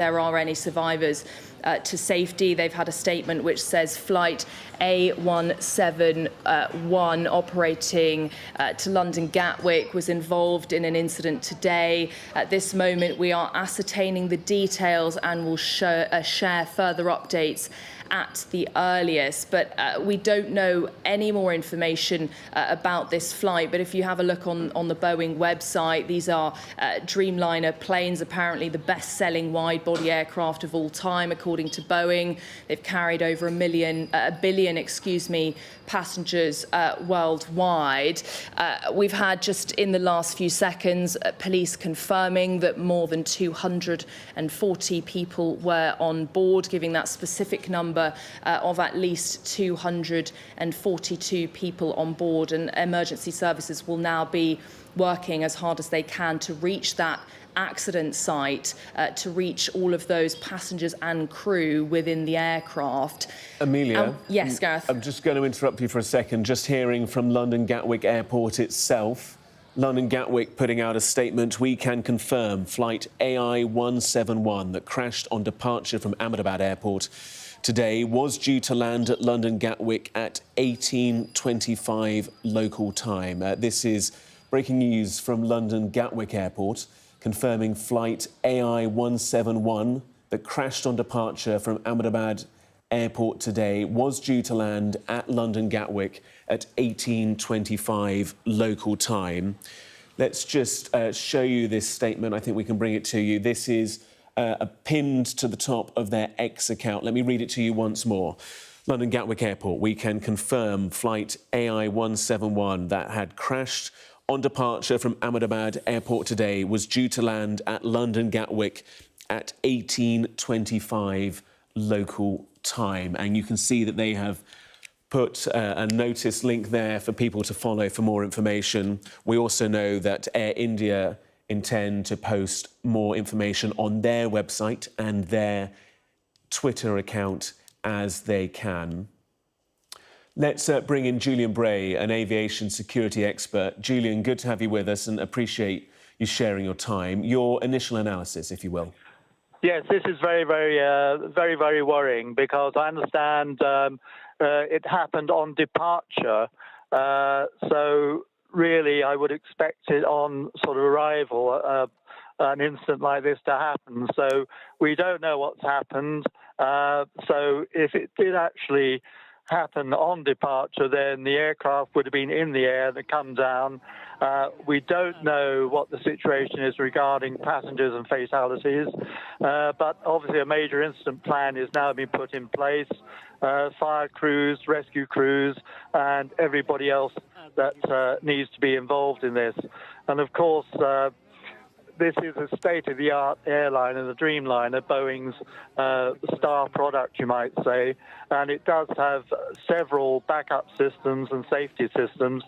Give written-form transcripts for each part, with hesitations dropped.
there are any survivors to safety. They've had a statement which says flight A171 operating to London Gatwick was involved in an incident today. At this moment, we are ascertaining the details and will share further updates at the earliest, but we don't know any more information about this flight. But if you have a look on the Boeing website, these are Dreamliner planes, apparently the best-selling wide-body aircraft of all time, according to Boeing. They've carried over a billion, passengers worldwide. We've had just in the last few seconds police confirming that more than 240 people were on board, giving that specific number of at least 242 people on board, and emergency services will now be working as hard as they can to reach that accident site, to reach all of those passengers and crew within the aircraft. Amelia? Yes, Gareth? I'm just going to interrupt you for a second. Just hearing from London Gatwick Airport itself. London Gatwick putting out a statement. We can confirm flight AI171 that crashed on departure from Ahmedabad Airport today was due to land at London Gatwick at 18:25 local time. This is breaking news from London Gatwick Airport, confirming flight AI171 that crashed on departure from Ahmedabad Airport today was due to land at London Gatwick at 18:25 local time. Let's just show you this statement. I think we can bring it to you. This is pinned to the top of their X account. Let me read it to you once more. London Gatwick Airport, we can confirm flight AI171 that had crashed on departure from Ahmedabad Airport today was due to land at London Gatwick at 18:25 local time. And you can see that they have put a notice link there for people to follow for more information. We also know that Air India intend to post more information on their website and their Twitter account as they can. Let's bring in Julian Bray, an aviation security expert. Julian, good to have you with us and appreciate you sharing your time. Your initial analysis, if you will. Yes, this is very worrying because I understand it happened on departure. So really, I would expect it on sort of arrival, an incident like this to happen. So we don't know what's happened. So if it did actually happen on departure, then the aircraft would have been in the air and come down. We don't know what the situation is regarding passengers and fatalities, but obviously a major incident plan is now being put in place. Fire crews, rescue crews, and everybody else that needs to be involved in this. And of course, this is a state-of-the-art airline and a Dreamliner, Boeing's star product, you might say, and it does have several backup systems and safety systems.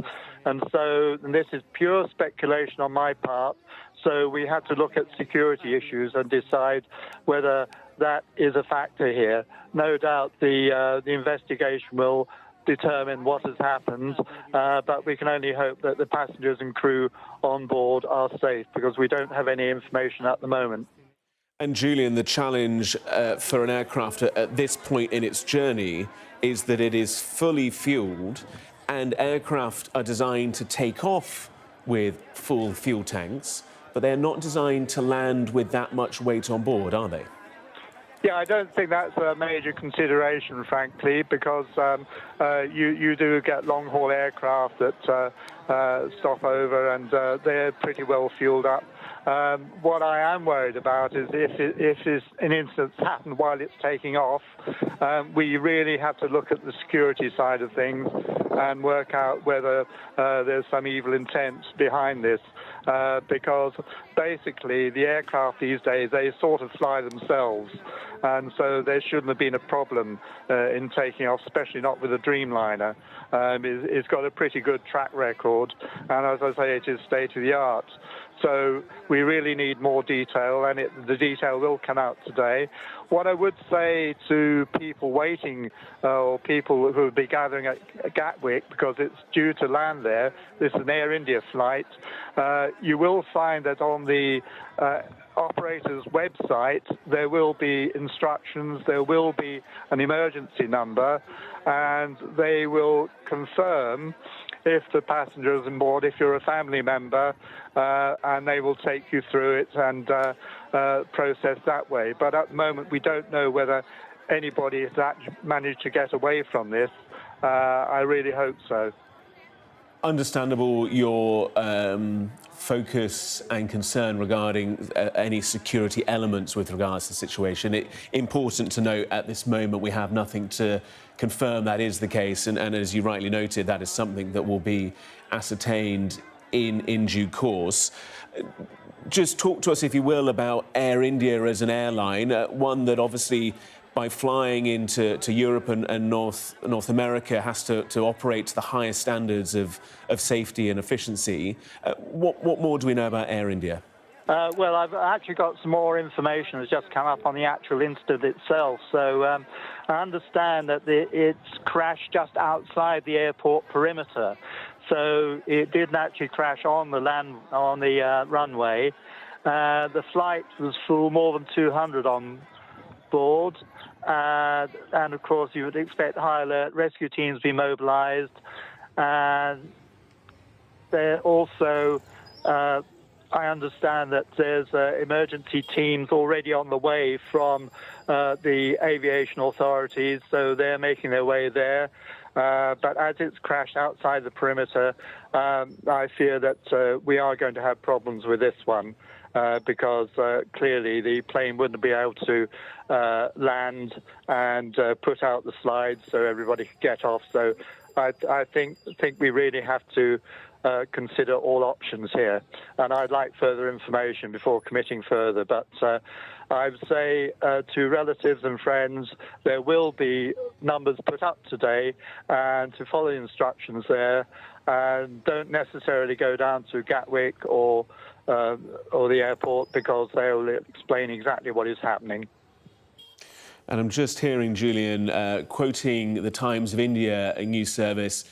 And so this is pure speculation on my part, so we had to look at security issues and decide whether that is a factor here. No doubt the investigation will determine what has happened, but we can only hope that the passengers and crew on board are safe because we don't have any information at the moment. And Julian, the challenge for an aircraft at this point in its journey is that it is fully fueled, and aircraft are designed to take off with full fuel tanks, but they're not designed to land with that much weight on board, are they? Yeah, I don't think that's a major consideration, frankly, because you do get long-haul aircraft that stop over and they're pretty well fueled up. What I am worried about is if an incident happens while it's taking off, we really have to look at the security side of things and work out whether there's some evil intent behind this. Because basically the aircraft these days, they sort of fly themselves. And so there shouldn't have been a problem in taking off, especially not with a Dreamliner. It's got a pretty good track record, and as I say, it is state-of-the-art. So we really need more detail, and the detail will come out today. What I would say to people waiting, or people who will be gathering at Gatwick, because it's due to land there, this is an Air India flight, you will find that on the operator's website, there will be instructions, there will be an emergency number, and they will confirm if the passenger is on board, if you're a family member, and they will take you through it and process that way. But at the moment, we don't know whether anybody has actually managed to get away from this. I really hope so. Understandable your focus and concern regarding any security elements with regards to the situation. Important to note at this moment we have nothing to confirm that is the case, and as you rightly noted, that is something that will be ascertained in due course. Just talk to us, if you will, about Air India as an airline, one that obviously, by flying into Europe and North America, has to operate to the highest standards of safety and efficiency. What more do we know about Air India? Well, I've actually got some more information that's just come up on the actual incident itself. So I understand that it's crashed just outside the airport perimeter. So it didn't actually crash on the runway. The flight was full, more than 200 on board. And of course, you would expect high alert rescue teams to be mobilized. And there also, I understand that there's emergency teams already on the way from the aviation authorities, so they're making their way there. But as it's crashed outside the perimeter, I fear that we are going to have problems with this one. Because clearly the plane wouldn't be able to land and put out the slides so everybody could get off. So I think we really have to consider all options here. And I'd like further information before committing further. But I would say to relatives and friends, there will be numbers put up today, and to follow the instructions there, and don't necessarily go down to Gatwick or the airport, because they will explain exactly what is happening. And I'm just hearing, Julian, quoting the Times of India news service.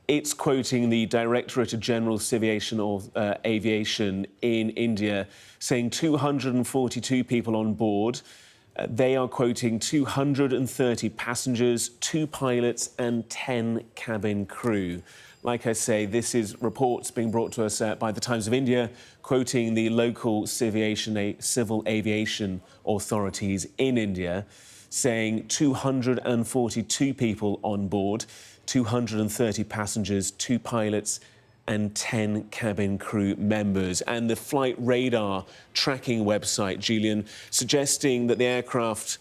It's quoting the Directorate General of Aviation in India, saying 242 people on board. They are quoting 230 passengers, 2 pilots and 10 cabin crew. Like I say, this is reports being brought to us by the Times of India, quoting the local civil aviation authorities in India, saying 242 people on board, 230 passengers, 2 pilots and 10 cabin crew members. And the flight radar tracking website, Julian, suggesting that the aircraft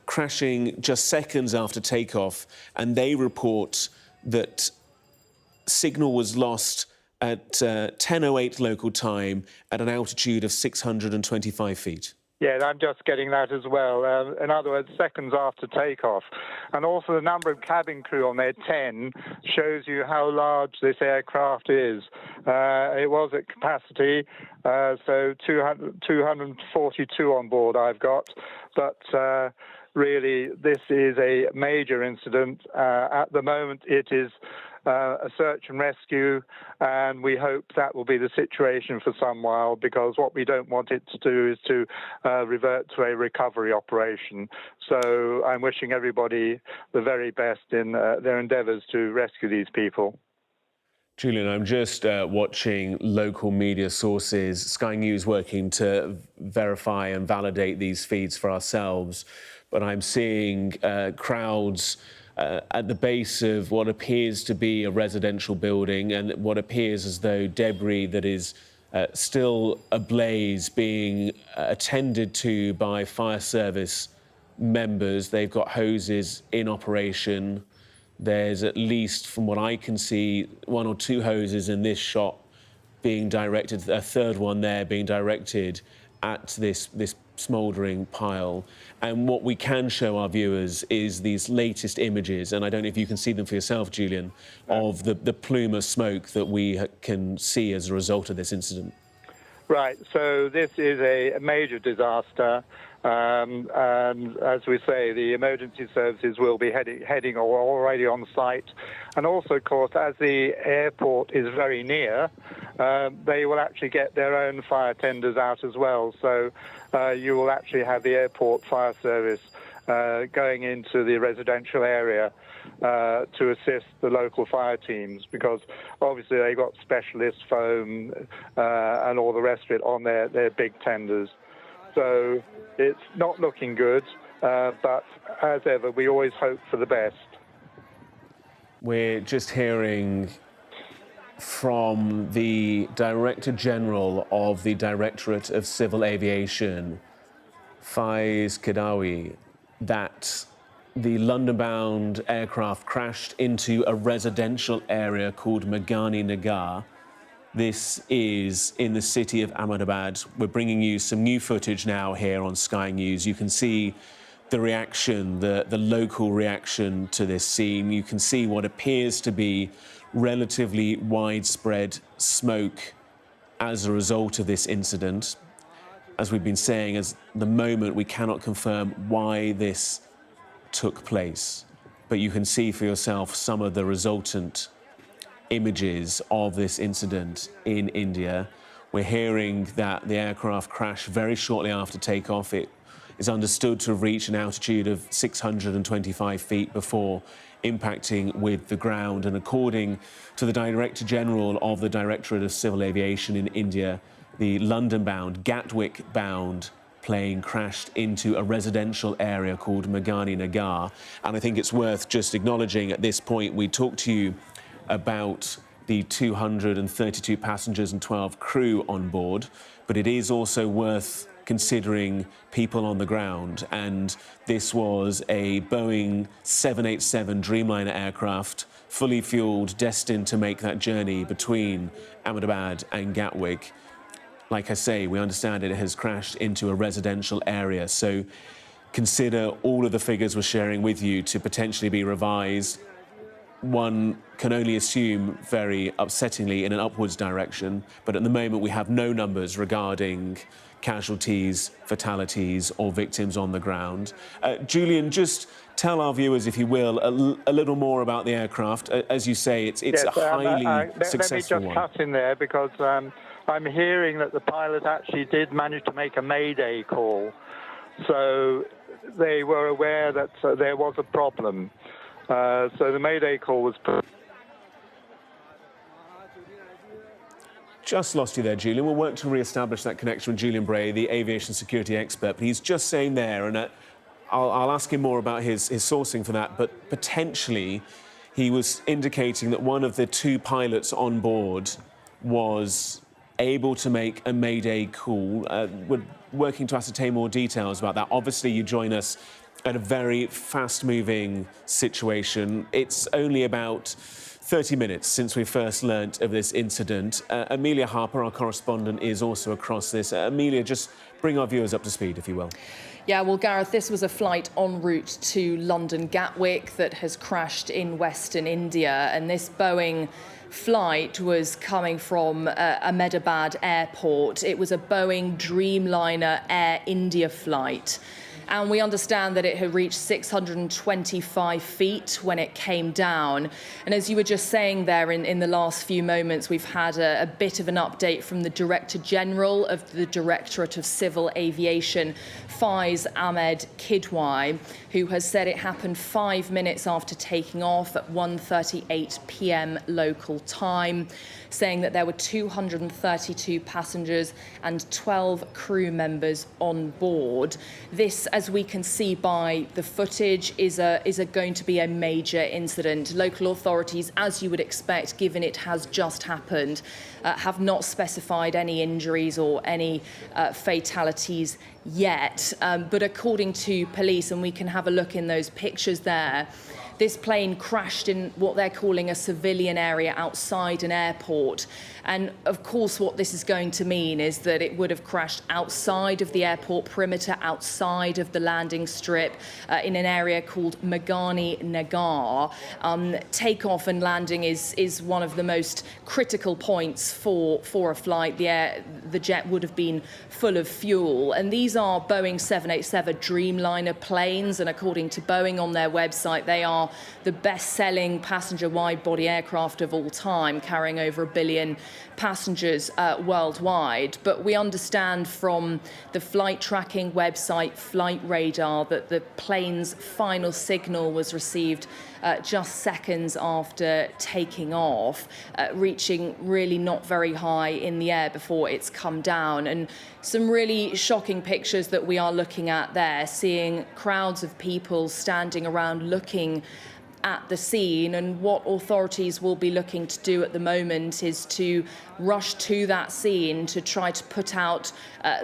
crashing just seconds after takeoff, and they report that signal was lost at 10:08 local time at an altitude of 625 feet. Yeah, I'm just getting that as well. In other words, seconds after takeoff. And also the number of cabin crew on there, 10, shows you how large this aircraft is. It was at capacity, so 242 on board I've got. But really, this is a major incident. At the moment, it is a search and rescue, and we hope that will be the situation for some while, because what we don't want it to do is to revert to a recovery operation. So I'm wishing everybody the very best in their endeavours to rescue these people. Julian, I'm just watching local media sources, Sky News, working to verify and validate these feeds for ourselves, but I'm seeing crowds at the base of what appears to be a residential building, and what appears as though debris that is still ablaze being attended to by fire service members. They've got hoses in operation. There's at least, from what I can see, 1 or 2 hoses in this shot being directed, a third one there being directed at this smouldering pile. And what we can show our viewers is these latest images, and I don't know if you can see them for yourself, Julian, of the plume of smoke that we can see as a result of this incident. Right, so this is a major disaster, and as we say, the emergency services will be heading already on site. And also, of course, as the airport is very near, they will actually get their own fire tenders out as well. So you will actually have the airport fire service going into the residential area to assist the local fire teams, because obviously they've got specialist foam and all the rest of it on their big tenders. So it's not looking good, but as ever, we always hope for the best. We're just hearing from the Director General of the Directorate of Civil Aviation, Faiz Kedawi, that the London-bound aircraft crashed into a residential area called Megani Nagar. This is in the city of Ahmedabad. We're bringing you some new footage now here on Sky News. You can see the reaction, the local reaction to this scene. You can see what appears to be relatively widespread smoke as a result of this incident. As we've been saying, at the moment, we cannot confirm why this took place, but you can see for yourself some of the resultant images of this incident in India. We're hearing that the aircraft crashed very shortly after takeoff. It is understood to have reached an altitude of 625 feet before impacting with the ground. And according to the Director General of the Directorate of Civil Aviation in India, the London-bound, Gatwick-bound plane crashed into a residential area called Megani Nagar. And I think it's worth just acknowledging at this point, we talked to you about the 232 passengers and 12 crew on board, but it is also worth considering people on the ground. And this was a Boeing 787 Dreamliner aircraft, fully fueled, destined to make that journey between Ahmedabad and Gatwick. Like I say, we understand it has crashed into a residential area. So consider all of the figures we're sharing with you to potentially be revised. One can only assume very upsettingly in an upwards direction, but at the moment we have no numbers regarding casualties, fatalities or victims on the ground. Julian, just tell our viewers, if you will, a little more about the aircraft. As you say, it's yes, a highly Let successful me just one. cut in there, because I'm hearing that the pilot actually did manage to make a mayday call. So they were aware that there was a problem. So the mayday call was put. Just lost you there, Julian. We'll work to re-establish that connection with Julian Bray, the aviation security expert. But he's just saying there, and I'll ask him more about his sourcing for that, but potentially he was indicating that one of the two pilots on board was able to make a mayday call. We're working to ascertain more details about that. Obviously, you join us at a very fast-moving situation. It's only about 30 minutes since we first learnt of this incident. Amelia Harper, our correspondent, is also across this. Amelia, just bring our viewers up to speed, if you will. Yeah, well, Gareth, this was a flight en route to London Gatwick that has crashed in Western India, and this Boeing flight was coming from Ahmedabad Airport. It was a Boeing Dreamliner Air India flight. And we understand that it had reached 625 feet when it came down. And as you were just saying there in the last few moments, we've had a bit of an update from the Director General of the Directorate of Civil Aviation, Faiz Ahmed Kidwai, who has said it happened 5 minutes after taking off at 1:38 p.m. local time, saying that there were 232 passengers and 12 crew members on board. This, as we can see by the footage, is going to be a major incident. Local authorities, as you would expect, given it has just happened, have not specified any injuries or any fatalities yet. But according to police, and we can have a look in those pictures there, this plane crashed in what they're calling a civilian area outside an airport. And of course, what this is going to mean is that it would have crashed outside of the airport perimeter, outside of the landing strip, in an area called Megani Nagar. Takeoff and landing is one of the most critical points for a flight. The jet would have been full of fuel. And these are Boeing 787 Dreamliner planes. And according to Boeing on their website, they are are the best-selling passenger wide-body aircraft of all time, carrying over 1 billion passengers worldwide. But we understand from the flight tracking website Flight Radar that the plane's final signal was received just seconds after taking off, reaching really not very high in the air before it's come down. And some really shocking pictures that we are looking at there, seeing crowds of people standing around looking at the scene. And what authorities will be looking to do at the moment is to rush to that scene to try to put out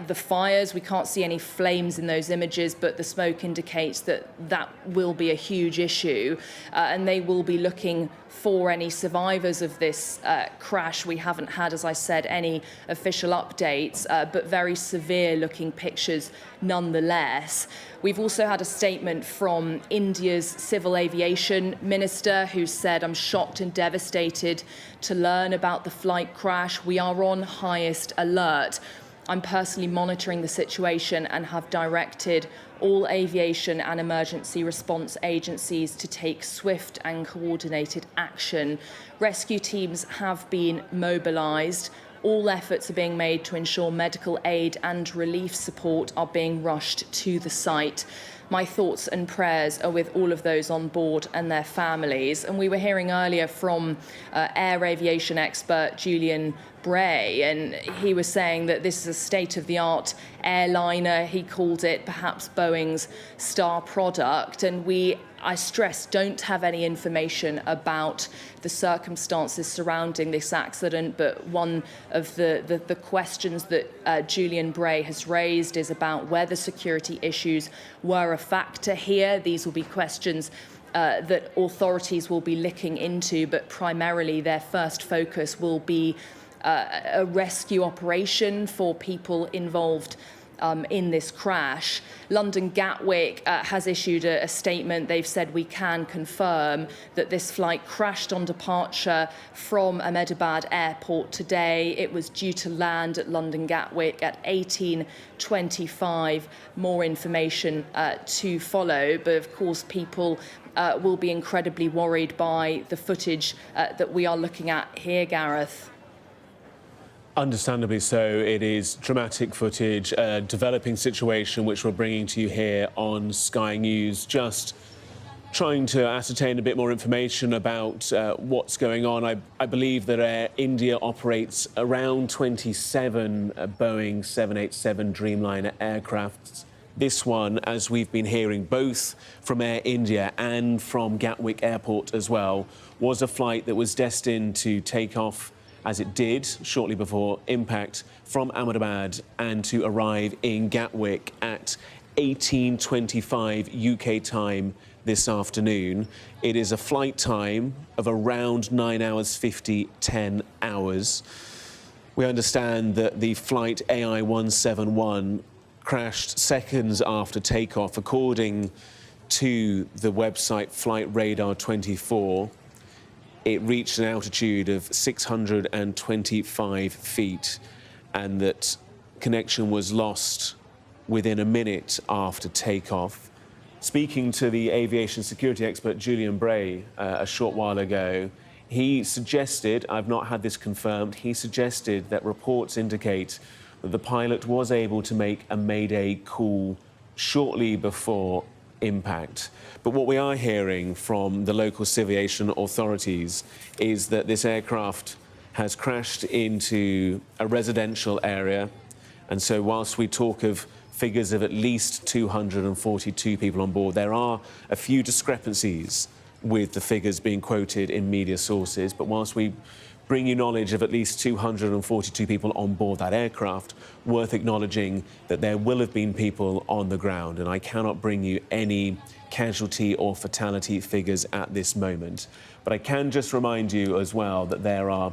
the fires. We can't see any flames in those images, but the smoke indicates that that will be a huge issue. And they will be looking for any survivors of this crash. We haven't had, as I said, any official updates, but very severe looking pictures nonetheless. We've also had a statement from India's civil aviation minister who said, "I'm shocked and devastated to learn about the flight crash. We are on highest alert. I'm personally monitoring the situation and have directed all aviation and emergency response agencies to take swift and coordinated action. Rescue teams have been mobilised. All efforts are being made to ensure medical aid and relief support are being rushed to the site. My thoughts and prayers are with all of those on board and their families." And we were hearing earlier from air aviation expert Julian Bray, and he was saying that this is a state-of-the-art airliner. He called it perhaps Boeing's star product. And I stress, don't have any information about the circumstances surrounding this accident, but one of the questions that Julian Bray has raised is about whether security issues were a factor here. These will be questions that authorities will be looking into, but primarily their first focus will be a rescue operation for people involved in this crash. London Gatwick has issued a statement. They've said, "We can confirm that this flight crashed on departure from Ahmedabad Airport today. It was due to land at London Gatwick at 18:25. More information to follow." But of course, people will be incredibly worried by the footage that we are looking at here, Gareth. Understandably so. It is dramatic footage, a developing situation which we're bringing to you here on Sky News, just trying to ascertain a bit more information about what's going on. I believe that Air India operates around 27 Boeing 787 Dreamliner aircrafts. This one, as we've been hearing both from Air India and from Gatwick Airport as well, was a flight that was destined to take off as it did shortly before impact from Ahmedabad and to arrive in Gatwick at 18:25 UK time this afternoon. It is a flight time of around 9 hours 10 hours. We understand that the flight AI 171 crashed seconds after takeoff, according to the website Flight Radar 24. It reached an altitude of 625 feet, and that connection was lost within a minute after takeoff. Speaking to the aviation security expert Julian Bray a short while ago, he suggested, I've not had this confirmed, he suggested that reports indicate that the pilot was able to make a mayday call shortly before impact. But what we are hearing from the local civil aviation authorities is that this aircraft has crashed into a residential area. And so whilst we talk of figures of at least 242 people on board, there are a few discrepancies with the figures being quoted in media sources. But whilst we bring you knowledge of at least 242 people on board that aircraft, worth acknowledging that there will have been people on the ground, and I cannot bring you any casualty or fatality figures at this moment. But I can just remind you as well that there are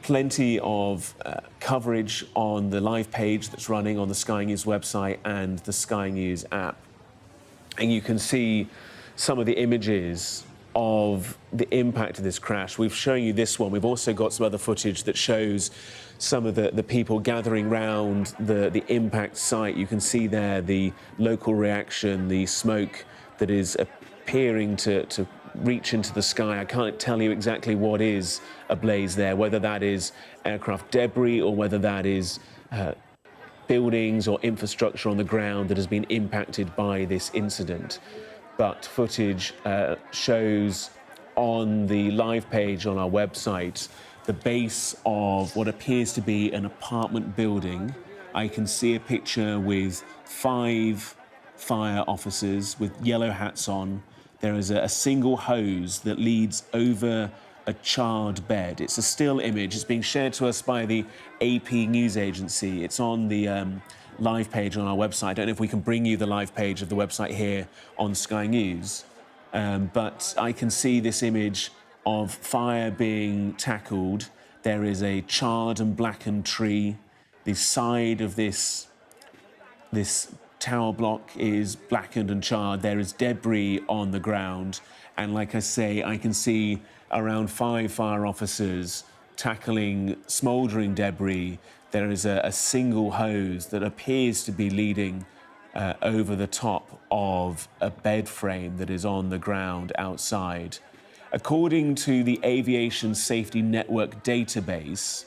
plenty of coverage on the live page that's running on the Sky News website and the Sky News app. And you can see some of the images of the impact of this crash. We've shown you this one. We've also got some other footage that shows some of the people gathering round the impact site. You can see there the local reaction, the smoke that is appearing to reach into the sky. I can't tell you exactly what is ablaze there, whether that is aircraft debris or whether that is buildings or infrastructure on the ground that has been impacted by this incident. But footage shows on the live page on our website the base of what appears to be an apartment building. I can see a picture with 5 fire officers with yellow hats on. There is a single hose that leads over a charred bed. It's a still image. It's being shared to us by the AP news agency. It's on the live page on our website. I don't know if we can bring you the live page of the website here on Sky News, but I can see this image of fire being tackled. There is a charred and blackened tree. The side of this tower block is blackened and charred. There is debris on the ground. And like I say, I can see around 5 fire officers tackling smouldering debris. There is a single hose that appears to be leading over the top of a bed frame that is on the ground outside. According to the Aviation Safety Network database,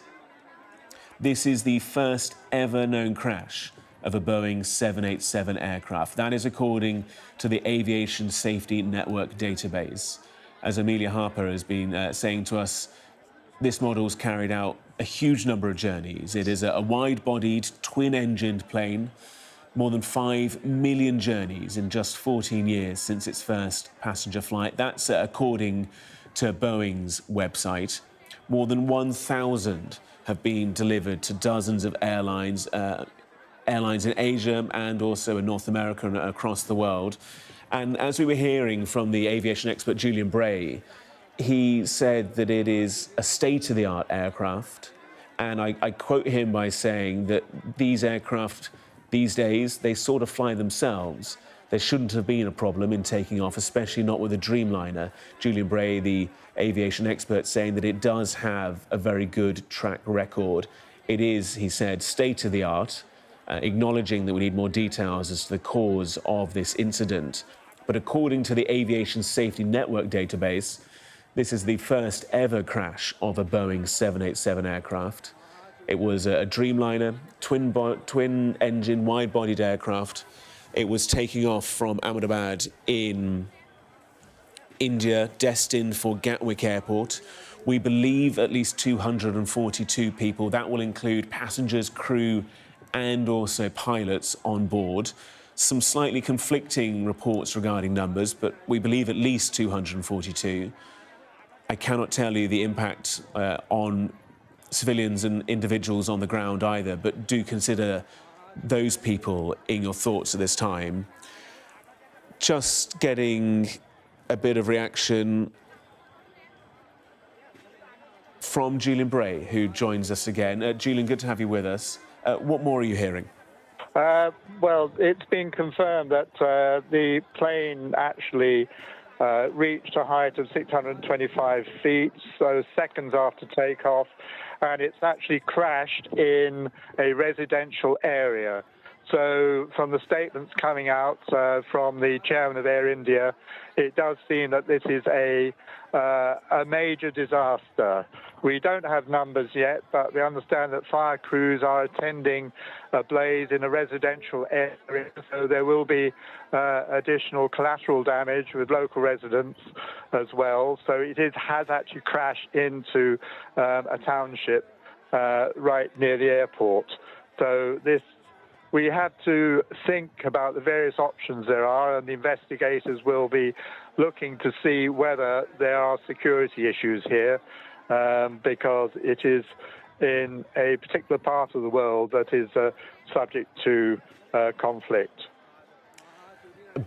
this is the first ever known crash of a Boeing 787 aircraft. That is according to the Aviation Safety Network database. As Amelia Harper has been saying to us, this model's carried out a huge number of journeys. It is a wide-bodied, twin-engined plane, more than 5 million journeys in just 14 years since its first passenger flight. That's according to Boeing's website. More than 1,000 have been delivered to dozens of airlines in Asia and also in North America and across the world. And as we were hearing from the aviation expert Julian Bray, he said that it is a state-of-the-art aircraft. And I quote him by saying that these aircraft these days, they sort of fly themselves. There shouldn't have been a problem in taking off, especially not with a Dreamliner. Julian Bray, the aviation expert, saying that it does have a very good track record. It is, he said, state-of-the-art, acknowledging that we need more details as to the cause of this incident. But according to the Aviation Safety Network database, this is the first ever crash of a Boeing 787 aircraft. It was a Dreamliner, twin-engine, wide-bodied aircraft. It was taking off from Ahmedabad in India, destined for Gatwick Airport. We believe at least 242 people. That will include passengers, crew, and also pilots on board. Some slightly conflicting reports regarding numbers, but we believe at least 242. I cannot tell you the impact on civilians and individuals on the ground either, but do consider those people in your thoughts at this time. Just getting a bit of reaction from Julian Bray, who joins us again. Julian, good to have you with us. What more are you hearing? Well, it's been confirmed that the plane actually reached a height of 625 feet, so seconds after takeoff, and it's actually crashed in a residential area. So from the statements coming out from the chairman of Air India, it does seem that this is a major disaster. We don't have numbers yet, but we understand that fire crews are attending a blaze in a residential area, so there will be additional collateral damage with local residents as well. So it has actually crashed into a township right near the airport. So we have to think about the various options there are, and the investigators will be looking to see whether there are security issues here, because it is in a particular part of the world that is subject to conflict.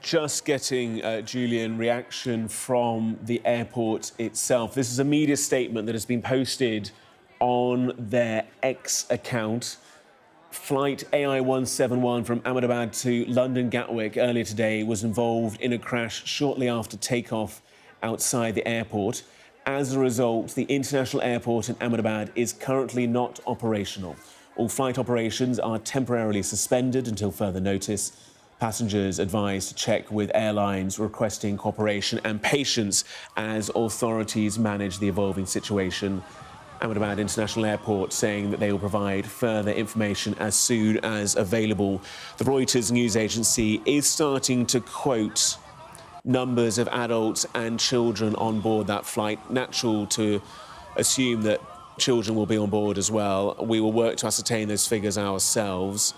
Just getting, Julian, reaction from the airport itself. This is a media statement that has been posted on their X account. Flight AI-171 from Ahmedabad to London Gatwick earlier today was involved in a crash shortly after takeoff outside the airport. As a result, the international airport in Ahmedabad is currently not operational. All flight operations are temporarily suspended until further notice. Passengers advised to check with airlines, requesting cooperation and patience as authorities manage the evolving situation. Ahmedabad International Airport saying that they will provide further information as soon as available. The Reuters news agency is starting to quote numbers of adults and children on board that flight. Natural to assume that children will be on board as well. We will work to ascertain those figures ourselves.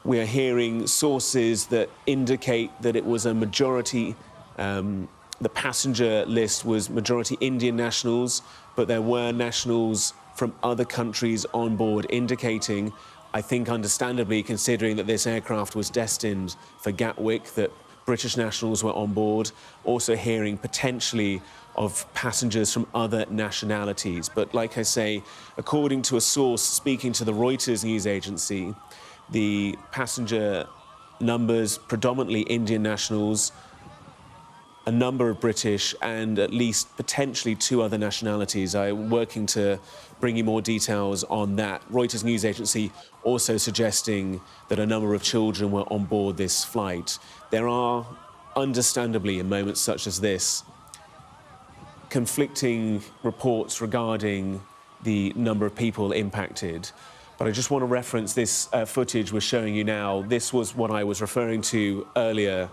We are hearing sources that indicate that it was a majority, the passenger list was majority Indian nationals, but there were nationals from other countries on board, indicating, I think understandably, considering that this aircraft was destined for Gatwick, that British nationals were on board. Also hearing potentially of passengers from other nationalities. But like I say, according to a source speaking to the Reuters news agency, the passenger numbers, predominantly Indian nationals, a number of British and at least potentially 2 other nationalities. I'm working to bring you more details on that. Reuters news agency also suggesting that a number of children were on board this flight. There are, understandably, in moments such as this, conflicting reports regarding the number of people impacted. But I just want to reference this footage we're showing you now. This was what I was referring to earlier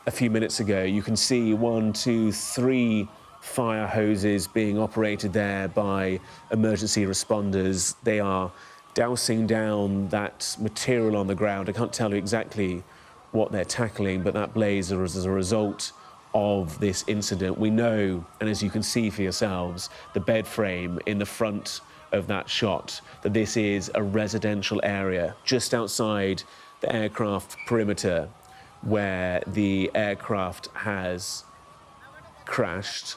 a few minutes ago. You can see 1, 2, 3 fire hoses being operated there by emergency responders. They are dousing down that material on the ground. I can't tell you exactly what they're tackling, but that blaze is as a result of this incident. We know, and as you can see for yourselves, the bed frame in the front of that shot, that this is a residential area just outside the aircraft perimeter where the aircraft has crashed.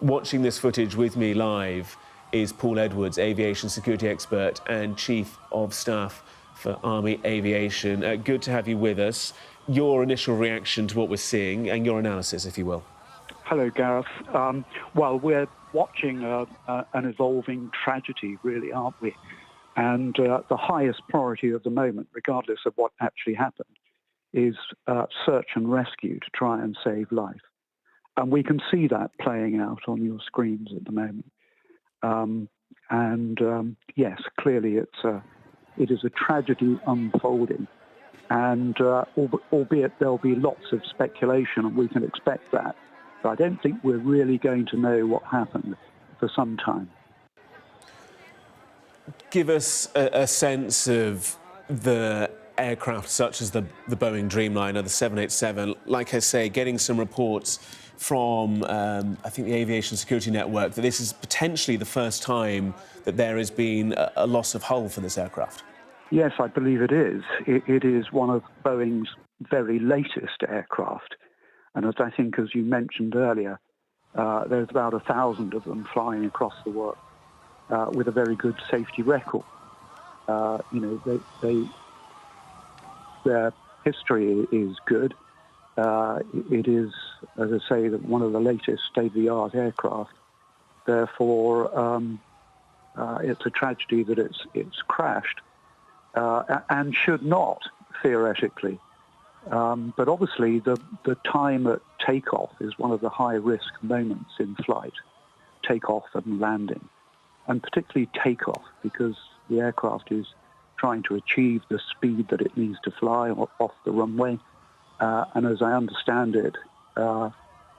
Watching this footage with me live is Paul Edwards, aviation security expert and Chief of Staff for Army Aviation. Good to have you with us. Your initial reaction to what we're seeing and your analysis, if you will. Hello, Gareth. Well, we're watching an evolving tragedy, really, aren't we? And the highest priority of the moment, regardless of what actually happened, is search and rescue to try and save life. And we can see that playing out on your screens at the moment. Yes, clearly it is a tragedy unfolding. And albeit there'll be lots of speculation, and we can expect that, but I don't think we're really going to know what happened for some time. Give us a sense of the aircraft such as the Boeing Dreamliner, the 787. Like I say, getting some reports from, I think, the Aviation Security Network that this is potentially the first time that there has been a loss of hull for this aircraft. Yes, I believe it is. It is one of Boeing's very latest aircraft. And as I think, as you mentioned earlier, there's about 1,000 of them flying across the world with a very good safety record. Their history is good. It is, as I say, one of the latest state-of-the-art aircraft. Therefore, it's a tragedy that it's crashed. And should not, theoretically. But obviously, the time at takeoff is one of the high-risk moments in flight, takeoff and landing, and particularly takeoff, because the aircraft is trying to achieve the speed that it needs to fly off the runway. And as I understand it,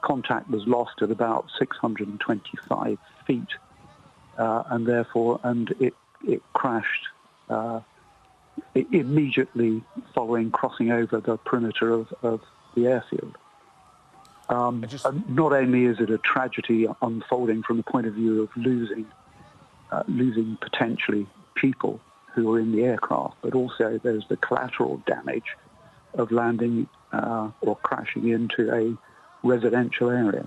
contact was lost at about 625 feet, and it crashed immediately following crossing over the perimeter of the airfield. Not only is it a tragedy unfolding from the point of view of losing potentially people who are in the aircraft, but also there's the collateral damage of landing or crashing into a residential area.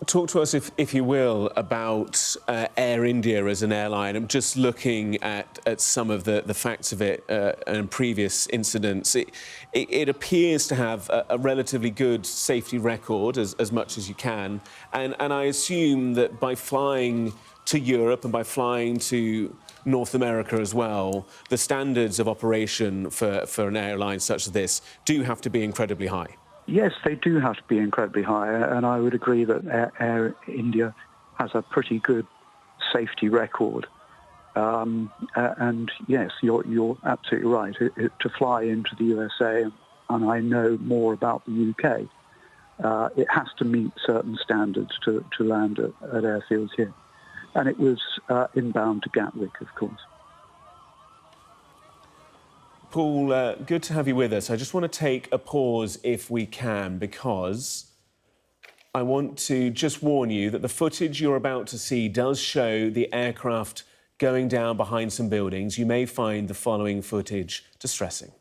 Talk to us, if you will, about Air India as an airline. I'm just looking at some of the facts of it and previous incidents. It appears to have a relatively good safety record, as much as you can. And I assume that by flying to Europe and by flying to North America as well, the standards of operation for an airline such as this do have to be incredibly high. Yes, they do have to be incredibly high, and I would agree that Air India has a pretty good safety record. And yes, you're absolutely right. To fly into the USA, and I know more about the UK, it has to meet certain standards to land at airfields here. And it was inbound to Gatwick, of course. Paul, good to have you with us. I just want to take a pause if we can, because I want to just warn you that the footage you're about to see does show the aircraft going down behind some buildings. You may find the following footage distressing.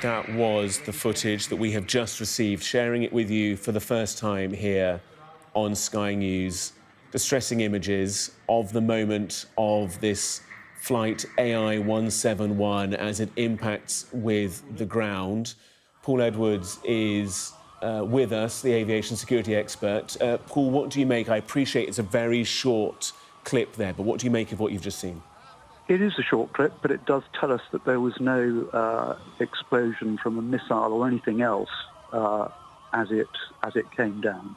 That was the footage that we have just received, sharing it with you for the first time here on Sky News. Distressing images of the moment of this flight AI-171 as it impacts with the ground. Paul Edwards is with us, the aviation security expert. Paul, what do you make? I appreciate it's a very short clip there, but what do you make of what you've just seen? It is a short clip, but it does tell us that there was no explosion from a missile or anything else as it came down.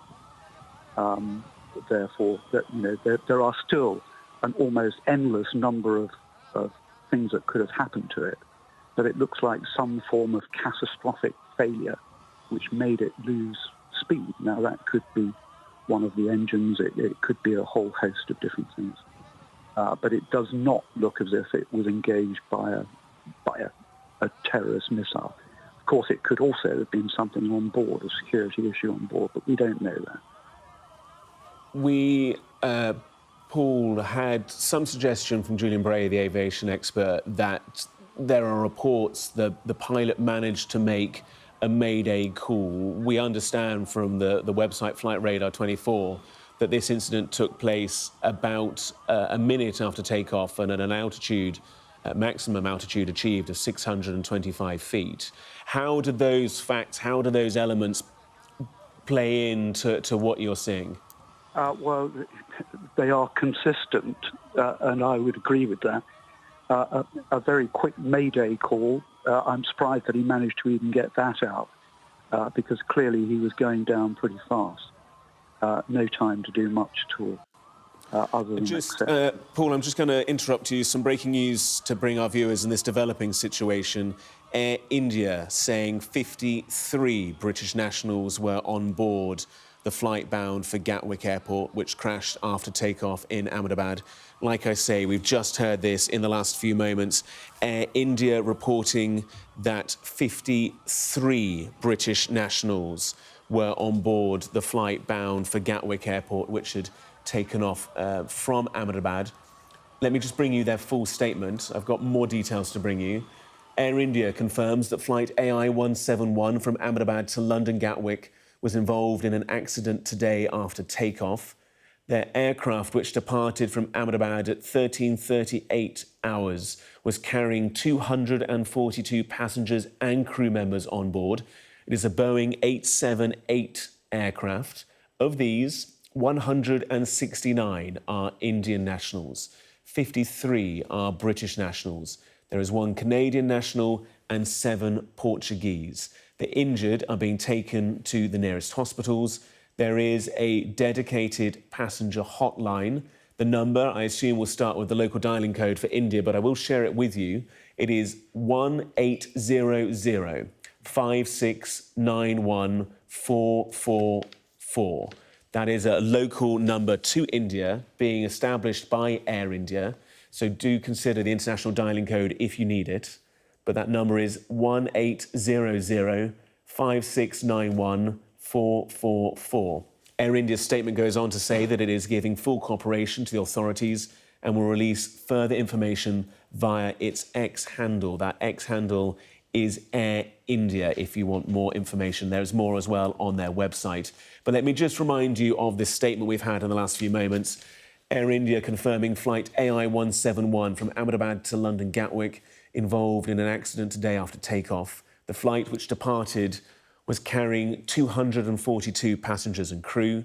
Therefore, there are still an almost endless number of things that could have happened to it, but it looks like some form of catastrophic failure which made it lose speed. Now, that could be one of the engines, it could be a whole host of different things. But it does not look as if it was engaged by a terrorist missile. Of course, it could also have been something on board, a security issue on board, but we don't know that. We, Paul, had some suggestion from Julian Bray, the aviation expert, that there are reports that the pilot managed to make a mayday call. We understand from the website Flight Radar 24 that this incident took place about a minute after takeoff and at an altitude, maximum altitude achieved of 625 feet. How do those facts, how do those elements play into what you're seeing? Well, they are consistent, and I would agree with that. A very quick mayday call. I'm surprised that he managed to even get that out, because clearly he was going down pretty fast. No time to do much at all, other than Paul, I'm just going to interrupt you. Some breaking news to bring our viewers in this developing situation. Air India saying 53 British nationals were on board the flight bound for Gatwick Airport, which crashed after takeoff in Ahmedabad. Like I say, we've just heard this in the last few moments. Air India reporting that 53 British nationals were on board the flight bound for Gatwick Airport, which had taken off from Ahmedabad. Let me just bring you their full statement. I've got more details to bring you. Air India confirms that flight AI-171 from Ahmedabad to London Gatwick was involved in an accident today after takeoff. Their aircraft, which departed from Ahmedabad at 13:38 hours, was carrying 242 passengers and crew members on board. It is a Boeing 878 aircraft. Of these, 169 are Indian nationals, 53 are British nationals. There is one Canadian national and 7 Portuguese. The injured are being taken to the nearest hospitals. There is a dedicated passenger hotline. The number, I assume, will start with the local dialing code for India, but I will share it with you. It is 1800 5691 444. That is a local number to India being established by Air India. So do consider the international dialing code if you need it. But that number is 1800 5691 444. Air India's statement goes on to say that it is giving full cooperation to the authorities and will release further information via its X handle. That X handle is Air India, if you want more information. There's more as well on their website. But let me just remind you of this statement we've had in the last few moments. Air India confirming flight AI-171 from Ahmedabad to London Gatwick involved in an accident today after takeoff. The flight, which departed, was carrying 242 passengers and crew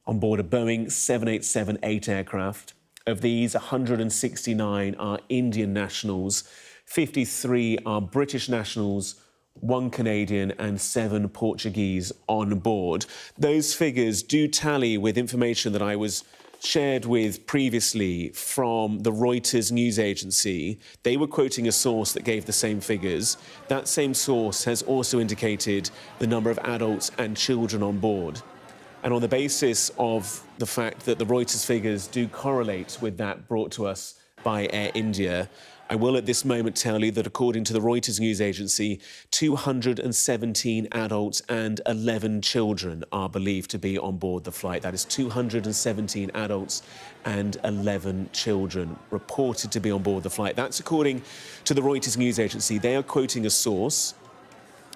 on board a Boeing 787-8 aircraft. Of these, 169 are Indian nationals, 53 are British nationals, 1 Canadian and 7 Portuguese on board. Those figures do tally with information that I was shared with previously from the Reuters news agency. They were quoting a source that gave the same figures. That same source has also indicated the number of adults and children on board. And on the basis of the fact that the Reuters figures do correlate with that brought to us by Air India, I will at this moment tell you that according to the Reuters news agency, 217 adults and 11 children are believed to be on board the flight. That is 217 adults and 11 children reported to be on board the flight. That's according to the Reuters news agency. They are quoting a source.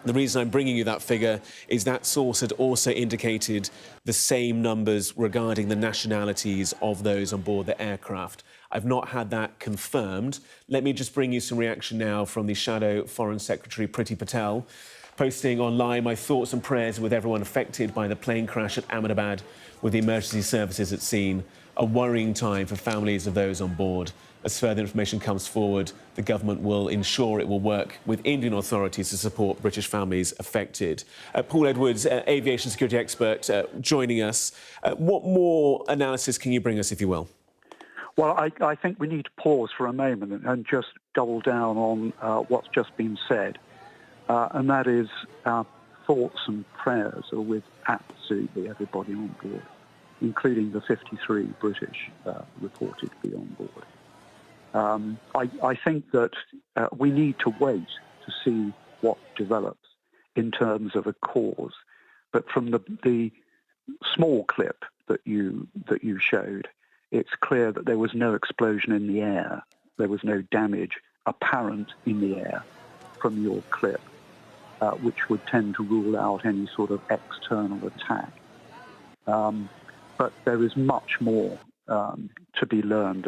The reason I'm bringing you that figure is that source had also indicated the same numbers regarding the nationalities of those on board the aircraft. I've not had that confirmed. Let me just bring you some reaction now from the Shadow Foreign Secretary, Priti Patel, posting online, "My thoughts and prayers with everyone affected by the plane crash at Ahmedabad with the emergency services at scene. A worrying time for families of those on board. As further information comes forward, the government will ensure it will work with Indian authorities to support British families affected." Paul Edwards, aviation security expert, joining us. What more analysis can you bring us, if you will? Well, I think we need to pause for a moment and just double down on what's just been said. And that is our thoughts and prayers are with absolutely everybody on board, including the 53 British reported to be on board. I think that we need to wait to see what develops in terms of a cause. But from the small clip that you showed, it's clear that there was no explosion in the air. There was no damage apparent in the air from your clip, which would tend to rule out any sort of external attack. But there is much more to be learned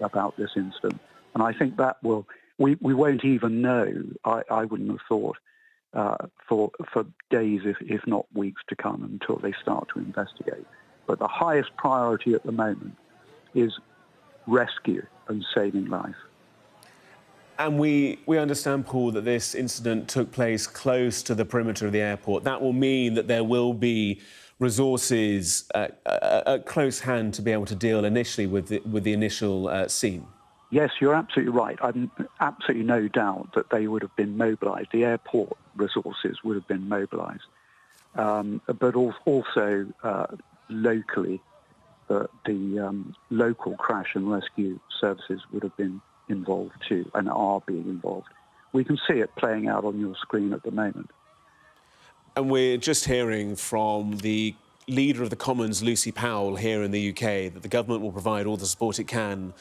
about this incident. And I think that we won't even know, I wouldn't have thought, for days, if not weeks to come until they start to investigate. But the highest priority at the moment is rescue and saving life. And we understand, Paul, that this incident took place close to the perimeter of the airport. That will mean that there will be resources at close hand to be able to deal initially with the initial scene. Yes, you're absolutely right. I've absolutely no doubt that they would have been mobilised. The airport resources would have been mobilised. But also locally, the local crash and rescue services would have been involved too, and are being involved. We can see it playing out on your screen at the moment. And we're just hearing from the Leader of the Commons, Lucy Powell, here in the UK, that the government will provide all the support it can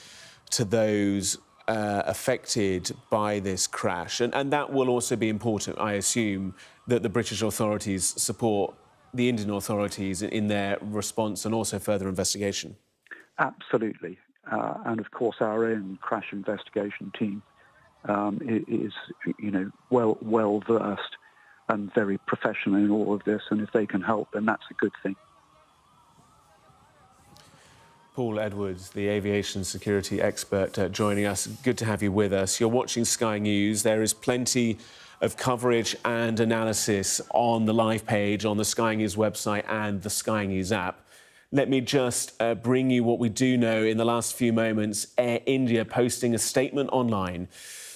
to those affected by this crash. And that will also be important, I assume, that the British authorities support the Indian authorities in their response and also further investigation. Absolutely. And of course, our own crash investigation team is, well versed and very professional in all of this. And if they can help, then that's a good thing. Paul Edwards, the aviation security expert, joining us. Good to have you with us. You're watching Sky News. There is plenty of coverage and analysis on the live page, on the Sky News website and the Sky News app. Let me just bring you what we do know in the last few moments. Air India posting a statement online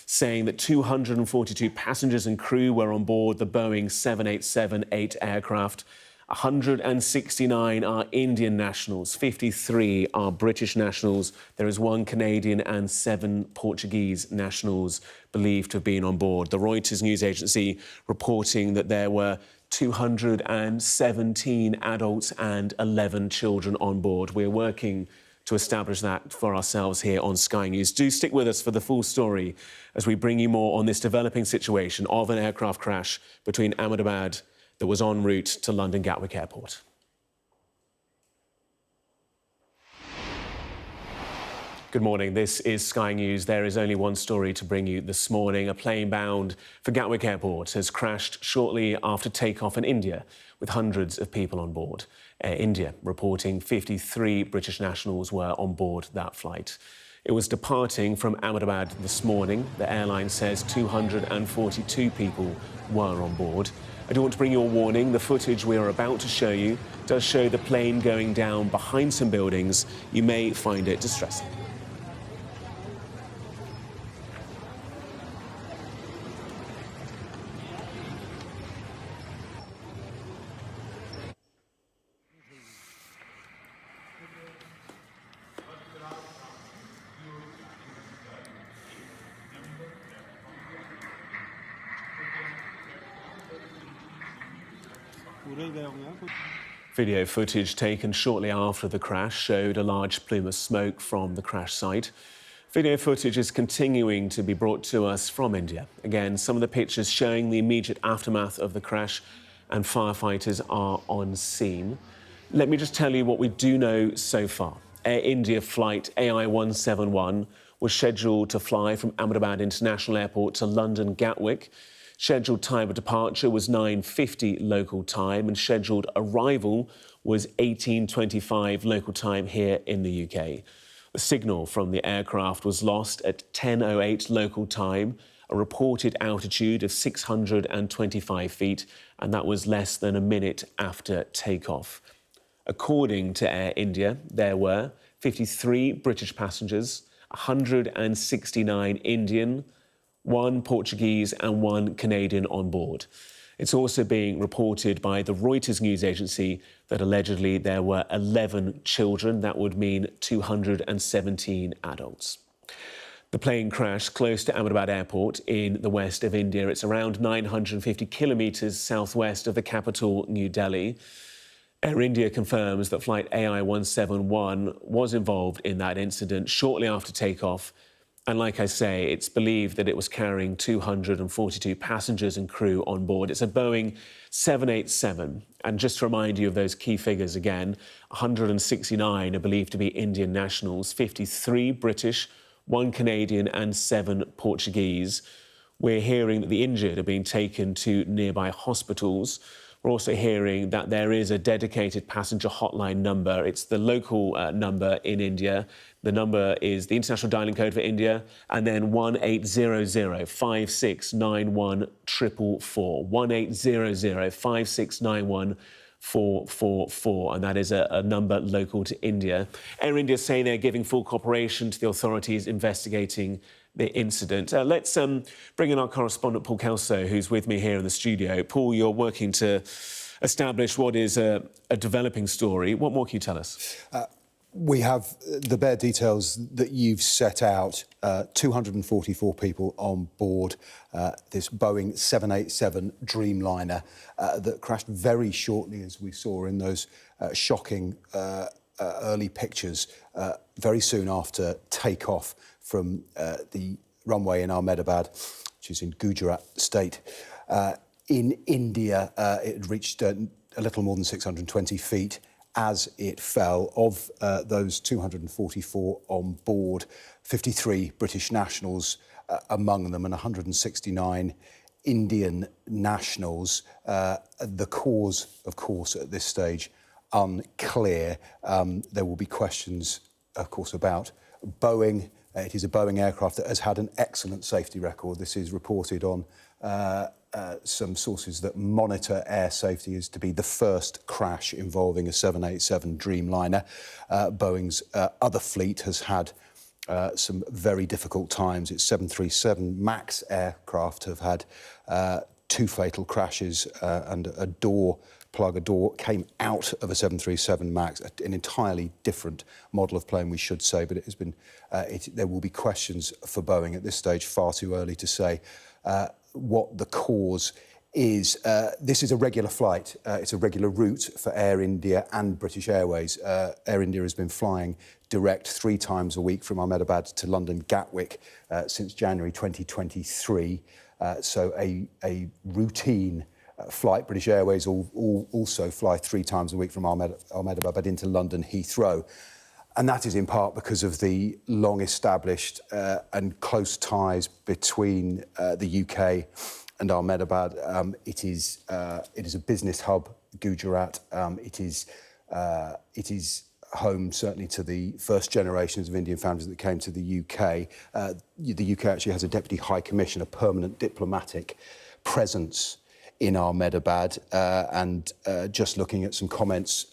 saying that 242 passengers and crew were on board the Boeing 787-8 aircraft. 169 are Indian nationals, 53 are British nationals. There is 1 Canadian and 7 Portuguese nationals believed to have been on board. The Reuters news agency reporting that there were 217 adults and 11 children on board. We're working to establish that for ourselves here on Sky News. Do stick with us for the full story as we bring you more on this developing situation of an aircraft crash between Ahmedabad that was en route to London Gatwick Airport. Good morning. This is Sky News. There is only one story to bring you this morning. A plane bound for Gatwick Airport has crashed shortly after takeoff in India, with hundreds of people on board. Air India reporting 53 British nationals were on board that flight. It was departing from Ahmedabad this morning. The airline says 242 people were on board. I do want to bring you a warning. The footage we are about to show you does show the plane going down behind some buildings. You may find it distressing. Video footage taken shortly after the crash showed a large plume of smoke from the crash site. Video footage is continuing to be brought to us from India. Again, some of the pictures showing the immediate aftermath of the crash, and firefighters are on scene. Let me just tell you what we do know so far. Air India flight AI-171 was scheduled to fly from Ahmedabad International Airport to London Gatwick. Scheduled time of departure was 9:50 local time, and scheduled arrival was 18:25 local time here in the UK. The signal from the aircraft was lost at 10:08 local time, a reported altitude of 625 feet, and that was less than a minute after takeoff. According to Air India, there were 53 British passengers, 169 Indian, 1 Portuguese and 1 Canadian on board. It's also being reported by the Reuters news agency that allegedly there were 11 children. That would mean 217 adults. The plane crashed close to Ahmedabad Airport in the west of India. It's around 950 kilometres southwest of the capital, New Delhi. Air India confirms that flight AI-171 was involved in that incident shortly after takeoff. And like I say, it's believed that it was carrying 242 passengers and crew on board. It's a Boeing 787. And just to remind you of those key figures again, 169 are believed to be Indian nationals, 53 British, 1 Canadian and 7 Portuguese. We're hearing that the injured are being taken to nearby hospitals. We're also hearing that there is a dedicated passenger hotline number. It's the local number in India. The number is the international dialing code for India, and then 1800-5691-444. 1800-5691-444, and that is a number local to India. Air India say they're giving full cooperation to the authorities investigating the incident. Let's bring in our correspondent, Paul Kelso, who's with me here in the studio. Paul, you're working to establish what is a developing story. What more can you tell us? We have the bare details that you've set out. 244 people on board this Boeing 787 Dreamliner that crashed very shortly, as we saw in those shocking early pictures, very soon after takeoff from the runway in Ahmedabad, which is in Gujarat state. In India, it had reached a little more than 620 feet as it fell. Of those 244 on board, 53 British nationals among them and 169 Indian nationals. The cause, of course, at this stage, unclear. There will be questions, of course, about Boeing. It is a Boeing aircraft that has had an excellent safety record. This is reported on some sources that monitor air safety as to be the first crash involving a 787 Dreamliner. Boeing's other fleet has had some very difficult times. Its 737 MAX aircraft have had 2 fatal crashes and a door came out of a 737 MAX, an entirely different model of plane, we should say, but it has been, there will be questions for Boeing at this stage, far too early to say what the cause is. This is a regular flight. It's a regular route for Air India and British Airways. Air India has been flying direct 3 times a week from Ahmedabad to London Gatwick since January 2023. So a routine flight. British Airways also fly 3 times a week from Ahmedabad into London Heathrow. And that is in part because of the long-established and close ties between the UK and Ahmedabad. It is a business hub, Gujarat. It is home certainly to the first generations of Indian families that came to the UK. The UK actually has a Deputy High Commission, a permanent diplomatic presence in Ahmedabad, and just looking at some comments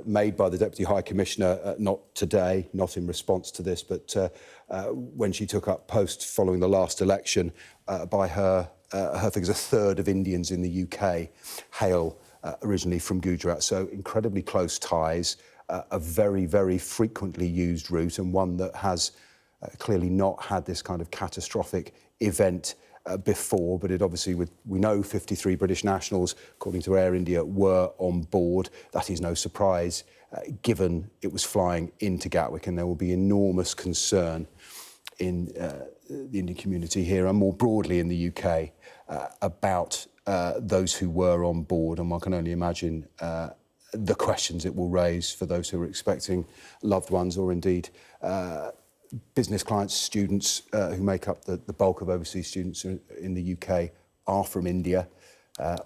made by the Deputy High Commissioner, not today, not in response to this, but when she took up post following the last election, by her figures, a third of Indians in the UK hail originally from Gujarat, so incredibly close ties, a very, very frequently used route, and one that has clearly not had this kind of catastrophic event before, but it obviously, we know 53 British nationals, according to Air India, were on board. That is no surprise, given it was flying into Gatwick, and there will be enormous concern in the Indian community here and more broadly in the UK about those who were on board, and one can only imagine the questions it will raise for those who are expecting loved ones or indeed business clients, students who make up the bulk of overseas students in the UK are from India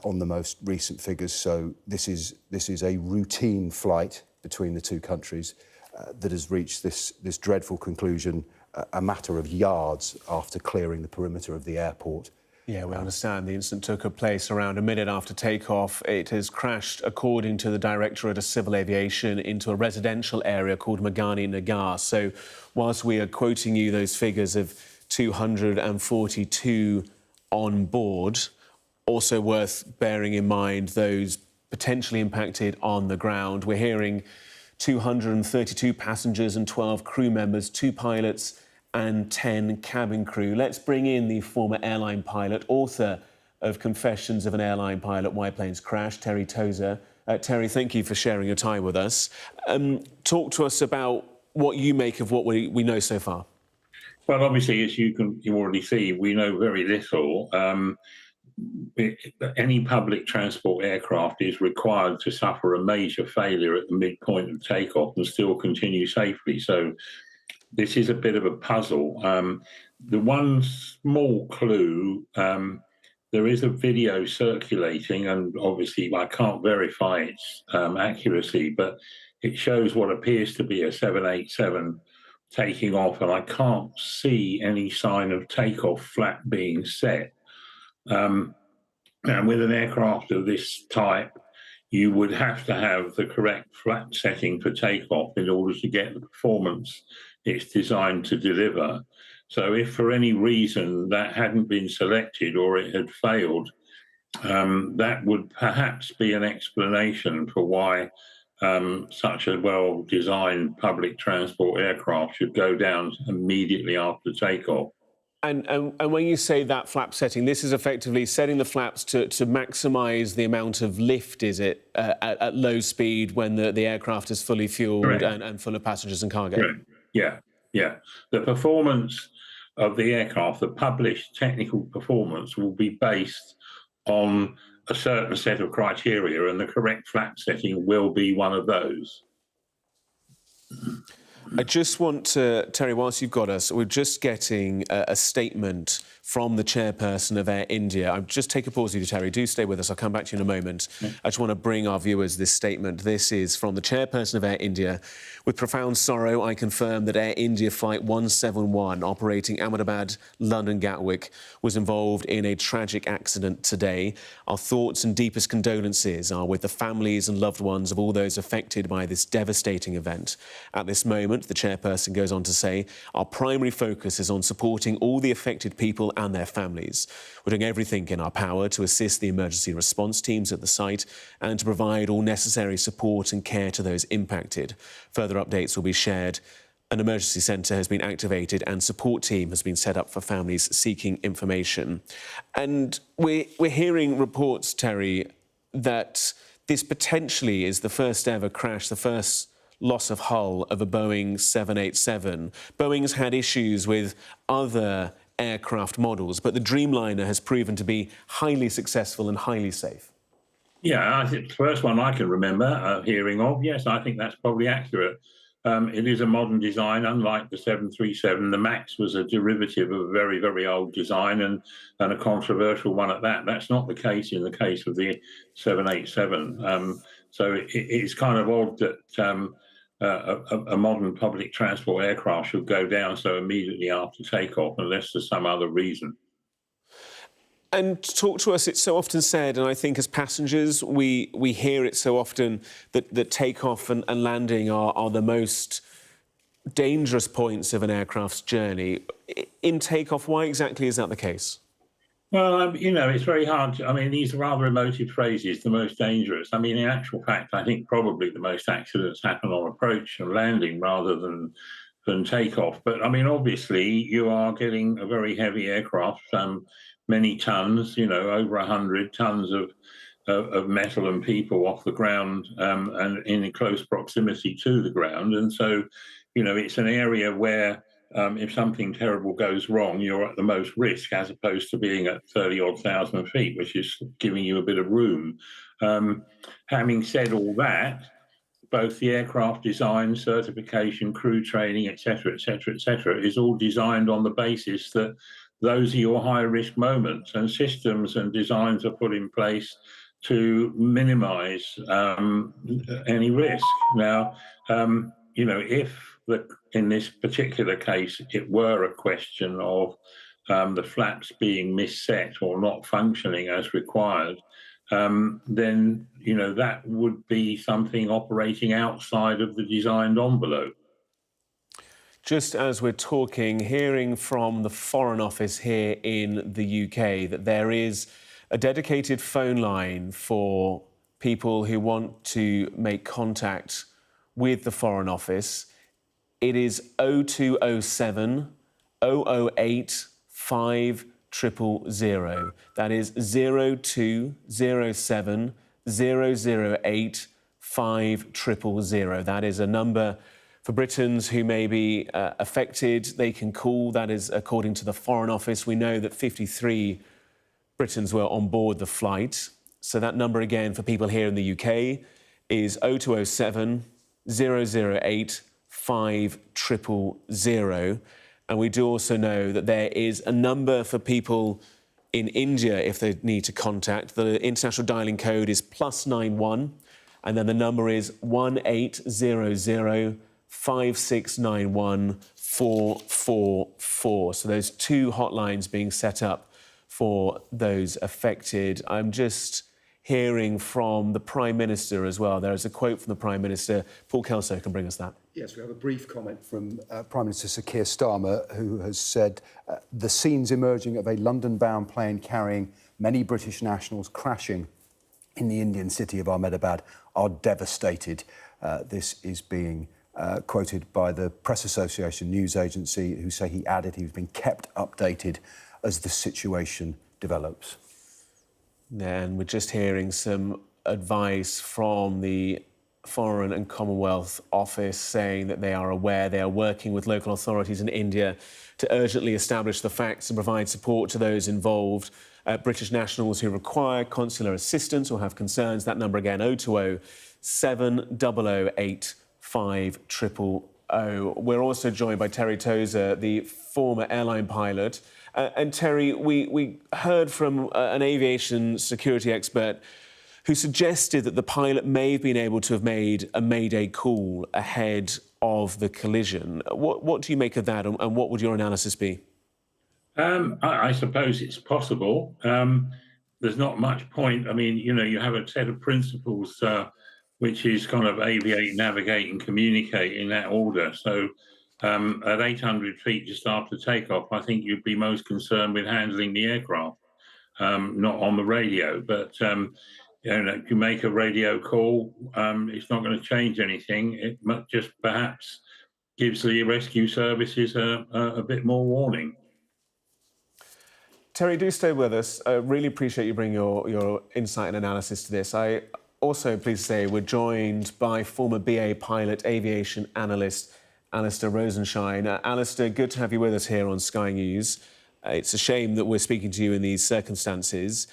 on the most recent figures. So this is a routine flight between the two countries that has reached this dreadful conclusion a matter of yards after clearing the perimeter of the airport. Yeah, we understand the incident took place around a minute after takeoff. It has crashed, according to the Directorate of Civil Aviation, into a residential area called Magani Nagar. So whilst we are quoting you those figures of 242 on board, also worth bearing in mind those potentially impacted on the ground. We're hearing 232 passengers and 12 crew members, 2 pilots and 10 cabin crew. Let's bring in the former airline pilot, author of Confessions of an Airline Pilot, Why Planes Crash, Terry Tozer. Terry, thank you for sharing your time with us. Talk to us about what you make of what we know so far. Well, obviously, as you already see, we know very little. Any public transport aircraft is required to suffer a major failure at the midpoint of takeoff and still continue safely. So this is a bit of a puzzle. The one small clue, there is a video circulating, and obviously I can't verify its accuracy, but it shows what appears to be a 787 taking off, and I can't see any sign of takeoff flap being set. And with an aircraft of this type, you would have to have the correct flap setting for takeoff in order to get the performance it's designed to deliver. So if for any reason that hadn't been selected or it had failed, that would perhaps be an explanation for why such a well-designed public transport aircraft should go down immediately after takeoff. And when you say that flap setting, this is effectively setting the flaps to maximise the amount of lift, is it, at low speed when the aircraft is fully fuelled and full of passengers and cargo? Correct. Yeah. The performance of the aircraft, the published technical performance, will be based on a certain set of criteria, and the correct flap setting will be one of those. I just want to, Terry, whilst you've got us, we're just getting a statement from the chairperson of Air India. I'll just take a pause with you, Terry. Do stay with us. I'll come back to you in a moment. I just want to bring our viewers this statement. This is from the chairperson of Air India. With profound sorrow, I confirm that Air India Flight 171, operating Ahmedabad, London Gatwick, was involved in a tragic accident today. Our thoughts and deepest condolences are with the families and loved ones of all those affected by this devastating event. At this moment, the chairperson goes on to say, our primary focus is on supporting all the affected people and their families. We're doing everything in our power to assist the emergency response teams at the site and to provide all necessary support and care to those impacted. Further updates will be shared. An emergency centre has been activated and support team has been set up for families seeking information. And we're hearing reports, Terry, that this potentially is the first ever crash, the first loss of hull of a Boeing 787. Boeing's had issues with other aircraft models, but the Dreamliner has proven to be highly successful and highly safe. Yeah, I think the first one I can remember hearing of, yes, I think that's probably accurate. It is a modern design, unlike the 737. The MAX was a derivative of a very, very old design and a controversial one at that. That's not the case in the case of the 787. So it's kind of odd that a modern public transport aircraft should go down so immediately after takeoff, unless there's some other reason. And talk to us, it's so often said, and I think as passengers, we hear it so often, that takeoff and landing are the most dangerous points of an aircraft's journey. In takeoff, why exactly is that the case? Well, it's very hard. These are rather emotive phrases, the most dangerous. In actual fact, I think probably the most accidents happen on approach and landing rather than takeoff. But, obviously, you are getting a very heavy aircraft, many tons, over 100 tons of metal and people off the ground and in close proximity to the ground. And so, it's an area where if something terrible goes wrong, you're at the most risk, as opposed to being at 30-odd thousand feet, which is giving you a bit of room. Having said all that, both the aircraft design, certification, crew training, et cetera, is all designed on the basis that those are your high-risk moments, and systems and designs are put in place to minimise any risk. Now, if in this particular case it were a question of the flaps being misset or not functioning as required, then that would be something operating outside of the designed envelope. Just as we're talking, hearing from the Foreign Office here in the UK that there is a dedicated phone line for people who want to make contact with the Foreign Office. It is 0207 008 5000. That is 0207 008 5000. That is a number for Britons who may be affected. They can call. That is according to the Foreign Office. We know that 53 Britons were on board the flight. So that number again for people here in the UK is 0207 008 5000. And we do also know that there is a number for people in India if they need to contact. The international dialing code is +91, and then the number is 1800 5691 444. So those two hotlines being set up for those affected. I'm just hearing from the Prime Minister as well. There is a quote from the Prime Minister. Paul Kelso can bring us that. Yes, we have a brief comment from Prime Minister Sir Keir Starmer, who has said the scenes emerging of a London-bound plane carrying many British nationals crashing in the Indian city of Ahmedabad are devastated. This is being quoted by the Press Association news agency, who say he added he's been kept updated as the situation develops. And we're just hearing some advice from the Foreign and Commonwealth Office saying that they are aware, they are working with local authorities in India to urgently establish the facts and provide support to those involved. British nationals who require consular assistance or have concerns, that number again, 020 7008 5000. We're also joined by Terry Tozer, the former airline pilot. And Terry, we heard from an aviation security expert who suggested that the pilot may have been able to have made a mayday call ahead of the collision. What do you make of that, and what would your analysis be? I suppose it's possible. There's not much point. You have a set of principles which is kind of aviate, navigate and communicate in that order. So at 800 feet just after takeoff, I think you'd be most concerned with handling the aircraft, not on the radio. But if you make a radio call, it's not going to change anything. It just perhaps gives the rescue services a bit more warning. Terry, do stay with us. I really appreciate you bringing your insight and analysis to this. I also, please say, we're joined by former BA pilot, aviation analyst, Alistair Rosenshine. Alistair, good to have you with us here on Sky News. It's a shame that we're speaking to you in these circumstances.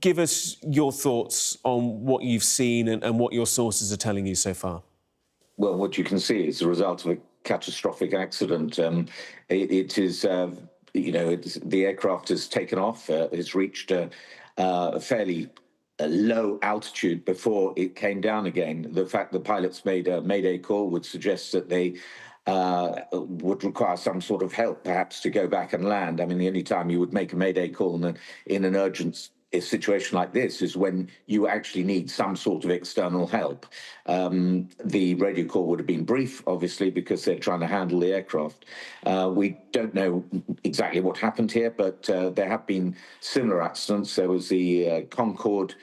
Give us your thoughts on what you've seen and what your sources are telling you so far. Well, what you can see is the result of a catastrophic accident. It is, the aircraft has taken off. It's reached a fairly low altitude before it came down again. The fact the pilots made a mayday call would suggest that they would require some sort of help, perhaps, to go back and land. I mean, the only time you would make a mayday call in an urgent situation like this is when you actually need some sort of external help. The radio call would have been brief, obviously, because they're trying to handle the aircraft. We don't know exactly what happened here, but there have been similar accidents. There was the Concorde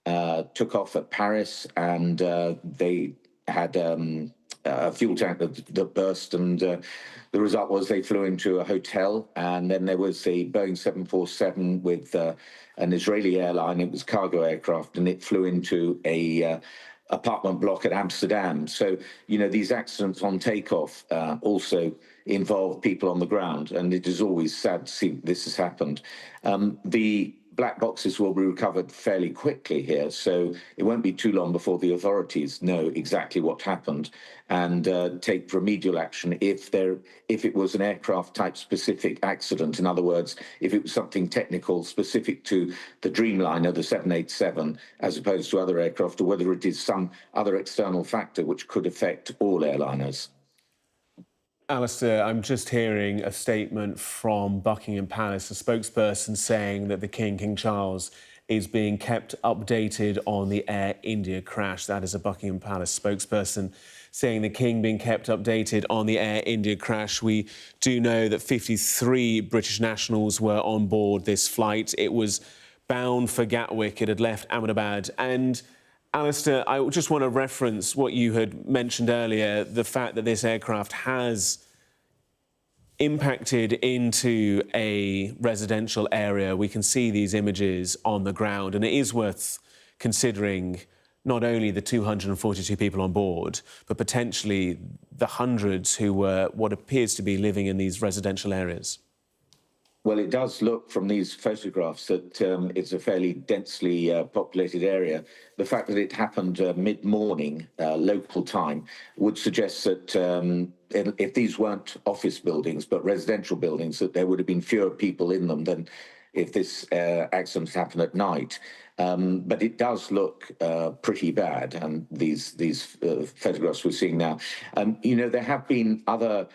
took off at Paris, and they had a fuel tank that burst, and the result was they flew into a hotel. And then there was a Boeing 747 with an Israeli airline. It was cargo aircraft, and it flew into a apartment block at Amsterdam. So, these accidents on takeoff also involve people on the ground, and it is always sad to see this has happened. The black boxes will be recovered fairly quickly here, so it won't be too long before the authorities know exactly what happened and take remedial action if it was an aircraft type specific accident. In other words, if it was something technical specific to the Dreamliner, the 787, as opposed to other aircraft, or whether it is some other external factor which could affect all airliners. Alistair, I'm just hearing a statement from Buckingham Palace, a spokesperson saying that the King Charles, is being kept updated on the Air India crash. That is a Buckingham Palace spokesperson saying the King being kept updated on the Air India crash. We do know that 53 British nationals were on board this flight. It was bound for Gatwick. It had left Ahmedabad. And Alistair, I just want to reference what you had mentioned earlier, the fact that this aircraft has impacted into a residential area. We can see these images on the ground, and it is worth considering not only the 242 people on board, but potentially the hundreds who were what appears to be living in these residential areas. Well, it does look from these photographs that it's a fairly densely populated area. The fact that it happened mid-morning, local time, would suggest that if these weren't office buildings but residential buildings, that there would have been fewer people in them than if this accident happened at night. But it does look pretty bad, and these photographs we're seeing now. There have been other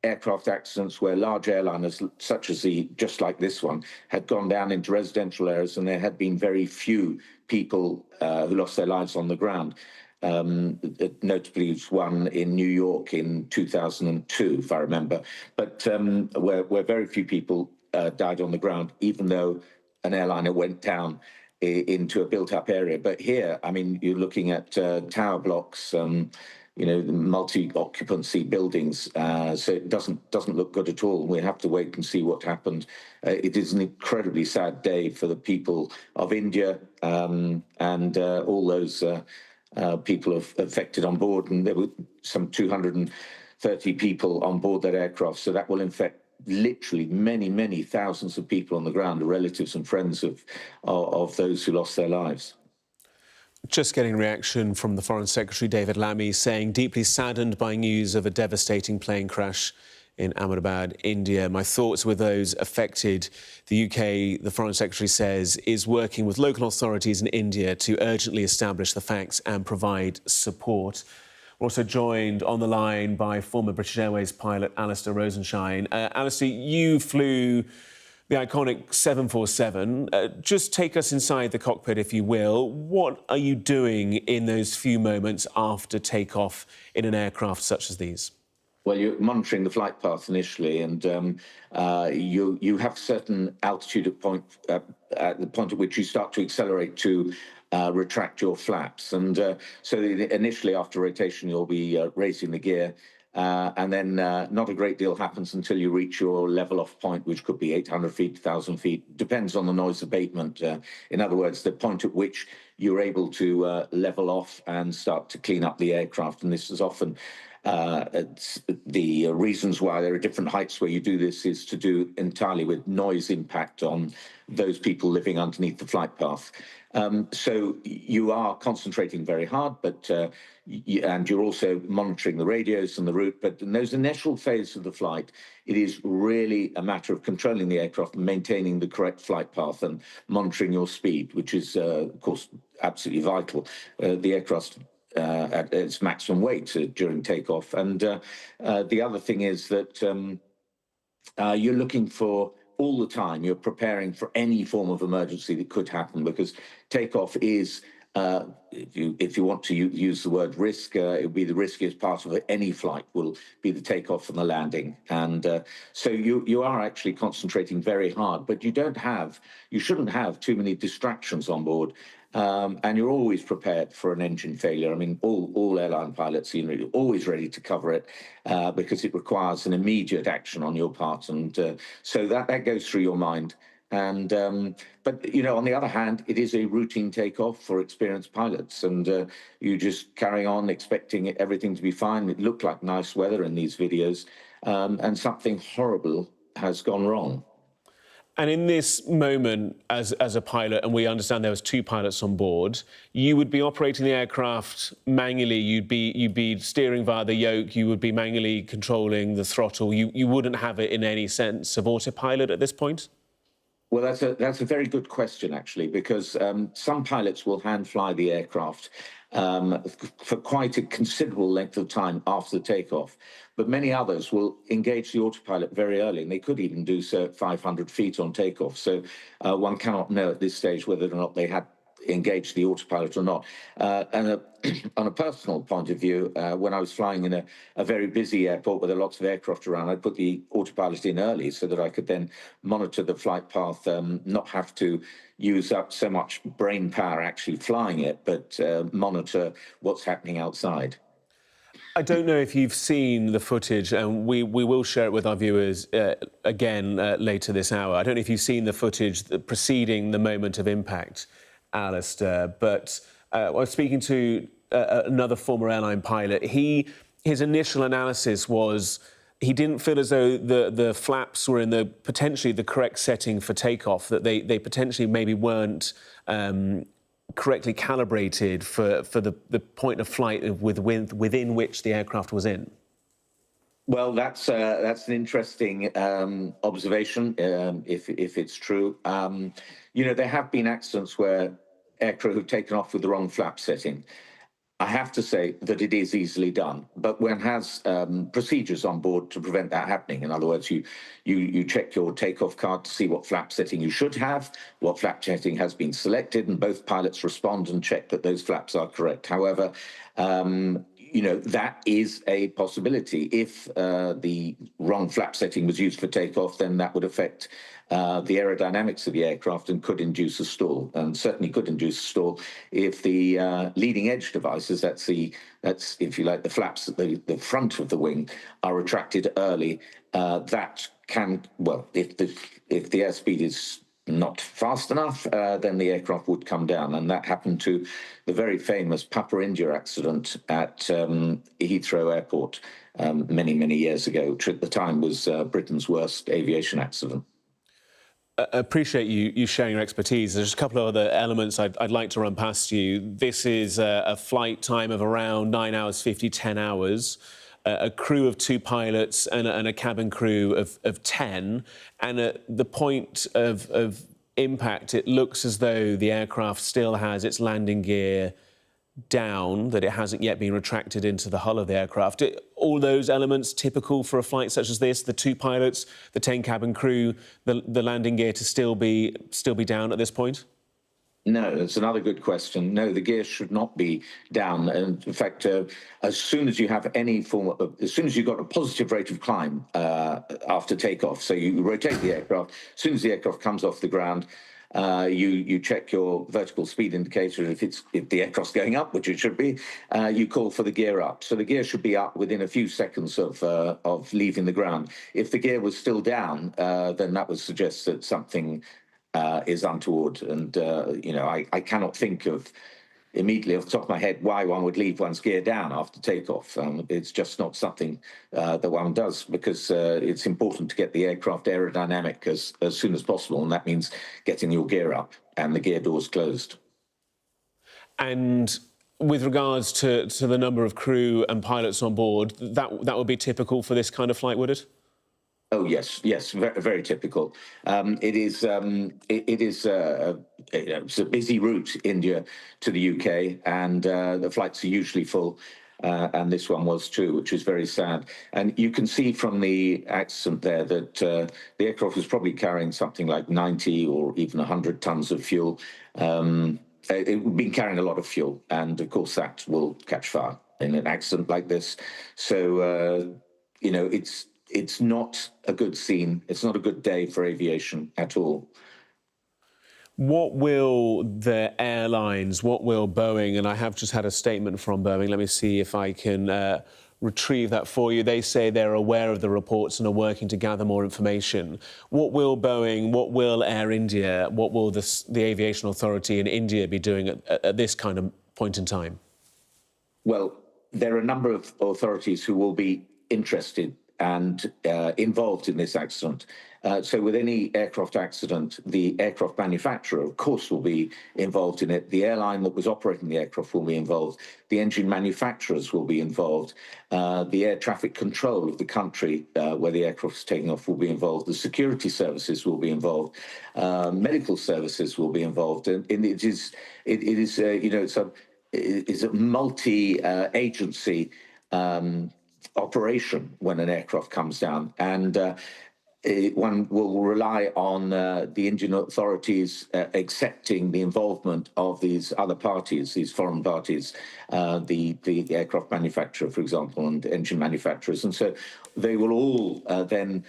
aircraft accidents where large airliners, such as just like this one, had gone down into residential areas, and there had been very few people who lost their lives on the ground. Notably, one in New York in 2002, if I remember, but where very few people died on the ground, even though an airliner went down into a built-up area. But here, I mean, you're looking at tower blocks, multi-occupancy buildings, so it doesn't look good at all. We have to wait and see what happened. It is an incredibly sad day for the people of India and all those people affected on board. And there were some 230 people on board that aircraft, so that will infect literally many thousands of people on the ground, the relatives and friends of those who lost their lives. Just getting reaction from the Foreign Secretary, David Lammy, saying, deeply saddened by news of a devastating plane crash in Ahmedabad, India. My thoughts with those affected. The UK, the Foreign Secretary says, is working with local authorities in India to urgently establish the facts and provide support. We're also joined on the line by former British Airways pilot Alistair Rosenshine. Alistair, you flew the iconic 747. Just take us inside the cockpit, if you will. What are you doing in those few moments after takeoff in an aircraft such as these? Well, you're monitoring the flight path initially, and you have certain altitude at the point at which you start to accelerate to retract your flaps. And so initially, after rotation, you'll be raising the gear. And then not a great deal happens until you reach your level off point, which could be 800 feet, 1,000 feet, depends on the noise abatement. In other words, the point at which you're able to level off and start to clean up the aircraft. And this is often the reasons why there are different heights where you do this is to do entirely with noise impact on those people living underneath the flight path. So you are concentrating very hard, but and you're also monitoring the radios and the route. But in those initial phases of the flight, it is really a matter of controlling the aircraft and maintaining the correct flight path and monitoring your speed, which is, of course, absolutely vital. The aircraft at its maximum weight during takeoff. And the other thing is that you're looking for all the time, you're preparing for any form of emergency that could happen, because takeoff is, if you want to use the word risk, it would be the riskiest part of any flight will be the takeoff and the landing. And so you are actually concentrating very hard, but you shouldn't have too many distractions on board. And you're always prepared for an engine failure. I mean, all airline pilots, you're always ready to cover it because it requires an immediate action on your part. And so that goes through your mind. And but on the other hand, it is a routine takeoff for experienced pilots, and you just carry on expecting everything to be fine. It looked like nice weather in these videos, and something horrible has gone wrong. And in this moment, as a pilot, and we understand there was 2 pilots on board, you would be operating the aircraft manually. You'd be steering via the yoke. You would be manually controlling the throttle. You wouldn't have it in any sense of autopilot at this point? Well, that's a very good question, actually, because some pilots will hand fly the aircraft for quite a considerable length of time after the takeoff. But many others will engage the autopilot very early, and they could even do so at 500 feet on takeoff. So one cannot know at this stage whether or not they had engaged the autopilot or not. And on a personal point of view, when I was flying in a very busy airport where there are lots of aircraft around, I put the autopilot in early so that I could then monitor the flight path, not have to use up so much brain power actually flying it, but monitor what's happening outside. I don't know if you've seen the footage, and we will share it with our viewers again later this hour. I don't know if you've seen the footage preceding the moment of impact, Alistair, but I was speaking to another former airline pilot. His initial analysis was he didn't feel as though the flaps were in potentially the correct setting for takeoff, that they potentially maybe weren't correctly calibrated for the point of flight within which the aircraft was in. Well, that's an interesting observation, if it's true. There have been accidents where aircrew have taken off with the wrong flap setting. I have to say that it is easily done, but one has procedures on board to prevent that happening. In other words, you check your takeoff card to see what flap setting you should have, what flap setting has been selected, and both pilots respond and check that those flaps are correct. However, that is a possibility. If the wrong flap setting was used for takeoff, then that would affect the aerodynamics of the aircraft and could induce a stall, and certainly could induce a stall if the leading edge devices, that's if you like the flaps at the front of the wing, are retracted early. That can, well, if the airspeed is not fast enough, then the aircraft would come down. And that happened to the very famous Papua India accident at Heathrow Airport many, many years ago, which at the time was Britain's worst aviation accident. I appreciate you sharing your expertise. There's a couple of other elements I'd like to run past you. This is a flight time of around 9 hours 50, 10 hours. A crew of 2 pilots and a cabin crew of 10. And at the point of impact, it looks as though the aircraft still has its landing gear down, that it hasn't yet been retracted into the hull of the aircraft. All those elements typical for a flight such as this, the 2 pilots, the 10 cabin crew, the landing gear to still be down at this point? No, that's another good question. No, the gear should not be down. And in fact, as soon as you have any form of, as soon as you've got a positive rate of climb after takeoff, so you rotate the aircraft, as soon as the aircraft comes off the ground, you check your vertical speed indicator. If the aircraft's going up, which it should be, you call for the gear up. So the gear should be up within a few seconds of leaving the ground. If the gear was still down, then that would suggest that something is untoward. And I cannot think of immediately off the top of my head why one would leave one's gear down after takeoff. It's just not something that one does, because it's important to get the aircraft aerodynamic as soon as possible, and that means getting your gear up and the gear doors closed. And with regards to the number of crew and pilots on board, that would be typical for this kind of flight, would it? Oh yes, very, very typical. It's a busy route, India to the UK, and the flights are usually full. And this one was too, which is very sad. And you can see from the accident there that the aircraft was probably carrying something like 90 or even 100 tons of fuel. It's been carrying a lot of fuel, and of course that will catch fire in an accident like this. So, it's not a good scene. It's not a good day for aviation at all. What will the airlines, what will Boeing, and I have just had a statement from Boeing, let me see if I can retrieve that for you. They say they're aware of the reports and are working to gather more information. What will Boeing, what will Air India, what will the Aviation Authority in India be doing at this kind of point in time? Well, there are a number of authorities who will be interested and involved in this accident. So with any aircraft accident, the aircraft manufacturer, of course, will be involved in it. The airline that was operating the aircraft will be involved. The engine manufacturers will be involved. The air traffic control of the country where the aircraft is taking off will be involved. The security services will be involved. Medical services will be involved. And it's a multi-agency operation when an aircraft comes down, and one will rely on the Indian authorities accepting the involvement of these other parties, these foreign parties, the aircraft manufacturer, for example, and engine manufacturers. And so they will all then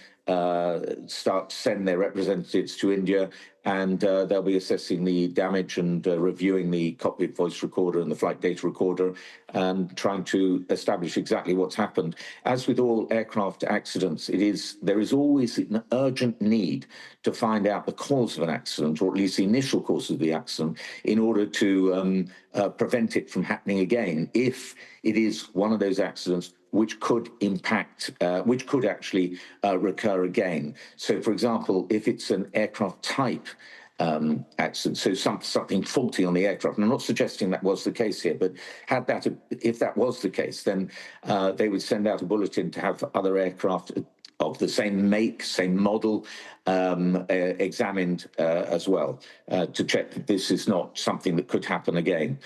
start to send their representatives to India, and they'll be assessing the damage and reviewing the cockpit voice recorder and the flight data recorder and trying to establish exactly what's happened. As with all aircraft accidents, there is always an urgent need to find out the cause of an accident, or at least the initial cause of the accident, in order to prevent it from happening again, if it is one of those accidents which could actually recur again. So, for example, if it's an aircraft type accident, so something faulty on the aircraft, and I'm not suggesting that was the case here, but if that was the case, then they would send out a bulletin to have other aircraft of the same make, same model, examined as well, to check that this is not something that could happen again.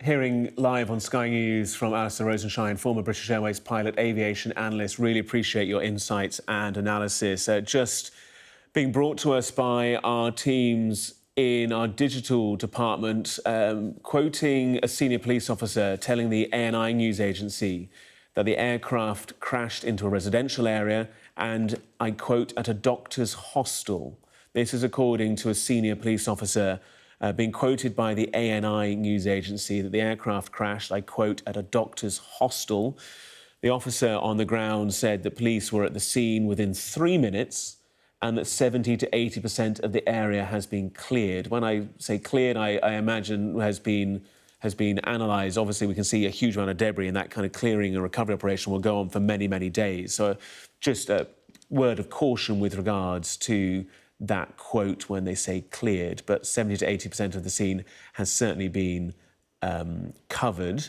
Hearing live on Sky News from Alistair Rosenshine, former British Airways pilot, aviation analyst. Really appreciate your insights and analysis. Just being brought to us by our teams in our digital department, quoting a senior police officer telling the ANI news agency that the aircraft crashed into a residential area and, I quote, at a doctor's hostel. This is according to a senior police officer being quoted by the ANI news agency that the aircraft crashed, I quote, at a doctor's hostel. The officer on the ground said that police were at the scene within 3 minutes and that 70 to 80% of the area has been cleared. When I say cleared, I imagine has been analysed. Obviously, we can see a huge amount of debris, and that kind of clearing and recovery operation will go on for many, many days. So just a word of caution with regards to that quote when they say cleared, but 70 to 80% of the scene has certainly been covered.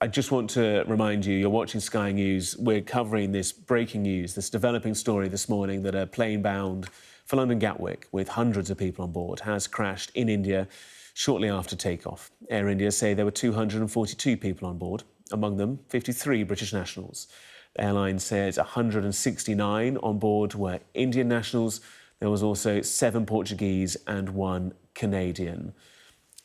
I just want to remind you, you're watching Sky News. We're covering this breaking news, this developing story this morning that a plane bound for London Gatwick with hundreds of people on board has crashed in India shortly after takeoff. Air India say there were 242 people on board, among them 53 British nationals. The airline says 169 on board were Indian nationals. There was also 7 Portuguese and 1 Canadian.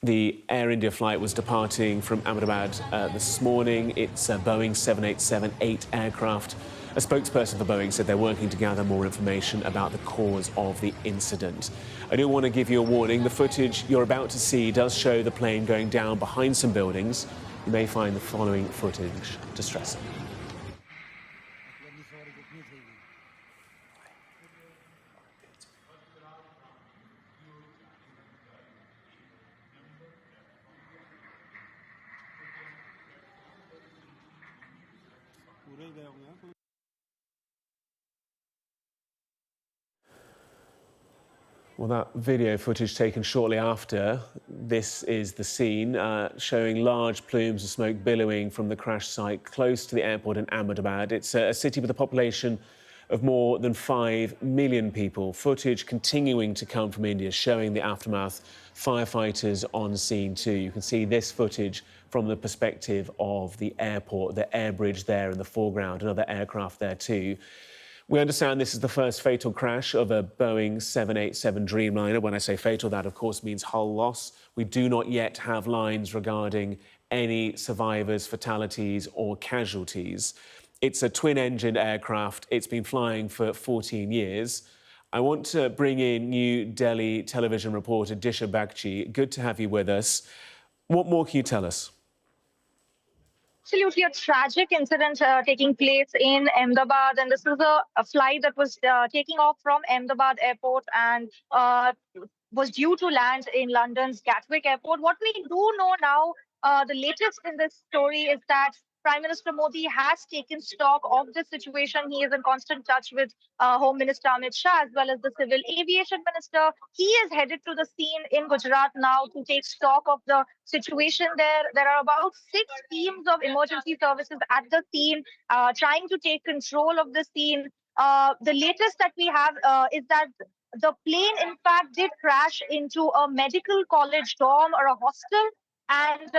The Air India flight was departing from Ahmedabad this morning. It's a Boeing 787-8 aircraft. A spokesperson for Boeing said they're working to gather more information about the cause of the incident. I do want to give you a warning. The footage you're about to see does show the plane going down behind some buildings. You may find the following footage distressing. Well, that video footage taken shortly after, this is the scene, showing large plumes of smoke billowing from the crash site close to the airport in Ahmedabad. It's a city with a population of more than 5 million people. Footage continuing to come from India, showing the aftermath. Firefighters on scene too. You can see this footage from the perspective of the airport, the air bridge there in the foreground, another aircraft there too. We understand this is the first fatal crash of a Boeing 787 Dreamliner. When I say fatal, that of course means hull loss. We do not yet have lines regarding any survivors, fatalities or casualties. It's a twin-engine aircraft. It's been flying for 14 years. I want to bring in New Delhi television reporter Disha Bagchi. Good to have you with us. What more can you tell us? Absolutely a tragic incident taking place in Ahmedabad, and this is a flight that was taking off from Ahmedabad Airport and was due to land in London's Gatwick Airport. What we do know now, the latest in this story is that Prime Minister Modi has taken stock of the situation. He is in constant touch with Home Minister Amit Shah as well as the Civil Aviation Minister. He is headed to the scene in Gujarat now to take stock of the situation there. There are about 6 teams of emergency services at the scene trying to take control of the scene. The latest that we have is that the plane, in fact, did crash into a medical college dorm or a hostel. And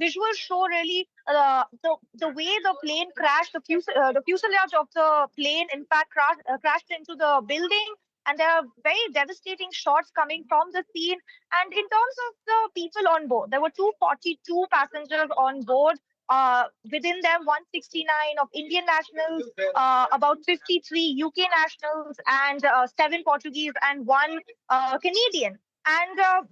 visuals show really the way the plane crashed, the fuselage of the plane, in fact, crashed into the building. And there are very devastating shots coming from the scene. And in terms of the people on board, there were 242 passengers on board. Within them, 169 of Indian nationals, about 53 UK nationals, and 7 Portuguese and 1 Canadian. And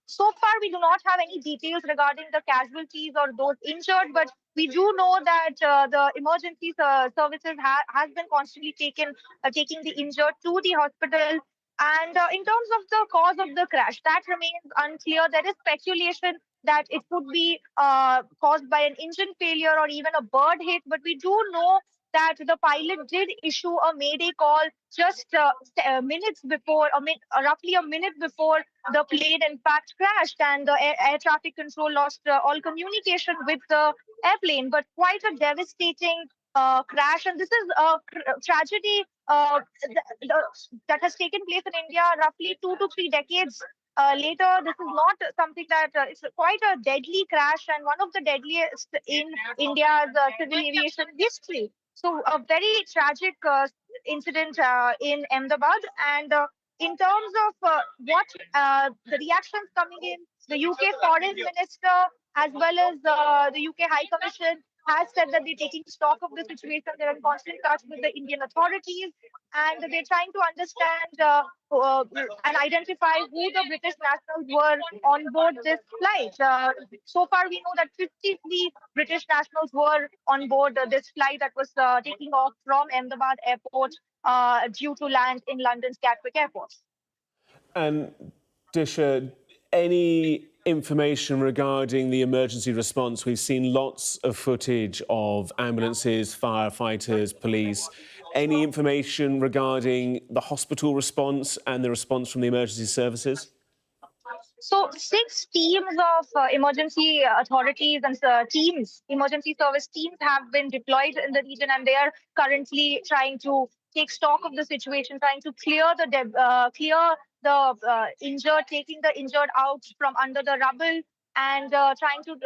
so far, we do not have any details regarding the casualties or those injured, but we do know that the emergency services has been constantly taking the injured to the hospital. And in terms of the cause of the crash, that remains unclear. There is speculation that it could be caused by an engine failure or even a bird hit, but we do know that the pilot did issue a mayday call just minutes before, roughly a minute before the plane in fact crashed, and the air traffic control lost all communication with the airplane. But quite a devastating crash, and this is a tragedy that has taken place in India roughly 2 to 3 decades later. This is not something that it's quite a deadly crash and one of the deadliest in India's civil aviation history. So a very tragic incident in Ahmedabad. And in terms of what the reactions coming in, the UK Foreign Minister as well as the UK High Commission has said that they're taking stock of the situation. They're in constant touch with the Indian authorities, and they're trying to understand and identify who the British nationals were on board this flight. So far, we know that 53 British nationals were on board this flight that was taking off from Ahmedabad Airport due to land in London's Gatwick Airport. And Disha, any information regarding the emergency response? We've seen lots of footage of ambulances, firefighters, police. Any information regarding the hospital response and the response from the emergency services? So 6 teams of emergency authorities and emergency service teams have been deployed in the region, and they are currently trying to take stock of the situation, trying to clear the injured, taking the injured out from under the rubble, and trying to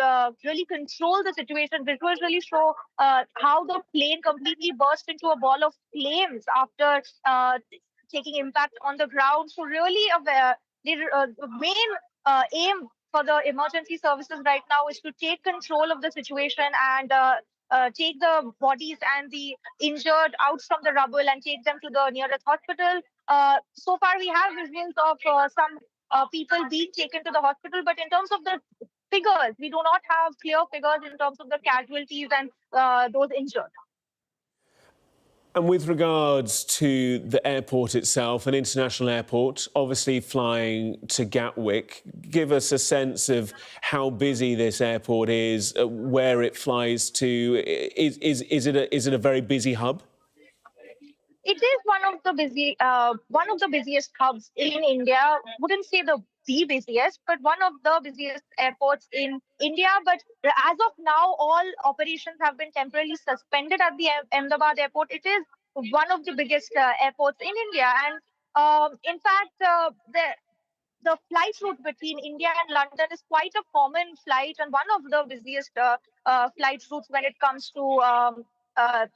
really control the situation. Visuals really show how the plane completely burst into a ball of flames after taking impact on the ground. So really, the main aim for the emergency services right now is to take control of the situation and take the bodies and the injured out from the rubble and take them to the nearest hospital. So far, we have visuals of some people being taken to the hospital, but in terms of the figures, we do not have clear figures in terms of the casualties and those injured. And with regards to the airport itself, an international airport, obviously flying to Gatwick, give us a sense of how busy this airport is, where it flies to. Is it a very busy hub? It is one of the busiest hubs in India. Wouldn't say the busiest, but one of the busiest airports in India. But as of now, all operations have been temporarily suspended at the Ahmedabad airport. It is one of the biggest airports in India, and in fact, the flight route between India and London is quite a common flight and one of the busiest flight routes when it comes to uh,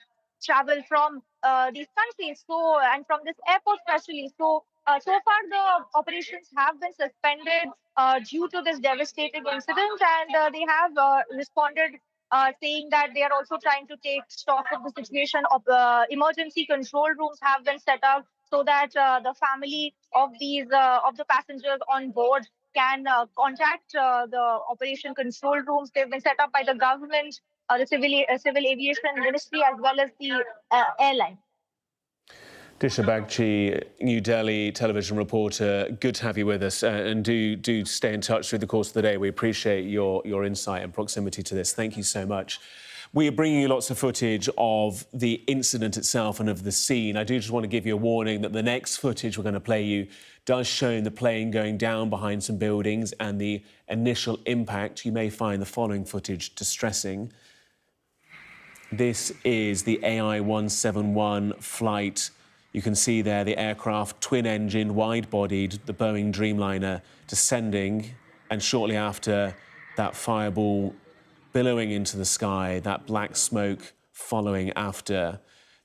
travel from these countries. So, and from this airport especially. So, so far the operations have been suspended due to this devastating incident, and they have responded. Saying that they are also trying to take stock of the situation. Of emergency control rooms have been set up so that the family of these of the passengers on board can contact the operation control rooms. They've been set up by the government, the civil aviation ministry, as well as the airline. Disha Bagchi, New Delhi television reporter, good to have you with us, and do stay in touch through the course of the day. We appreciate your insight and proximity to this. Thank you so much. We are bringing you lots of footage of the incident itself and of the scene. I do just want to give you a warning that the next footage we're going to play you does show the plane going down behind some buildings and the initial impact. You may find the following footage distressing. This is the AI-171 flight. You can see there the aircraft, twin-engine, wide-bodied, the Boeing Dreamliner descending, and shortly after, that fireball billowing into the sky, that black smoke following after.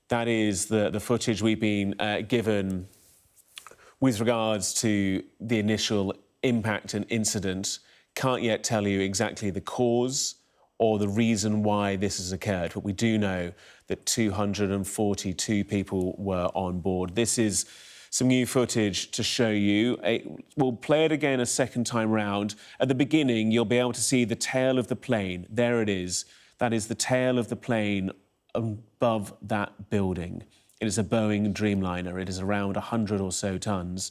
That is the footage we've been given with regards to the initial impact and incident. Can't yet tell you exactly the cause or the reason why this has occurred, but we do know that 242 people were on board. This is some new footage to show you. We'll play it again a second time round. At the beginning, you'll be able to see the tail of the plane. There it is. That is the tail of the plane above that building. It is a Boeing Dreamliner. It is around 100 or so tons.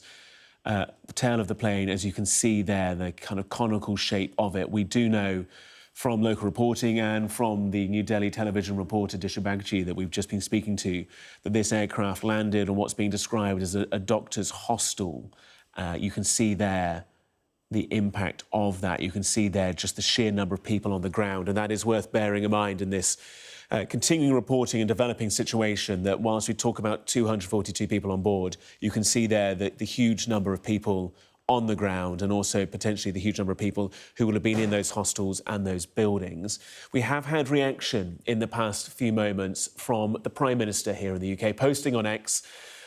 The tail of the plane, as you can see there, the kind of conical shape of it. We do know from local reporting and from the New Delhi television reporter Disha Bagchi that we've just been speaking to, that this aircraft landed on what's being described as a doctor's hostel. You can see there the impact of that. You can see there just the sheer number of people on the ground, and that is worth bearing in mind in this continuing reporting and developing situation, that whilst we talk about 242 people on board, you can see there that the huge number of people on the ground, and also potentially the huge number of people who will have been in those hostels and those buildings. We have had reaction in the past few moments from the Prime Minister here in the UK, posting on X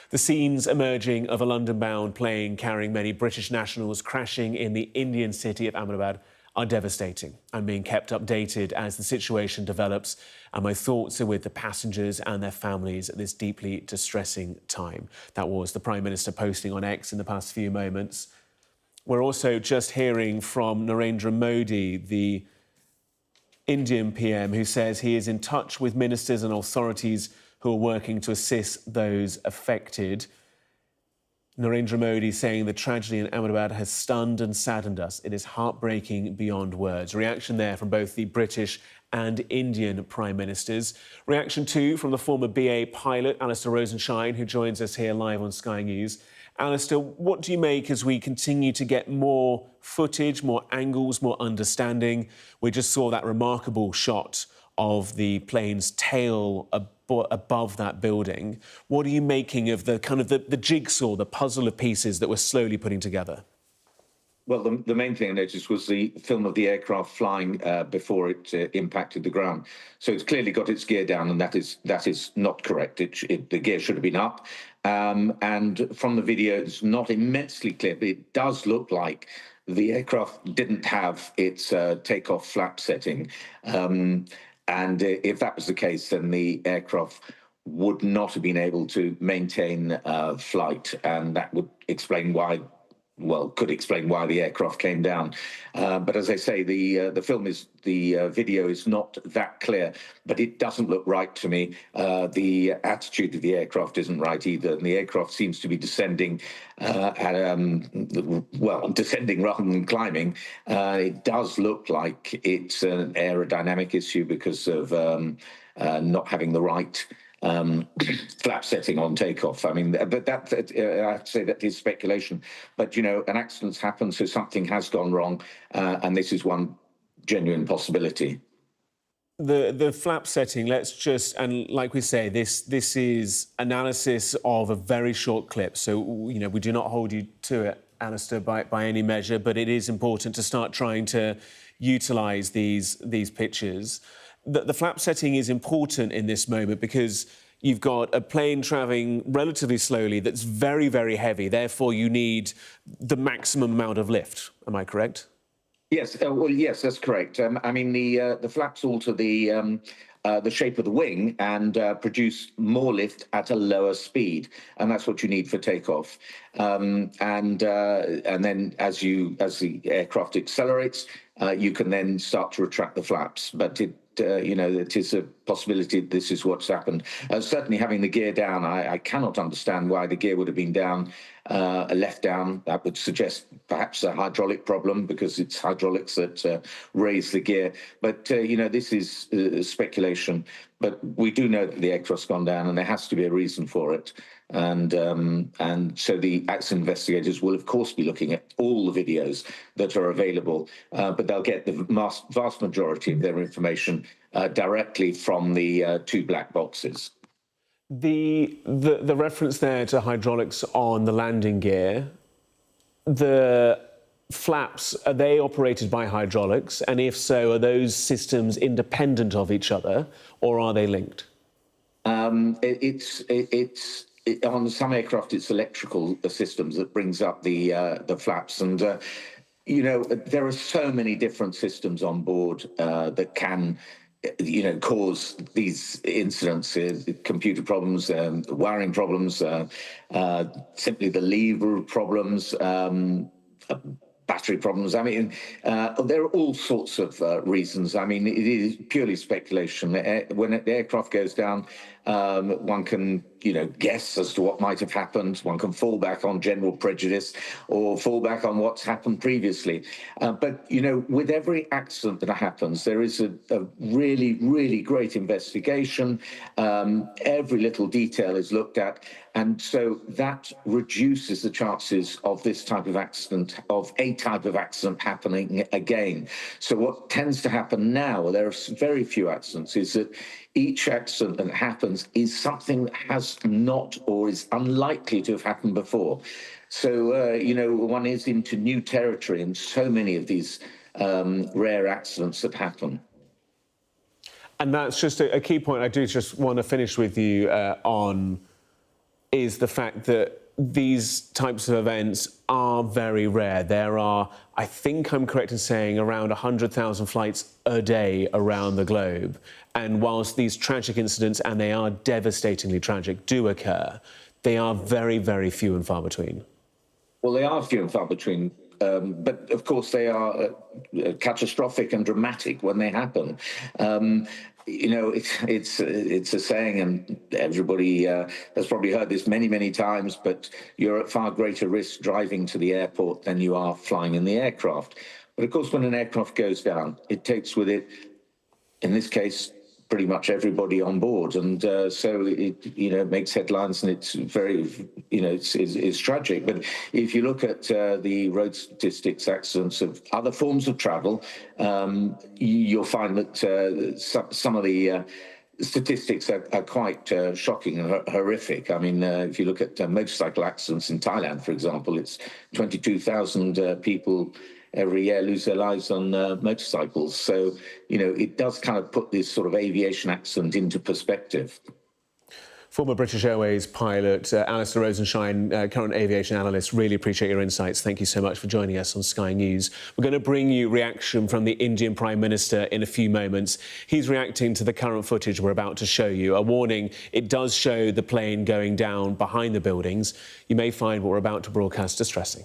the scenes emerging of a London-bound plane carrying many British nationals crashing in the Indian city of Ahmedabad are devastating. I'm being kept updated as the situation develops, and my thoughts are with the passengers and their families at this deeply distressing time. That was the Prime Minister posting on X in the past few moments. We're also just hearing from Narendra Modi, the Indian PM, who says he is in touch with ministers and authorities who are working to assist those affected. Narendra Modi saying the tragedy in Ahmedabad has stunned and saddened us. It is heartbreaking beyond words. Reaction there from both the British and Indian Prime Ministers. Reaction too from the former BA pilot, Alistair Rosenshine, who joins us here live on Sky News. Alistair, what do you make as we continue to get more footage, more angles, more understanding? We just saw that remarkable shot of the plane's tail above that building. What are you making of the kind of the jigsaw, the puzzle of pieces that we're slowly putting together? Well, the main thing I noticed was the film of the aircraft flying before it impacted the ground. So it's clearly got its gear down, and that is not correct. The gear should have been up. And from the video, it's not immensely clear, but it does look like the aircraft didn't have its takeoff flap setting. And if that was the case, then the aircraft would not have been able to maintain flight, and that would explain why. Well, could explain why the aircraft came down. But as I say, the video is not that clear, but it doesn't look right to me. The attitude of the aircraft isn't right either. And the aircraft seems to be descending descending rather than climbing. It does look like it's an aerodynamic issue because of not having the right flap setting on takeoff. I mean, but that I have to say that is speculation. But, you know, an accident's happened, so something has gone wrong, and this is one genuine possibility. The flap setting, let's just, and like we say, this is analysis of a very short clip. So, you know, we do not hold you to it, Alistair, by any measure, but it is important to start trying to utilise these pictures. The flap setting is important in this moment because you've got a plane travelling relatively slowly that's very, very heavy. Therefore, you need the maximum amount of lift. Am I correct? Yes, well, yes, that's correct. I mean, the flaps alter the shape of the wing and produce more lift at a lower speed, and that's what you need for takeoff. And then as the aircraft accelerates, you can then start to retract the flaps. But you know, it is a possibility this is what's happened. Certainly, having the gear down, I cannot understand why the gear would have been down, left down. That would suggest perhaps a hydraulic problem because it's hydraulics that raise the gear. But you know, this is speculation. But we do know that the aircraft's gone down, and there has to be a reason for it. And so the accident investigators will, of course, be looking at all the videos that are available, but they'll get the vast majority of their information directly from the two black boxes. The reference there to hydraulics on the landing gear, the flaps, are they operated by hydraulics? And if so, are those systems independent of each other, or are they linked? On some aircraft, it's electrical systems that brings up the flaps, and you know, there are so many different systems on board that can, you know, cause these incidents: computer problems, wiring problems, simply the lever problems. Battery problems. I mean, there are all sorts of reasons. I mean, it is purely speculation. When the aircraft goes down, one can, you know, guess as to what might have happened. One can fall back on general prejudice or fall back on what's happened previously. But, you know, with every accident that happens, there is a really, really great investigation. Every little detail is looked at. And so that reduces the chances of this type of accident, of a type of accident happening again. So what tends to happen now, there are very few accidents, is that each accident that happens is something that has not or is unlikely to have happened before. So, you know, one is into new territory in so many of these rare accidents that happen. And that's just a key point I do just want to finish with you on, is the fact that these types of events are very rare. There are, I think I'm correct in saying, around 100,000 flights a day around the globe. And whilst these tragic incidents, and they are devastatingly tragic, do occur, they are very, very few and far between. Well, they are few and far between. But of course, they are catastrophic and dramatic when they happen. You know, it's a saying, and everybody has probably heard this many, many times, but you're at far greater risk driving to the airport than you are flying in the aircraft. But of course, when an aircraft goes down, it takes with it, in this case, pretty much everybody on board, and so it, you know, makes headlines, and it's very, you know, it's tragic. But if you look at the road statistics accidents of other forms of travel, you'll find that some of the statistics are quite shocking and horrific. I mean, if you look at motorcycle accidents in Thailand, for example, it's 22,000 people every year lose their lives on motorcycles. So, you know, it does kind of put this sort of aviation accident into perspective. Former British Airways pilot Alistair Rosenshine, current aviation analyst, really appreciate your insights. Thank you so much for joining us on Sky News. We're going to bring you reaction from the Indian Prime Minister in a few moments. He's reacting to the current footage we're about to show you. A warning, it does show the plane going down behind the buildings. You may find what we're about to broadcast distressing.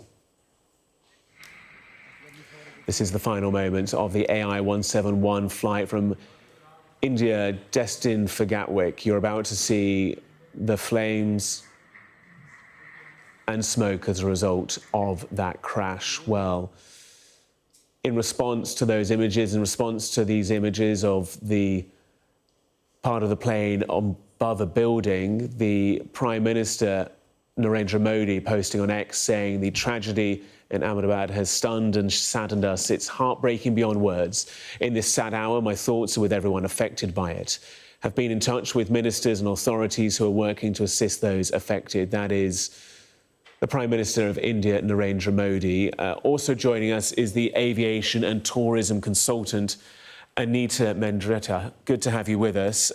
This is the final moment of the AI-171 flight from India, destined for Gatwick. You're about to see the flames and smoke as a result of that crash. Well, in response to those images, in response to these images of the part of the plane above a building. The Prime Minister, Narendra Modi, posting on X saying the tragedy in Ahmedabad has stunned and saddened us. It's heartbreaking beyond words. In this sad hour, my thoughts are with everyone affected by it. Have been in touch with ministers and authorities who are working to assist those affected. That is the Prime Minister of India, Narendra Modi. Also joining us is the aviation and tourism consultant, Anita Mendretta. Good to have you with us.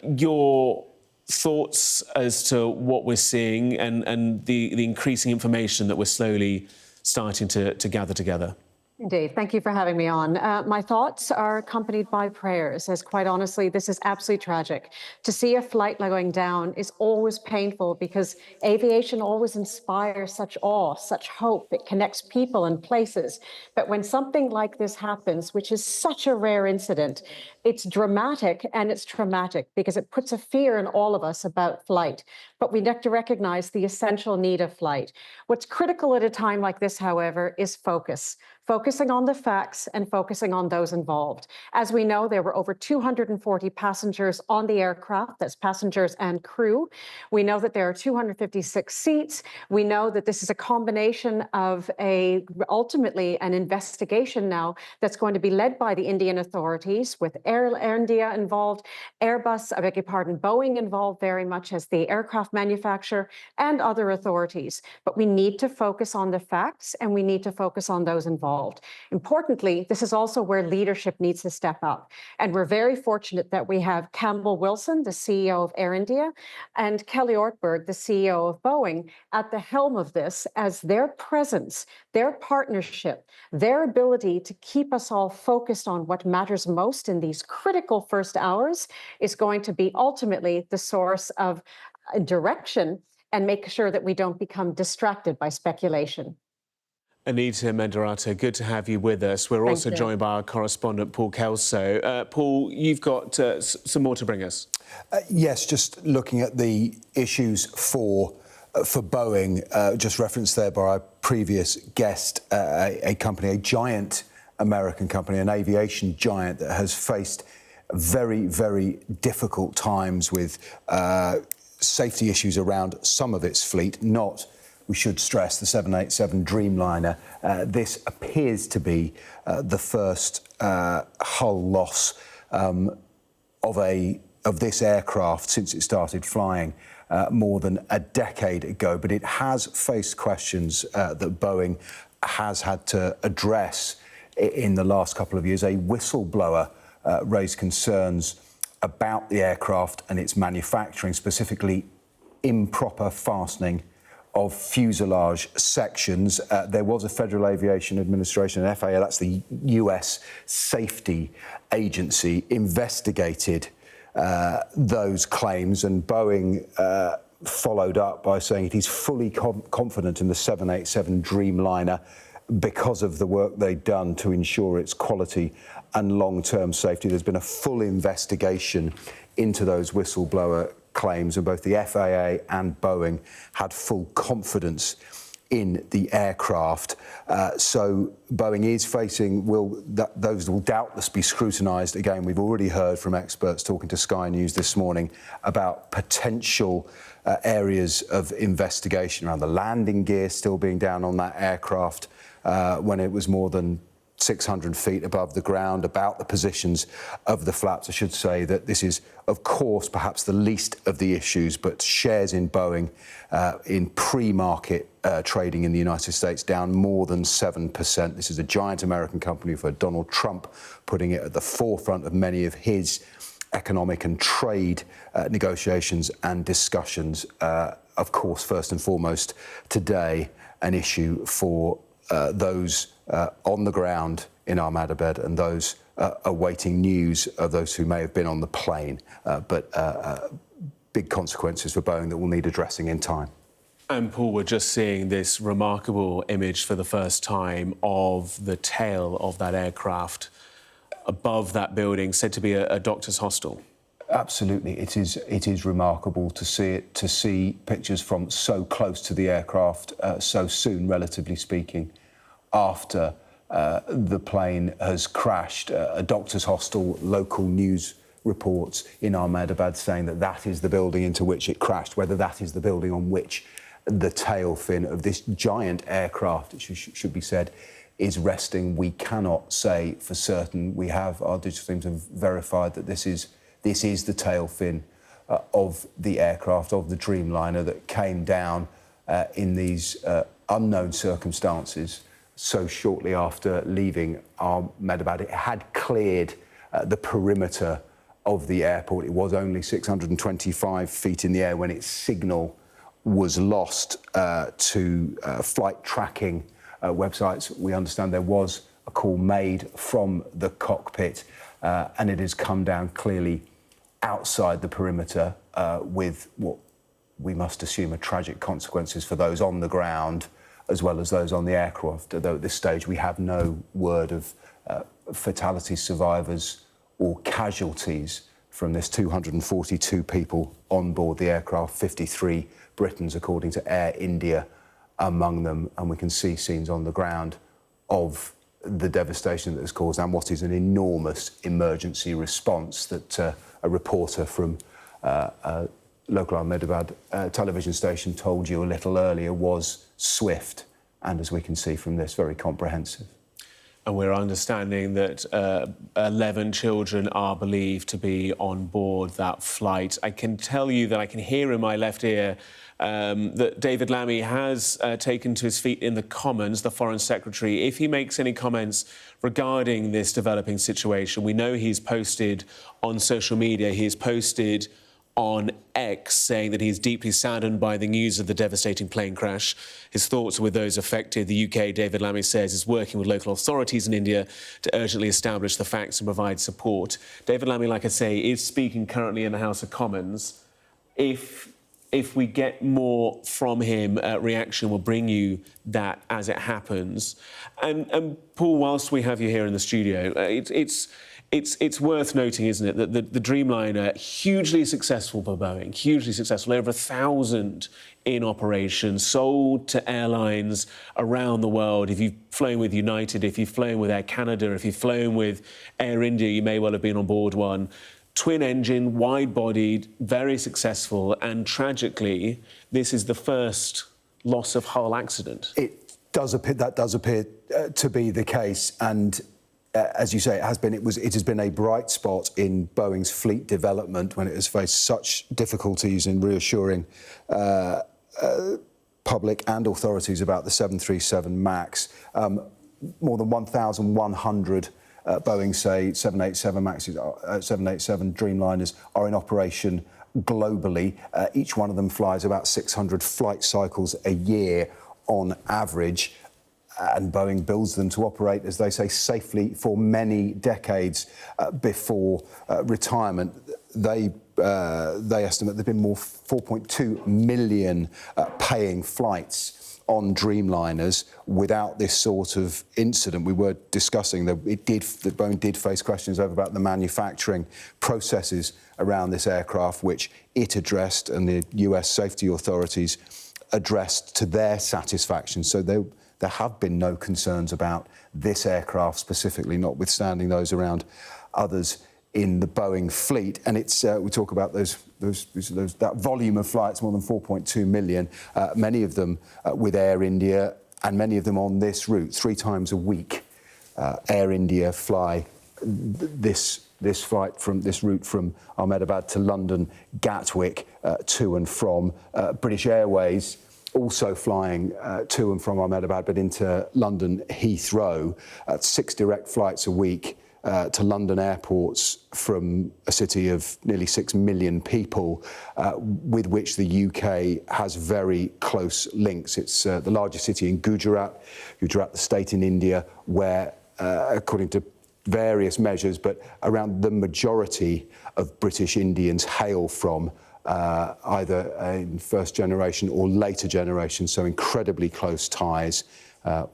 Your thoughts as to what we're seeing and the increasing information that we're slowly starting to gather together. Indeed. Thank you for having me on. My thoughts are accompanied by prayers, as quite honestly, this is absolutely tragic. To see a flight going down is always painful because aviation always inspires such awe, such hope. It connects people and places. But when something like this happens, which is such a rare incident, it's dramatic and it's traumatic because it puts a fear in all of us about flight. But we have to recognize the essential need of flight. What's critical at a time like this, however, is focus. Focusing on the facts and focusing on those involved. As we know, there were over 240 passengers on the aircraft, that's passengers and crew. We know that there are 256 seats. We know that this is a combination of ultimately an investigation now that's going to be led by the Indian authorities with Air India involved, Airbus, I beg your pardon, Boeing involved very much as the aircraft manufacturer and other authorities. But we need to focus on the facts and we need to focus on those involved. Importantly, this is also where leadership needs to step up. And we're very fortunate that we have Campbell Wilson, the CEO of Air India, and Kelly Ortberg, the CEO of Boeing, at the helm of this, as their presence, their partnership, their ability to keep us all focused on what matters most in these critical first hours is going to be ultimately the source of direction and make sure that we don't become distracted by speculation. Anita Mendretta, good to have you with us. We're also joined by our correspondent, Paul Kelso. Paul, you've got some more to bring us. Yes, just looking at the issues for Boeing, just referenced there by our previous guest, a company, a giant American company, an aviation giant that has faced very, very difficult times with safety issues around some of its fleet, not, we should stress, the 787 Dreamliner. This appears to be the first hull loss of this aircraft since it started flying more than a decade ago. But it has faced questions that Boeing has had to address in the last couple of years. A whistleblower raised concerns about the aircraft and its manufacturing, specifically improper fastening of fuselage sections. There was a Federal Aviation Administration, an FAA, that's the US safety agency, investigated those claims, and Boeing followed up by saying it is fully confident in the 787 Dreamliner because of the work they've done to ensure its quality and long-term safety. There's been a full investigation into those whistleblower claims, and both the FAA and Boeing had full confidence in the aircraft. So Boeing is facing, those will doubtless be scrutinised. Again, we've already heard from experts talking to Sky News this morning about potential areas of investigation around the landing gear still being down on that aircraft when it was more than 600 feet above the ground, about the positions of the flaps. I should say that this is, of course, perhaps the least of the issues, but shares in Boeing in pre-market trading in the United States down more than 7%. This is a giant American company for Donald Trump, putting it at the forefront of many of his economic and trade negotiations and discussions. Of course, first and foremost, today, an issue for those on the ground in Ahmedabad and those awaiting news of those who may have been on the plane. But big consequences for Boeing that will need addressing in time. And Paul, we're just seeing this remarkable image for the first time of the tail of that aircraft above that building, said to be a doctor's hostel. Absolutely, it is remarkable to see pictures from so close to the aircraft so soon, relatively speaking, after the plane has crashed. A doctor's hostel, local news reports in Ahmedabad saying that that is the building into which it crashed, whether that is the building on which the tail fin of this giant aircraft, it should be said, is resting. We cannot say for certain. We have, our digital teams have verified that this is the tail fin of the aircraft, of the Dreamliner that came down in these unknown circumstances so shortly after leaving Ahmedabad. It had cleared the perimeter of the airport. It was only 625 feet in the air when its signal was lost to flight tracking websites. We understand there was a call made from the cockpit and it has come down clearly outside the perimeter with what we must assume are tragic consequences for those on the ground as well as those on the aircraft. Although at this stage we have no word of fatality survivors or casualties from this 242 people on board the aircraft, 53 Britons according to Air India among them, and we can see scenes on the ground of the devastation that has caused and what is an enormous emergency response that a reporter from a local Ahmedabad television station told you a little earlier was swift and, as we can see from this, very comprehensive. And we're understanding that 11 children are believed to be on board that flight. I can tell you that I can hear in my left ear that David Lammy has taken to his feet in the Commons, the Foreign Secretary. If he makes any comments regarding this developing situation, we know he's posted on social media, he has posted on X saying that he's deeply saddened by the news of the devastating plane crash. His thoughts are with those affected. The UK, David Lammy says, is working with local authorities in India to urgently establish the facts and provide support. David Lammy, like I say, is speaking currently in the House of Commons. If we get more from him, reaction will bring you that as it happens. And Paul, whilst we have you here in the studio, it's worth noting, isn't it, that the Dreamliner, hugely successful for Boeing, hugely successful, over 1,000 in operation, sold to airlines around the world. If you've flown with United, if you've flown with Air Canada, if you've flown with Air India, you may well have been on board one. Twin engine, wide-bodied, very successful, and tragically, this is the first loss of hull accident. That does appear to be the case, and as you say, it has been a bright spot in Boeing's fleet development when it has faced such difficulties in reassuring public and authorities about the 737 MAX. More than 1,100 Boeing say 787 MAXes, 787 Dreamliners are in operation globally. Each one of them flies about 600 flight cycles a year on average. And Boeing builds them to operate, as they say, safely for many decades before retirement. They estimate there have been more 4.2 million paying flights on Dreamliners without this sort of incident. We were discussing that Boeing did face questions over about the manufacturing processes around this aircraft, which it addressed and the US safety authorities addressed to their satisfaction. So there have been no concerns about this aircraft specifically, notwithstanding those around others in the Boeing fleet. And it's we talk about that volume of flights, more than 4.2 million, many of them with Air India, and many of them on this route 3 times a week. Air India fly this route from Ahmedabad to London Gatwick to and from. British Airways also flying to and from Ahmedabad, but into London Heathrow. 6 direct flights a week to London airports from a city of nearly 6 million people, with which the UK has very close links. It's the largest city in Gujarat, the state in India, where, according to various measures, but around the majority of British Indians hail from, either in first generation or later generation, so incredibly close ties.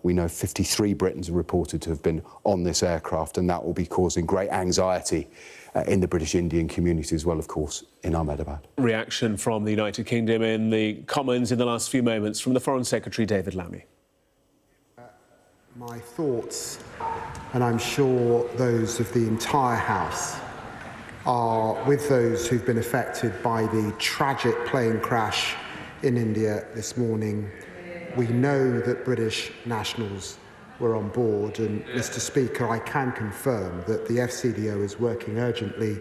We know 53 Britons are reported to have been on this aircraft, and that will be causing great anxiety in the British Indian community as well, of course, in Ahmedabad. Reaction from the United Kingdom in the Commons in the last few moments from the Foreign Secretary, David Lammy. My thoughts, and I'm sure those of the entire House, are with those who've been affected by the tragic plane crash in India this morning. We know that British nationals were on board, and Mr. Speaker, I can confirm that the FCDO is working urgently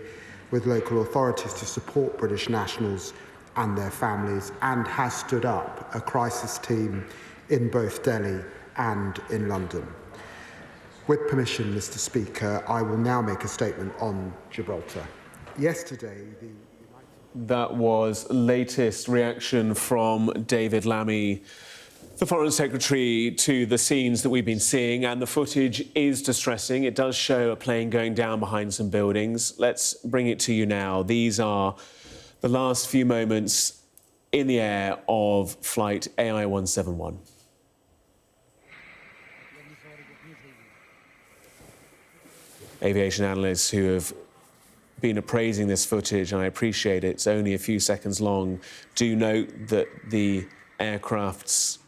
with local authorities to support British nationals and their families, and has stood up a crisis team in both Delhi and in London. With permission, Mr. Speaker, I will now make a statement on Gibraltar. Yesterday, That was latest reaction from David Lammy, the Foreign Secretary, to the scenes that we've been seeing, and the footage is distressing. It does show a plane going down behind some buildings. Let's bring it to you now. These are the last few moments in the air of flight AI-171. Aviation analysts who have been appraising this footage, and I appreciate it, it's only a few seconds long, do note that the aircraft's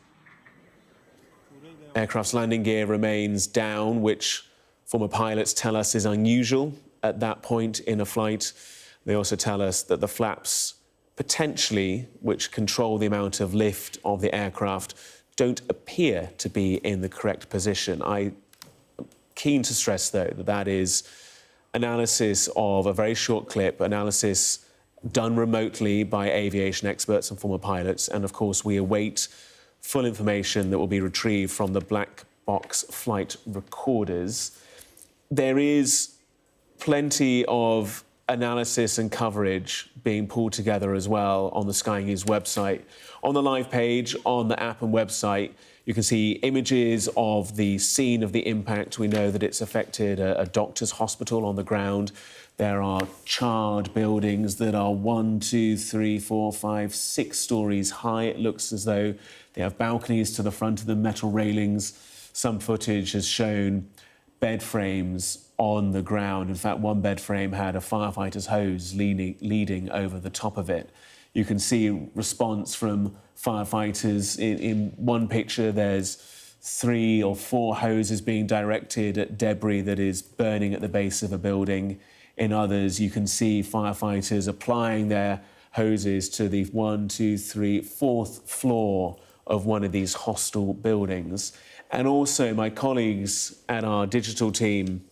landing gear remains down, which former pilots tell us is unusual at that point in a flight. They also tell us that the flaps, potentially, which control the amount of lift of the aircraft, don't appear to be in the correct position. I'm keen to stress, though, that that is analysis of a very short clip, analysis done remotely by aviation experts and former pilots, and of course we await full information that will be retrieved from the black box flight recorders. There is plenty of analysis and coverage being pulled together as well on the Sky News website. On the live page, on the app and website, you can see images of the scene of the impact. We know that it's affected a doctor's hospital on the ground. There are charred buildings that are 1, 2, 3, 4, 5, 6 stories high. It looks as though they have balconies to the front of them, metal railings. Some footage has shown bed frames on the ground. In fact, one bed frame had a firefighter's hose leading over the top of it. You can see response from firefighters. In one picture, there's 3 or 4 hoses being directed at debris that is burning at the base of a building. In others, you can see firefighters applying their hoses to the 1, 2, 3, 4th floor of one of these hostile buildings. And also my colleagues at our digital team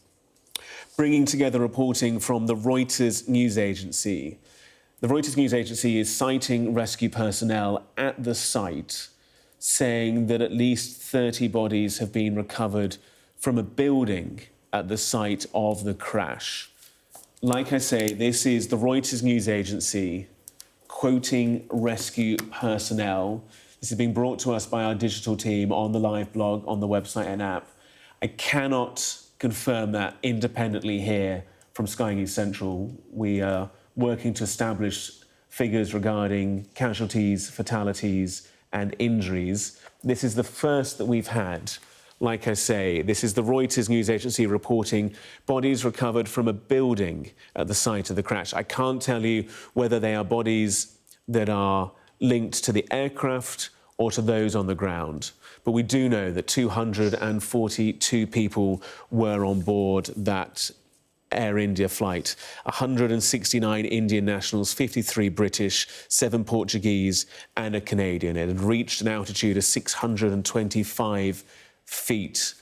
bringing together reporting from the Reuters news agency. The Reuters news agency is citing rescue personnel at the site, saying that at least 30 bodies have been recovered from a building at the site of the crash. Like I say, this is the Reuters news agency quoting rescue personnel. This is being brought to us by our digital team on the live blog, on the website and app. I cannot confirm that independently here from Sky News Central. We are working to establish figures regarding casualties, fatalities and injuries. This is the first that we've had. Like I say, this is the Reuters news agency reporting bodies recovered from a building at the site of the crash. I can't tell you whether they are bodies that are linked to the aircraft or to those on the ground. But we do know that 242 people were on board that Air India flight. 169 Indian nationals, 53 British, 7 Portuguese and a Canadian. It had reached an altitude of 625 feet.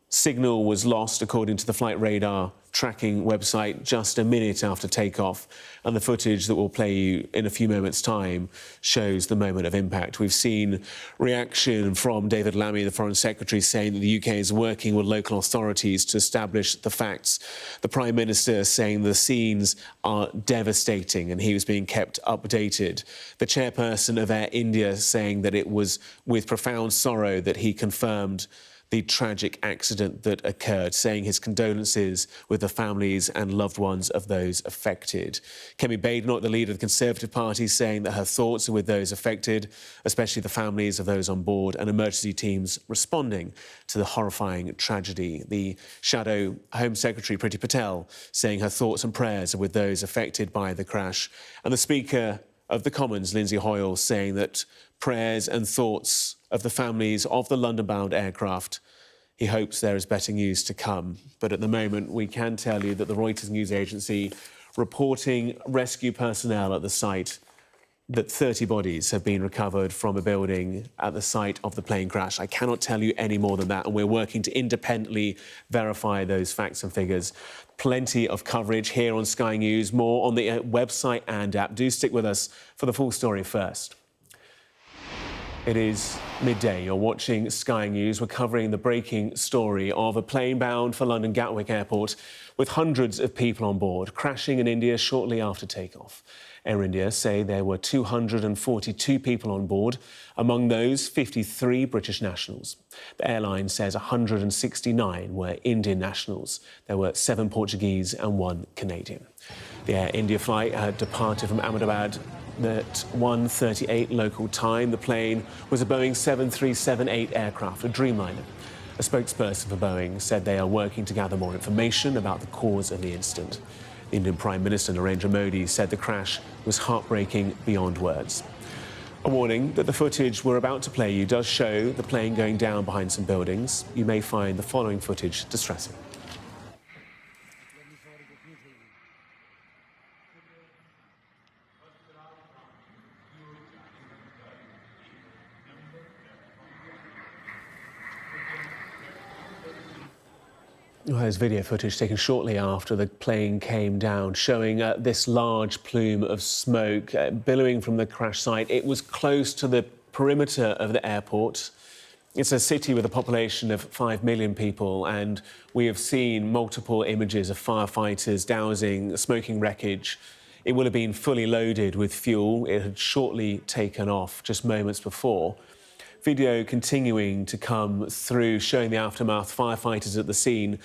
Signal was lost, according to the flight radar tracking website, just a minute after takeoff, and the footage that we'll play you in a few moments' time shows the moment of impact. We've seen reaction from David Lammy, the Foreign Secretary, saying that the UK is working with local authorities to establish the facts. The Prime Minister saying the scenes are devastating and he was being kept updated. The chairperson of Air India saying that it was with profound sorrow that he confirmed the tragic accident that occurred, saying his condolences with the families and loved ones of those affected. Kemi Badenoch, the leader of the Conservative Party, saying that her thoughts are with those affected, especially the families of those on board, and emergency teams responding to the horrifying tragedy. The Shadow Home Secretary, Priti Patel, saying her thoughts and prayers are with those affected by the crash. And the Speaker of the Commons, Lindsay Hoyle, saying that prayers and thoughts of the families of the London-bound aircraft He hopes there is better news to come. But at the moment, we can tell you that the Reuters news agency reporting rescue personnel at the site that 30 bodies have been recovered from a building at the site of the plane crash. I cannot tell you any more than that, and we're working to independently verify those facts and figures. Plenty of coverage here on Sky News, more on the website and app. Do stick with us for the full story first. It is midday. You're watching Sky News. We're covering the breaking story of a plane bound for London Gatwick Airport with hundreds of people on board, crashing in India shortly after takeoff. Air India say there were 242 people on board, among those 53 British nationals. The airline says 169 were Indian nationals. There were 7 Portuguese and 1 Canadian. The Air India flight had departed from Ahmedabad at 1:38 local time. The plane was a Boeing 737-8 aircraft, a Dreamliner. A spokesperson for Boeing said they are working to gather more information about the cause of the incident. The Indian Prime Minister Narendra Modi said the crash was heartbreaking beyond words. A warning that the footage we're about to play you does show the plane going down behind some buildings. You may find the following footage distressing. Well, there's video footage taken shortly after the plane came down, showing this large plume of smoke billowing from the crash site. It was close to the perimeter of the airport. It's a city with a population of 5 million people, and we have seen multiple images of firefighters dousing smoking wreckage. It will have been fully loaded with fuel. It had shortly taken off just moments before. Video continuing to come through, showing the aftermath, firefighters at the scene.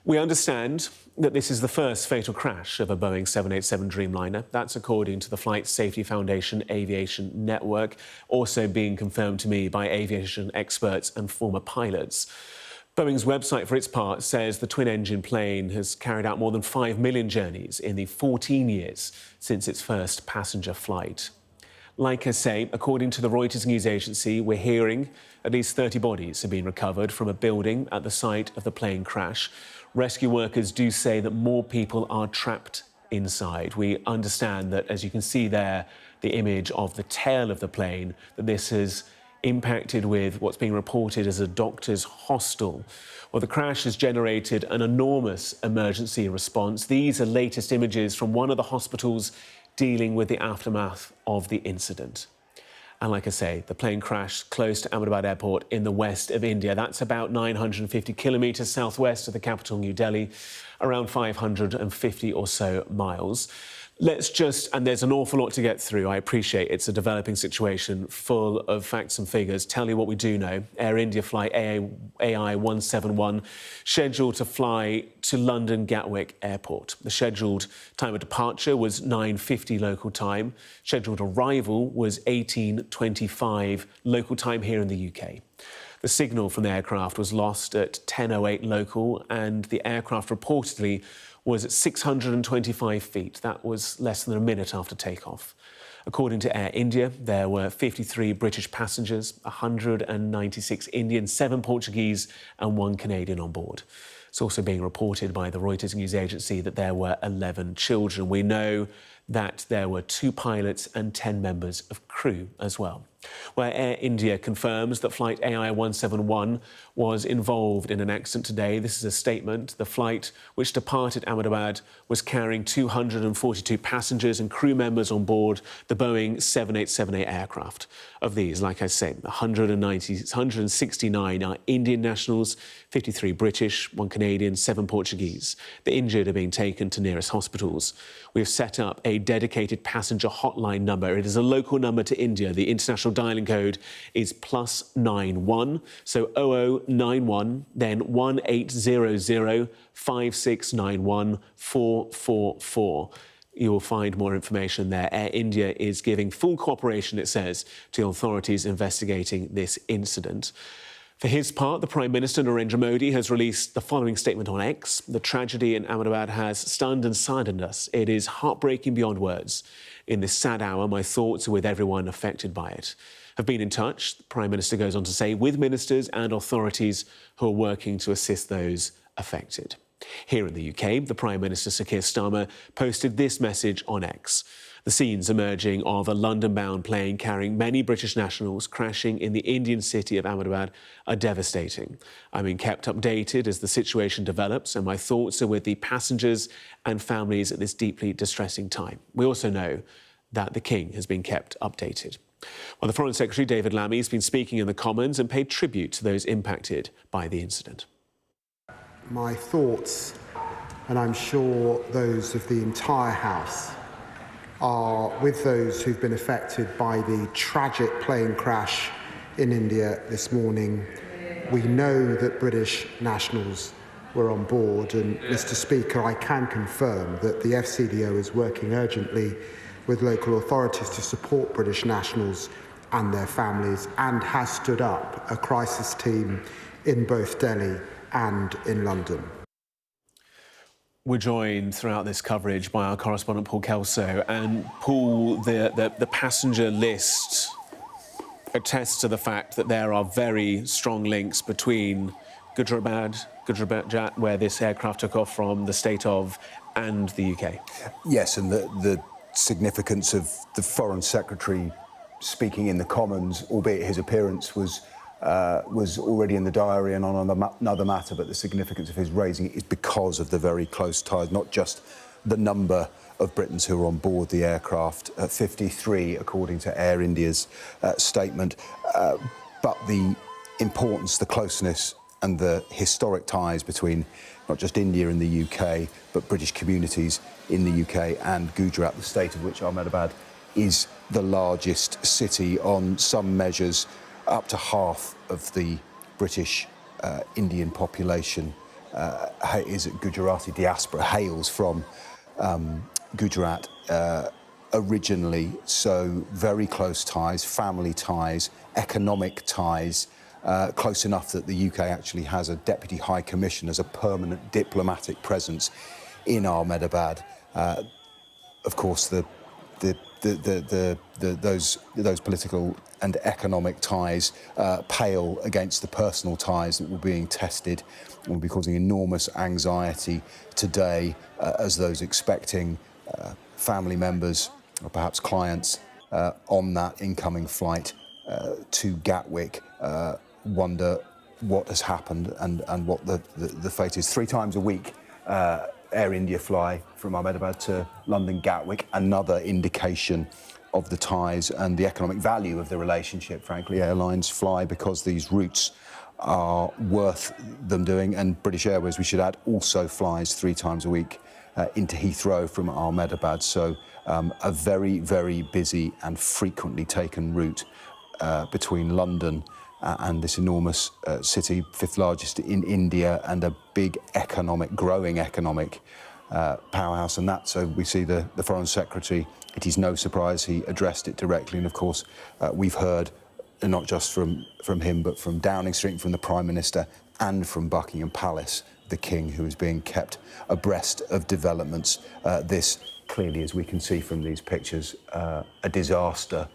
We understand that this is the first fatal crash of a Boeing 787 Dreamliner. That's according to the Flight Safety Foundation Aviation Network, also being confirmed to me by aviation experts and former pilots. Boeing's website, for its part, says the twin-engine plane has carried out more than 5 million journeys in the 14 years since its first passenger flight. Like I say, according to the Reuters news agency, we're hearing at least 30 bodies have been recovered from a building at the site of the plane crash. Rescue workers do say that more people are trapped inside. We understand that, as you can see there, the image of the tail of the plane, that this has impacted with what's being reported as a doctor's hostel. Well, the crash has generated an enormous emergency response. These are latest images from one of the hospitals dealing with the aftermath of the incident. And like I say, the plane crashed close to Ahmedabad Airport in the west of India. That's about 950 kilometres southwest of the capital, New Delhi, around 550 or so miles. And there's an awful lot to get through. I appreciate it's a developing situation full of facts and figures. Tell you what we do know. Air India flight AI 171 scheduled to fly to London Gatwick Airport. The scheduled time of departure was 9:50 local time. Scheduled arrival was 18:25 local time here in the UK. The signal from the aircraft was lost at 10:08 local, and the aircraft reportedly was at 625 feet. That was less than a minute after takeoff. According to Air India, there were 53 British passengers, 196 Indian, 7 Portuguese and 1 Canadian on board. It's also being reported by the Reuters news agency that there were 11 children. We know that there were 2 pilots and 10 members of crew as well. Where Air India confirms that flight AI 171 was involved in an accident today. This is a statement. The flight, which departed Ahmedabad, was carrying 242 passengers and crew members on board the Boeing 787-8 aircraft. Of these, like I say, 169 are Indian nationals, 53 British, 1 Canadian, 7 Portuguese. The injured are being taken to nearest hospitals. We have set up a dedicated passenger hotline number. It is a local number to India. The international dialing code is +91, so 0091, then 1800 5691 444. You will find more information there. Air India is giving full cooperation, it says, to authorities investigating this incident. For his part, the Prime Minister, Narendra Modi, has released the following statement on X. The tragedy in Ahmedabad has stunned and saddened us. It is heartbreaking beyond words. In this sad hour, my thoughts are with everyone affected by it. have been in touch, the Prime Minister goes on to say, with ministers and authorities who are working to assist those affected. Here in the UK, the Prime Minister, Sir Keir Starmer, posted this message on X. The scenes emerging of a London-bound plane carrying many British nationals crashing in the Indian city of Ahmedabad are devastating. I'm being kept updated as the situation develops, and my thoughts are with the passengers and families at this deeply distressing time. We also know that the King has been kept updated. Well, the Foreign Secretary, David Lammy, has been speaking in the Commons and paid tribute to those impacted by the incident. My thoughts, and I'm sure those of the entire House, are with those who've been affected by the tragic plane crash in India this morning. We know that British nationals were on board, and Mr. Speaker, I can confirm that the FCDO is working urgently with local authorities to support British nationals and their families, and has stood up a crisis team in both Delhi and in London. We're joined throughout this coverage by our correspondent Paul Kelso. And Paul, the passenger list attests to the fact that there are very strong links between Gujarat, where this aircraft took off from, the state of, and the UK. Yes, and the significance of the Foreign Secretary speaking in the Commons, albeit his appearance was already in the diary and on another matter, but the significance of his raising it is because of the very close ties, not just the number of Britons who are on board the aircraft, 53 according to Air India's statement, but the importance, the closeness and the historic ties between not just India and the UK, but British communities in the UK and Gujarat, the state of which Ahmedabad is the largest city. On some measures, up to half of the British Indian population is Gujarati diaspora, hails from Gujarat originally. So very close ties, family ties, economic ties, close enough that the UK actually has a Deputy High Commissioner as a permanent diplomatic presence in Ahmedabad. Of course, those political and economic ties pale against the personal ties that were being tested and will be causing enormous anxiety today as those expecting family members or perhaps clients on that incoming flight to Gatwick wonder what has happened and what the fate is. 3 times a week Air India fly from Ahmedabad to London Gatwick, another indication of the ties and the economic value of the relationship. Frankly, airlines fly because these routes are worth them doing, and British Airways, we should add, also flies 3 times a week into Heathrow from Ahmedabad. So a very, very busy and frequently taken route between London and this enormous city, 5th largest in India, and a big economic, growing economic powerhouse. And that, so we see the Foreign Secretary, it is no surprise he addressed it directly. And of course, we've heard not just from him, but from Downing Street, from the Prime Minister, and from Buckingham Palace, the King, who is being kept abreast of developments. This, clearly, as we can see from these pictures, a disaster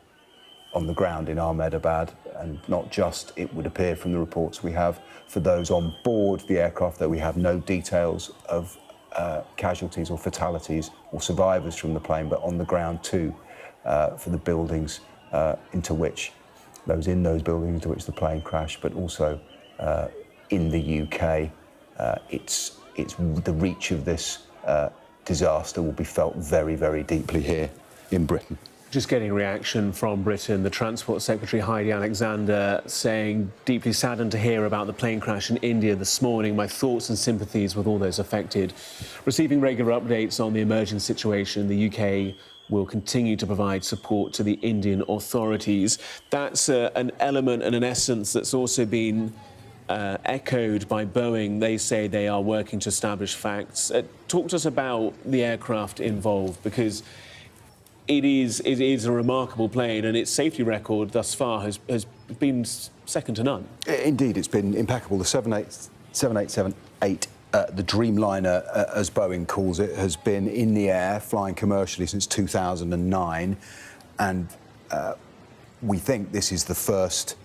on the ground in Ahmedabad, and not just, it would appear from the reports we have, for those on board the aircraft, though we have no details of casualties or fatalities or survivors from the plane, but on the ground too, for the buildings into which, those in those buildings into which the plane crashed, but also in the UK. It's the reach of this disaster will be felt very, very deeply here in Britain. Just getting a reaction from Britain. The Transport Secretary, Heidi Alexander, saying, deeply saddened to hear about the plane crash in India this morning. My thoughts and sympathies with all those affected. Receiving regular updates on the emerging situation, the UK will continue to provide support to the Indian authorities. That's an element and an essence that's also been echoed by Boeing. They say they are working to establish facts. Talk to us about the aircraft involved, because it is a remarkable plane, and its safety record thus far has been second to none. Indeed, it's been impeccable. The 7878, the Dreamliner, as Boeing calls it, has been in the air, flying commercially since 2009, and We think this is the first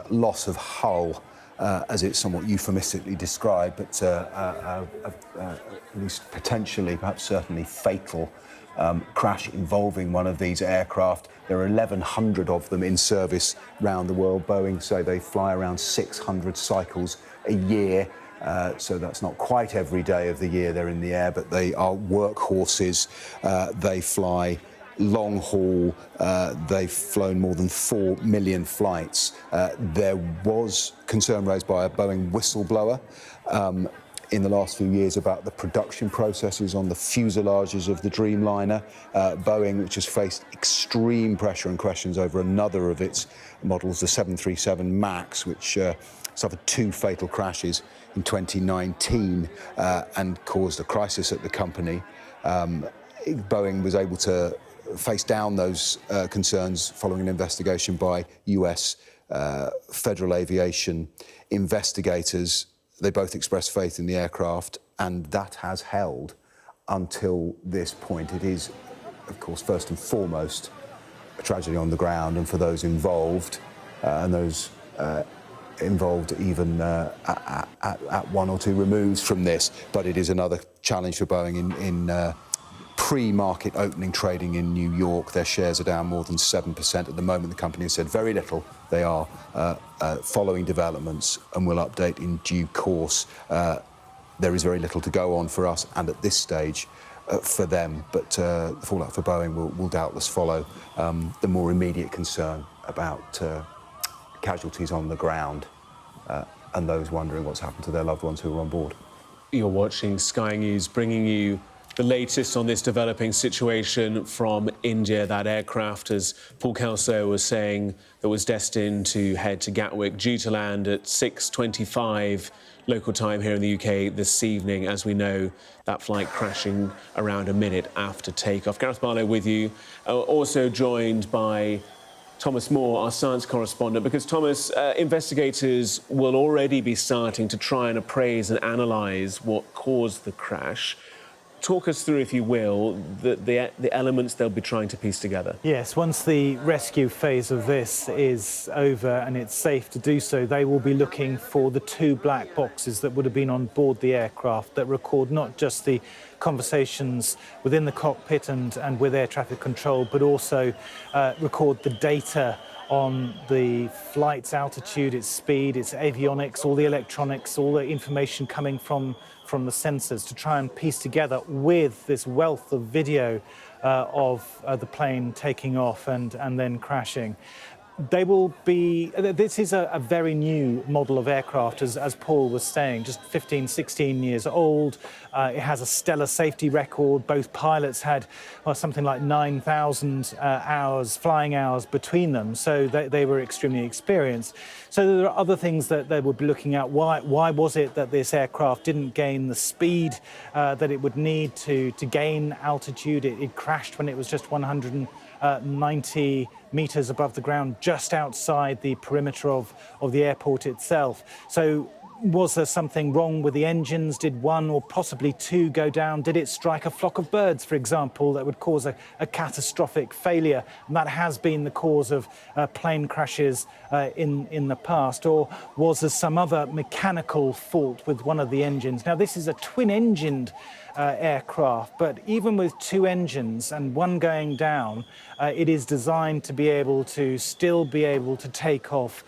loss of hull, as it's somewhat euphemistically described, but at least potentially, perhaps certainly fatal crash involving one of these aircraft. There are 1,100 of them in service around the world. Boeing say they fly around 600 cycles a year. So that's not quite every day of the year they're in the air, but they are workhorses. They fly long haul. They've flown more than 4 million flights. There was concern raised by a Boeing whistleblower in the last few years about the production processes on the fuselages of the Dreamliner. Boeing, which has faced extreme pressure and questions over another of its models, the 737 MAX, which suffered 2 fatal crashes in 2019 and caused a crisis at the company. Boeing was able to face down those concerns following an investigation by US federal aviation investigators. They both expressed faith in the aircraft, and that has held until this point. It is, of course, first and foremost a tragedy on the ground, and for those involved, and those involved even at 1 or 2 removes from this. But it is another challenge for Boeing in pre-market opening trading in New York. Their shares are down more than 7% at the moment. The company has said very little. They are following developments and will update in due course. There is very little to go on for us and at this stage for them, but the fallout for Boeing will doubtless follow. The more immediate concern about casualties on the ground and those wondering what's happened to their loved ones who were on board. You're watching Sky News, bringing you the latest on this developing situation from India. That aircraft, as Paul Kelso was saying, that was destined to head to Gatwick, due to land at 6:25 local time here in the UK this evening. As we know, that flight crashing around a minute after takeoff. Gareth Barlow with you, also joined by Thomas Moore, our science correspondent, because, Thomas, investigators will already be starting to try and appraise and analyse what caused the crash. Talk us through, if you will, the elements they'll be trying to piece together. Yes, once the rescue phase of this is over and it's safe to do so, they will be looking for the 2 black boxes that would have been on board the aircraft that record not just the conversations within the cockpit and with air traffic control, but also record the data on the flight's altitude, its speed, its avionics, all the electronics, all the information coming from the sensors to try and piece together with this wealth of video of the plane taking off and then crashing. They will be, this is a very new model of aircraft, as Paul was saying, just 15, 16 years old. It has a stellar safety record. Both pilots had something like 9,000 flying hours between them, so they were extremely experienced. So there are other things that they would be looking at. Why was it that this aircraft didn't gain the speed that it would need to gain altitude? It crashed when it was just 190 metres above the ground, just outside the perimeter of the airport itself. So was there something wrong with the engines? Did 1 or possibly 2 go down? Did it strike a flock of birds, for example, that would cause a catastrophic failure? And that has been the cause of plane crashes in the past. Or was there some other mechanical fault with one of the engines? Now, this is a twin-engined aircraft, but even with 2 engines and 1 going down, it is designed to be able to still be able to take off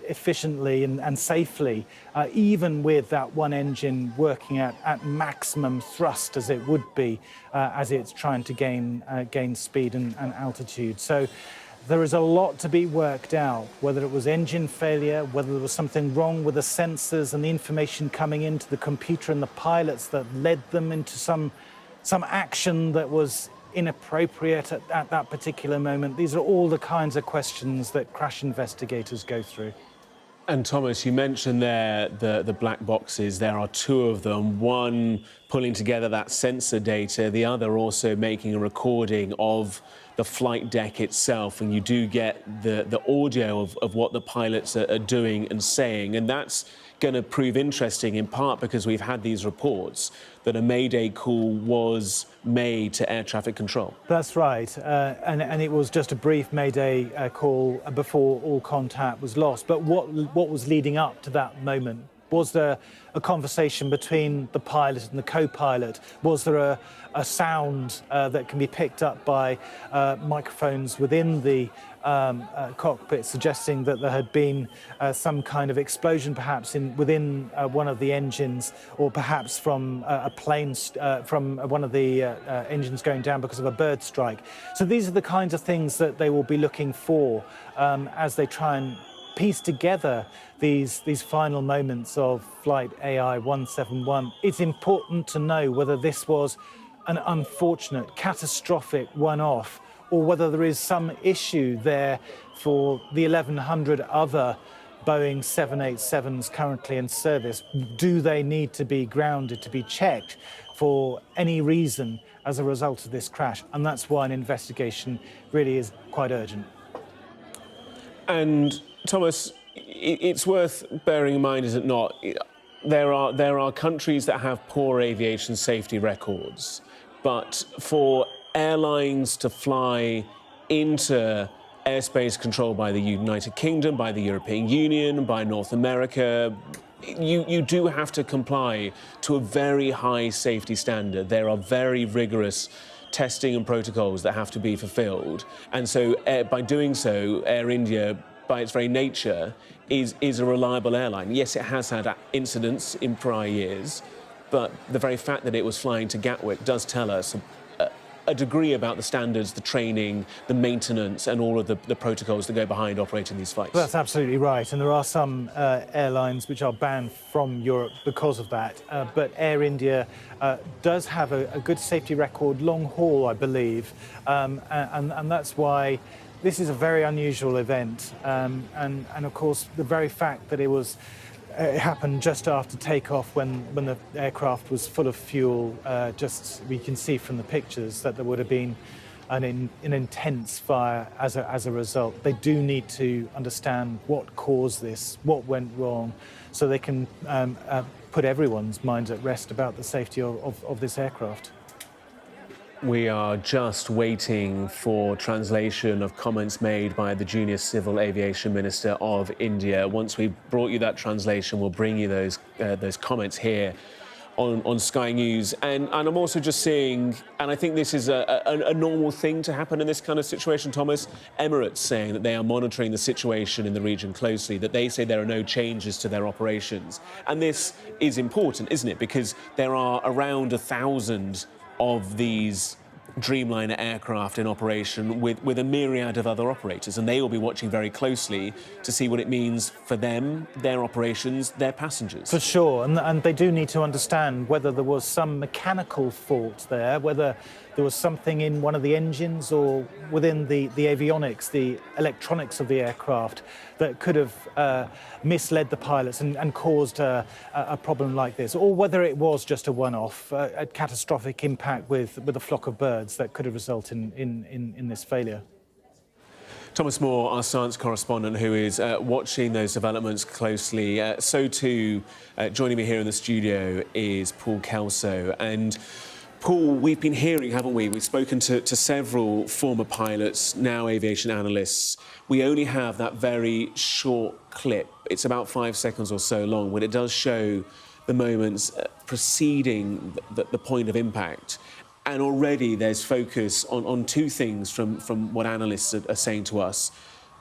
efficiently and safely, even with that 1 engine working at maximum thrust, as it would be as it's trying to gain speed and altitude. So there is a lot to be worked out, whether it was engine failure, whether there was something wrong with the sensors and the information coming into the computer and the pilots that led them into some action that was inappropriate at that particular moment. These are all the kinds of questions that crash investigators go through. And Thomas, you mentioned there the black boxes. There are 2 of them, one pulling together that sensor data, the other also making a recording of the flight deck itself, and you do get the audio of what the pilots are doing and saying, and that's going to prove interesting, in part because we've had these reports that a Mayday call was made to air traffic control. That's right, and it was just a brief Mayday call before all contact was lost. But what was leading up to that moment? Was there a conversation between the pilot and the co-pilot? Was there a sound that can be picked up by microphones within the cockpit, suggesting that there had been some kind of explosion, perhaps within one of the engines, or perhaps from a plane, from one of the engines going down because of a bird strike? So these are the kinds of things that they will be looking for as they try and piece together these final moments of flight AI 171. It's important to know whether this was an unfortunate, catastrophic one-off, or whether there is some issue there for the 1,100 other Boeing 787s currently in service. Do they need to be grounded, to be checked for any reason as a result of this crash? And that's why an investigation really is quite urgent. And Thomas, it's worth bearing in mind, is it not? There are countries that have poor aviation safety records, but for airlines to fly into airspace controlled by the United Kingdom, by the European Union, by North America, you do have to comply to a very high safety standard. There are very rigorous testing and protocols that have to be fulfilled. And so by doing so, Air India, by its very nature, is a reliable airline. Yes, it has had incidents in prior years, but the very fact that it was flying to Gatwick does tell us a degree about the standards, the training, the maintenance, and all of the protocols that go behind operating these flights. That's absolutely right, and there are some airlines which are banned from Europe because of that. But Air India does have a good safety record, long haul, I believe, and that's why this is a very unusual event. And of course, the very fact that it happened just after takeoff when the aircraft was full of fuel. We can see from the pictures that there would have been an intense fire as a result. They do need to understand what caused this, what went wrong, so they can put everyone's minds at rest about the safety of this aircraft. We are just waiting for translation of comments made by the junior civil aviation minister of India. Once we've brought you that translation, we'll bring you those comments here on Sky News. And I'm also just seeing, and I think this is a normal thing to happen in this kind of situation, Thomas, Emirates saying that they are monitoring the situation in the region closely, that they say there are no changes to their operations. And this is important, isn't it? Because there are around 1,000 of these Dreamliner aircraft in operation with a myriad of other operators, and they will be watching very closely to see what it means for them, their operations, their passengers. For sure, and they do need to understand whether there was some mechanical fault there, whether there was something in one of the engines or within the avionics, the electronics of the aircraft that could have misled the pilots and caused a problem like this, or whether it was just a one-off, a catastrophic impact with a flock of birds that could have resulted in this failure. Thomas Moore, our science correspondent, who is watching those developments closely. So too, joining me here in the studio is Paul Kelso. And Paul, we've been hearing, haven't we? We've spoken to several former pilots, now aviation analysts. We only have that very short clip. It's about 5 seconds or so long, when it does show the moments preceding the point of impact. And already there's focus on two things from what analysts are saying to us: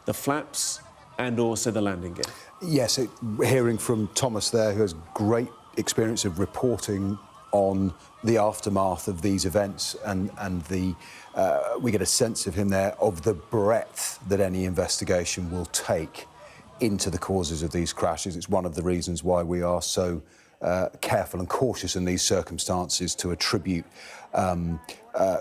the flaps and also the landing gear. Yes, hearing from Thomas there, who has great experience of reporting on the aftermath of these events, and we get a sense of him there, of the breadth that any investigation will take into the causes of these crashes. It's one of the reasons why we are so careful and cautious in these circumstances to attribute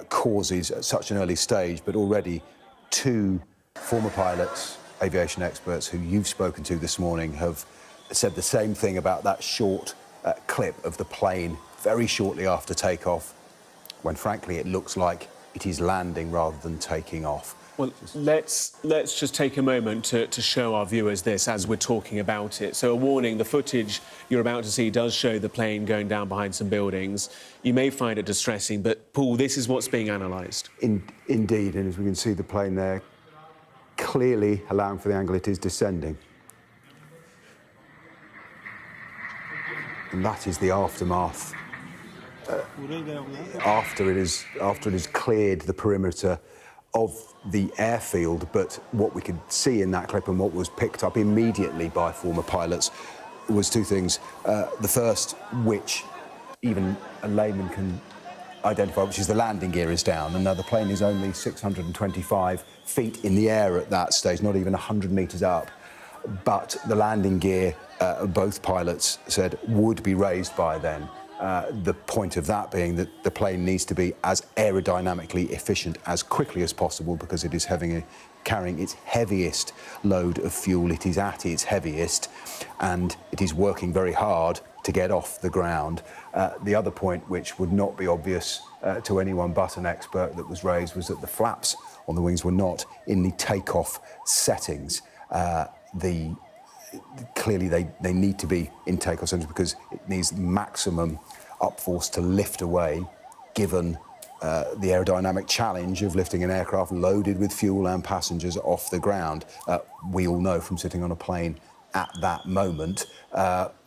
causes at such an early stage. But already 2 former pilots, aviation experts who you've spoken to this morning, have said the same thing about that short clip of the plane very shortly after takeoff, when frankly it looks like it is landing rather than taking off. Well, let's just take a moment to show our viewers this as we're talking about it. So a warning, the footage you're about to see does show the plane going down behind some buildings. You may find it distressing, but Paul, this is what's being analysed. Indeed, and as we can see the plane there, clearly allowing for the angle it is descending. And that is the aftermath. After it is cleared the perimeter of the airfield, but what we could see in that clip and what was picked up immediately by former pilots was two things. The first, which even a layman can identify, which is the landing gear is down, and now the plane is only 625 feet in the air at that stage, not even 100 metres up. But the landing gear, both pilots said, would be raised by then. The point of that being that the plane needs to be as aerodynamically efficient as quickly as possible because it is carrying its heaviest load of fuel. It is at its heaviest and it is working very hard to get off the ground. The other point, which would not be obvious to anyone but an expert, that was raised was that the flaps on the wings were not in the takeoff settings. Clearly they need to be in takeoff settings because it needs maximum upforce to lift away, given the aerodynamic challenge of lifting an aircraft loaded with fuel and passengers off the ground. We all know from sitting on a plane at that moment,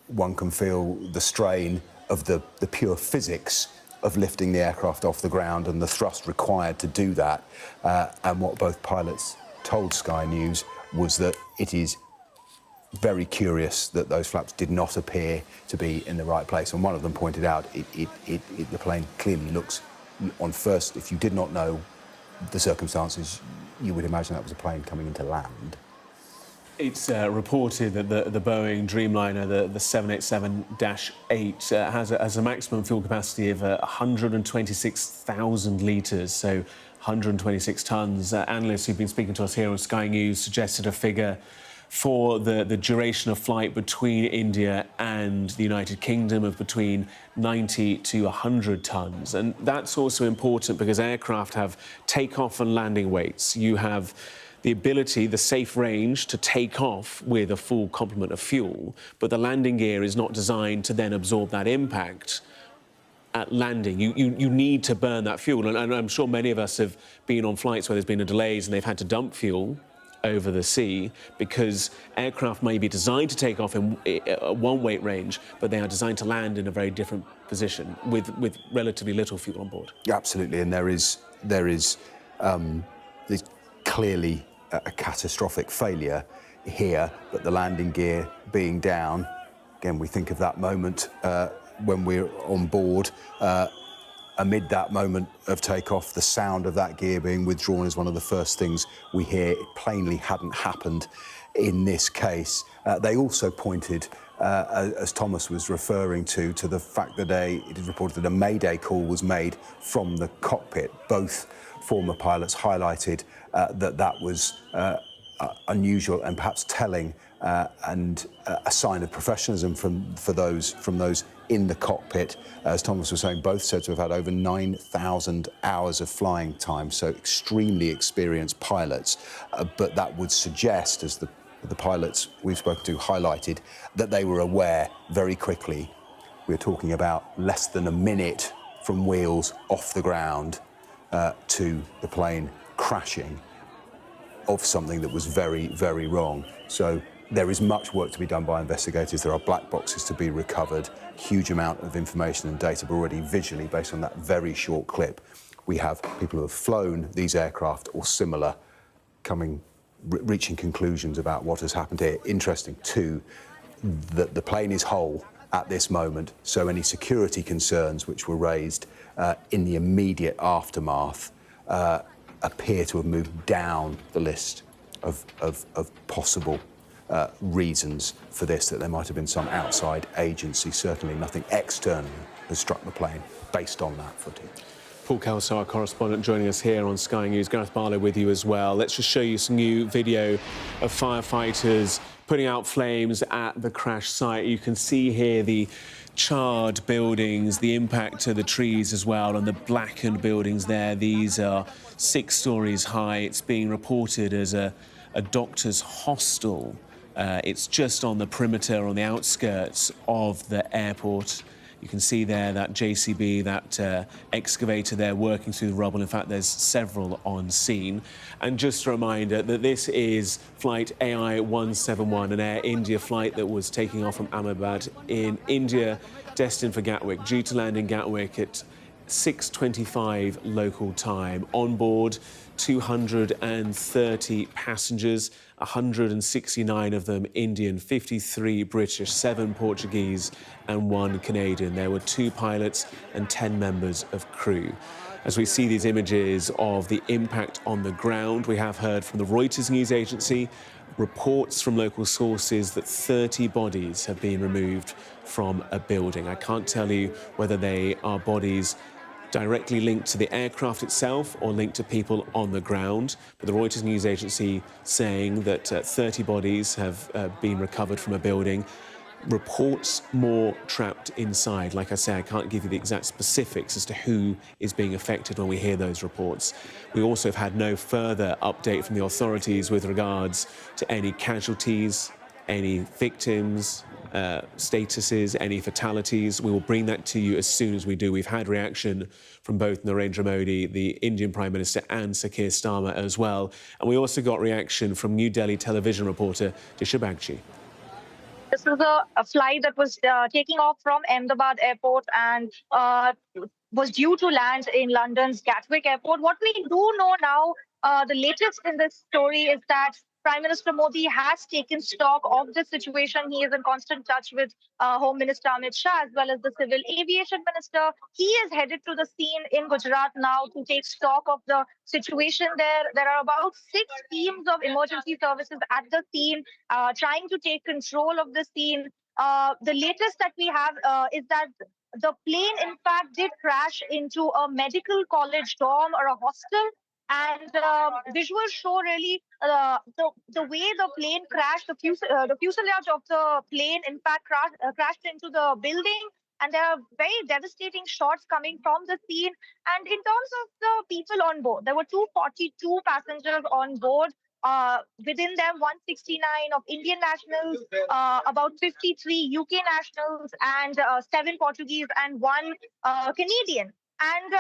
one can feel the strain of the pure physics of lifting the aircraft off the ground and the thrust required to do that. And what both pilots told Sky News was that it is very curious that those flaps did not appear to be in the right place. And one of them pointed out the plane clearly looks, on first, if you did not know the circumstances, you would imagine that was a plane coming into land. It's reported that the Boeing Dreamliner, the 787-8, has a maximum fuel capacity of 126,000 litres, so 126 tonnes. Analysts who've been speaking to us here on Sky News suggested a figure for the duration of flight between India and the United Kingdom of between 90 to 100 tonnes. And that's also important because aircraft have takeoff and landing weights. You have the ability, the safe range, to take off with a full complement of fuel, but the landing gear is not designed to then absorb that impact at landing. You need to burn that fuel. And I'm sure many of us have been on flights where there's been delays and they've had to dump fuel over the sea because aircraft may be designed to take off in a one weight range, but they are designed to land in a very different position with relatively little fuel on board. Absolutely, and there's clearly a catastrophic failure here, but the landing gear being down, again, we think of that moment when we're on board. Amid that moment of takeoff, the sound of that gear being withdrawn is one of the first things we hear. It plainly hadn't happened in this case. They also pointed, as Thomas was referring to the fact that it is reported that a mayday call was made from the cockpit. Both former pilots highlighted that was unusual and perhaps telling and a sign of professionalism from those in the cockpit. As Thomas was saying, both said to have had over 9,000 hours of flying time, so extremely experienced pilots. But that would suggest, as the pilots we've spoken to highlighted, that they were aware very quickly. We're talking about less than a minute from wheels off the ground to the plane crashing, of something that was very, very wrong. So there is much work to be done by investigators. There are black boxes to be recovered, huge amount of information and data, but already visually, based on that very short clip, we have people who have flown these aircraft or similar reaching conclusions about what has happened here. Interesting, too, that the plane is whole at this moment, so any security concerns which were raised in the immediate aftermath appear to have moved down the list of possible reasons for this, that there might have been some outside agency. Certainly nothing external has struck the plane based on that footage. Paul Kelso, our correspondent, joining us here on Sky News. Gareth Barlow with you as well. Let's just show you some new video of firefighters putting out flames at the crash site. You can see here the charred buildings, the impact to the trees as well, and the blackened buildings there. These are 6 stories high. It's being reported as a doctor's hostel. It's just on the perimeter, on the outskirts of the airport. You can see there that JCB, that excavator there working through the rubble. In fact, there's several on scene. And just a reminder that this is flight AI-171, an Air India flight that was taking off from Ahmedabad in India, destined for Gatwick, due to land in Gatwick at 6:25 local time. On board, 230 passengers, 169 of them Indian, 53 British, 7 Portuguese and 1 Canadian. There were 2 pilots and 10 members of crew. As we see these images of the impact on the ground, we have heard from the Reuters news agency reports from local sources that 30 bodies have been removed from a building. I can't tell you whether they are bodies directly linked to the aircraft itself or linked to people on the ground. But the Reuters news agency saying that 30 bodies have been recovered from a building. Reports more trapped inside. Like I say, I can't give you the exact specifics as to who is being affected when we hear those reports. We also have had no further update from the authorities with regards to any casualties, any victims, statuses, any fatalities. We will bring that to you as soon as we do. We've had reaction from both Narendra Modi, the Indian Prime Minister, and Sir Keir Starmer as well. And we also got reaction from New Delhi television reporter Disha Bagchi. This is a flight that was taking off from Ahmedabad Airport and was due to land in London's Gatwick Airport. What we do know now, the latest in this story is that Prime Minister Modi has taken stock of the situation. He is in constant touch with Home Minister Amit Shah as well as the Civil Aviation Minister. He is headed to the scene in Gujarat now to take stock of the situation there. There are about 6 teams of emergency services at the scene trying to take control of the scene. The latest that we have is that the plane, in fact, did crash into a medical college dorm or a hostel. And visuals show really the way the plane crashed, the fuselage of the plane, in fact, crashed into the building. And there are very devastating shots coming from the scene. And in terms of the people on board, there were 242 passengers on board. Within them, 169 of Indian nationals, about 53 UK nationals, and 7 Portuguese and 1 Canadian. And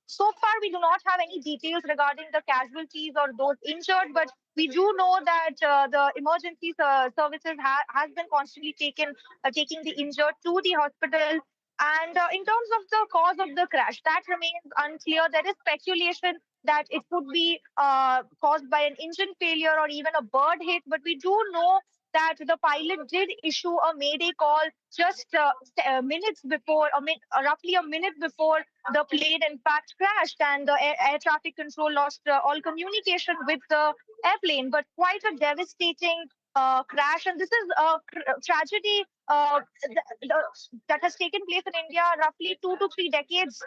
so far, we do not have any details regarding the casualties or those injured, but we do know that the emergency services has been constantly taking the injured to the hospital. And in terms of the cause of the crash, that remains unclear. There is speculation that it could be caused by an engine failure or even a bird hit, but we do know that the pilot did issue a mayday call just minutes before, roughly a minute before the plane in fact crashed, and the air traffic control lost all communication with the airplane. But quite a devastating crash, and this is a tragedy that has taken place in India roughly 2 to 3 decades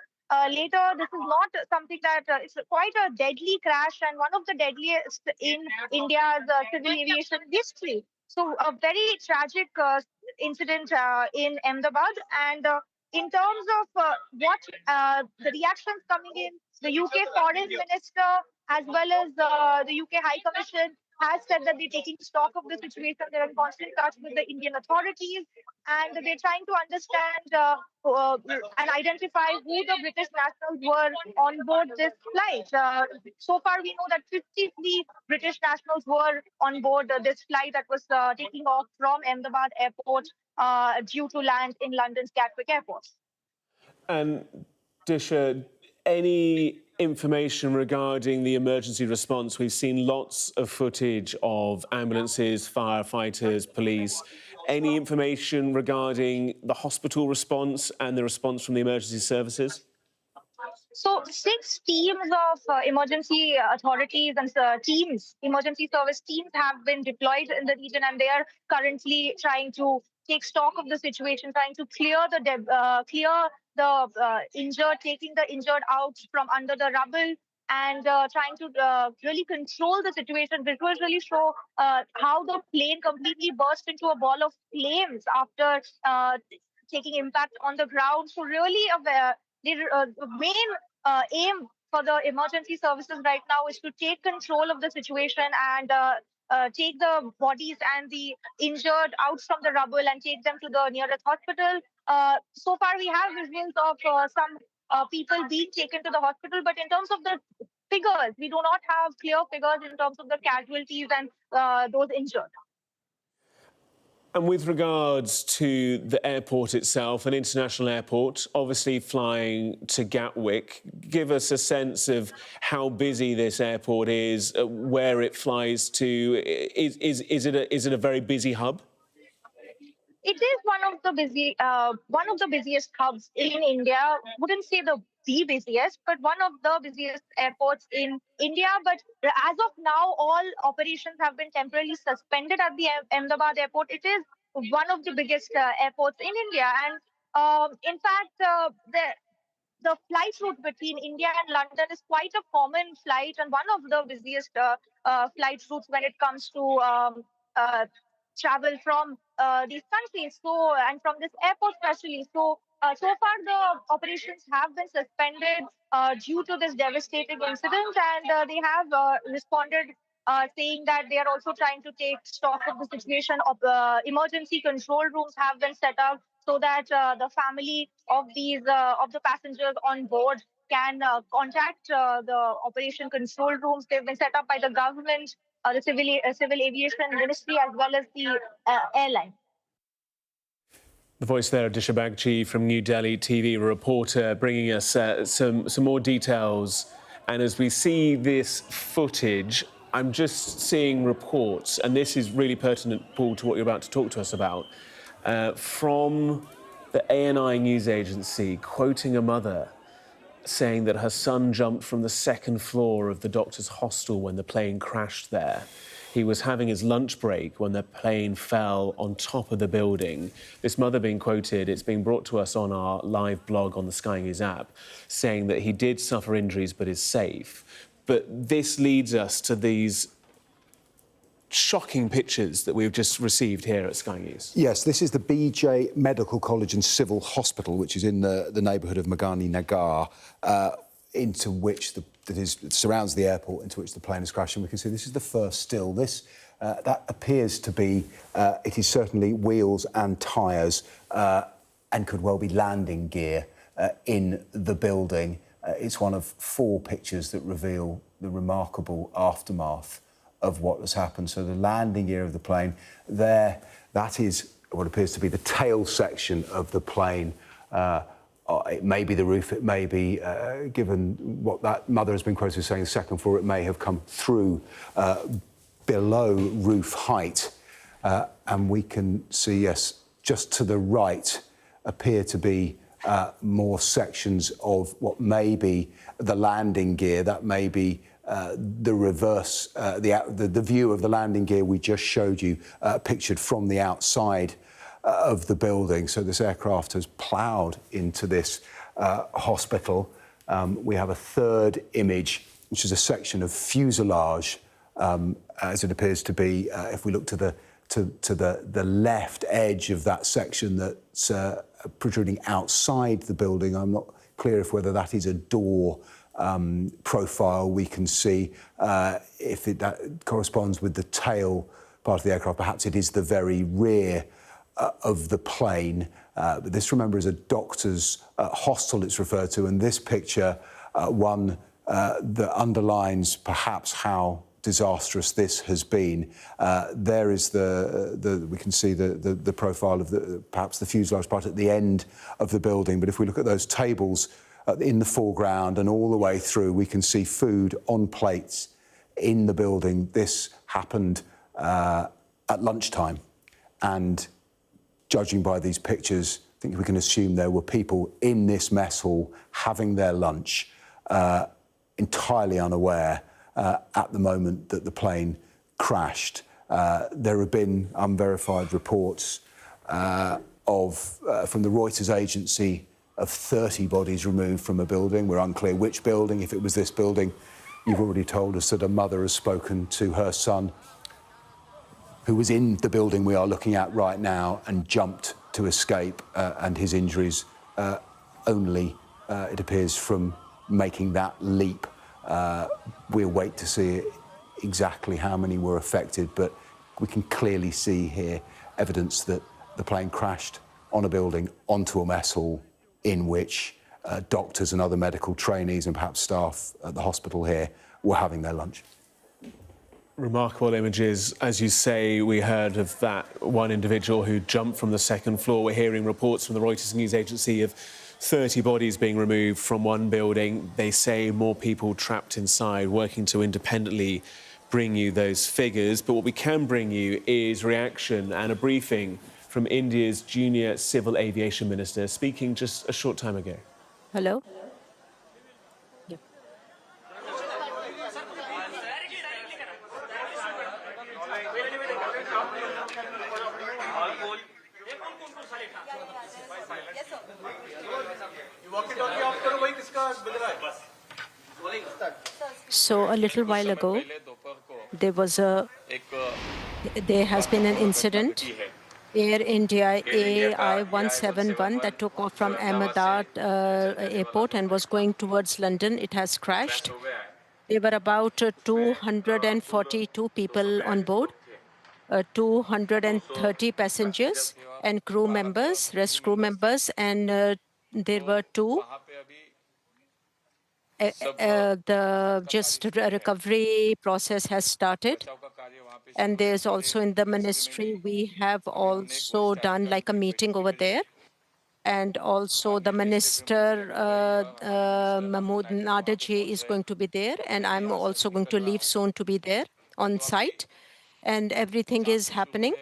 later. This is not something that it's quite a deadly crash and one of the deadliest in India's civil aviation history. So a very tragic incident in Ahmedabad. And in terms of what the reactions coming in, the UK Foreign Minister as well as the UK High Commission has said that they're taking stock of the situation. They're in constant touch with the Indian authorities, and they're trying to understand and identify who the British nationals were on board this flight. So far, we know that 53 British nationals were on board this flight that was taking off from Ahmedabad Airport due to land in London's Gatwick Airport. And Disha, any information regarding the emergency response? We've seen lots of footage of ambulances, firefighters, police. Any information regarding the hospital response and the response from the emergency services? So 6 teams of emergency authorities and emergency service teams have been deployed in the region, and they are currently trying to take stock of the situation, trying to clear the injured, taking the injured out from under the rubble, and trying to really control the situation. Visuals really show how the plane completely burst into a ball of flames after taking impact on the ground. So really, the main aim for the emergency services right now is to take control of the situation and take the bodies and the injured out from the rubble and take them to the nearest hospital. So far, we have visuals of some people being taken to the hospital, but in terms of the figures, we do not have clear figures in terms of the casualties and those injured. And with regards to the airport itself, an international airport, obviously flying to Gatwick, give us a sense of how busy this airport is, where it flies to. Is it a very busy hub? It is one of the busiest hubs in India. Wouldn't say the busiest, but one of the busiest airports in India. But as of now, all operations have been temporarily suspended at the Ahmedabad Airport. It is one of the biggest airports in India, and in fact, the flight route between India and London is quite a common flight and one of the busiest flight routes when it comes to travel from these countries. So, and from this airport especially. So, so far the operations have been suspended due to this devastating incident, and they have responded saying that they are also trying to take stock of the situation. Of emergency control rooms have been set up so that the family of the passengers on board can contact the operation control rooms. They've been set up by the government, the civil aviation ministry, as well as the airline. The voice there of Disha Bagchi from New Delhi TV reporter, bringing us some more details. And as we see this footage, I'm just seeing reports, and this is really pertinent, Paul, to what you're about to talk to us about, from the ANI news agency, quoting a mother saying that her son jumped from the second floor of the doctor's hostel when the plane crashed there. He was having his lunch break when the plane fell on top of the building. This mother being quoted, it's being brought to us on our live blog on the Sky News app, saying that he did suffer injuries but is safe. But this leads us to these shocking pictures that we've just received here at Sky News. Yes, this is the BJ Medical College and Civil Hospital, which is in the neighbourhood of Magani Nagar, into which it surrounds the airport, into which the plane is crashing. We can see this is the first still. This that appears to be, it is certainly wheels and tyres, and could well be landing gear in the building. It's one of 4 pictures that reveal the remarkable aftermath of what has happened. So the landing gear of the plane there, that is what appears to be the tail section of the plane. It may be the roof, it may be, given what that mother has been quoted as saying, the second floor, it may have come through below roof height. And we can see, yes, just to the right appear to be more sections of what may be the landing gear. That may be the reverse, the view of the landing gear we just showed you, pictured from the outside of the building. So this aircraft has ploughed into this hospital. We have a third image, which is a section of fuselage, as it appears to be. If we look to the left edge of that section that's protruding outside the building, I'm not clear if whether that is a door profile we can see. If that corresponds with the tail part of the aircraft, perhaps it is the very rear of the plane. But this, remember, is a doctor's hostel it's referred to, and this picture, one that underlines perhaps how disastrous this has been. There is we can see the profile of perhaps the fuselage part at the end of the building. But if we look at those tables in the foreground and all the way through, we can see food on plates in the building. This happened at lunchtime, and judging by these pictures, I think we can assume there were people in this mess hall having their lunch, entirely unaware at the moment that the plane crashed. There have been unverified reports from the Reuters agency of 30 bodies removed from a building. We're unclear which building. If it was this building, you've already told us that a mother has spoken to her son, who was in the building we are looking at right now and jumped to escape, and his injuries only, it appears, from making that leap. We'll wait to see exactly how many were affected, but we can clearly see here evidence that the plane crashed on a building onto a mess hall in which doctors and other medical trainees and perhaps staff at the hospital here were having their lunch. Remarkable images. As you say, we heard of that one individual who jumped from the second floor. We're hearing reports from the Reuters news agency of 30 bodies being removed from one building. They say more people trapped inside, working to independently bring you those figures. But what we can bring you is reaction and a briefing from India's junior civil aviation minister, speaking just a short time ago. Hello. So a little while ago, there has been an incident. Air India AI-171 that took off from Ahmedabad Airport and was going towards London. It has crashed. There were about 242 people on board, 230 passengers and crew members, rest crew members, and there were two. The recovery process has started. And there's also in the ministry, we have also done like a meeting over there. And also the minister, Mahmood Nadaji, is going to be there. And I'm also going to leave soon to be there on site. And everything is happening.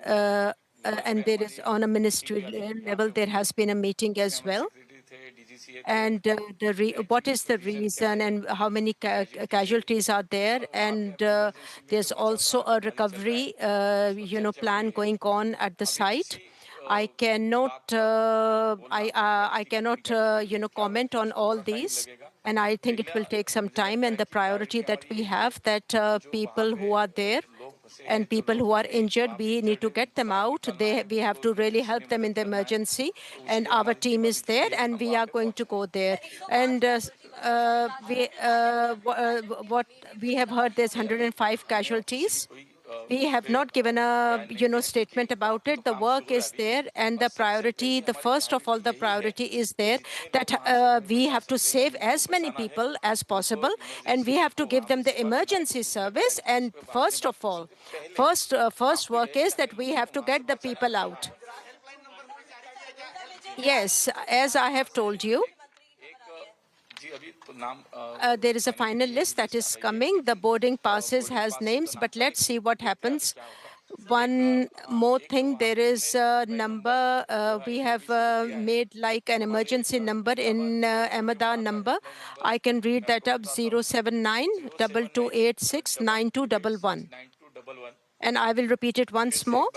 And there is on a ministry level, there has been a meeting as well. And what is the reason and how many casualties are there? And there's also a recovery, plan going on at the site. I cannot, comment on all these. And I think it will take some time. And the priority that we have, that people who are there and people who are injured, we need to get them out. We have to really help them in the emergency. And our team is there, and we are going to go there. And what we have heard, there's 105 casualties. We have not given a statement about it. The work is there, and the priority, the first of all, the priority is there that we have to save as many people as possible, and we have to give them the emergency service. And first of all, first work is that we have to get the people out. Yes, as I have told you. There is a final list that is coming. The boarding passes has names, but let's see what happens. One more thing, there is a number. We have made like an emergency number in Ahmedabad number. I can read that up, 079-2286-9211. And I will repeat it once more.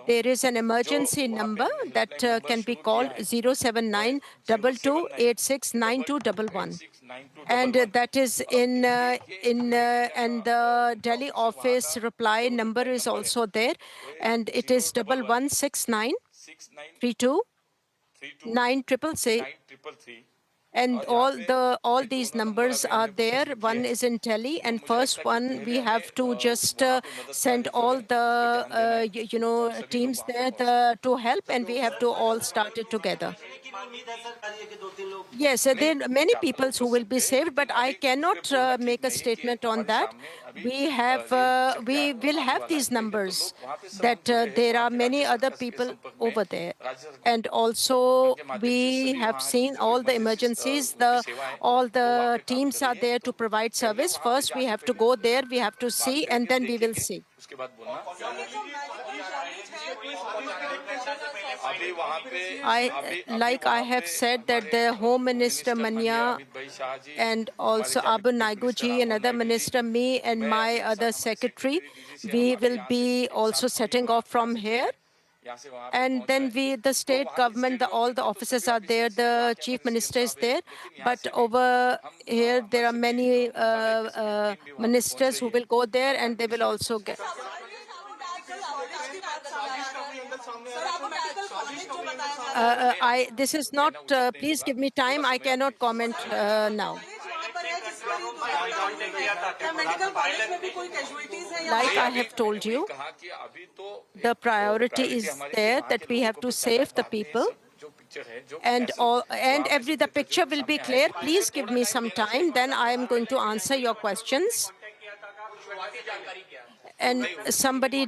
There is an emergency number that can be called 079-2286-9211. And that is and the Delhi office reply number is also there. And it is 1169 32 9663. And all these numbers are there. One is in Delhi, and first one we have to just send all the teams there to help, and we have to all start it together. Yes, there are many people who will be saved, but I cannot make a statement on that. We will have these numbers that there are many other people over there. And also we have seen all the emergencies, all the teams are there to provide service. First we have to go there, we have to see, and then we will see. Like I have said, that the Home Minister Manya and also Abu Naiguji, another minister, me and my other secretary, we will be also setting off from here. And then the state government, all the officers are there, the chief minister is there. But over here, there are many ministers who will go there, and they will also get. This is not, please give me time. I cannot comment now. Like I have told you, the priority is there that we have to save the people. The picture will be clear. Please give me some time, then I am going to answer your questions. And somebody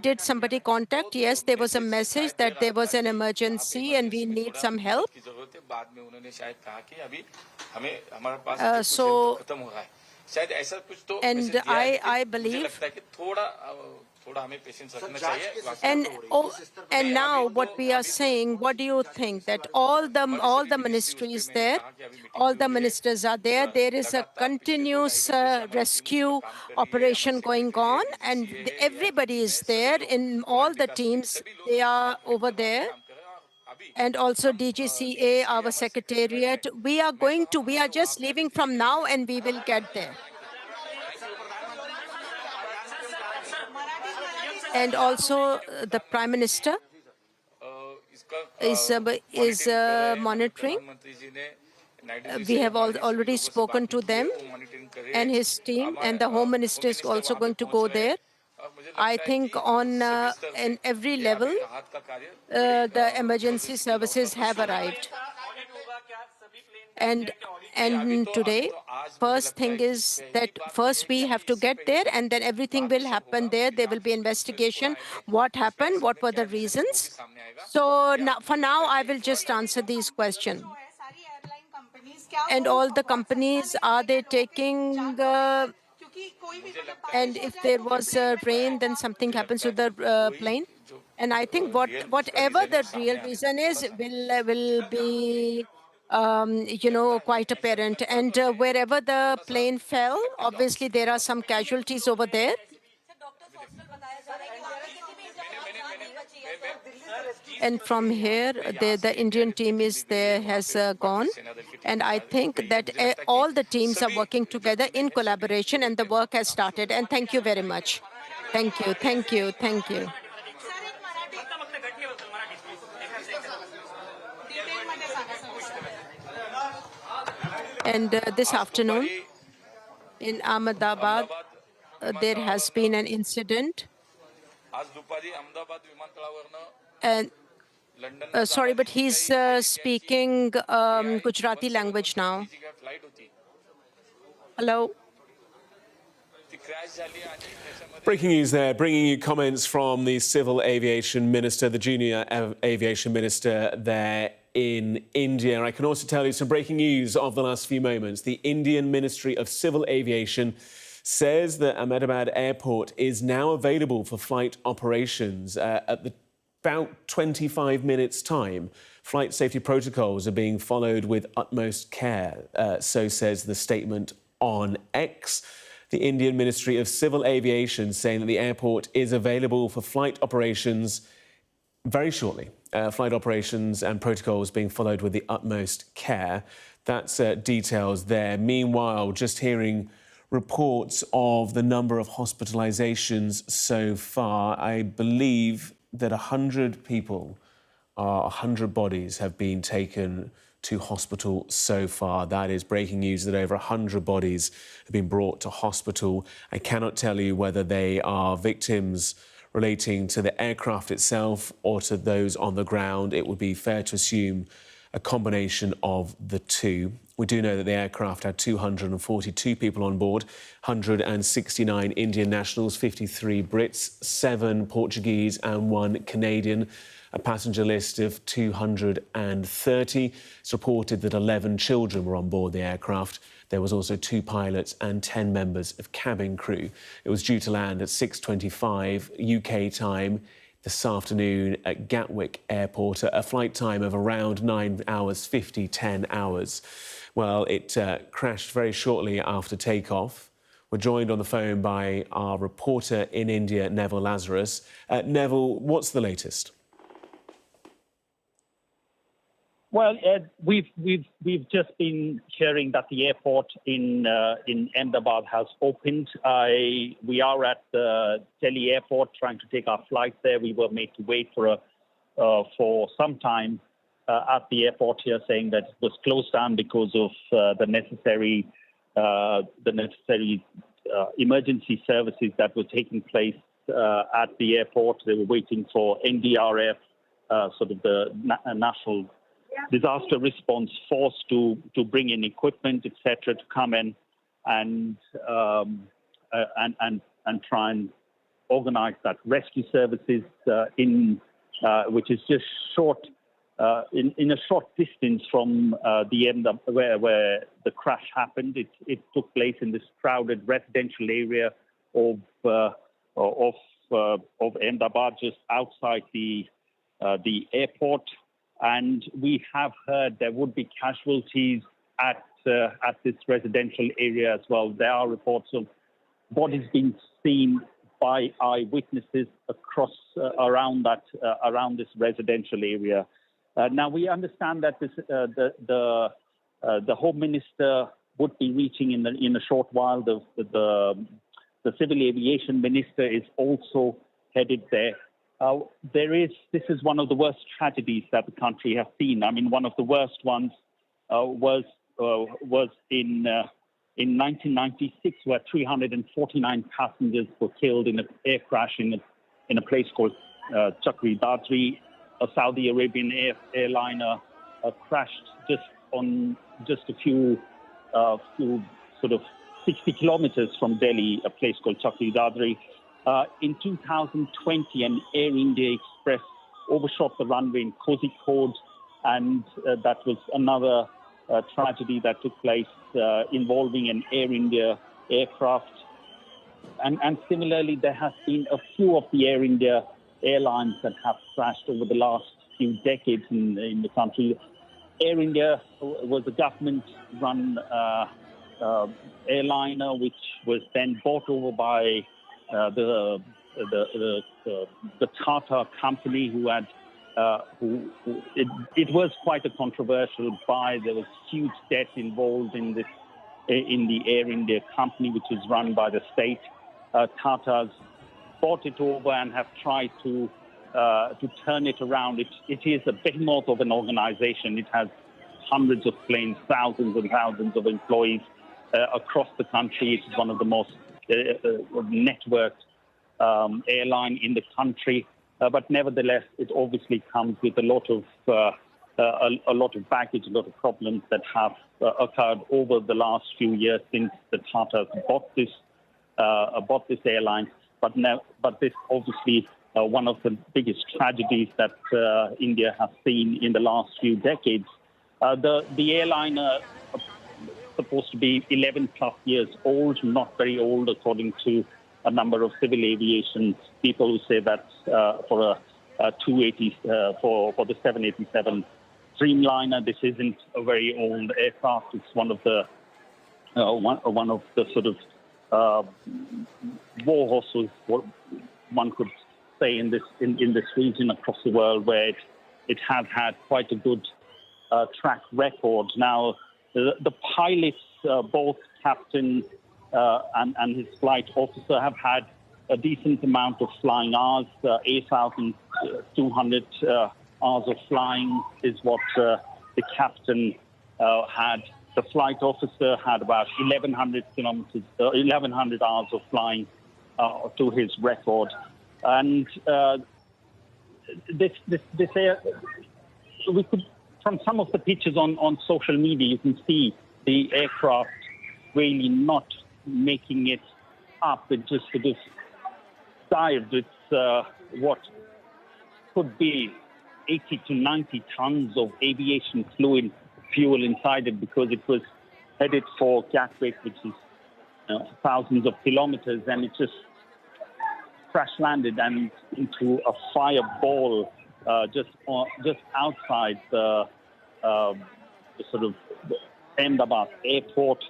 contact? Yes, there was a message that there was an emergency and we need some help. I believe. And now what we are saying, what do you think? That all the ministries there, all the ministers are there. There is a continuous rescue operation going on, and everybody is there in all the teams. They are over there. And also DGCA, our secretariat. We are just leaving from now and we will get there. And also the Prime Minister is monitoring. We have already spoken to them and his team, and the Home Minister is also going to go there. I think on in every level, the emergency services have arrived. And today, first thing is that first we have to get there, and then everything will happen there. There will be investigation. What happened? What were the reasons? So now, for now, I will just answer these questions. And all the companies, are they taking... and if there was rain, then something happens to the plane. And I think whatever the real reason is will be quite apparent. And wherever the plane fell, obviously there are some casualties over there. And from here, the Indian team is there, has gone. And I think that all the teams are working together in collaboration, and the work has started. And thank you very much. Thank you, thank you, thank you. And this afternoon in Ahmedabad, there has been an incident. And sorry, but he's speaking Gujarati language now. Hello. Breaking news there, bringing you comments from the Civil Aviation Minister, the Junior Aviation Minister there in India. I can also tell you some breaking news of the last few moments. The Indian Ministry of Civil Aviation says that Ahmedabad Airport is now available for flight operations at about 25 minutes' time. Flight safety protocols are being followed with utmost care, so says the statement on X. The Indian Ministry of Civil Aviation saying that the airport is available for flight operations very shortly. Flight operations and protocols being followed with the utmost care. That's details there. Meanwhile, just hearing reports of the number of hospitalizations so far. I believe that 100 people, 100 bodies have been taken to hospital so far. That is breaking news, that over 100 bodies have been brought to hospital. I cannot tell you whether they are victims relating to the aircraft itself or to those on the ground. It would be fair to assume a combination of the two. We do know that the aircraft had 242 people on board, 169 Indian nationals, 53 Brits, 7 Portuguese and 1 Canadian. A passenger list of 230. It's reported that 11 children were on board the aircraft. There was also 2 pilots and 10 members of cabin crew. It was due to land at 6:25 UK time this afternoon at Gatwick Airport, a flight time of around 9 hours 50, 10 hours. Well, it crashed very shortly after takeoff. We're joined on the phone by our reporter in India, Neville Lazarus. Neville, what's the latest? Well, Ed, we've just been hearing that the airport in Ahmedabad has opened. We are at the Delhi airport trying to take our flight there. We were made to wait for for some time at the airport here, saying that it was closed down because of the necessary emergency services that were taking place at the airport. They were waiting for NDRF, sort of the National Disaster Response Force, to bring in equipment, etc., to come in and try and organize that rescue services which is just short. In a short distance from the end of where the crash happened. It took place in this crowded residential area of Ahmedabad, just outside the airport. And we have heard there would be casualties at this residential area as well. There are reports of bodies being seen by eyewitnesses across around this residential area. Now we understand that the Home Minister would be reaching in a short while. The Civil Aviation Minister is also headed there. This is one of the worst tragedies that the country has seen. I mean, one of the worst ones was in 1996, where 349 passengers were killed in an air crash in a place called Chakri Dadri. A Saudi Arabian airliner crashed just a few sort of 60 kilometers from Delhi, a place called Chakri Dadri. In 2020, an Air India Express overshot the runway in Kozhikode, and that was another tragedy that took place involving an Air India aircraft. And similarly, there has been a few of the Air India airlines that have crashed over the last few decades in the country. Air India was a government-run airliner, which was then bought over by the Tata company, it was quite a controversial buy. There was huge debt involved in the Air India company, which is run by the state. Tata's bought it over and have tried to turn it around. It is a behemoth of an organization. It has hundreds of planes, thousands and thousands of employees across the country. It's one of the most networked airline in the country. But nevertheless, it obviously comes with a lot of baggage, a lot of problems that have occurred over the last few years since the Tata bought this airline. But this obviously one of the biggest tragedies that India has seen in the last few decades. The airliner supposed to be 11 plus years old, not very old according to a number of civil aviation people who say that for a 280 for the 787 Dreamliner, this isn't a very old aircraft. It's one of the sort of war horses, what one could say in this region across the world, where it has had quite a good track record. Now, the pilots, both captain and his flight officer, have had a decent amount of flying hours. 8,200 hours of flying is what the captain had. The flight officer had about 1,100 hours of flying to his record. And we could, from some of the pictures on social media, you can see the aircraft really not making it up. It just dived. It's what could be 80 to 90 tons of aviation fuel inside it, because it was headed for Gatwick, which is thousands of kilometers, and it just crash landed and into a fireball just outside the sort of Ahmedabad Airport.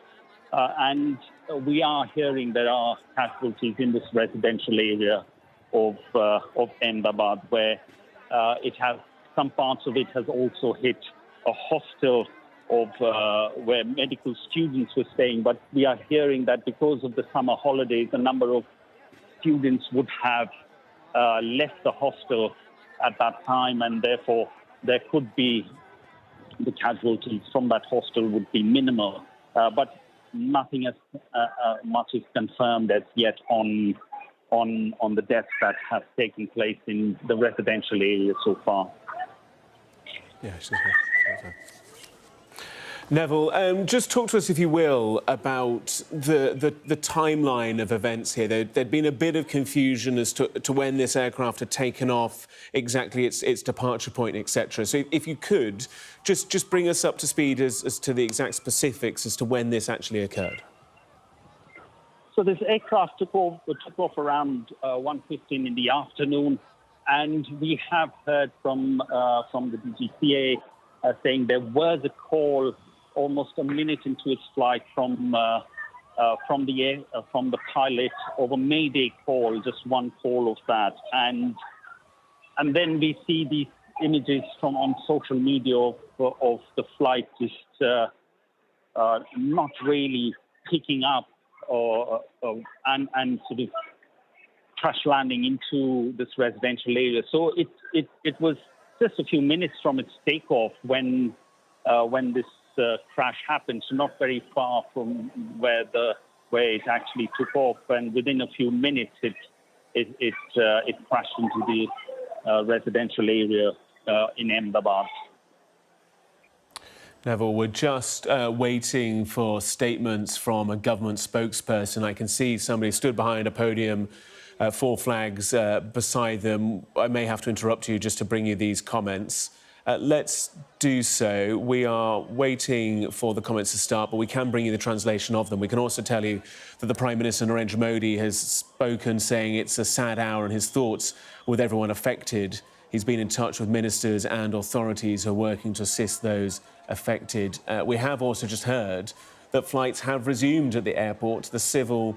And we are hearing there are casualties in this residential area of Ahmedabad, where some parts of it has also hit a hostel where medical students were staying. But we are hearing that because of the summer holidays, a number of students would have left the hostel at that time, and therefore there could be the casualties from that hostel would be minimal. But nothing as much is confirmed as yet on the deaths that have taken place in the residential area so far. Yeah, Neville, just talk to us, if you will, about the timeline of events here. There'd been a bit of confusion as to when this aircraft had taken off, exactly its departure point, etc. So if you could, just bring us up to speed as to the exact specifics as to when this actually occurred. So this aircraft took off around 1:15 in the afternoon, and we have heard from the DGCA saying there was a call almost a minute into its flight from the pilot of a Mayday call, just one call of that, and then we see these images from on social media of the flight just not really picking up and sort of crash landing into this residential area. So it was just a few minutes from its takeoff when this crash happened, so not very far from where it actually took off, and within a few minutes it crashed into the residential area in Ahmedabad. Neville, we're just waiting for statements from a government spokesperson. I can see somebody stood behind a podium, 4 flags beside them. I may have to interrupt you just to bring you these comments. Let's do so. We are waiting for the comments to start, but we can bring you the translation of them. We can also tell you that the Prime Minister, Narendra Modi, has spoken, saying it's a sad hour and his thoughts with everyone affected. He's been in touch with ministers and authorities who are working to assist those affected. We have also just heard that flights have resumed at the airport. The Civil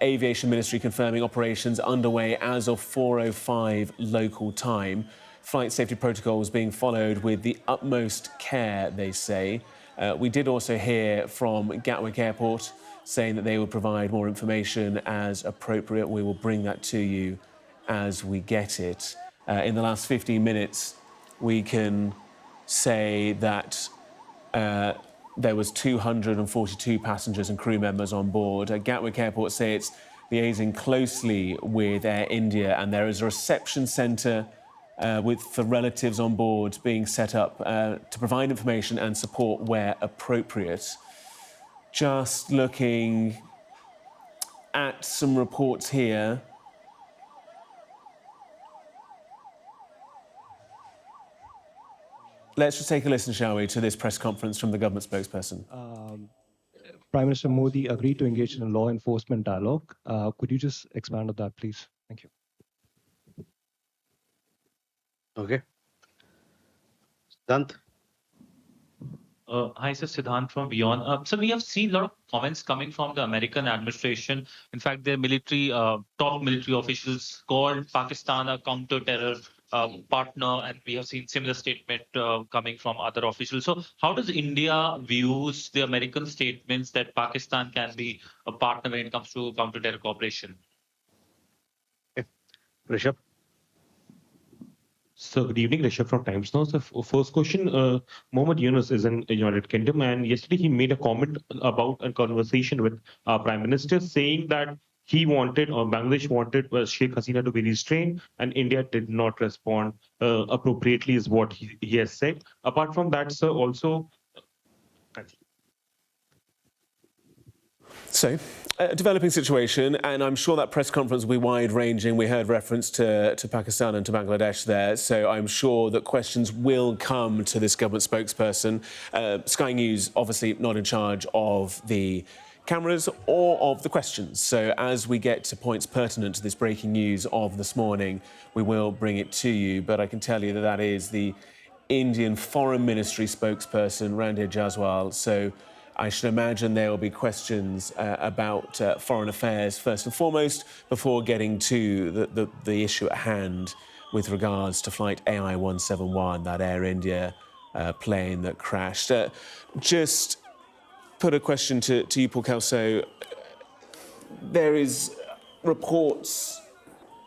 Aviation Ministry confirming operations underway as of 4:05 local time. Flight safety protocols being followed with the utmost care, they say. We did also hear from Gatwick Airport saying that they will provide more information as appropriate. We will bring that to you as we get it. In the last 15 minutes, we can say that there was 242 passengers and crew members on board. Gatwick Airport say it's liaising closely with Air India, and there is a reception centre for relatives on board being set up to provide information and support where appropriate. Just looking at some reports here. Let's just take a listen, shall we, to this press conference from the government spokesperson. Prime Minister Modi agreed to engage in a law enforcement dialogue. Could you just expand on that, please? Thank you. Okay. Siddhant. Hi, sir. Siddhant from Beyond. So we have seen a lot of comments coming from the American administration. In fact, their military, top military officials called Pakistan a counter-terror partner, and we have seen similar statement coming from other officials. So how does India views the American statements that Pakistan can be a partner when it comes to counter-terror cooperation? Okay. Rishabh. So good evening, Rishabh from Times Now. So first question, Mohammed Yunus is in the United Kingdom, and yesterday he made a comment about a conversation with our Prime Minister saying that he wanted, or Bangladesh wanted, Sheikh Hasina to be restrained, and India did not respond appropriately, is what he has said. Apart from that, sir, also... So, a developing situation, and I'm sure that press conference will be wide-ranging. We heard reference to Pakistan and to Bangladesh there, so I'm sure that questions will come to this government spokesperson. Sky News, obviously not in charge of the cameras or of the questions. So as we get to points pertinent to this breaking news of this morning, we will bring it to you. But I can tell you that that is the Indian Foreign Ministry spokesperson, Randhir Jaswal. So I should imagine there will be questions about foreign affairs first and foremost before getting to the issue at hand with regards to flight AI-171, that Air India plane that crashed. Just put a question to you, Paul Kelso. There is reports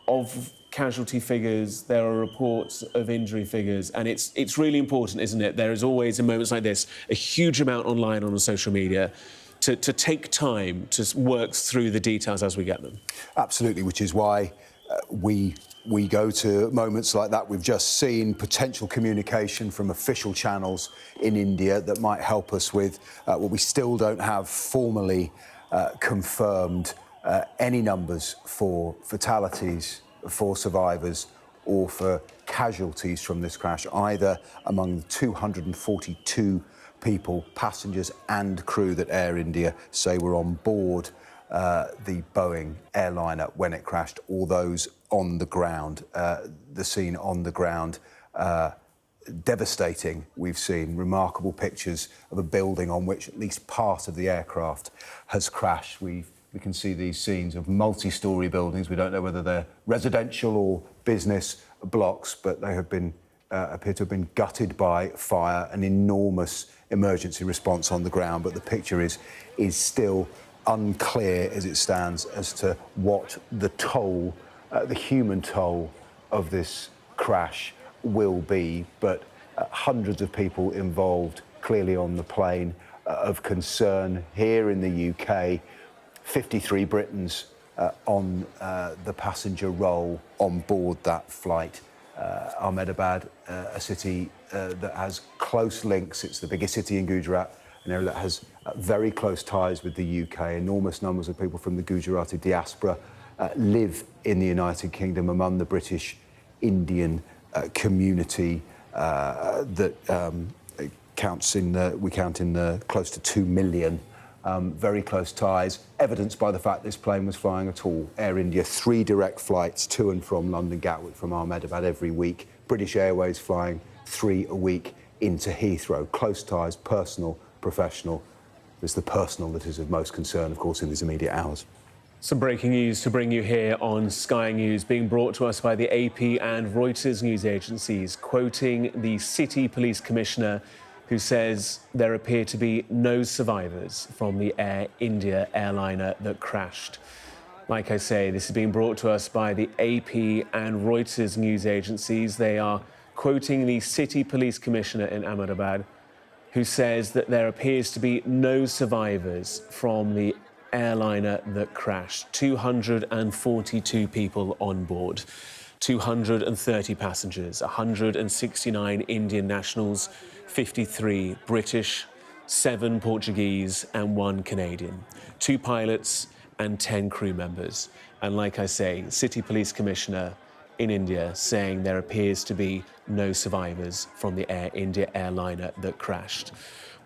of casualty figures, there are reports of injury figures, and it's really important, isn't it? There is always, in moments like this, a huge amount online on social media to take time to work through the details as we get them. Absolutely, which is why we go to moments like that. We've just seen potential communication from official channels in India that might help us with what we still don't have formally confirmed any numbers for fatalities, for survivors, or for casualties from this crash, either among the 242 people, passengers and crew that Air India say were on board the Boeing airliner when it crashed, or those on the ground. The scene on the ground, devastating. We've seen remarkable pictures of a building on which at least part of the aircraft has crashed. We can see these scenes of multi-storey buildings. We don't know whether they're residential or business blocks, but they have been appear to have been gutted by fire. An enormous emergency response on the ground, but the picture is still unclear as it stands as to what the toll, the human toll of this crash will be. But hundreds of people involved clearly on the plane of concern. Here in the UK, 53 Britons on the passenger roll on board that flight. Ahmedabad, a city that has close links. It's the biggest city in Gujarat, an area that has very close ties with the UK. Enormous numbers of people from the Gujarati diaspora live in the United Kingdom among the British Indian community that counts in we count in the close to 2 million. Very close ties, evidenced by the fact this plane was flying at all. Air India, 3 direct flights to and from London Gatwick from Ahmedabad every week. British Airways flying 3 a week into Heathrow. Close ties, personal, professional. It's the personal that is of most concern, of course, in these immediate hours. Some breaking news to bring you here on Sky News, being brought to us by the AP and Reuters news agencies, quoting the City Police Commissioner, who says there appear to be no survivors from the Air India airliner that crashed. Like I say, this is being brought to us by the AP and Reuters news agencies. They are quoting the City Police Commissioner in Ahmedabad, who says that there appears to be no survivors from the airliner that crashed. 242 people on board, 230 passengers, 169 Indian nationals, 53 British, 7 Portuguese and 1 Canadian, 2 pilots and 10 crew members. And like I say, City Police Commissioner in India saying there appears to be no survivors from the Air India airliner that crashed.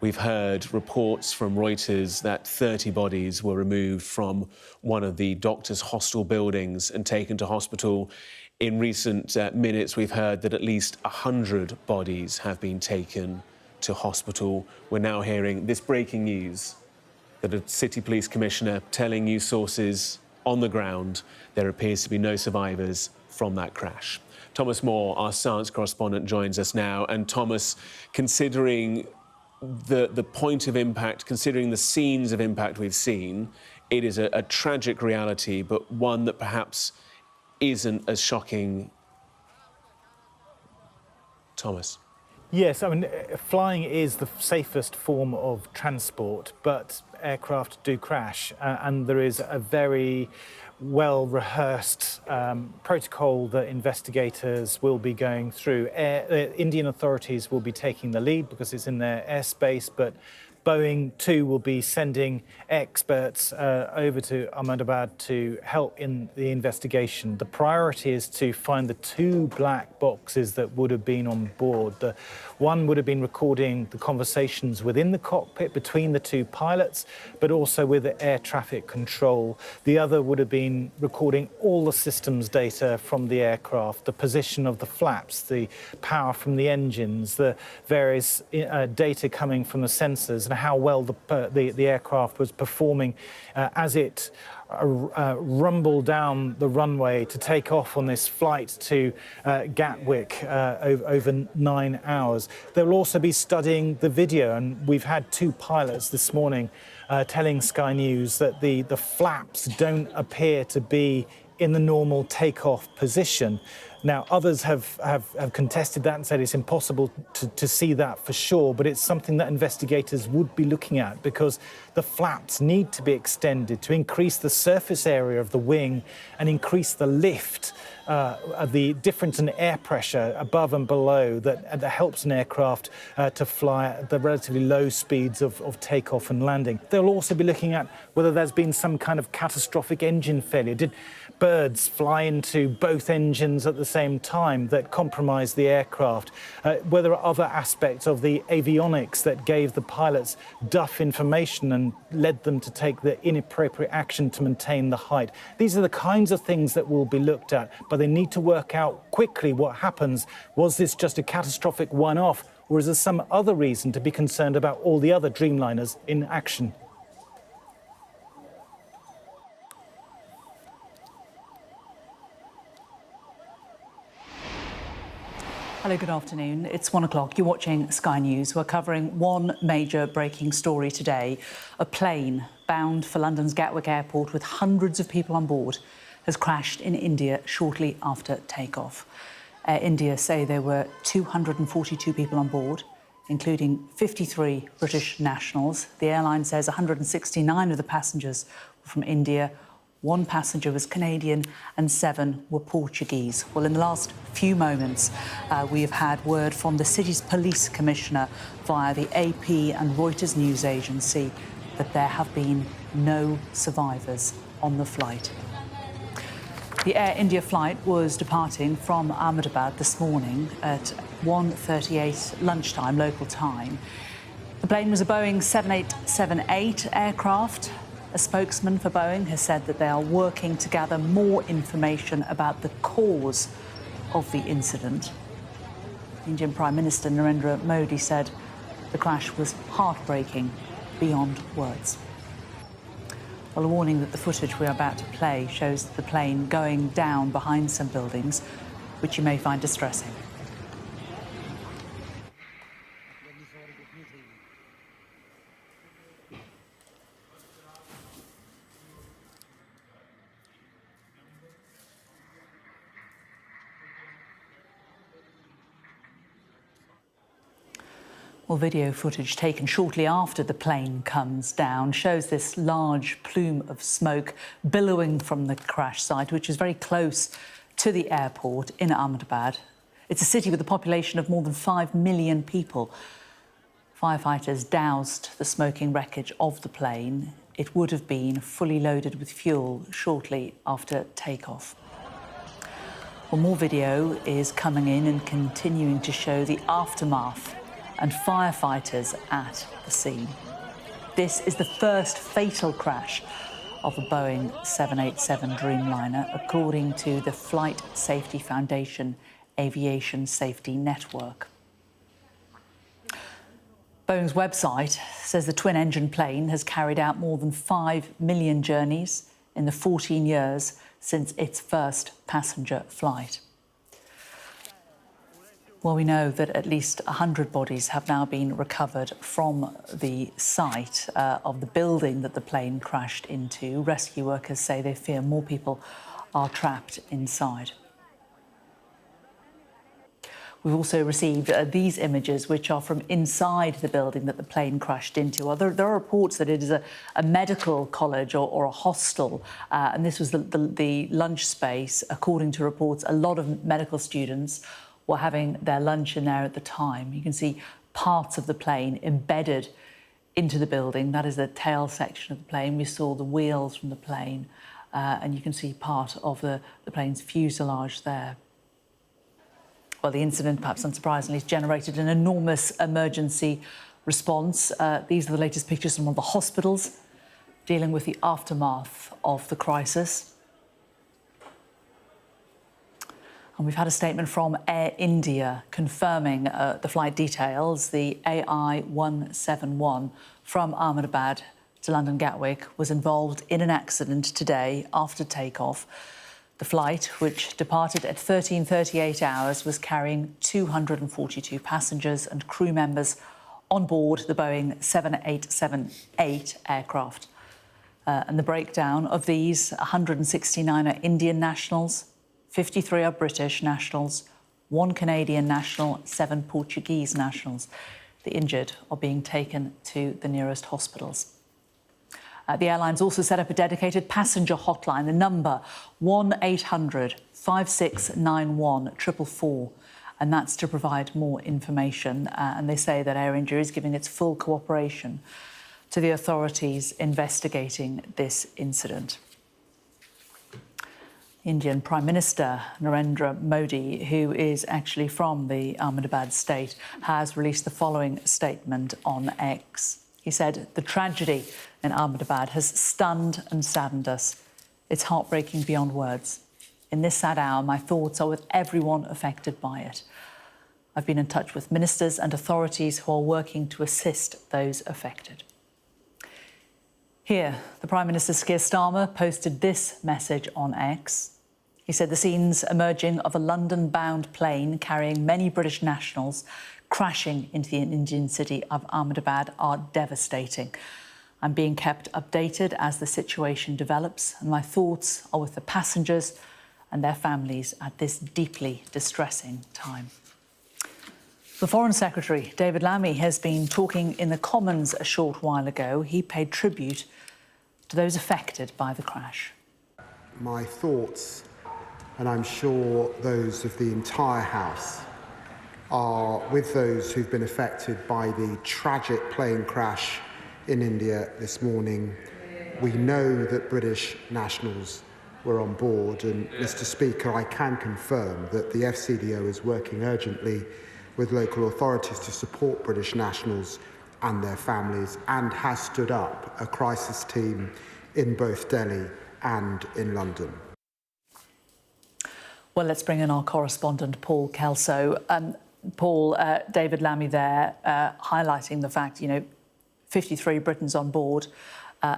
We've heard reports from Reuters that 30 bodies were removed from one of the doctors' hostel buildings and taken to hospital. In recent minutes, we've heard that at least 100 bodies have been taken to hospital. We're now hearing this breaking news that a City Police Commissioner telling news sources on the ground there appears to be no survivors from that crash. Thomas Moore, our science correspondent, joins us now. And Thomas, considering the point of impact, considering the scenes of impact we've seen, it is a tragic reality, but one that perhaps isn't as shocking. Thomas. Yes, I mean, flying is the safest form of transport, but aircraft do crash, and there is a very well-rehearsed protocol that investigators will be going through. Indian authorities will be taking the lead because it's in their airspace, but Boeing, too, will be sending experts over to Ahmedabad to help in the investigation. The priority is to find the 2 black boxes that would have been on board. The one would have been recording the conversations within the cockpit between the 2 pilots, but also with the air traffic control. The other would have been recording all the systems data from the aircraft, the position of the flaps, the power from the engines, the various data coming from the sensors, and how well the aircraft was performing as it rumbled down the runway to take off on this flight to Gatwick over 9 hours. They will also be studying the video, and we've had 2 pilots this morning telling Sky News that the flaps don't appear to be in the normal takeoff position. Now, others have contested that and said it's impossible to see that for sure, but it's something that investigators would be looking at because the flaps need to be extended to increase the surface area of the wing and increase the lift, the difference in air pressure above and below that helps an aircraft to fly at the relatively low speeds of takeoff and landing. They'll also be looking at whether there's been some kind of catastrophic engine failure. Did birds fly into both engines at the same time that compromised the aircraft? Were there other aspects of the avionics that gave the pilots duff information and led them to take the inappropriate action to maintain the height? These are the kinds of things that will be looked at, but they need to work out quickly what happens. Was this just a catastrophic one-off, or is there some other reason to be concerned about all the other Dreamliners in action? Hello, good afternoon. It's 1 o'clock. You're watching Sky News. We're covering one major breaking story today. A plane bound for London's Gatwick Airport with hundreds of people on board has crashed in India shortly after takeoff. Air India say there were 242 people on board, including 53 British nationals. The airline says 169 of the passengers were from India. One passenger was Canadian and 7 were Portuguese. Well, in the last few moments, we have had word from the city's police commissioner via the AP and Reuters news agency that there have been no survivors on the flight. The Air India flight was departing from Ahmedabad this morning at 1:38 lunchtime local time. The plane was a Boeing 7878 aircraft. A spokesman for Boeing has said that they are working to gather more information about the cause of the incident. Indian Prime Minister Narendra Modi said the crash was heartbreaking beyond words. Well, a warning that the footage we're about to play shows the plane going down behind some buildings, which you may find distressing. Well, video footage taken shortly after the plane comes down shows this large plume of smoke billowing from the crash site, which is very close to the airport in Ahmedabad. It's a city with a population of more than 5 million people. Firefighters doused the smoking wreckage of the plane. It would have been fully loaded with fuel shortly after takeoff. Well, more video is coming in and continuing to show the aftermath and firefighters at the scene. This is the first fatal crash of a Boeing 787 Dreamliner, according to the Flight Safety Foundation Aviation Safety Network. Boeing's website says the twin-engine plane has carried out more than 5 million journeys in the 14 years since its first passenger flight. Well, we know that at least 100 bodies have now been recovered from the site of the building that the plane crashed into. Rescue workers say they fear more people are trapped inside. We've also received these images, which are from inside the building that the plane crashed into. Well, there are reports that it is a medical college or a hostel, and this was the lunch space. According to reports, a lot of medical students were having their lunch in there at the time. You can see parts of the plane embedded into the building. That is the tail section of the plane. We saw the wheels from the plane, and you can see part of the plane's fuselage there. Well, the incident, perhaps unsurprisingly, has generated an enormous emergency response. These are the latest pictures from one of the hospitals dealing with the aftermath of the crisis. And we've had a statement from Air India confirming the flight details. The AI-171 from Ahmedabad to London Gatwick was involved in an accident today after takeoff. The flight, which departed at 13:38 hours, was carrying 242 passengers and crew members on board the Boeing 7878 aircraft. And the breakdown of these, 169 are Indian nationals, 53 are British nationals, 1 Canadian national, 7 Portuguese nationals. The injured are being taken to the nearest hospitals. The airline's also set up a dedicated passenger hotline, the number 1-800-5691-444, and that's to provide more information. And they say that Air India is giving its full cooperation to the authorities investigating this incident. Indian Prime Minister Narendra Modi, who is actually from the Ahmedabad state, has released the following statement on X. He said, "The tragedy in Ahmedabad has stunned and saddened us. It's heartbreaking beyond words. In this sad hour, my thoughts are with everyone affected by it. I've been in touch with ministers and authorities who are working to assist those affected." Here, the Prime Minister Keir Starmer posted this message on X. He said the scenes emerging of a London-bound plane carrying many British nationals crashing into the Indian city of Ahmedabad are devastating. I'm being kept updated as the situation develops, and my thoughts are with the passengers and their families at this deeply distressing time. The Foreign Secretary, David Lammy, has been talking in the Commons a short while ago. He paid tribute to those affected by the crash. My thoughts, and I'm sure those of the entire House, are with those who've been affected by the tragic plane crash in India this morning. We know that British nationals were on board, and Mr. Speaker, I can confirm that the FCDO is working urgently with local authorities to support British nationals and their families, and has stood up a crisis team in both Delhi and in London. Well, let's bring in our correspondent, Paul Kelso. Paul, David Lammy there, highlighting the fact, 53 Britons on board,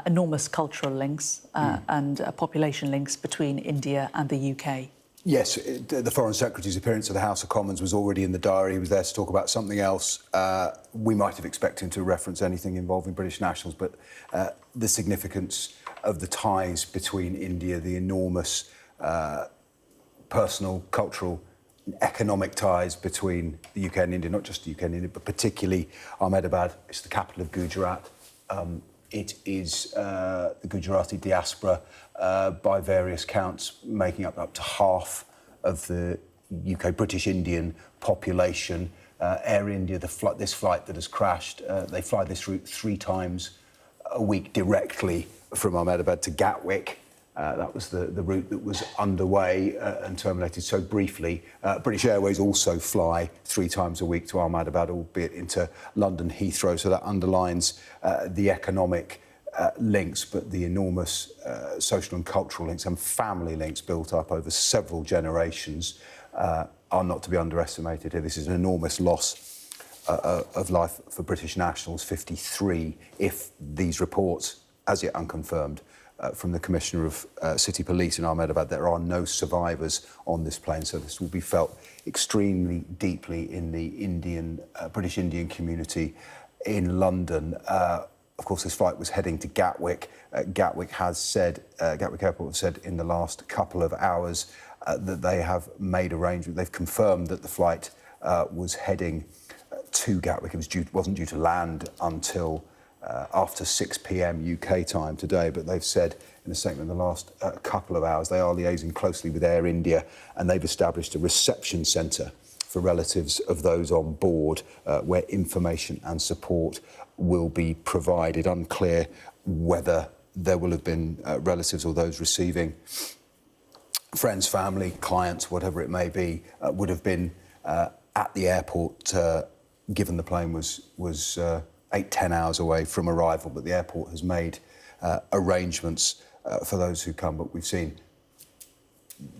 enormous cultural links and population links between India and the UK. Yes, the Foreign Secretary's appearance at the House of Commons was already in the diary. He was there to talk about something else. We might have expected him to reference anything involving British nationals, but the significance of the ties between India, the enormous personal, cultural, economic ties between the UK and India, not just the UK and India, but particularly Ahmedabad. It's the capital of Gujarat. It is the Gujarati diaspora, by various counts, making up to half of the UK British Indian population. Air India, this flight that has crashed, they fly this route 3 times a week directly from Ahmedabad to Gatwick. That was the route that was underway and terminated so briefly. British Airways also fly 3 times a week to Ahmedabad, albeit into London Heathrow, so that underlines the economic links, but the enormous social and cultural links and family links built up over several generations are not to be underestimated here. This is an enormous loss of life for British nationals, 53, if these reports, as yet unconfirmed, from the Commissioner of City Police in Ahmedabad, there are no survivors on this plane, so this will be felt extremely deeply in the British Indian community in London. Of course, this flight was heading to Gatwick. Gatwick Airport has said in the last couple of hours that they have made arrangements. They've confirmed that the flight was heading to Gatwick. It wasn't due to land until after 6 p.m. UK time today, but they've said in a statement in the last couple of hours they are liaising closely with Air India, and they've established a reception centre for relatives of those on board where information and support will be provided. Unclear whether there will have been relatives or those receiving friends, family, clients, whatever it may be, would have been at the airport given the plane was 8-10 hours away from arrival, but the airport has made arrangements for those who come. But we've seen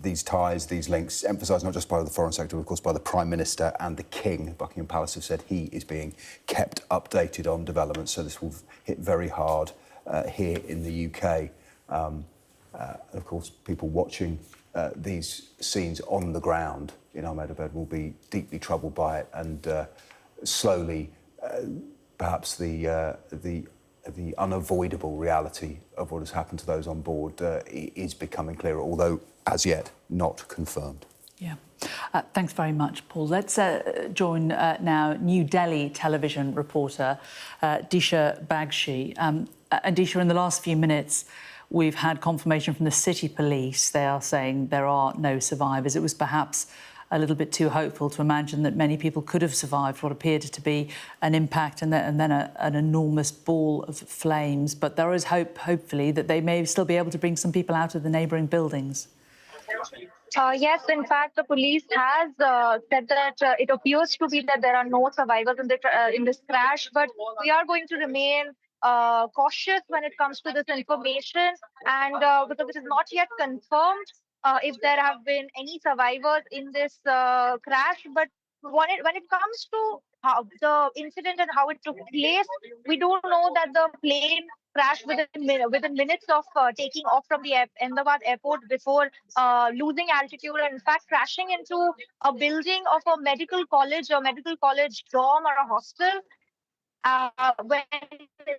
these ties, these links, emphasised not just by the Foreign Secretary, but of course by the Prime Minister and the King. Buckingham Palace have said he is being kept updated on developments, so this will hit very hard here in the UK. Of course, people watching these scenes on the ground in Ahmedabad will be deeply troubled by it, and slowly perhaps the the unavoidable reality of what has happened to those on board is becoming clearer, although as yet not confirmed. Yeah. Thanks very much, Paul. Let's join now New Delhi television reporter Disha Bagshi. And Disha, in the last few minutes, we've had confirmation from the city police. They are saying there are no survivors. It was perhaps a little bit too hopeful to imagine that many people could have survived what appeared to be an impact and then an enormous ball of flames. But there is hope, hopefully, that they may still be able to bring some people out of the neighbouring buildings. Yes, in fact, the police has said that it appears to be that there are no survivors in this crash, but we are going to remain cautious when it comes to this information, and because it is not yet confirmed if there have been any survivors in this crash. But when it comes to how the incident and how it took place, we do know that the plane crashed within minutes of taking off from the Ahmedabad airport before losing altitude and in fact crashing into a building of a medical college dorm or a hostel. When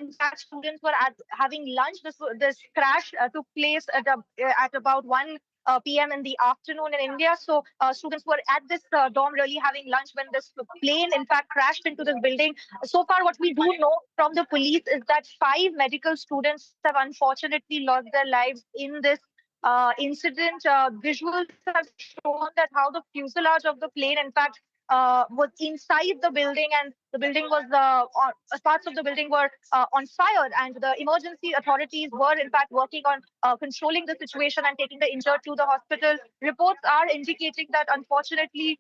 in fact students were having lunch, this crash took place at about 1 p.m. in the afternoon in India. So students were at this dorm really having lunch when this plane in fact crashed into this building. So far, what we do know from the police is that 5 medical students have unfortunately lost their lives in this incident. Visuals have shown that how the fuselage of the plane in fact was inside the building, and the building was parts of the building were on fire, and the emergency authorities were in fact working on controlling the situation and taking the injured to the hospital. Reports are indicating that unfortunately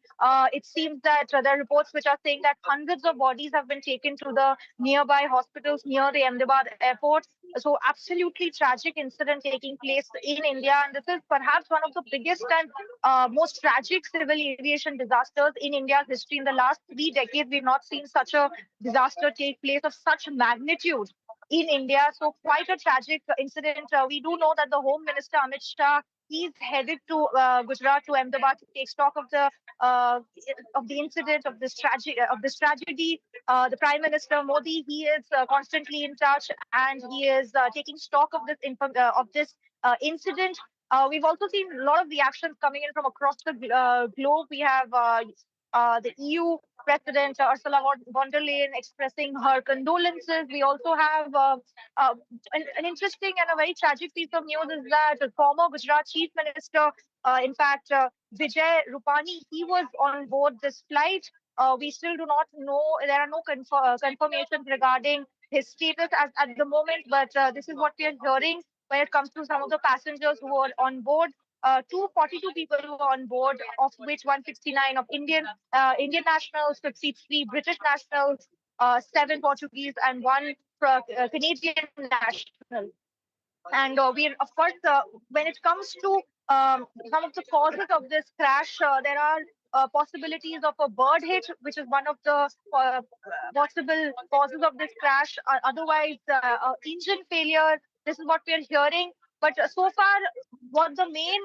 it seems that there are reports which are saying that hundreds of bodies have been taken to the nearby hospitals near the Ahmedabad airport. So absolutely tragic incident taking place in India, and this is perhaps one of the biggest and most tragic civil aviation disasters in India's history. In the last 3 decades, we've not seen such a disaster take place of such magnitude in India. So quite a tragic incident. We do know that the Home Minister Amit Shah, he's headed to Gujarat, to Ahmedabad, to take stock of the incident, of this tragedy. The Prime Minister Modi, he is constantly in touch, and he is taking stock of this incident. We've also seen a lot of reactions coming in from across the globe. We have the EU President Ursula von der Leyen expressing her condolences. We also have an interesting and a very tragic piece of news is that the former Gujarat Chief Minister, in fact, Vijay Rupani, he was on board this flight. We still do not know. There are no confirmations regarding his status at the moment, but this is what we are hearing when it comes to some of the passengers who were on board. 242 people who were on board, of which 169 of Indian nationals, 53 British nationals, 7 Portuguese, and 1 Canadian national. And of course, when it comes to some of the causes of this crash, there are possibilities of a bird hit, which is one of the possible causes of this crash. Otherwise, engine failure. This is what we are hearing. But so far, what the main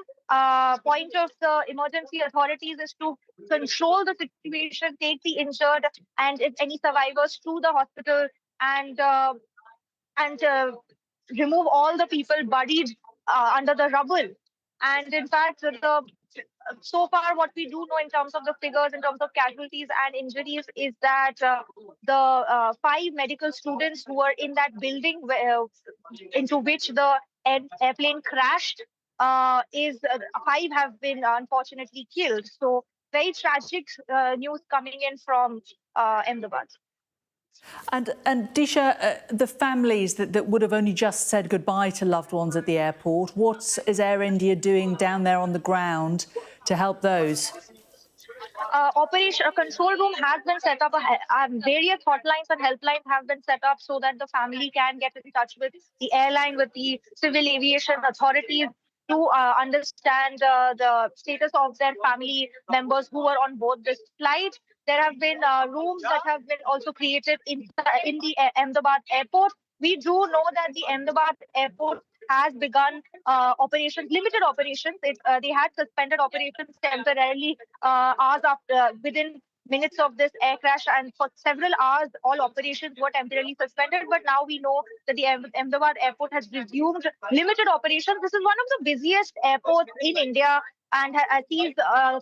point of the emergency authorities is to control the situation, take the injured and if any survivors to the hospital, and remove all the people buried under the rubble. And in fact, so far, what we do know in terms of the figures, in terms of casualties and injuries, is that the 5 medical students who were in that building into which the airplane crashed, 5 have been unfortunately killed. So very tragic news coming in from Ahmedabad. And Disha, the families that would have only just said goodbye to loved ones at the airport, what is Air India doing down there on the ground to help those? Operation control room has been set up. Various hotlines and helplines have been set up so that the family can get in touch with the airline, with the civil aviation authorities, to understand the status of their family members who were on board this flight. There have been rooms that have been also created in the Ahmedabad airport. We do know that the Ahmedabad airport has begun limited operations. They had suspended operations temporarily hours after, within minutes of this air crash, and for several hours, all operations were temporarily suspended. But now we know that the Ahmedabad airport has resumed limited operations. This is one of the busiest airports in India and sees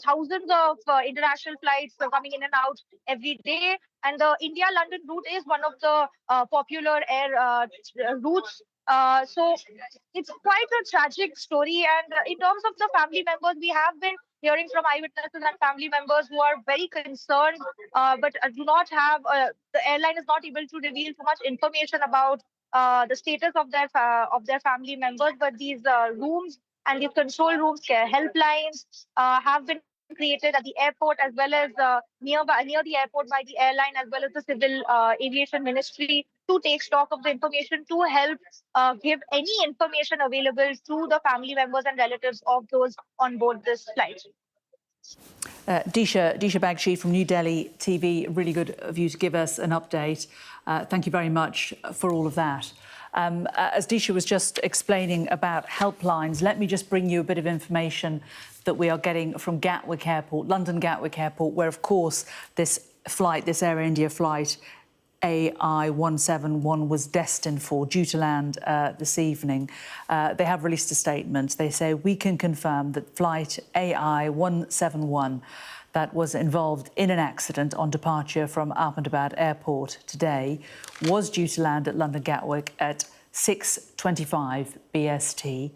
thousands of international flights coming in and out every day. And the India-London route is one of the popular air routes. So it's quite a tragic story. And in terms of the family members, we have been hearing from eyewitnesses and family members who are very concerned, but do not have, the airline is not able to reveal too much information about the status of their family members. But these rooms and these control rooms, helplines have been created at the airport as well as near the airport by the airline as well as the civil aviation ministry to take stock of the information to help give any information available to the family members and relatives of those on board this flight. Disha Bagchi from New Delhi TV, really good of you to give us an update. Thank you very much for all of that. As Disha was just explaining about helplines, let me just bring you a bit of information that we are getting from Gatwick Airport, London Gatwick Airport, where, of course, this flight, this Air India flight, AI171 was destined for, due to land this evening. They have released a statement. They say, we can confirm that flight AI171 that was involved in an accident on departure from Ahmedabad Airport today was due to land at London Gatwick at 6:25 BST.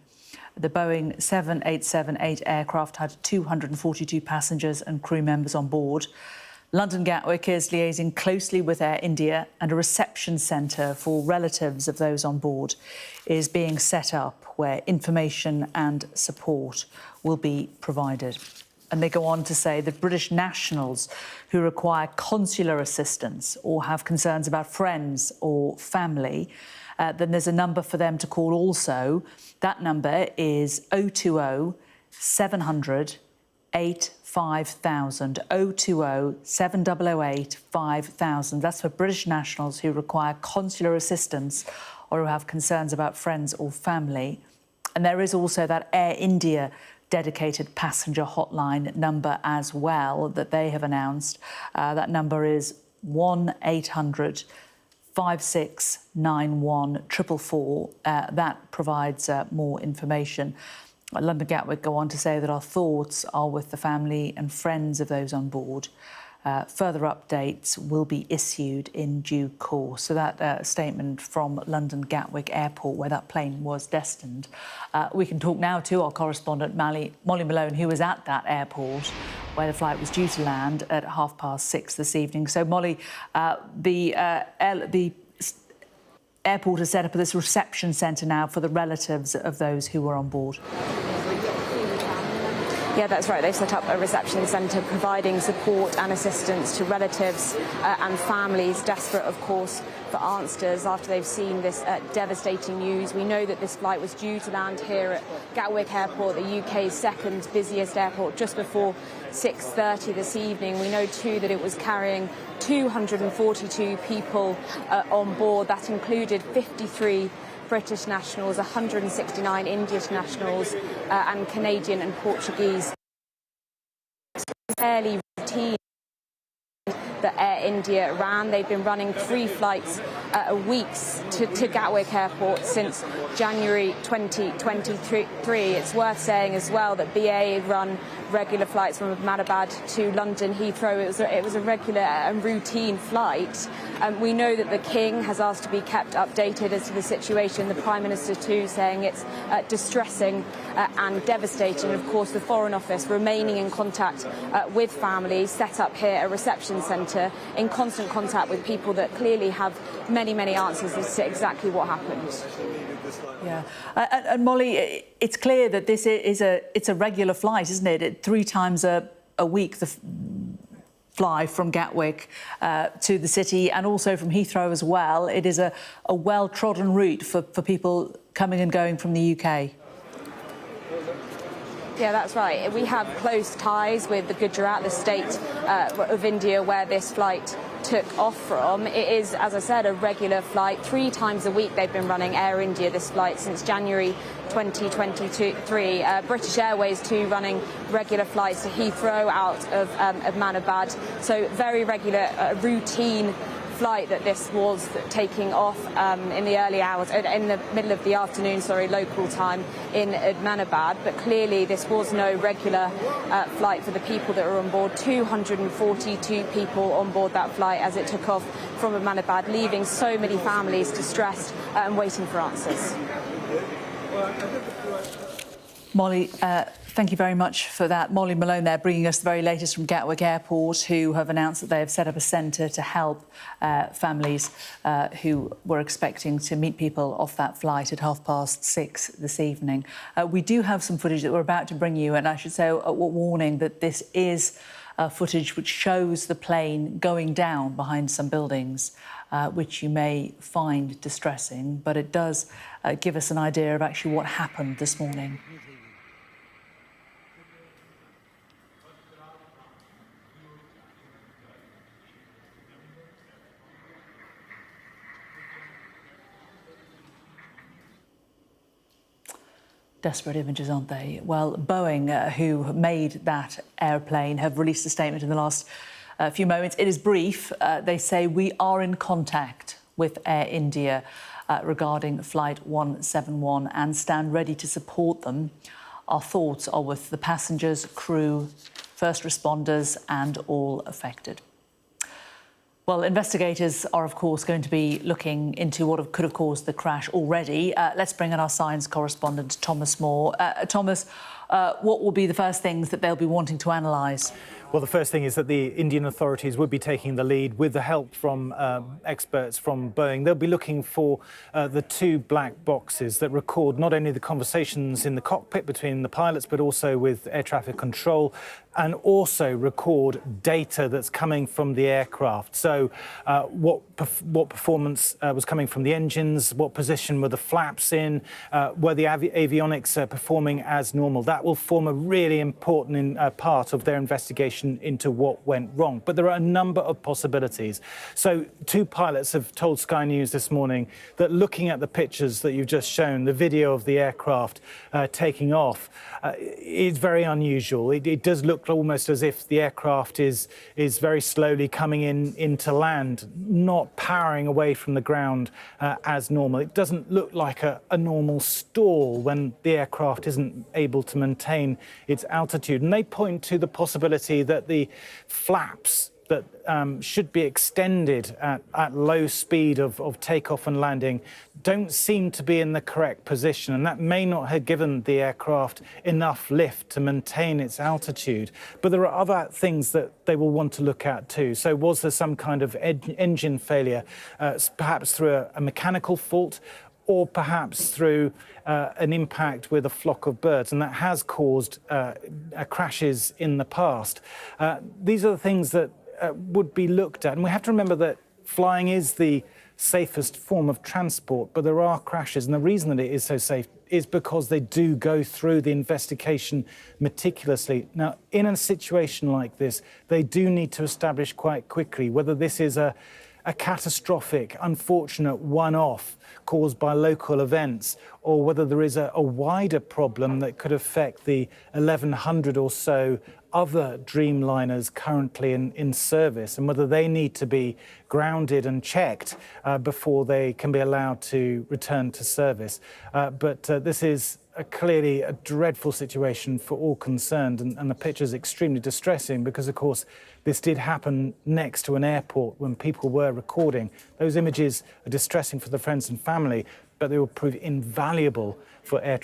The Boeing 787-8 aircraft had 242 passengers and crew members on board. London Gatwick is liaising closely with Air India, and a reception centre for relatives of those on board is being set up where information and support will be provided. And they go on to say that British nationals who require consular assistance or have concerns about friends or family, then there's a number for them to call also. That number is 020 700 85000, 020 7008 5000. That's for British nationals who require consular assistance or who have concerns about friends or family. And there is also that Air India dedicated passenger hotline number as well that they have announced. That number is 1-800 5691 444. That provides more information. London Gatwick go on to say that our thoughts are with the family and friends of those on board. Further updates will be issued in due course. So that statement from London Gatwick Airport, where that plane was destined. We can talk now to our correspondent, Molly Malone, who was at that airport where the flight was due to land at 6:30 this evening. So, Molly, the airport has set up this reception centre now for the relatives of those who were on board. Yeah, that's right. They've set up a reception centre providing support and assistance to relatives and families desperate, of course, for answers after they've seen this devastating news. We know that this flight was due to land here at Gatwick Airport, the UK's second busiest airport, just before 6:30 this evening. We know too that it was carrying 242 people on board. That included 53 British nationals, 169 Indian nationals and Canadian and Portuguese. It's fairly routine that Air India ran. They've been running 3 flights a week to Gatwick Airport since January 2023. It's worth saying as well that BA run regular flights from Ahmedabad to London Heathrow. It was a regular and routine flight. We know that the King has asked to be kept updated as to the situation. The Prime Minister too saying it's distressing and devastating. Of course, the Foreign Office remaining in contact with families, set up here a reception centre in constant contact with people that clearly have many answers as to exactly what happened. Yeah, and Molly, it's clear that this is a regular flight, isn't it? 3 times a week, the fly from Gatwick to the city, and also from Heathrow as well. It is a well-trodden route for people coming and going from the UK. Yeah, that's right. We have close ties with the Gujarat, the state of India, where this flight took off from. It is, as I said, a regular flight. 3 times a week they've been running Air India this flight since January 2023. British Airways too running regular flights to Heathrow out of Ahmedabad. So very regular, routine flight that this was taking off in the early hours, in the middle of the afternoon, local time in Ahmedabad. But clearly this was no regular flight for the people that were on board. 242 people on board that flight as it took off from Ahmedabad, leaving so many families distressed and waiting for answers. Molly, thank you very much for that. Molly Malone there, bringing us the very latest from Gatwick Airport, who have announced that they have set up a centre to help families who were expecting to meet people off that flight at 6:30 this evening. We do have some footage that we're about to bring you, and I should say a warning that this is footage which shows the plane going down behind some buildings, which you may find distressing, but it does give us an idea of actually what happened this morning. Desperate images, aren't they? Well, Boeing, who made that airplane, have released a statement in the last few moments. It is brief. They say, "We are in contact with Air India regarding Flight 171 and stand ready to support them. Our thoughts are with the passengers, crew, first responders and all affected." Well, investigators are, of course, going to be looking into what could have caused the crash already. Let's bring in our science correspondent, Thomas Moore. Thomas, what will be the first things that they'll be wanting to analyse? Well, the first thing is that the Indian authorities would be taking the lead with the help from experts from Boeing. They'll be looking for the 2 black boxes that record not only the conversations in the cockpit between the pilots, but also with air traffic control, and also record data that's coming from the aircraft. So what performance was coming from the engines, what position were the flaps in, were the avionics performing as normal. That will form a really important part of their investigation into what went wrong. But there are a number of possibilities. So 2 pilots have told Sky News this morning that looking at the pictures that you've just shown, the video of the aircraft taking off, is very unusual. It does look almost as if the aircraft is very slowly coming into land, not powering away from the ground as normal. It doesn't look like a normal stall when the aircraft isn't able to maintain its altitude. And they point to the possibility that the flaps that should be extended at low speed of takeoff and landing don't seem to be in the correct position, and that may not have given the aircraft enough lift to maintain its altitude. But there are other things that they will want to look at too. So was there some kind of engine failure, perhaps through a mechanical fault, or perhaps through an impact with a flock of birds, and that has caused crashes in the past. These are the things that would be looked at. And we have to remember that flying is the safest form of transport, but there are crashes. And the reason that it is so safe is because they do go through the investigation meticulously. Now, in a situation like this, they do need to establish quite quickly whether this is a catastrophic, unfortunate one-off caused by local events, or whether there is a wider problem that could affect the 1,100 or so other Dreamliners currently in service, and whether they need to be grounded and checked before they can be allowed to return to service. But this is clearly a dreadful situation for all concerned, and the picture is extremely distressing because, of course, this did happen next to an airport when people were recording. Those images are distressing for the friends and family, but they will prove invaluable for air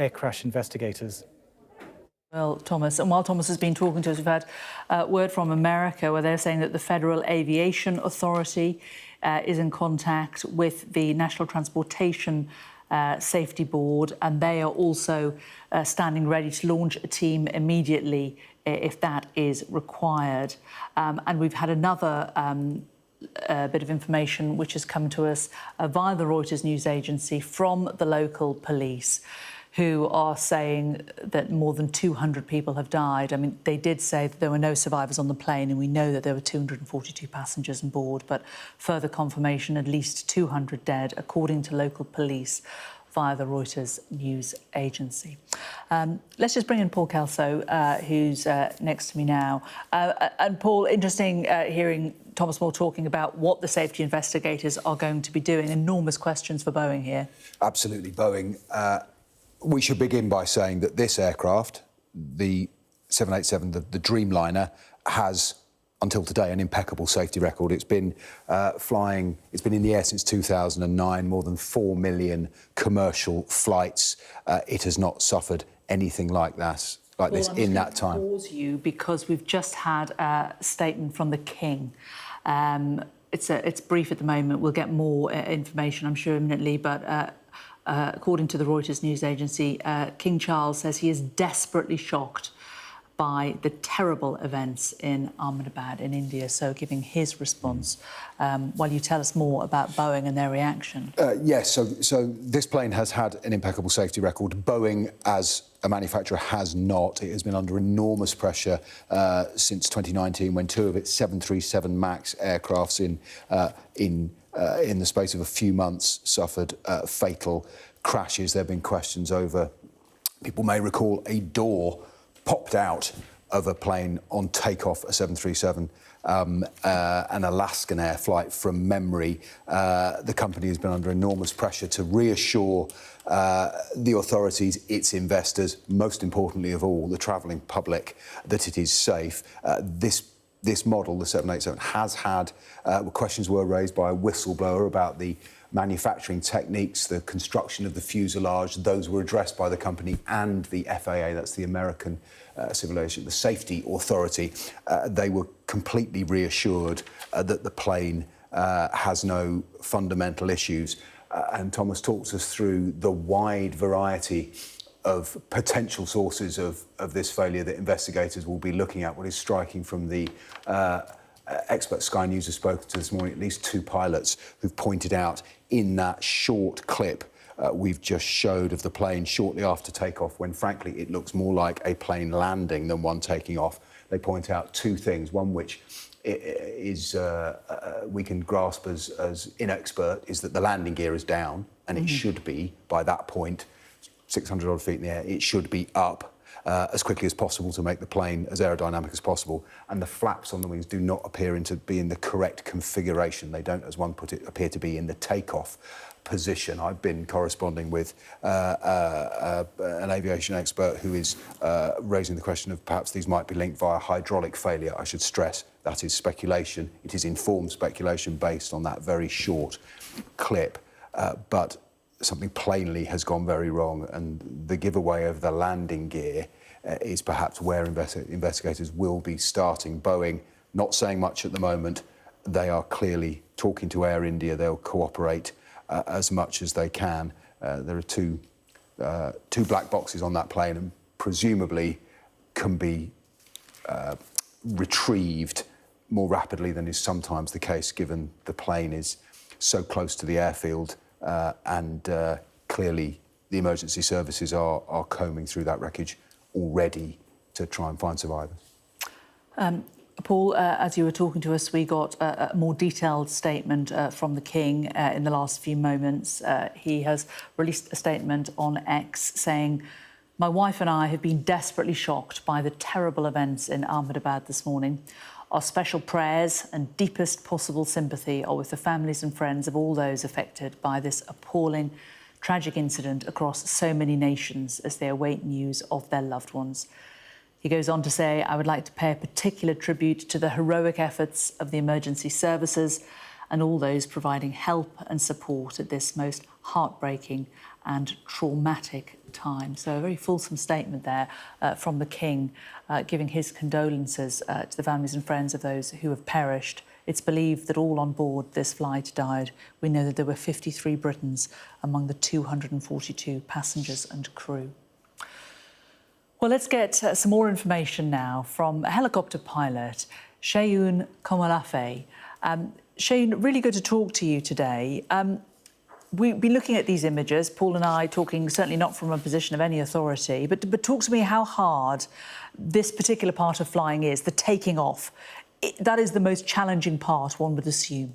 crash investigators. Well, Thomas, and while Thomas has been talking to us, we've had word from America where they're saying that the Federal Aviation Authority is in contact with the National Transportation Safety Board, and they are also standing ready to launch a team immediately if that is required. And we've had another bit of information which has come to us via the Reuters news agency from the local police, who are saying that more than 200 people have died. I mean, they did say that there were no survivors on the plane, and we know that there were 242 passengers on board, but further confirmation, at least 200 dead, according to local police, via the Reuters news agency. Let's just bring in Paul Kelso, who's next to me now. And Paul, interesting hearing Thomas Moore talking about what the safety investigators are going to be doing. Enormous questions for Boeing here. Absolutely, Boeing. We should begin by saying that this aircraft, the 787, the Dreamliner, has, until today, an impeccable safety record. It's been flying, it's been in the air since 2009, more than 4 million commercial flights. It has not suffered anything like this in that time. I'm pause you because we've just had a statement from the King. It's brief at the moment. We'll get more information, I'm sure, imminently, but according to the Reuters news agency, King Charles says he is desperately shocked by the terrible events in Ahmedabad in India, so giving his response. While you tell us more about Boeing and their reaction. Yes, so this plane has had an impeccable safety record. Boeing, as a manufacturer, has not. It has been under enormous pressure since 2019, when two of its 737 MAX aircrafts in the space of a few months suffered fatal crashes. There have been questions over, people may recall, a door popped out of a plane on takeoff, a 737, an Alaskan Air flight from memory. The company has been under enormous pressure to reassure the authorities, its investors, most importantly of all, the travelling public, that it is safe. This model, the 787, has had questions were raised by a whistleblower about the manufacturing techniques, the construction of the fuselage. Those were addressed by the company and the FAA, that's the American Civil Aviation, the Safety Authority. They were completely reassured that the plane has no fundamental issues. And Thomas talks us through the wide variety of potential sources of this failure that investigators will be looking at. What is striking from the expert Sky News has spoken to this morning, at least two pilots who've pointed out in that short clip we've just showed of the plane shortly after takeoff, when frankly it looks more like a plane landing than one taking off. They point out two things, one which is we can grasp as inexpert, is that the landing gear is down, and it should be, by that point, 600 odd feet in the air, it should be up as quickly as possible to make the plane as aerodynamic as possible. And the flaps on the wings do not appear to be in the correct configuration. They don't, as one put it, appear to be in the takeoff position. I've been corresponding with an aviation expert who is raising the question of perhaps these might be linked via hydraulic failure. I should stress that is speculation. It is informed speculation based on that very short clip. But something plainly has gone very wrong, and the giveaway of the landing gear is perhaps where investigators will be starting. Boeing not saying much at the moment. They are clearly talking to Air India. They'll cooperate as much as they can. There are two black boxes on that plane, and presumably can be retrieved more rapidly than is sometimes the case, given the plane is so close to the airfield. And clearly the emergency services are combing through that wreckage already to try and find survivors. Paul, as you were talking to us, we got a more detailed statement from the King in the last few moments. He has released a statement on X saying, "My wife and I have been desperately shocked by the terrible events in Ahmedabad this morning. Our special prayers and deepest possible sympathy are with the families and friends of all those affected by this appalling, tragic incident across so many nations as they await news of their loved ones." He goes on to say, "I would like to pay a particular tribute to the heroic efforts of the emergency services and all those providing help and support at this most heartbreaking and traumatic time." So a very fulsome statement there from the King, giving his condolences to the families and friends of those who have perished. It's believed that all on board this flight died. We know that there were 53 Britons among the 242 passengers and crew. Well, let's get some more information now from a helicopter pilot, Seun Komolafe. Seun, really good to talk to you today. We've been looking at these images, Paul and I, talking certainly not from a position of any authority, but talk to me how hard this particular part of flying is, the taking off. That is the most challenging part, one would assume.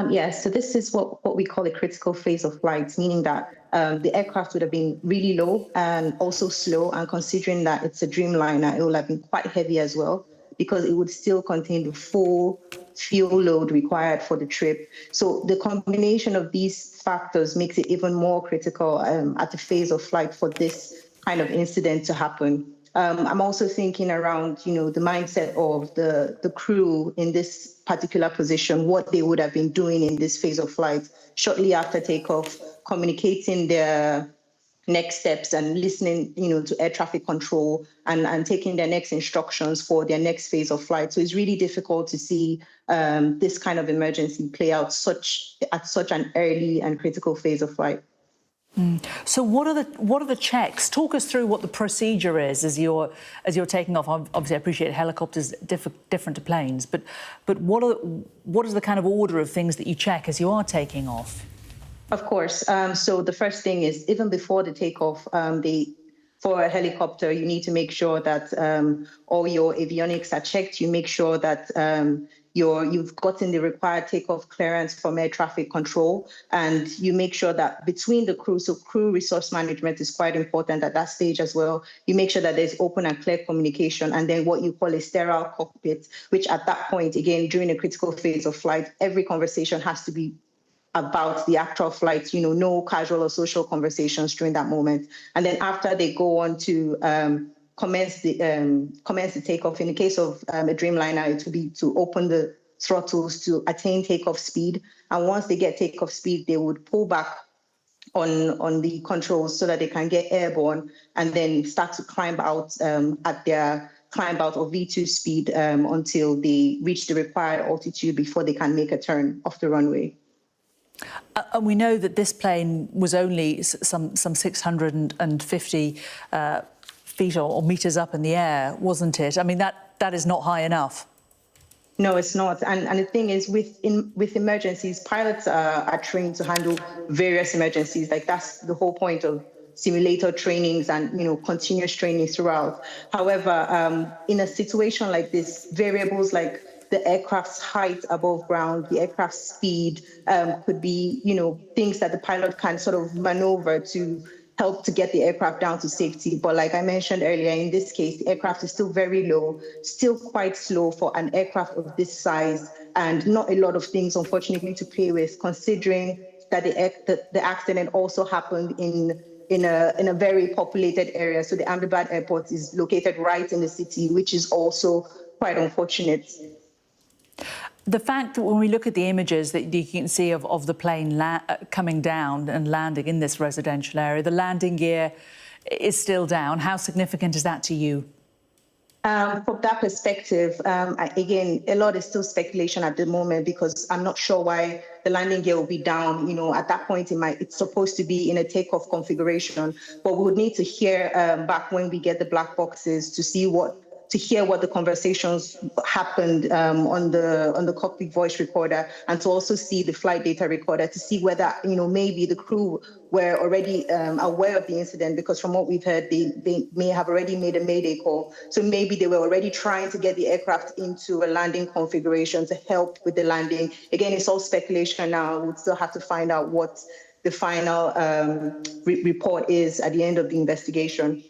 Yes, so this is what we call a critical phase of flight, meaning that the aircraft would have been really low and also slow, and considering that it's a Dreamliner, it will have been quite heavy as well, because it would still contain the full fuel load required for the trip. So the combination of these factors makes it even more critical at the phase of flight for this kind of incident to happen. I'm also thinking around, the mindset of the crew in this particular position, what they would have been doing in this phase of flight shortly after takeoff, communicating their next steps and listening, to air traffic control and taking their next instructions for their next phase of flight. So it's really difficult to see this kind of emergency play out at such an early and critical phase of flight. So what are the checks? Talk us through what the procedure is as you're taking off. Obviously, I appreciate helicopters different to planes, but what is the kind of order of things that you check as you are taking off? Of course. So the first thing is, even before the takeoff, for a helicopter, you need to make sure that all your avionics are checked. You make sure that you've gotten the required takeoff clearance from air traffic control, and you make sure that between the crew, so crew resource management is quite important at that stage as well. You make sure that there's open and clear communication, and then what you call a sterile cockpit, which at that point, again, during a critical phase of flight, every conversation has to be about the actual flight, no casual or social conversations during that moment. And then after they go on to commence the takeoff, in the case of a Dreamliner, it would be to open the throttles to attain takeoff speed. And once they get takeoff speed, they would pull back on the controls so that they can get airborne and then start to climb out at their climb out of V2 speed until they reach the required altitude before they can make a turn off the runway. And we know that this plane was only some 650 feet or meters up in the air, wasn't it? I mean, that is not high enough. No, it's not. And the thing is, with emergencies, pilots are trained to handle various emergencies. Like, that's the whole point of simulator trainings and, continuous training throughout. However, in a situation like this, variables like the aircraft's height above ground, the aircraft's speed could be, things that the pilot can sort of maneuver to help to get the aircraft down to safety. But like I mentioned earlier, in this case, the aircraft is still very low, still quite slow for an aircraft of this size, and not a lot of things, unfortunately, to play with, considering that the accident also happened in a very populated area. So the Ahmedabad Airport is located right in the city, which is also quite unfortunate. The fact that when we look at the images that you can see of the plane coming down and landing in this residential area, the landing gear is still down. How significant is that to you? From that perspective, again, a lot is still speculation at the moment, because I'm not sure why the landing gear will be down. At that point, it's supposed to be in a takeoff configuration, but we would need to hear back when we get the black boxes to hear what the conversations happened on the cockpit voice recorder, and to also see the flight data recorder to see whether maybe the crew were already aware of the incident, because from what we've heard, they may have already made a mayday call. So maybe they were already trying to get the aircraft into a landing configuration to help with the landing. Again, it's all speculation now. We'll still have to find out what the final report is at the end of the investigation.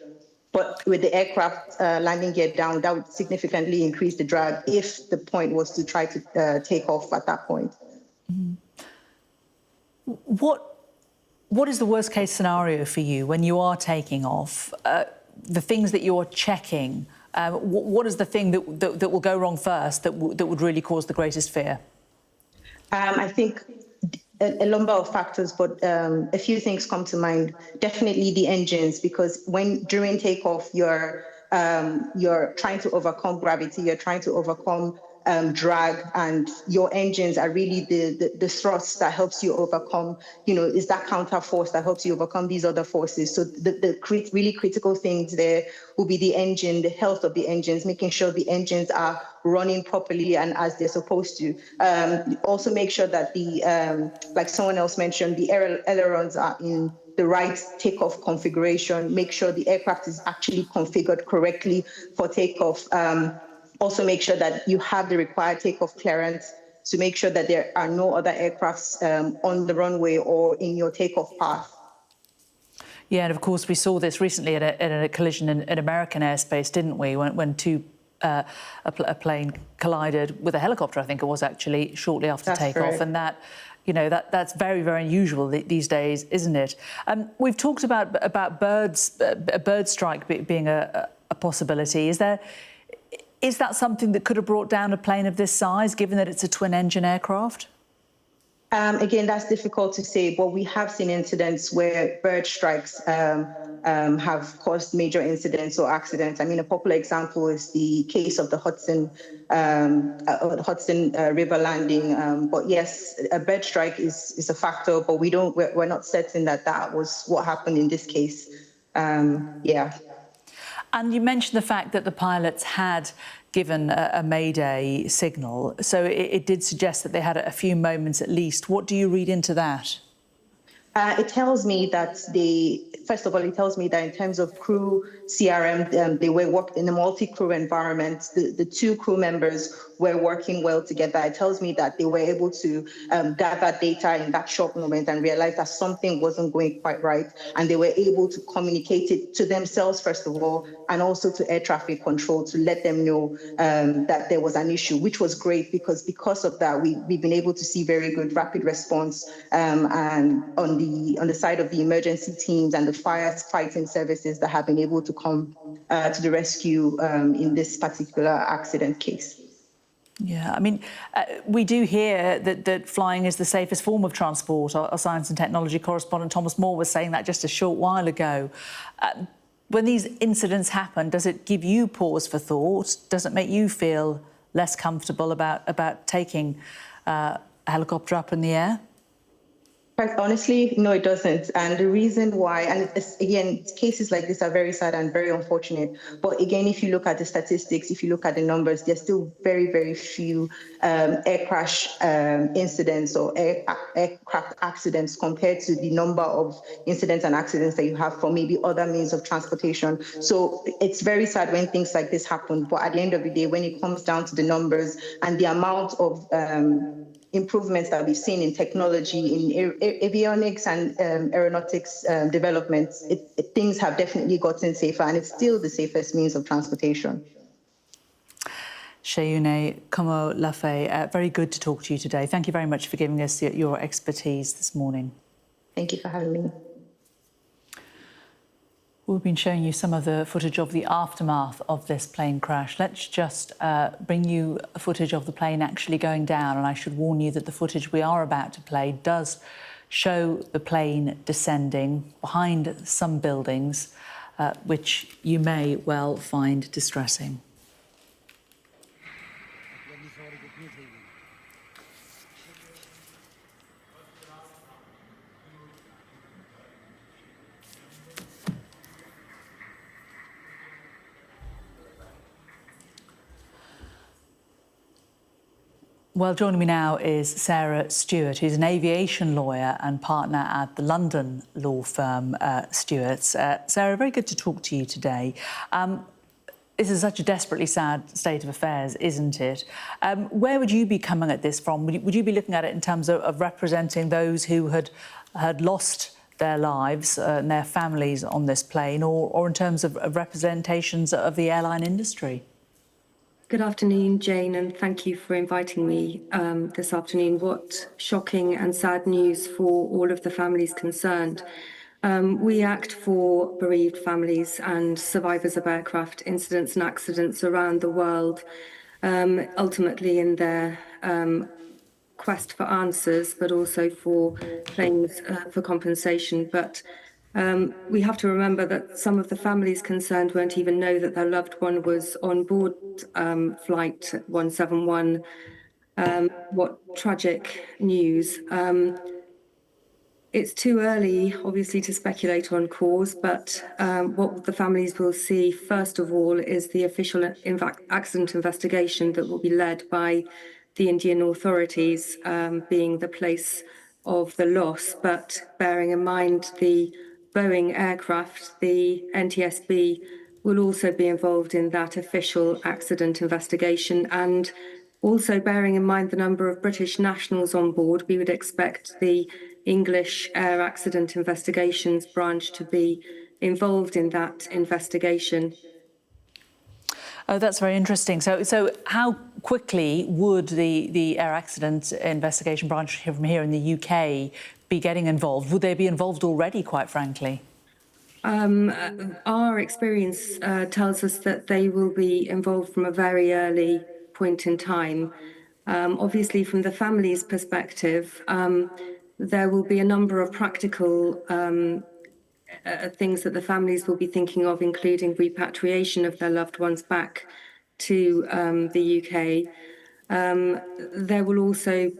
But with the aircraft landing gear down, that would significantly increase the drag if the point was to try to take off at that point. Mm-hmm. What is the worst case scenario for you when you are taking off? The things that you're checking, what is the thing that will go wrong first that would really cause the greatest fear? I think a number of factors, but a few things come to mind. Definitely the engines, because during takeoff, you're trying to overcome gravity, you're trying to overcome drag, and your engines are really the thrust that helps you overcome, is that counter force that helps you overcome these other forces. So the really critical things there will be the engine, the health of the engines, making sure the engines are running properly and as they're supposed to. Also make sure that like someone else mentioned, the ailerons are in the right takeoff configuration, make sure the aircraft is actually configured correctly for takeoff. Also make sure that you have the required takeoff clearance to make sure that there are no other aircrafts on the runway or in your takeoff path. Yeah, and of course we saw this recently at a collision in American airspace, didn't we? When a plane collided with a helicopter, I think it was actually, shortly after takeoff, and that. That's very, very unusual these days, isn't it? We've talked about a bird strike being a possibility. Is that something that could have brought down a plane of this size, given that it's a twin-engine aircraft? Again, that's difficult to say, but we have seen incidents where bird strikes have caused major incidents or accidents. I mean, a popular example is the case of the Hudson River landing. But yes, a bird strike is a factor, but we're not certain that was what happened in this case. Yeah. And you mentioned the fact that the pilots had given a mayday signal, so it did suggest that they had a few moments at least. What do you read into that? It tells me that first of all, it tells me that in terms of crew CRM, they were working in a multi-crew environment. The two crew members were working well together. It tells me that they were able to gather data in that short moment and realize that something wasn't going quite right. And they were able to communicate it to themselves, first of all, and also to air traffic control to let them know that there was an issue, which was great because of that, we've been able to see very good rapid response and on the side of the emergency teams and the firefighting services that have been able to come to the rescue in this particular accident case. Yeah, I mean, we do hear that flying is the safest form of transport. Our science and technology correspondent Thomas Moore was saying that just a short while ago. When these incidents happen, does it give you pause for thought? Does it make you feel less comfortable about taking a helicopter up in the air? Quite honestly, no, it doesn't. And the reason why, and again, cases like this are very sad and very unfortunate. But again, if you look at the statistics, if you look at the numbers, there's still very, very few air crash incidents or aircraft accidents compared to the number of incidents and accidents that you have for maybe other means of transportation. So it's very sad when things like this happen. But at the end of the day, when it comes down to the numbers and the amount of improvements that we've seen in technology, in avionics and aeronautics developments, things have definitely gotten safer, and it's still the safest means of transportation. Seyoune Komolafe, very good to talk to you today. Thank you very much for giving us your expertise this morning. Thank you for having me. We've been showing you some of the footage of the aftermath of this plane crash. Let's just bring you footage of the plane actually going down. And I should warn you that the footage we are about to play does show the plane descending behind some buildings, which you may well find distressing. Well, joining me now is Sarah Stewart, who's an aviation lawyer and partner at the London law firm Stewart's. Sarah, very good to talk to you today. This is such a desperately sad state of affairs, isn't it? Where would you be coming at this from? Would you be looking at it in terms of representing those who had lost their lives and their families on this plane, or in terms of representations of the airline industry? Good afternoon, Jane, and thank you for inviting me this afternoon. What shocking and sad news for all of the families concerned. We act for bereaved families and survivors of aircraft incidents and accidents around the world, ultimately in their quest for answers, but also for claims for compensation. But We have to remember that some of the families concerned won't even know that their loved one was on board Flight 171. What tragic news. It's too early, obviously, to speculate on cause, but what the families will see, first of all, is the official accident investigation that will be led by the Indian authorities, being the place of the loss. But bearing in mind the Boeing aircraft, the NTSB will also be involved in that official accident investigation. And also bearing in mind the number of British nationals on board, we would expect the English Air Accident Investigations branch to be involved in that investigation. Oh, that's very interesting. So how quickly would the Air Accident Investigation branch from here in the UK be getting involved? Would they be involved already, quite frankly? Our experience tells us that they will be involved from a very early point in time. Obviously, from the family's perspective, there will be a number of practical things that the families will be thinking of, including repatriation of their loved ones back to the UK. There will also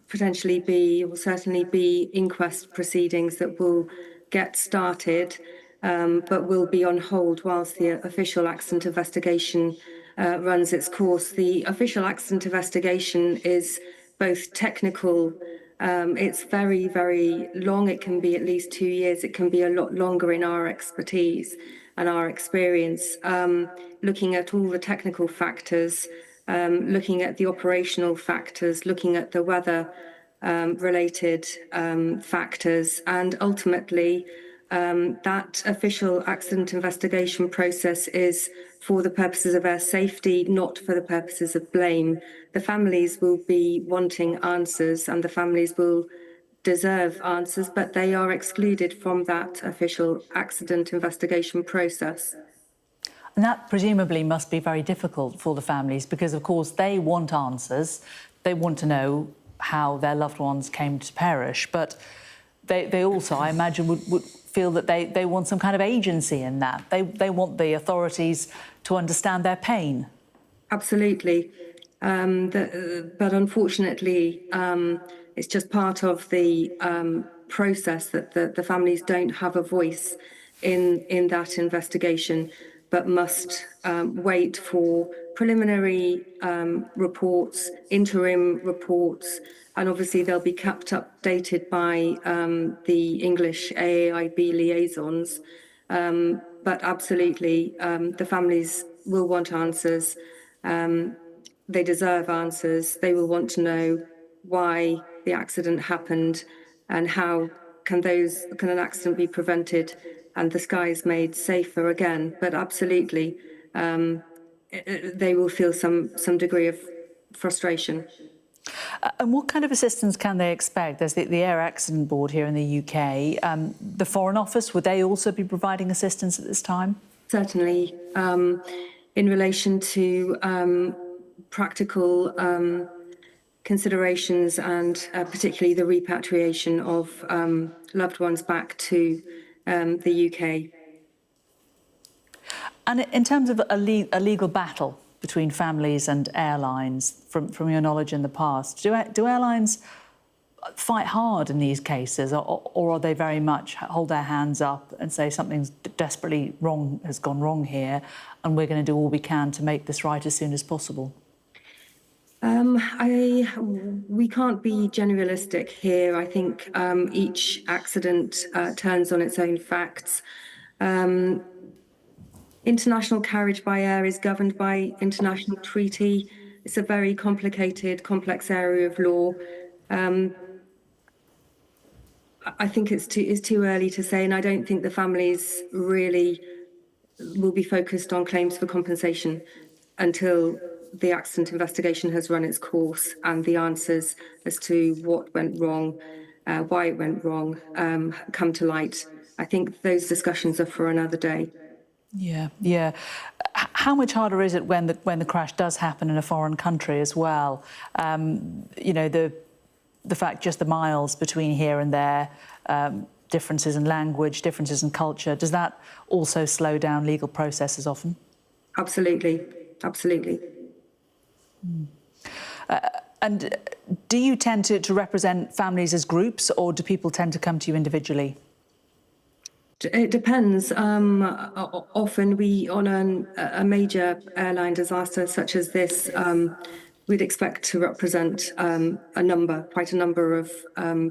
potentially be, or certainly be, inquest proceedings that will get started, but will be on hold whilst the official accident investigation runs its course. The official accident investigation is both technical. It's very, very long. It can be at least 2 years. It can be a lot longer in our expertise and our experience, looking at all the technical factors, looking at the operational factors, looking at the weather related factors, and ultimately that official accident investigation process is for the purposes of air safety, not for the purposes of blame. The families will be wanting answers and the families will deserve answers, but they are excluded from that official accident investigation process. And that presumably must be very difficult for the families because, of course, they want answers. They want to know how their loved ones came to perish, but they also, I imagine, would feel that they want some kind of agency in that. They want the authorities to understand their pain. Absolutely. But unfortunately, it's just part of the process that the families don't have a voice in that investigation, but must wait for preliminary reports, interim reports, and obviously they'll be kept updated by the English AAIB liaisons. But absolutely, the families will want answers. They deserve answers. They will want to know why the accident happened and how can an accident be prevented and the skies made safer again. But absolutely, they will feel some degree of frustration. And what kind of assistance can they expect? There's the Air Accident Board here in the UK. The Foreign Office, would they also be providing assistance at this time? Certainly. In relation to practical considerations and particularly the repatriation of loved ones back to the UK. And in terms of a legal battle between families and airlines, from your knowledge in the past, do airlines fight hard in these cases, or are they very much hold their hands up and say something's desperately wrong, has gone wrong here, and we're going to do all we can to make this right as soon as possible? We can't be generalistic here. I think each accident turns on its own facts. International carriage by air is governed by international treaty. It's a very complicated, complex area of law. I think it's too early to say, and I don't think the families really will be focused on claims for compensation until the accident investigation has run its course and the answers as to what went wrong, why it went wrong, come to light. I think those discussions are for another day. Yeah. How much harder is it when the crash does happen in a foreign country as well? You know, the fact just the miles between here and there differences in language, differences in culture. Does that also slow down legal processes often? Absolutely, absolutely. And do you tend to represent families as groups, or do people tend to come to you individually? It depends. Often on a major airline disaster such as this, we'd expect to represent quite a number of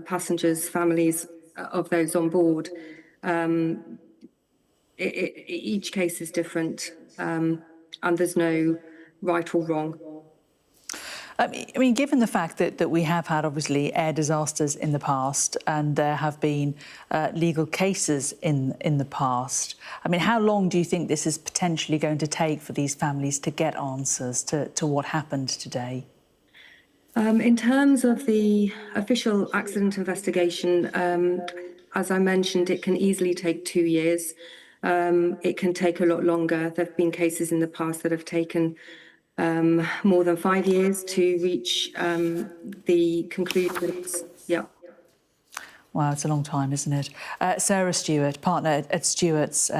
passengers, families of those on board. Each case is different, and there's no right or wrong. I mean, given the fact that we have had, obviously, air disasters in the past and there have been legal cases in the past, I mean, how long do you think this is potentially going to take for these families to get answers to what happened today? In terms of the official accident investigation, as I mentioned, it can easily take 2 years. It can take a lot longer. There have been cases in the past that have taken more than 5 years to reach the conclusions. Yeah. Wow, it's a long time, isn't it? Sarah Stewart, partner at Stewart's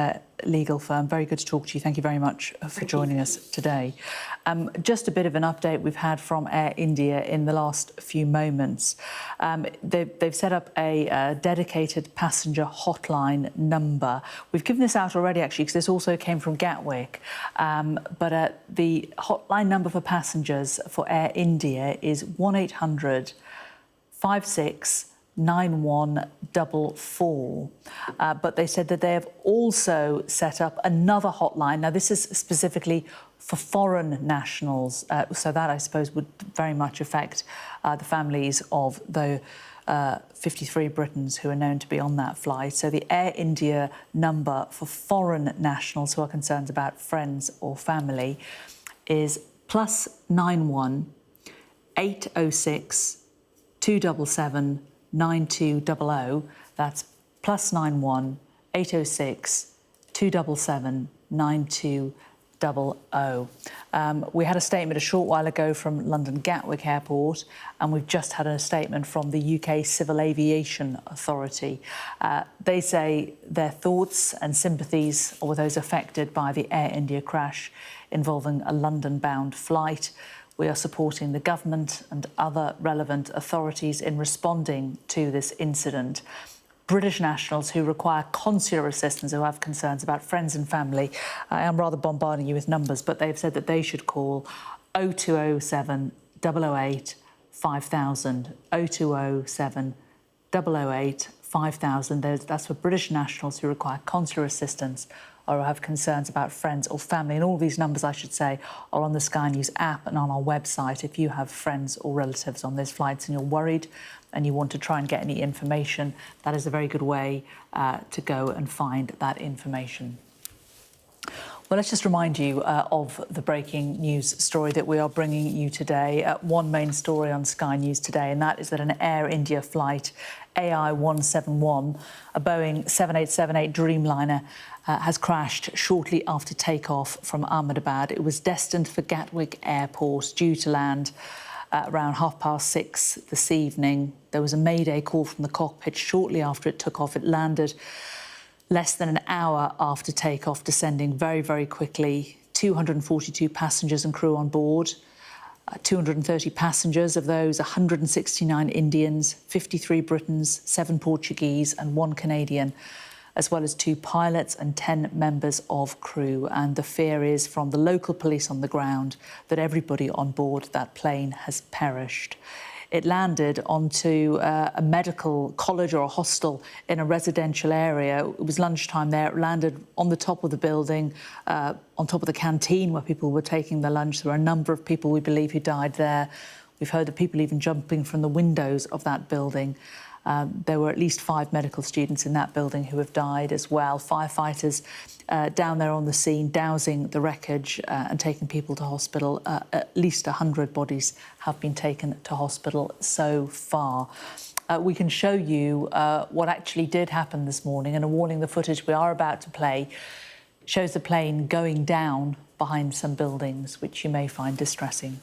legal firm. Very good to talk to you. Thank you very much for joining us today. Just a bit of an update we've had from Air India in the last few moments. They've set up a dedicated passenger hotline number. We've given this out already, actually, because this also came from Gatwick. But the hotline number for passengers for Air India is 1800 56 9144. But they said that they have also set up another hotline. Now, this is specifically for foreign nationals, so that, I suppose, would very much affect the families of the 53 Britons who are known to be on that flight. So the Air India number for foreign nationals who are concerned about friends or family is +91 806 277 9200. That's +91 806 277 9200. We had a statement a short while ago from London Gatwick Airport, and we've just had a statement from the UK Civil Aviation Authority. They say their thoughts and sympathies are with those affected by the Air India crash involving a London-bound flight. We are supporting the government and other relevant authorities in responding to this incident. British nationals who require consular assistance, who have concerns about friends and family, I am rather bombarding you with numbers, but they've said that they should call 0207 008 5000, 0207 008 5000. That's for British nationals who require consular assistance or have concerns about friends or family. And all these numbers, I should say, are on the Sky News app and on our website. If you have friends or relatives on those flights and you're worried and you want to try and get any information, that is a very good way to go and find that information. Well, let's just remind you of the breaking news story that we are bringing you today. One main story on Sky News today, and that is that an Air India flight, AI-171, a Boeing 7878 Dreamliner, has crashed shortly after takeoff from Ahmedabad. It was destined for Gatwick Airport, due to land around 6:30 this evening. There was a mayday call from the cockpit shortly after it took off. It landed less than an hour after takeoff, descending very, very quickly. 242 passengers and crew on board. 230 passengers, of those 169 Indians, 53 Britons, 7 Portuguese and 1 Canadian, as well as 2 pilots and 10 members of crew. And the fear is from the local police on the ground that everybody on board that plane has perished. It landed onto a medical college or a hostel in a residential area. It was lunchtime there. It landed on the top of the building, on top of the canteen where people were taking their lunch. There were a number of people, we believe, who died there. We've heard of people even jumping from the windows of that building. There were at least 5 medical students in that building who have died as well. Firefighters down there on the scene, dousing the wreckage and taking people to hospital. At least 100 bodies have been taken to hospital so far. We can show you what actually did happen this morning, and a warning: the footage we are about to play shows the plane going down behind some buildings, which you may find distressing.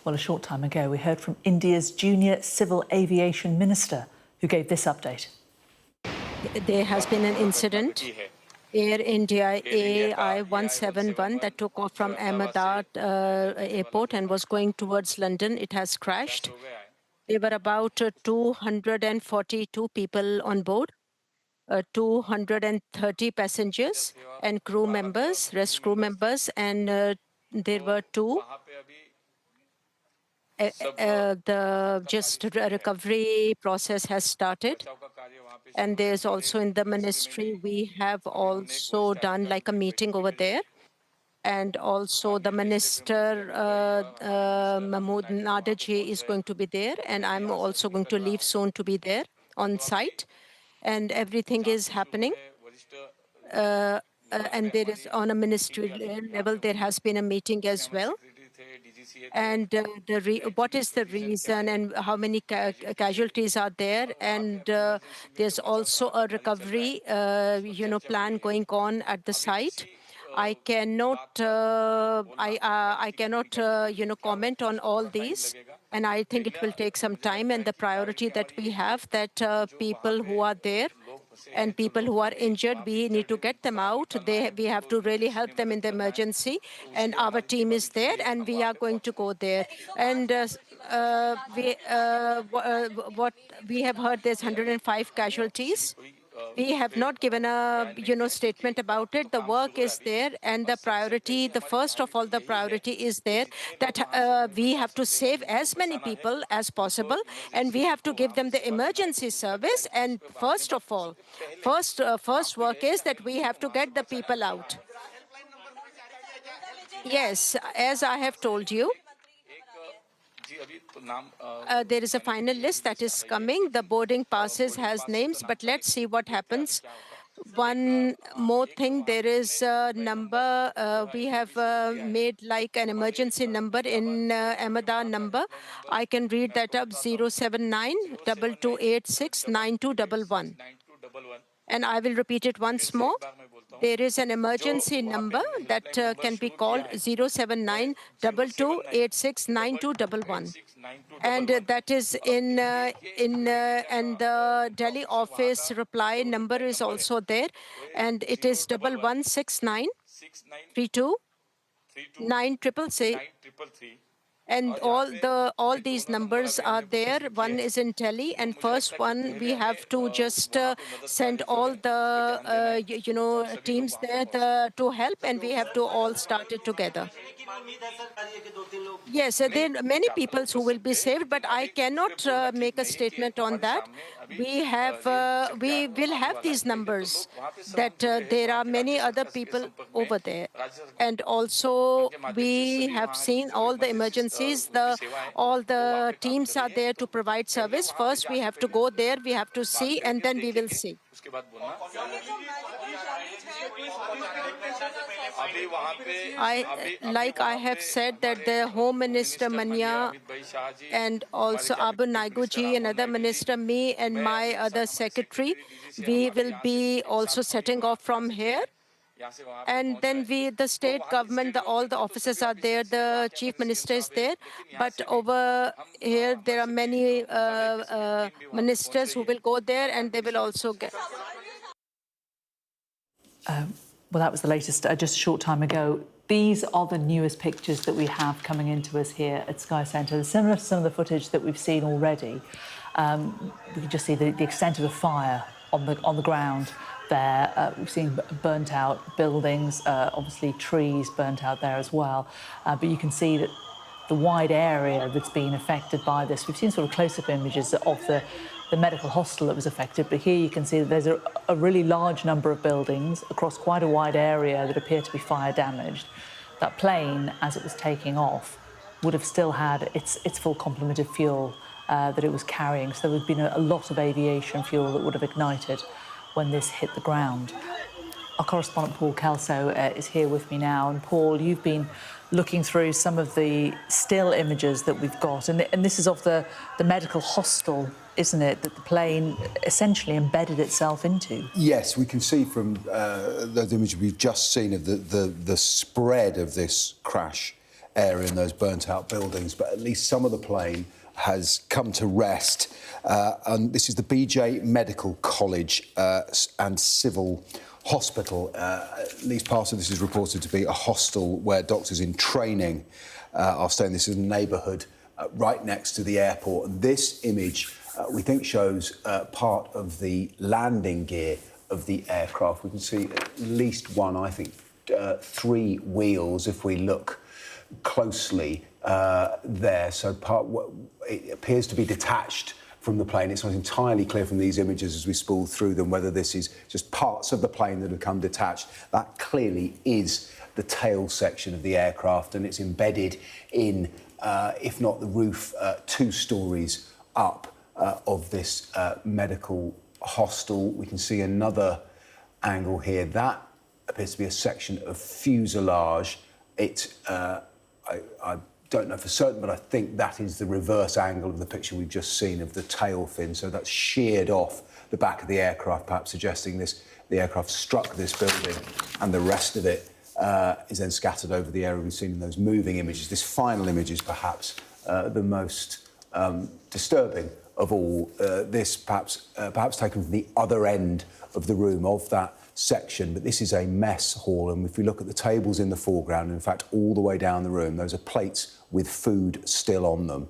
Well, a short time ago, we heard from India's junior civil aviation minister, who gave this update. There has been an incident. Air India AI-171 that took off from Ahmedabad Airport and was going towards London. It has crashed. There were about 242 people on board, 230 passengers and crew members, rest crew members, and there were two. The recovery process has started. And there's also in the ministry, we have also done like a meeting over there. And also the minister, Mahmood Nadaji, is going to be there. And I'm also going to leave soon to be there on site. And everything is happening. And there is on a ministry level, there has been a meeting as well. And what is the reason and how many casualties are there? And there's also a recovery, plan going on at the site. I cannot, comment on all these. And I think it will take some time. And the priority that we have, that people who are there and people who are injured, we need to get them out. We have to really help them in the emergency. And our team is there, and we are going to go there. And what we have heard, there's 105 casualties. We have not given a statement about it. The work is there, and the priority, the first of all, the priority is there that we have to save as many people as possible, and we have to give them the emergency service. And first of all, first work is that we have to get the people out. Yes, as I have told you, there is a final list that is coming. The boarding passes has names, but let's see what happens. One more thing, there is a number. We have made like an emergency number in Ahmedabad number. I can read that up, 079-2286-9211. And I will repeat it once more. There is an emergency number that can be called 079-2286-9211. And that is in and the Delhi office reply number is also there. And it is 1169-32-9663. And all these numbers are there. One is in Delhi, and first one we have to just send all the teams there to help, and we have to all start it together. Yes, there are many people who will be saved, but I cannot make a statement on that. We will have these numbers that there are many other people over there, and also we have seen all the emergencies. All the teams are there to provide service. First, we have to go there. We have to see, and then we will see. Like I have said, that the Home Minister Manya and also Abu Naiguji, another minister, me and my other secretary, we will be also setting off from here. And then the state government, all the officers are there, the chief minister is there. But over here, there are many ministers who will go there, and they will also get... Well, that was the latest just a short time ago. These are the newest pictures that we have coming into us here at Sky Centre. Similar to some of the footage that we've seen already. We can just see the extent of the fire on the ground there. We've seen burnt out buildings, obviously trees burnt out there as well. But you can see that the wide area that's been affected by this. We've seen sort of close-up images of the medical hostel that was affected, but here you can see that there's a really large number of buildings across quite a wide area that appear to be fire damaged. That plane, as it was taking off, would have still had its full complement of fuel that it was carrying, so there would have been a lot of aviation fuel that would have ignited when this hit the ground. Our correspondent Paul Kelso is here with me now, and Paul, you've been looking through some of the still images that we've got, and this is of the medical hostel, isn't it, that the plane essentially embedded itself into? Yes, we can see from the image we've just seen of the spread of this crash area and those burnt-out buildings, but at least some of the plane has come to rest. And this is the BJ Medical College and Civil Hospital. At least part of this is reported to be a hostel where doctors in training are staying. This is a neighbourhood right next to the airport. And this image, we think, shows part of the landing gear of the aircraft. We can see at least one, I think, 3 wheels if we look closely there. So it appears to be detached from the plane. It's not entirely clear from these images as we spool through them whether this is just parts of the plane that have come detached. That clearly is the tail section of the aircraft, and it's embedded in, if not the roof, 2 stories up of this medical hostel. We can see another angle here. That appears to be a section of fuselage. I don't know for certain, but I think that is the reverse angle of the picture we've just seen of the tail fin. So that's sheared off the back of the aircraft, perhaps suggesting the aircraft struck this building and the rest of it is then scattered over the area we've seen in those moving images. This final image is perhaps the most disturbing of all. This perhaps taken from the other end of the room of that section, but this is a mess hall, and if we look at the tables in the foreground, in fact all the way down the room, those are plates with food still on them.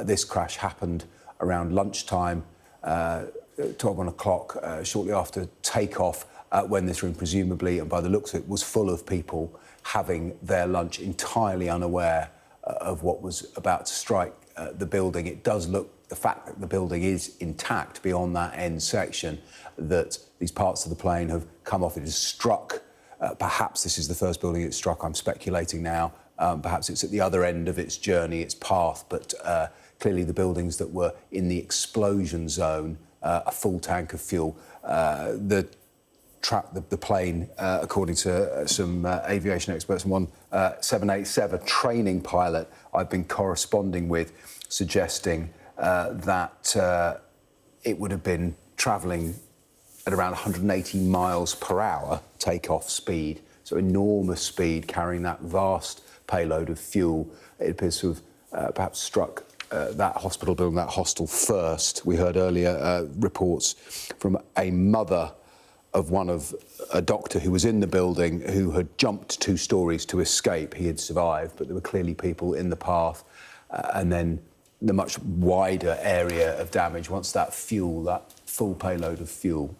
This crash happened around lunchtime, 12 o'clock, shortly after takeoff, when this room presumably, and by the looks of it, was full of people having their lunch, entirely unaware of what was about to strike the building. It does look, the fact that the building is intact beyond that end section, that these parts of the plane have come off. It has struck. Perhaps this is the first building it struck. I'm speculating now. Perhaps it's at the other end of its journey, its path. But clearly the buildings that were in the explosion zone, a full tank of fuel. The plane, according to some aviation experts, and one 787 training pilot I've been corresponding with, suggesting that it would have been travelling at around 180 miles per hour takeoff speed, so enormous speed, carrying that vast payload of fuel. It appears to have perhaps struck that hospital building, that hostel first. We heard earlier reports from a mother of a doctor who was in the building who had jumped 2 stories to escape. He had survived, but there were clearly people in the path. And then the much wider area of damage, once that fuel, that full payload of fuel,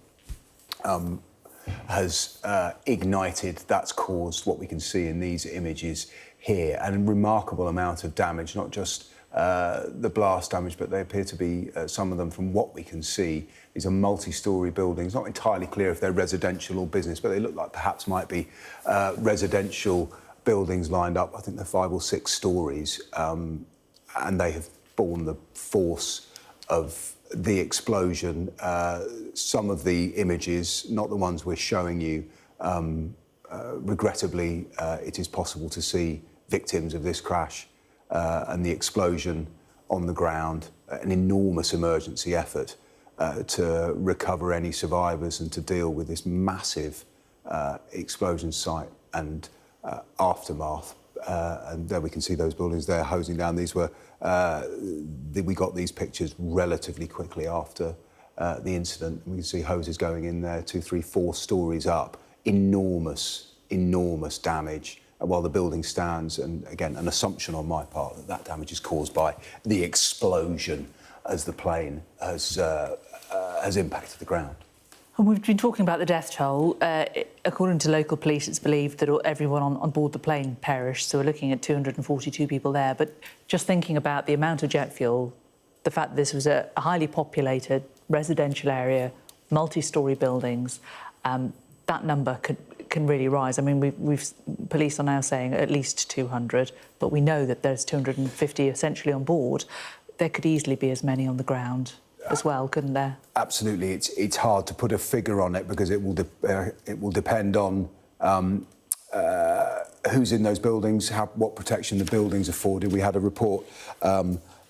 has ignited, that's caused what we can see in these images here. And a remarkable amount of damage, not just the blast damage, but they appear to be, some of them, from what we can see, these are multi-storey buildings. Not entirely clear if they're residential or business, but they look like perhaps might be residential buildings lined up. I think they're 5 or 6 stories, and they have borne the force of the explosion. Some of the images, not the ones we're showing you, regrettably, it is possible to see victims of this crash and the explosion on the ground, an enormous emergency effort to recover any survivors and to deal with this massive explosion site and aftermath. And there we can see those buildings there hosing down. These were, we got these pictures relatively quickly after the incident. We can see hoses going in there, 2, 3, 4 stories up. Enormous, enormous damage. While the building stands, and again, an assumption on my part that that damage is caused by the explosion as the plane has impacted the ground. And we've been talking about the death toll. According to local police, it's believed that everyone on board the plane perished, so we're looking at 242 people there. But just thinking about the amount of jet fuel, the fact that this was a highly populated residential area, multi-storey buildings, that number can really rise. I mean, police are now saying at least 200, but we know that there's 250 essentially on board. There could easily be as many on the ground as well, couldn't there? Absolutely. It's hard to put a figure on it because it will depend on who's in those buildings, what protection the buildings afforded. We had a report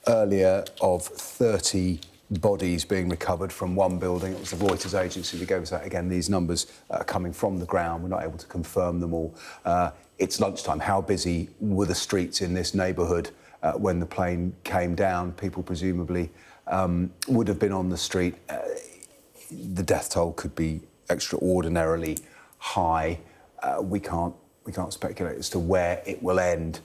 earlier of 30 bodies being recovered from one building. It was the Reuters agency that gave us that. Again, these numbers are coming from the ground. We're not able to confirm them all. It's lunchtime. How busy were the streets in this neighbourhood when the plane came down? People presumably would have been on the street. The death toll could be extraordinarily high. We can't speculate as to where it will end,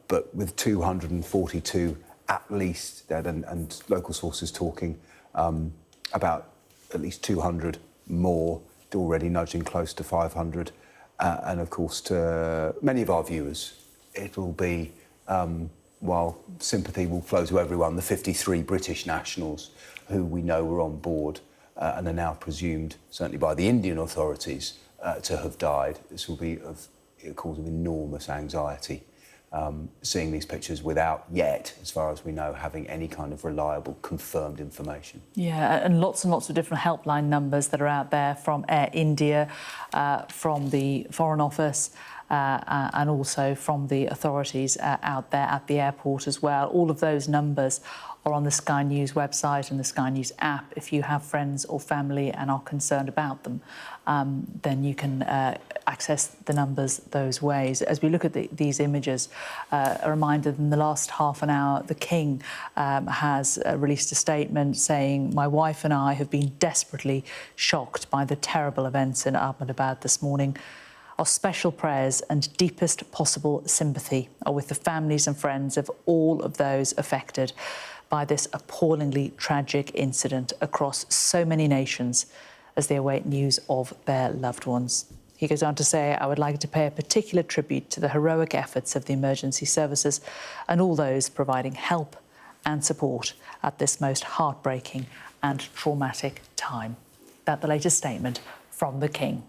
but with 242 at least dead, and local sources talking about at least 200 more, already nudging close to 500. And of course, to many of our viewers, it'll be, while sympathy will flow to everyone, the 53 British nationals who we know were on board and are now presumed, certainly by the Indian authorities, to have died. This will be a cause of enormous anxiety, seeing these pictures without yet, as far as we know, having any kind of reliable, confirmed information. Yeah, and lots of different helpline numbers that are out there from Air India, from the Foreign Office, and also from the authorities out there at the airport as well. All of those numbers are on the Sky News website and the Sky News app. If you have friends or family and are concerned about them, then you can access the numbers those ways. As we look at these images, a reminder that in the last half an hour, the King has released a statement saying, "My wife and I have been desperately shocked by the terrible events in Ahmedabad this morning. Our special prayers and deepest possible sympathy are with the families and friends of all of those affected by this appallingly tragic incident across so many nations as they await news of their loved ones." He goes on to say, "I would like to pay a particular tribute to the heroic efforts of the emergency services and all those providing help and support at this most heartbreaking and traumatic time." That's the latest statement from the King.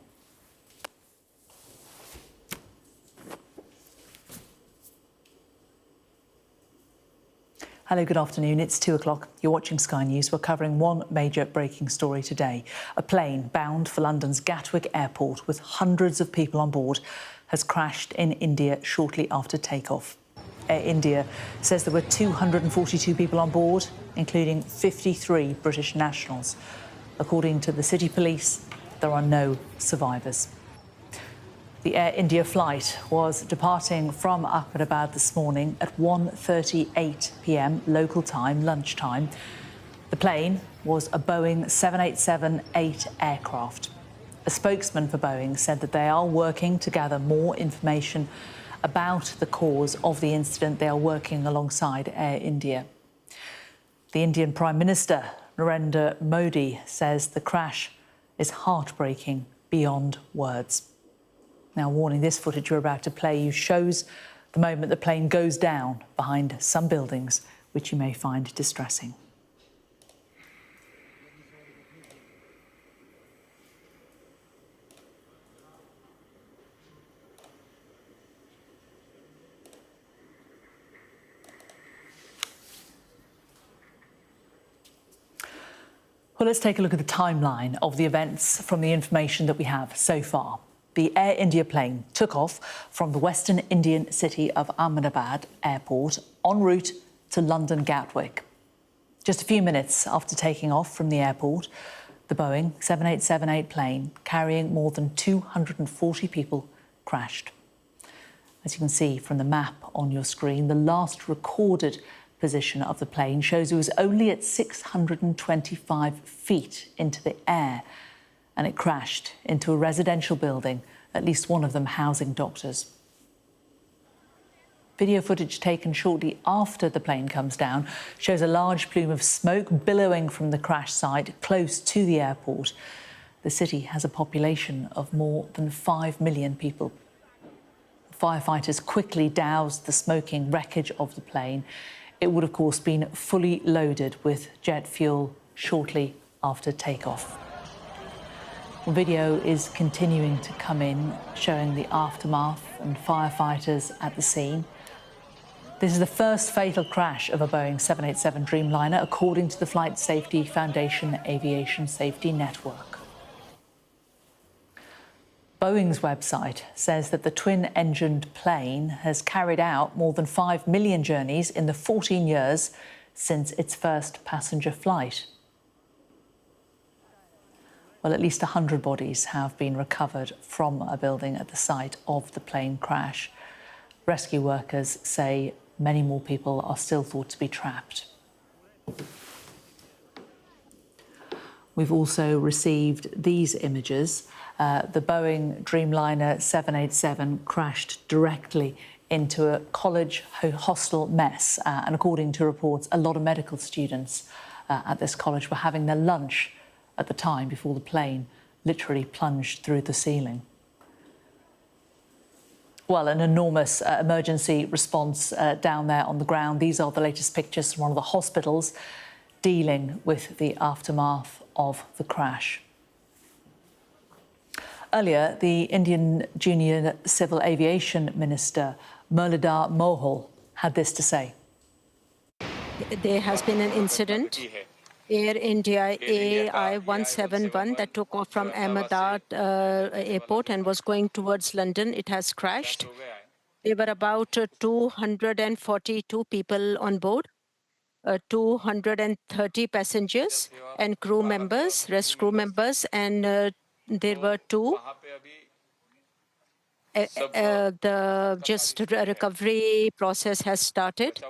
Hello, good afternoon. It's 2 o'clock. You're watching Sky News. We're covering one major breaking story today. A plane bound for London's Gatwick Airport with hundreds of people on board has crashed in India shortly after takeoff. Air India says there were 242 people on board, including 53 British nationals. According to the city police, there are no survivors. The Air India flight was departing from Ahmedabad this morning at 1:38 p.m. local time, lunchtime. The plane was a Boeing 787-8 aircraft. A spokesman for Boeing said that they are working to gather more information about the cause of the incident. They are working alongside Air India. The Indian Prime Minister, Narendra Modi, says the crash is heartbreaking beyond words. Now, warning, this footage you're about to play you shows the moment the plane goes down behind some buildings, which you may find distressing. Well, let's take a look at the timeline of the events from the information that we have so far. The Air India plane took off from the western Indian city of Ahmedabad Airport en route to London Gatwick. Just a few minutes after taking off from the airport, the Boeing 787-8 plane carrying more than 240 people crashed. As you can see from the map on your screen, the last recorded position of the plane shows it was only at 625 feet into the air, and it crashed into a residential building, at least one of them housing doctors. Video footage taken shortly after the plane comes down shows a large plume of smoke billowing from the crash site close to the airport. The city has a population of more than 5 million people. Firefighters quickly doused the smoking wreckage of the plane. It would, of course, been fully loaded with jet fuel shortly after takeoff. Video is continuing to come in, showing the aftermath and firefighters at the scene. This is the first fatal crash of a Boeing 787 Dreamliner, according to the Flight Safety Foundation Aviation Safety Network. Boeing's website says that the twin-engined plane has carried out more than 5 million journeys in the 14 years since its first passenger flight. Well, at least 100 bodies have been recovered from a building at the site of the plane crash. Rescue workers say many more people are still thought to be trapped. We've also received these images. The Boeing Dreamliner 787 crashed directly into a college hostel mess. And according to reports, a lot of medical students at this college were having their lunch at the time before the plane literally plunged through the ceiling. Well, an enormous emergency response down there on the ground. These are the latest pictures from one of the hospitals dealing with the aftermath of the crash. Earlier, the Indian Junior Civil Aviation Minister, Muralidhar Mohal, had this to say. There has been an incident. Air India AI-171 that took off from Ahmedabad Airport and was going towards London. It has crashed. There were about 242 people on board, 230 passengers and crew members, rest crew members, and there were two. The recovery process has started.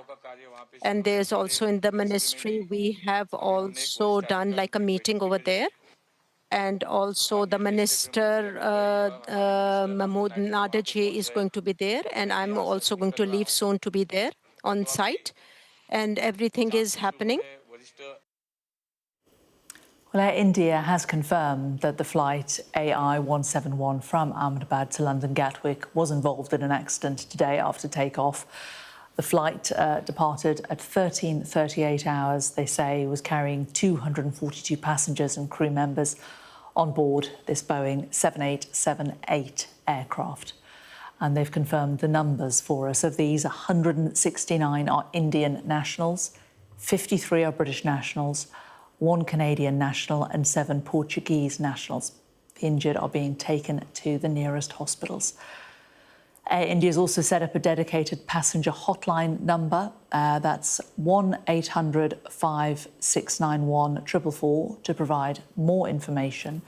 And there's also in the ministry, we have also done like a meeting over there. And also the minister, Mahmood Nadaji, is going to be there. And I'm also going to leave soon to be there on site. And everything is happening. Well, Air India has confirmed that the flight AI-171 from Ahmedabad to London Gatwick was involved in an accident today after takeoff. The flight departed at 13:38 hours, they say, was carrying 242 passengers and crew members on board this Boeing 7878 aircraft. And they've confirmed the numbers for us. Of these, 169 are Indian nationals, 53 are British nationals, 1 Canadian national and 7 Portuguese nationals. The injured are being taken to the nearest hospitals. Air India has also set up a dedicated passenger hotline number. That's 1-800-5691 444 to provide more information.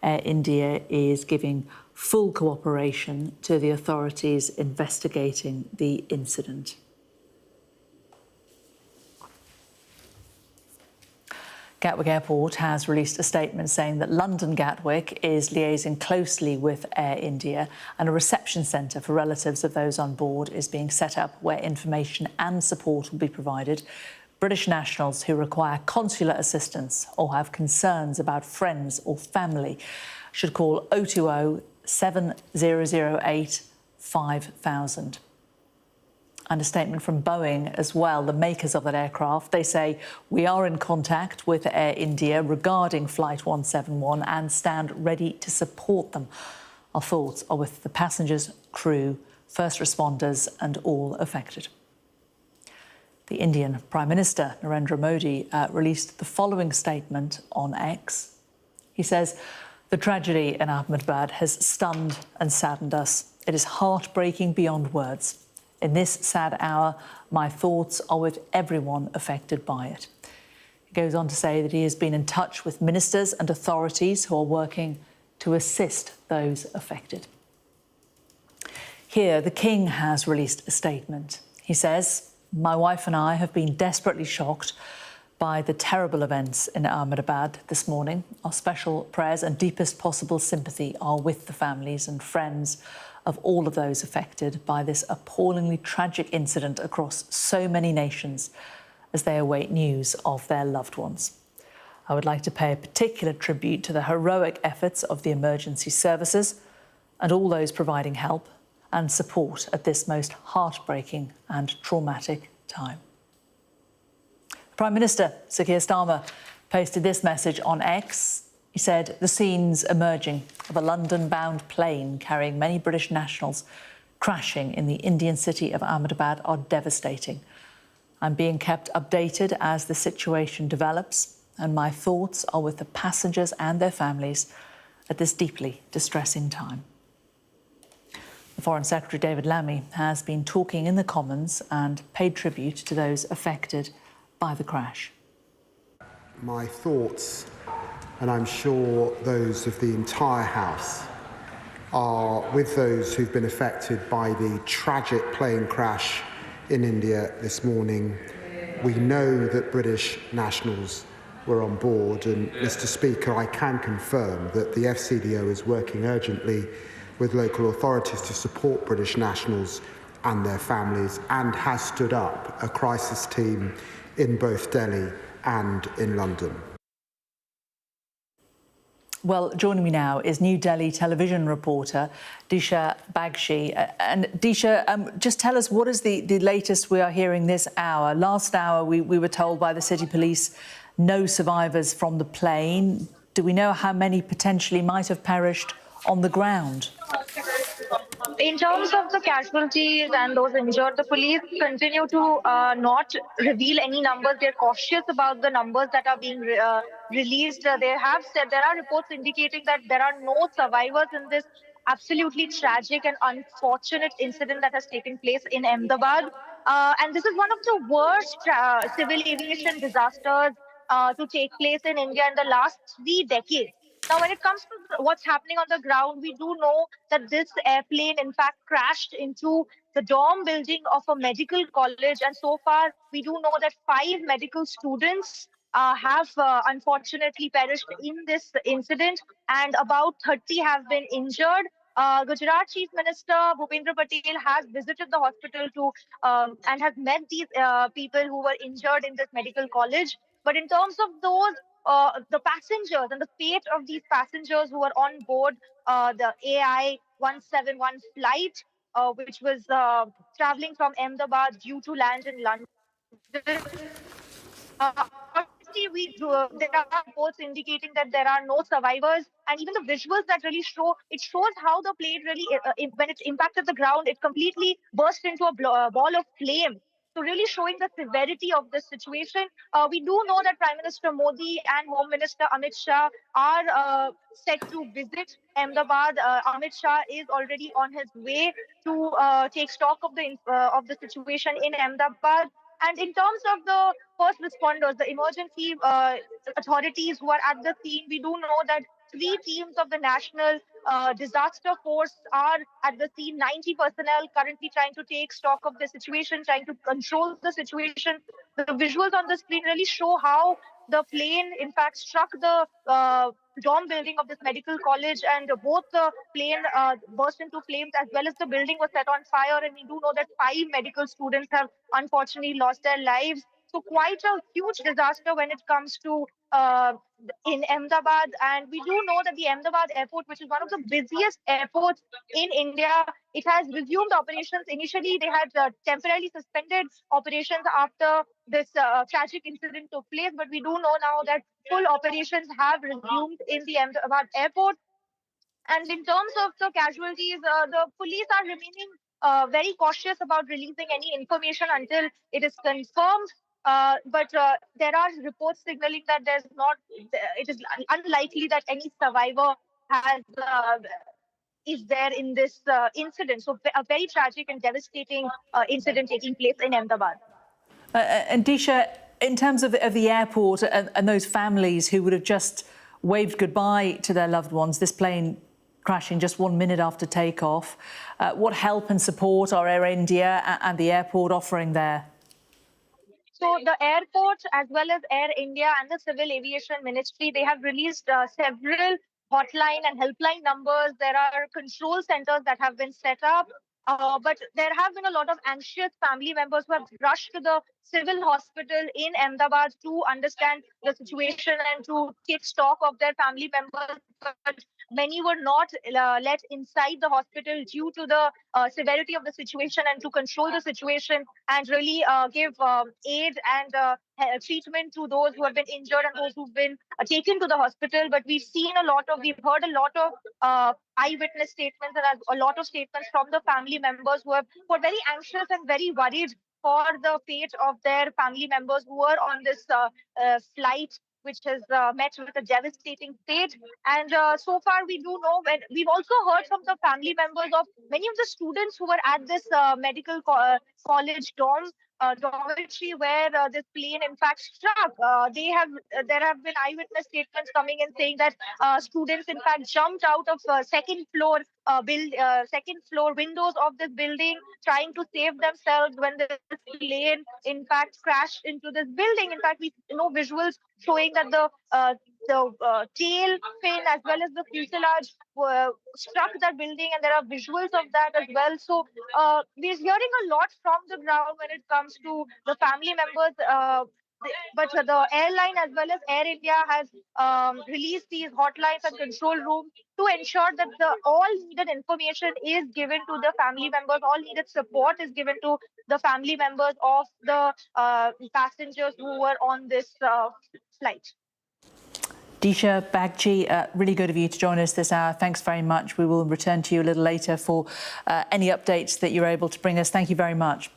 Air India is giving full cooperation to the authorities investigating the incident. Gatwick Airport has released a statement saying that London Gatwick is liaising closely with Air India, and a reception centre for relatives of those on board is being set up where information and support will be provided. British nationals who require consular assistance or have concerns about friends or family should call 020 7008 5000. And a statement from Boeing as well, the makers of that aircraft. They say, we are in contact with Air India regarding Flight 171 and stand ready to support them. Our thoughts are with the passengers, crew, first responders and all affected. The Indian Prime Minister, Narendra Modi, released the following statement on X. He says, the tragedy in Ahmedabad has stunned and saddened us. It is heartbreaking beyond words. In this sad hour, my thoughts are with everyone affected by it. He goes on to say that he has been in touch with ministers and authorities who are working to assist those affected. Here, the King has released a statement. He says, my wife and I have been desperately shocked by the terrible events in Ahmedabad this morning. Our special prayers and deepest possible sympathy are with the families and friends of all of those affected by this appallingly tragic incident across so many nations as they await news of their loved ones. I would like to pay a particular tribute to the heroic efforts of the emergency services and all those providing help and support at this most heartbreaking and traumatic time. The Prime Minister, Sir Keir Starmer, posted this message on X. He said, the scenes emerging of a London-bound plane carrying many British nationals crashing in the Indian city of Ahmedabad are devastating. I'm being kept updated as the situation develops, and my thoughts are with the passengers and their families at this deeply distressing time. The Foreign Secretary, David Lammy, has been talking in the Commons and paid tribute to those affected by the crash? My thoughts, and I'm sure those of the entire House, are with those who've been affected by the tragic plane crash in India this morning. We know that British nationals were on board, and Mr. Speaker, I can confirm that the FCDO is working urgently with local authorities to support British nationals and their families, and has stood up a crisis team in both Delhi and in London. Well, joining me now is New Delhi television reporter Disha Bagshi. And Disha, just tell us, what is the latest we are hearing this hour? Last hour, we were told by the city police no survivors from the plane. Do we know how many potentially might have perished on the ground? In terms of the casualties and those injured, the police continue to not reveal any numbers. They're cautious about the numbers that are being released. They have said there are reports indicating that there are no survivors in this absolutely tragic and unfortunate incident that has taken place in Ahmedabad. And this is one of the worst civil aviation disasters to take place in India in the last 3 decades. Now, when it comes to what's happening on the ground, we do know that this airplane, in fact, crashed into the dorm building of a medical college. And so far, we do know that 5 medical students have unfortunately perished in this incident, and about 30 have been injured. Gujarat Chief Minister Bhupendra Patel has visited the hospital to and has met these people who were injured in this medical college. But in terms of those, the passengers and the fate of these passengers who were on board the AI 171 flight, which was traveling from Ahmedabad due to land in London. Obviously, there are reports indicating that there are no survivors, and even the visuals that really shows how the plane really, when it impacted the ground, it completely burst into a ball of flame. So really showing the severity of this situation. We do know that Prime Minister Modi and Home Minister Amit Shah are set to visit Ahmedabad. Amit Shah is already on his way to take stock of the situation in Ahmedabad. And in terms of the first responders, the emergency authorities who are at the scene, we do know that 3 teams of the National Disaster Force are at the scene, 90 personnel currently trying to take stock of the situation, trying to control the situation. The visuals on the screen really show how the plane, in fact, struck the dorm building of this medical college, and both the plane burst into flames as well as the building was set on fire. And we do know that 5 medical students have unfortunately lost their lives. So quite a huge disaster when it comes to in Ahmedabad. And we do know that the Ahmedabad airport, which is one of the busiest airports in India, it has resumed operations. Initially, they had temporarily suspended operations after this tragic incident took place. But we do know now that full operations have resumed in the Ahmedabad airport. And in terms of the casualties, the police are remaining very cautious about releasing any information until it is confirmed. But there are reports signaling that it is unlikely that any survivor is there in this incident. So a very tragic and devastating incident taking place in Ahmedabad. And Disha, in terms of the airport and those families who would have just waved goodbye to their loved ones, this plane crashing just 1 minute after takeoff, what help and support are Air India and the airport offering there? So the airport, as well as Air India and the Civil Aviation Ministry, they have released several hotline and helpline numbers. There are control centers that have been set up. But there have been a lot of anxious family members who have rushed to the civil hospital in Ahmedabad to understand the situation and to take stock of their family members. But many were not let inside the hospital due to the severity of the situation, and to control the situation and really give aid and treatment to those who have been injured and those who've been taken to the hospital. But we've heard a lot of eyewitness statements and a lot of statements from the family members who are very anxious and very worried for the fate of their family members who were on this flight which has met with a devastating fate. And so far, we do know, when we've also heard from the family members of many of the students who were at this medical college dormitory where this plane in fact struck. There have been eyewitness statements coming in saying that students in fact jumped out of second floor windows of this building, trying to save themselves when this plane in fact crashed into this building. In fact, we know visuals showing that the tail fin as well as the fuselage struck that building, and there are visuals of that as well. So we're hearing a lot from the ground when it comes to the family members. But the airline as well as Air India has released these hotlines and control rooms to ensure that all needed information is given to the family members, all needed support is given to the family members of the passengers who were on this flight. Disha Bagchi, really good of you to join us this hour. Thanks very much. We will return to you a little later for any updates that you're able to bring us. Thank you very much.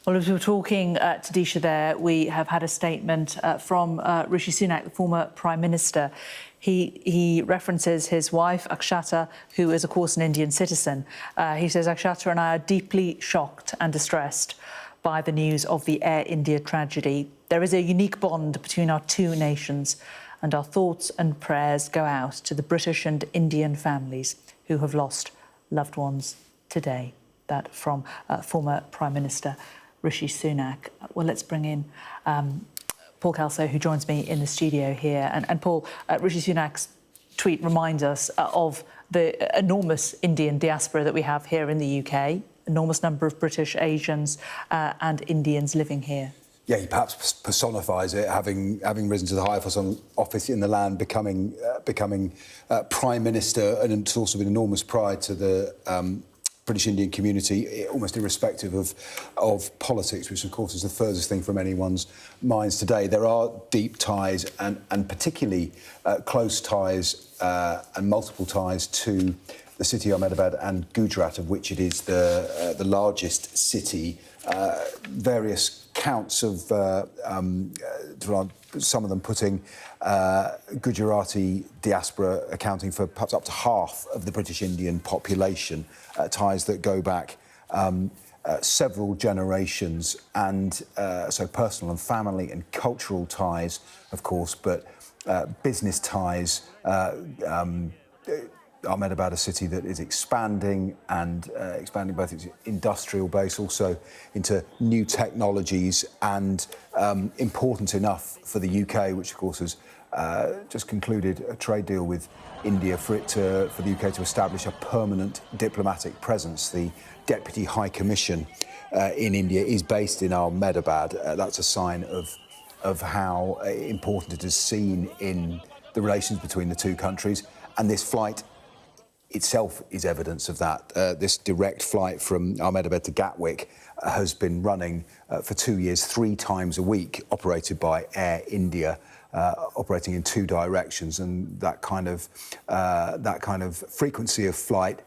Well, as we were talking to Disha there, we have had a statement from Rishi Sunak, the former Prime Minister. He references his wife, Akshata, who is, of course, an Indian citizen. He says, Akshata and I are deeply shocked and distressed by the news of the Air India tragedy. There is a unique bond between our two nations, and our thoughts and prayers go out to the British and Indian families who have lost loved ones today. That from former Prime Minister Rishi Sunak. Well, let's bring in Paul Kelso, who joins me in the studio here. And Paul, Rishi Sunak's tweet reminds us of the enormous Indian diaspora that we have here in the UK, enormous number of British, Asians and Indians living here. Yeah, he perhaps personifies it, having risen to the highest office in the land, becoming Prime Minister, and it's also an enormous pride to the British Indian community, almost irrespective of politics, which of course is the furthest thing from anyone's minds today. There are deep ties and particularly close ties and multiple ties to the city of Ahmedabad and Gujarat, of which it is the largest city. Various counts of some of them putting Gujarati diaspora accounting for perhaps up to half of the British Indian population, ties that go back several generations, and so personal and family and cultural ties, of course, but business ties. Ahmedabad, a city that is expanding and expanding both its industrial base, also into new technologies, and important enough for the UK, which of course has just concluded a trade deal with India for the UK to establish a permanent diplomatic presence. The Deputy High Commission in India is based in Ahmedabad. That's a sign of how important it is seen in the relations between the two countries, and this flight itself is evidence of that. This direct flight from Ahmedabad to Gatwick has been running for 2 years, 3 times a week, operated by Air India, operating in 2 directions, and that kind of frequency of flight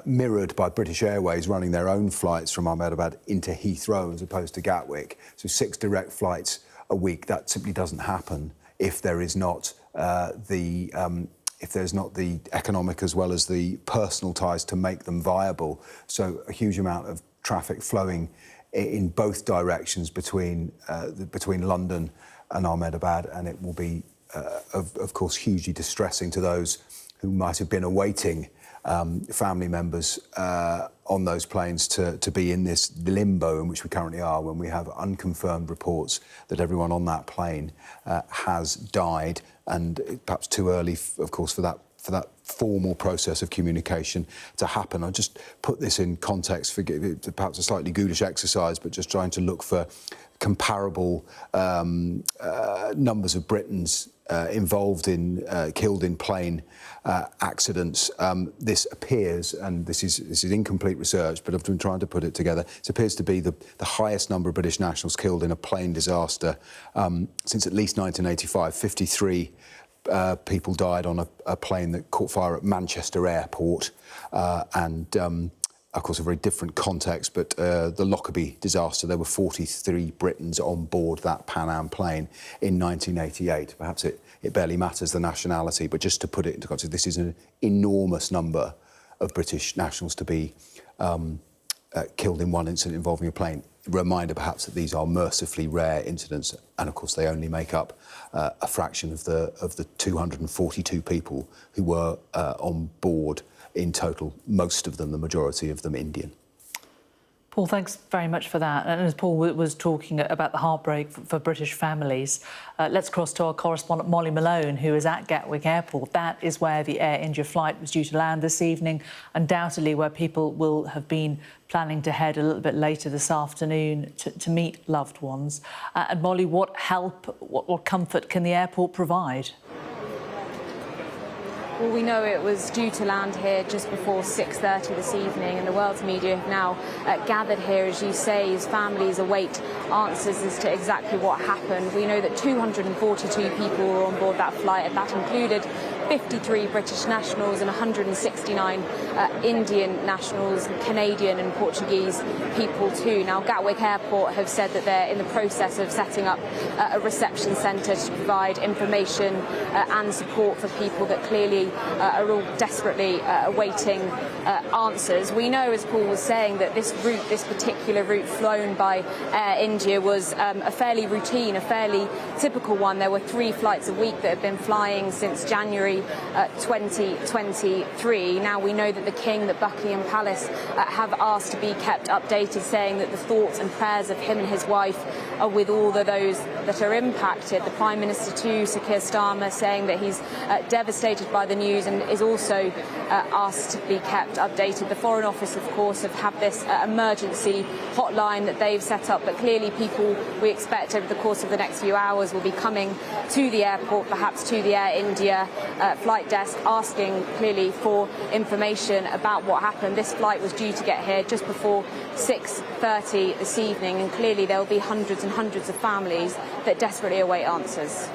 mirrored by British Airways running their own flights from Ahmedabad into Heathrow as opposed to Gatwick. So 6 direct flights a week. That simply doesn't happen if there is not if there's not the economic as well as the personal ties to make them viable. So a huge amount of traffic flowing in both directions between London and Ahmedabad, and it will be, of course, hugely distressing to those who might have been awaiting family members on those planes to be in this limbo in which we currently are, when we have unconfirmed reports that everyone on that plane has died, and perhaps too early, of course, for that formal process of communication to happen. I'll just put this in context, for perhaps a slightly ghoulish exercise, but just trying to look for comparable numbers of Britons involved in killed in plane accidents. This appears, and this is incomplete research, but I've been trying to put it together. It appears to be the highest number of British nationals killed in a plane disaster since at least 1985. 53 people died on a plane that caught fire at Manchester Airport, and of course, a very different context, but the Lockerbie disaster, there were 43 Britons on board that Pan Am plane in 1988. Perhaps it barely matters the nationality, but just to put it into context, this is an enormous number of British nationals to be killed in one incident involving a plane. Reminder perhaps that these are mercifully rare incidents, and of course they only make up a fraction of the 242 people who were on board in total, most of them, the majority of them, Indian. Paul, thanks very much for that. And as Paul was talking about the heartbreak for British families, let's cross to our correspondent Molly Malone, who is at Gatwick Airport. That is where the Air India flight was due to land this evening, undoubtedly where people will have been planning to head a little bit later this afternoon to meet loved ones. And Molly, what help, what comfort can the airport provide? Well, we know it was due to land here just before 6:30 this evening, and the world's media have now gathered here, as you say, as families await answers as to exactly what happened. We know that 242 people were on board that flight, and that included 53 British nationals and 169 Indian nationals, Canadian and Portuguese people too. Now, Gatwick Airport have said that they're in the process of setting up a reception centre to provide information and support for people that clearly are all desperately awaiting answers. We know, as Paul was saying, that this route, this particular route flown by Air India was a fairly routine, a fairly typical one. There were 3 flights a week that have been flying since January 2023. Now we know that the King, that Buckingham Palace have asked to be kept updated, saying that the thoughts and prayers of him and his wife are with all of those that are impacted. The Prime Minister too, Sir Keir Starmer, saying that he's devastated by the news and is also asked to be kept updated. The Foreign Office, of course, have this emergency hotline that they've set up, but clearly people, we expect over the course of the next few hours, will be coming to the airport, perhaps to the Air India flight desk, asking clearly for information about what happened. This flight was due to get here just before 6:30 this evening, and clearly there will be hundreds and hundreds of families that desperately await answers.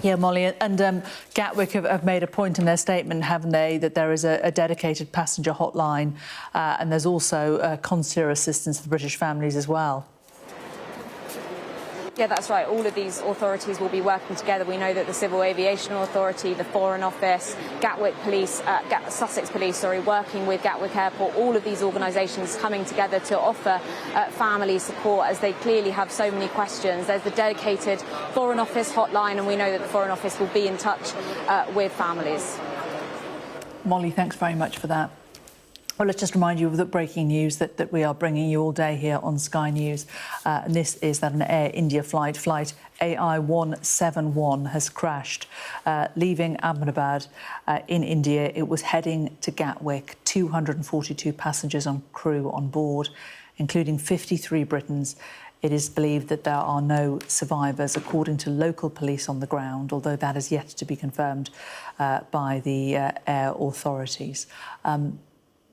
Yeah, Molly, and Gatwick have made a point in their statement, haven't they, that there is a dedicated passenger hotline and there's also consular assistance for British families as well. Yeah, that's right. All of these authorities will be working together. We know that the Civil Aviation Authority, the Foreign Office, Gatwick Police, Sussex Police, working with Gatwick Airport, all of these organisations coming together to offer family support, as they clearly have so many questions. There's the dedicated Foreign Office hotline, and we know that the Foreign Office will be in touch with families. Molly, thanks very much for that. Well, let's just remind you of the breaking news that we are bringing you all day here on Sky News. And this is that an Air India flight AI-171 has crashed, leaving Ahmedabad in India. It was heading to Gatwick, 242 passengers and crew on board, including 53 Britons. It is believed that there are no survivors, according to local police on the ground, although that is yet to be confirmed by the air authorities.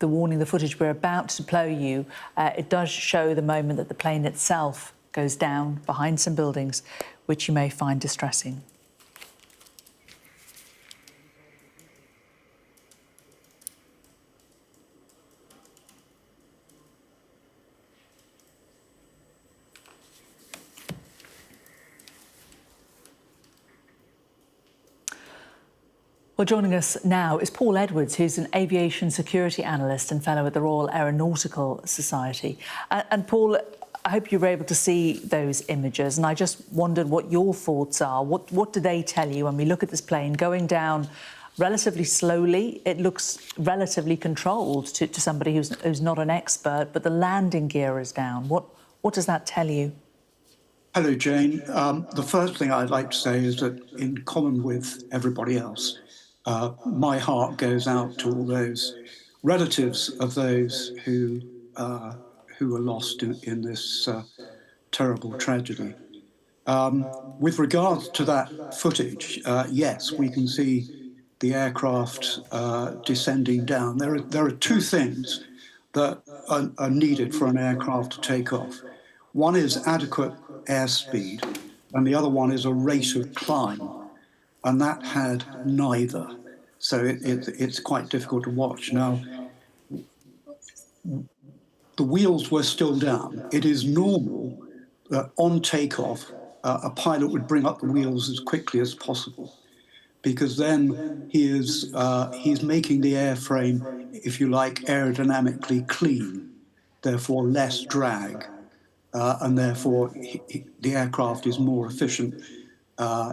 The warning, the footage we're about to play you, it does show the moment that the plane itself goes down behind some buildings, which you may find distressing. Well, joining us now is Paul Edwards, who's an aviation security analyst and fellow at the Royal Aeronautical Society. And Paul, I hope you were able to see those images, and I just wondered what your thoughts are. What do they tell you when we look at this plane going down relatively slowly? It looks relatively controlled to somebody who's not an expert, but the landing gear is down. What does that tell you? Hello, Jane. The first thing I'd like to say is that, in common with everybody else, my heart goes out to all those relatives of those who were lost in this terrible tragedy. With regards to that footage, yes, we can see the aircraft descending down. There are 2 things that are needed for an aircraft to take off. One is adequate airspeed, and the other one is a rate of climb, and that had neither. So it's quite difficult to watch. Now, the wheels were still down. It is normal that on takeoff, a pilot would bring up the wheels as quickly as possible, because then he's making the airframe, if you like, aerodynamically clean, therefore less drag, and therefore the aircraft is more efficient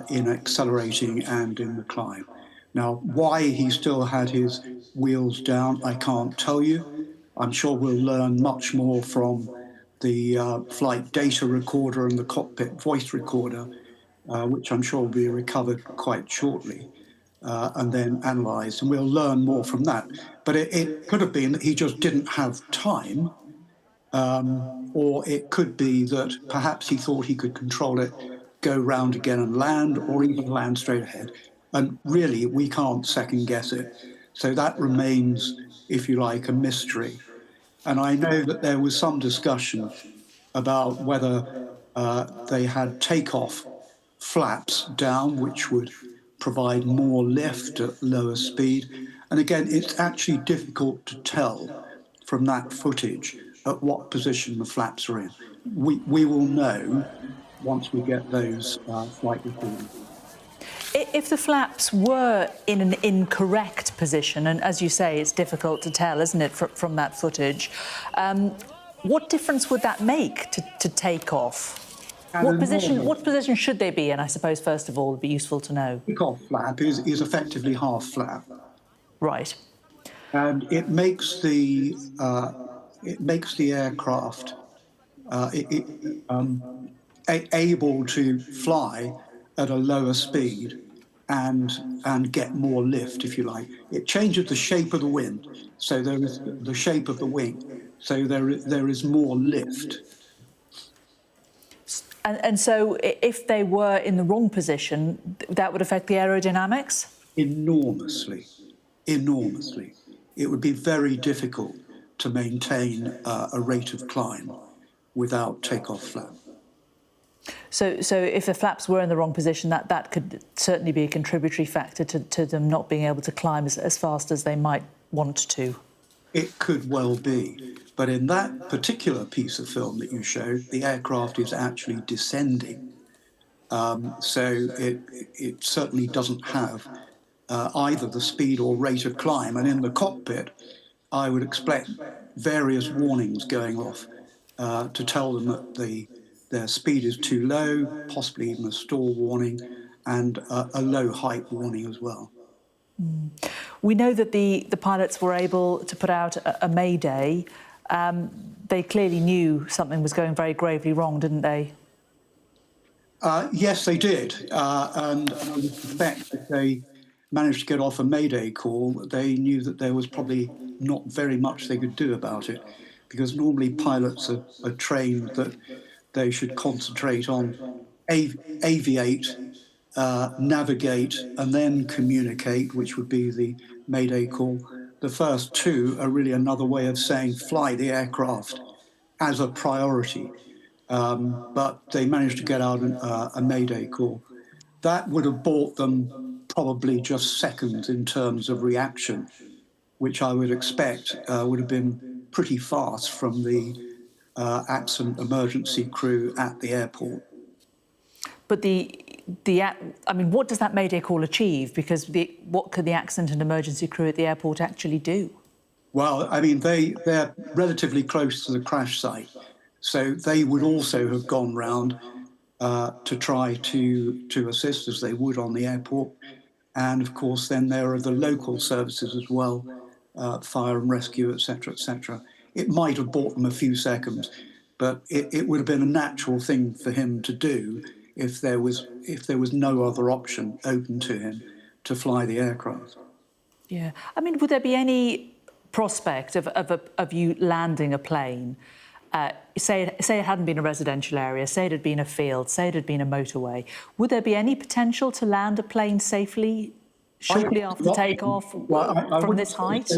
in accelerating and in the climb. Now, why he still had his wheels down, I can't tell you. I'm sure we'll learn much more from the flight data recorder and the cockpit voice recorder, which I'm sure will be recovered quite shortly and then analysed, and we'll learn more from that. But it could have been that he just didn't have time, or it could be that perhaps he thought he could control it, go round again and land, or even land straight ahead. And really, we can't second guess it. So that remains, if you like, a mystery. And I know that there was some discussion about whether they had takeoff flaps down, which would provide more lift at lower speed. And again, it's actually difficult to tell from that footage at what position the flaps are in. We will know once we get those flight recordings. If the flaps were in an incorrect position, and as you say, it's difficult to tell, isn't it, from that footage, what difference would that make to take off? What position should they be in, I suppose, first of all, would be useful to know? Takeoff flap is effectively half flap. Right. And it makes the aircraft able to fly at a lower speed and get more lift, if you like. It changes the shape of the wing, so there is the shape of the wing, so there is more lift. And so if they were in the wrong position, that would affect the aerodynamics? Enormously, enormously. It would be very difficult to maintain a rate of climb without takeoff flap. So if the flaps were in the wrong position, that could certainly be a contributory factor to them not being able to climb as fast as they might want to. It could well be. But in that particular piece of film that you showed, the aircraft is actually descending. So it certainly doesn't have either the speed or rate of climb. And in the cockpit, I would expect various warnings going off to tell them that their speed is too low, possibly even a stall warning, and a low height warning as well. We know that the pilots were able to put out a mayday. They clearly knew something was going very gravely wrong, didn't they? Yes, they did. And I would suspect that they managed to get off a mayday call. They knew that there was probably not very much they could do about it, because normally pilots are trained that they should concentrate on aviate, navigate, and then communicate, which would be the mayday call. The first two are really another way of saying fly the aircraft as a priority. But they managed to get out a mayday call. That would have bought them probably just seconds in terms of reaction, which I would expect would have been pretty fast from the accident emergency crew at the airport. But I mean, what does that mayday call achieve? Because what could the accident and emergency crew at the airport actually do? Well, I mean, they're relatively close to the crash site, so they would also have gone round to try to assist, as they would on the airport. And of course, then there are the local services as well, fire and rescue, etc., etc. It might have bought them a few seconds, but it would have been a natural thing for him to do if there was no other option open to him to fly the aircraft. Yeah, I mean, would there be any prospect of you landing a plane? Say it hadn't been a residential area, say it had been a field, say it had been a motorway. Would there be any potential to land a plane safely shortly after takeoff from this height?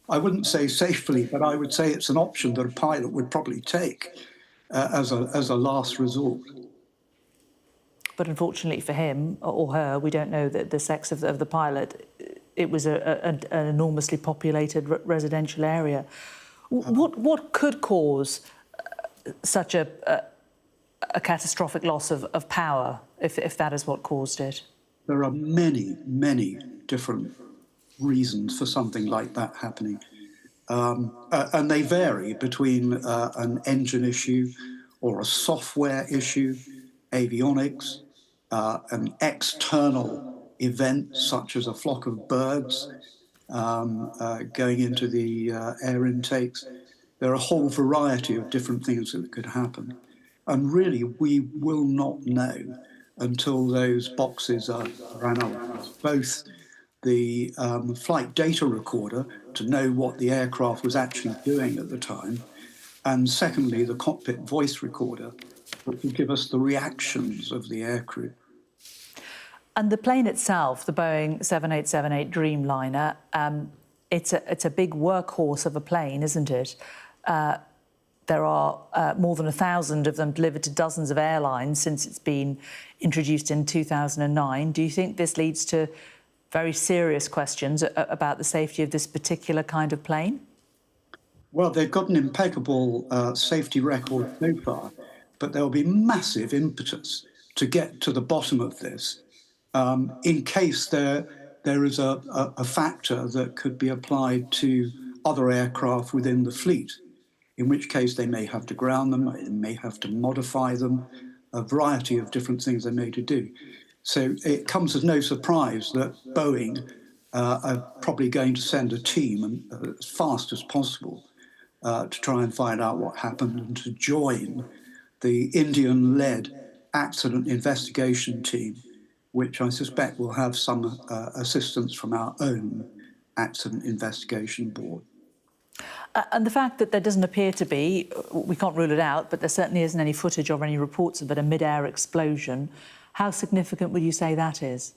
I wouldn't say safely, but I would say it's an option that a pilot would probably take as a last resort. But unfortunately for him or her, we don't know the sex of the pilot. It was an enormously populated residential area. What could cause such a catastrophic loss of power, if that is what caused it? There are many, many different reasons for something like that happening. And they vary between an engine issue or a software issue, avionics, an external event such as a flock of birds going into the air intakes. There are a whole variety of different things that could happen. And really, we will not know until those boxes are analysed, both the flight data recorder to know what the aircraft was actually doing at the time, and secondly, the cockpit voice recorder, which will give us the reactions of the aircrew. And the plane itself, the Boeing 7878 Dreamliner, it's a big workhorse of a plane, isn't it? There are more than 1,000 of them delivered to dozens of airlines since it's been introduced in 2009. Do you think this leads to very serious questions about the safety of this particular kind of plane? Well, they've got an impeccable safety record so far, but there will be massive impetus to get to the bottom of this in case there is a factor that could be applied to other aircraft within the fleet, in which case they may have to ground them, they may have to modify them, a variety of different things they may to do. So it comes as no surprise that Boeing are probably going to send a team as fast as possible to try and find out what happened and to join the Indian-led accident investigation team, which I suspect will have some assistance from our own accident investigation board. And the fact that there doesn't appear to be, we can't rule it out, but there certainly isn't any footage or any reports of it, a mid-air explosion. How significant would you say that is?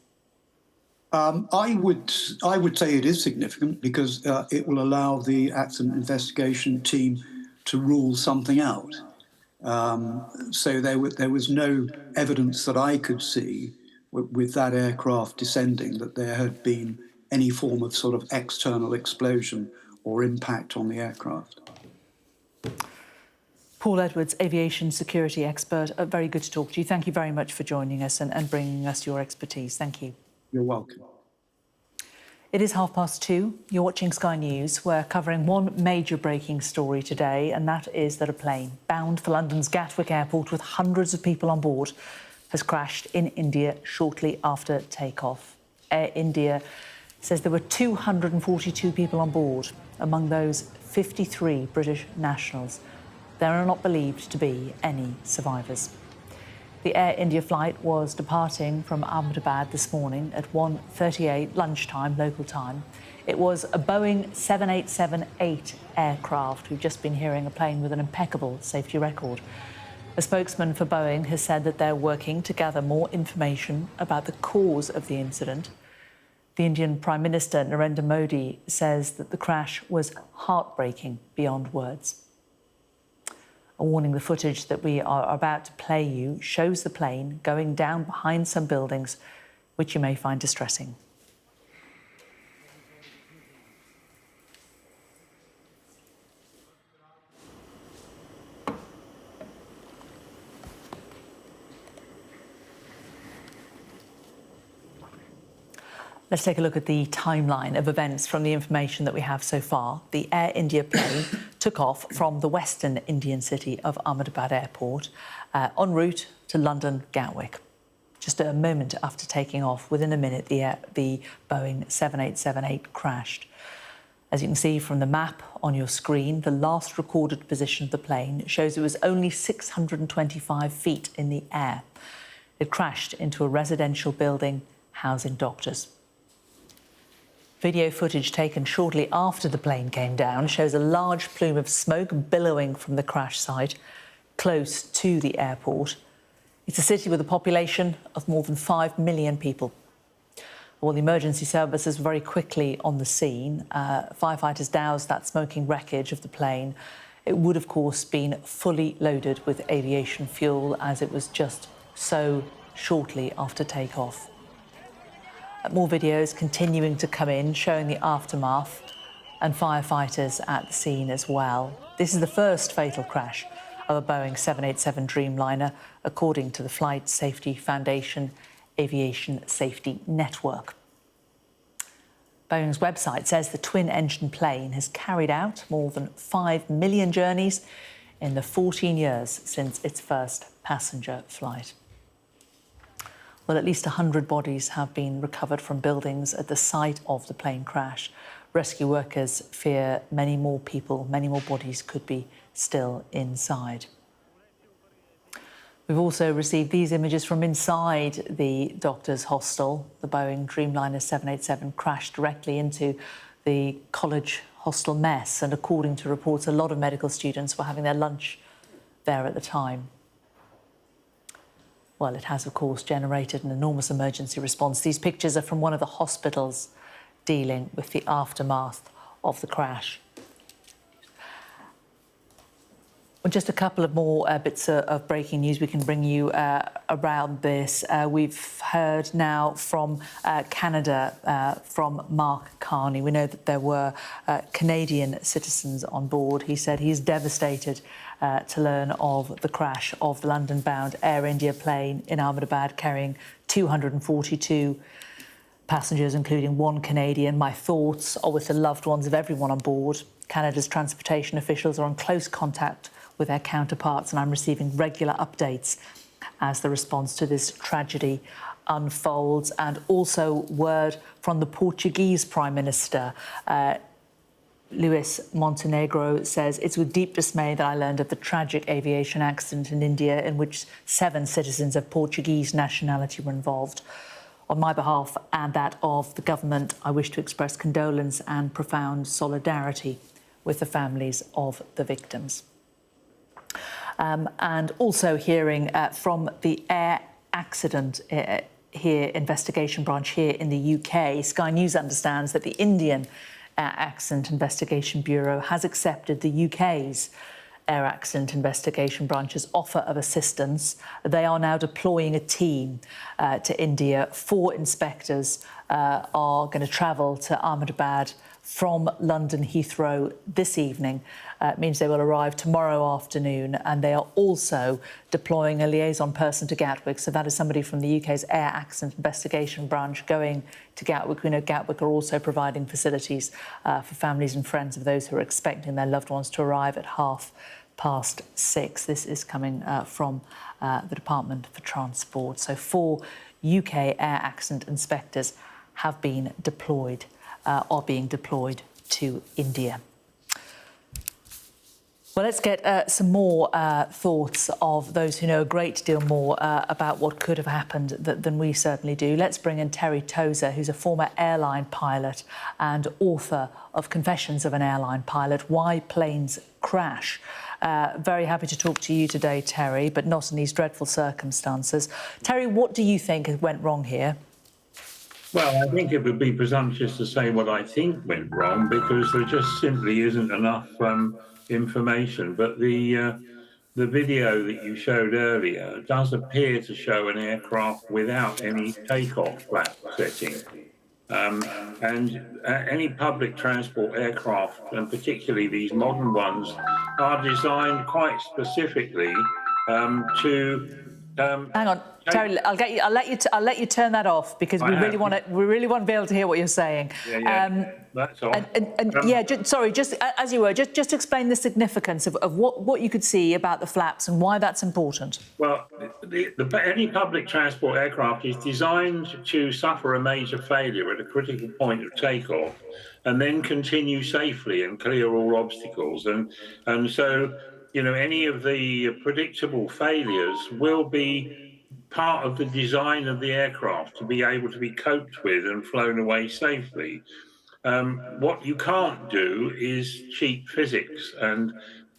I would say it is significant because it will allow the accident investigation team to rule something out. So there was no evidence that I could see with that aircraft descending that there had been any form of sort of external explosion or impact on the aircraft. Paul Edwards, aviation security expert, very good to talk to you. Thank you very much for joining us and bringing us your expertise. Thank you. You're welcome. It is 2:30. You're watching Sky News. We're covering one major breaking story today, and that is that a plane bound for London's Gatwick Airport with hundreds of people on board has crashed in India shortly after takeoff. Air India says there were 242 people on board, among those 53 British nationals. There are not believed to be any survivors. The Air India flight was departing from Ahmedabad this morning at 1:38 lunchtime, local time. It was a Boeing 7878 aircraft. We've just been hearing a plane with an impeccable safety record. A spokesman for Boeing has said that they're working to gather more information about the cause of the incident. The Indian Prime Minister, Narendra Modi, says that the crash was heartbreaking beyond words. A warning: the footage that we are about to play you shows the plane going down behind some buildings, which you may find distressing. Let's take a look at the timeline of events from the information that we have so far. The Air India plane took off from the western Indian city of Ahmedabad Airport en route to London Gatwick. Just a moment after taking off, within a minute, the Boeing 7878 crashed. As you can see from the map on your screen, the last recorded position of the plane shows it was only 625 feet in the air. It crashed into a residential building housing doctors. Video footage taken shortly after the plane came down shows a large plume of smoke billowing from the crash site close to the airport. It's a city with a population of more than 5 million people. Well, the emergency services were very quickly on the scene. Firefighters doused that smoking wreckage of the plane. It would, of course, been fully loaded with aviation fuel, as it was just so shortly after takeoff. More videos continuing to come in showing the aftermath. and firefighters at the scene as well. This is the first fatal crash of a Boeing 787 Dreamliner, according to the Flight Safety Foundation Aviation Safety Network. Boeing's website says the twin-engine plane has carried out more than 5 million journeys in the 14 years since its first passenger flight. Well, at least 100 bodies have been recovered from buildings at the site of the plane crash. Rescue workers fear many more bodies could be still inside. We've also received these images from inside the doctor's hostel. The Boeing Dreamliner 787 crashed directly into the college hostel mess, and according to reports, a lot of medical students were having their lunch there at the time. Well, it has, of course, generated an enormous emergency response. These pictures are from one of the hospitals dealing with the aftermath of the crash. Well, just a couple of more bits of breaking news we can bring you around this. We've heard now from Canada, from Mark Carney. We know that there were Canadian citizens on board. He said he's devastated to learn of the crash of the London-bound Air India plane in Ahmedabad carrying 242 passengers, including one Canadian. My thoughts are with the loved ones of everyone on board. Canada's transportation officials are in close contact with their counterparts, and I'm receiving regular updates as the response to this tragedy unfolds. And also word from the Portuguese Prime Minister, Luis Montenegro, says, "It's with deep dismay that I learned of the tragic aviation accident in India in which 7 citizens of Portuguese nationality were involved. On my behalf and that of the government, I wish to express condolence and profound solidarity with the families of the victims." And also hearing from the Air Accident Investigation Branch here in the UK, Sky News understands that the Indian Air Accident Investigation Bureau has accepted the UK's Air Accident Investigation Branch's offer of assistance. They are now deploying a team to India. 4 inspectors are going to travel to Ahmedabad from London Heathrow this evening. It means they will arrive tomorrow afternoon, and they are also deploying a liaison person to Gatwick. So that is somebody from the UK's Air Accident Investigation Branch going to Gatwick. We know Gatwick are also providing facilities for families and friends of those who are expecting their loved ones to arrive at 6:30. This is coming from the Department for Transport. So 4 UK air accident inspectors have been deployed, are being deployed to India. Well, let's get some more thoughts of those who know a great deal more about what could have happened than we certainly do. Let's bring in Terry Tozer, who's a former airline pilot and author of Confessions of an Airline Pilot, Why Planes Crash. Very happy to talk to you today, Terry, but not in these dreadful circumstances. Terry, what do you think went wrong here? Well, I think it would be presumptuous to say what I think went wrong, because there just simply isn't enough information. But the video that you showed earlier does appear to show an aircraft without any takeoff flap setting. And any public transport aircraft, and particularly these modern ones, are designed quite specifically to hang on, Terry. I'll let you turn that off, because we really want to be able to hear what you're saying. That's all. Sorry, just as you were, just explain the significance of what you could see about the flaps and why that's important. Well, any public transport aircraft is designed to suffer a major failure at a critical point of takeoff, and then continue safely and clear all obstacles. And so, you know, any of the predictable failures will be part of the design of the aircraft to be able to be coped with and flown away safely. What you can't do is cheat physics. And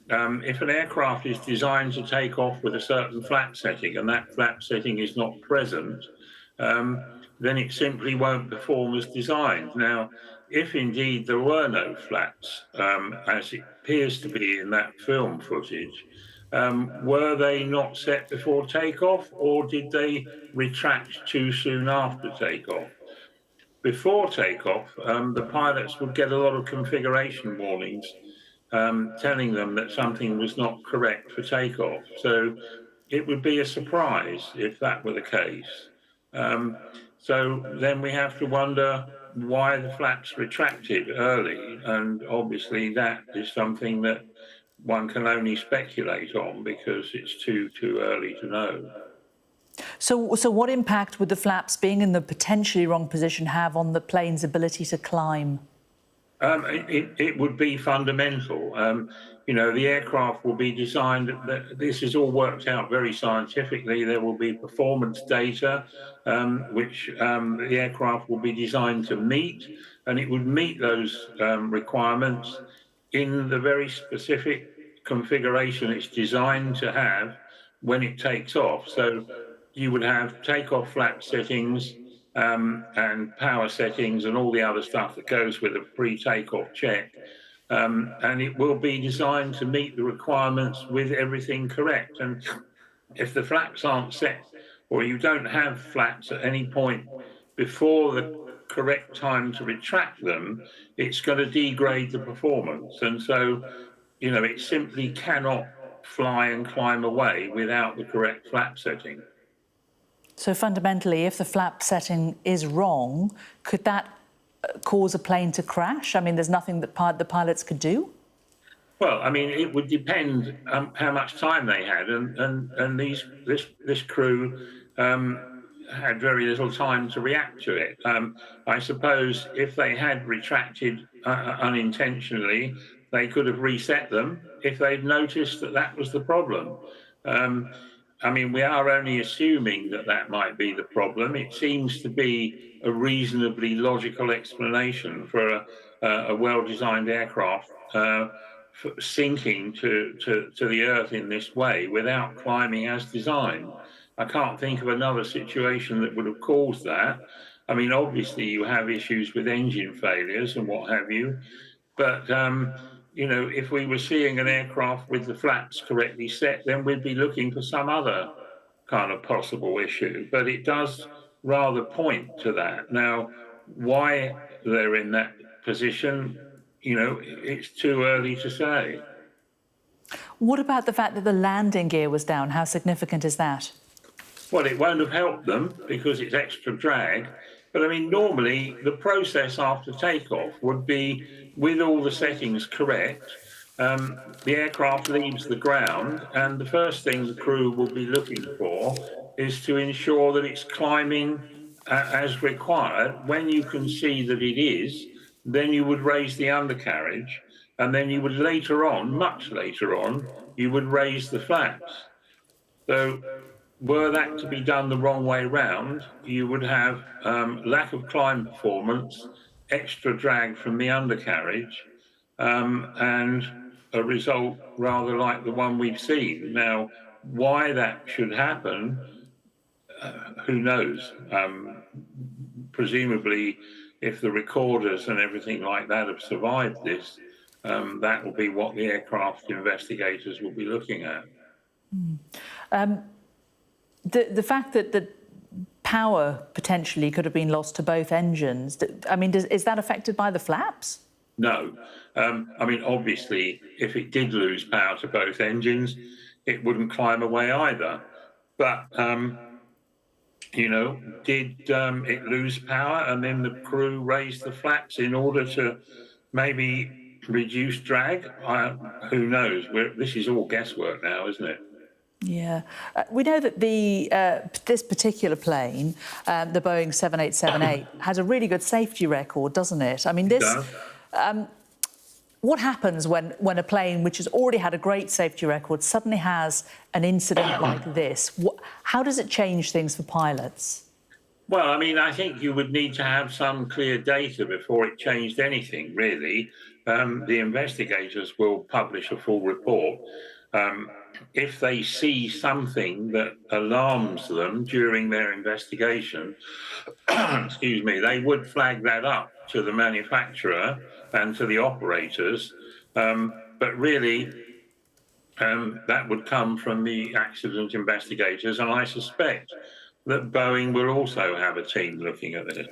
if an aircraft is designed to take off with a certain flap setting, and that flap setting is not present, then it simply won't perform as designed. Now, if indeed there were no flaps, as it appears to be in that film footage, were they not set before takeoff, or did they retract too soon after takeoff? before takeoff, the pilots would get a lot of configuration warnings telling them that something was not correct for takeoff. So it would be a surprise if that were the case. So then we have to wonder why the flaps retracted early, and obviously that is something that one can only speculate on because it's too early to know. So what impact would the flaps being in the potentially wrong position have on the plane's ability to climb? It would be fundamental. You know, the aircraft will be designed, this is all worked out very scientifically. There will be performance data, which the aircraft will be designed to meet, and it would meet those requirements in the very specific configuration it's designed to have when it takes off. So you would have takeoff flap settings, and power settings and all the other stuff that goes with a pre-takeoff check. And it will be designed to meet the requirements with everything correct. And if the flaps aren't set, or you don't have flaps at any point before the correct time to retract them, it's going to degrade the performance. And so, you know, it simply cannot fly and climb away without the correct flap setting. So fundamentally, if the flap setting is wrong, could that cause a plane to crash? I mean, there's nothing that the pilots could do? Well, I mean, it would depend how much time they had, and this crew had very little time to react to it. I suppose if they had retracted unintentionally, they could have reset them if they'd noticed that that was the problem. I mean, we are only assuming that that might be the problem. It seems to be a reasonably logical explanation for a well-designed aircraft sinking to the Earth in this way without climbing as designed. I can't think of another situation that would have caused that. I mean, obviously you have issues with engine failures and what have you, but you know, if we were seeing an aircraft with the flaps correctly set, then we'd be looking for some other kind of possible issue. But it does rather point to that. Now, why they're in that position, you know, it's too early to say. What about the fact that the landing gear was down? How significant is that? Well, it won't have helped them because it's extra drag. But I mean, normally the process after takeoff would be, with all the settings correct, the aircraft leaves the ground, and the first thing the crew will be looking for is to ensure that it's climbing as required. When you can see that it is, then you would raise the undercarriage, and then you would later on, much later on, you would raise the flaps. So were that to be done the wrong way round, you would have lack of climb performance, extra drag from the undercarriage, and a result rather like the one we've seen. Now, why that should happen, who knows? Presumably, if the recorders and everything like that have survived this, that will be what the aircraft investigators will be looking at. The fact that the power potentially could have been lost to both engines, I mean, is that affected by the flaps? No. I mean, obviously, if it did lose power to both engines, it wouldn't climb away either. But, you know, did it lose power and then the crew raised the flaps in order to maybe reduce drag? Who knows? This is all guesswork now, isn't it? Yeah. We know that this particular plane, the Boeing 787-8, has a really good safety record, doesn't it? I mean, what happens when a plane which has already had a great safety record suddenly has an incident like this? How does it change things for pilots? Well, I mean, I think you would need to have some clear data before it changed anything, really. The investigators will publish a full report. If they see something that alarms them during their investigation, excuse me, they would flag that up to the manufacturer and to the operators. But really, that would come from the accident investigators, and I suspect that Boeing will also have a team looking at this.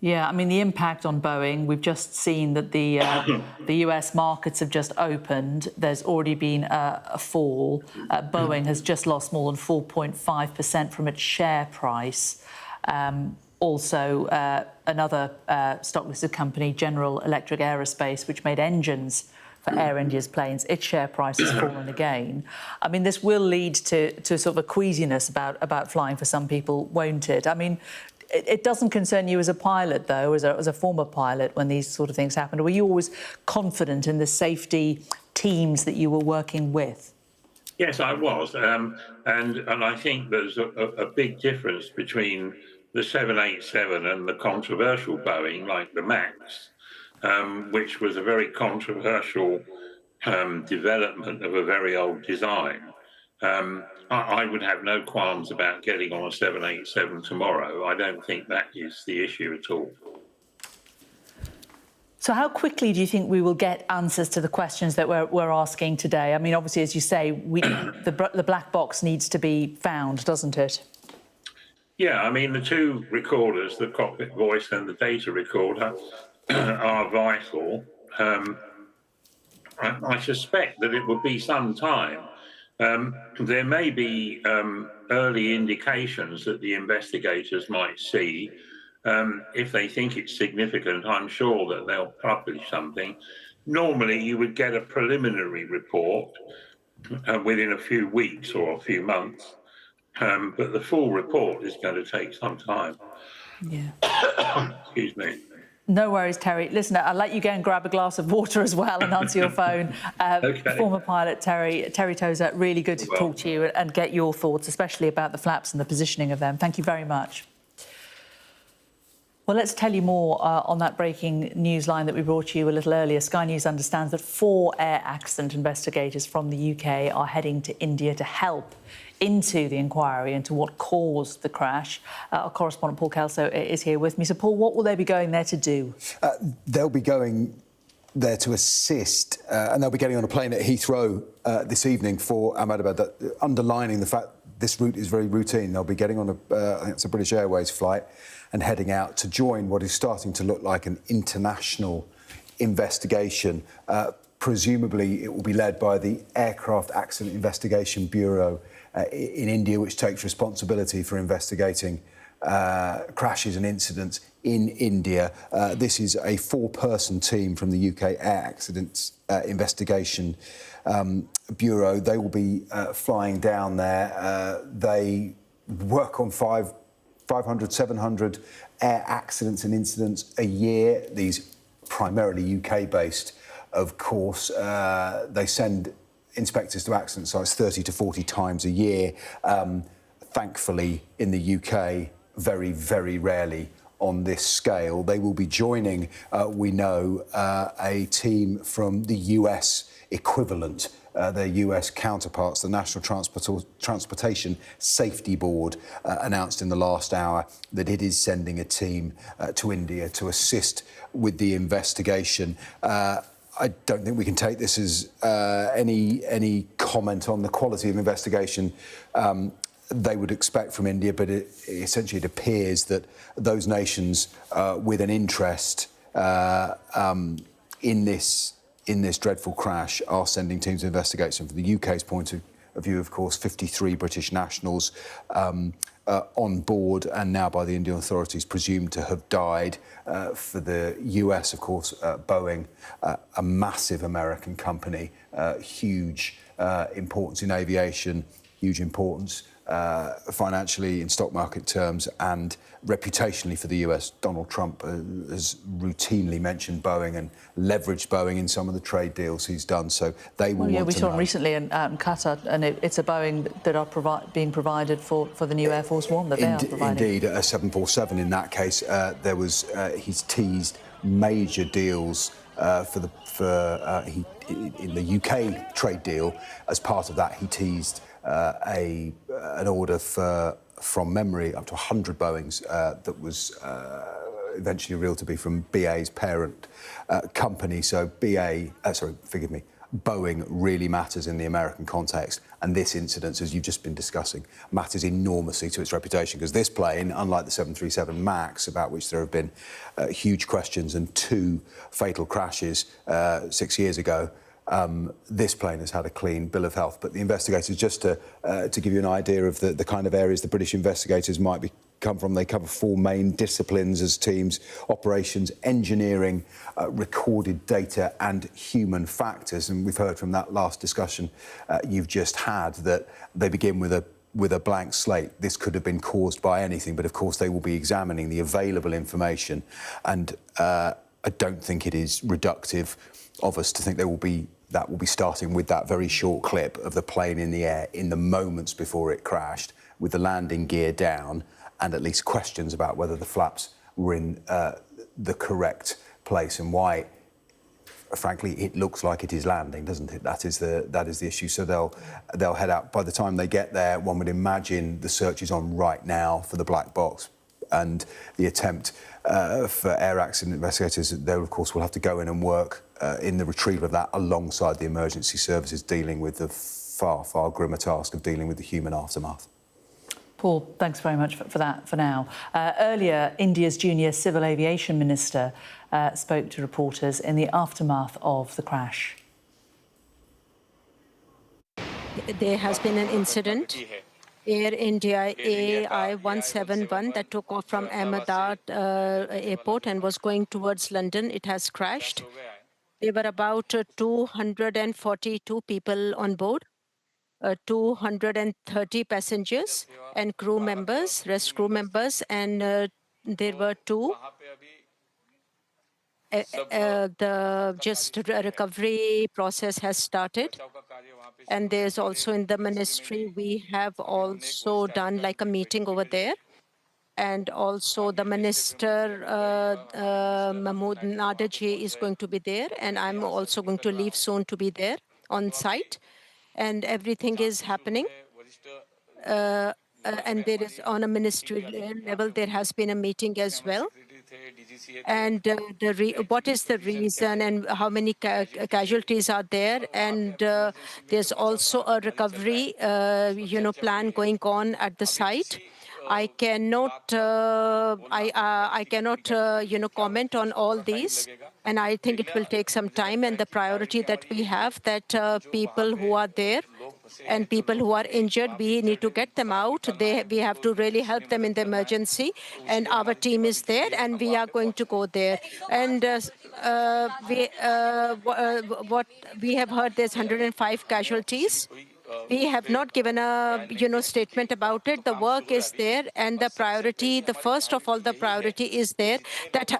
Yeah, I mean, the impact on Boeing, we've just seen that the US markets have just opened. There's already been a fall. Boeing has just lost more than 4.5% from its share price. Also, another stock-listed company, General Electric Aerospace, which made engines for Air India's planes, its share price has fallen again. I mean, this will lead to sort of a queasiness about flying for some people, won't it? I mean, it doesn't concern you as a pilot, though, as a former pilot, when these sort of things happen. Were you always confident in the safety teams that you were working with? Yes, I was. And I think there's a big difference between the 787 and the controversial Boeing, like the MAX, which was a very controversial development of a very old design. I would have no qualms about getting on a 787 tomorrow. I don't think that is the issue at all. So how quickly do you think we will get answers to the questions that we're asking today? I mean, obviously, as you say, the black box needs to be found, doesn't it? Yeah, I mean, the two recorders, the cockpit voice and the data recorder, are vital. I suspect that it will be some time. There may be early indications that the investigators might see. If they think it's significant, I'm sure that they'll publish something. Normally, you would get a preliminary report within a few weeks or a few months, but the full report is going to take some time. Yeah. Excuse me. No worries, Terry. Listen, I'll let you go and grab a glass of water as well and answer your phone. Okay. Former pilot Terry Tozer, really good to talk to you and get your thoughts, especially about the flaps and the positioning of them. Thank you very much. Well, let's tell you more on that breaking news line that we brought you a little earlier. Sky News understands that 4 air accident investigators from the UK are heading to India to help into the inquiry into what caused the crash. Our correspondent Paul Kelso is here with me. So, Paul, what will they be going there to do? They'll be going there to assist, and they'll be getting on a plane at Heathrow this evening for Ahmedabad, underlining the fact this route is very routine. They'll be getting on I think it's a British Airways flight and heading out to join what is starting to look like an international investigation. Presumably, it will be led by the Aircraft Accident Investigation Bureau in India, which takes responsibility for investigating crashes and incidents in India. This is a 4-person team from the UK Air Accidents Investigation Bureau. They will be flying down there. They work on 500, 700 air accidents and incidents a year. These primarily UK-based, of course. They send inspectors to accident sites 30 to 40 times a year. Thankfully, in the UK, very, very rarely on this scale. They will be joining, we know, a team from the US equivalent, their US counterparts. The National Transportation Safety Board announced in the last hour that it is sending a team to India to assist with the investigation. I don't think we can take this as any comment on the quality of investigation they would expect from India, but essentially it appears that those nations with an interest in this dreadful crash are sending teams of investigation. From the UK's point of view, of course, 53 British nationals on board and now by the Indian authorities presumed to have died. For the US, of course, Boeing, a massive American company, huge importance in aviation, huge importance financially in stock market terms and reputationally for the US. Donald Trump has routinely mentioned Boeing and leveraged Boeing in some of the trade deals he's done. So they will. We saw him recently in Qatar, and it's a Boeing that are being provided for the new Air Force One that they are providing. Indeed, a 747 in that case. There was he's teased major deals in the UK trade deal. As part of that, he teased an order from memory up to 100 Boeings that was eventually revealed to be from BA's parent company. So Boeing really matters in the American context, and this incident, as you've just been discussing, matters enormously to its reputation, because this plane, unlike the 737 MAX, about which there have been huge questions and 2 fatal crashes 6 years ago, this plane has had a clean bill of health. But the investigators, just to give you an idea of the kind of areas the British investigators might come from, they cover 4 main disciplines as teams: operations, engineering, recorded data and human factors. And we've heard from that last discussion you've just had that they begin with a blank slate. This could have been caused by anything, but of course they will be examining the available information, and I don't think it is reductive of us to think that will be starting with that very short clip of the plane in the air in the moments before it crashed, with the landing gear down, and at least questions about whether the flaps were in the correct place, and why, frankly, it looks like it is landing, doesn't it? That is the issue. So they'll head out. By the time they get there, one would imagine the search is on right now for the black box, and the attempt for air accident investigators, they of course will have to go in and work in the retrieval of that alongside the emergency services dealing with the far, far grimmer task of dealing with the human aftermath. Paul, thanks very much for that for now. Earlier, India's junior civil aviation minister spoke to reporters in the aftermath of the crash. There has been an incident. Air India AI-171 that took off from Ahmedabad Airport and was going towards London. It has crashed. There were about 242 people on board, 230 passengers and crew members, rest crew members, and there were 2. The recovery process has started. And there's also in the ministry, we have also done like a meeting over there. And also the minister, Mahmood Nadaji, is going to be there. And I'm also going to leave soon to be there on site. And everything is happening. And there is, on a ministry level, there has been a meeting as well. And what is the reason and how many casualties are there? And there's also a recovery, plan going on at the site. I cannot, comment on all these, and I think it will take some time. And the priority that we have, that people who are there and people who are injured, we need to get them out. We have to really help them in the emergency, and our team is there, and we are going to go there. And what we have heard, there's 105 casualties. We have not given a statement about it. The work is there, and the priority, the first of all, the priority is there that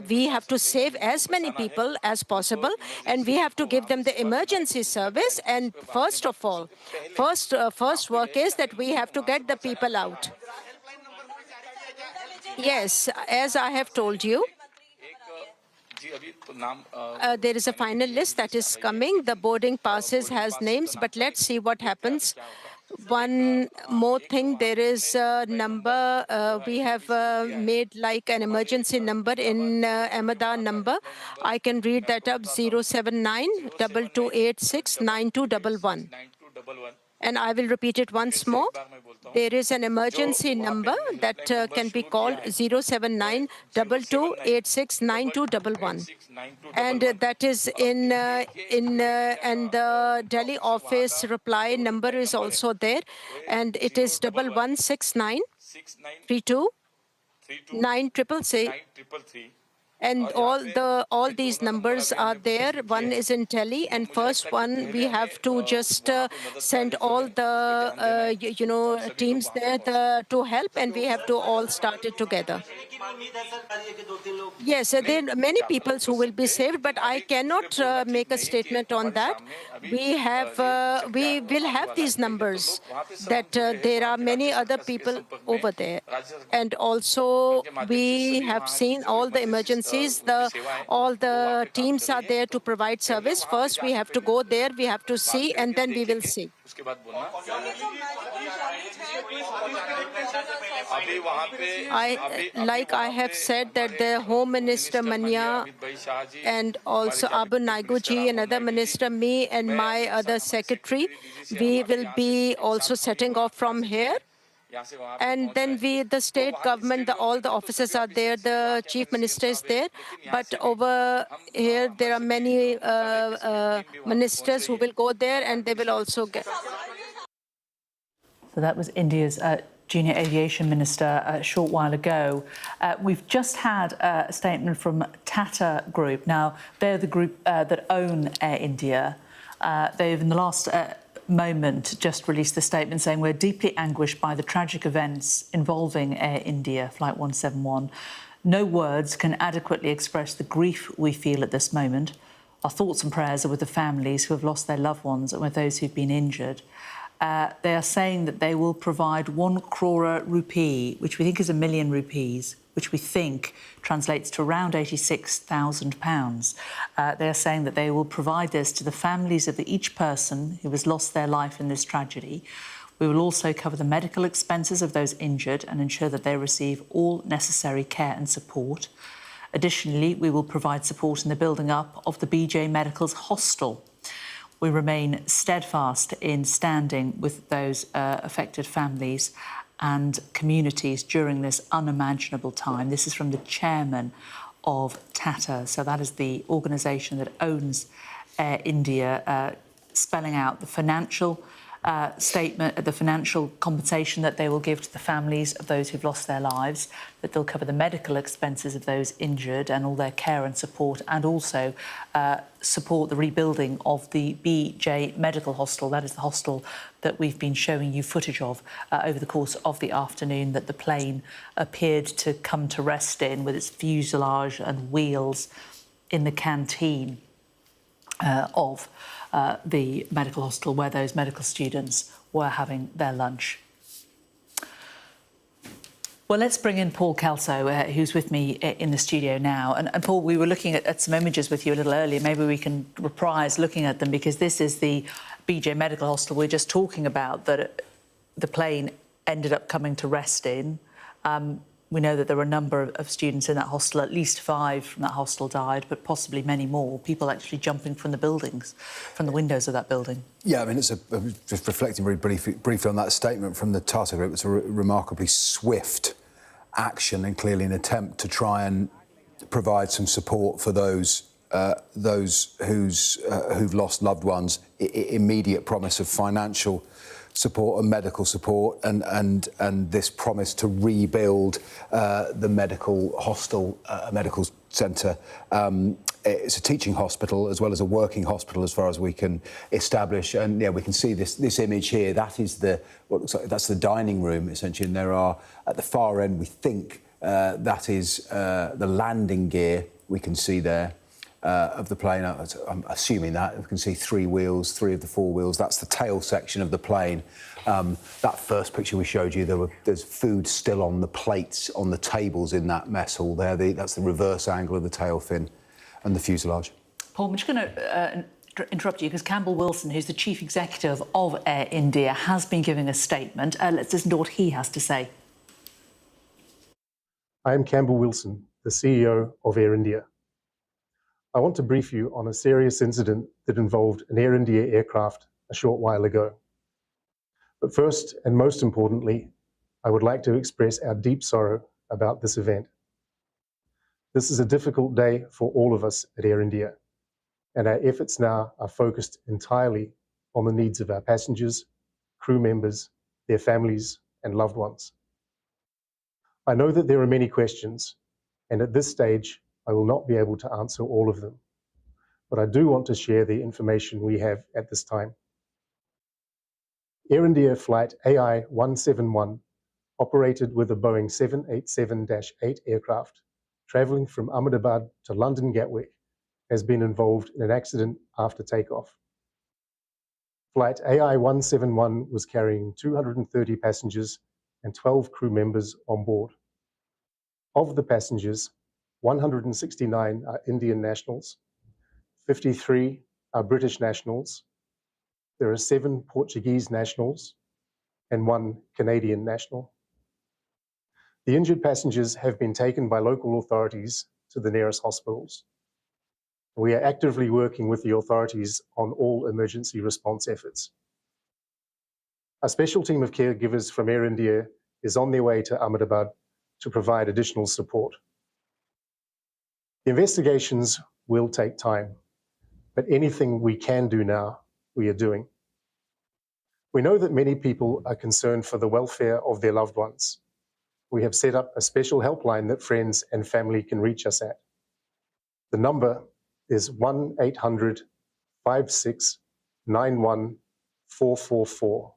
we have to save as many people as possible, and we have to give them the emergency service. And first of all, first work is that we have to get the people out. Yes, as I have told you, there is a final list that is coming. The boarding passes has names, but let's see what happens. One more thing, there is a number. We have made like an emergency number in Ahmedabad number. I can read that up: 079-2286-9211. And I will repeat it once more. There is an emergency number that can be called 079-2286-9211. And that is and the Delhi office reply number is also there. And it is 1169-32-9663. And all these numbers are there. One is in Delhi, and first one we have to just send all the teams there to help, and we have to all start it together. Yes, there are many people who will be saved, but I cannot make a statement on that. We will have these numbers that there are many other people over there, and also we have seen all the emergencies. All the teams are there to provide service. First, we have to go there, we have to see, and then we will see. Like I have said, that the Home Minister Manya and also Abu Naiguji, another minister, me and my other secretary, we will be also setting off from here. And then the state government, all the officers are there, the chief minister is there. But over here, there are many ministers who will go there, and they will also get. So that was India's junior aviation minister a short while ago. We've just had a statement from Tata Group. Now, they're the group that own Air India. They've, in the last moment, just released a statement saying, "We're deeply anguished by the tragic events involving Air India Flight 171. No words can adequately express the grief we feel at this moment. Our thoughts and prayers are with the families who have lost their loved ones and with those who've been injured." They are saying that they will provide 1 crore rupee, which we think is £1 million, which we think translates to around £86,000. They are saying that they will provide this to the families of each person who has lost their life in this tragedy. We will also cover the medical expenses of those injured and ensure that they receive all necessary care and support. Additionally, we will provide support in the building up of the BJ Medical's hostel. We remain steadfast in standing with those affected families and communities during this unimaginable time. This is from the chairman of Tata. So that is the organisation that owns Air India, spelling out the financial statement, the financial compensation that they will give to the families of those who've lost their lives, that they'll cover the medical expenses of those injured and all their care and support, and also support the rebuilding of the BJ Medical Hostel. That is the hostel that we've been showing you footage of over the course of the afternoon, that the plane appeared to come to rest in, with its fuselage and wheels in the canteen of the medical hostel where those medical students were having their lunch. Well, let's bring in Paul Kelso, who's with me in the studio now. And Paul, we were looking at some images with you a little earlier. Maybe we can reprise looking at them, because this is the BJ Medical Hostel we're just talking about, that the plane ended up coming to rest in. We know that there were a number of students in that hostel. At least 5 from that hostel died, but possibly many more. People actually jumping from the buildings, from the windows of that building. Yeah, I mean, just reflecting very briefly on that statement from the Tata Group. It's a remarkably swift action, and clearly an attempt to try and provide some support for those who've lost loved ones. Immediate promise of financial support and medical support, and this promise to rebuild the medical hostel, medical centre. It's a teaching hospital as well as a working hospital, as far as we can establish. And yeah, we can see this image here. That is what looks like that's the dining room, essentially. And there are at the far end, we think that is the landing gear we can see there. Of the plane. I'm assuming that. We can see 3 wheels, 3 of the 4 wheels. That's the tail section of the plane. That first picture we showed you, there's food still on the plates, on the tables in that mess hall there. That's the reverse angle of the tail fin and the fuselage. Paul, I'm just going to interrupt you, because Campbell Wilson, who's the chief executive of Air India, has been giving a statement. Let's listen to what he has to say. I am Campbell Wilson, the CEO of Air India. I want to brief you on a serious incident that involved an Air India aircraft a short while ago. But first, and most importantly, I would like to express our deep sorrow about this event. This is a difficult day for all of us at Air India, and our efforts now are focused entirely on the needs of our passengers, crew members, their families, and loved ones. I know that there are many questions, and at this stage, I will not be able to answer all of them, but I do want to share the information we have at this time. Air India flight AI-171, operated with a Boeing 787-8 aircraft, travelling from Ahmedabad to London Gatwick, has been involved in an accident after takeoff. Flight AI-171 was carrying 230 passengers and 12 crew members on board. Of the passengers, 169 are Indian nationals, 53 are British nationals, there are 7 Portuguese nationals, and 1 Canadian national. The injured passengers have been taken by local authorities to the nearest hospitals. We are actively working with the authorities on all emergency response efforts. A special team of caregivers from Air India is on their way to Ahmedabad to provide additional support. The investigations will take time, but anything we can do now, we are doing. We know that many people are concerned for the welfare of their loved ones. We have set up a special helpline that friends and family can reach us at. The number is 1-800-5691-444.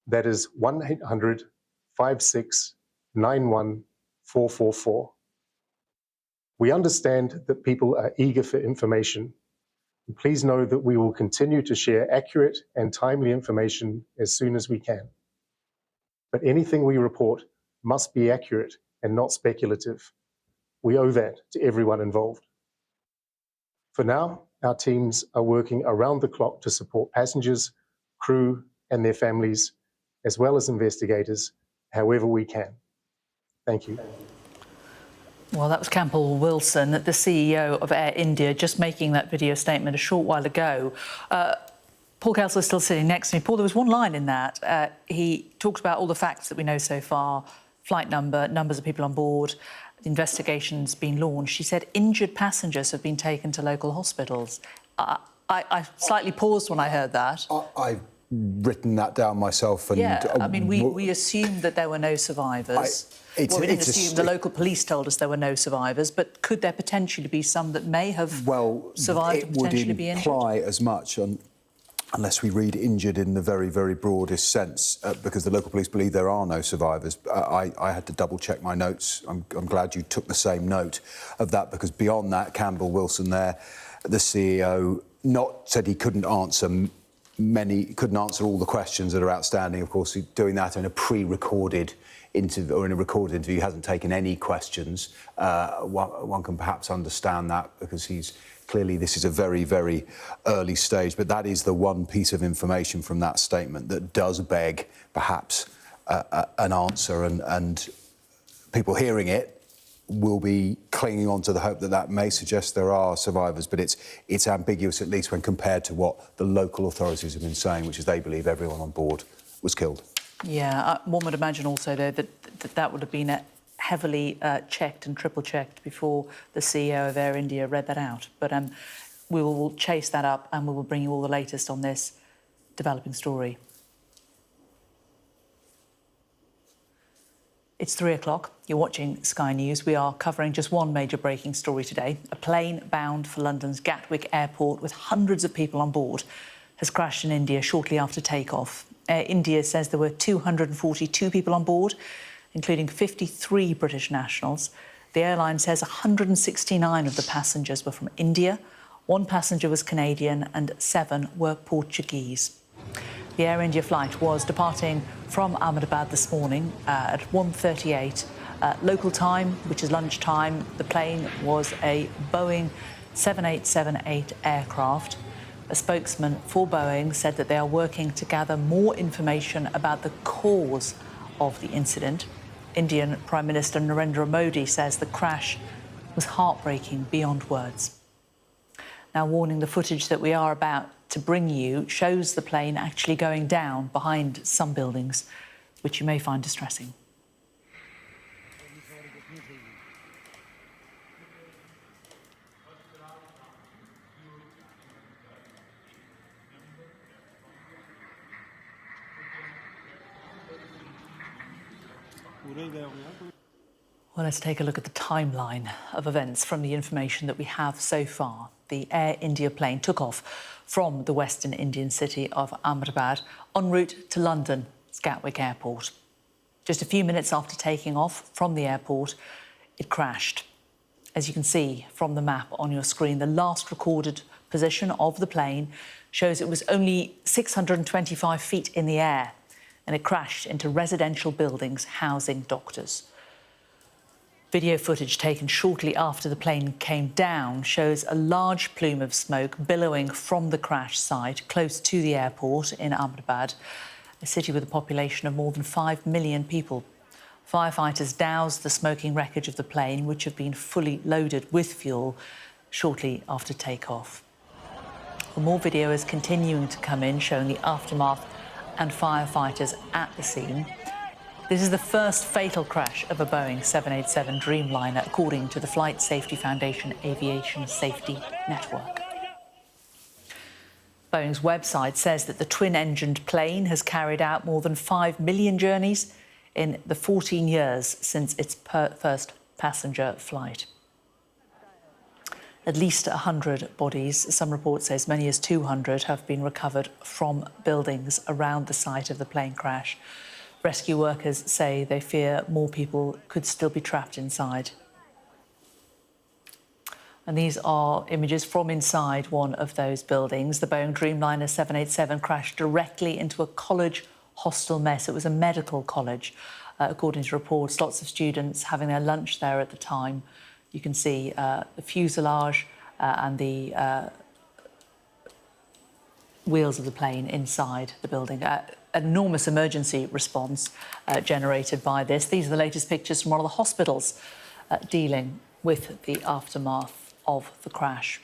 That is 1-800-5691-444. We understand that people are eager for information. And please know that we will continue to share accurate and timely information as soon as we can. But anything we report must be accurate and not speculative. We owe that to everyone involved. For now, our teams are working around the clock to support passengers, crew, and their families, as well as investigators, however we can. Thank you. Well, that was Campbell Wilson, the CEO of Air India, just making that video statement a short while ago. Paul Kelsall is still sitting next to me. Paul, there was one line in that. He talked about all the facts that we know so far, flight number, numbers of people on board, the investigation's been launched. He said injured passengers have been taken to local hospitals. I slightly paused when I heard that. I've written that down myself. And, yeah, I mean, we assumed that there were no survivors. We didn't assume. The local police told us there were no survivors, but could there potentially be some that may have survived and potentially be injured? It would imply as much, unless we read injured in the very, very broadest sense, because the local police believe there are no survivors. I had to double-check my notes. I'm glad you took the same note of that, because beyond that, Campbell Wilson there, the CEO, said he couldn't answer all the questions that are outstanding. Of course, doing that in a pre-recorded interview or in a recorded interview, he hasn't taken any questions. One can perhaps understand that, because clearly this is a very, very early stage, but that is the one piece of information from that statement that does beg perhaps an answer, and people hearing it will be clinging on to the hope that that may suggest there are survivors, but it's ambiguous, at least when compared to what the local authorities have been saying, which is they believe everyone on board was killed. Yeah, one would imagine also, though, that would have been heavily checked and triple-checked before the CEO of Air India read that out. But we will chase that up and we will bring you all the latest on this developing story. It's 3 o'clock. You're watching Sky News. We are covering just one major breaking story today. A plane bound for London's Gatwick Airport with hundreds of people on board has crashed in India shortly after takeoff. Air India says there were 242 people on board, including 53 British nationals. The airline says 169 of the passengers were from India, 1 passenger was Canadian and 7 were Portuguese. The Air India flight was departing from Ahmedabad this morning at 1:38 local time, which is lunchtime. The plane was a Boeing 7878 aircraft. A spokesman for Boeing said that they are working to gather more information about the cause of the incident. Indian Prime Minister Narendra Modi says the crash was heartbreaking beyond words. Now, warning, the footage that we are about to bring you shows the plane actually going down behind some buildings, which you may find distressing. Well, let's take a look at the timeline of events from the information that we have so far. The Air India plane took off from the western Indian city of Ahmedabad en route to London's Gatwick Airport. Just a few minutes after taking off from the airport, it crashed. As you can see from the map on your screen, the last recorded position of the plane shows it was only 625 feet in the air, and it crashed into residential buildings housing doctors. Video footage taken shortly after the plane came down shows a large plume of smoke billowing from the crash site close to the airport in Ahmedabad. a city with a population of more than 5 million people. Firefighters doused the smoking wreckage of the plane, which had been fully loaded with fuel shortly after takeoff. Well, more video is continuing to come in showing the aftermath and firefighters at the scene. This is the first fatal crash of a Boeing 787 Dreamliner, according to the Flight Safety Foundation Aviation Safety Network. Boeing's website says that the twin-engined plane has carried out more than 5 million journeys in the 14 years since its first passenger flight. At least 100 bodies, some reports say as many as 200, have been recovered from buildings around the site of the plane crash. Rescue workers say they fear more people could still be trapped inside. And these are images from inside one of those buildings. The Boeing Dreamliner 787 crashed directly into a college hostel mess. It was a medical college, according to reports. Lots of students having their lunch there at the time. You can see the fuselage and the wheels of the plane inside the building. An enormous emergency response generated by this. These are the latest pictures from one of the hospitals dealing with the aftermath of the crash.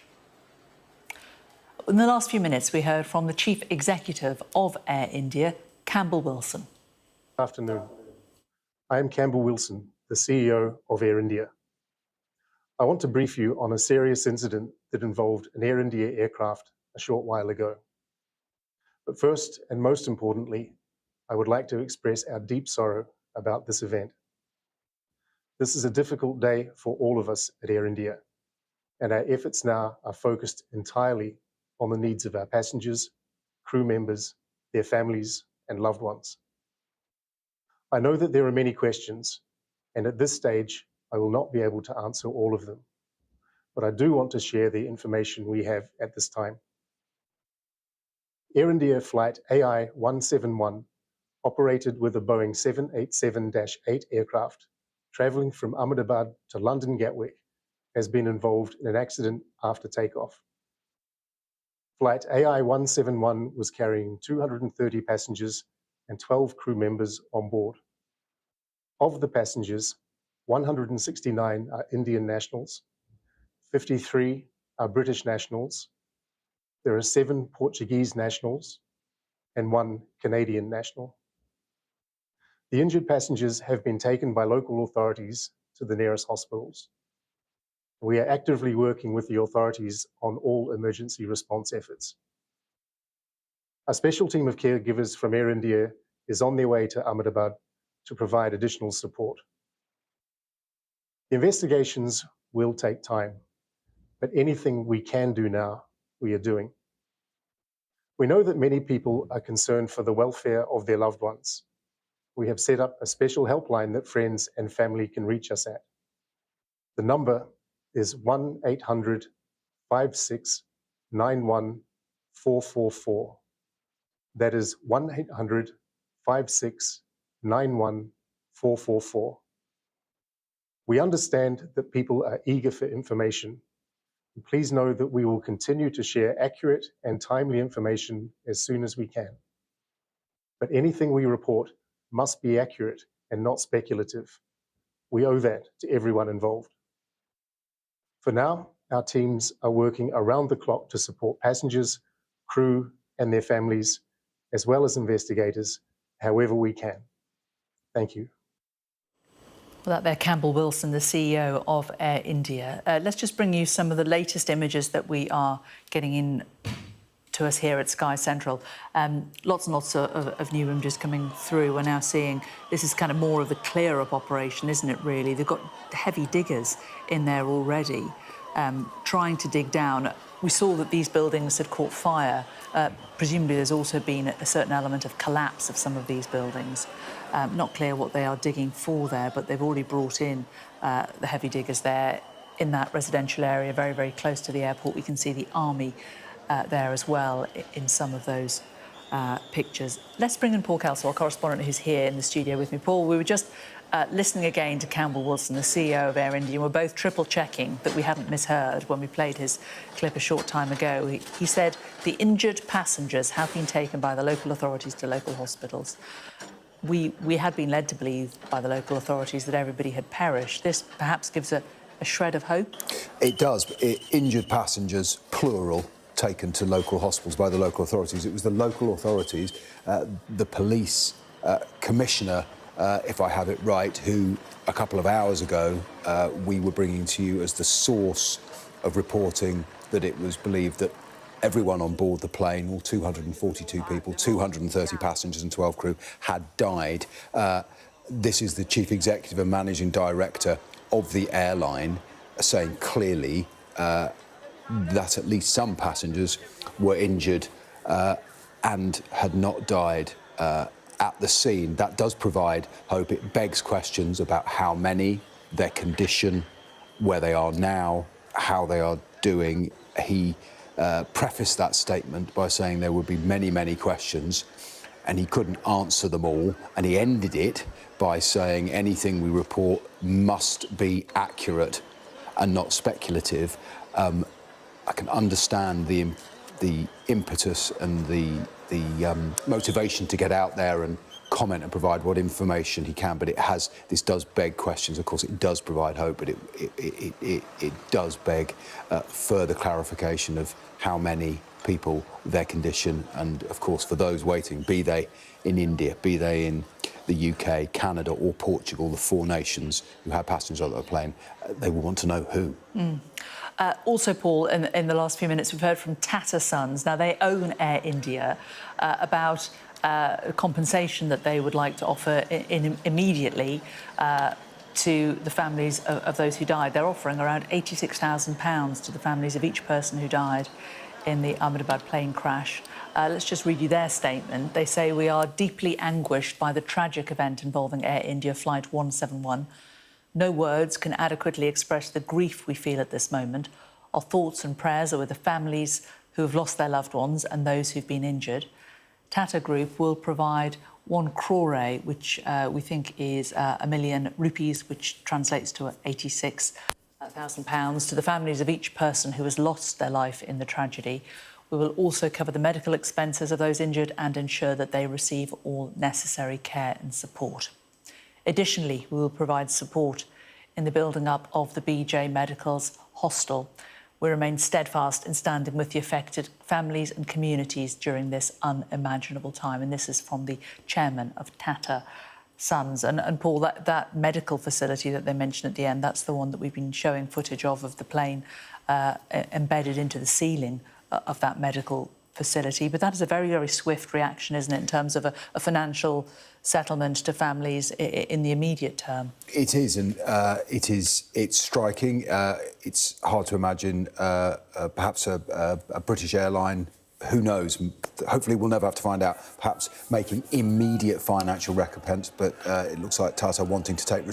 In the last few minutes, we heard from the Chief Executive of Air India, Campbell Wilson. Good afternoon. I am Campbell Wilson, the CEO of Air India. I want to brief you on a serious incident that involved an Air India aircraft a short while ago. But first, and most importantly, I would like to express our deep sorrow about this event. This is a difficult day for all of us at Air India, and our efforts now are focused entirely on the needs of our passengers, crew members, their families, and loved ones. I know that there are many questions, and at this stage, I will not be able to answer all of them, but I do want to share the information we have at this time. Air India flight AI-171 operated with a Boeing 787-8 aircraft traveling from Ahmedabad to London Gatwick has been involved in an accident after takeoff. Flight AI-171 was carrying 230 passengers and 12 crew members on board. Of the passengers, 169 are Indian nationals, 53 are British nationals, there are 7 Portuguese nationals and 1 Canadian national. The injured passengers have been taken by local authorities to the nearest hospitals. We are actively working with the authorities on all emergency response efforts. A special team of caregivers from Air India is on their way to Ahmedabad to provide additional support. The investigations will take time, but anything we can do now, we are doing. We know that many people are concerned for the welfare of their loved ones. We have set up a special helpline that friends and family can reach us at. The number is 1-800-5691-444. That is 1-800-5691-444. We understand that people are eager for information. Please know that we will continue to share accurate and timely information as soon as we can. But anything we report must be accurate and not speculative. We owe that to everyone involved. For now, our teams are working around the clock to support passengers, crew, and their families, as well as investigators, however we can. Thank you. Well, that there, Campbell Wilson, the CEO of Air India. Let's just bring you some of the latest images that we are getting in to us here at Sky Central. Lots and lots of new images coming through. We're now seeing this is kind of more of the clear-up operation, isn't it, really? They've got heavy diggers in there already, trying to dig down. We saw that these buildings had caught fire. Presumably there's also been a certain element of collapse of some of these buildings. Not clear what they are digging for there, but they've already brought in the heavy diggers there in that residential area, very, very close to the airport. We can see the army there as well in some of those pictures. Let's bring in Paul Kelso, our correspondent who's here in the studio with me. Paul, we were just listening again to Campbell Wilson, the CEO of Air India, we're both triple-checking that we hadn't misheard when we played his clip a short time ago. He said the injured passengers have been taken by the local authorities to local hospitals. We had been led to believe by the local authorities that everybody had perished. This perhaps gives a shred of hope? It does. Injured passengers, plural, taken to local hospitals by the local authorities. It was the local authorities, the police commissioner, if I have it right, who a couple of hours ago we were bringing to you as the source of reporting that it was believed that everyone on board the plane, all 242 people, 230 passengers and 12 crew, had died. This is the chief executive and managing director of the airline saying clearly that at least some passengers were injured and had not died at the scene. That does provide hope. It begs questions about how many, their condition, where they are now, how they are doing. He prefaced that statement by saying there would be many, many questions and he couldn't answer them all. And he ended it by saying anything we report must be accurate and not speculative. I can understand the impetus and the motivation to get out there and comment and provide what information he can, but this does beg questions. Of course, it does provide hope, but it does beg further clarification of how many people, their condition, and of course for those waiting, be they in India, be they in the UK, Canada or Portugal, the four nations who have passengers on the plane, they will want to know who. Also, Paul, in the last few minutes, we've heard from Tata Sons. Now, they own Air India, about compensation that they would like to offer immediately to the families of those who died. They're offering around £86,000 to the families of each person who died in the Ahmedabad plane crash. Let's just read you their statement. They say, "We are deeply anguished by the tragic event involving Air India Flight 171. No words can adequately express the grief we feel at this moment. Our thoughts and prayers are with the families who have lost their loved ones and those who've been injured. Tata Group will provide 1 crore, which we think is £1 million rupees, which translates to £86,000 to the families of each person who has lost their life in the tragedy. We will also cover the medical expenses of those injured and ensure that they receive all necessary care and support. Additionally, we will provide support in the building up of the BJ Medical's hostel. We remain steadfast in standing with the affected families and communities during this unimaginable time." And this is from the chairman of Tata Sons. And Paul, that medical facility that they mentioned at the end, that's the one that we've been showing footage of the plane embedded into the ceiling of that medical facility. But that is a very, very swift reaction, isn't it, in terms of a financial settlement to families in the immediate term? It is, and it's striking. It's hard to imagine perhaps a British airline, who knows, hopefully we'll never have to find out, perhaps making immediate financial recompense, but it looks like Tata wanting to take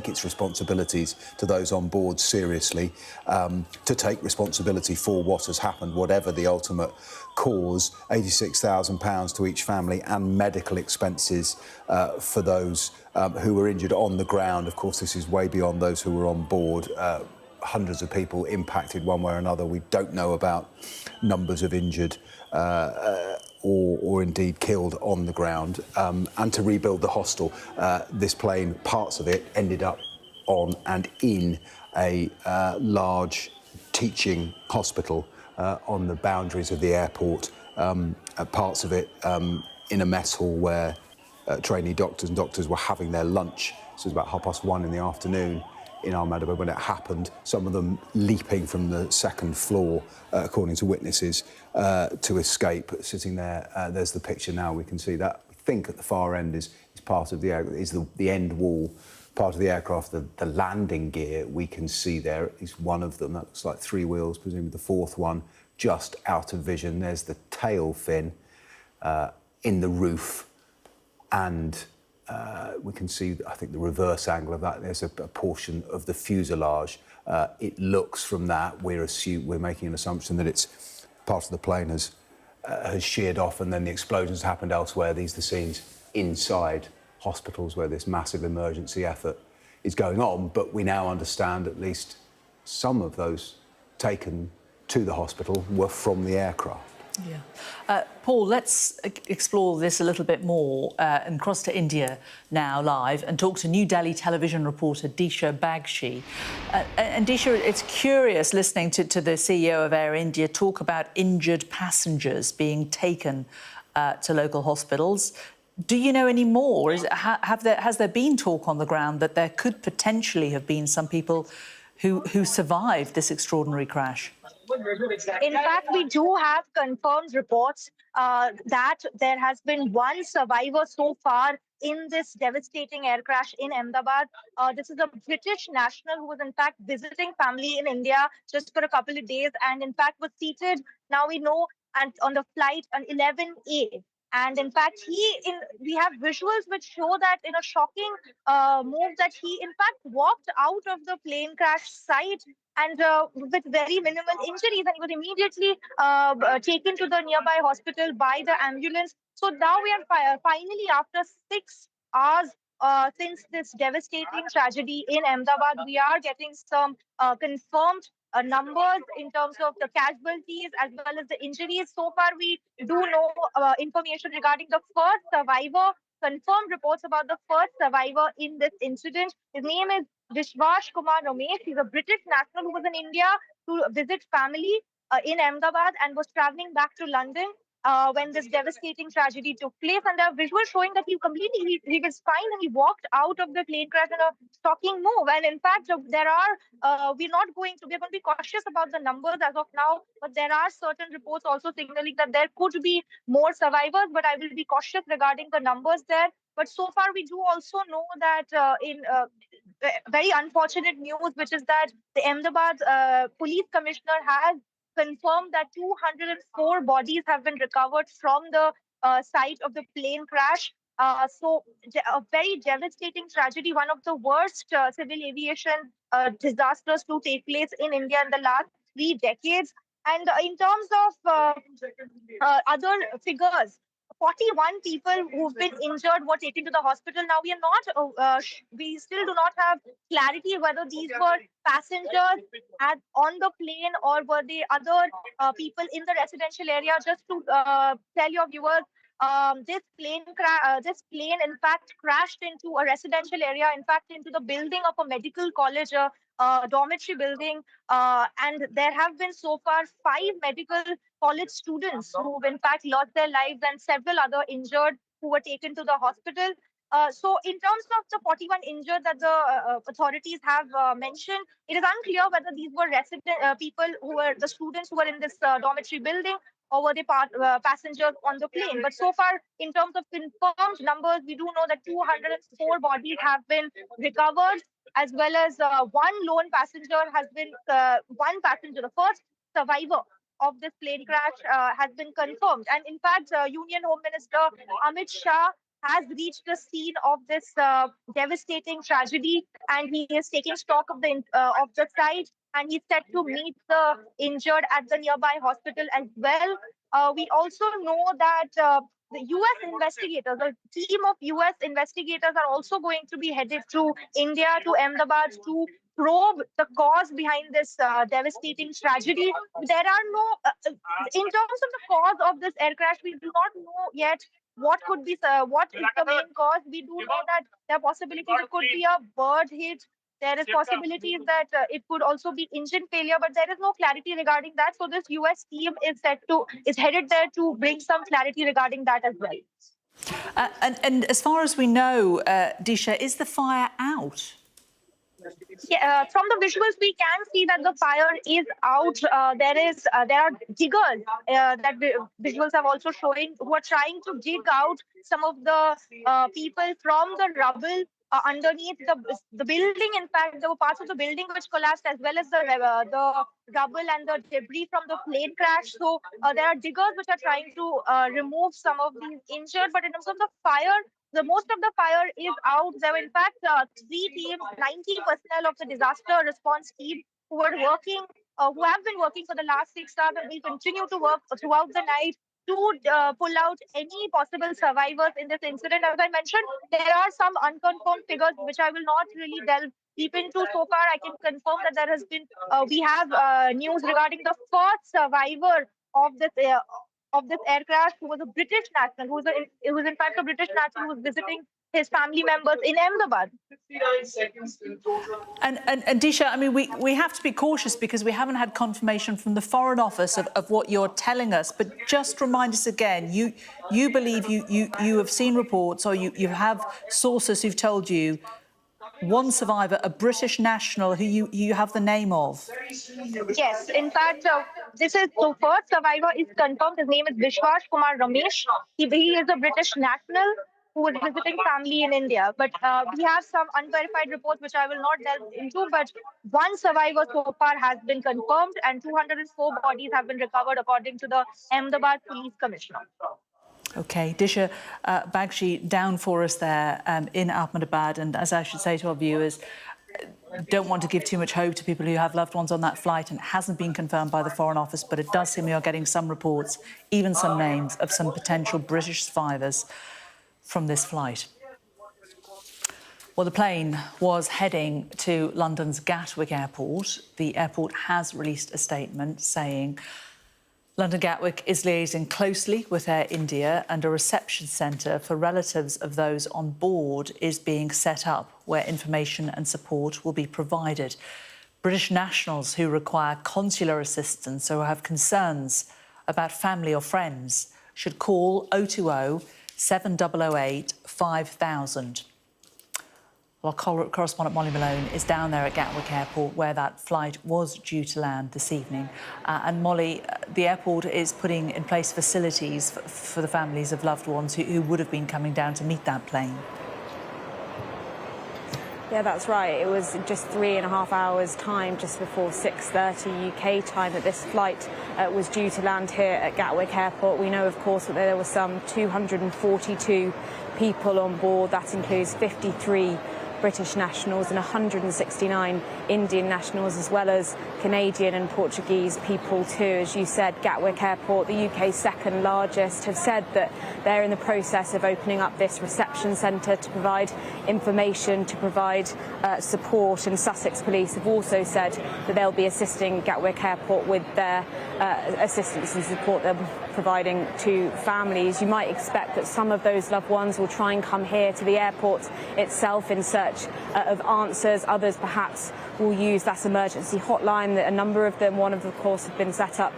its responsibilities to those on board seriously, to take responsibility for what has happened, whatever the ultimate cause. £86,000 to each family and medical expenses for those who were injured on the ground. Of course, this is way beyond those who were on board. Hundreds of people impacted one way or another. We don't know about numbers of injured or indeed killed on the ground. And to rebuild the hostel, this plane, parts of it ended up on and in a large teaching hospital on the boundaries of the airport. Parts of it in a mess hall where trainee doctors and doctors were having their lunch. So it was about 1:30 in the afternoon in Ahmedabad when it happened, some of them leaping from the second floor, according to witnesses, to escape, sitting there. There's the picture now, we can see that. I think at the far end is part of the end wall, part of the aircraft, the landing gear we can see there, is one of them. That looks like 3 wheels, presumably the 4th one, just out of vision. There's the tail fin in the roof, and we can see, I think, the reverse angle of that. There's a portion of the fuselage. It looks from that, we're making an assumption that it's part of the plane has sheared off, and then the explosions happened elsewhere. These are the scenes inside hospitals where this massive emergency effort is going on, but we now understand at least some of those taken to the hospital were from the aircraft. Yeah. Paul, let's explore this a little bit more and cross to India now live and talk to New Delhi television reporter Disha Bagshi. And Disha, it's curious listening to the CEO of Air India talk about injured passengers being taken to local hospitals. Do you know any more? Has there been talk on the ground that there could potentially have been some people who survived this extraordinary crash? In fact, we do have confirmed reports that there has been one survivor so far in this devastating air crash in Ahmedabad. This is a British national who was in fact visiting family in India just for a couple of days and in fact was seated, now we know, and on the flight on 11A. And in fact, we have visuals which show that in a shocking move that he in fact walked out of the plane crash site and with very minimal injuries, and he was immediately taken to the nearby hospital by the ambulance. So now we are finally, after 6 hours since this devastating tragedy in Ahmedabad, we are getting some confirmed numbers in terms of the casualties as well as the injuries. So far, we do know information regarding the first survivor, confirmed reports about the first survivor in this incident. His name is Vishwas Kumar Ramesh. He's a British national who was in India to visit family in Ahmedabad and was traveling back to London when this devastating tragedy took place. And there are visuals showing that he was fine and he walked out of the plane crash in a shocking move. And in fact, we're going to be cautious about the numbers as of now, but there are certain reports also signaling that there could be more survivors, but I will be cautious regarding the numbers there. But so far, we do also know that in very unfortunate news, which is that the Ahmedabad police commissioner has confirmed that 204 bodies have been recovered from the site of the plane crash. So a very devastating tragedy, one of the worst civil aviation disasters to take place in India in the last 3 decades. And in terms of other figures, 41 people who've been injured were taken to the hospital. Now we still do not have clarity whether these were passengers on the plane or were they other people in the residential area. Just to tell your viewers, this plane in fact crashed into a residential area, in fact into the building of a medical college, dormitory building, and there have been so far 5 medical college students who've in fact lost their lives and several other injured who were taken to the hospital. So in terms of the 41 injured that the authorities have mentioned, it is unclear whether these were people who were the students who were in this dormitory building or were they passengers on the plane. But so far, in terms of confirmed numbers, we do know that 204 bodies have been recovered, as well as one lone passenger has been, the first survivor of this plane crash has been confirmed. And in fact, Union Home Minister Amit Shah has reached the scene of this devastating tragedy, and he is taking stock of the site, and he's set to meet the injured at the nearby hospital as well. We also know that the US investigators, a team of US investigators are also going to be headed to India, to Ahmedabad, to probe the cause behind this devastating tragedy. There are no, in terms of the cause of this air crash, we do not know yet what is the main cause. We do know that there are possibilities it could be a bird hit. There is possibilities that it could also be engine failure, but there is no clarity regarding that. So this US team is headed there to bring some clarity regarding that as well. And as far as we know, Disha, is the fire out? Yeah, from the visuals, we can see that the fire is out. There are diggers that visuals have also showing who are trying to dig out some of the people from the rubble underneath the building. In fact, there were parts of the building which collapsed, as well as the rubble and the debris from the plane crash. So there are diggers which are trying to remove some of these injured. But in terms of the fire, the most of the fire is out. There were in fact 3 teams, 90 personnel of the disaster response team who have been working for the last 6 hours and will continue to work throughout the night to pull out any possible survivors in this incident. As I mentioned, there are some unconfirmed figures which I will not really delve deep into. So far, I can confirm that there has been, we have news regarding the first survivor of this air crash, who was a British national, who was in fact a British national who was visiting his family members in Ahmedabad. And Disha, I mean, we have to be cautious because we haven't had confirmation from the Foreign Office of what you're telling us. But just remind us again, you believe you have seen reports, or you have sources who've told you one survivor, a British national who you have the name of. Yes, in fact, this is the first survivor is confirmed. His name is Vishwas Kumar Ramesh. He is a British national who was visiting family in India. But we have some unverified reports which I will not delve into. But one survivor so far has been confirmed, and 204 bodies have been recovered, according to the Ahmedabad Police Commissioner. OK, Disha Bagchi down for us there in Ahmedabad. And as I should say to our viewers, don't want to give too much hope to people who have loved ones on that flight, and it hasn't been confirmed by the Foreign Office, but it does seem we are getting some reports, even some names of some potential British survivors from this flight. Well, the plane was heading to London's Gatwick Airport. The airport has released a statement saying London Gatwick is liaising closely with Air India, and a reception centre for relatives of those on board is being set up where information and support will be provided. British nationals who require consular assistance or have concerns about family or friends should call 020 7008 5000. Well, correspondent Molly Malone is down there at Gatwick Airport, where that flight was due to land this evening. And Molly, the airport is putting in place facilities for the families of loved ones who would have been coming down to meet that plane. Yeah, that's right. It was just 3.5 hours' time, just before 6:30 UK time, that this flight was due to land here at Gatwick Airport. We know, of course, that there were some 242 people on board. That includes 53 British nationals and 169 Indian nationals, as well as Canadian and Portuguese people too. As you said, Gatwick Airport, the UK's second largest, have said that they're in the process of opening up this reception centre to provide information, to provide support. And Sussex Police have also said that they'll be assisting Gatwick Airport with their assistance and support they're providing to families. You might expect that some of those loved ones will try and come here to the airport itself in search of answers. Others perhaps will use that emergency hotline. A number of them, one of them, of course, have been set up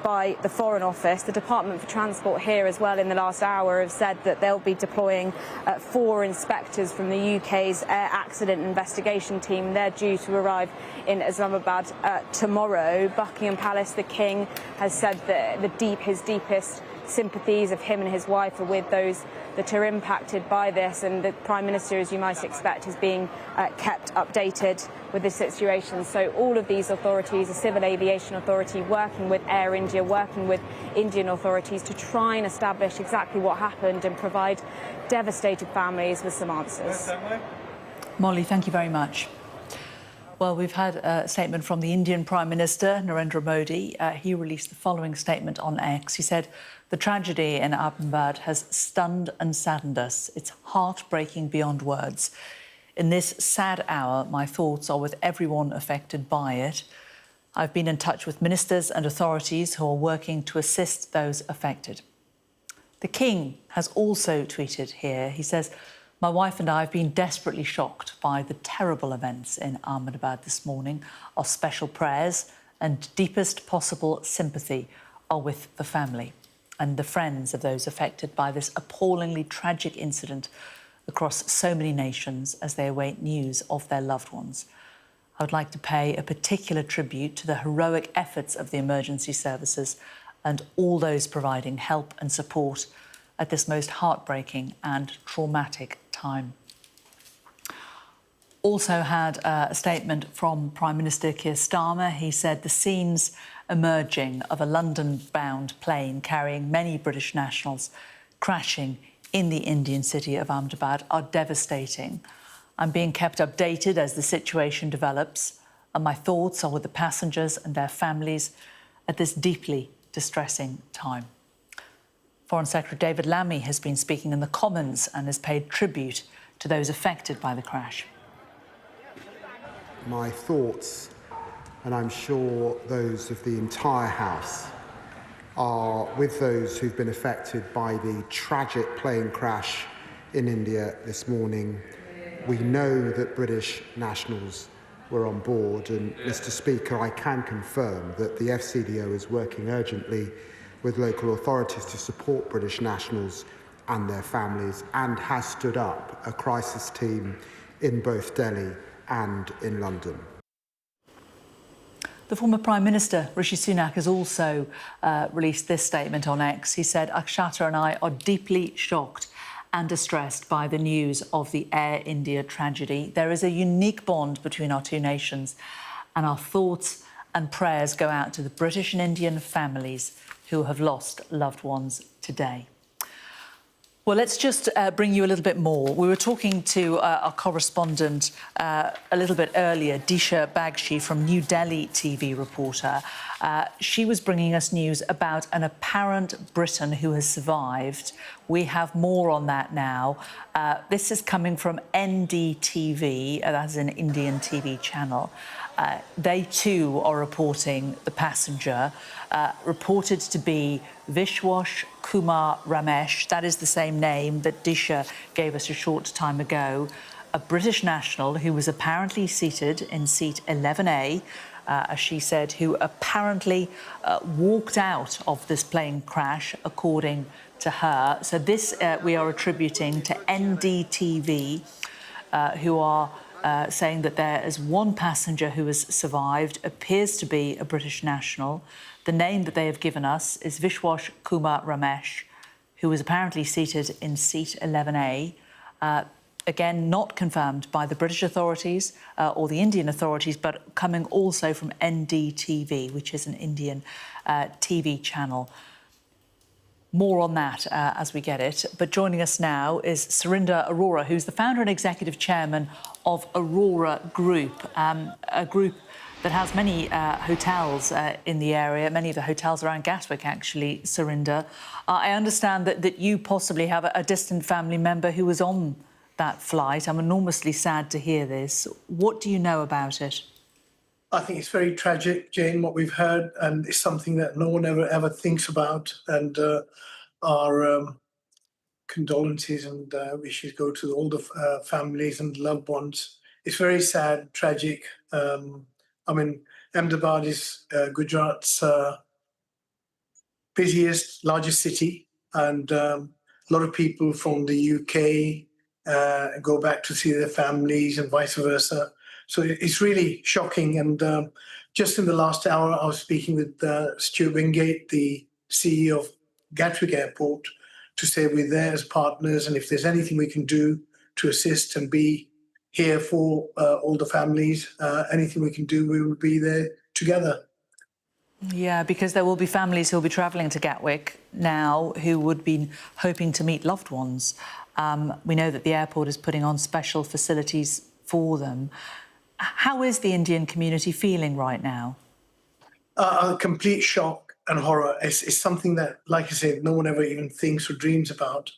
by the Foreign Office. The Department for Transport here as well in the last hour have said that they'll be deploying 4 inspectors from the UK's Air Accident Investigation Team. They're due to arrive in Islamabad tomorrow. Buckingham Palace, the King, has said that his deepest sympathies of him and his wife are with those that are impacted by this, and the Prime Minister, as you might expect, is being kept updated with the situation. So all of these authorities, the Civil Aviation Authority working with Air India, working with Indian authorities to try and establish exactly what happened and provide devastated families with some answers. Molly, thank you very much. Well, we've had a statement from the Indian Prime Minister, Narendra Modi. He released the following statement on X. He said, "The tragedy in Ahmedabad has stunned and saddened us. It's heartbreaking beyond words. In this sad hour, my thoughts are with everyone affected by it. I've been in touch with ministers and authorities who are working to assist those affected." The King has also tweeted here. He says, "My wife and I have been desperately shocked by the terrible events in Ahmedabad this morning. Our special prayers and deepest possible sympathy are with the family and the friends of those affected by this appallingly tragic incident across so many nations as they await news of their loved ones. I would like to pay a particular tribute to the heroic efforts of the emergency services and all those providing help and support at this most heartbreaking and traumatic time." Also had a statement from Prime Minister Keir Starmer. He said the scenes emerging of a London-bound plane carrying many British nationals crashing in the Indian city of Ahmedabad are devastating. "I'm being kept updated as the situation develops, and my thoughts are with the passengers and their families at this deeply distressing time." Foreign Secretary David Lammy has been speaking in the Commons and has paid tribute to those affected by the crash. My thoughts, and I'm sure those of the entire House, are with those who've been affected by the tragic plane crash in India this morning. We know that British nationals were on board, and Mr. Speaker, I can confirm that the FCDO is working urgently with local authorities to support British nationals and their families, and has stood up a crisis team in both Delhi and in London. The former Prime Minister, Rishi Sunak, has also released this statement on X. He said, Akshata and I are deeply shocked and distressed by the news of the Air India tragedy. There is a unique bond between our two nations, and our thoughts and prayers go out to the British and Indian families who have lost loved ones today. Well, let's just bring you a little bit more. We were talking to our correspondent a little bit earlier, Disha Bagshi from New Delhi TV reporter. She was bringing us news about an apparent Briton who has survived. We have more on that now. This is coming from NDTV, that's an Indian TV channel. They too are reporting the passenger, reported to be Vishwash Kumar Ramesh. That is the same name that Disha gave us a short time ago. A British national who was apparently seated in seat 11A, as she said, who apparently walked out of this plane crash, according to her. So this we are attributing to NDTV, who are saying that there is one passenger who has survived, appears to be a British national. The name that they have given us is Vishwash Kumar Ramesh, who was apparently seated in seat 11A. Again, not confirmed by the British authorities or the Indian authorities, but coming also from NDTV, which is an Indian TV channel. More on that as we get it. But joining us now is Surinder Arora, who's the founder and executive chairman of Aurora Group, a group that has many hotels in the area, many of the hotels around Gatwick, actually, Surinder. I understand that you possibly have a distant family member who was on that flight. I'm enormously sad to hear this. What do you know about it? I think it's very tragic, Jane, what we've heard, and it's something that no one ever thinks about. And our condolences and wishes go to all the families and loved ones. It's very sad, tragic. I mean, Ahmedabad is Gujarat's busiest, largest city, and a lot of people from the UK go back to see their families and vice versa. So it's really shocking. And just in the last hour, I was speaking with Stuart Wingate, the CEO of Gatwick Airport, to say we're there as partners, and if there's anything we can do to assist and be here for all the families, anything we can do, we will be there together. Yeah, because there will be families who will be travelling to Gatwick now who would be hoping to meet loved ones. We know that the airport is putting on special facilities for them. How is the Indian community feeling right now? A complete shock and horror. It's something that, like I said, no one ever even thinks or dreams about.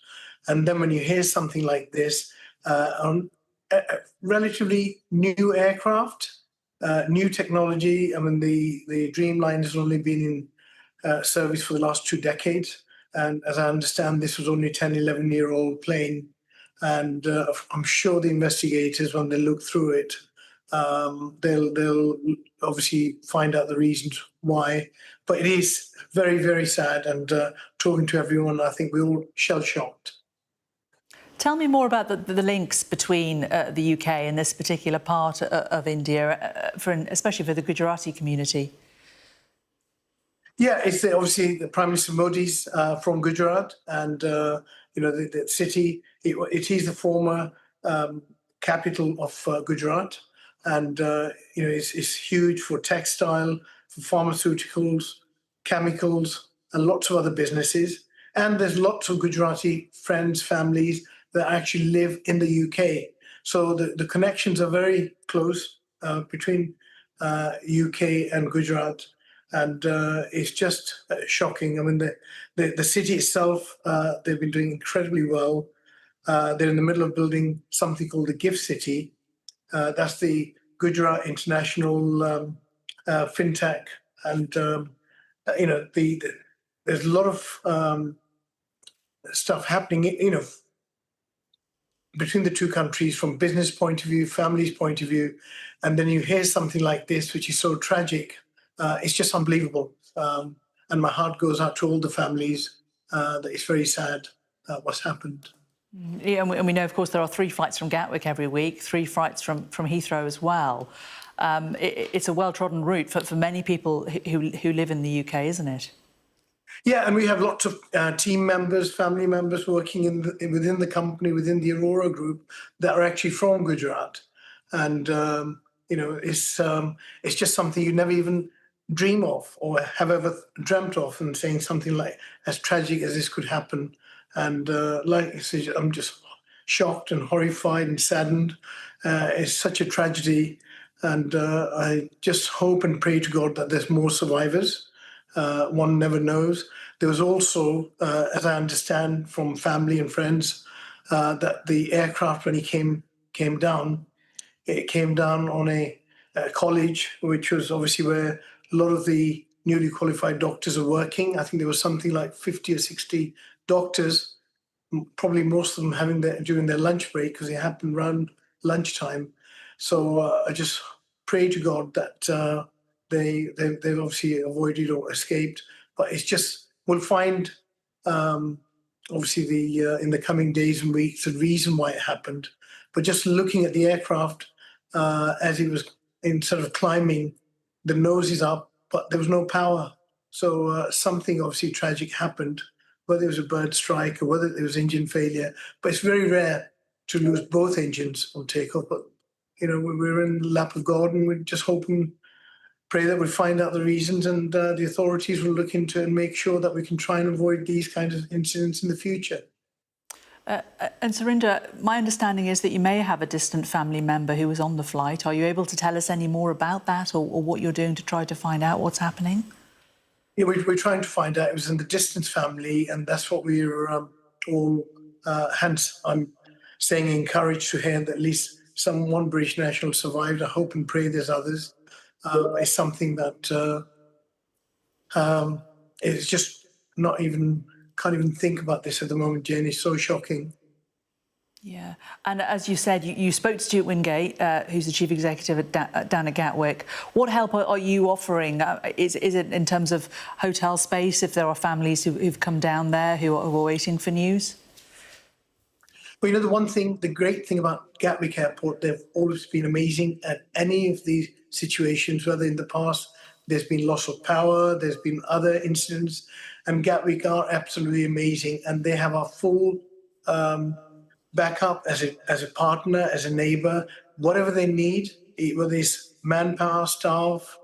And then when you hear something like this, on a relatively new aircraft, new technology. I mean, the Dreamliner has only been in service for the last 2 decades. And as I understand, this was only a 10, 11-year-old plane. And I'm sure the investigators, when they look through it, they'll obviously find out the reasons why. But it is very, very sad. And talking to everyone, I think we're all shell-shocked. Tell me more about the links between the UK and this particular part of India, especially for the Gujarati community. Yeah, it's obviously the Prime Minister Modi's from Gujarat, and you know the city. It is the former capital of Gujarat, and you know it's huge for textile, for pharmaceuticals, chemicals, and lots of other businesses. And there's lots of Gujarati friends, families that actually live in the UK. So the connections are very close between UK and Gujarat. And it's just shocking. I mean, the city itself, they've been doing incredibly well. They're in the middle of building something called the Gift City. That's the Gujarat International FinTech. And, there's a lot of stuff happening, between the two countries from business point of view, family's point of view. And then you hear something like this, which is so tragic. It's just unbelievable. And my heart goes out to all the families. That it's very sad what's happened. Yeah, and we know, of course, there are 3 flights from Gatwick every week, 3 flights from Heathrow as well. It's a well-trodden route for many people who live in the UK, isn't it? Yeah, and we have lots of team members, family members working within the company, within the Aurora Group, that are actually from Gujarat. And, it's just something you never even dream of or have ever dreamt of, and saying something like as tragic as this could happen. And like I said, I'm just shocked and horrified and saddened. It's such a tragedy. And I just hope and pray to God that there's more survivors. One never knows. There was also, as I understand from family and friends, that the aircraft, when it came down, it came down on a college, which was obviously where a lot of the newly qualified doctors are working. I think there was something like 50 or 60 doctors, probably most of them having during their lunch break, because it happened around lunchtime. So I just pray to God that they've obviously avoided or escaped. But it's just, we'll find obviously in the coming days and weeks the reason why it happened. But just looking at the aircraft as it was sort of climbing, the nose is up, but there was no power. So something obviously tragic happened, whether it was a bird strike or whether it was engine failure. But it's very rare to lose both engines on takeoff. But, we're in the lap of God, and we're just hoping, pray that we find out the reasons, and the authorities will look into it and make sure that we can try and avoid these kinds of incidents in the future. And Surinder, my understanding is that you may have a distant family member who was on the flight. Are you able to tell us any more about that, or what you're doing to try to find out what's happening? Yeah, we're trying to find out. It was in the distant family, and that's what we're all, hence I'm saying encouraged to hear that at least one British national survived. I hope and pray there's others. It's something that is just can't even think about this at the moment, Jane. It's so shocking. Yeah, and as you said, you spoke to Stuart Wingate, who's the chief executive down at Gatwick. What help are you offering? Is it in terms of hotel space, if there are families who've come down there who are waiting for news? Well, the great thing about Gatwick Airport, they've always been amazing at any of these situations, whether in the past there's been loss of power, there's been other incidents, and Gatwick are absolutely amazing, and they have our full backup as a partner, as a neighbour, whatever they need, whether it's manpower, staff,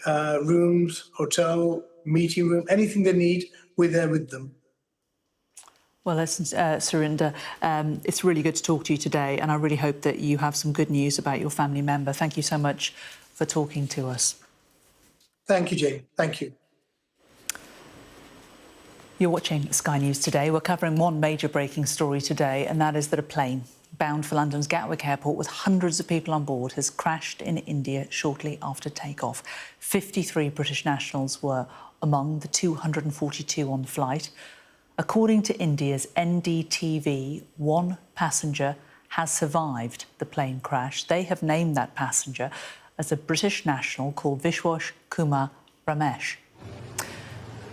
rooms, hotel, meeting room, anything they need, we're there with them. Well, listen, Surinder, it's really good to talk to you today, and I really hope that you have some good news about your family member. Thank you so much for talking to us. Thank you, Jane. Thank you. You're watching Sky News Today. We're covering one major breaking story today, and that is that a plane bound for London's Gatwick Airport with hundreds of people on board has crashed in India shortly after takeoff. 53 British nationals were among the 242 on the flight. According to India's NDTV, one passenger has survived the plane crash. They have named that passenger as a British national called Vishwash Kumar Ramesh.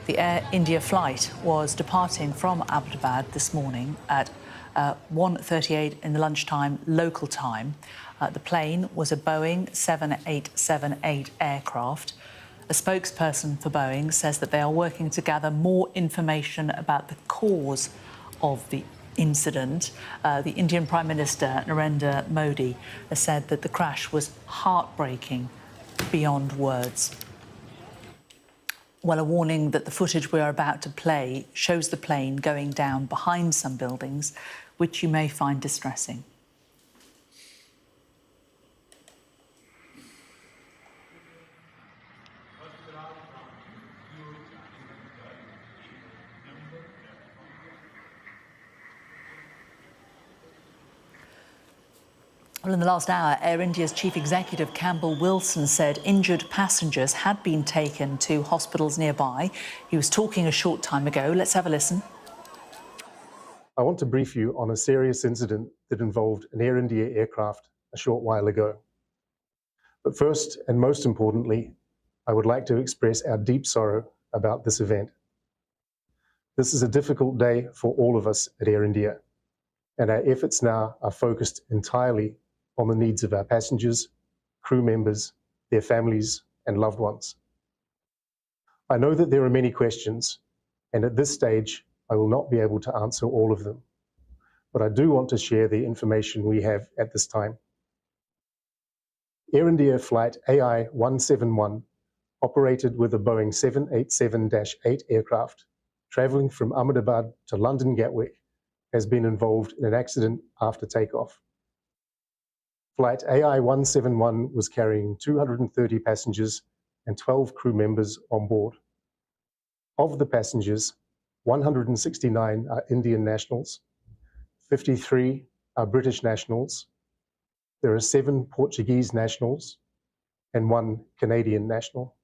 The Air India flight was departing from Ahmedabad this morning at 1:38 in the lunchtime local time. The plane was a Boeing 7878 aircraft. A spokesperson for Boeing says that they are working to gather more information about the cause of the incident. The Indian Prime Minister, Narendra Modi, has said that the crash was heartbreaking beyond words. Well, a warning that the footage we are about to play shows the plane going down behind some buildings, which you may find distressing. Well, in the last hour, Air India's chief executive, Campbell Wilson, said injured passengers had been taken to hospitals nearby. He was talking a short time ago. Let's have a listen. I want to brief you on a serious incident that involved an Air India aircraft a short while ago. But first, and most importantly, I would like to express our deep sorrow about this event. This is a difficult day for all of us at Air India, and our efforts now are focused entirely on the needs of our passengers, crew members, their families, and loved ones. I know that there are many questions, and at this stage, I will not be able to answer all of them, but I do want to share the information we have at this time. Air India flight AI 171 operated with a Boeing 787-8 aircraft traveling from Ahmedabad to London Gatwick has been involved in an accident after takeoff. Flight AI 171 was carrying 230 passengers and 12 crew members on board. Of the passengers, 169 are Indian nationals, 53 are British nationals, there are 7 Portuguese nationals, and 1 Canadian national.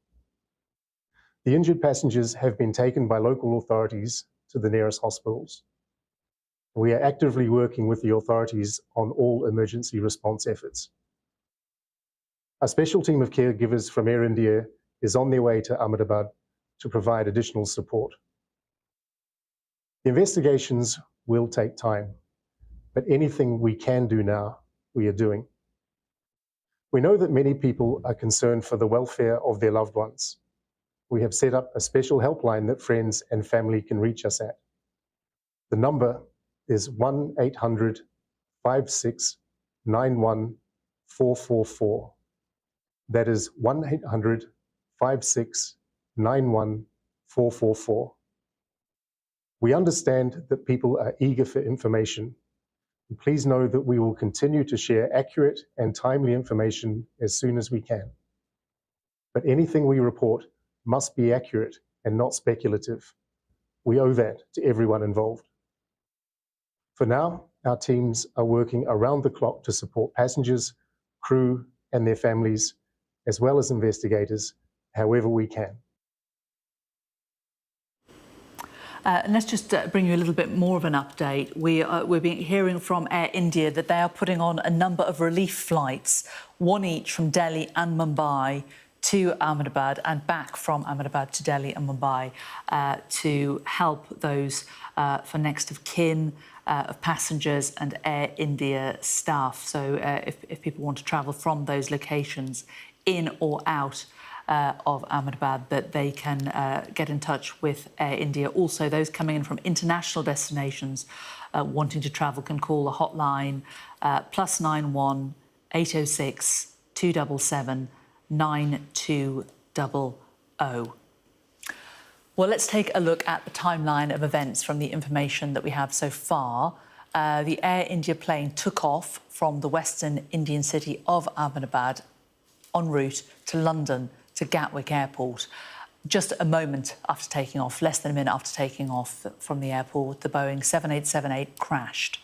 The injured passengers have been taken by local authorities to the nearest hospitals. We are actively working with the authorities on all emergency response efforts. A special team of caregivers from Air India is on their way to Ahmedabad to provide additional support. The investigations will take time, but anything we can do now, we are doing. We know that many people are concerned for the welfare of their loved ones. We have set up a special helpline that friends and family can reach us at. The number is 1-800-5691-444. That is 1-800-5691-444. We understand that people are eager for information. And please know that we will continue to share accurate and timely information as soon as we can. But anything we report must be accurate and not speculative. We owe that to everyone involved. For now, our teams are working around the clock to support passengers, crew, and their families, as well as investigators, however we can. And let's just bring you a little bit more of an update. We've been hearing from Air India that they are putting on a number of relief flights, one each from Delhi and Mumbai to Ahmedabad and back from Ahmedabad to Delhi and Mumbai to help those for next of kin, of passengers and Air India staff. So if people want to travel from those locations in or out of Ahmedabad, that they can get in touch with Air India. Also, those coming in from international destinations wanting to travel can call the hotline +91 806 277 9200. Well, let's take a look at the timeline of events from the information that we have so far. The Air India plane took off from the western Indian city of Ahmedabad en route to London to Gatwick Airport. Just a moment after taking off, less than a minute after taking off from the airport, the Boeing 787-8 crashed.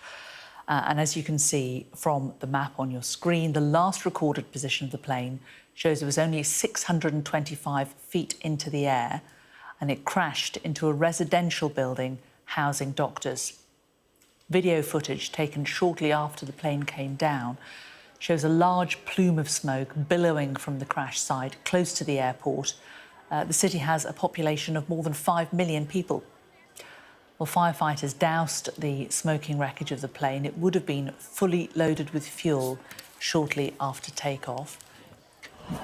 And as you can see from the map on your screen, the last recorded position of the plane shows it was only 625 feet into the air, and it crashed into a residential building housing doctors. Video footage taken shortly after the plane came down shows a large plume of smoke billowing from the crash site close to the airport. The city has a population of more than 5 million people. Well, firefighters doused the smoking wreckage of the plane. It would have been fully loaded with fuel shortly after takeoff.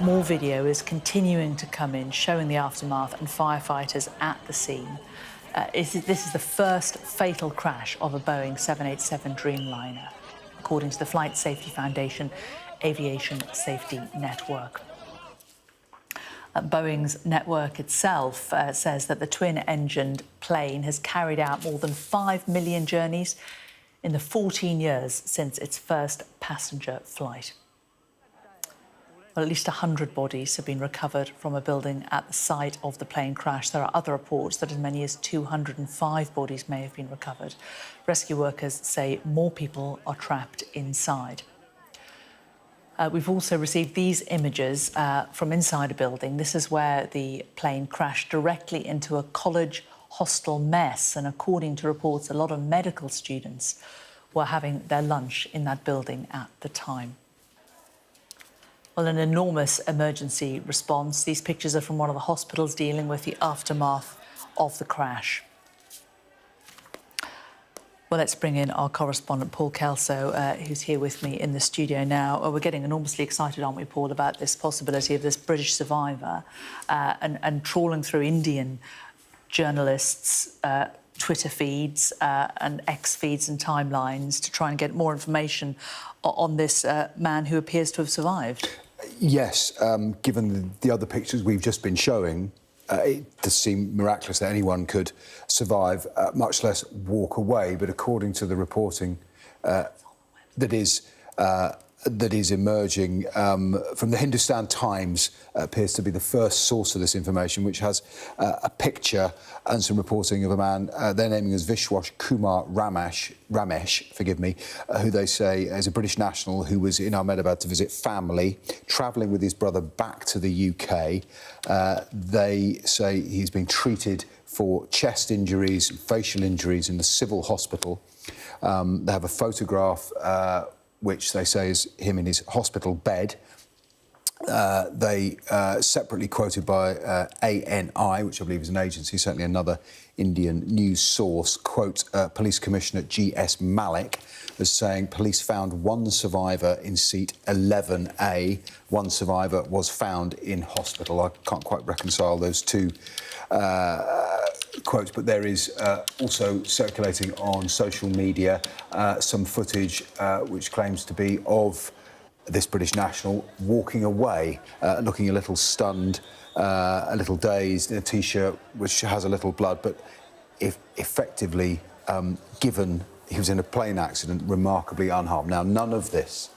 More video is continuing to come in, showing the aftermath and firefighters at the scene. This is the first fatal crash of a Boeing 787 Dreamliner, according to the Flight Safety Foundation Aviation Safety Network. Boeing's network itself says that the twin-engined plane has carried out more than 5 million journeys in the 14 years since its first passenger flight. Well, at least 100 bodies have been recovered from a building at the site of the plane crash. There are other reports that as many as 205 bodies may have been recovered. Rescue workers say more people are trapped inside. We've also received these images from inside a building. This is where the plane crashed directly into a college hostel mess. And according to reports, a lot of medical students were having their lunch in that building at the time. Well, an enormous emergency response. These pictures are from one of the hospitals dealing with the aftermath of the crash. Well, let's bring in our correspondent, Paul Kelso, who's here with me in the studio now. We're getting enormously excited, aren't we, Paul, about this possibility of this British survivor and trawling through Indian journalists' Twitter feeds and X feeds and timelines to try and get more information on this man who appears to have survived. Yes, given the other pictures we've just been showing, it does seem miraculous that anyone could survive, much less walk away. But according to the reporting that is emerging from the Hindustan Times, appears to be the first source of this information, which has a picture and some reporting of a man they're naming as Vishwas Kumar Ramesh, forgive me, who they say is a British national who was in Ahmedabad to visit family, travelling with his brother back to the UK. They say he's been treated for chest injuries, facial injuries in the civil hospital. They have a photograph which they say is him in his hospital bed. They separately quoted by ANI, which I believe is an agency, certainly another Indian news source, quote Police Commissioner G.S. Malik as saying police found one survivor in seat 11A. One survivor was found in hospital. I can't quite reconcile those two quotes, but there is also circulating on social media some footage which claims to be of this British national walking away, looking a little stunned, a little dazed, in a T-shirt which has a little blood, but effectively, given he was in a plane accident, remarkably unharmed. Now, none of this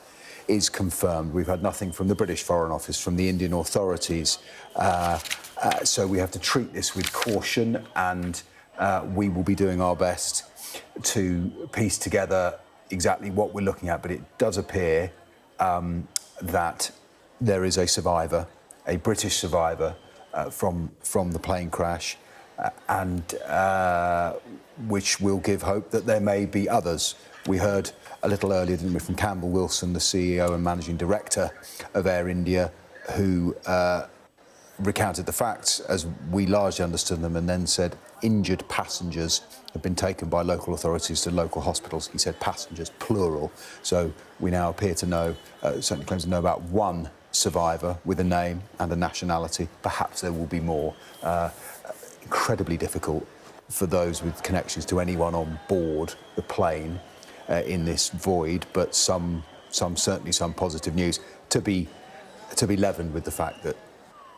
is confirmed. We've had nothing from the British Foreign Office, from the Indian authorities, so we have to treat this with caution, and we will be doing our best to piece together exactly what we're looking at, but it does appear that there is a survivor, a British survivor from the plane crash, and which will give hope that there may be others. We heard a little earlier, didn't we, from Campbell Wilson, the CEO and Managing Director of Air India, who recounted the facts as we largely understood them, and then said injured passengers have been taken by local authorities to local hospitals. He said passengers, plural. So we now appear to know, certainly claims to know about one survivor with a name and a nationality. Perhaps there will be more. Incredibly difficult for those with connections to anyone on board the plane in this void, but certainly some positive news to be leavened with the fact that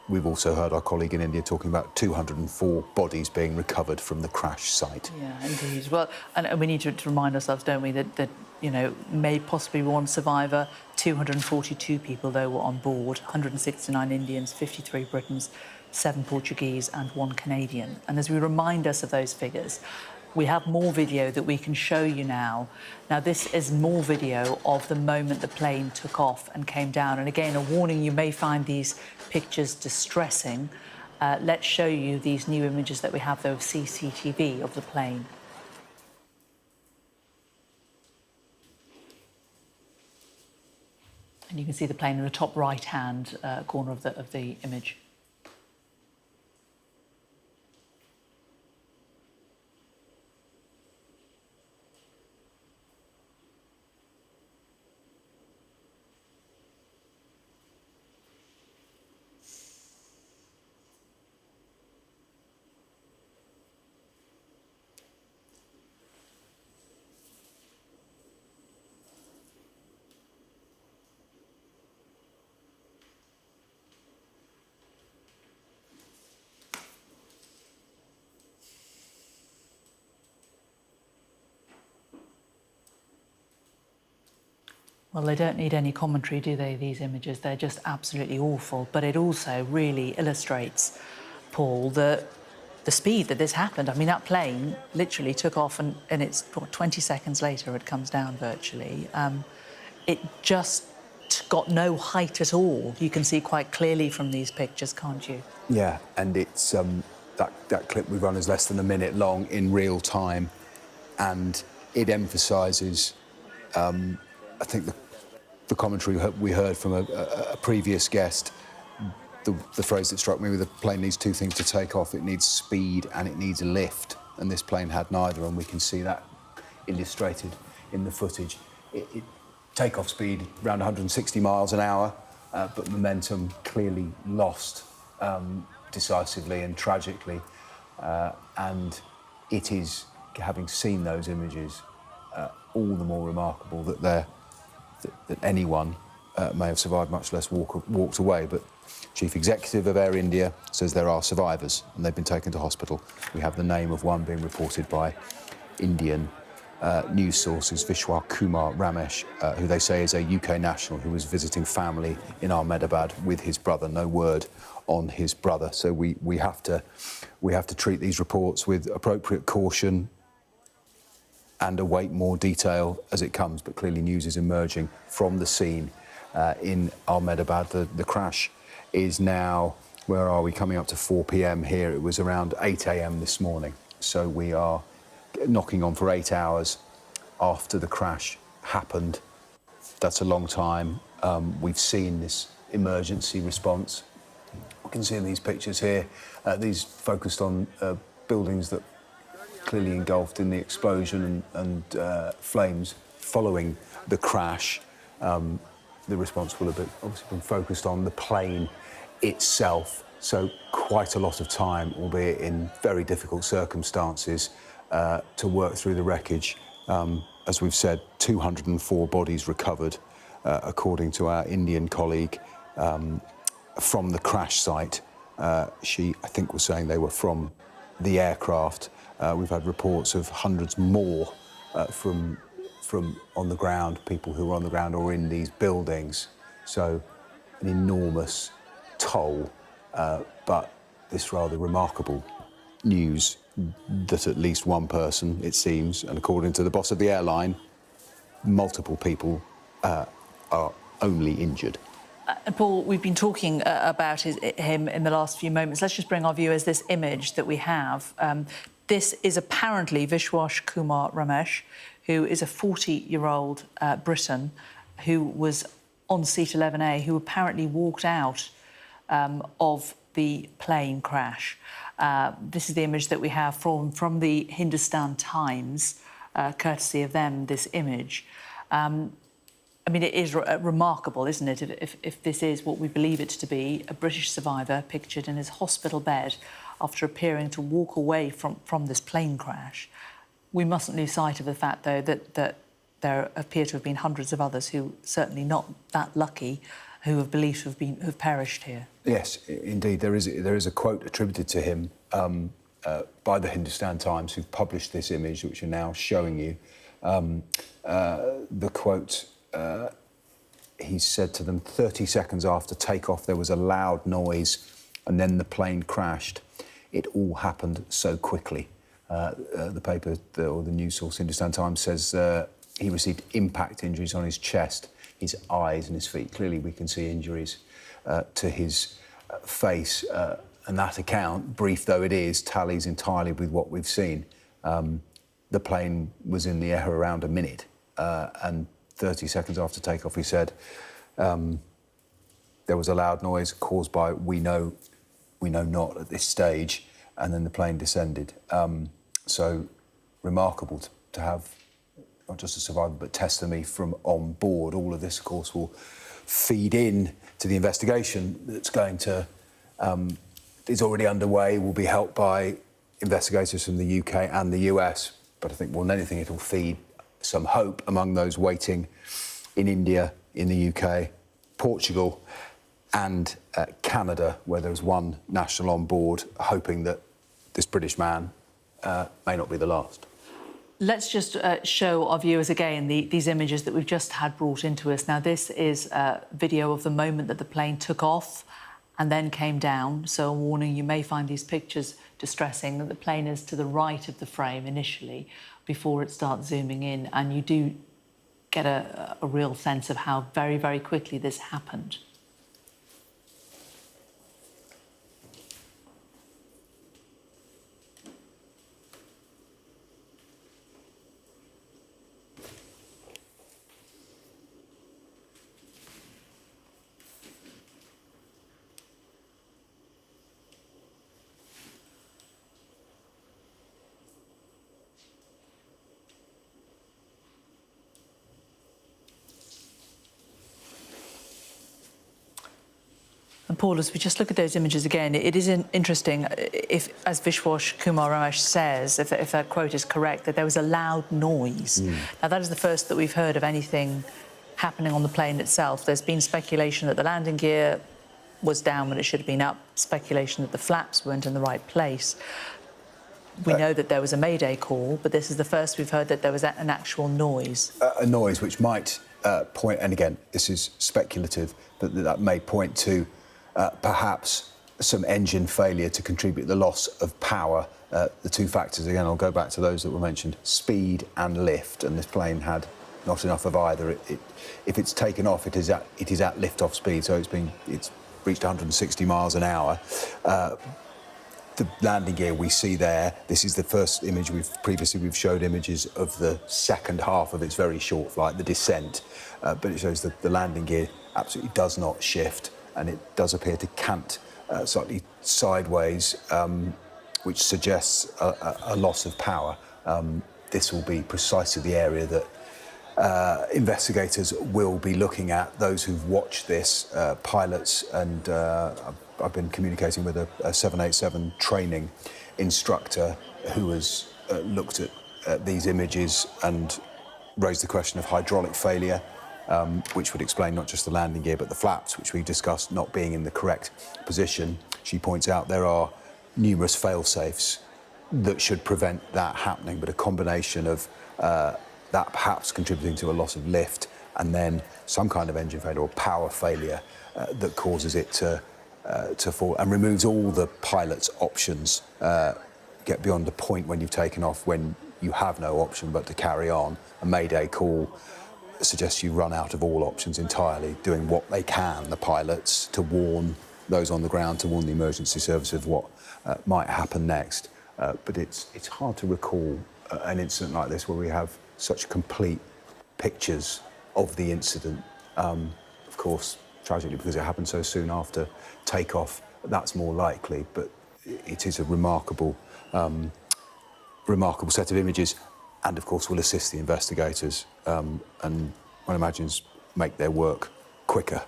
we've also heard our colleague in India talking about 204 bodies being recovered from the crash site. Yeah, indeed. Well, and we need to remind ourselves, don't we, that you know, may possibly one survivor. 242 people, though, were on board. 169 Indians, 53 Britons, 7 Portuguese and 1 Canadian. And as we remind us of those figures, we have more video that we can show you now. Now, this is more video of the moment the plane took off and came down. And again, a warning, you may find these pictures distressing. Let's show you these new images that we have, though, of CCTV of the plane. And you can see the plane in the top right-hand corner of the image. Well, they don't need any commentary, do they, these images? They're just absolutely awful. But it also really illustrates, Paul, the speed that this happened. I mean, that plane literally took off and it's 20 seconds later it comes down virtually. It just got no height at all. You can see quite clearly from these pictures, can't you? Yeah, and it's that clip we run is less than a minute long in real time, and it emphasises, I think, the commentary we heard from a previous guest. The phrase that struck me with the plane needs two things to take off. It needs speed and it needs lift, and this plane had neither, and we can see that illustrated in the footage. Takeoff speed around 160 miles an hour, but momentum clearly lost decisively and tragically, and it is, having seen those images, all the more remarkable that anyone may have survived, much less walked away. But Chief Executive of Air India says there are survivors and they've been taken to hospital. We have the name of one being reported by Indian news sources, Vishwa Kumar Ramesh, who they say is a UK national who was visiting family in Ahmedabad with his brother. No word on his brother. So we have to treat these reports with appropriate caution and await more detail as it comes. But clearly news is emerging from the scene in Ahmedabad. The crash is now, where are we, coming up to 4 p.m. here. It was around 8 a.m. this morning. So we are knocking on for 8 hours after the crash happened. That's a long time. We've seen this emergency response. You can see in these pictures here, these focused on buildings that clearly engulfed in the explosion and flames following the crash. The response will have obviously been focused on the plane itself. So quite a lot of time, albeit in very difficult circumstances, to work through the wreckage. As we've said, 204 bodies recovered, according to our Indian colleague, from the crash site. She, I think, was saying they were from the aircraft. We've had reports of hundreds more from on the ground, people who were on the ground or in these buildings. So an enormous toll, but this rather remarkable news that at least one person, it seems, and according to the boss of the airline, multiple people are only injured. Paul, we've been talking about him in the last few moments. Let's just bring our viewers this image that we have. This is apparently Vishwas Kumar Ramesh, who is a 40-year-old Briton who was on seat 11A, who apparently walked out of the plane crash. This is the image that we have from the Hindustan Times, courtesy of them, this image. I mean, it is remarkable, isn't it, if this is what we believe it to be, a British survivor pictured in his hospital bed after appearing to walk away from this plane crash. We mustn't lose sight of the fact, though, that there appear to have been hundreds of others who, certainly not that lucky, who have believed to have perished here. Yes, indeed. There is a quote attributed to him by the Hindustan Times, who've published this image, which are now showing you. The quote, he said to them, 30 seconds after takeoff, there was a loud noise and then the plane crashed. It all happened so quickly. The paper, or the news source Hindustan Times, says he received impact injuries on his chest, his eyes and his feet. Clearly we can see injuries to his face. And that account, brief though it is, tallies entirely with what we've seen. The plane was in the air around a minute, and 30 seconds after takeoff, he said, there was a loud noise caused by we know not at this stage, and then the plane descended. So remarkable to have not just a survivor, but testimony from on board. All of this, of course, will feed in to the investigation that's going to, is already underway, will be helped by investigators from the UK and the US. But I think more than anything, it'll feed some hope among those waiting in India, in the UK, Portugal and Canada, where there's one national on board, hoping that this British man may not be the last. Let's just show our viewers again these images that we've just had brought into us. Now, this is video of the moment that the plane took off and then came down. So a warning, you may find these pictures distressing, that the plane is to the right of the frame initially before it starts zooming in, and you do get a real sense of how very, very quickly this happened. And Paul, as we just look at those images again, it is interesting, if, as Vishwas Kumar Ramesh says, if that quote is correct, that there was a loud noise. Now, that is the first that we've heard of anything happening on the plane itself. There's been speculation that the landing gear was down when it should have been up, speculation that the flaps weren't in the right place. We know that there was a mayday call, but this is the first we've heard that there was an actual noise. A noise which might point, and again, this is speculative, but that may point to perhaps some engine failure to contribute the loss of power. The two factors, again, I'll go back to those that were mentioned, speed and lift, and this plane had not enough of either. If it's taken off, it is at lift-off speed, so it's reached 160 miles an hour. The landing gear we see there, this is the first image. We've showed images of the second half of its very short flight, the descent, but it shows that the landing gear absolutely does not shift, and it does appear to cant slightly sideways, which suggests a loss of power. This will be precisely the area that investigators will be looking at. Those who've watched this, pilots, and I've been communicating with a 787 training instructor who has looked at these images and raised the question of hydraulic failure, which would explain not just the landing gear but the flaps, which we discussed not being in the correct position. She points out there are numerous fail-safes that should prevent that happening, but a combination of that perhaps contributing to a loss of lift and then some kind of engine failure or power failure that causes it to fall and removes all the pilot's options, get beyond the point when you've taken off when you have no option but to carry on. A mayday call suggests you run out of all options entirely, doing what they can, the pilots, to warn those on the ground, to warn the emergency service of what might happen next. But it's hard to recall an incident like this where we have such complete pictures of the incident. Of course, tragically, because it happened so soon after takeoff, that's more likely, but it is a remarkable set of images, and of course will assist the investigators and one imagines make their work quicker.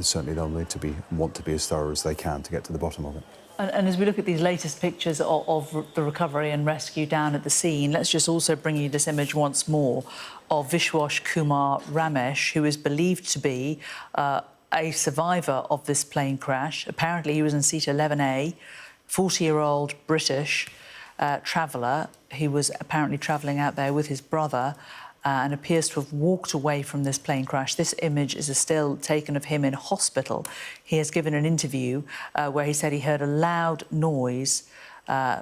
Certainly they'll need to want to be as thorough as they can to get to the bottom of it. And as we look at these latest pictures of the recovery and rescue down at the scene, let's just also bring you this image once more of Vishwas Kumar Ramesh, who is believed to be a survivor of this plane crash. Apparently he was in seat 11A, 40-year-old British traveller. He was apparently travelling out there with his brother and appears to have walked away from this plane crash. This image is a still taken of him in hospital. He has given an interview where he said he heard a loud noise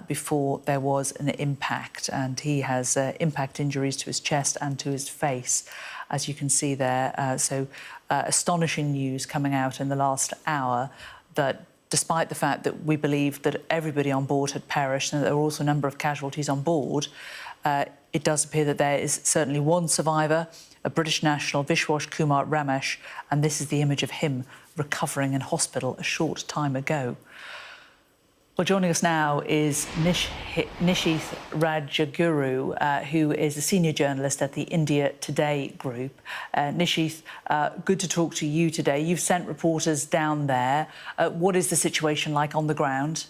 before there was an impact, and he has impact injuries to his chest and to his face, as you can see there. So astonishing news coming out in the last hour that despite the fact that we believed that everybody on board had perished and there were also a number of casualties on board, it does appear that there is certainly one survivor, a British national, Vishwas Kumar Ramesh, and this is the image of him recovering in hospital a short time ago. Well, joining us now is Nishith Rajaguru, who is a senior journalist at the India Today Group. Nishith, good to talk to you today. You've sent reporters down there. What is the situation like on the ground?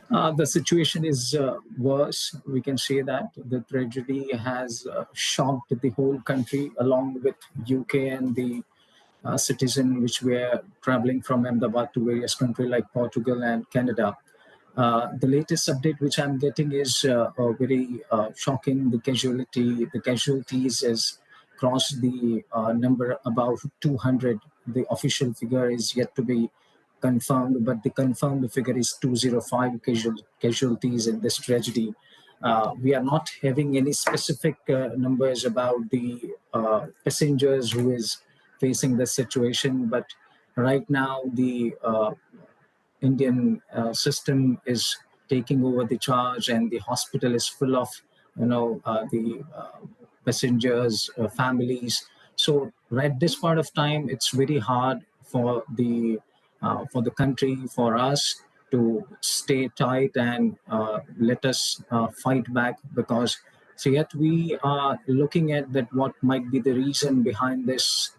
The situation is worse. We can say that the tragedy has shocked the whole country, along with UK and the citizen which were traveling from Ahmedabad to various countries like Portugal and Canada. The latest update which I'm getting is very shocking. The casualties has crossed the number above 200. The official figure is yet to be confirmed, but the confirmed figure is 205 casualties in this tragedy. We are not having any specific numbers about the passengers who is facing this situation, but right now the Indian system is taking over the charge, and the hospital is full of, the passengers, families. So at this point of time, it's very hard for the country, for us to stay tight and let us fight back, because so yet we are looking at that what might be the reason behind this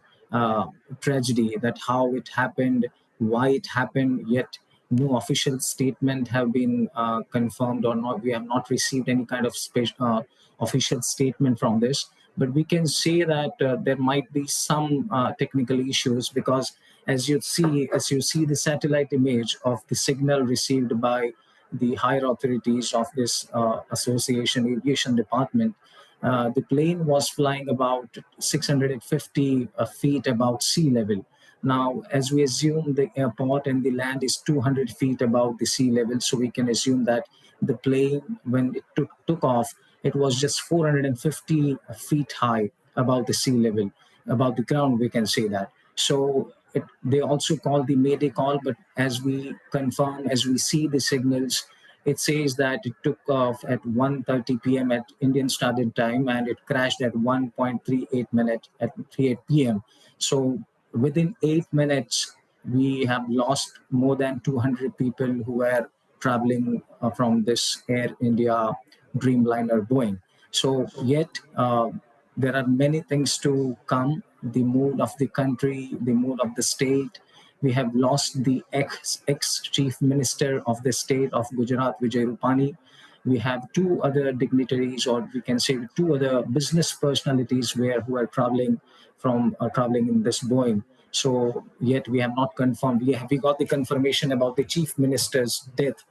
tragedy, that how it happened, why it happened, yet no official statement have been confirmed or not. We have not received any kind of official statement from this, but we can say that there might be some technical issues, because as you see the satellite image of the signal received by the higher authorities of this association aviation department, the plane was flying about 650 feet above sea level. Now, as we assume the airport and the land is 200 feet above the sea level, so we can assume that the plane, when it took off, it was just 450 feet high above the sea level, above the ground, we can say that. So they also call the Mayday call, but as we confirm, as we see the signals, it says that it took off at 1:30 p.m. at Indian Standard Time, and it crashed at 1.38 minutes at 38 p.m. So within 8 minutes, we have lost more than 200 people who were traveling from this Air India Dreamliner Boeing. So yet there are many things to come. The mood of the country, the mood of the state. We have lost the ex-chief minister of the state of Gujarat, Vijay Rupani. We have two other dignitaries, or we can say two other business personalities who are traveling in this Boeing. So yet we have not confirmed. We got the confirmation about the chief minister's death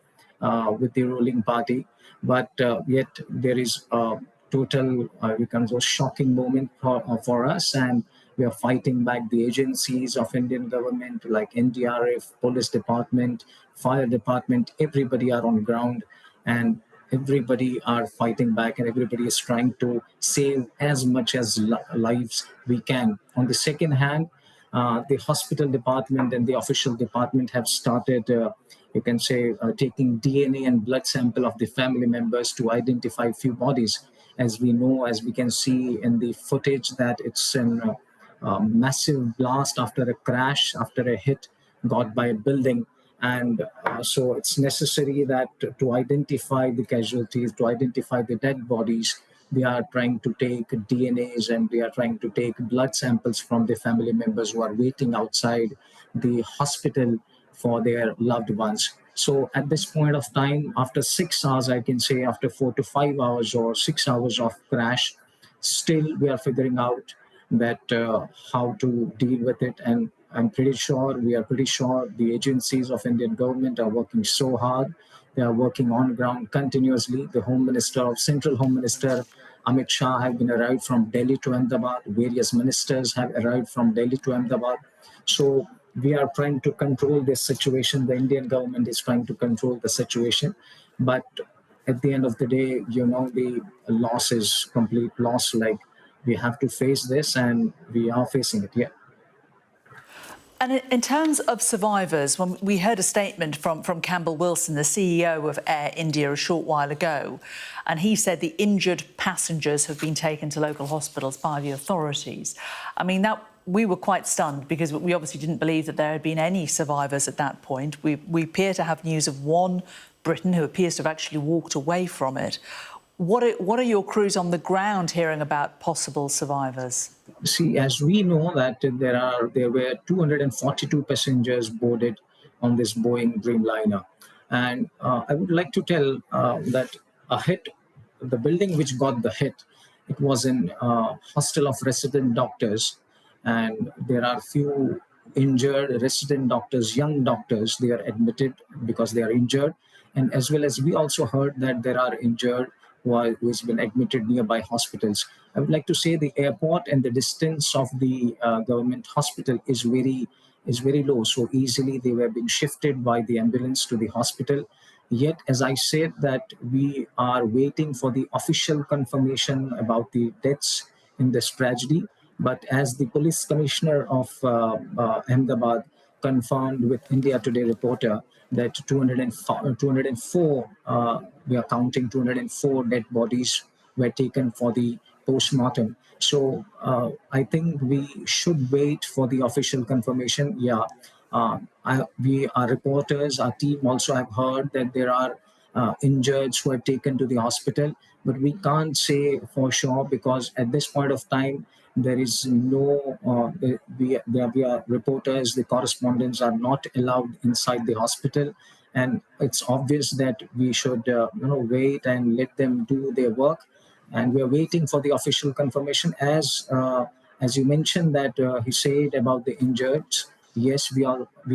with the ruling party, but yet there is a total, we can say, shocking moment for us, and we are fighting back. The agencies of Indian government like NDRF, police department, fire department, everybody are on ground, and everybody are fighting back, and everybody is trying to save as much as lives we can. On the second hand, the hospital department and the official department have started, you can say, taking DNA and blood sample of the family members to identify few bodies. As we know, as we can see in the footage, that it's a massive blast after a crash, after a hit got by a building. And so it's necessary that to identify the casualties, to identify the dead bodies, we are trying to take DNAs and we are trying to take blood samples from the family members who are waiting outside the hospital for their loved ones. So at this point of time, after 6 hours, I can say after 4 to 5 hours or 6 hours of crash, still we are figuring out that how to deal with it. And we are pretty sure the agencies of Indian government are working so hard. They are working on ground continuously. The Central Home Minister, Amit Shah, have been arrived from Delhi to Ahmedabad. Various ministers have arrived from Delhi to Ahmedabad. So we are trying to control this situation. The Indian government is trying to control the situation. But at the end of the day, the loss is complete loss. Like, we have to face this, and we are facing it, yeah. And in terms of survivors, when we heard a statement from Campbell Wilson, the CEO of Air India, a short while ago, and he said the injured passengers have been taken to local hospitals by the authorities. I mean, we were quite stunned, because we obviously didn't believe that there had been any survivors at that point. We appear to have news of one Briton who appears to have actually walked away from it. What are your crews on the ground hearing about possible survivors? See, as we know that there were 242 passengers boarded on this Boeing Dreamliner, and I would like to tell that the building which got the hit, it was an hostel of resident doctors, and there are few injured resident doctors, young doctors. They are admitted because they are injured, and as well as we also heard that there are injured who has been admitted nearby hospitals. I would like to say the airport and the distance of the government hospital is very low. So easily they were being shifted by the ambulance to the hospital. Yet, as I said, that we are waiting for the official confirmation about the deaths in this tragedy. But as the police commissioner of Ahmedabad confirmed with India Today reporter that 204, we are counting 204 dead bodies were taken for the post-mortem. So I think we should wait for the official confirmation. Yeah, we are reporters, our team also have heard that there are injured who are taken to the hospital, but we can't say for sure because at this point of time, there is no, we are reporters, the correspondents are not allowed inside the hospital. And it's obvious that we should wait and let them do their work. And we're waiting for the official confirmation. As you mentioned that he said about the injured, yes, we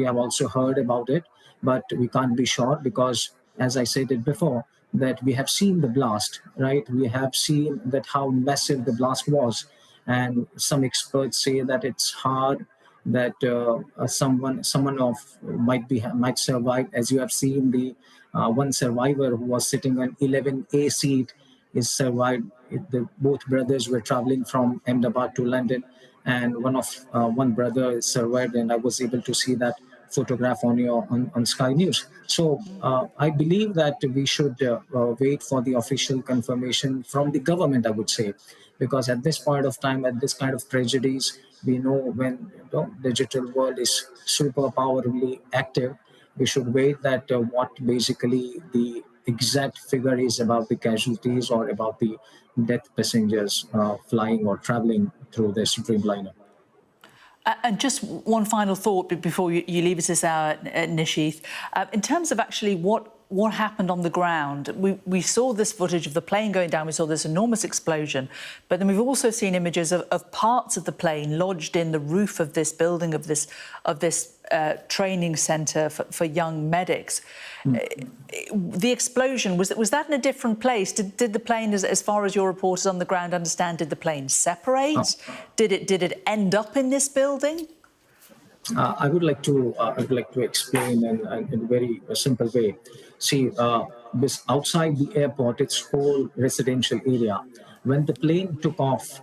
have also heard about it, but we can't be sure because, as I said it before, that we have seen the blast, right? We have seen that how massive the blast was, and some experts say that it's hard that someone might survive. As you have seen, the one survivor who was sitting on 11A seat is survived. Both brothers were traveling from Ahmedabad to London, and one brother survived, and I was able to see that photograph on Sky News. So I believe that we should wait for the official confirmation from the government, I would say, because at this point of time, at this kind of tragedies, we know when digital world is super powerfully active, we should wait that what basically the exact figure is about the casualties or about the death passengers flying or traveling through this Dreamliner. And just one final thought before you leave us this hour, Nishith. In terms of actually what happened on the ground, we saw this footage of the plane going down, we saw this enormous explosion, but then we've also seen images of parts of the plane lodged in the roof of this building, of this training centre for young medics. The explosion, was that in a different place? Did the plane, as far as your reporters on the ground understand, did the plane separate? Did it end up in this building? I would like to explain in a very simple way. See, this outside the airport, it's whole residential area. When the plane took off,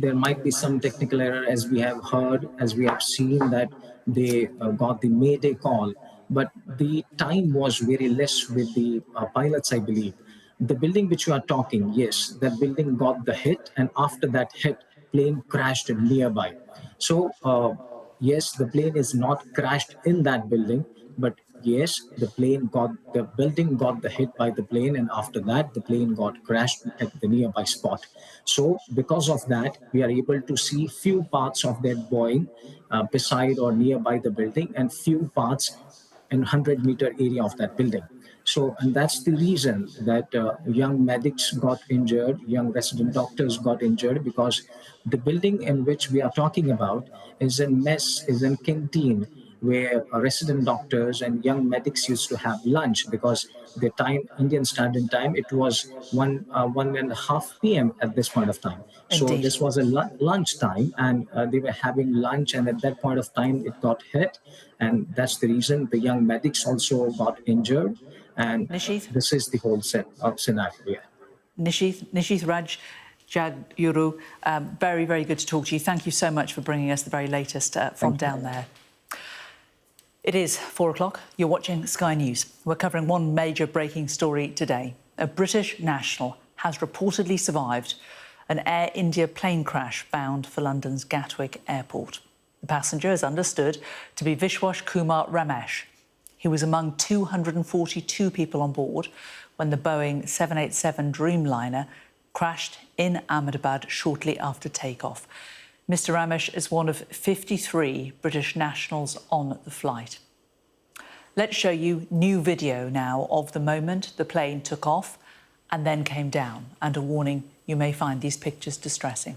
there might be some technical error, as we have heard, as we have seen that they got the Mayday call, but the time was very less with the pilots, I believe. The building which you are talking, yes, that building got the hit, and after that hit, plane crashed nearby. So, yes, the plane is not crashed in that building, but yes, the building got the hit by the plane, and after that, the plane got crashed at the nearby spot. So, because of that, we are able to see few parts of that Boeing beside or nearby the building, and few parts in 100-meter area of that building. So, and that's the reason that young medics got injured, young resident doctors got injured, because the building in which we are talking about is a mess, is a canteen where resident doctors and young medics used to have lunch, because the time, Indian Standard Time, it was 1:30 p.m. at this point of time. So Indeed. this was a lunch time, and they were having lunch, and at that point of time, it got hit, and that's the reason the young medics also got injured. And this is the whole scenario. Yeah. Nishith Raj Jagyuru, very, very good to talk to you. Thank you so much for bringing us the very latest from down there. It is 4 o'clock. You're watching Sky News. We're covering one major breaking story today. A British national has reportedly survived an Air India plane crash bound for London's Gatwick Airport. The passenger is understood to be Vishwas Kumar Ramesh. He was among 242 people on board when the Boeing 787 Dreamliner crashed in Ahmedabad shortly after takeoff. Mr. Ramesh is one of 53 British nationals on the flight. Let's show you new video now of the moment the plane took off and then came down. And a warning, you may find these pictures distressing.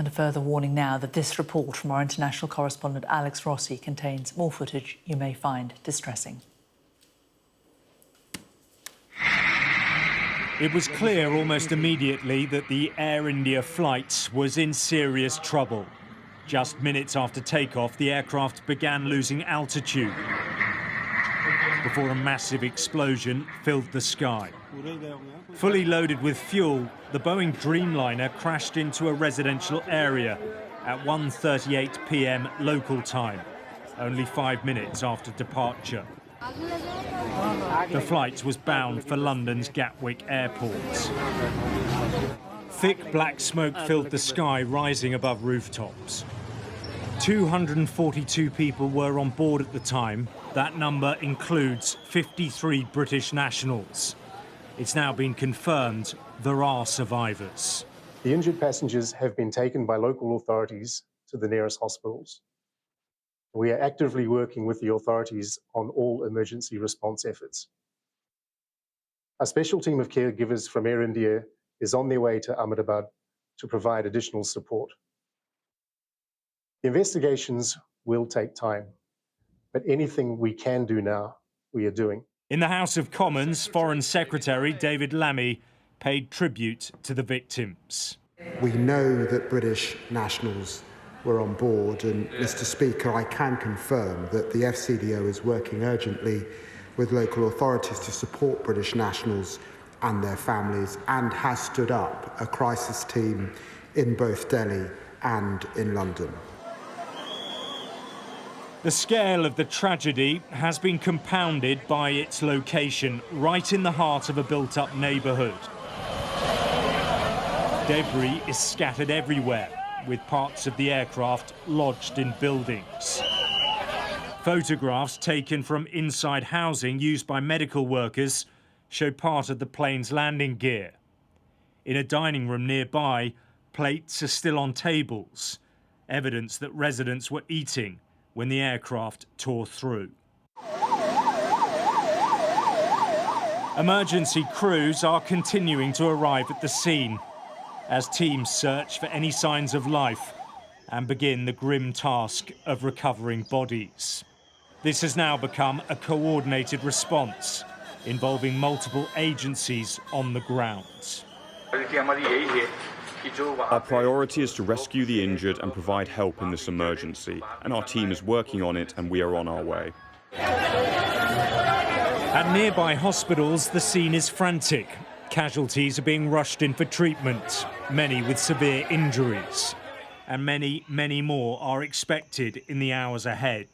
And a further warning now that this report from our international correspondent Alex Rossi contains more footage you may find distressing. It was clear almost immediately that the Air India flight was in serious trouble. Just minutes after takeoff, the aircraft began losing altitude before a massive explosion filled the sky. Fully loaded with fuel, the Boeing Dreamliner crashed into a residential area at 1:38 p.m. local time, only 5 minutes after departure. The flight was bound for London's Gatwick Airport. Thick black smoke filled the sky, rising above rooftops. 242 people were on board at the time. That number includes 53 British nationals. It's now been confirmed there are survivors. The injured passengers have been taken by local authorities to the nearest hospitals. We are actively working with the authorities on all emergency response efforts. A special team of caregivers from Air India is on their way to Ahmedabad to provide additional support. The investigations will take time, but anything we can do now, we are doing. In the House of Commons, Foreign Secretary David Lammy paid tribute to the victims. We know that British nationals were on board, and Mr. Speaker, I can confirm that the FCDO is working urgently with local authorities to support British nationals and their families, and has stood up a crisis team in both Delhi and in London. The scale of the tragedy has been compounded by its location, right in the heart of a built-up neighbourhood. Debris is scattered everywhere, with parts of the aircraft lodged in buildings. Photographs taken from inside housing used by medical workers show part of the plane's landing gear. In a dining room nearby, plates are still on tables, evidence that residents were eating when the aircraft tore through. Emergency crews are continuing to arrive at the scene as teams search for any signs of life and begin the grim task of recovering bodies. This has now become a coordinated response involving multiple agencies on the ground. Our priority is to rescue the injured and provide help in this emergency, and our team is working on it and we are on our way. At nearby hospitals, the scene is frantic. Casualties are being rushed in for treatment, many with severe injuries, and many, many more are expected in the hours ahead.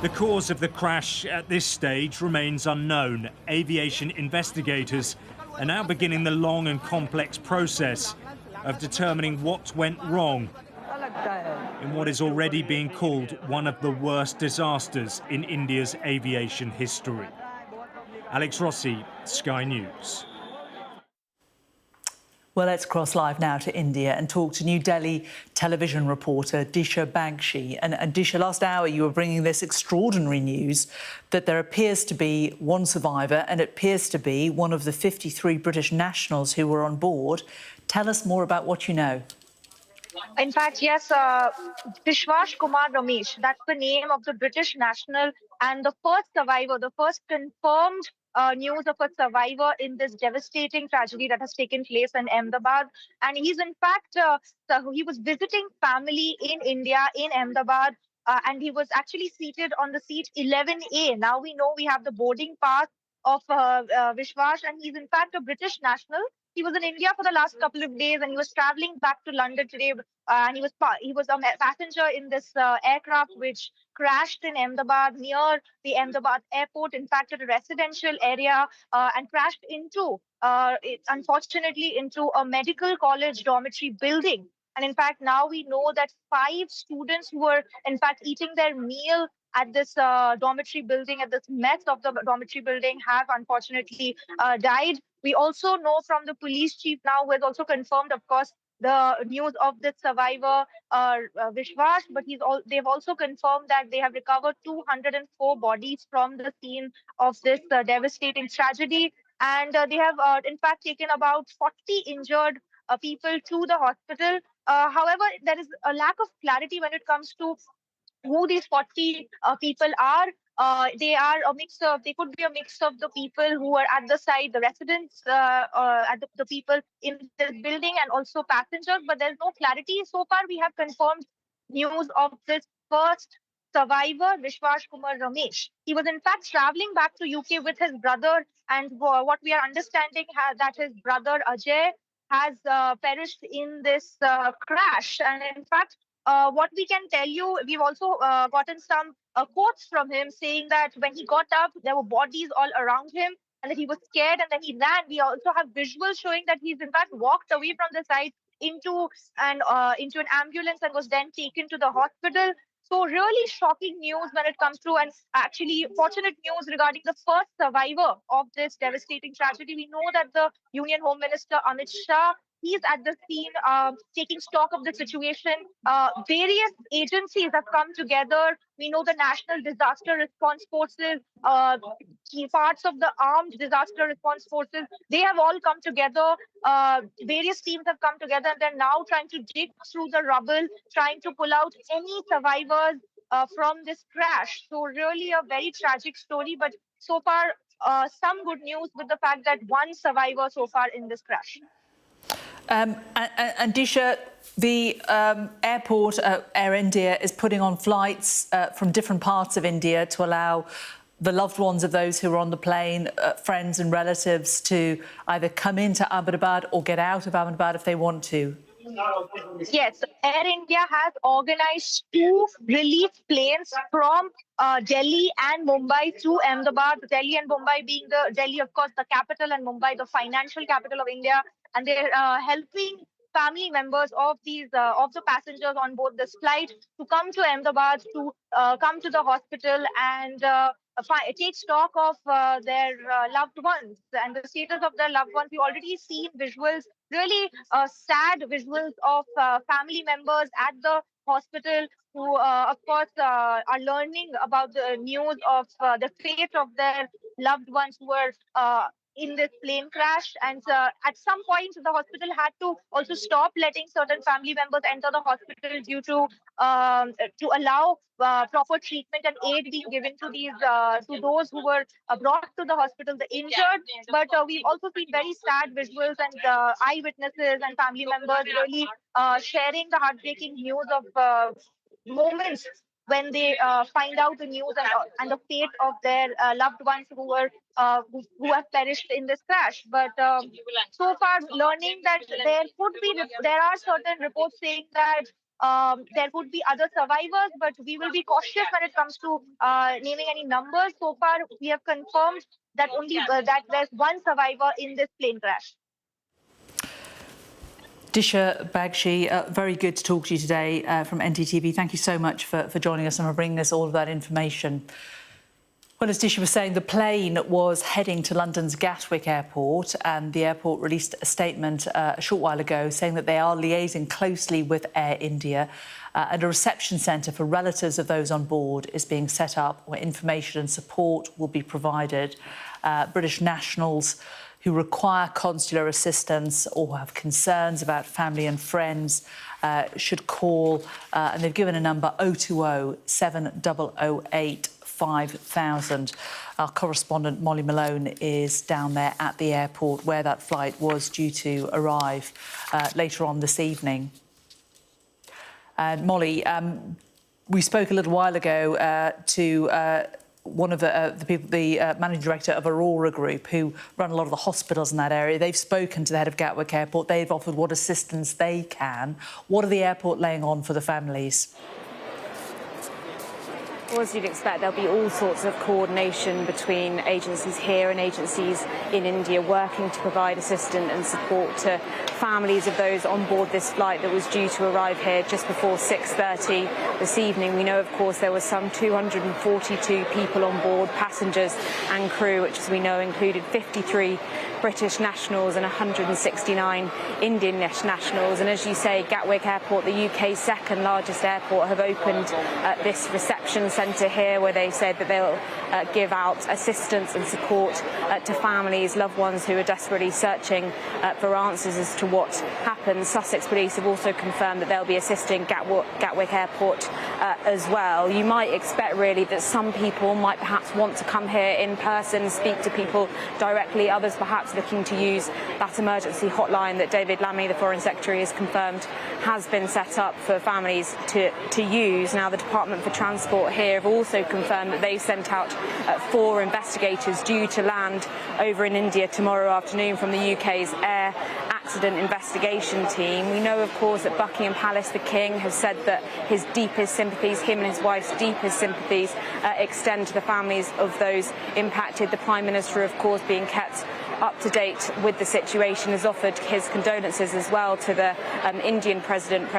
The cause of the crash at this stage remains unknown. Aviation investigators are now beginning the long and complex process of determining what went wrong in what is already being called one of the worst disasters in India's aviation history. Alex Rossi, Sky News. Well, let's cross live now to India and talk to New Delhi television reporter Disha Bagshi. And Disha, last hour you were bringing this extraordinary news that there appears to be one survivor, and it appears to be one of the 53 British nationals who were on board. Tell us more about what you know. In fact, yes, Vishwas Kumar Ramesh, that's the name of the British national and the first survivor, the first confirmed news of a survivor in this devastating tragedy that has taken place in Ahmedabad. And he's in fact, he was visiting family in India, in Ahmedabad, and he was actually seated on the seat 11A. Now we know we have the boarding pass of Vishwas, and he's in fact a British national. He was in India for the last couple of days, and he was traveling back to London today. And he was a passenger in this aircraft which crashed in Ahmedabad, near the Ahmedabad airport, in fact, at a residential area, and crashed unfortunately, into a medical college dormitory building. And in fact, now we know that 5 students who were, in fact, eating their meal at this dormitory building, at this mess of the dormitory building, have unfortunately died. We also know from the police chief now, who has also confirmed, of course, the news of this survivor, Vishwas, but they've also confirmed that they have recovered 204 bodies from the scene of this devastating tragedy. And they have, in fact, taken about 40 injured people to the hospital. However, there is a lack of clarity when it comes to who these 40 people are. They are a mix of, they could be a mix of the people who are at the site, the residents, the people in this building, and also passengers, but there's no clarity. So far, we have confirmed news of this first survivor, Vishwas Kumar Ramesh. He was in fact traveling back to UK with his brother, and what we are understanding that his brother Ajay has perished in this crash. And in fact, what we can tell you, we've also gotten some quotes from him saying that when he got up, there were bodies all around him and that he was scared and then he ran. We also have visuals showing that he's in fact walked away from the site into an ambulance and was then taken to the hospital. So really shocking news when it comes to, and actually fortunate news regarding the first survivor of this devastating tragedy. We know that the Union Home Minister Amit Shah, he's at the scene taking stock of the situation. Various agencies have come together. We know the National Disaster Response Forces, key parts of the Armed Disaster Response Forces, they have all come together. Various teams have come together and they're now trying to dig through the rubble, trying to pull out any survivors from this crash. So really a very tragic story, but so far some good news with the fact that one survivor so far in this crash. And Disha, the airport, Air India, is putting on flights from different parts of India to allow the loved ones of those who are on the plane, friends and relatives, to either come into Ahmedabad or get out of Ahmedabad if they want to. Yes, Air India has organized 2 relief planes from Delhi and Mumbai to Ahmedabad. Delhi and Mumbai being Delhi, of course, the capital, and Mumbai, the financial capital of India. And they're helping family members of these of the passengers on board this flight to come to Ahmedabad, to come to the hospital and take stock of their loved ones and the status of their loved ones. We've already seen visuals, really sad visuals of family members at the hospital who, of course, are learning about the news of the fate of their loved ones who were in this plane crash. And at some point, the hospital had to also stop letting certain family members enter the hospital due to allow proper treatment and aid being given to these to those who were brought to the hospital, the injured. But we've also seen very sad visuals and eyewitnesses and family members really sharing the heartbreaking news of moments when they find out the news and the fate of their loved ones who were who have perished in this crash. But so far, learning that there are certain reports saying that there would be other survivors, but we will be cautious when it comes to naming any numbers. So far, we have confirmed that only that there's one survivor in this plane crash. Disha Bagshi, very good to talk to you today from NDTV. Thank you so much for joining us and for bringing us all of that information. Well, as Disha was saying, the plane was heading to London's Gatwick Airport, and the airport released a statement a short while ago saying that they are liaising closely with Air India, and a reception centre for relatives of those on board is being set up where information and support will be provided. British nationals who require consular assistance or have concerns about family and friends should call, and they've given a number 020 7008 5000. Our correspondent Molly Malone is down there at the airport where that flight was due to arrive later on this evening. And Molly, we spoke a little while ago to one of the people, the managing director of Aurora Group, who run a lot of the hospitals in that area. They've spoken to the head of Gatwick Airport. They've offered what assistance they can. What are the airport laying on for the families? Well, as you'd expect, there'll be all sorts of coordination between agencies here and agencies in India working to provide assistance and support to families of those on board this flight that was due to arrive here just before 6:30 this evening. We know, of course, there were some 242 people on board, passengers and crew, which, as we know, included 53 British nationals and 169 Indian nationals. And as you say, Gatwick Airport, the UK's second largest airport, have opened this reception centre here, where they said that they'll give out assistance and support to families, loved ones who are desperately searching for answers as to what happened. Sussex Police have also confirmed that they'll be assisting Gatwick Airport as well. You might expect really that some people might perhaps want to come here in person, speak to people directly, others perhaps looking to use that emergency hotline that David Lammy, the Foreign Secretary, has confirmed has been set up for families to use. Now, the Department for Transport here have also confirmed that they've sent out 4 investigators due to land over in India tomorrow afternoon from the UK's Air Accident Investigation Team. We know, of course, that Buckingham Palace, the King, has said that his deepest sympathies, him and his wife's deepest sympathies, extend to the families of those impacted. The Prime Minister, of course, being kept up to date with the situation, has offered his condolences as well to the Indian President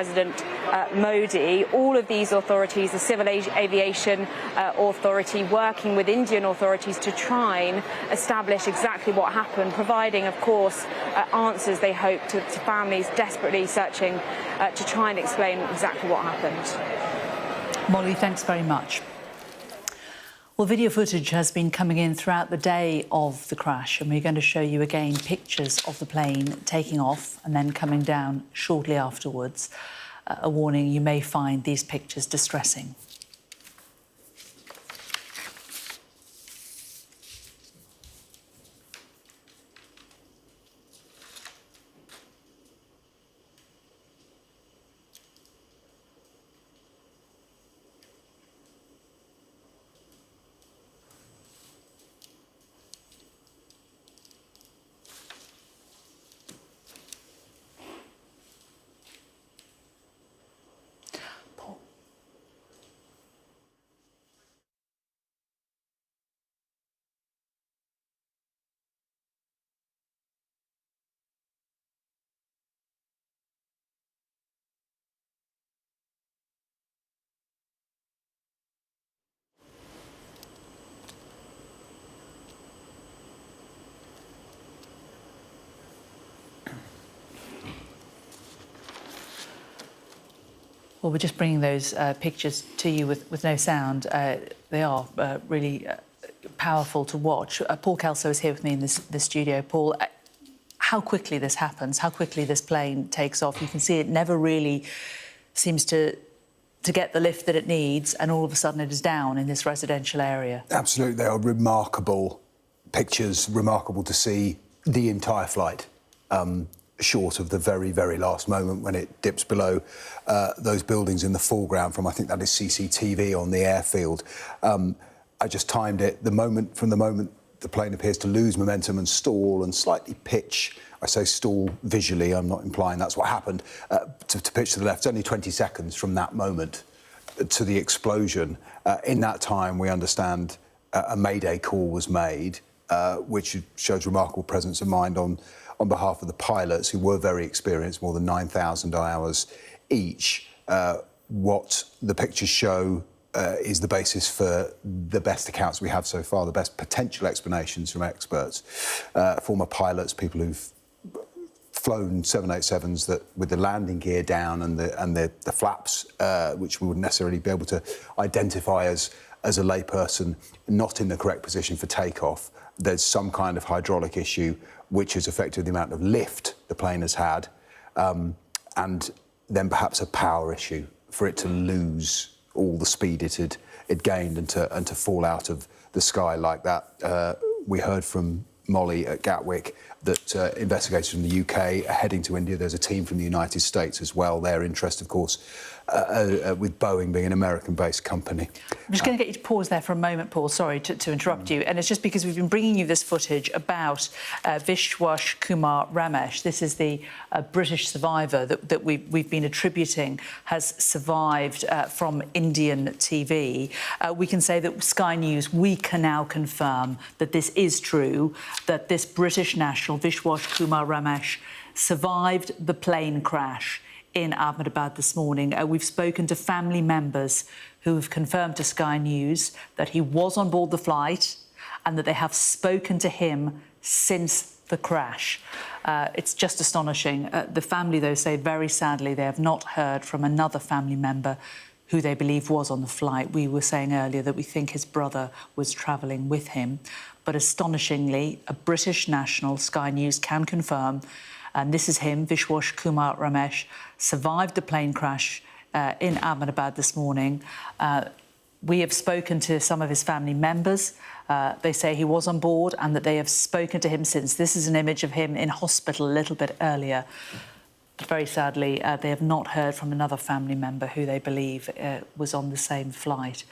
Modi. All of these authorities, the Civil Aviation Authority, working with Indian authorities to try and establish exactly what happened, providing, of course, answers, they hope, to families desperately searching to try and explain exactly what happened. Molly, thanks very much. Well, video footage has been coming in throughout the day of the crash, and we're going to show you again pictures of the plane taking off and then coming down shortly afterwards. A warning, you may find these pictures distressing. Well, we're just bringing those pictures to you with no sound. They are really powerful to watch. Paul Kelso is here with me in the studio. Paul, how quickly this happens, how quickly this plane takes off. You can see it never really seems to get the lift that it needs, and all of a sudden it is down in this residential area. Absolutely, they are remarkable pictures, remarkable to see the entire flight. Short of the very, very last moment when it dips below those buildings in the foreground from, I think that is CCTV on the airfield. I just timed it. From the moment the plane appears to lose momentum and stall and slightly pitch, I say stall visually, I'm not implying that's what happened, to pitch to the left. It's only 20 seconds from that moment to the explosion. In that time, we understand a mayday call was made, which shows remarkable presence of mind on behalf of the pilots, who were very experienced, more than 9,000 hours each. What the pictures show is the basis for the best accounts we have so far, the best potential explanations from experts, former pilots, people who've flown 787s that with the landing gear down and the flaps, which we wouldn't necessarily be able to identify as a layperson, not in the correct position for takeoff. There's some kind of hydraulic issue which has affected the amount of lift the plane has had, and then perhaps a power issue for it to lose all the speed it gained and to fall out of the sky like that. We heard from Molly at Gatwick that investigators from the UK are heading to India. There's a team from the United States as well. Their interest, of course, with Boeing being an American-based company. I'm just going to get you to pause there for a moment, Paul. Sorry to interrupt you. And it's just because we've been bringing you this footage about Vishwas Kumar Ramesh. This is the British survivor that we've been attributing has survived from Indian TV. We can say that Sky News, we can now confirm that this is true, that this British national, Vishwas Kumar Ramesh, survived the plane crash in Ahmedabad this morning. We've spoken to family members who have confirmed to Sky News that he was on board the flight and that they have spoken to him since the crash. It's just astonishing. The family, though, say very sadly they have not heard from another family member who they believe was on the flight. We were saying earlier that we think his brother was travelling with him. But astonishingly, a British national, Sky News can confirm, and this is him, Vishwash Kumar Ramesh, survived the plane crash in Ahmedabad this morning. We have spoken to some of his family members. They say he was on board and that they have spoken to him since. This is an image of him in hospital a little bit earlier. But very sadly, they have not heard from another family member who they believe was on the same flight.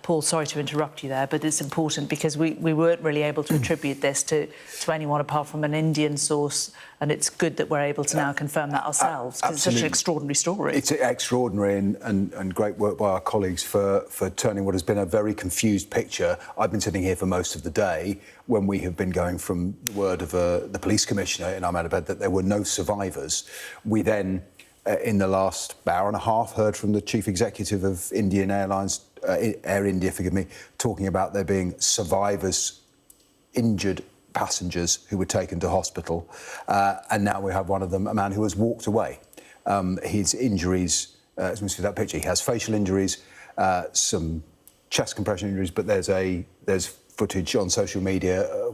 Paul, sorry to interrupt you there, but it's important because we weren't really able to attribute this to anyone apart from an Indian source, and it's good that we're able to now confirm that ourselves, because it's such an extraordinary story. It's extraordinary and great work by our colleagues for turning what has been a very confused picture. I've been sitting here for most of the day when we have been going from the word of the police commissioner in Ahmedabad that there were no survivors. We then, in the last hour and a half, heard from the chief executive of Indian Airlines, Air India, forgive me, talking about there being survivors, injured passengers who were taken to hospital. And now we have one of them, a man who has walked away. His injuries, as we see that picture, he has facial injuries, some chest compression injuries, but there's footage on social media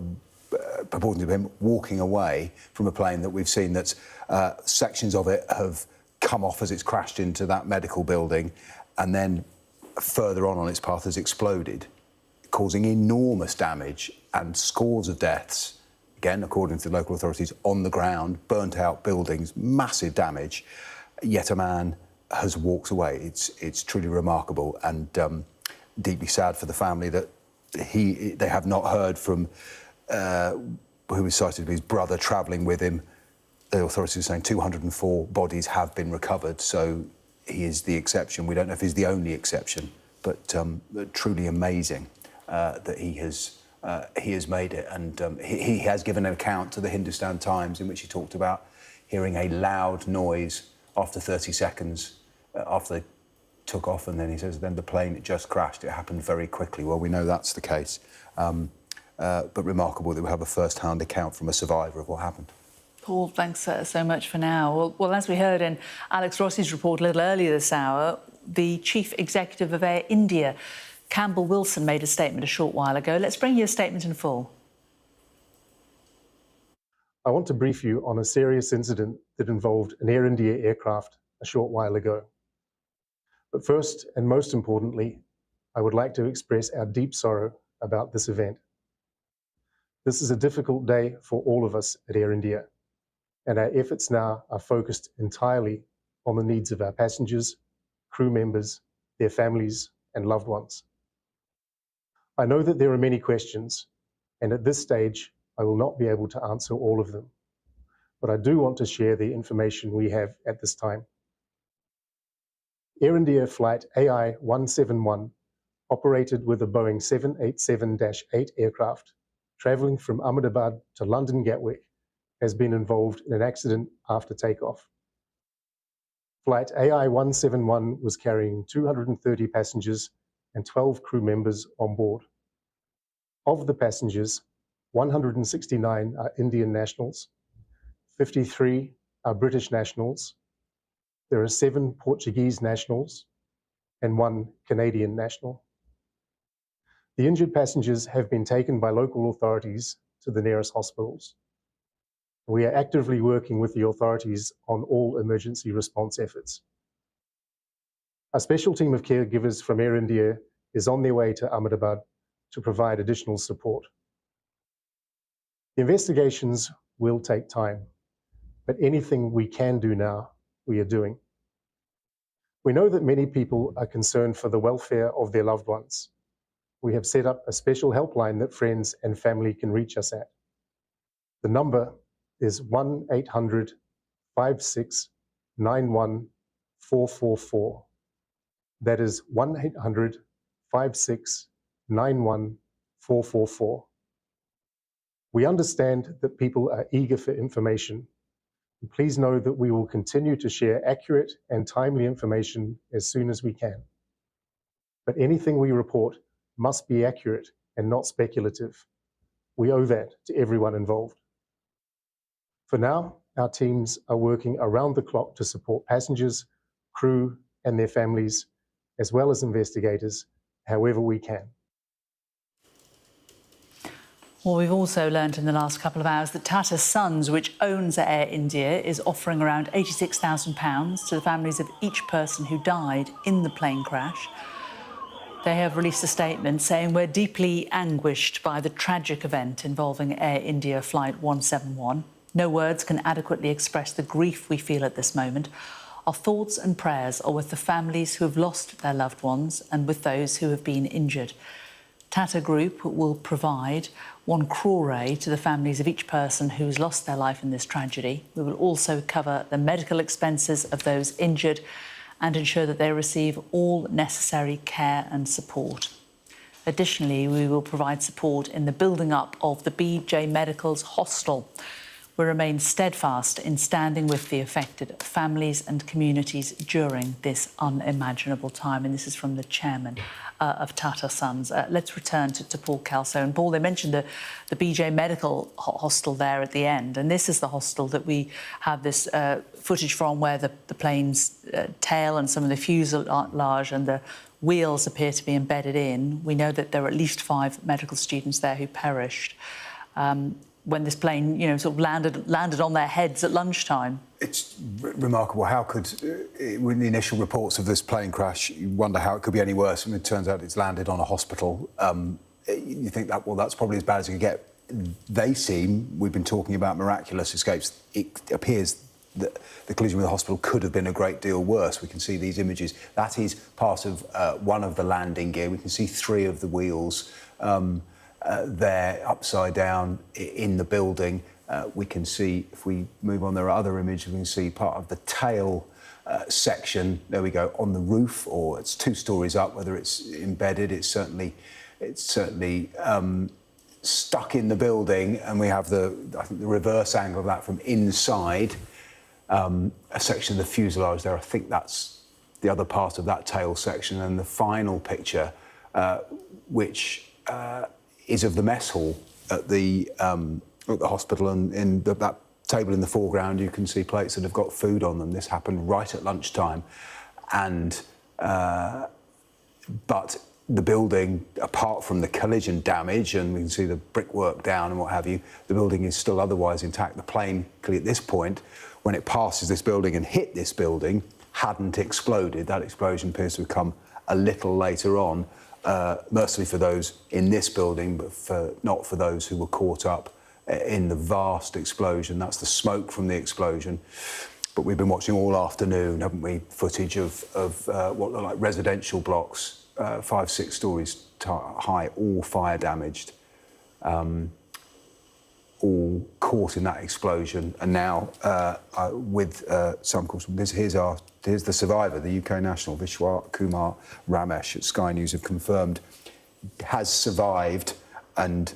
purporting to him walking away from a plane that we've seen that's sections of it have come off as it's crashed into that medical building, and then further on its path has exploded, causing enormous damage and scores of deaths, again, according to the local authorities, on the ground, burnt out buildings, massive damage. Yet a man has walked away. It's truly remarkable and deeply sad for the family that they have not heard from who was cited to be his brother travelling with him. The authorities are saying 204 bodies have been recovered, so he is the exception. We don't know if he's the only exception, but truly amazing that he has made it. And he has given an account to the Hindustan Times in which he talked about hearing a loud noise after 30 seconds after they took off, and then he says then the plane just crashed. It happened very quickly. Well, we know that's the case, but remarkable that we have a first-hand account from a survivor of what happened. Paul, thanks so much for now. Well, as we heard in Alex Rossi's report a little earlier this hour, the chief executive of Air India, Campbell Wilson, made a statement a short while ago. Let's bring you a statement in full. I want to brief you on a serious incident that involved an Air India aircraft a short while ago. But first, and most importantly, I would like to express our deep sorrow about this event. This is a difficult day for all of us at Air India, and our efforts now are focused entirely on the needs of our passengers, crew members, their families, and loved ones. I know that there are many questions, and at this stage, I will not be able to answer all of them, but I do want to share the information we have at this time. Air India flight AI 171, operated with a Boeing 787-8 aircraft, travelling from Ahmedabad to London Gatwick, has been involved in an accident after takeoff. Flight AI 171 was carrying 230 passengers and 12 crew members on board. Of the passengers, 169 are Indian nationals, 53 are British nationals, there are 7 Portuguese nationals, and 1 Canadian national. The injured passengers have been taken by local authorities to the nearest hospitals. We are actively working with the authorities on all emergency response efforts. A special team of caregivers from Air India is on their way to Ahmedabad to provide additional support. The investigations will take time, but anything we can do now, we are doing. We know that many people are concerned for the welfare of their loved ones. We have set up a special helpline that friends and family can reach us at. The number is 1-800-5691-444. That is 1-800-5691-444. We understand that people are eager for information. And please know that we will continue to share accurate and timely information as soon as we can. But anything we report must be accurate and not speculative. We owe that to everyone involved. For now, our teams are working around the clock to support passengers, crew and their families, as well as investigators, however we can. Well, we've also learned in the last couple of hours that Tata Sons, which owns Air India, is offering around £86,000 to the families of each person who died in the plane crash. They have released a statement saying, "We're deeply anguished by the tragic event involving Air India Flight 171. No words can adequately express the grief we feel at this moment. Our thoughts and prayers are with the families who have lost their loved ones and with those who have been injured. Tata Group will provide 1 crore to the families of each person who's lost their life in this tragedy. We will also cover the medical expenses of those injured and ensure that they receive all necessary care and support. Additionally, we will provide support in the building up of the BJ Medical's hostel. We remain steadfast in standing with the affected families and communities during this unimaginable time." And this is from the chairman of Tata Sons. Let's return to Paul Kelso. And Paul, they mentioned the BJ Medical hostel there at the end. And this is the hostel that we have this footage from, where the plane's tail and some of the fuselage and the wheels appear to be embedded in. We know that there were at least 5 medical students there who perished when this plane, sort of landed on their heads at lunchtime. It's remarkable. How could, in the initial reports of this plane crash, you wonder how it could be any worse. I mean, it turns out it's landed on a hospital. You think that, well, that's probably as bad as it could get. They seem, we've been talking about miraculous escapes. It appears that the collision with the hospital could have been a great deal worse. We can see these images. That is part of one of the landing gear. We can see 3 of the wheels there upside down in the building. We can see, if we move on, there are other images. We can see part of the tail section. There we go, on the roof, or it's 2 stories up. Whether it's embedded, it's certainly stuck in the building. And we have I think the reverse angle of that from inside. A section of the fuselage there. I think that's the other part of that tail section. And the final picture, which is of the mess hall at the hospital, and in that table in the foreground, you can see plates that have got food on them. This happened right at lunchtime, and but the building, apart from the collision damage, and we can see the brickwork down and what have you, the building is still otherwise intact. The plane, clearly at this point, when it passes this building and hit this building, hadn't exploded. That explosion appears to have come a little later on. Mercifully for those in this building, but not for those who were caught up in the vast explosion. That's the smoke from the explosion. But we've been watching all afternoon, haven't we, footage of what look like residential blocks, 5, 6 stories high, all fire damaged, all caught in that explosion. And now, with some caution, here's the survivor, the UK national, Vishwa Kumar Ramesh at Sky News have confirmed, has survived and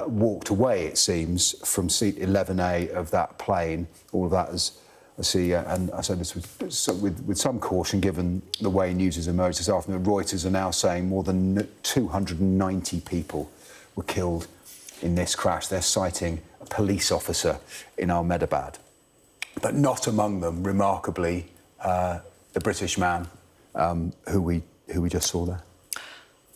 walked away, it seems, from seat 11A of that plane. All of that, as I see, and I said this with some caution, given the way news has emerged this afternoon. Reuters are now saying more than 290 people were killed in this crash. They're citing a police officer in Ahmedabad, but not among them, remarkably, the British man who we just saw there.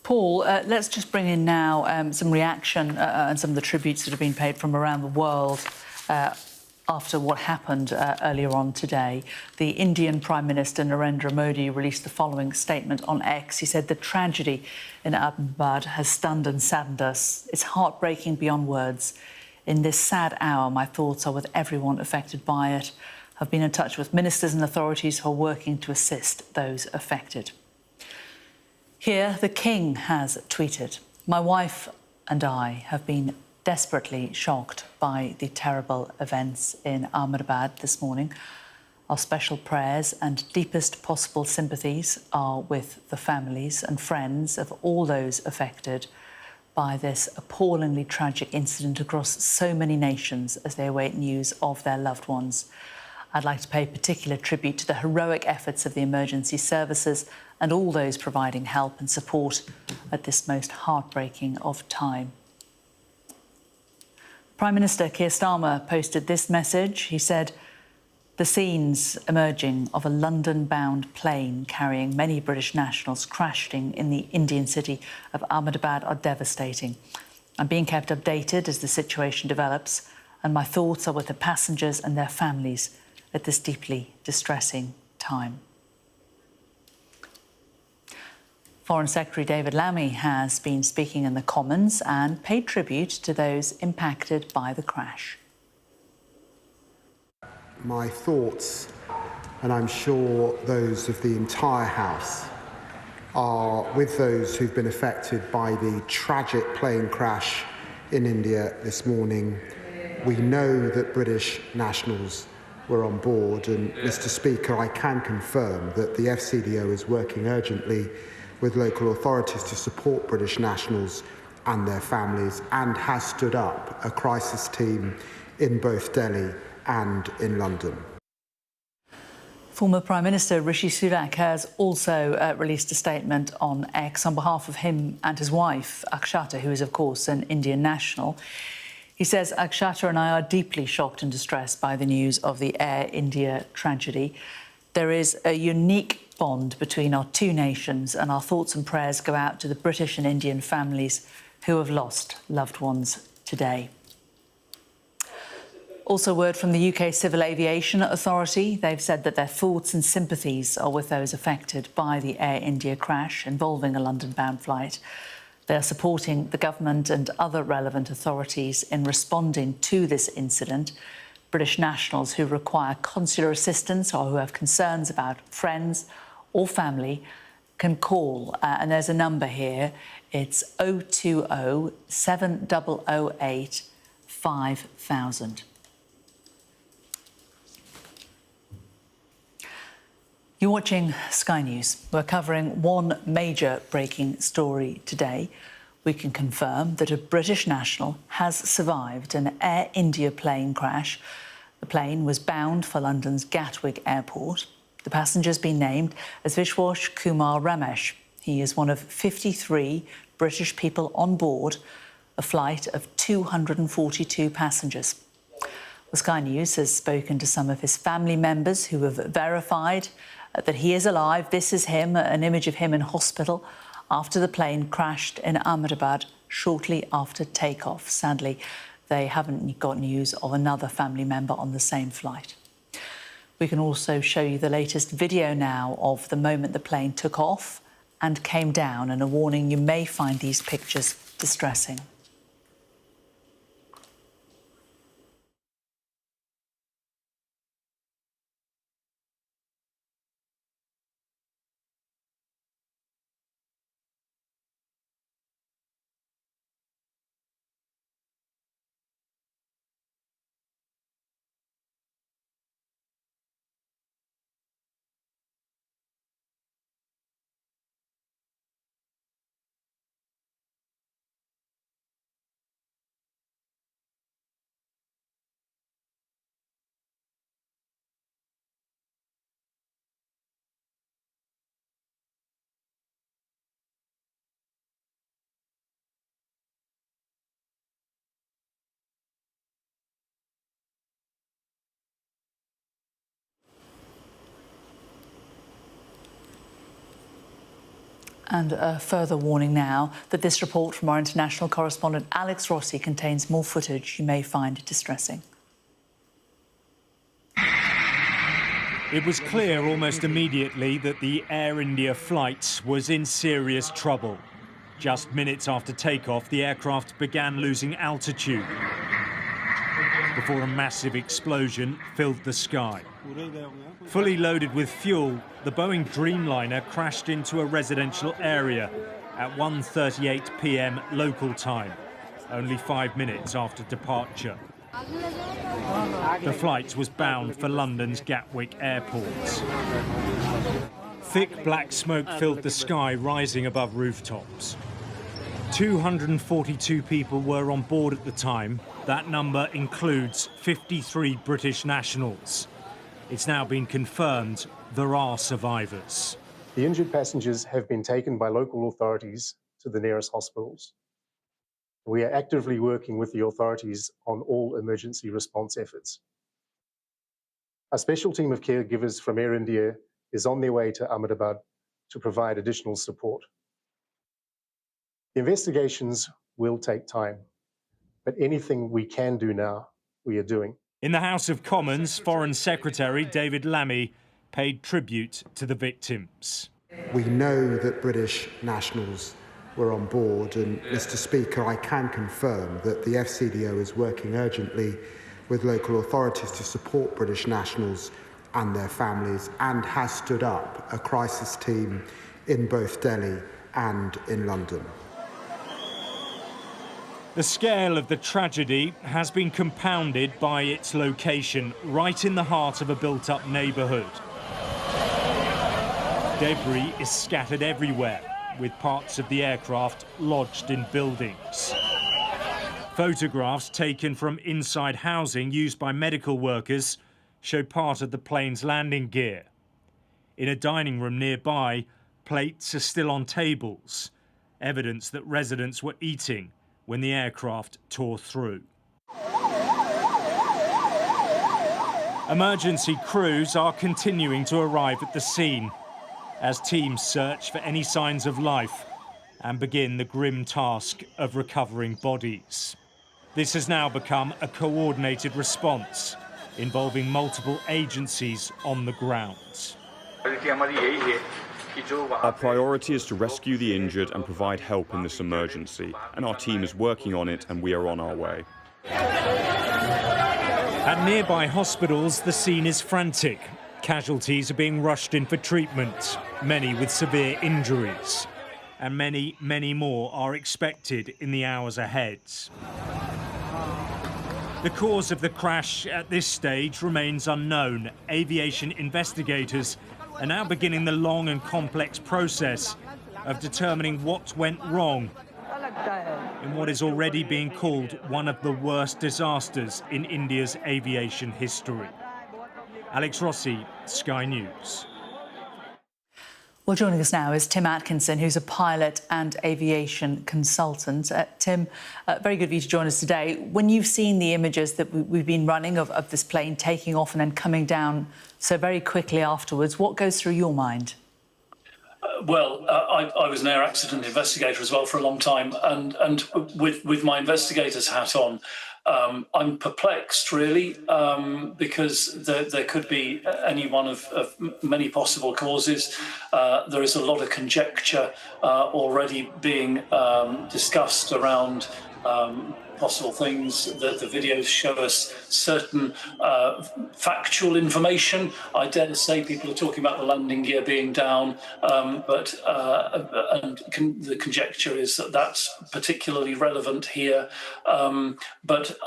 Paul, let's just bring in now some reaction and some of the tributes that have been paid from around the world after what happened earlier on today. The Indian Prime Minister Narendra Modi released the following statement on X. He said, "The tragedy in Ahmedabad has stunned and saddened us. It's heartbreaking beyond words. In this sad hour, my thoughts are with everyone affected by it. I've been in touch with ministers and authorities who are working to assist those affected." Here, the King has tweeted, "My wife and I have been desperately shocked by the terrible events in Ahmedabad this morning. Our special prayers and deepest possible sympathies are with the families and friends of all those affected by this appallingly tragic incident across so many nations as they await news of their loved ones. I'd like to pay particular tribute to the heroic efforts of the emergency services and all those providing help and support at this most heartbreaking of time." Prime Minister Keir Starmer posted this message. He said, "The scenes emerging of a London-bound plane carrying many British nationals crashing in the Indian city of Ahmedabad are devastating. I'm being kept updated as the situation develops, and my thoughts are with the passengers and their families at this deeply distressing time." Foreign Secretary David Lammy has been speaking in the Commons and paid tribute to those impacted by the crash. My thoughts, and I'm sure those of the entire House, are with those who've been affected by the tragic plane crash in India this morning. We know that British nationals were on board, and Mr. Speaker, I can confirm that the FCDO is working urgently with local authorities to support British nationals and their families, and has stood up a crisis team in both Delhi and in London. Former Prime Minister Rishi Sunak has also released a statement on X on behalf of him and his wife, Akshata, who is, of course, an Indian national. He says, "Akshata and I are deeply shocked and distressed by the news of the Air India tragedy. There is a unique bond between our two nations, and our thoughts and prayers go out to the British and Indian families who have lost loved ones today." Also, word from the UK Civil Aviation Authority. They've said that their thoughts and sympathies are with those affected by the Air India crash involving a London-bound flight. They are supporting the government and other relevant authorities in responding to this incident. British nationals who require consular assistance or who have concerns about friends or family can call, and there's a number here. It's 020 7008 5000. You're watching Sky News. We're covering one major breaking story today. We can confirm that a British national has survived an Air India plane crash. The plane was bound for London's Gatwick Airport. The passenger's been named as Vishwash Kumar Ramesh. He is one of 53 British people on board a flight of 242 passengers. Well, Sky News has spoken to some of his family members who have verified that he is alive. This is him, an image of him in hospital after the plane crashed in Ahmedabad shortly after takeoff. Sadly, they haven't got news of another family member on the same flight. We can also show you the latest video now of the moment the plane took off and came down, and a warning, you may find these pictures distressing. And a further warning now that this report from our international correspondent Alex Rossi contains more footage you may find distressing. It was clear almost immediately that the Air India flight was in serious trouble. Just minutes after takeoff, the aircraft began losing altitude before a massive explosion filled the sky. Fully loaded with fuel, the Boeing Dreamliner crashed into a residential area at 1:38 p.m. local time, only 5 minutes after departure. The flight was bound for London's Gatwick Airport. Thick black smoke filled the sky, rising above rooftops. 242 people were on board at the time. That number includes 53 British nationals. It's now been confirmed there are survivors. The injured passengers have been taken by local authorities to the nearest hospitals. We are actively working with the authorities on all emergency response efforts. A special team of caregivers from Air India is on their way to Ahmedabad to provide additional support. The investigations will take time, but anything we can do now, we are doing. In the House of Commons, Foreign Secretary David Lammy paid tribute to the victims. We know that British nationals were on board, and Mr. Speaker, I can confirm that the FCDO is working urgently with local authorities to support British nationals and their families, and has stood up a crisis team in both Delhi and in London. The scale of the tragedy has been compounded by its location, right in the heart of a built-up neighbourhood. Debris is scattered everywhere, with parts of the aircraft lodged in buildings. Photographs taken from inside housing used by medical workers show part of the plane's landing gear. In a dining room nearby, plates are still on tables, evidence that residents were eating when the aircraft tore through. Emergency crews are continuing to arrive at the scene as teams search for any signs of life and begin the grim task of recovering bodies. This has now become a coordinated response involving multiple agencies on the ground. Our priority is to rescue the injured and provide help in this emergency, and our team is working on it and we are on our way. At nearby hospitals, the scene is frantic. Casualties are being rushed in for treatment, many with severe injuries, and many, many more are expected in the hours ahead. The cause of the crash at this stage remains unknown. Aviation investigators are now beginning the long and complex process of determining what went wrong in what is already being called one of the worst disasters in India's aviation history. Alex Rossi, Sky News. Well, joining us now is Tim Atkinson, who's a pilot and aviation consultant. Tim, very good of you to join us today. When you've seen the images that we've been running of this plane taking off and then coming down so very quickly afterwards, what goes through your mind? I was an air accident investigator as well for a long time, and with my investigator's hat on, I'm perplexed, really, because there could be any one of many possible causes. There is a lot of conjecture already being discussed around possible things. The videos show us certain factual information. I dare say people are talking about the landing gear being down, but the conjecture is that that's particularly relevant here. But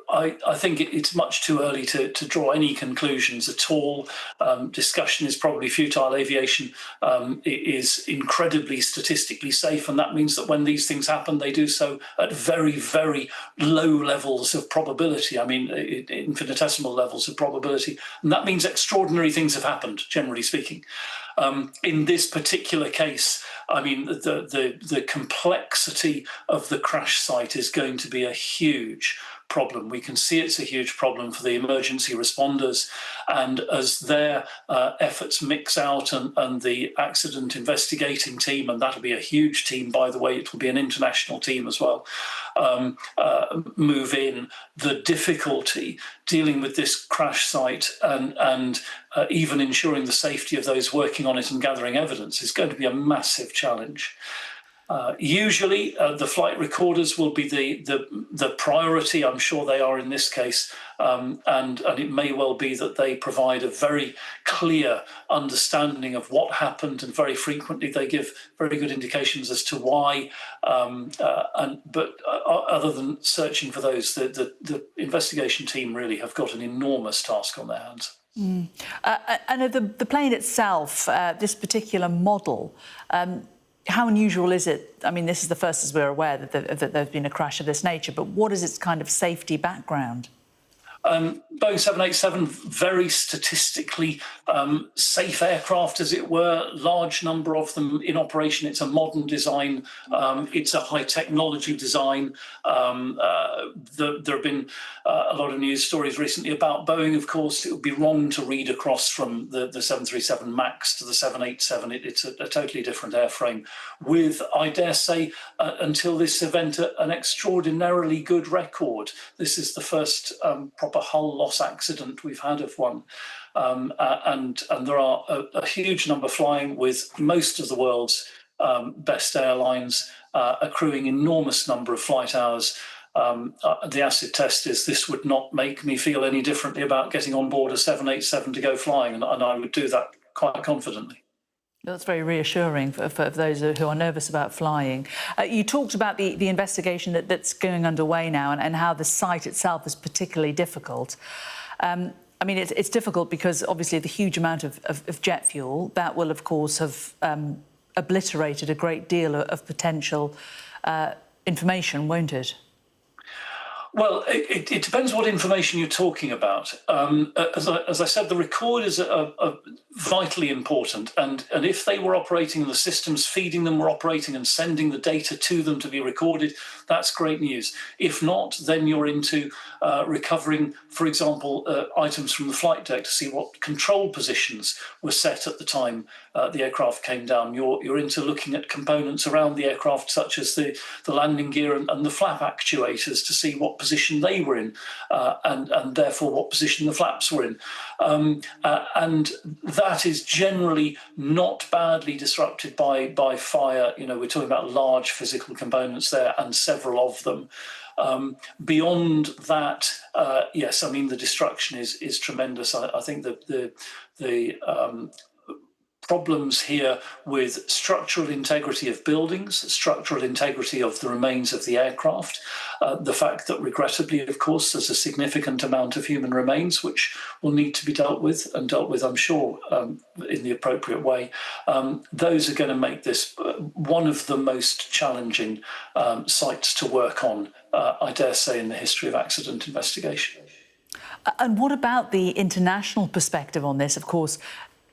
I think it's much too early to draw any conclusions at all. Discussion is probably futile. Aviation is incredibly statistically safe, and that means that when these things happen, they do so at very, very low levels of probability. I mean, infinitesimal levels of probability. And that means extraordinary things have happened, generally speaking. In this particular case, I mean, the complexity of the crash site is going to be a huge problem. We can see it's a huge problem for the emergency responders, and as their efforts mix out and the accident investigating team, and that'll be a huge team, by the way, it will be an international team as well, move in, the difficulty dealing with this crash site and even ensuring the safety of those working on it and gathering evidence is going to be a massive challenge. Usually the flight recorders will be the priority. I'm sure they are in this case, and it may well be that they provide a very clear understanding of what happened, and very frequently they give very good indications as to why. But other than searching for those, the investigation team really have got an enormous task on their hands. And the plane itself, this particular model, how unusual is it? I mean, this is the first, as we're aware, that there's been a crash of this nature, but what is its kind of safety background? Boeing 787, very statistically safe aircraft, as it were, large number of them in operation. It's a modern design. It's a high technology design. There have been a lot of news stories recently about Boeing, of course. It would be wrong to read across from the 737 MAX to the 787. It's a totally different airframe with, I dare say, until this event, an extraordinarily good record. This is the first proper hull loss accident we've had of one. And there are a huge number flying with most of the world's best airlines, accruing enormous number of flight hours. The acid test is this would not make me feel any differently about getting on board a 787 to go flying, and I would do that quite confidently. That's very reassuring for those who are nervous about flying. You talked about the investigation that's going underway now and how the site itself is particularly difficult. I mean, it's difficult because obviously the huge amount of jet fuel, that will of course have obliterated a great deal of potential information, won't it? Well, it depends what information you're talking about. As I said, the recorders are vitally important, and if they were operating and the systems feeding them were operating and sending the data to them to be recorded, that's great news. If not, then you're into recovering, for example, items from the flight deck to see what control positions were set at the time the aircraft came down. You're into looking at components around the aircraft, such as the landing gear and the flap actuators, to see what position they were in, and therefore what position the flaps were in. And that is generally not badly disrupted by fire. You know, we're talking about large physical components there, and several of them. Beyond that, yes, I mean, the destruction is tremendous. I think that the problems here with structural integrity of buildings, structural integrity of the remains of the aircraft, the fact that regrettably, of course, there's a significant amount of human remains which will need to be dealt with, I'm sure, in the appropriate way. Those are going to make this one of the most challenging sites to work on, I dare say, in the history of accident investigation. And what about the international perspective on this? Of course,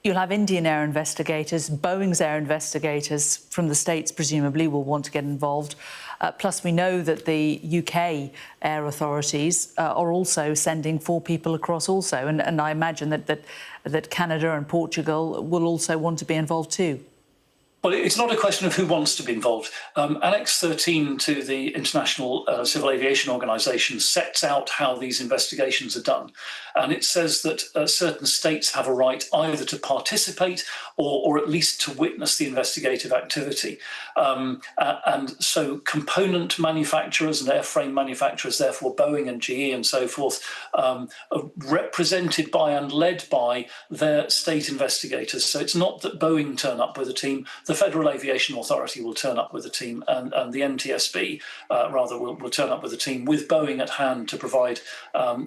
you'll have Indian air investigators, Boeing's air investigators from the States presumably will want to get involved. Plus, we know that the UK air authorities are also sending 4 people across also. And I imagine that Canada and Portugal will also want to be involved too. Well, it's not a question of who wants to be involved. Annex 13 to the International Civil Aviation Organization sets out how these investigations are done. And it says that certain states have a right either to participate or at least to witness the investigative activity. And so component manufacturers and airframe manufacturers, therefore Boeing and GE and so forth, are represented by and led by their state investigators. So it's not that Boeing turn up with a team. The Federal Aviation Authority will turn up with a team, and the NTSB will turn up with a team with Boeing at hand to provide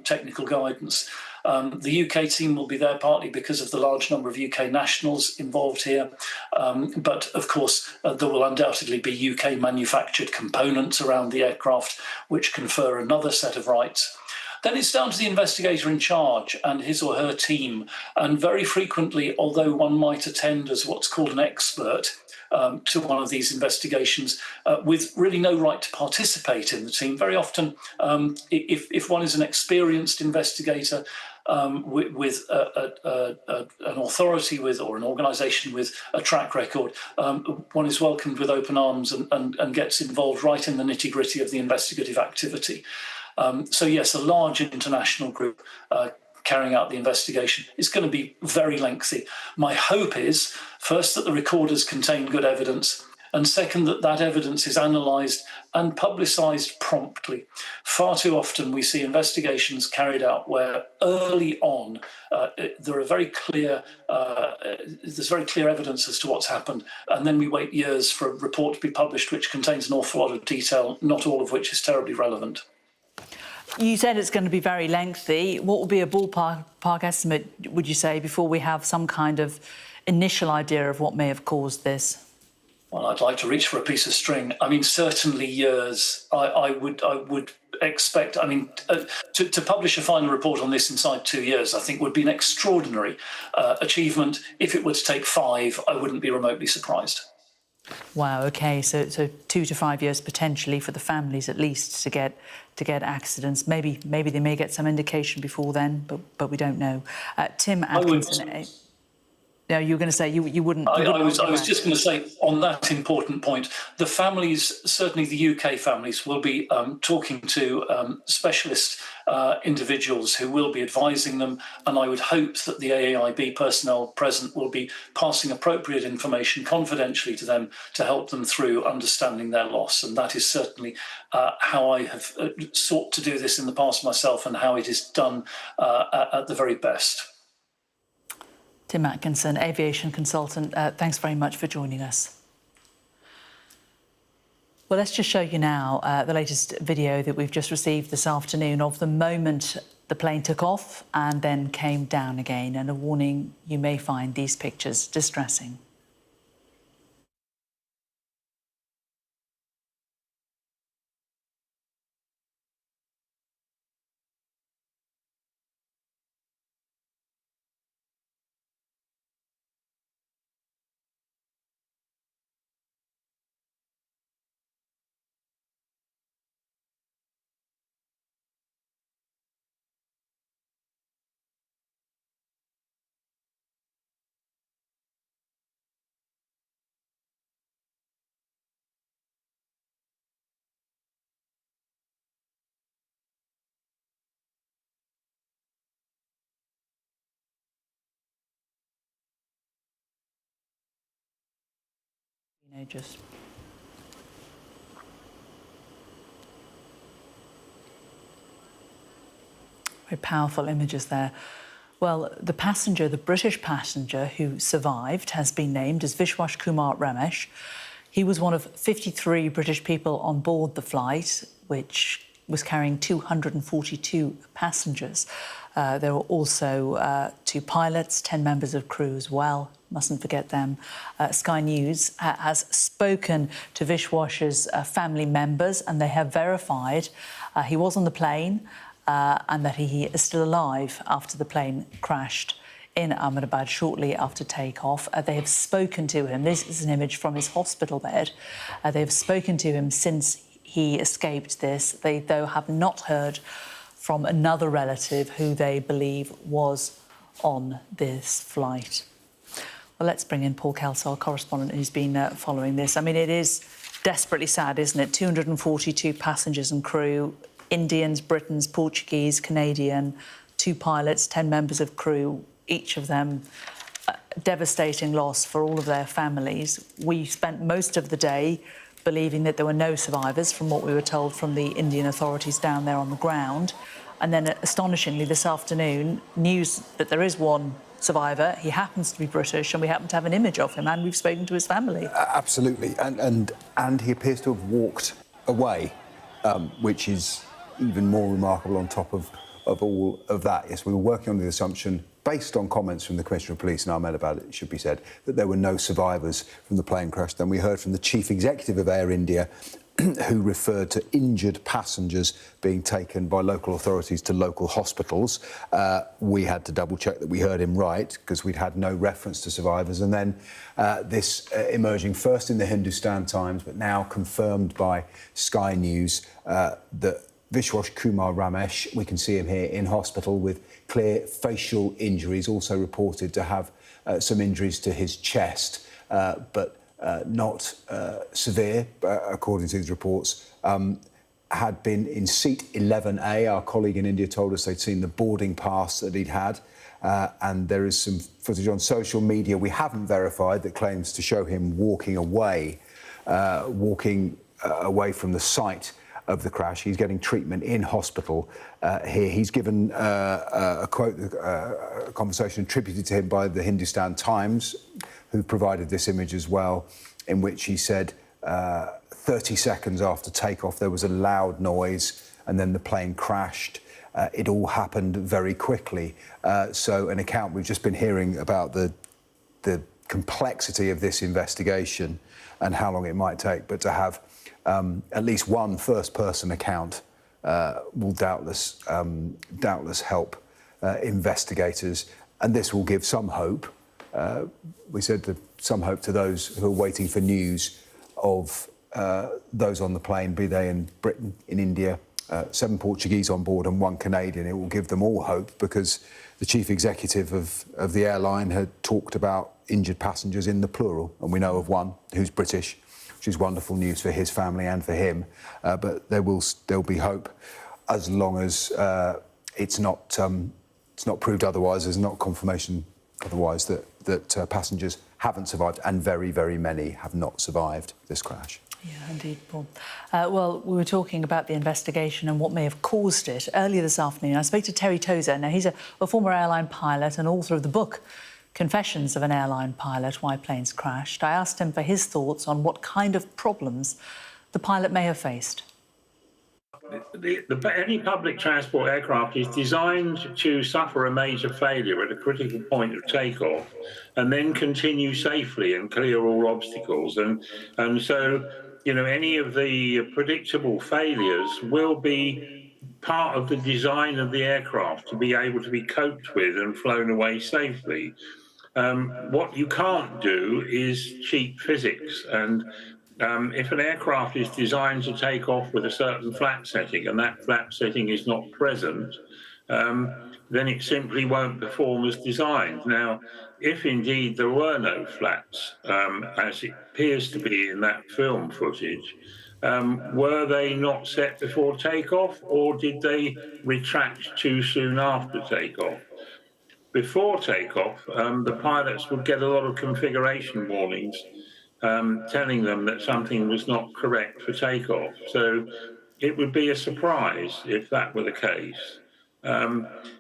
technical guidance. The UK team will be there partly because of the large number of UK nationals involved here. But of course, there will undoubtedly be UK manufactured components around the aircraft, which confer another set of rights. Then it's down to the investigator in charge and his or her team. And very frequently, although one might attend as what's called an expert to one of these investigations with really no right to participate in the team, very often, if one is an experienced investigator with an authority or an organisation with a track record, one is welcomed with open arms and gets involved right in the nitty-gritty of the investigative activity. So yes, a large international group carrying out the investigation is going to be very lengthy. My hope is, first, that the recorders contain good evidence, and second, that evidence is analysed and publicised promptly. Far too often we see investigations carried out where early on there's very clear evidence as to what's happened, and then we wait years for a report to be published which contains an awful lot of detail, not all of which is terribly relevant. You said it's going to be very lengthy. What would be a ballpark estimate, would you say, before we have some kind of initial idea of what may have caused this? Well, I'd like to reach for a piece of string. I mean, certainly years. I would expect, I mean, to publish a final report on this inside 2 years, I think would be an extraordinary achievement. If it were to take 5, I wouldn't be remotely surprised. Wow. Okay. So 2 to 5 years potentially for the families at least to get accidents. Maybe they may get some indication before then, but we don't know. Tim Atkinson. No, you were going to say you wouldn't. I was just going to say on that important point, the families, certainly the UK families, will be talking to specialist individuals who will be advising them, and I would hope that the AAIB personnel present will be passing appropriate information confidentially to them to help them through understanding their loss. And that is certainly how I have sought to do this in the past myself, and how it is done at the very best. Tim Atkinson, aviation consultant, thanks very much for joining us. Well, let's just show you now the latest video that we've just received this afternoon of the moment the plane took off and then came down again. And a warning, you may find these pictures distressing. Just very powerful images there. Well, the passenger, the British passenger who survived, has been named as Vishwas Kumar Ramesh. He was one of 53 British people on board the flight, which was carrying 242 passengers. There were also 2 pilots, 10 members of crew as well. Mustn't forget them. Sky News has spoken to Vishwas's family members, and they have verified he was on the plane and that he is still alive after the plane crashed in Ahmedabad shortly after takeoff. They have spoken to him. This is an image from his hospital bed. They have spoken to him since he escaped this. They, though, have not heard from another relative who they believe was on this flight. Well, let's bring in Paul Kelso, our correspondent, who's been following this. I mean, it is desperately sad, isn't it? 242 passengers and crew, Indians, Britons, Portuguese, Canadian, 2 pilots, 10 members of crew, each of them devastating loss for all of their families. We spent most of the day believing that there were no survivors, from what we were told from the Indian authorities down there on the ground. And then, astonishingly, this afternoon, news that there is one survivor. He happens to be British, and we happen to have an image of him, and we've spoken to his family. Absolutely, and he appears to have walked away, which is even more remarkable on top of all of that. Yes, we were working on the assumption, based on comments from the Commissioner of Police in Ahmedabad, it should be said, that there were no survivors from the plane crash. Then we heard from the Chief Executive of Air India, who referred to injured passengers being taken by local authorities to local hospitals. We had to double-check that we heard him right, because we'd had no reference to survivors. And then this emerging first in the Hindustan Times, but now confirmed by Sky News, that Vishwas Kumar Ramesh, we can see him here in hospital with clear facial injuries, also reported to have some injuries to his chest, but not severe, according to these reports. Had been in seat 11A. Our colleague in India told us they'd seen the boarding pass that he'd had, and there is some footage on social media we haven't verified that claims to show him walking away from the site of the crash. He's getting treatment in hospital here. He's given a quote, a conversation attributed to him by the Hindustan Times, who provided this image as well, in which he said 30 seconds after takeoff there was a loud noise and then the plane crashed. It all happened very quickly. So an account we've just been hearing about the complexity of this investigation and how long it might take, but to have at least one first-person account will doubtless help investigators, and this will give some hope. We said that some hope to those who are waiting for news of those on the plane, be they in Britain, in India, 7 Portuguese on board and 1 Canadian. It will give them all hope, because the chief executive of the airline had talked about injured passengers in the plural, and we know of one who's British, which is wonderful news for his family and for him. But there'll be hope, as long as it's not proved otherwise. There's not confirmation otherwise that passengers haven't survived, and very, very many have not survived this crash. Yeah, indeed, Paul. Well, we were talking about the investigation and what may have caused it. Earlier this afternoon, I spoke to Terry Tozer. Now, he's a former airline pilot and author of the book Confessions of an Airline Pilot, Why Planes Crashed. I asked him for his thoughts on what kind of problems the pilot may have faced. Any public transport aircraft is designed to suffer a major failure at a critical point of takeoff and then continue safely and clear all obstacles. And so, you know, any of the predictable failures will be part of the design of the aircraft to be able to be coped with and flown away safely. What you can't do is cheat physics. And if an aircraft is designed to take off with a certain flap setting and that flap setting is not present, then it simply won't perform as designed. Now, if indeed there were no flaps, as it appears to be in that film footage, were they not set before takeoff, or did they retract too soon after takeoff? Before takeoff, the pilots would get a lot of configuration warnings telling them that something was not correct for takeoff. So it would be a surprise if that were the case.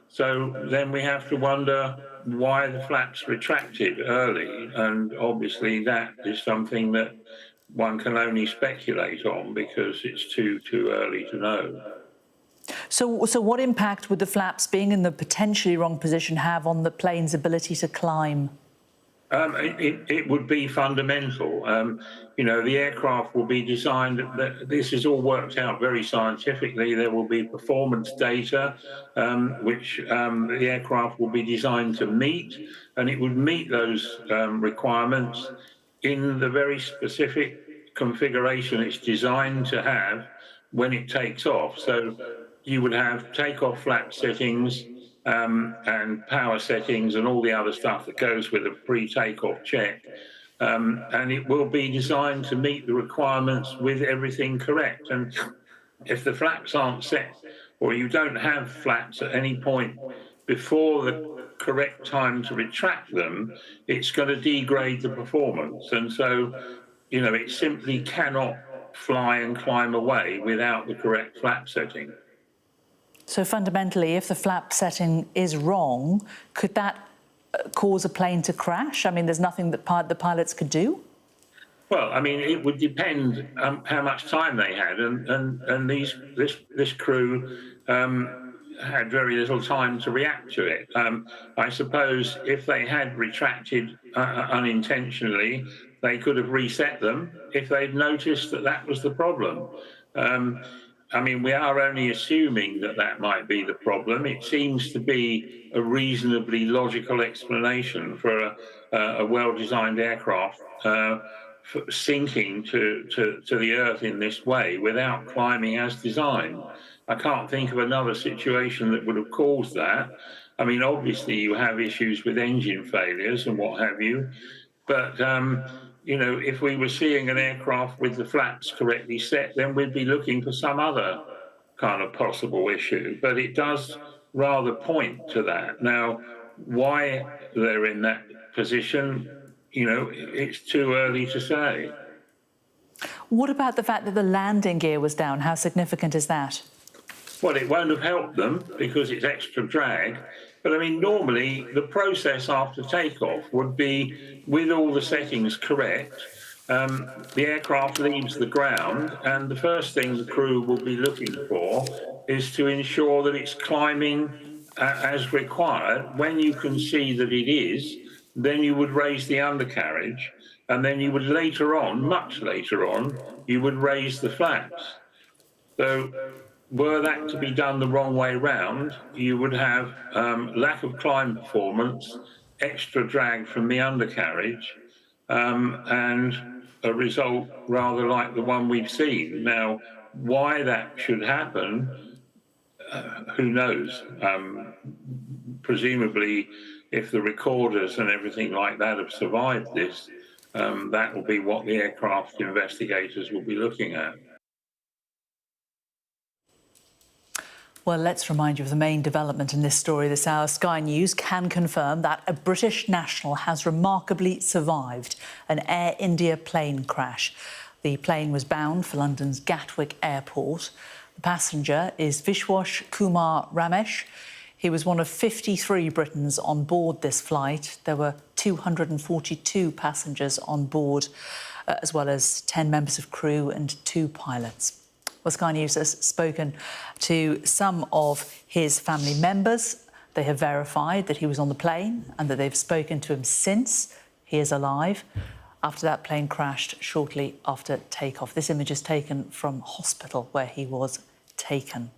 So then we have to wonder why the flaps retracted early, and obviously that is something that one can only speculate on, because it's too early to know. So what impact would the flaps being in the potentially wrong position have on the plane's ability to climb? It would be fundamental. You know, the aircraft will be designed, this is all worked out very scientifically. There will be performance data, which the aircraft will be designed to meet, and it would meet those requirements in the very specific configuration it's designed to have when it takes off. So you would have takeoff flap settings, and power settings and all the other stuff that goes with a pre-takeoff check. And it will be designed to meet the requirements with everything correct. And if the flaps aren't set, or you don't have flaps at any point before the correct time to retract them, it's going to degrade the performance. And so, you know, it simply cannot fly and climb away without the correct flap setting. So fundamentally, if the flap setting is wrong, could that cause a plane to crash? I mean, there's nothing that the pilots could do? Well, I mean, it would depend how much time they had, and this crew had very little time to react to it. I suppose if they had retracted unintentionally, they could have reset them if they'd noticed that that was the problem. I mean, we are only assuming that that might be the problem. It seems to be a reasonably logical explanation for a well-designed aircraft sinking to the earth in this way without climbing as designed. I can't think of another situation that would have caused that. I mean, obviously you have issues with engine failures and what have you, but you know, if we were seeing an aircraft with the flaps correctly set, then we'd be looking for some other kind of possible issue. But it does rather point to that. Now, why they're in that position, you know, it's too early to say. What about the fact that the landing gear was down? How significant is that? Well, it won't have helped them because it's extra drag. But I mean, normally the process after takeoff would be, with all the settings correct, the aircraft leaves the ground, and the first thing the crew will be looking for is to ensure that it's climbing as required. When you can see that it is, then you would raise the undercarriage, and then you would later on, much later on, you would raise the flaps. So were that to be done the wrong way round, you would have lack of climb performance, extra drag from the undercarriage, and a result rather like the one we've seen. Now, why that should happen, who knows? Presumably, if the recorders and everything like that have survived this, that will be what the aircraft investigators will be looking at. Well, let's remind you of the main development in this story this hour. Sky News can confirm that a British national has remarkably survived an Air India plane crash. The plane was bound for London's Gatwick Airport. The passenger is Vishwas Kumar Ramesh. He was one of 53 Britons on board this flight. There were 242 passengers on board, as well as 10 members of crew and 2 pilots. Well, Sky News has spoken to some of his family members. They have verified that he was on the plane and that they've spoken to him since. He is alive after that plane crashed shortly after takeoff. This image is taken from hospital where he was taken.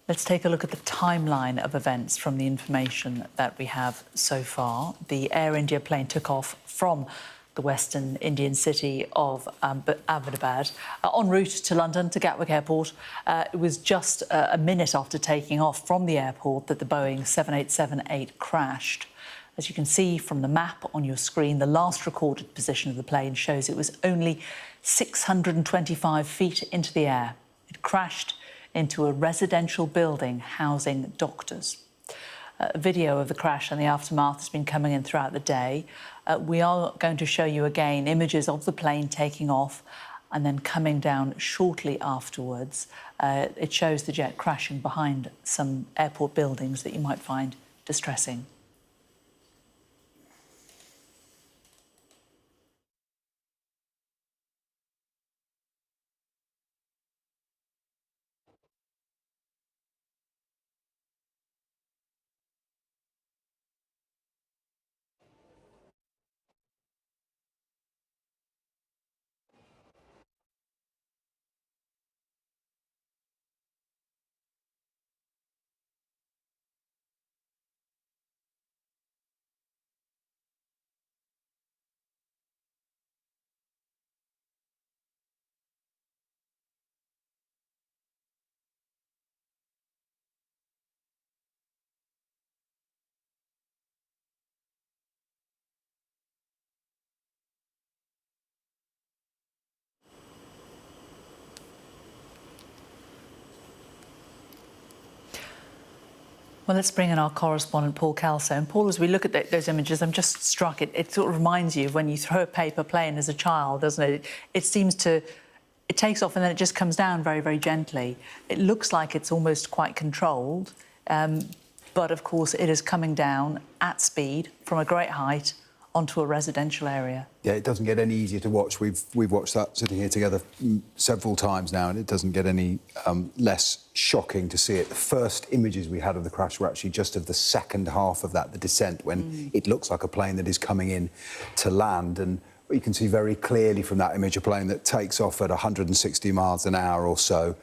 Let's take a look at the timeline of events from the information that we have so far. The Air India plane took off from the western Indian city of Ahmedabad, en route to London, to Gatwick Airport. It was just a minute after taking off from the airport that the Boeing 787-8 crashed. As you can see from the map on your screen, the last recorded position of the plane shows it was only 625 feet into the air. It crashed into a residential building housing doctors. A video of the crash and the aftermath has been coming in throughout the day. We are going to show you again images of the plane taking off and then coming down shortly afterwards. It shows the jet crashing behind some airport buildings that you might find distressing. Well, let's bring in our correspondent, Paul Calso. And Paul, as we look at those images, I'm just struck. It sort of reminds you of when you throw a paper plane as a child, doesn't it? It seems to... It takes off and then it just comes down very, very gently. It looks like it's almost quite controlled. But, of course, it is coming down at speed from a great height onto a residential area. Yeah, it doesn't get any easier to watch. We've watched that sitting here together several times now, and it doesn't get any less shocking to see it. The first images we had of the crash were actually just of the second half of that, the descent, when it looks like a plane that is coming in to land. And you can see very clearly from that image a plane that takes off at 160 miles an hour or so,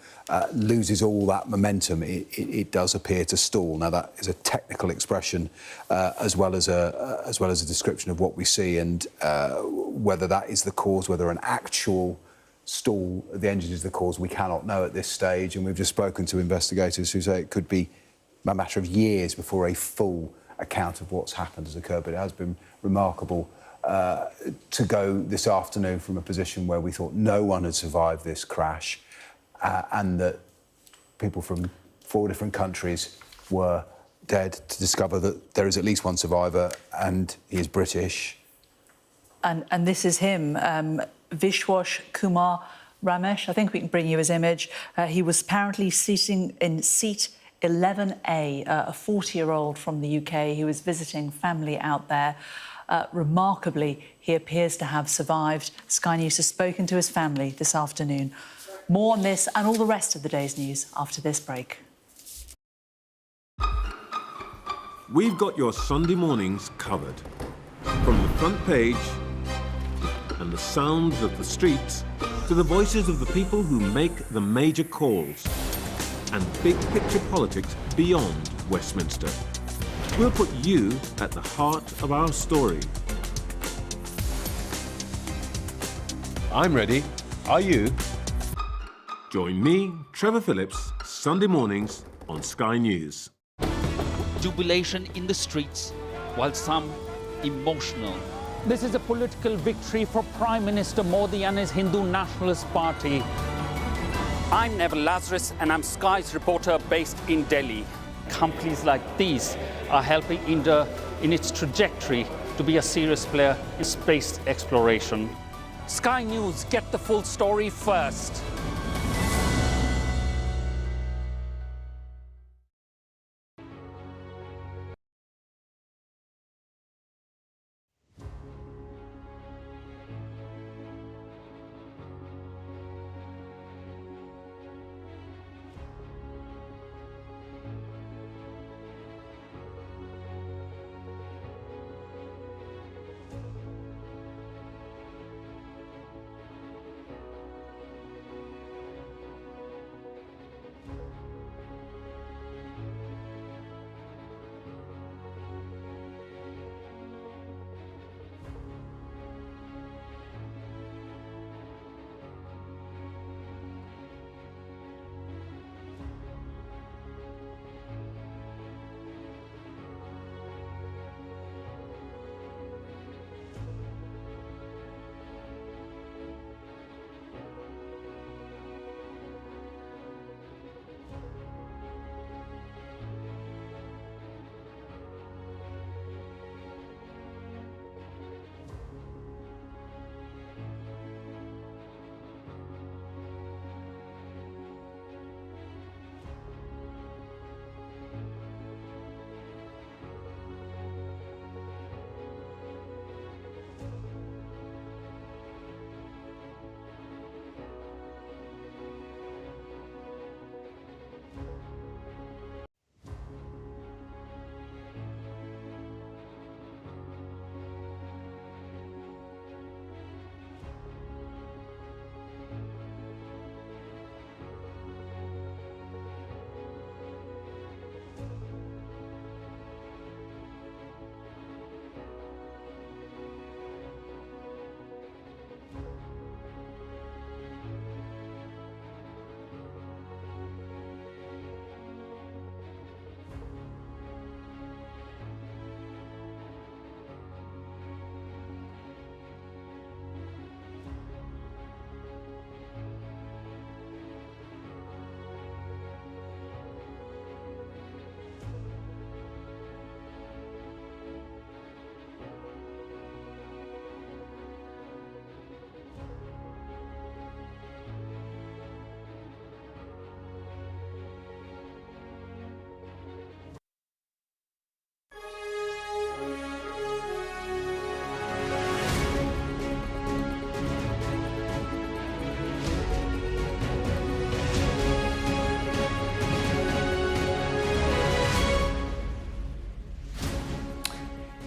loses all that momentum. It does appear to stall. Now, that is a technical expression as well as a description of what we see, and whether that is the cause, whether an actual stall of the engine is the cause, we cannot know at this stage. And we've just spoken to investigators who say it could be a matter of years before a full account of what's happened has occurred. But it has been remarkable to go this afternoon from a position where we thought no one had survived this crash, and that people from 4 different countries were dead, to discover that there is at least one survivor, and he is British. And this is him, Vishwas Kumar Ramesh. I think we can bring you his image. He was apparently sitting in seat 11A, a 40-year-old from the UK who was visiting family out there. Remarkably, he appears to have survived. Sky News has spoken to his family this afternoon. More on this and all the rest of the day's news after this break. We've got your Sunday mornings covered. From the front page and the sounds of the streets to to the voices of the people who make the major calls and big picture politics beyond Westminster. We'll put you at the heart of our story. I'm ready. Are you? Join me, Trevor Phillips, Sunday mornings on Sky News. Jubilation in the streets, while some emotional. This is a political victory for Prime Minister Modi and his Hindu Nationalist Party. I'm Neville Lazarus and I'm Sky's reporter based in Delhi. Companies like these are helping India in its trajectory to be a serious player in space exploration. Sky News, get the full story first.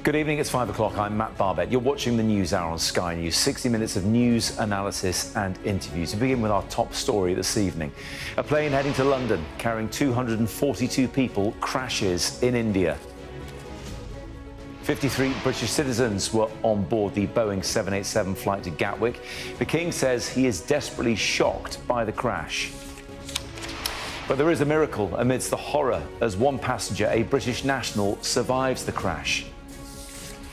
Good evening, it's 5 o'clock. I'm Matt Barbett. You're watching the News Hour on Sky News. 60 minutes of news, analysis and interviews. We begin with our top story this evening. A plane heading to London carrying 242 people crashes in India. 53 British citizens were on board the Boeing 787 flight to Gatwick. The King says he is desperately shocked by the crash. But there is a miracle amidst the horror as one passenger, a British national, survives the crash.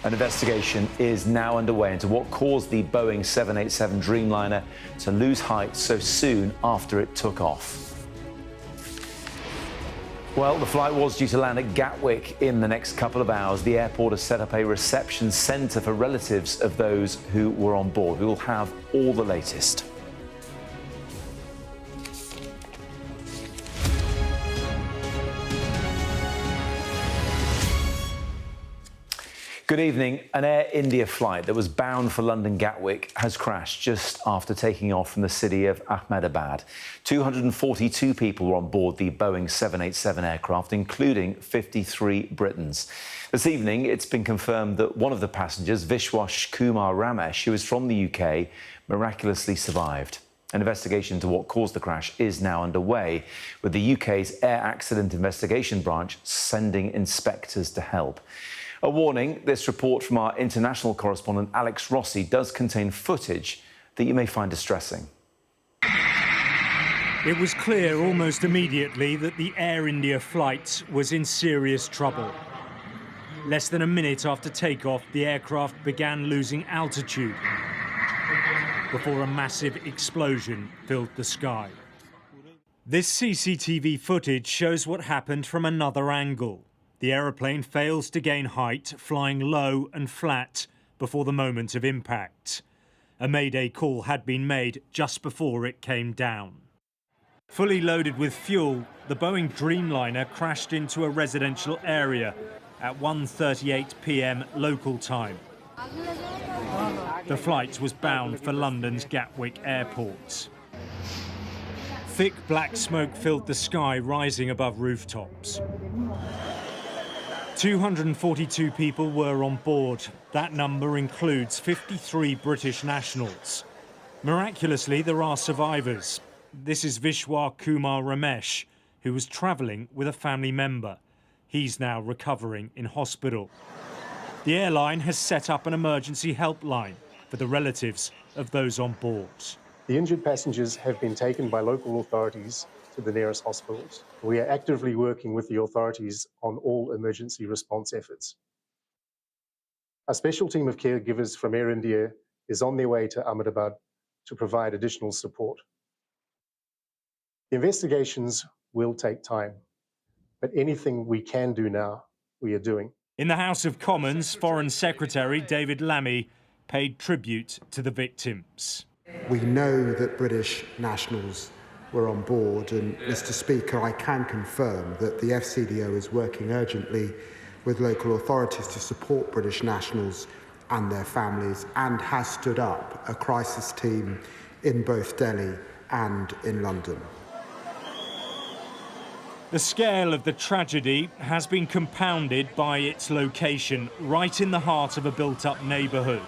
An investigation is now underway into what caused the Boeing 787 Dreamliner to lose height so soon after it took off. Well, the flight was due to land at Gatwick in the next couple of hours. The airport has set up a reception centre for relatives of those who were on board. We will have all the latest. Good evening. An Air India flight that was bound for London Gatwick has crashed just after taking off from the city of Ahmedabad. 242 people were on board the Boeing 787 aircraft, including 53 Britons. This evening, it's been confirmed that one of the passengers, Vishwas Kumar Ramesh, who is from the UK, miraculously survived. An investigation into what caused the crash is now underway, with the UK's Air Accident Investigation Branch sending inspectors to help. A warning, this report from our international correspondent Alex Rossi does contain footage that you may find distressing. It was clear almost immediately that the Air India flight was in serious trouble. Less than a minute after takeoff, the aircraft began losing altitude before a massive explosion filled the sky. This CCTV footage shows what happened from another angle. The aeroplane fails to gain height, flying low and flat before the moment of impact. A mayday call had been made just before it came down. Fully loaded with fuel, the Boeing Dreamliner crashed into a residential area at 1:38 p.m. local time. The flight was bound for London's Gatwick Airport. Thick black smoke filled the sky, rising above rooftops. 242 people were on board. That number includes 53 British nationals. Miraculously, there are survivors. This is Vishwa Kumar Ramesh, who was travelling with a family member. He's now recovering in hospital. The airline has set up an emergency helpline for the relatives of those on board. The injured passengers have been taken by local authorities to the nearest hospitals. We are actively working with the authorities on all emergency response efforts. A special team of caregivers from Air India is on their way to Ahmedabad to provide additional support. The investigations will take time, but anything we can do now, we are doing. In the House of Commons, Foreign Secretary David Lammy paid tribute to the victims. We know that British nationals were on board, and Mr. Speaker, I can confirm that the FCDO is working urgently with local authorities to support British nationals and their families, and has stood up a crisis team in both Delhi and in London. The scale of the tragedy has been compounded by its location, right in the heart of a built-up neighbourhood.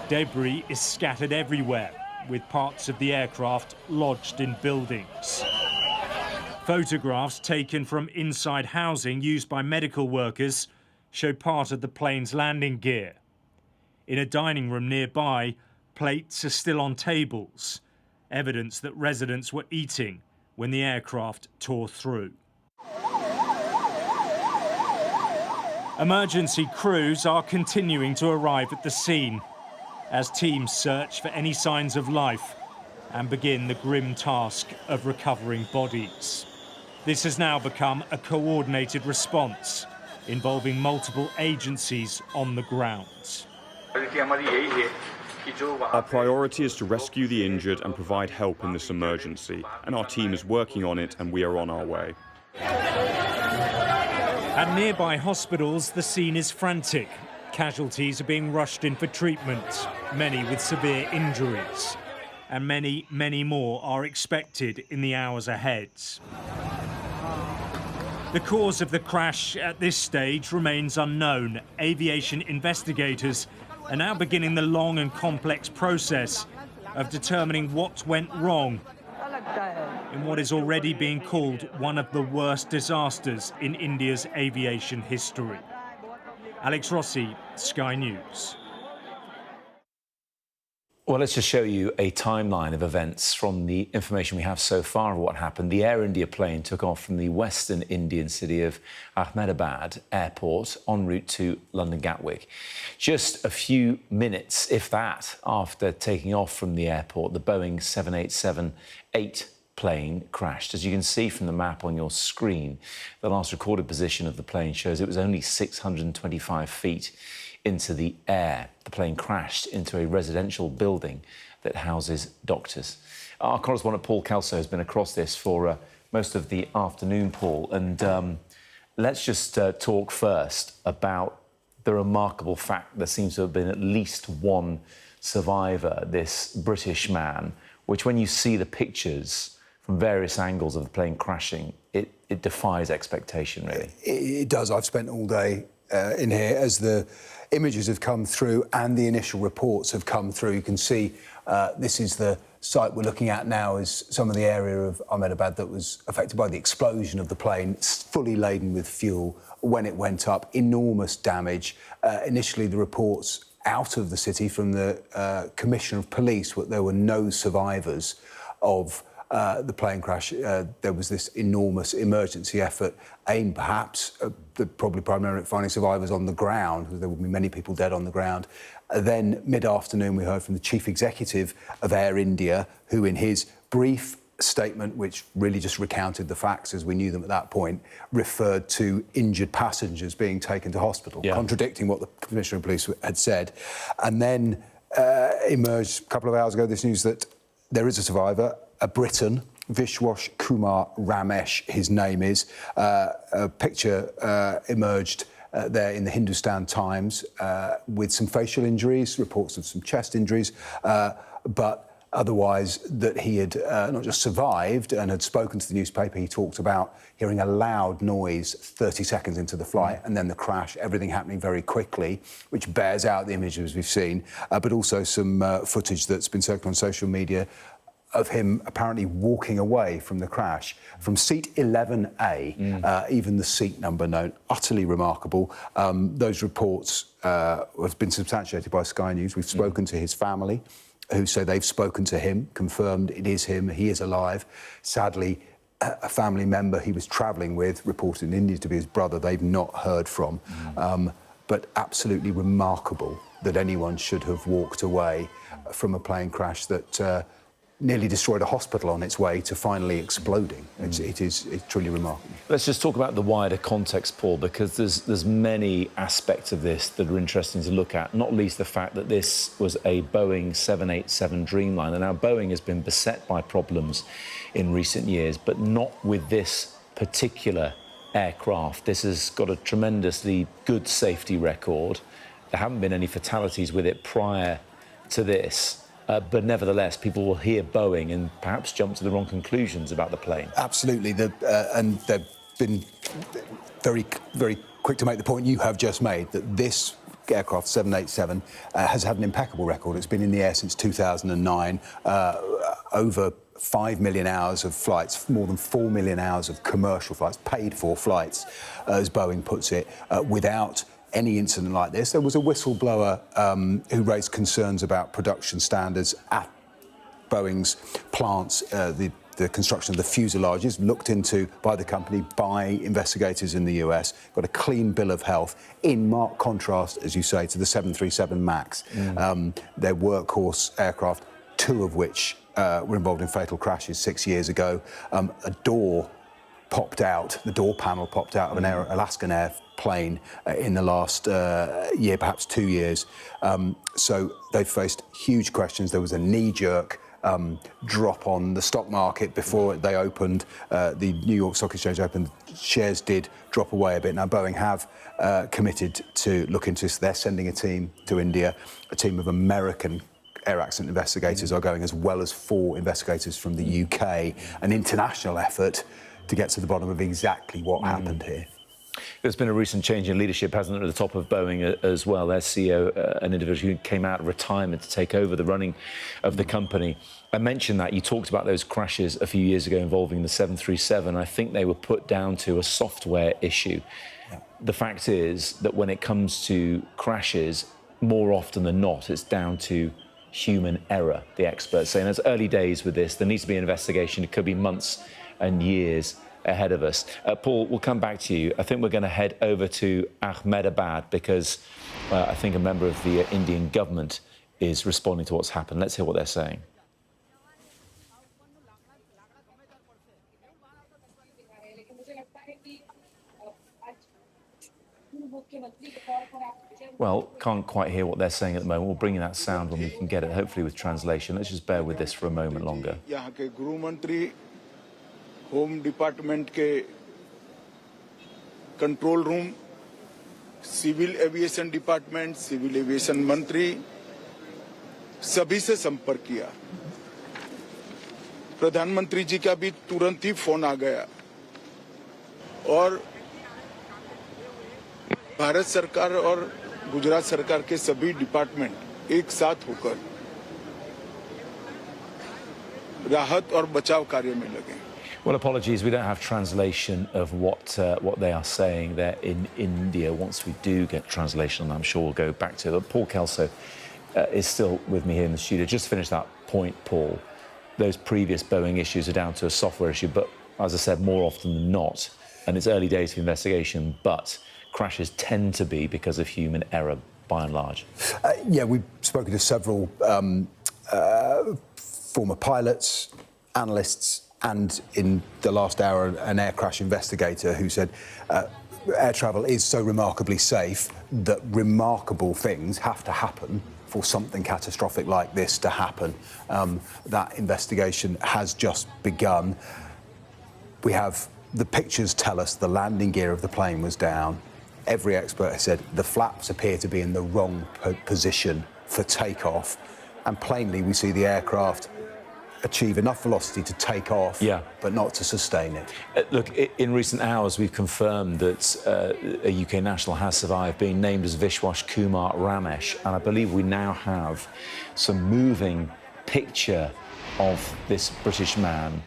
Debris is scattered everywhere, with parts of the aircraft lodged in buildings. Photographs taken from inside housing used by medical workers show part of the plane's landing gear. In a dining room nearby, plates are still on tables, evidence that residents were eating when the aircraft tore through. Emergency crews are continuing to arrive at the scene as teams search for any signs of life and begin the grim task of recovering bodies. This has now become a coordinated response involving multiple agencies on the ground. Our priority is to rescue the injured and provide help in this emergency, and our team is working on it, and we are on our way. At nearby hospitals, the scene is frantic. Casualties are being rushed in for treatment, many with severe injuries, and many, many more are expected in the hours ahead. The cause of the crash at this stage remains unknown. Aviation investigators are now beginning the long and complex process of determining what went wrong in what is already being called one of the worst disasters in India's aviation history. Alex Rossi, Sky News. Well, let's just show you a timeline of events from the information we have so far of what happened. The Air India plane took off from the western Indian city of Ahmedabad Airport en route to London Gatwick. Just a few minutes, if that, after taking off from the airport, the Boeing 787-8 plane crashed. As you can see from the map on your screen, the last recorded position of the plane shows it was only 625 feet into the air. The plane crashed into a residential building that houses doctors. Our correspondent Paul Kelso has been across this for most of the afternoon, Paul, and let's just talk first about the remarkable fact there seems to have been at least one survivor, this British man, which when you see the pictures from various angles of the plane crashing, it defies expectation, really. It does. I've spent all day in here, as the images have come through and the initial reports have come through, you can see this is the site we're looking at now, is some of the area of Ahmedabad that was affected by the explosion of the plane. It's fully laden with fuel when it went up. Enormous damage. Initially, the reports out of the city from the Commissioner of Police were there were no survivors of the plane crash. There was this enormous emergency effort aimed perhaps probably primarily at finding survivors on the ground, because there would be many people dead on the ground. Then mid-afternoon we heard from the Chief Executive of Air India, who in his brief statement, which really just recounted the facts as we knew them at that point, referred to injured passengers being taken to hospital, contradicting what the Commissioner of Police had said. And then emerged a couple of hours ago this news that there is a survivor, a Briton, Vishwash Kumar Ramesh, his name is. A picture emerged there in the Hindustan Times with some facial injuries, reports of some chest injuries, but otherwise that he had not just survived and had spoken to the newspaper. He talked about hearing a loud noise 30 seconds into the flight and then the crash, everything happening very quickly, which bears out the images we've seen, but also some footage that's been circulating on social media of him apparently walking away from the crash from seat 11A, even the seat number known. Utterly remarkable. Those reports have been substantiated by Sky News. We've spoken to his family, who say they've spoken to him, confirmed it is him, he is alive. Sadly, a family member he was travelling with, reported in India to be his brother, they've not heard from. But absolutely remarkable that anyone should have walked away from a plane crash that nearly destroyed a hospital on its way to finally exploding. It's truly remarkable. Let's just talk about the wider context, Paul, because there's many aspects of this that are interesting to look at, not least the fact that this was a Boeing 787 Dreamliner. Now, Boeing has been beset by problems in recent years, but not with this particular aircraft. This has got a tremendously good safety record. There haven't been any fatalities with it prior to this. But nevertheless, people will hear Boeing and perhaps jump to the wrong conclusions about the plane. Absolutely. And they've been very, very quick to make the point you have just made, that this aircraft, 787, has had an impeccable record. It's been in the air since 2009, over 5 million hours of flights, more than 4 million hours of commercial flights, paid-for flights, as Boeing puts it, without any incident like this. There was a whistleblower who raised concerns about production standards at Boeing's plants, the construction of the fuselages, looked into by the company, by investigators in the US, got a clean bill of health, in marked contrast, as you say, to the 737 MAX. Their workhorse aircraft, 2 of which were involved in fatal crashes 6 years ago. A door popped out, the door panel popped out of an Alaskan airplane in the last year, perhaps 2 years. So they've faced huge questions. There was a knee-jerk drop on the stock market before they opened. The New York Stock Exchange opened, shares did drop away a bit. Now, Boeing have committed to look into this. They're sending a team to India. A team of American air accident investigators are going, as well as 4 investigators from the UK, an international effort to get to the bottom of exactly what happened here. There's been a recent change in leadership, hasn't there, at the top of Boeing as well. Their CEO, an individual who came out of retirement to take over the running of the company. I mentioned that. You talked about those crashes a few years ago involving the 737. I think they were put down to a software issue. The fact is that when it comes to crashes, more often than not, it's down to human error, the experts say. And there's early days with this. There needs to be an investigation. It could be months and years ahead of us. Paul, we'll come back to you. I think we're going to head over to Ahmedabad because I think a member of the Indian government is responding to what's happened. Let's hear what they're saying. Well, can't quite hear what they're saying at the moment. We'll bring in that sound when we can get it, hopefully with translation. Let's just bear with this for a moment longer. Home department के control room, civil aviation department, civil aviation मंत्री, सभी से संपर्क किया। प्रधानमंत्री जी का भी तुरंत ही फोन आ गया और भारत सरकार और गुजरात सरकार के सभी डिपार्टमेंट एक साथ होकर राहत और बचाव कार्य में लगे। Well, apologies, we don't have translation of what they are saying there in India. Once we do get translation, I'm sure we'll go back to it. Paul Kelso is still with me here in the studio. Just to finish that point, Paul, those previous Boeing issues are down to a software issue, but as I said, more often than not, and it's early days of investigation, but crashes tend to be because of human error by and large. Yeah, we've spoken to several former pilots, analysts, and in the last hour, an air crash investigator who said air travel is so remarkably safe that remarkable things have to happen for something catastrophic like this to happen. That investigation has just begun. We have the pictures tell us the landing gear of the plane was down. Every expert has said the flaps appear to be in the wrong position for takeoff, and plainly we see the aircraft achieve enough velocity to take off, but not to sustain it. Look, in recent hours, we've confirmed that a UK national has survived, being named as Vishwas Kumar Ramesh, and I believe we now have some moving picture of this British man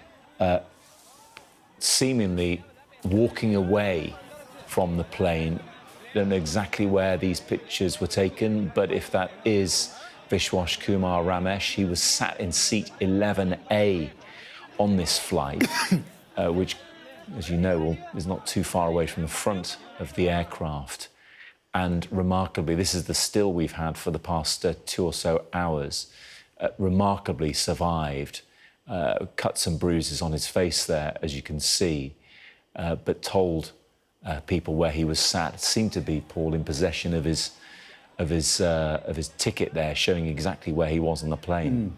seemingly walking away from the plane. Don't know exactly where these pictures were taken, but if that is Vishwas Kumar Ramesh, he was sat in seat 11A on this flight, which, as you know, is not too far away from the front of the aircraft. And remarkably, this is the still we've had for the past 2 or so hours, remarkably survived. Cuts and bruises on his face there, as you can see, but told people where he was sat. Seemed to be, Paul, in possession of his ticket there, showing exactly where he was on the plane.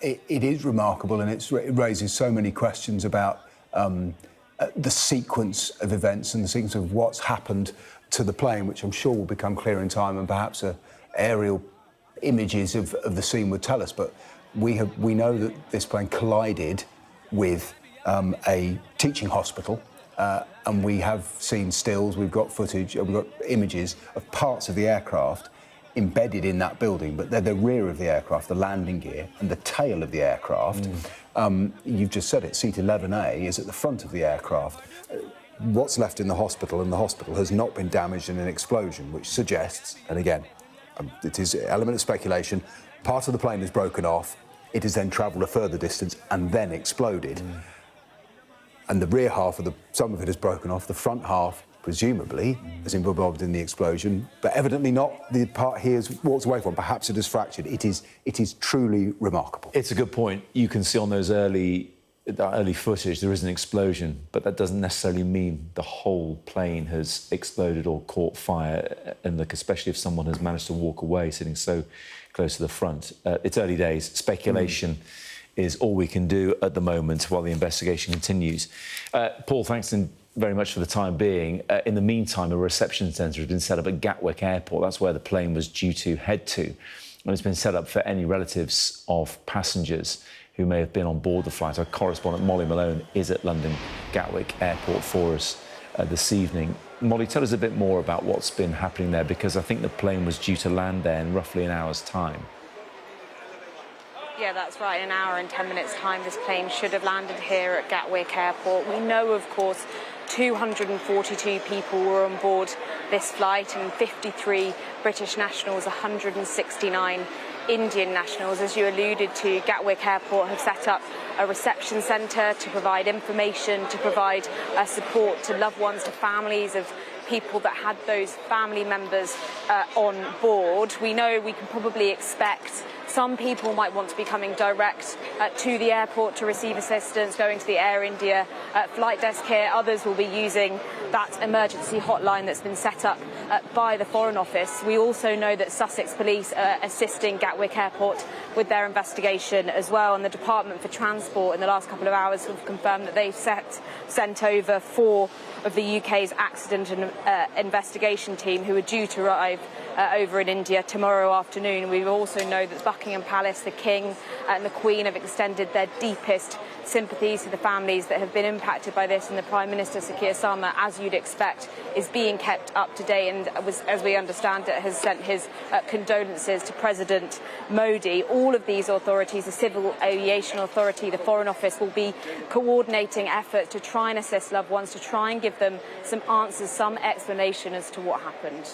It is remarkable, and it raises so many questions about the sequence of events and the sequence of what's happened to the plane, which I'm sure will become clear in time, and perhaps aerial images of the scene would tell us. But we know that this plane collided with a teaching hospital, and we have seen stills, we've got footage, we've got images of parts of the aircraft embedded in that building, but they're the rear of the aircraft, the landing gear, and the tail of the aircraft. You've just said it, seat 11A is at the front of the aircraft. What's left in the hospital, and the hospital has not been damaged in an explosion, which suggests, and again, it is an element of speculation, part of the plane is broken off, it has then travelled a further distance and then exploded. And the rear half of some of it has broken off, the front half, presumably, is involved in the explosion, but evidently not the part he has walked away from. Perhaps it is fractured. It is truly remarkable. It's a good point. You can see on those early footage there is an explosion, but that doesn't necessarily mean the whole plane has exploded or caught fire. And look, especially if someone has managed to walk away sitting so close to the front. It's early days. Speculation is all we can do at the moment while the investigation continues. Paul, thanks very much for the time being. In the meantime, a reception centre has been set up at Gatwick Airport. That's where the plane was due to head to. And it's been set up for any relatives of passengers who may have been on board the flight. Our correspondent, Molly Malone, is at London Gatwick Airport for us this evening. Molly, tell us a bit more about what's been happening there, because I think the plane was due to land there in roughly an hour's time. Yeah, that's right. In an hour and 10 minutes' time, this plane should have landed here at Gatwick Airport. We know, of course, 242 people were on board this flight, and 53 British nationals, 169 Indian nationals. As you alluded to, Gatwick Airport have set up a reception centre to provide information, to provide support to loved ones, to families of people that had those family members on board. We know we can probably expect some people might want to be coming direct to the airport to receive assistance, going to the Air India flight desk here. Others will be using that emergency hotline that's been set up by the Foreign Office. We also know that Sussex Police are assisting Gatwick Airport with their investigation as well, and the Department for Transport in the last couple of hours have confirmed that they've sent over 4 of the UK's accident and investigation team who are due to arrive over in India tomorrow afternoon. We also know that Buckingham Palace, the King and the Queen have extended their deepest sympathies to the families that have been impacted by this, and the Prime Minister, Sir Keir Starmer, as you'd expect, is being kept up to date and, as we understand it, has sent his condolences to President Modi. All of these authorities, the Civil Aviation Authority, the Foreign Office, will be coordinating efforts to try and assist loved ones, to try and give them some answers, some explanation as to what happened.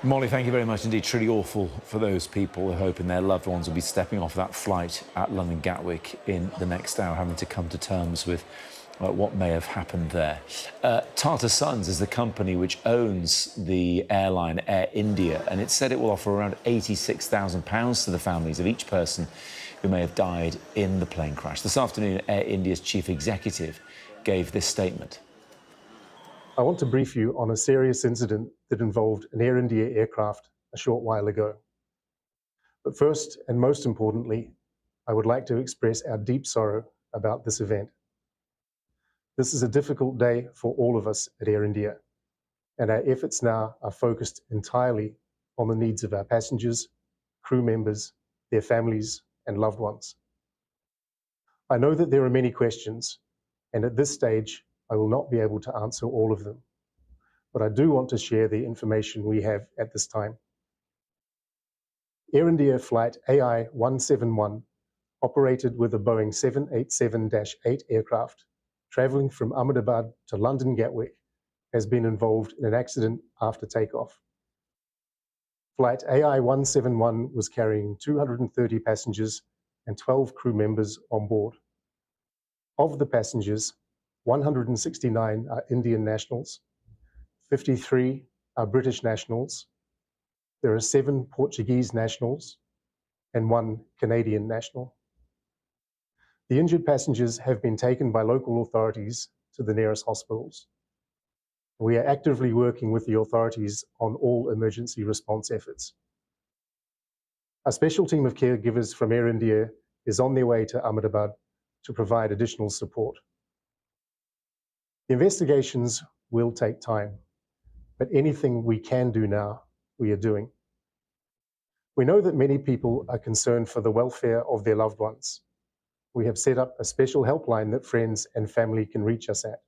Molly, thank you very much indeed. Truly awful for those people hoping their loved ones will be stepping off that flight at London Gatwick in the next hour, having to come to terms with what may have happened there. Tata Sons is the company which owns the airline Air India, and it said it will offer around £86,000 to the families of each person who may have died in the plane crash. This afternoon, Air India's chief executive gave this statement. I want to brief you on a serious incident that involved an Air India aircraft a short while ago. But first, and most importantly, I would like to express our deep sorrow about this event. This is a difficult day for all of us at Air India, and our efforts now are focused entirely on the needs of our passengers, crew members, their families, and loved ones. I know that there are many questions, and at this stage, I will not be able to answer all of them, but I do want to share the information we have at this time. Air India flight AI-171, operated with a Boeing 787-8 aircraft, travelling from Ahmedabad to London Gatwick, has been involved in an accident after takeoff. Flight AI-171 was carrying 230 passengers and 12 crew members on board. Of the passengers, 169 are Indian nationals, 53 are British nationals, there are 7 Portuguese nationals, and 1 Canadian national. The injured passengers have been taken by local authorities to the nearest hospitals. We are actively working with the authorities on all emergency response efforts. A special team of caregivers from Air India is on their way to Ahmedabad to provide additional support. The investigations will take time, but anything we can do now, we are doing. We know that many people are concerned for the welfare of their loved ones. We have set up a special helpline that friends and family can reach us at.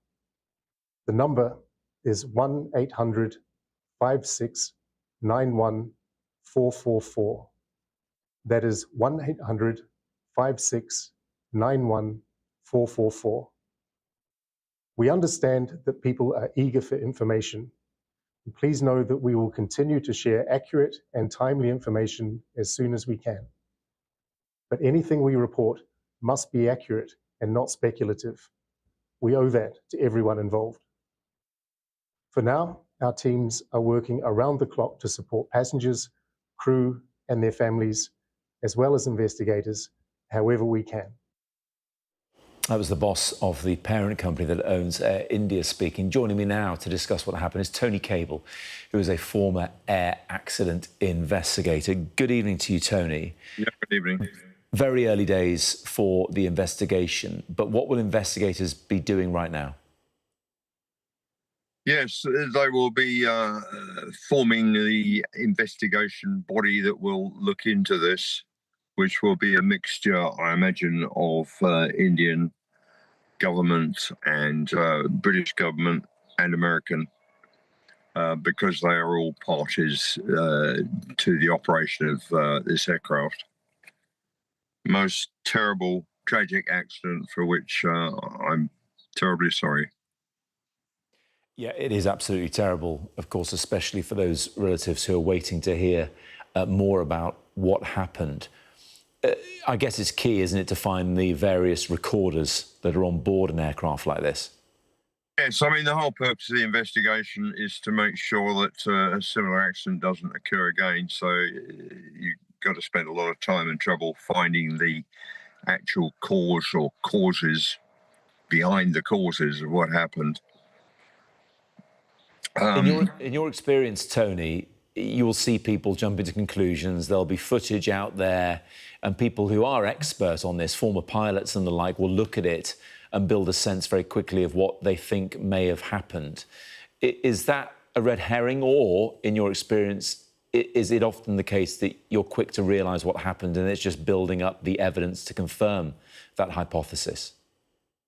The number is 1-800-5691-444. That is 1-800-5691-444. We understand that people are eager for information. And please know that we will continue to share accurate and timely information as soon as we can. But anything we report must be accurate and not speculative. We owe that to everyone involved. For now, our teams are working around the clock to support passengers, crew, and their families, as well as investigators, however we can. That was the boss of the parent company that owns Air India speaking. Joining me now to discuss what happened is Tony Cable, who is a former air accident investigator. Good evening to you, Tony. Yeah, good evening. Very early days for the investigation, but what will investigators be doing right now? Yes, they will be forming the investigation body that will look into this, which will be a mixture, I imagine, of Indian government and British government and American, because they are all parties to the operation of this aircraft. Most terrible, tragic accident for which I'm terribly sorry. Yeah, it is absolutely terrible, of course, especially for those relatives who are waiting to hear more about what happened. I guess it's key, isn't it, to find the various recorders that are on board an aircraft like this? Yes, I mean, the whole purpose of the investigation is to make sure that a similar accident doesn't occur again. So you've got to spend a lot of time and trouble finding the actual cause or causes behind the causes of what happened. In your experience, Tony, you will see people jump into conclusions. There'll be footage out there, and people who are experts on this, former pilots and the like, will look at it and build a sense very quickly of what they think may have happened. Is that a red herring, or, in your experience, is it often the case that you're quick to realise what happened and it's just building up the evidence to confirm that hypothesis?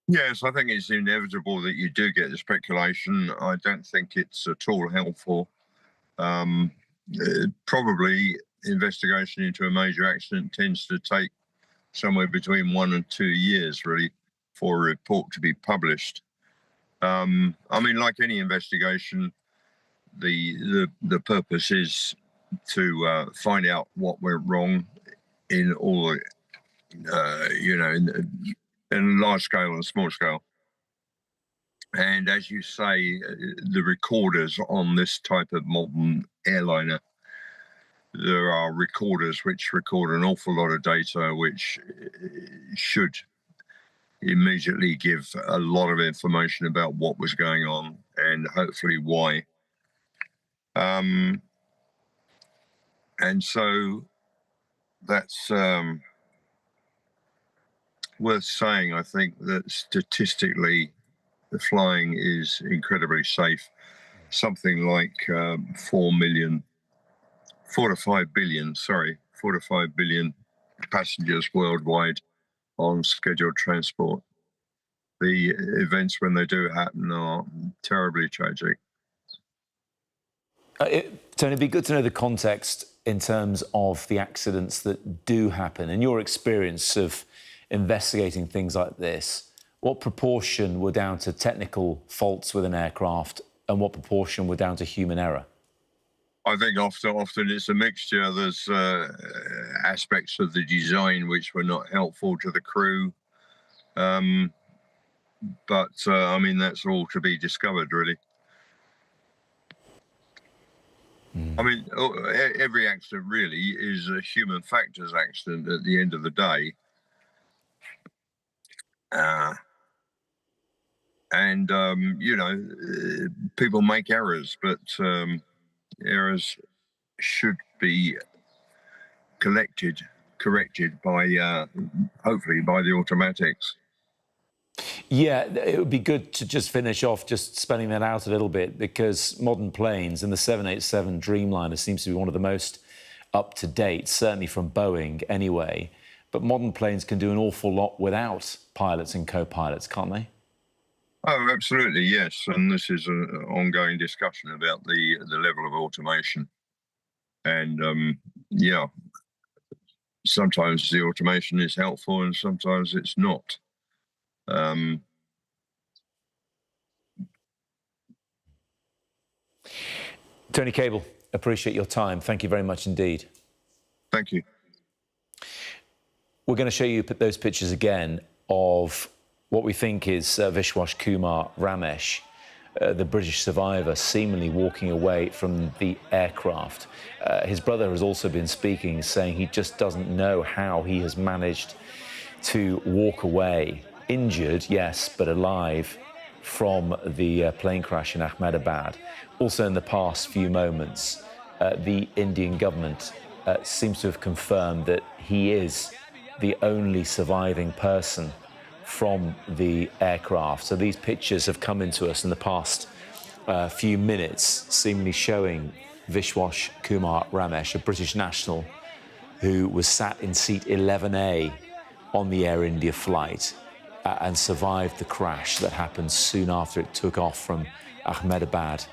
Yes, I think it's inevitable that you do get the speculation. I don't think it's at all helpful. Probably investigation into a major accident tends to take somewhere between 1 and 2 years, really, for a report to be published. I mean, like any investigation, the purpose is to find out what went wrong in all, in large scale and small scale. And as you say, the recorders on this type of modern airliner, there are recorders which record an awful lot of data, which should immediately give a lot of information about what was going on and hopefully why. And so that's worth saying, I think, that statistically the flying is incredibly safe. Something like 4 to 5 billion passengers worldwide on scheduled transport. The events, when they do happen, are terribly tragic. Tony, it'd be good to know the context in terms of the accidents that do happen. In your experience of investigating things like this, what proportion were down to technical faults with an aircraft and what proportion were down to human error? I think often it's a mixture. There's aspects of the design which were not helpful to the crew. I mean, that's all to be discovered, really. I mean, every accident really is a human factors accident at the end of the day. People make errors, but errors should be corrected by, hopefully, by the automatics. Yeah, it would be good to just finish off just spelling that out a little bit, because modern planes, and the 787 Dreamliner seems to be one of the most up-to-date, certainly from Boeing anyway, but modern planes can do an awful lot without pilots and co-pilots, can't they? Oh, absolutely, yes. And this is an ongoing discussion about the level of automation. And, yeah, sometimes the automation is helpful and sometimes it's not. Tony Cable, appreciate your time. Thank you very much indeed. Thank you. We're going to show you those pictures again of what we think is Vishwas Kumar Ramesh, the British survivor, seemingly walking away from the aircraft. His brother has also been speaking, saying he just doesn't know how he has managed to walk away, injured, yes, but alive, from the plane crash in Ahmedabad. Also, in the past few moments, the Indian government seems to have confirmed that he is the only surviving person from the aircraft. So these pictures have come into us in the past few minutes, seemingly showing Vishwas Kumar Ramesh, a British national who was sat in seat 11A on the Air India flight and survived the crash that happened soon after it took off from Ahmedabad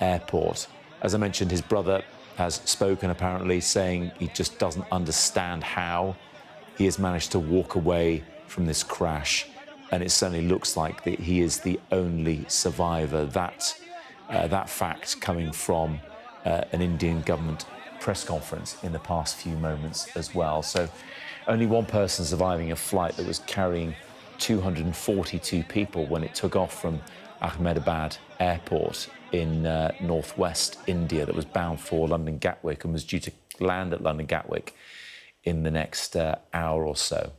Airport. As I mentioned, his brother has spoken, apparently, saying he just doesn't understand how he has managed to walk away from this crash, and it certainly looks like that he is the only survivor. That fact coming from an Indian government press conference in the past few moments as well. So only one person surviving a flight that was carrying 242 people when it took off from Ahmedabad Airport in northwest India, that was bound for London Gatwick and was due to land at London Gatwick in the next hour or so.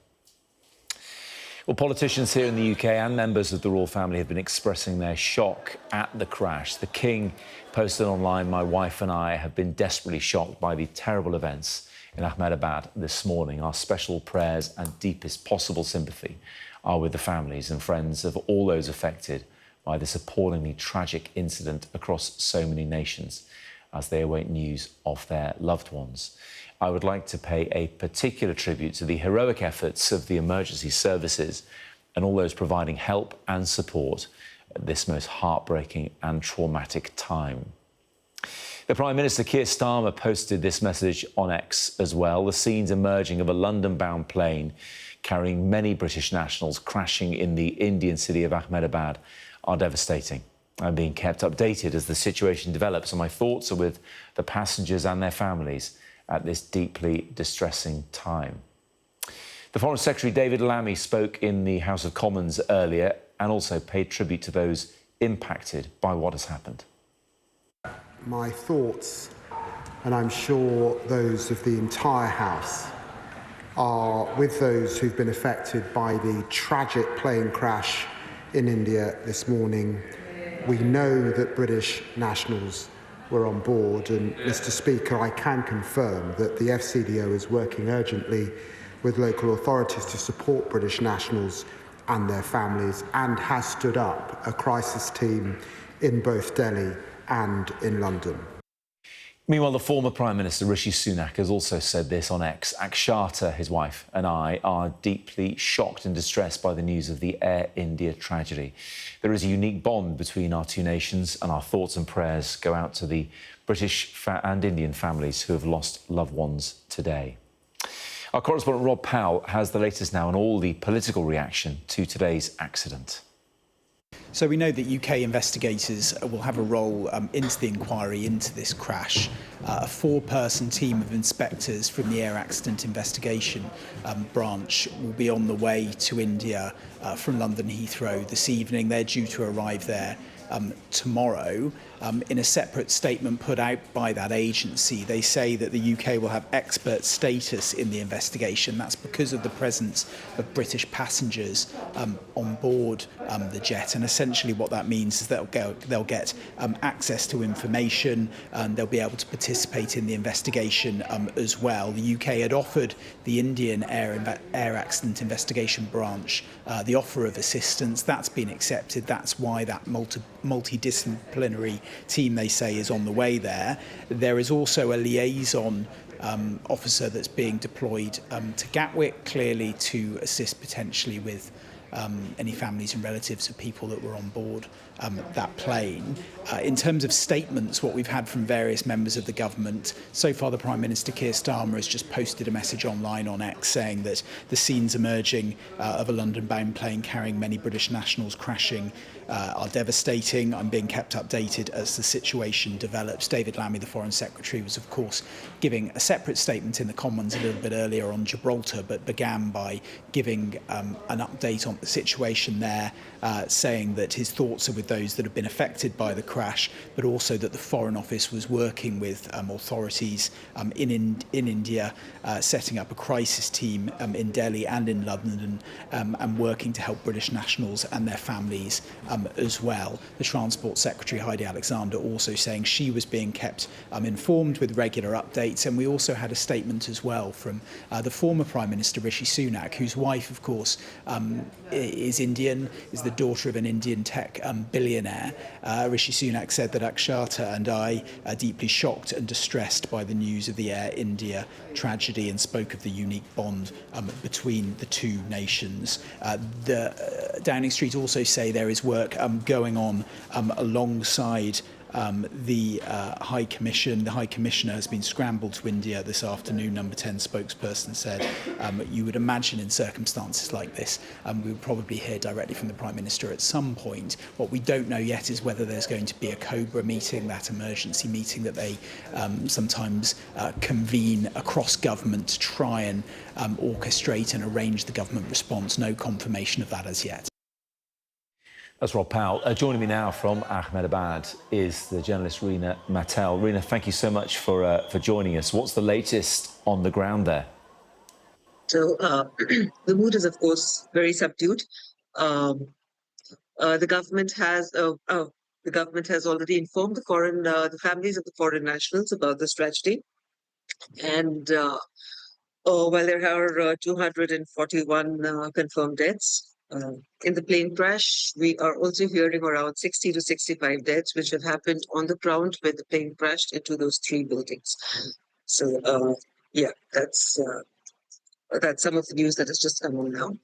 Well, politicians here in the UK and members of the royal family have been expressing their shock at the crash. The King posted online, "My wife and I have been desperately shocked by the terrible events in Ahmedabad this morning. Our special prayers and deepest possible sympathy are with the families and friends of all those affected by this appallingly tragic incident across so many nations as they await news of their loved ones. I would like to pay a particular tribute to the heroic efforts of the emergency services and all those providing help and support at this most heartbreaking and traumatic time. The Prime Minister, Keir Starmer, posted this message on X as well. The scenes emerging of a London-bound plane carrying many British nationals crashing in the Indian city of Ahmedabad are devastating. I'm being kept updated as the situation develops, and my thoughts are with the passengers and their families at this deeply distressing time. The Foreign Secretary, David Lammy, spoke in the House of Commons earlier and also paid tribute to those impacted by what has happened. My thoughts, and I'm sure those of the entire House, are with those who've been affected by the tragic plane crash in India this morning. We know that British nationals were on board, and Mr. Speaker, I can confirm that the FCDO is working urgently with local authorities to support British nationals and their families, and has stood up a crisis team in both Delhi and in London. Meanwhile, the former Prime Minister, Rishi Sunak, has also said this on X. Akshata, his wife, and I are deeply shocked and distressed by the news of the Air India tragedy. There is a unique bond between our two nations, and our thoughts and prayers go out to the British and Indian families who have lost loved ones today. Our correspondent Rob Powell has the latest now on all the political reaction to today's accident. So we know that UK investigators will have a role into the inquiry into this crash. A four-person team of inspectors from the Air Accident Investigation branch will be on the way to India from London Heathrow this evening. They're due to arrive there tomorrow. In a separate statement put out by that agency, they say that the UK will have expert status in the investigation. That's because of the presence of British passengers on board the jet. And essentially what that means is that they'll get access to information, and they'll be able to participate in the investigation as well. The UK had offered the Indian Air Accident Investigation branch the offer of assistance. That's been accepted. That's why that multidisciplinary team, they say, is on the way there. There is also a liaison officer that's being deployed to Gatwick, clearly to assist potentially with any families and relatives of people that were on board that plane. In terms of statements, what we've had from various members of the government, so far the Prime Minister Keir Starmer has just posted a message online on X saying that the scenes emerging of a London-bound plane carrying many British nationals crashing are devastating. I'm being kept updated as the situation develops. David Lammy, the Foreign Secretary, was of course giving a separate statement in the Commons a little bit earlier on Gibraltar, but began by giving an update on the situation there, saying that his thoughts are with those that have been affected by the crash, but also that the Foreign Office was working with authorities in India, setting up a crisis team in Delhi and in London, and working to help British nationals and their families as well. The Transport Secretary, Heidi Alexander, also saying she was being kept informed with regular updates. And we also had a statement as well from the former Prime Minister, Rishi Sunak, whose wife, of course, is Indian, is the daughter of an Indian tech billionaire. Rishi Sunak said that Akshata and I are deeply shocked and distressed by the news of the Air India tragedy, and spoke of the unique bond between the two nations. The Downing Street also say there is work going on alongside the High Commission. The High Commissioner has been scrambled to India this afternoon, Number 10 spokesperson said. You would imagine in circumstances like this, we would probably hear directly from the Prime Minister at some point. What we don't know yet is whether there's going to be a COBRA meeting, that emergency meeting that they sometimes convene across government to try and orchestrate and arrange the government response. No confirmation of that as yet. That's Rob Powell. Joining me now from Ahmedabad is the journalist Reena Mattel. Reena, thank you so much for joining us. What's the latest on the ground there? So the mood is, of course, very subdued. The government has already informed the families of the foreign nationals about this tragedy, and while there are 241 confirmed deaths, in the plane crash. We are also hearing around 60 to 65 deaths, which have happened on the ground when the plane crashed into those 3 buildings. So, yeah, that's some of the news that has just come on now.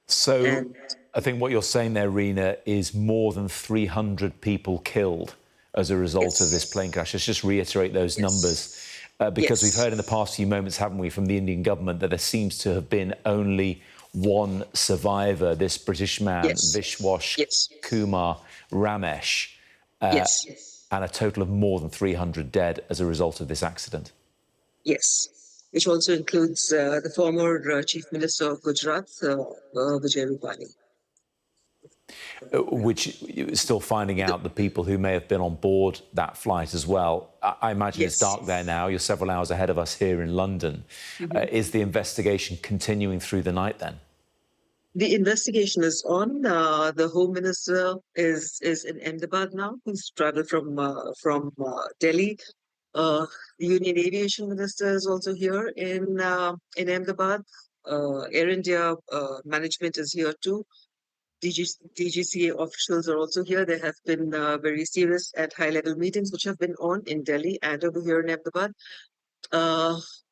So I think what you're saying there, Rina, is more than 300 people killed as a result of this plane crash. Let's just reiterate those numbers, because we've heard in the past few moments, haven't we, from the Indian government that there seems to have been only one survivor, this British man, Vishwash Kumar Ramesh, and a total of more than 300 dead as a result of this accident. Yes, which also includes the former Chief Minister of Gujarat, Vijay Rupani. Which is still finding out the people who may have been on board that flight as well. I imagine it's dark there now. You're several hours ahead of us here in London. Is the investigation continuing through the night then? The investigation is on. The Home Minister is in Ahmedabad now. He's travelled from Delhi. The Union Aviation Minister is also here in Ahmedabad. Air India management is here too. DGCA officials are also here. There have been very serious and high-level meetings which have been on in Delhi and over here in Ahmedabad.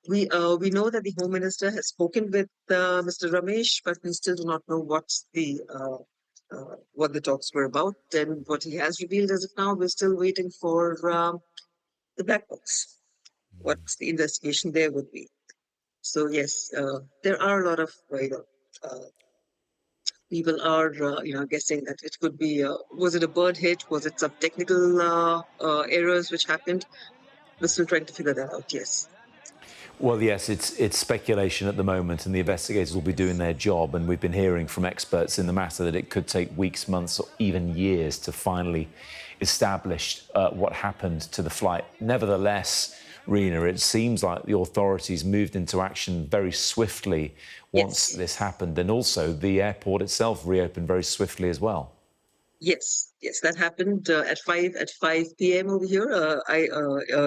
We know that the Home Minister has spoken with Mr. Ramesh, but we still do not know what the talks were about and what he has revealed as of now. We're still waiting for the black box, what the investigation there would be. So yes, there are a lot of people are guessing that it could be was it a bird hit, was it some technical errors which happened. We're still trying to figure that out. Yes. Well, yes, it's speculation at the moment, and the investigators will be doing their job. And we've been hearing from experts in the matter that it could take weeks, months, or even years to finally establish what happened to the flight. Nevertheless, Rina, it seems like the authorities moved into action very swiftly once this happened, and also the airport itself reopened very swiftly as well. Yes, that happened at 5 p.m. over here.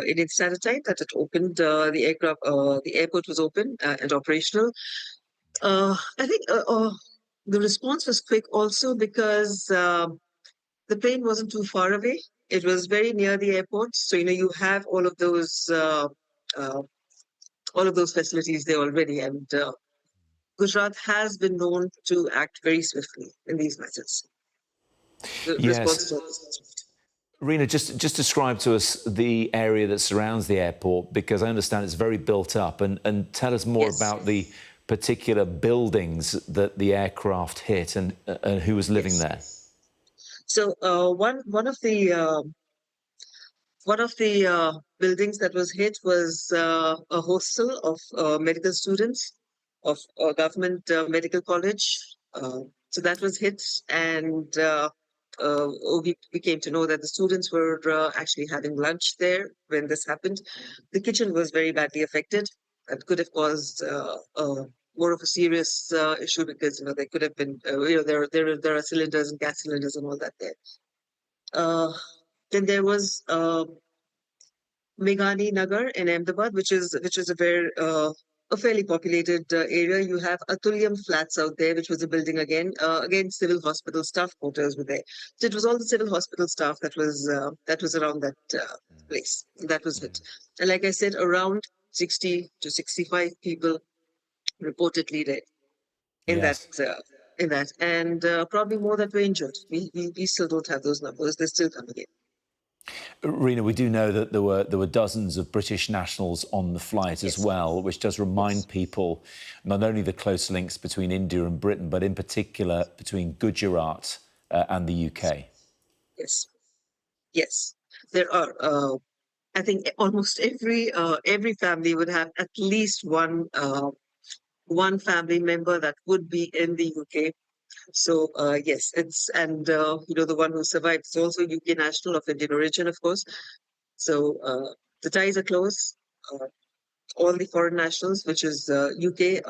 Indian Standard Time that it opened. The airport was open and operational. I think the response was quick also because the plane wasn't too far away. It was very near the airport, so you have all of those facilities there already, and Gujarat has been known to act very swiftly in these matters. Yes. Rina, just describe to us the area that surrounds the airport, because I understand it's very built up, and tell us more about the particular buildings that the aircraft hit and who was living there. So one of the buildings that was hit was a hostel of medical students of a government medical college. So that was hit, and we came to know that the students were actually having lunch there when this happened. The kitchen was very badly affected. That could have caused more of a serious issue, because there could have been there are cylinders and gas cylinders and all that there. Then there was Meghani Nagar in Ahmedabad, which is a fairly populated area. You have Atulyam Flats out there, which was a building again civil hospital staff quarters were there. So it was all the civil hospital staff that was around that place that was hit. And like I said, around 60 to 65 people reportedly dead in that, and probably more that were injured. We still don't have those numbers. They're still coming in. Rina, we do know that there were dozens of British nationals on the flight as well, which does remind people not only the close links between India and Britain, but in particular between Gujarat and the UK. Yes, there are. I think almost every family would have at least one family member that would be in the UK. So yes, the one who survived is also UK national of Indian origin, of course. So the ties are close. All the foreign nationals, which is UK,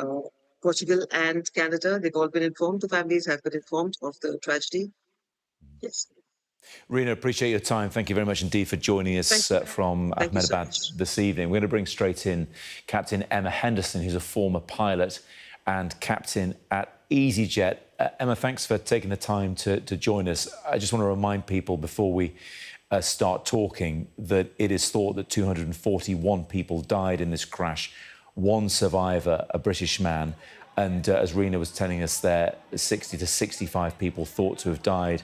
Portugal, and Canada, they've all been informed. The families have been informed of the tragedy. Yes. Rina, appreciate your time. Thank you very much indeed for joining us from Ahmedabad this evening. We're going to bring straight in Captain Emma Henderson, who's a former pilot and captain at EasyJet. Emma, thanks for taking the time to join us. I just want to remind people before we start talking that it is thought that 241 people died in this crash. One survivor, a British man, and as Rena was telling us there, 60 to 65 people thought to have died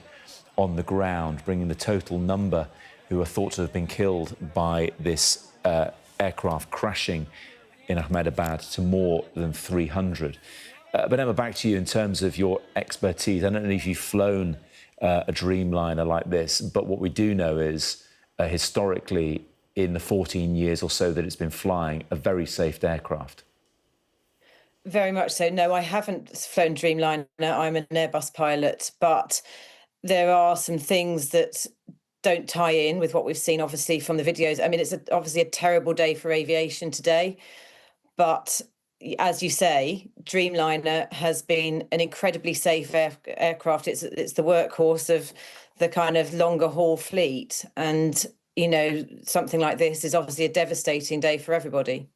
on the ground, bringing the total number who are thought to have been killed by this aircraft crashing in Ahmedabad to more than 300. But Emma, back to you in terms of your expertise. I don't know if you've flown a Dreamliner like this, but what we do know is historically, in the 14 years or so that it's been flying, a very safe aircraft. Very much so. No, I haven't flown Dreamliner. I'm an Airbus pilot, but there are some things that don't tie in with what we've seen, obviously, from the videos. I mean, it's obviously a terrible day for aviation today, but as you say, Dreamliner has been an incredibly safe aircraft. It's the workhorse of the kind of longer haul fleet. And, you know, something like this is obviously a devastating day for everybody.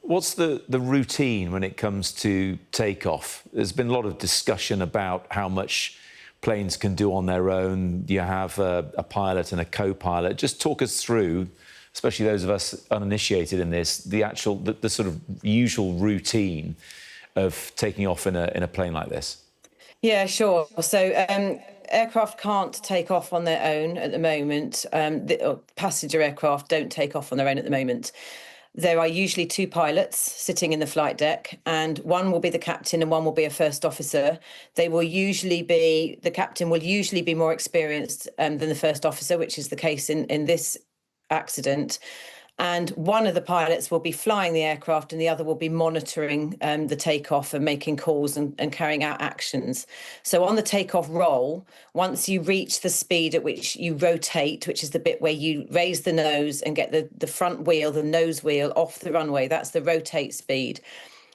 What's the routine when it comes to takeoff? There's been a lot of discussion about how much planes can do on their own. You have a pilot and a co-pilot. Just talk us through, especially those of us uninitiated in this, the sort of usual routine of taking off in a plane like this. Yeah, sure. So aircraft can't take off on their own at the moment. Passenger aircraft don't take off on their own at the moment. There are usually two pilots sitting in the flight deck, and one will be the captain and one will be a first officer. The captain will usually be more experienced than the first officer, which is the case in this accident. And one of the pilots will be flying the aircraft and the other will be monitoring the takeoff and making calls and carrying out actions. So on the takeoff roll, once you reach the speed at which you rotate, which is the bit where you raise the nose and get the front wheel, the nose wheel off the runway, that's the rotate speed.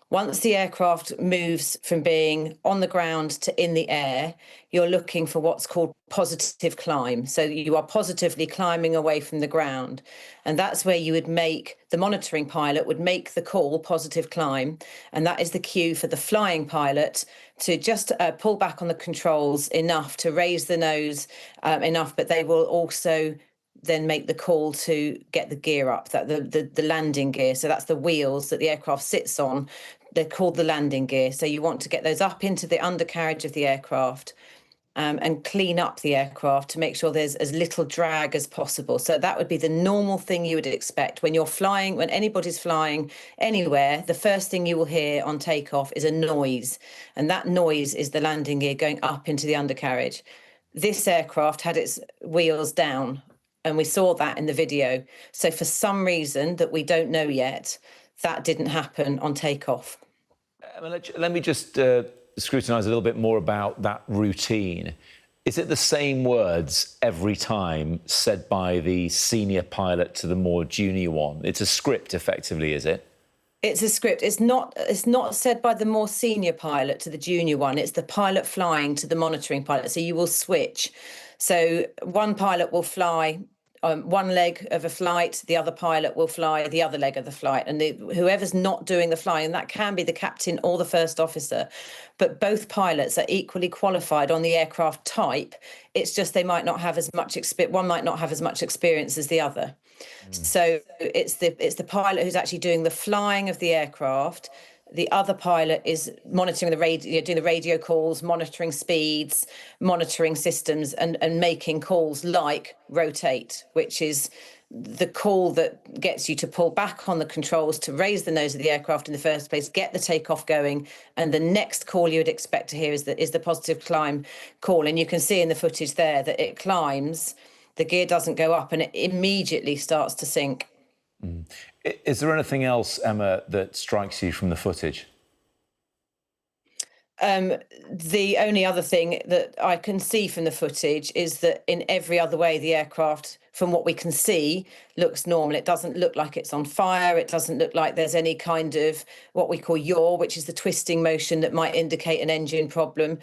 Once the aircraft moves from being on the ground to in the air, you're looking for what's called positive climb. So you are positively climbing away from the ground. And that's where the monitoring pilot would make the call, positive climb. And that is the cue for the flying pilot to just pull back on the controls enough to raise the nose enough, but they will also then make the call to get the gear up, that the landing gear. So that's the wheels that the aircraft sits on. They're called the landing gear. So you want to get those up into the undercarriage of the aircraft and clean up the aircraft to make sure there's as little drag as possible. So that would be the normal thing you would expect when you're flying, when anybody's flying anywhere. The first thing you will hear on takeoff is a noise, and that noise is the landing gear going up into the undercarriage. This aircraft had its wheels down, and we saw that in the video. So for some reason that we don't know yet, that didn't happen on takeoff. Let me just scrutinise a little bit more about that routine. Is it the same words every time said by the senior pilot to the more junior one? It's a script, effectively, is it? It's a script. It's not said by the more senior pilot to the junior one. It's the pilot flying to the monitoring pilot. So you will switch. So one pilot will fly one leg of a flight, the other pilot will fly the other leg of the flight, and whoever's not doing the flying, that can be the captain or the first officer, but both pilots are equally qualified on the aircraft type. It's just they might not have as much one might not have as much experience as the other. So it's the pilot who's actually doing the flying of the aircraft. The other pilot is monitoring the radio, doing the radio calls, monitoring speeds, monitoring systems, and making calls like rotate, which is the call that gets you to pull back on the controls to raise the nose of the aircraft in the first place, get the takeoff going, and the next call you would expect to hear is the positive climb call. And you can see in the footage there that it climbs, the gear doesn't go up, and it immediately starts to sink. Is there anything else, Emma, that strikes you from the footage? The only other thing that I can see from the footage is that in every other way, the aircraft from what we can see, looks normal. It doesn't look like it's on fire. It doesn't look like there's any kind of what we call yaw, which is the twisting motion that might indicate an engine problem.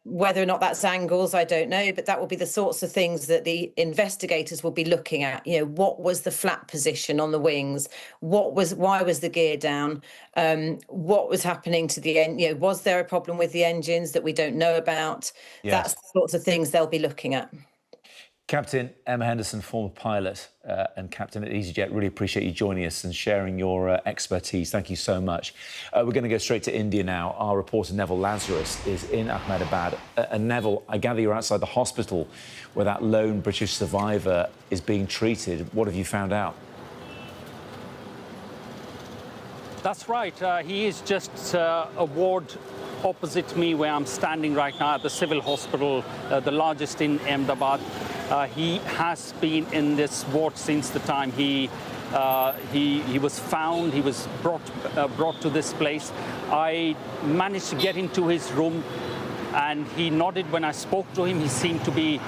Whether or not that's angles, I don't know, but that will be the sorts of things that the investigators will be looking at. You know, what was the flap position on the wings? Why was the gear down? What was happening to the end? You know, was there a problem with the engines that we don't know about? Yes. That's the sorts of things they'll be looking at. Captain Emma Henderson, former pilot and captain at EasyJet, really appreciate you joining us and sharing your expertise. Thank you so much. We're going to go straight to India now. Our reporter Neville Lazarus is in Ahmedabad. And Neville, I gather you're outside the hospital where that lone British survivor is being treated. What have you found out? That's right. He is just a ward opposite me where I'm standing right now at the civil hospital, the largest in Ahmedabad. He has been in this ward since the time he was found. He was brought to this place. I managed to get into his room, and he nodded when I spoke to him. He seemed to be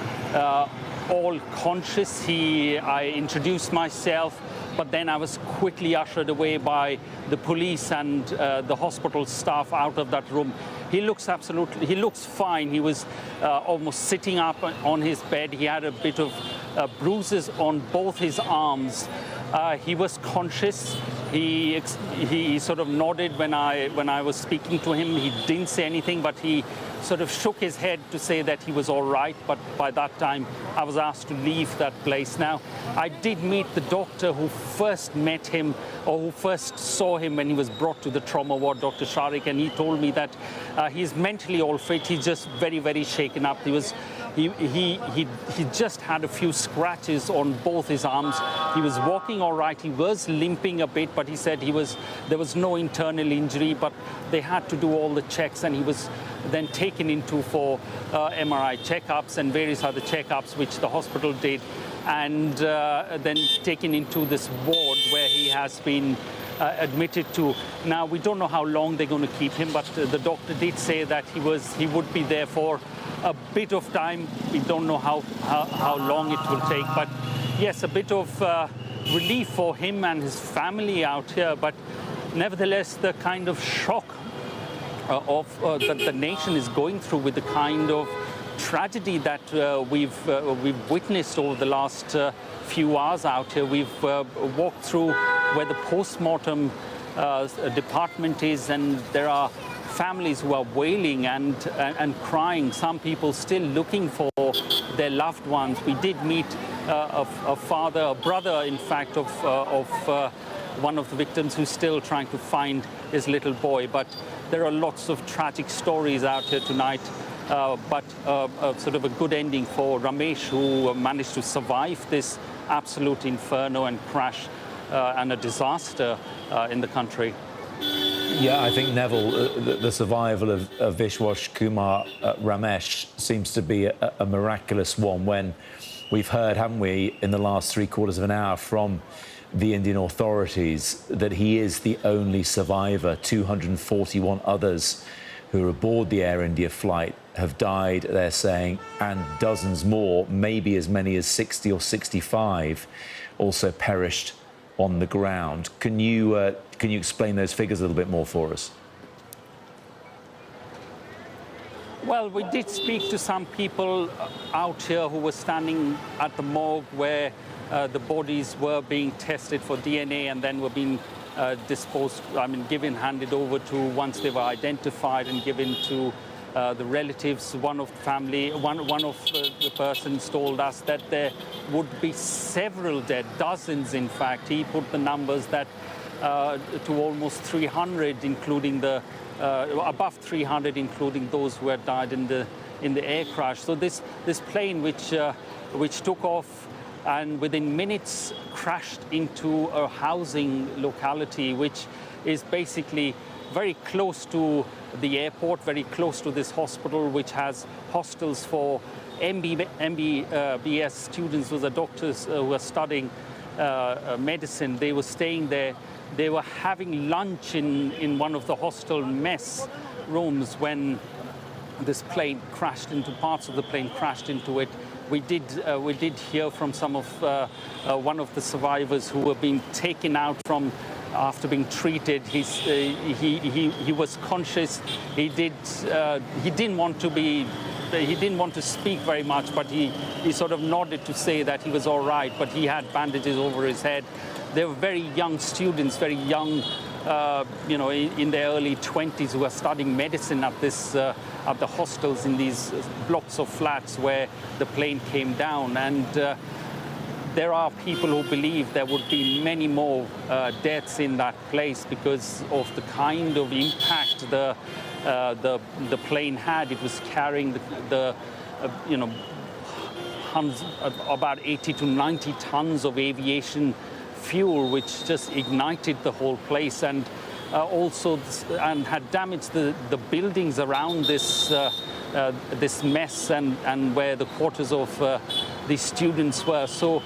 all conscious. I introduced myself, but then I was quickly ushered away by the police and the hospital staff out of that room. He looks fine. He was almost sitting up on his bed. He had a bit of bruises on both his arms. He was conscious. He sort of nodded when I was speaking to him. He didn't say anything, but he sort of shook his head to say that he was all right. But by that time, I was asked to leave that place. Now, I did meet the doctor who first met him, or who first saw him when he was brought to the trauma ward, Dr. Sharik, and he told me that he's mentally all fit. He's just very, very shaken up. He just had a few scratches on both his arms. He was walking all right. He was limping a bit, but he said there was no internal injury, but they had to do all the checks, and he was then taken into for MRI checkups and various other checkups, which the hospital did, and then taken into this ward where he has been admitted to. Now, we don't know how long they're going to keep him, but the doctor did say that he would be there for a bit of time. We don't know how long it will take, but yes, a bit of relief for him and his family out here, but nevertheless, the kind of shock that the nation is going through with the kind of tragedy that we've witnessed over the last few hours out here. We've walked through where the post-mortem department is, and there are families who are wailing and crying. Some people still looking for their loved ones. We did meet a brother, in fact, of one of the victims who's still trying to find his little boy. But there are lots of tragic stories out here tonight. But sort of a good ending for Ramesh, who managed to survive this absolute inferno and crash and a disaster in the country. Yeah, I think, Neville, the survival of Vishwash Kumar Ramesh seems to be a miraculous one, when we've heard, haven't we, in the last 3/4 of an hour from the Indian authorities that he is the only survivor. 241 others who are aboard the Air India flight have died, they're saying, and dozens more, maybe as many as 60 or 65, also perished on the ground. Can you explain those figures a little bit more for us? Well, we did speak to some people out here who were standing at the morgue where the bodies were being tested for DNA and then were being handed over to, once they were identified, and given to the relatives. One of the persons told us that there would be several dead, dozens in fact. He put the numbers that to almost 300, including above 300, including those who had died in the air crash. So this plane, which took off and within minutes crashed into a housing locality, which is basically very close to the airport, very close to this hospital, which has hostels for MBBS students, who are doctors who are studying medicine. They were staying there. They were having lunch in one of the hostel mess rooms when this plane crashed into, parts of the plane crashed into it. we did hear from some of one of the survivors who were being taken out from after being treated. He was conscious. He didn't want to speak very much, but he sort of nodded to say that he was all right, but he had bandages over his head. They were very young students, very young, in their early 20s, who were studying medicine at the hostels in these blocks of flats where the plane came down. And there are people who believe there would be many more deaths in that place because of the kind of impact the plane had. It was carrying about 80 to 90 tons of aviation fuel, which just ignited the whole place, and had damaged the buildings around this mess and where the quarters of the students were. So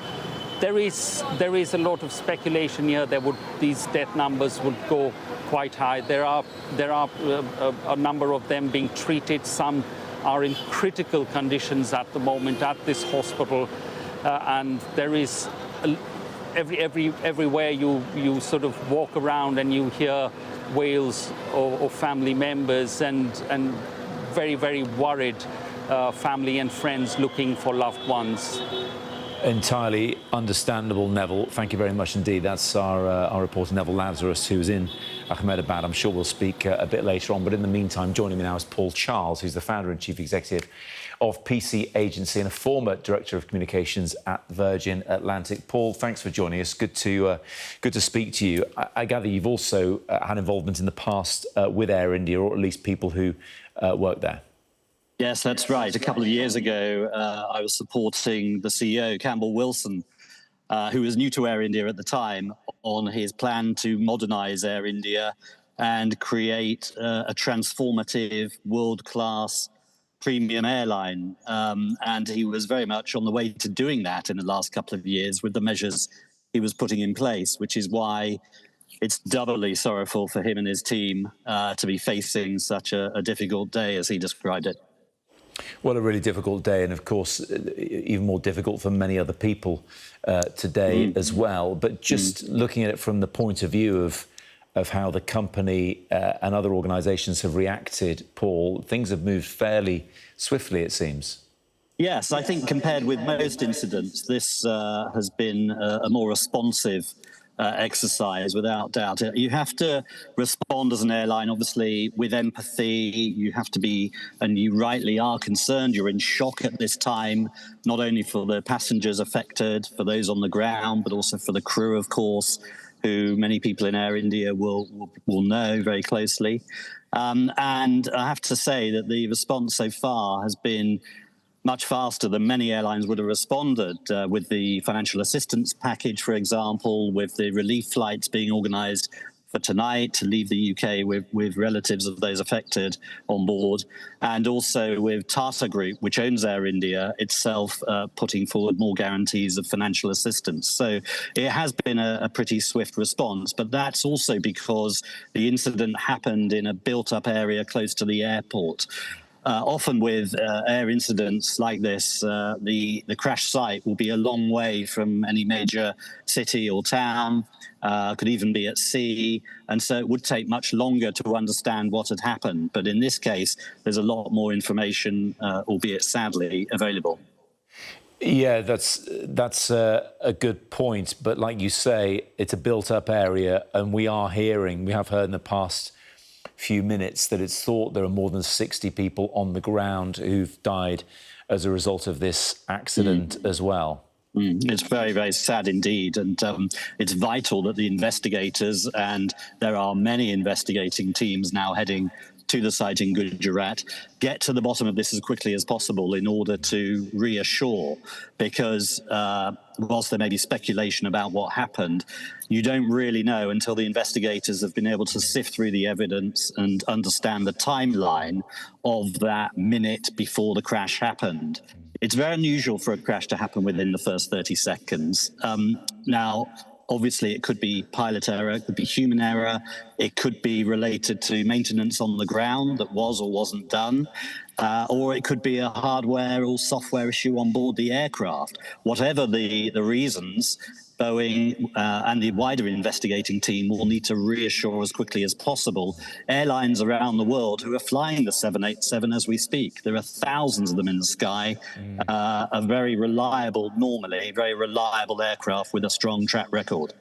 there is a lot of speculation here. These death numbers would go quite high. There are a number of them being treated. Some are in critical conditions at the moment at this hospital, and there is everywhere you sort of walk around and you hear wails of family members and very, very worried family and friends looking for loved ones. Entirely understandable, Neville. Thank you very much indeed. That's our reporter, Neville Lazarus, who's in Ahmedabad. I'm sure we'll speak a bit later on. But in the meantime, joining me now is Paul Charles, who's the founder and chief executive of PC Agency and a former director of communications at Virgin Atlantic. Paul, thanks for joining us. Good to speak to you. I gather you've also had involvement in the past with Air India, or at least people who work there. Yes, that's right. A couple of years ago, I was supporting the CEO, Campbell Wilson, who was new to Air India at the time, on his plan to modernise Air India and create a transformative, world-class premium airline. And he was very much on the way to doing that in the last couple of years with the measures he was putting in place, which is why it's doubly sorrowful for him and his team to be facing such a difficult day, as he described it. Well, a really difficult day, and of course, even more difficult for many other people today as well. But just looking at it from the point of view of how the company and other organisations have reacted, Paul, things have moved fairly swiftly, it seems. Yes, I think compared with most incidents, this has been a more responsive exercise, without doubt. You have to respond as an airline, obviously, with empathy. You have to be, and you rightly are concerned. You're in shock at this time, not only for the passengers affected, for those on the ground, but also for the crew, of course, who many people in Air India will know very closely. And I have to say that the response so far has been much faster than many airlines would have responded, with the financial assistance package, for example, with the relief flights being organised for tonight to leave the UK with relatives of those affected on board, and also with Tata Group, which owns Air India itself, putting forward more guarantees of financial assistance. So it has been a pretty swift response, but that's also because the incident happened in a built-up area close to the airport. Often with air incidents like this, the crash site will be a long way from any major city or town, could even be at sea, and so it would take much longer to understand what had happened. But in this case, there's a lot more information, albeit sadly, available. Yeah, that's a good point. But like you say, it's a built-up area, and we have heard in the past few minutes that it's thought there are more than 60 people on the ground who've died as a result of this accident as well. It's very, very sad indeed. And it's vital that the investigators, and there are many investigating teams now heading to the site in Gujarat, get to the bottom of this as quickly as possible in order to reassure, because whilst there may be speculation about what happened, you don't really know until the investigators have been able to sift through the evidence and understand the timeline of that minute before the crash happened. It's very unusual for a crash to happen within the first 30 seconds. Now, Obviously, it could be pilot error, it could be human error, it could be related to maintenance on the ground that was or wasn't done, or it could be a hardware or software issue on board the aircraft. Whatever the reasons, Boeing and the wider investigating team will need to reassure as quickly as possible airlines around the world who are flying the 787 as we speak. There are thousands of them in the sky, a very reliable, normally very reliable aircraft with a strong track record.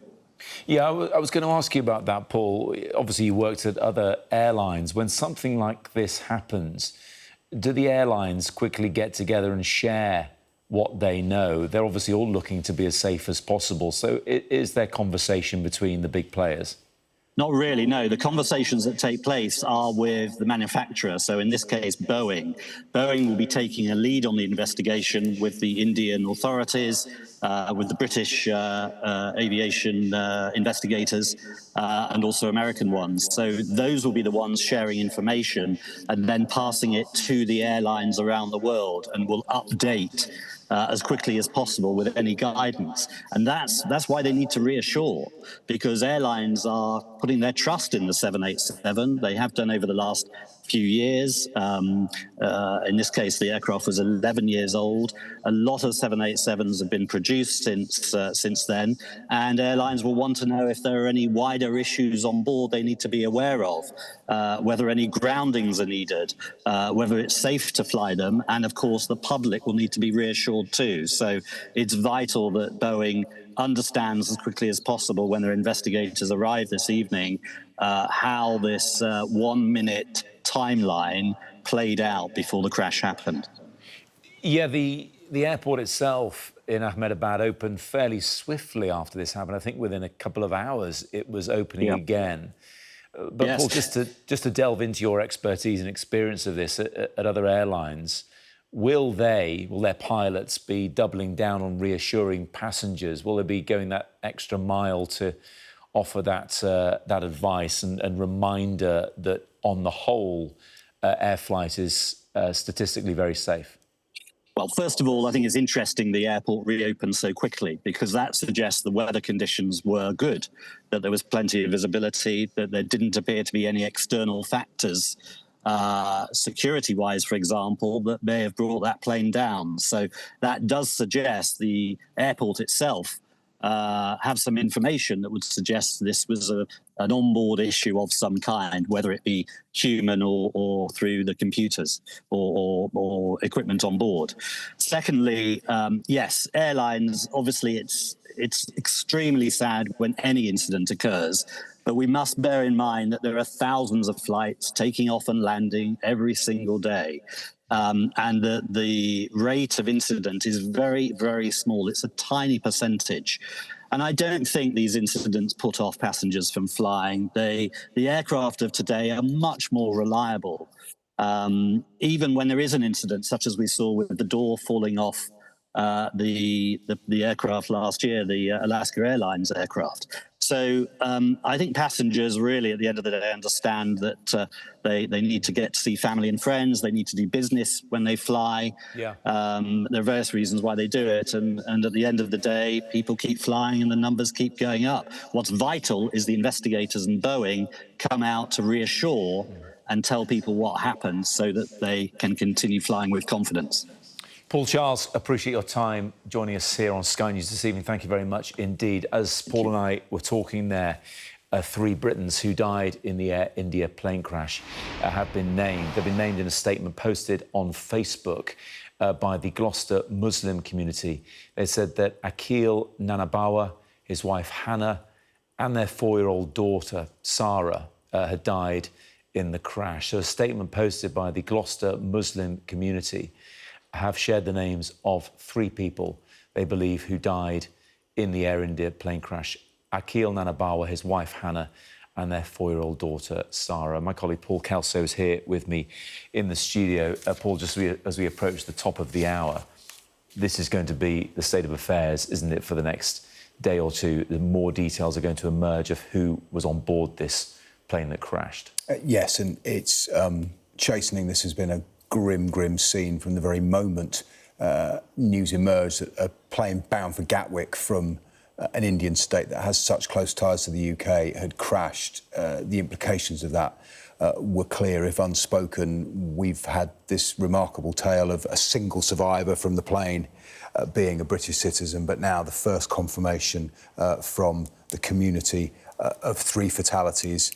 Yeah, I was going to ask you about that, Paul. Obviously, you worked at other airlines. When something like this happens, do the airlines quickly get together and share what they know? They're obviously all looking to be as safe as possible. So is there conversation between the big players? Not really, no. The conversations that take place are with the manufacturer. So in this case, Boeing. Boeing will be taking a lead on the investigation with the Indian authorities, with the British aviation investigators, and also American ones. So those will be the ones sharing information and then passing it to the airlines around the world, and will update as quickly as possible with any guidance. And that's why they need to reassure, because airlines are putting their trust in the 787. They have done over the last few years. In this case, the aircraft was 11 years old. A lot of 787s have been produced since then, and airlines will want to know if there are any wider issues on board they need to be aware of, whether any groundings are needed, whether it's safe to fly them, and of course the public will need to be reassured too. So it's vital that Boeing understands as quickly as possible when their investigators arrive this evening how this 1 minute timeline played out before the crash happened. Yeah, the airport itself in Ahmedabad opened fairly swiftly after this happened. I think within a couple of hours it was opening again. But yes. Paul, just to delve into your expertise and experience of this at other airlines, will their pilots be doubling down on reassuring passengers? Will they be going that extra mile to offer that advice and reminder that on the whole, air flight is statistically very safe? Well, first of all, I think it's interesting the airport reopened so quickly, because that suggests the weather conditions were good, that there was plenty of visibility, that there didn't appear to be any external factors, security-wise, for example, that may have brought that plane down. So that does suggest the airport itself have some information that would suggest this was an onboard issue of some kind, whether it be human or through the computers or equipment on board. Secondly, yes, airlines, obviously it's extremely sad when any incident occurs, but we must bear in mind that there are thousands of flights taking off and landing every single day. And the rate of incident is very, very small. It's a tiny percentage. And I don't think these incidents put off passengers from flying. The aircraft of today are much more reliable. Even when there is an incident, such as we saw with the door falling off the aircraft last year, the Alaska Airlines aircraft. So I think passengers really, at the end of the day, understand that they need to get to see family and friends. They need to do business when they fly. Yeah. There are various reasons why they do it. And at the end of the day, people keep flying and the numbers keep going up. What's vital is the investigators and Boeing come out to reassure and tell people what happened so that they can continue flying with confidence. Paul Charles, appreciate your time joining us here on Sky News this evening. Thank you very much indeed. As Paul and I were talking there, 3 Britons who died in the Air India plane crash have been named. They've been named in a statement posted on Facebook by the Gloucester Muslim community. They said that Akil Nanabawa, his wife Hannah, and their 4-year-old daughter Sarah had died in the crash. So a statement posted by the Gloucester Muslim community have shared the names of 3 people they believe who died in the Air India plane crash. Akil Nanabawa, his wife Hannah, and their 4-year-old daughter Sarah. My colleague Paul Kelso is here with me in the studio. Paul, just as we approach the top of the hour, this is going to be the state of affairs, isn't it, for the next day or two? The more details are going to emerge of who was on board this plane that crashed. Yes, and it's chastening. This has been a grim scene from the very moment news emerged that a plane bound for Gatwick from an Indian state that has such close ties to the UK had crashed, the implications of that were clear, if unspoken. We've had this remarkable tale of a single survivor from the plane being a British citizen, but now the first confirmation from the community of 3 fatalities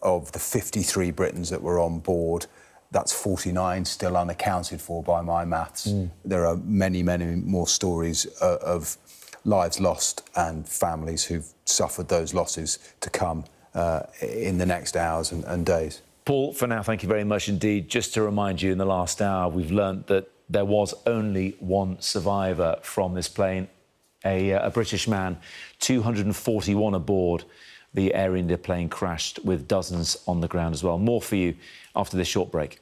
of the 53 Britons that were on board. That's 49 still unaccounted for by my maths. There are many, many more stories of lives lost and families who've suffered those losses to come in the next hours and days. Paul, for now, thank you very much indeed. Just to remind you, in the last hour, we've learnt that there was only one survivor from this plane, a British man, 241 aboard. The Air India plane crashed with dozens on the ground as well. More for you after this short break.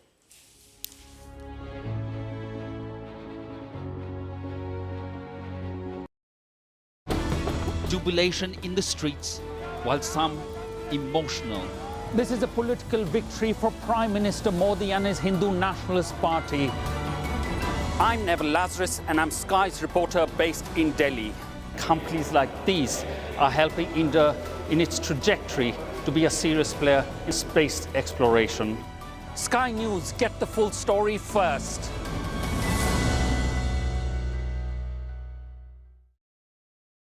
Jubilation in the streets, while some emotional. This is a political victory for Prime Minister Modi and his Hindu Nationalist Party. I'm Neville Lazarus, and I'm Sky's reporter based in Delhi. Companies like these are helping India in its trajectory to be a serious player in space exploration. Sky News, get the full story first.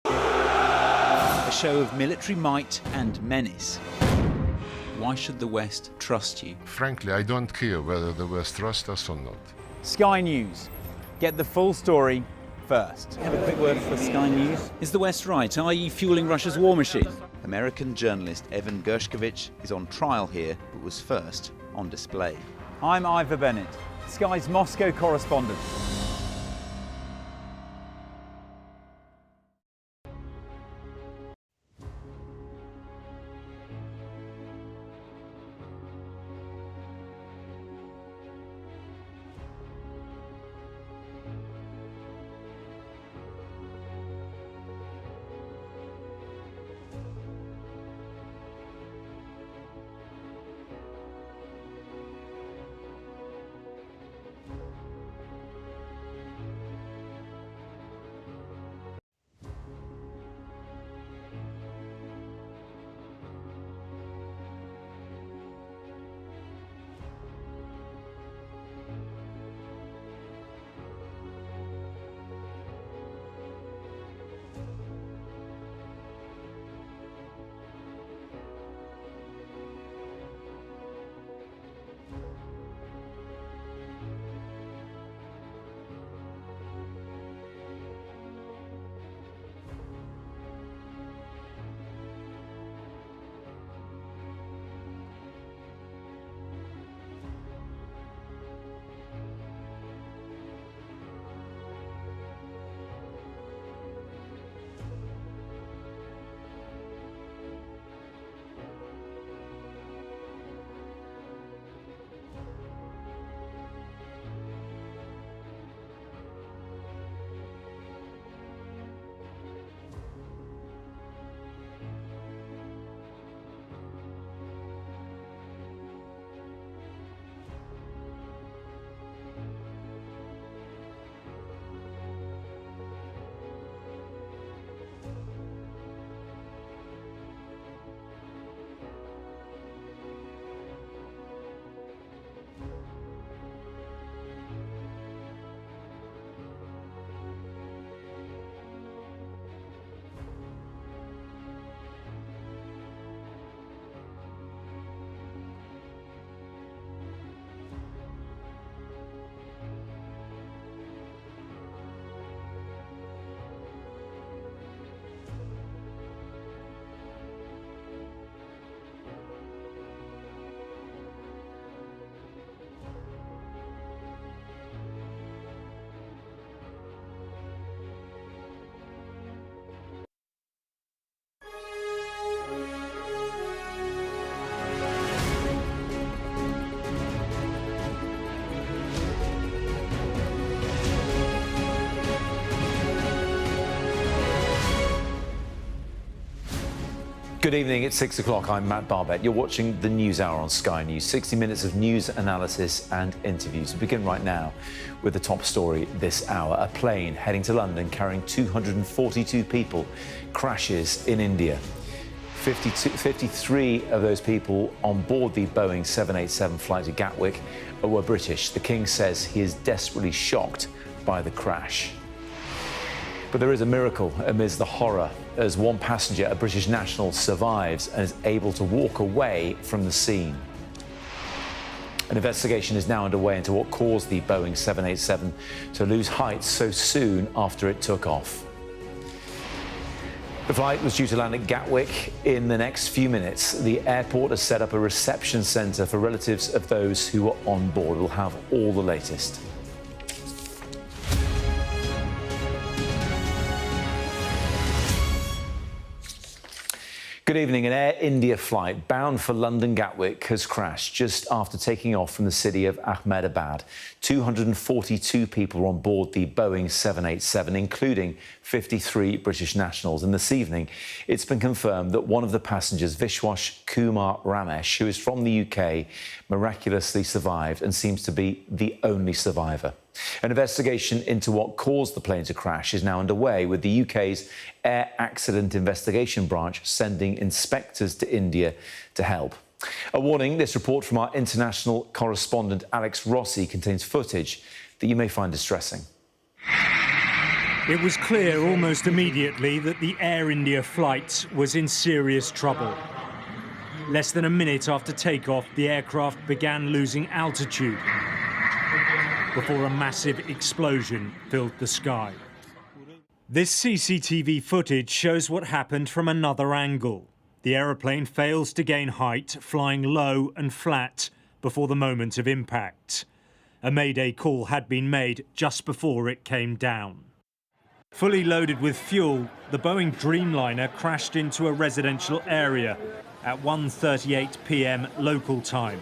A show of military might and menace. Why should the West trust you? Frankly, I don't care whether the West trusts us or not. Sky News. Get the full story first. Have a quick word for Sky News. Is the West right? Are you fueling Russia's war machine? American journalist Evan Gershkovich is on trial here, but was first on display. I'm Ivor Bennett, Sky's Moscow correspondent. Good evening, it's 6 o'clock. I'm Matt Barbett. You're watching the News Hour on Sky News. 60 minutes of news, analysis and interviews. We begin right now with the top story this hour. A plane heading to London carrying 242 people crashes in India. 53 of those people on board the Boeing 787 flight to Gatwick were British. The King says he is desperately shocked by the crash. But there is a miracle amidst the horror as one passenger, a British national, survives and is able to walk away from the scene. An investigation is now underway into what caused the Boeing 787 to lose height so soon after it took off. The flight was due to land at Gatwick in the next few minutes. The airport has set up a reception centre for relatives of those who were on board. We'll have all the latest. Good evening. An Air India flight bound for London Gatwick has crashed just after taking off from the city of Ahmedabad. 242 people were on board the Boeing 787, including 53 British nationals. And this evening, it's been confirmed that one of the passengers, Vishwas Kumar Ramesh, who is from the UK, miraculously survived and seems to be the only survivor. An investigation into what caused the plane to crash is now underway, with the UK's Air Accident Investigation Branch sending inspectors to India to help. A warning, this report from our international correspondent Alex Rossi contains footage that you may find distressing. It was clear almost immediately that the Air India flight was in serious trouble. Less than a minute after takeoff, the aircraft began losing altitude before a massive explosion filled the sky. This CCTV footage shows what happened from another angle. The aeroplane fails to gain height, flying low and flat before the moment of impact. A mayday call had been made just before it came down. Fully loaded with fuel, the Boeing Dreamliner crashed into a residential area at 1:38 p.m. local time.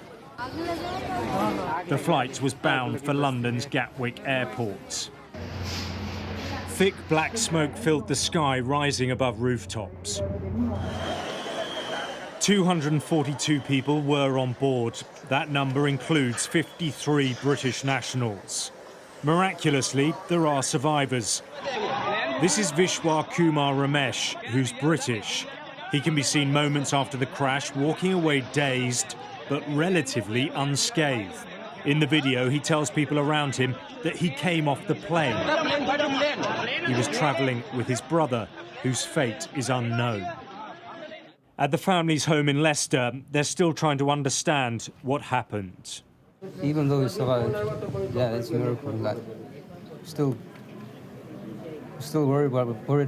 The flight was bound for London's Gatwick Airport. Thick black smoke filled the sky, rising above rooftops. 242 people were on board. That number includes 53 British nationals. Miraculously, there are survivors. This is Vishwas Kumar Ramesh, who's British. He can be seen moments after the crash, walking away dazed, but relatively unscathed. In the video, he tells people around him that he came off the plane. He was travelling with his brother, whose fate is unknown. At the family's home in Leicester, they're still trying to understand what happened. Even though we survived, yeah, it's a miracle. Like, still worried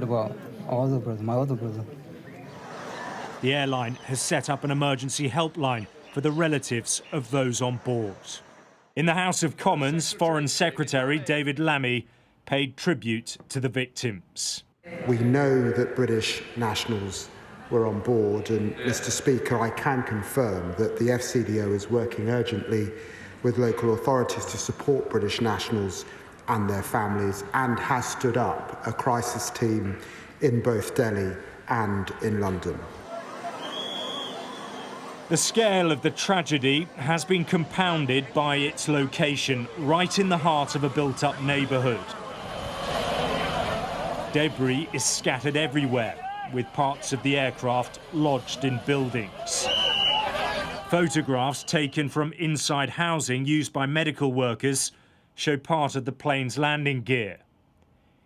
about our other brother, my other brother. The airline has set up an emergency helpline for the relatives of those on board. In the House of Commons, Foreign Secretary David Lammy paid tribute to the victims. We know that British nationals were on board, and Mr. Speaker, I can confirm that the FCDO is working urgently with local authorities to support British nationals and their families, and has stood up a crisis team in both Delhi and in London. The scale of the tragedy has been compounded by its location, right in the heart of a built-up neighbourhood. Debris is scattered everywhere, with parts of the aircraft lodged in buildings. Photographs taken from inside housing used by medical workers show part of the plane's landing gear.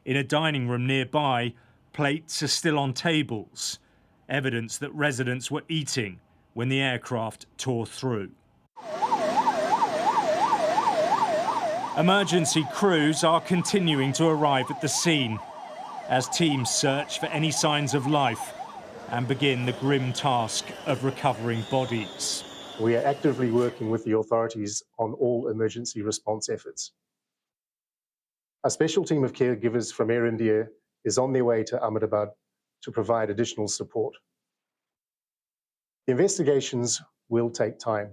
In a dining room nearby, plates are still on tables, evidence that residents were eating when the aircraft tore through. Emergency crews are continuing to arrive at the scene as teams search for any signs of life and begin the grim task of recovering bodies. We are actively working with the authorities on all emergency response efforts. A special team of caregivers from Air India is on their way to Ahmedabad to provide additional support. The investigations will take time,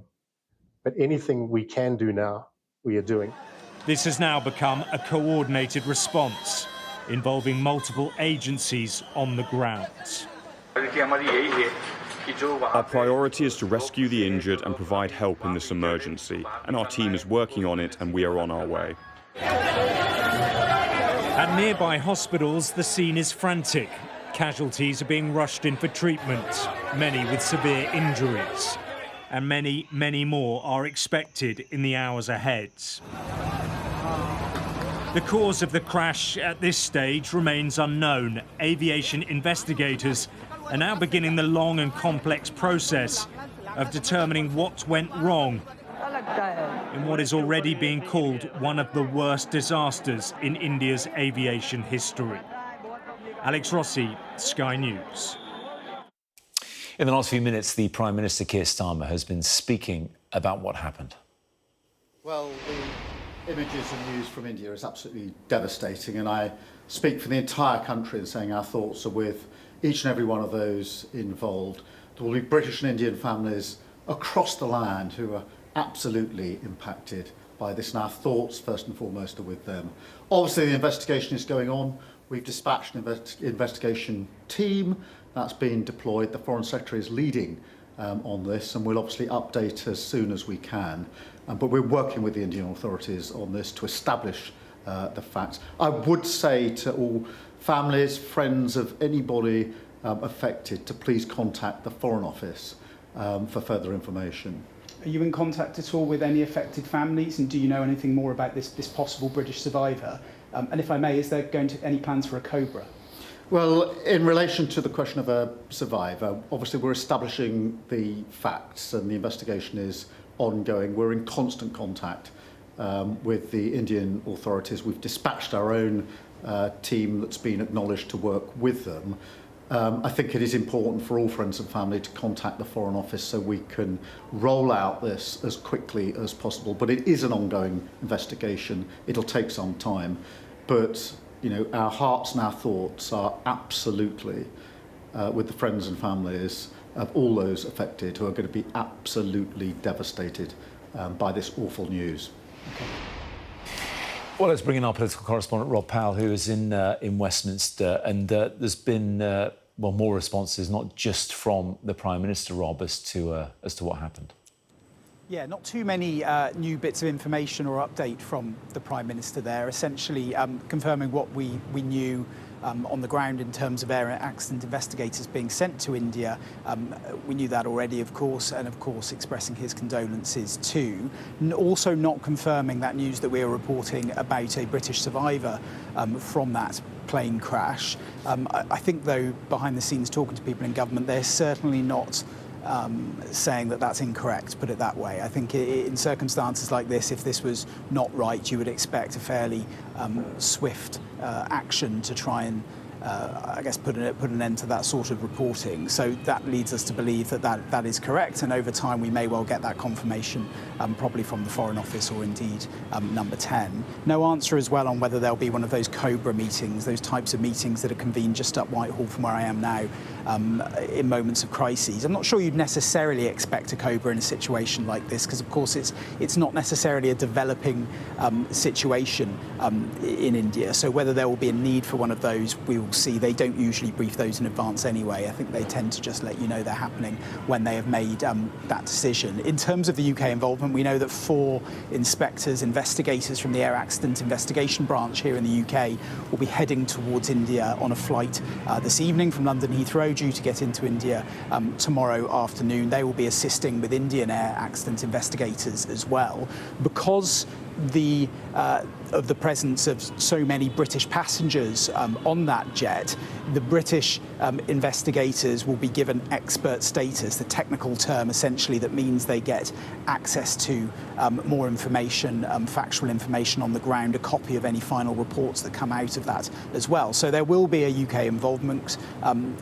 but anything we can do now, we are doing. This has now become a coordinated response involving multiple agencies on the ground. Our priority is to rescue the injured and provide help in this emergency, and our team is working on it and we are on our way. At nearby hospitals, the scene is frantic. Casualties are being rushed in for treatment, many with severe injuries. And many, many more are expected in the hours ahead. The cause of the crash at this stage remains unknown. Aviation investigators are now beginning the long and complex process of determining what went wrong in what is already being called one of the worst disasters in India's aviation history. Alex Rossi, Sky News. In the last few minutes, the Prime Minister Keir Starmer has been speaking about what happened. Well, the images and news from India is absolutely devastating, and I speak for the entire country in saying our thoughts are with each and every one of those involved. There will be British and Indian families across the land who are absolutely impacted by this, and our thoughts, first and foremost, are with them. Obviously, the investigation is going on. We've dispatched an investigation team that's been deployed. The Foreign Secretary is leading on this, and we'll obviously update as soon as we can. But we're working with the Indian authorities on this to establish the facts. I would say to all families, friends of anybody affected to please contact the Foreign Office for further information. Are you in contact at all with any affected families, and do you know anything more about this possible British survivor? And if I may, is there going to any plans for a Cobra? Well, in relation to the question of a survivor, obviously we're establishing the facts and the investigation is ongoing. We're in constant contact with the Indian authorities. We've dispatched our own team that's been acknowledged to work with them. I think it is important for all friends and family to contact the Foreign Office so we can roll out this as quickly as possible. But it is an ongoing investigation. It'll take some time. But, you know, our hearts and our thoughts are absolutely with the friends and families of all those affected who are going to be absolutely devastated by this awful news. Okay. Well, let's bring in our political correspondent, Rob Powell, who is in Westminster. And there's been more responses, not just from the Prime Minister, Rob, as to what happened. Yeah, not too many new bits of information or update from the Prime Minister there, essentially confirming what we knew on the ground in terms of air accident investigators being sent to India. We knew that already, of course, and of course expressing his condolences too. Also not confirming that news that we are reporting about a British survivor from that plane crash. I think, though, behind the scenes talking to people in government, they're certainly not saying that that's incorrect, put it that way. I think in circumstances like this, if this was not right, you would expect a fairly swift action to try and I guess put an end to that sort of reporting. So that leads us to believe that is correct, and over time we may well get that confirmation, probably from the Foreign Office or indeed Number 10. No answer as well on whether there'll be one of those Cobra meetings, those types of meetings that are convened just up Whitehall from where I am now in moments of crises. I'm not sure you'd necessarily expect a Cobra in a situation like this, because of course it's not necessarily a developing situation in India. So whether there will be a need for one of those, we will see. They don't usually brief those in advance anyway. I think they tend to just let you know they're happening when they have made that decision. In terms of the UK involvement, we know that 4 inspectors, investigators from the Air Accident Investigation Branch here in the UK will be heading towards India on a flight this evening from London Heathrow, due to get into India tomorrow afternoon. They will be assisting with Indian air accident investigators as well. Because of the presence of so many British passengers on that jet, the British investigators will be given expert status, the technical term essentially that means they get access to more information, factual information on the ground, a copy of any final reports that come out of that as well. So there will be a UK involvement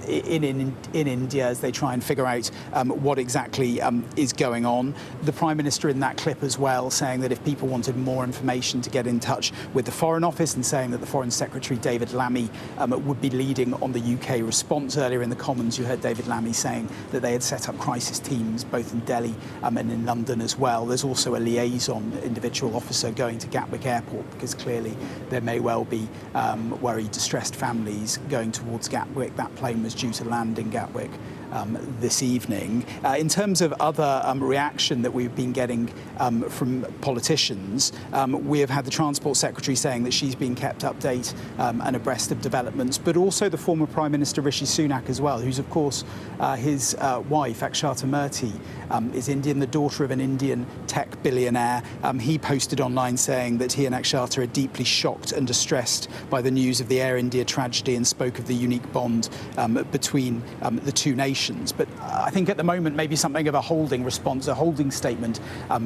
in India as they try and figure out what exactly is going on. The Prime Minister in that clip as well saying that if people wanted more information to get in touch with the Foreign Office, and saying that the Foreign Secretary David Lammy would be leading on the UK response. Earlier in the Commons you heard David Lammy saying that they had set up crisis teams both in Delhi and in London as well. There's also a liaison individual officer going to Gatwick Airport, because clearly there may well be worried, distressed families going towards Gatwick. That plane was due to land in Gatwick this evening. In terms of other reaction that we've been getting from politicians, we have had the Transport Secretary saying that she's been kept update and abreast of developments, but also the former Prime Minister Rishi Sunak as well, who's of course his wife, Akshata Murthy, is Indian, the daughter of an Indian tech billionaire. He posted online saying that he and Akshata are deeply shocked and distressed by the news of the Air India tragedy and spoke of the unique bond between the two nations. But I think at the moment maybe something of a holding response, a holding statement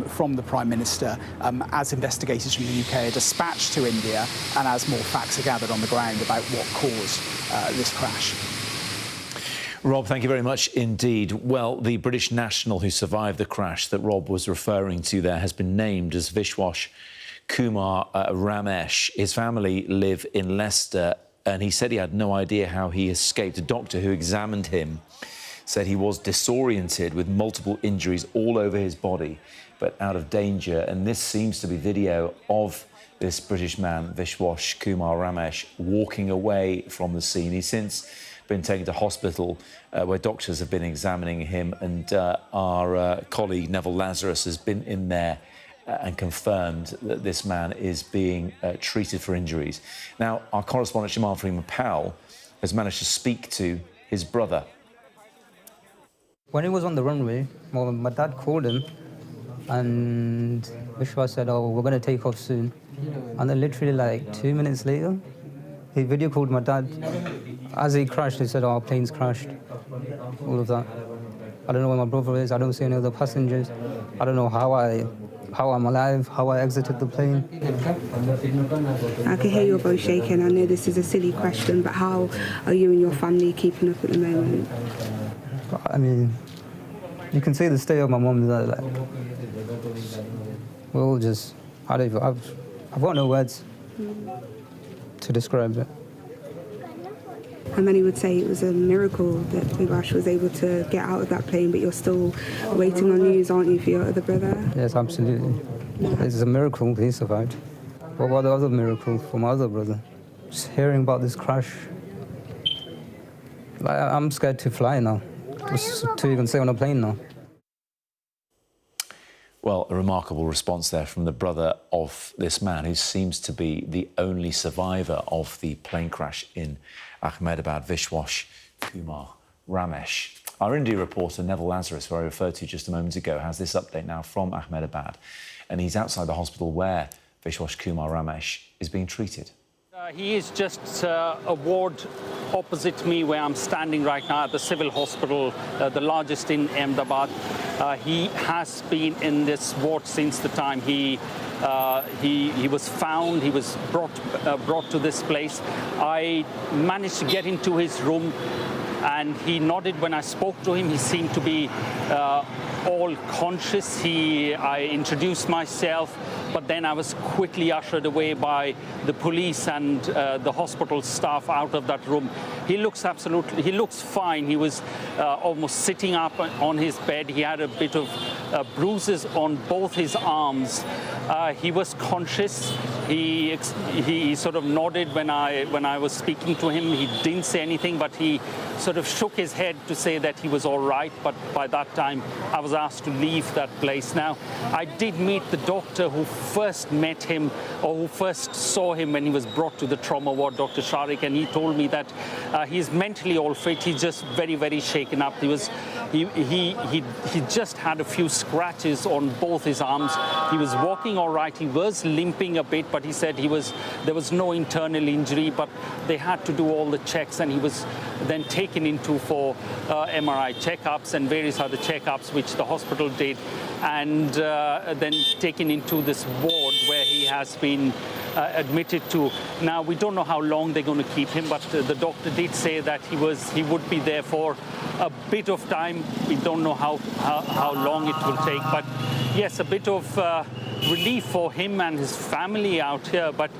from the Prime Minister as investigators from the UK are dispatched to India and as more facts are gathered on the ground about what caused this crash. Rob, thank you very much indeed. Well, the British national who survived the crash that Rob was referring to there has been named as Vishwas Kumar Ramesh. His family live in Leicester, and he said he had no idea how he escaped. A doctor who examined him said he was disoriented with multiple injuries all over his body, but out of danger. And this seems to be video of this British man, Vishwas Kumar Ramesh, walking away from the scene. He's since been taken to hospital where doctors have been examining him, and our colleague Neville Lazarus has been in there and confirmed that this man is being treated for injuries. Now, our correspondent Shaman Freeman Powell has managed to speak to his brother. When he was on the runway, well, my dad called him and Vishwas said, "Oh, we're going to take off soon." And then literally like 2 minutes later, he video called my dad. As he crashed, he said, "Oh, our plane's crashed." All of that. I don't know where my brother is. I don't see any other passengers. I don't know how I'm alive, how I exited the plane. I can hear your voice shaking. I know this is a silly question, but how are you and your family keeping up at the moment? I mean, you can see the state of my mum. Like, we're all just, I've got no words to describe it. And many would say it was a miracle that Vishwas was able to get out of that plane, but you're still waiting on news, aren't you, for your other brother? Yes, absolutely. It's a miracle he survived. What about the other miracle for my other brother? Just hearing about this crash. Like, I'm scared to fly now, just to even stay on a plane now. Well, a remarkable response there from the brother of this man, who seems to be the only survivor of the plane crash in Ahmedabad, Vishwas Kumar Ramesh. Our India reporter, Neville Lazarus, who I referred to just a moment ago, has this update now from Ahmedabad, and he's outside the hospital where Vishwas Kumar Ramesh is being treated. He is just a ward opposite me where I'm standing right now at the civil hospital, the largest in Ahmedabad. He has been in this ward since the time he was found. He was brought to this place. I managed to get into his room, and he nodded when I spoke to him. He seemed to be all conscious. I introduced myself, but then I was quickly ushered away by the police and the hospital staff out of that room. He looks fine. He was almost sitting up on his bed. He had a bit of bruises on both his arms. He was conscious. He sort of nodded when I was speaking to him. He didn't say anything, but he sort of shook his head to say that he was all right. But by that time, I was asked to leave that place. Now, I did meet the doctor who first met him, or who first saw him when he was brought to the trauma ward, Dr. Sharik, and he told me that he's mentally all fit. He's just very, very shaken up. He just had a few scratches on both his arms. He was walking all right. He was limping a bit, but he said there was no internal injury, but they had to do all the checks, and he was then taken into for MRI checkups and various other checkups, which the hospital did, and then taken into this ward where he has been admitted to. Now, we don't know how long they're going to keep him, but the doctor did say that he would be there for a bit of time. We don't know how long it will take, but yes, a bit of relief for him and his family out here, but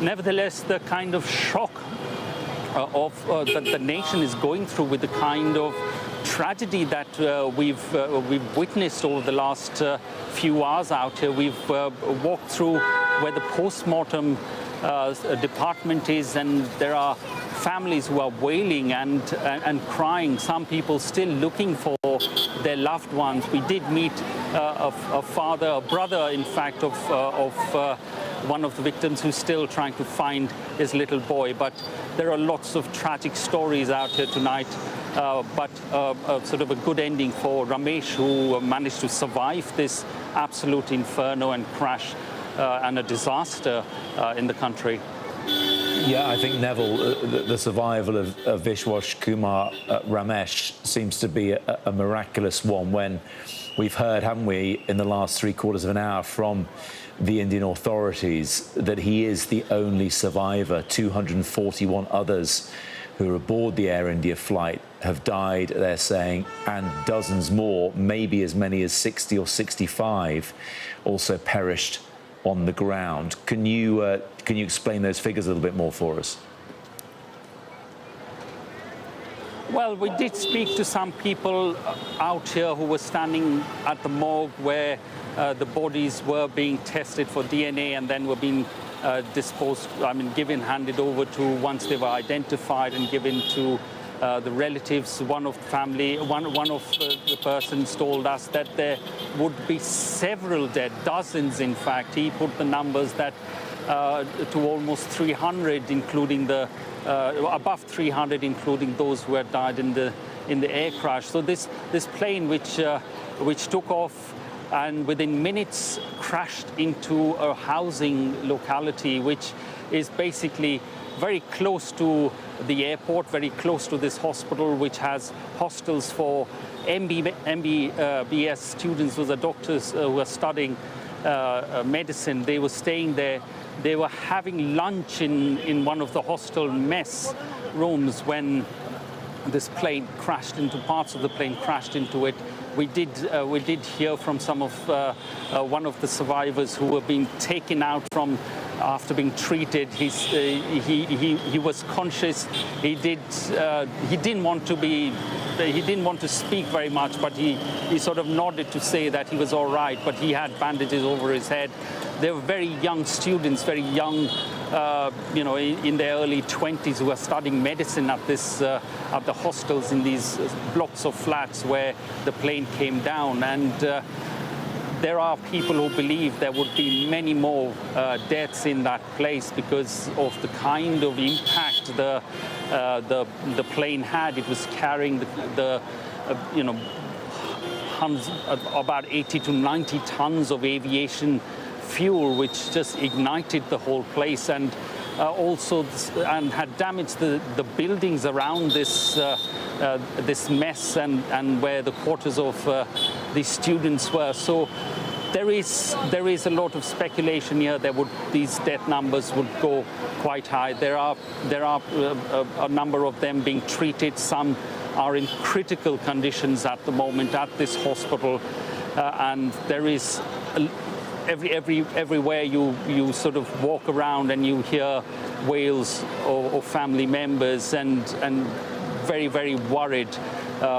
nevertheless, the kind of shock that the nation is going through with the kind of tragedy that we've witnessed over the last few hours out here. We've walked through where the post-mortem department is, and there are families who are wailing and crying. Some people still looking for their loved ones. We did meet a father, a brother, in fact, of one of the victims who's still trying to find his little boy. But there are lots of tragic stories out here tonight. But sort of a good ending for Ramesh, who managed to survive this absolute inferno and crash and a disaster in the country. Yeah, I think, Neville, the survival of Vishwash Kumar Ramesh seems to be a miraculous one, when we've heard, haven't we, in the last 3/4 of an hour from the Indian authorities that he is the only survivor. 241 others who are aboard the Air India flight have died, they're saying, and dozens more, maybe as many as 60 or 65, also perished on the ground. Can you explain those figures a little bit more for us? Well, we did speak to some people out here who were standing at the morgue where the bodies were being tested for DNA and then were being disposed, handed over to, once they were identified, and given to the relatives. One of the persons told us that there would be several dead, dozens in fact. He put the numbers that to almost 300, including the above 300, including those who had died in the air crash. So this plane, which took off and within minutes crashed into a housing locality, which is basically very close to the airport, very close to this hospital, which has hostels for MBBS students. Those are doctors who are studying medicine. They were staying there. They were having lunch in one of the hostel mess rooms when this plane crashed into, parts of the plane crashed into it. We did hear from some of one of the survivors who were being taken out from after being treated. He was conscious. He didn't want to speak very much, but he sort of nodded to say that he was all right. But he had bandages over his head. They were very young students, very young, in their early 20s, who are studying medicine at the hostels in these blocks of flats where the plane came down. And there are people who believe there would be many more deaths in that place because of the kind of impact the plane had. It was carrying about 80 to 90 tons of aviation fuel, which just ignited the whole place, and also had damaged the buildings around this mess and where the quarters of the students were. So there is a lot of speculation here. These death numbers would go quite high. There are a number of them being treated. Some are in critical conditions at the moment at this hospital, and there is. Everywhere you sort of walk around and you hear wails of family members and very, very worried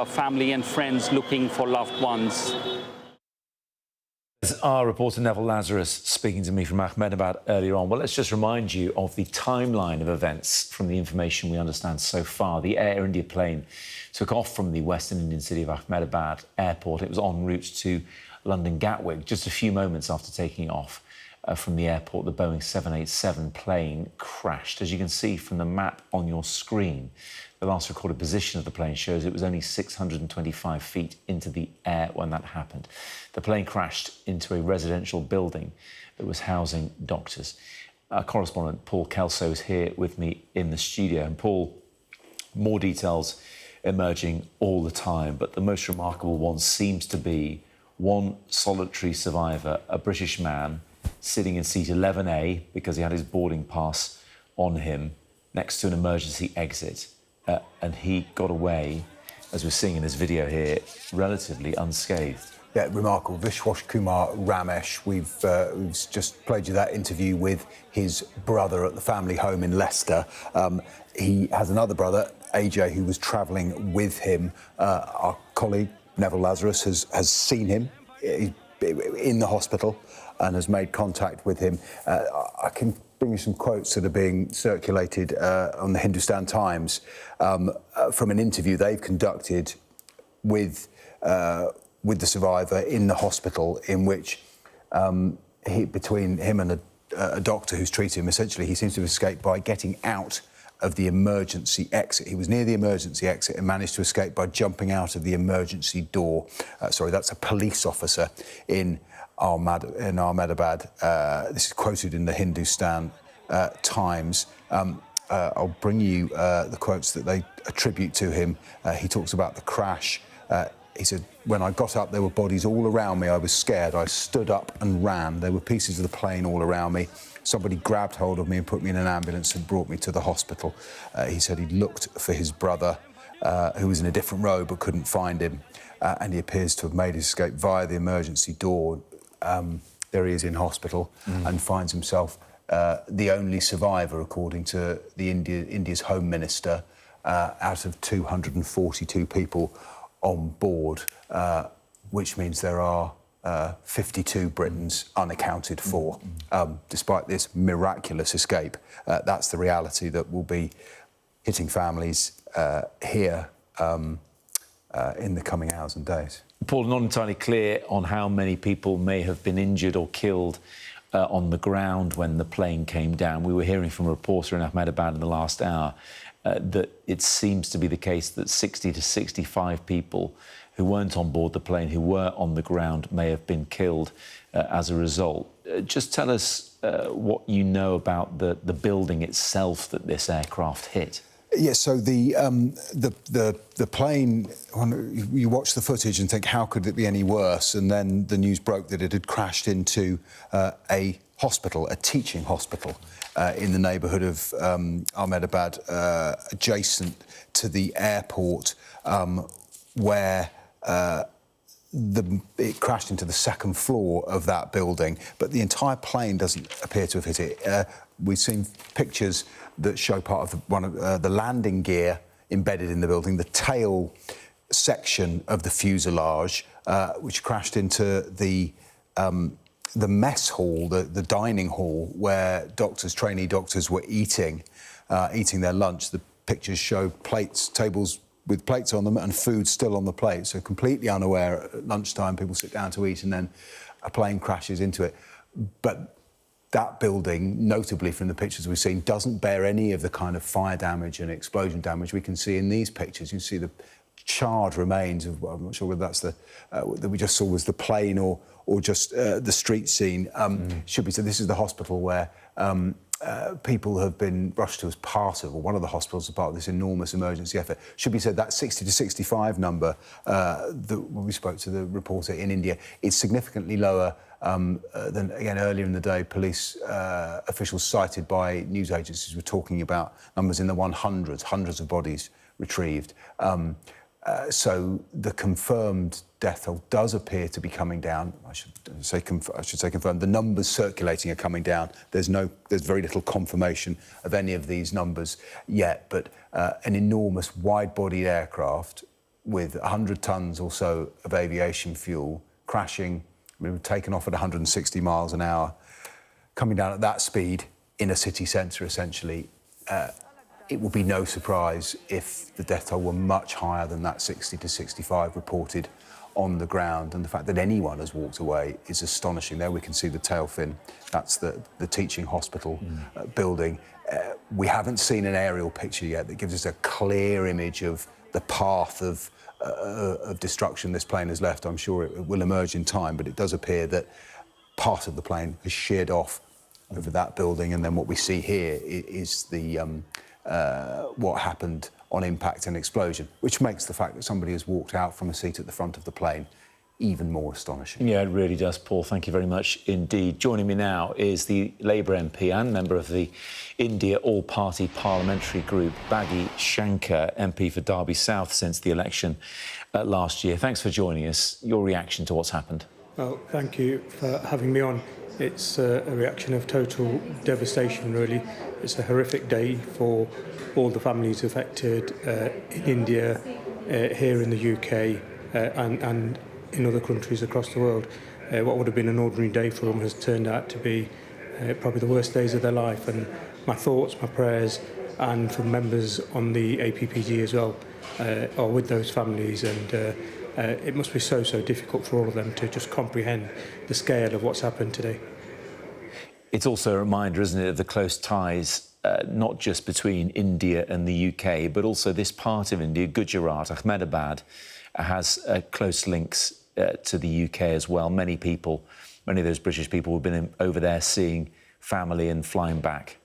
family and friends looking for loved ones. Our reporter Neville Lazarus speaking to me from Ahmedabad earlier on. Well, let's just remind you of the timeline of events from the information we understand so far. The Air India plane took off from the Western Indian city of Ahmedabad Airport. It was en route to London Gatwick. Just a few moments after taking off from the airport, the Boeing 787 plane crashed. As you can see from the map on your screen, the last recorded position of the plane shows it was only 625 feet into the air when that happened. The plane crashed into a residential building that was housing doctors. Our correspondent Paul Kelso is here with me in the studio. And Paul, more details emerging all the time, but the most remarkable one seems to be one solitary survivor, a British man sitting in seat 11A because he had his boarding pass on him next to an emergency exit. And he got away, as we're seeing in this video here, relatively unscathed. Yeah, remarkable. Vishwash Kumar Ramesh. We've just played you that interview with his brother at the family home in Leicester. He has another brother, AJ, who was travelling with him. Our colleague, Neville Lazarus, has seen him in the hospital and has made contact with him. I can bring you some quotes that are being circulated on the Hindustan Times from an interview they've conducted with the survivor in the hospital, in which between him and a doctor who's treated him, essentially he seems to have escaped by getting out of the emergency exit. He was near the emergency exit and managed to escape by jumping out of the emergency door. Sorry, that's a police officer in Ahmedabad. This is quoted in the Hindustan Times. I'll bring you the quotes that they attribute to him. He talks about the crash. He said, "When I got up, there were bodies all around me. I was scared. I stood up and ran. There were pieces of the plane all around me. Somebody grabbed hold of me and put me in an ambulance and brought me to the hospital." He said he looked for his brother, who was in a different row but couldn't find him, and he appears to have made his escape via the emergency door. There he is in hospital and finds himself the only survivor, according to the India's Home Minister, out of 242 people on board, which means there are 52 Britons unaccounted for. Despite this miraculous escape, that's the reality that will be hitting families here in the coming hours and days. Paul, not entirely clear on how many people may have been injured or killed on the ground when the plane came down. We were hearing from a reporter in Ahmedabad in the last hour that it seems to be the case that 60 to 65 people who weren't on board the plane, who were on the ground, may have been killed as a result. Just tell us what you know about the building itself that this aircraft hit. Yes, so the plane, you watch the footage and think, how could it be any worse? And then the news broke that it had crashed into a hospital, a teaching hospital, in the neighbourhood of Ahmedabad, adjacent to the airport, where it crashed into the second floor of that building, but the entire plane doesn't appear to have hit it. We've seen pictures that show part of the landing gear embedded in the building, the tail section of the fuselage, which crashed into the mess hall, the dining hall, where trainee doctors were eating their lunch. The pictures show tables with plates on them and food still on the plate, so completely unaware at lunchtime people sit down to eat and then a plane crashes into it. But that building, notably from the pictures we've seen, doesn't bear any of the kind of fire damage and explosion damage we can see in these pictures. You see the charred remains of, I'm not sure whether that's that we just saw was the plane or just the street scene. Should be said, this is the hospital where people have been rushed to as part of, or one of the hospitals as part of this enormous emergency effort. Should be said that 60 to 65 number when we spoke to the reporter in India, is significantly lower than, again, earlier in the day, police officials cited by news agencies were talking about numbers in the 100s, hundreds of bodies retrieved. So the confirmed death toll does appear to be coming down. I should say confirmed. The numbers circulating are coming down. There's very little confirmation of any of these numbers yet, but an enormous wide-bodied aircraft with 100 tons or so of aviation fuel crashing. We were taken off at 160 miles an hour, coming down at that speed in a city centre, essentially. It will be no surprise if the death toll were much higher than that 60 to 65 reported on the ground. And the fact that anyone has walked away is astonishing. There we can see the tail fin. That's the teaching hospital building. We haven't seen an aerial picture yet that gives us a clear image of the path of destruction this plane has left. I'm sure it will emerge in time, but it does appear that part of the plane has sheared off over that building, and then what we see here is the what happened on impact and explosion, which makes the fact that somebody has walked out from a seat at the front of the plane even more astonishing. Yeah, it really does, Paul. Thank you very much indeed. Joining me now is the Labour MP and member of the India All-Party Parliamentary Group, Baggy Shankar, MP for Derby South since the election last year. Thanks for joining us. Your reaction to what's happened? Well, thank you for having me on. It's a reaction of total devastation, really. It's a horrific day for all the families affected in India, here in the UK, and in other countries across the world. What would have been an ordinary day for them has turned out to be probably the worst days of their life, and my thoughts, my prayers, and for members on the APPG as well, are with those families, and it must be so difficult for all of them to just comprehend the scale of what's happened today. It's also a reminder, isn't it, of the close ties, not just between India and the UK, but also this part of India, Gujarat, Ahmedabad, has close links to the UK as well. Many of those British people have been over there seeing family and flying back.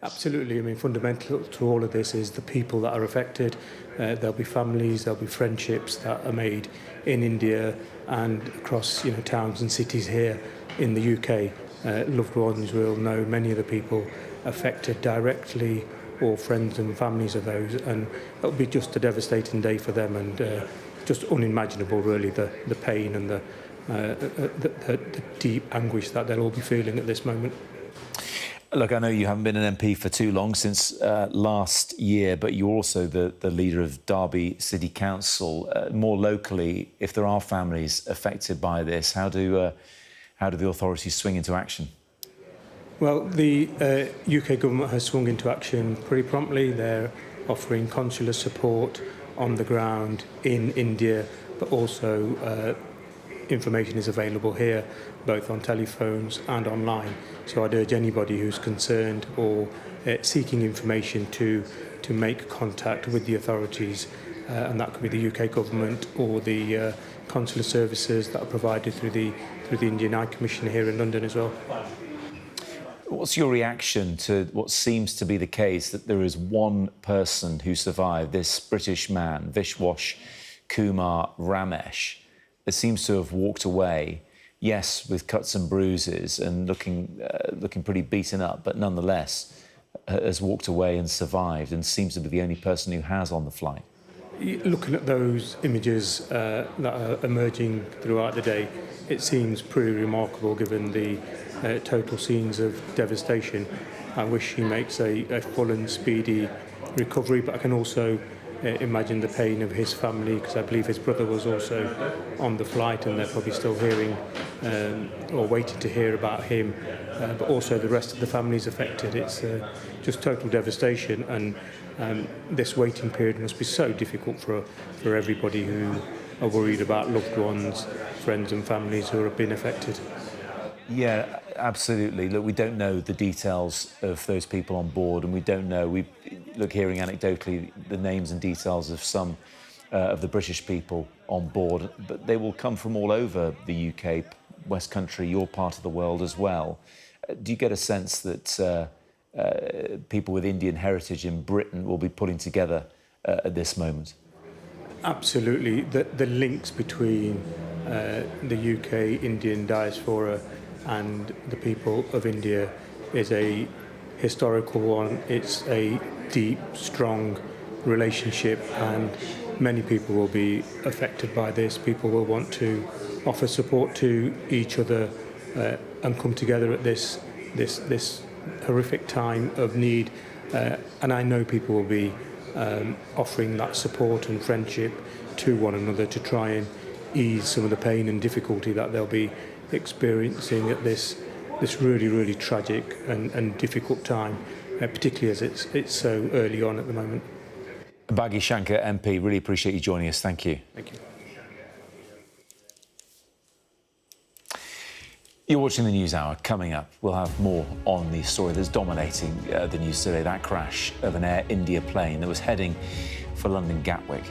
Absolutely. I mean, fundamental to all of this is the people that are affected. There'll be families, there'll be friendships that are made in India and across, towns and cities here in the UK. Loved ones will know many of the people affected directly, or friends and families of those, and it'll be just a devastating day for them, and just unimaginable, really, the pain and the deep anguish that they'll all be feeling at this moment. Look, I know you haven't been an MP for too long, since last year, but you're also the leader of Derby City Council. More locally, if there are families affected by this, how do the authorities swing into action? Well, the UK government has swung into action pretty promptly. They're offering consular support on the ground in India, but also information is available here, both on telephones and online. So I'd urge anybody who's concerned or seeking information to make contact with the authorities, and that could be the UK government or the consular services that are provided through the Indian High Commission here in London as well. What's your reaction to what seems to be the case, that there is one person who survived, this British man, Vishwas Kumar Ramesh, that seems to have walked away, yes, with cuts and bruises and looking pretty beaten up, but nonetheless has walked away and survived, and seems to be the only person who has on the flight? Looking at those images that are emerging throughout the day, it seems pretty remarkable given the total scenes of devastation. I wish he makes a full and speedy recovery, but I can also imagine the pain of his family, because I believe his brother was also on the flight, and they're probably still hearing or waiting to hear about him, but also the rest of the families affected. It's just total devastation, and this waiting period must be so difficult for everybody who are worried about loved ones, friends and families who have been affected. Yeah, absolutely. Look, we don't know the details of those people on board, and we don't know, hearing anecdotally the names and details of some of the British people on board, but they will come from all over the UK, West Country, your part of the world as well. Do you get a sense that people with Indian heritage in Britain will be putting together at this moment? Absolutely. The links between the UK Indian diaspora and the people of India is a historical one. It's a deep, strong relationship, and many people will be affected by this. People will want to offer support to each other and come together at this horrific time of need. And I know people will be offering that support and friendship to one another to try and ease some of the pain and difficulty that they'll be experiencing at this really, really tragic and difficult time, particularly as it's so early on at the moment. Baggy Shankar, MP, really appreciate you joining us. Thank you. Thank you. You're watching the News Hour. Coming up, we'll have more on the story that's dominating the news today, that crash of an Air India plane that was heading for London Gatwick.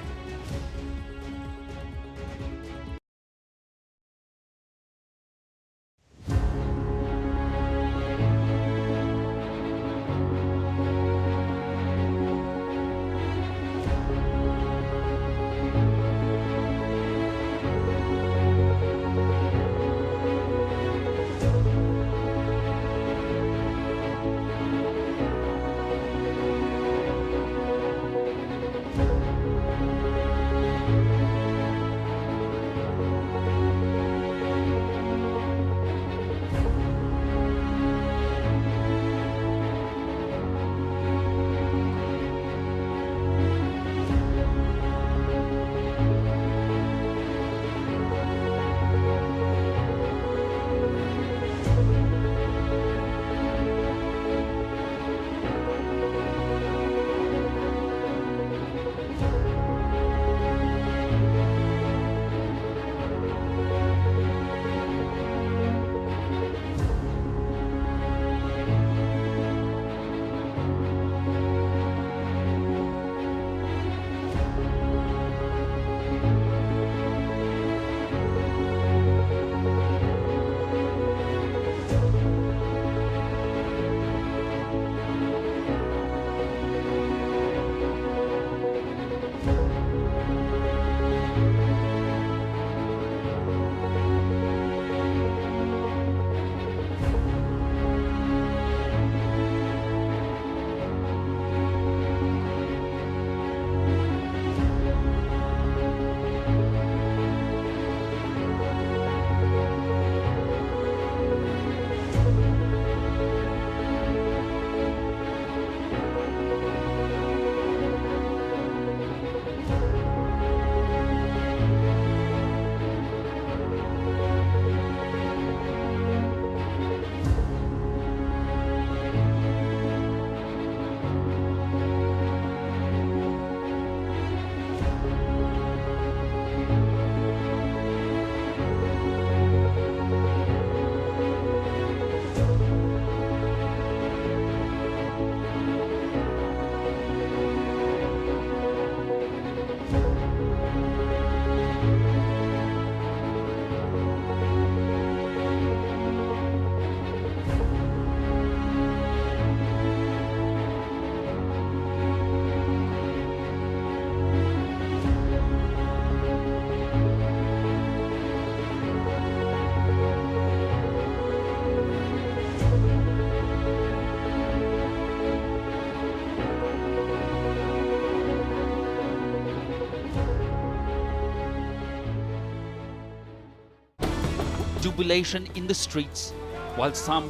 jubilation in the streets, while some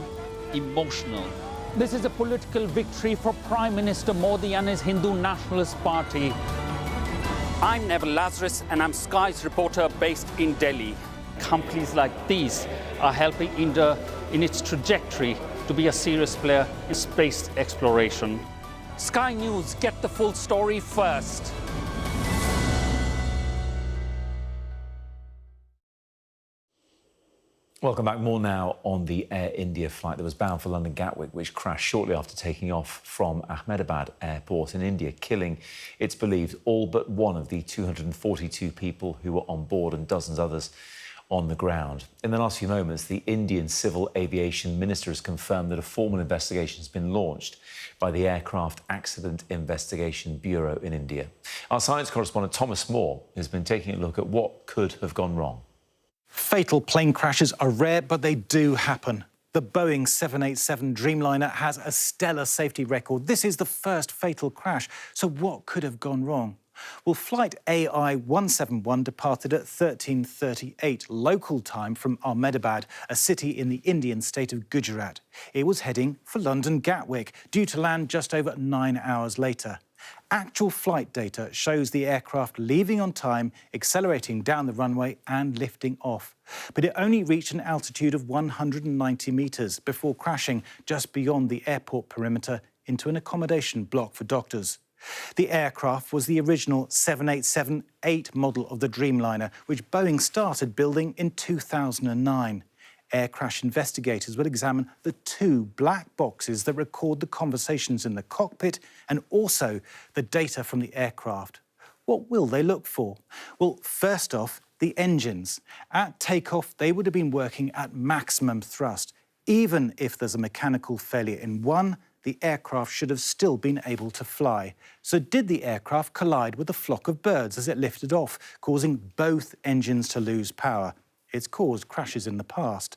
emotional. This is a political victory for Prime Minister Modi and his Hindu Nationalist Party. I'm Neville Lazarus, and I'm Sky's reporter based in Delhi. Companies like these are helping India in its trajectory to be a serious player in space exploration. Sky News, get the full story first. Welcome back. More now on the Air India flight that was bound for London Gatwick, which crashed shortly after taking off from Ahmedabad Airport in India, killing, it's believed, all but one of the 242 people who were on board and dozens others on the ground. In the last few moments, the Indian Civil Aviation Minister has confirmed that a formal investigation has been launched by the Aircraft Accident Investigation Bureau in India. Our science correspondent Thomas Moore has been taking a look at what could have gone wrong. Fatal plane crashes are rare, but they do happen. The Boeing 787 Dreamliner has a stellar safety record. This is the first fatal crash. So what could have gone wrong? Well, flight AI 171 departed at 13:38 local time from Ahmedabad, a city in the Indian state of Gujarat. It was heading for London Gatwick, due to land just over 9 hours later. Actual flight data shows the aircraft leaving on time, accelerating down the runway and lifting off. But it only reached an altitude of 190 metres before crashing just beyond the airport perimeter into an accommodation block for doctors. The aircraft was the original 787-8 model of the Dreamliner, which Boeing started building in 2009. Air crash investigators will examine the 2 black boxes that record the conversations in the cockpit and also the data from the aircraft. What will they look for? Well, first off, the engines. At takeoff, they would have been working at maximum thrust. Even if there's a mechanical failure in one, the aircraft should have still been able to fly. So did the aircraft collide with a flock of birds as it lifted off, causing both engines to lose power? It's caused crashes in the past.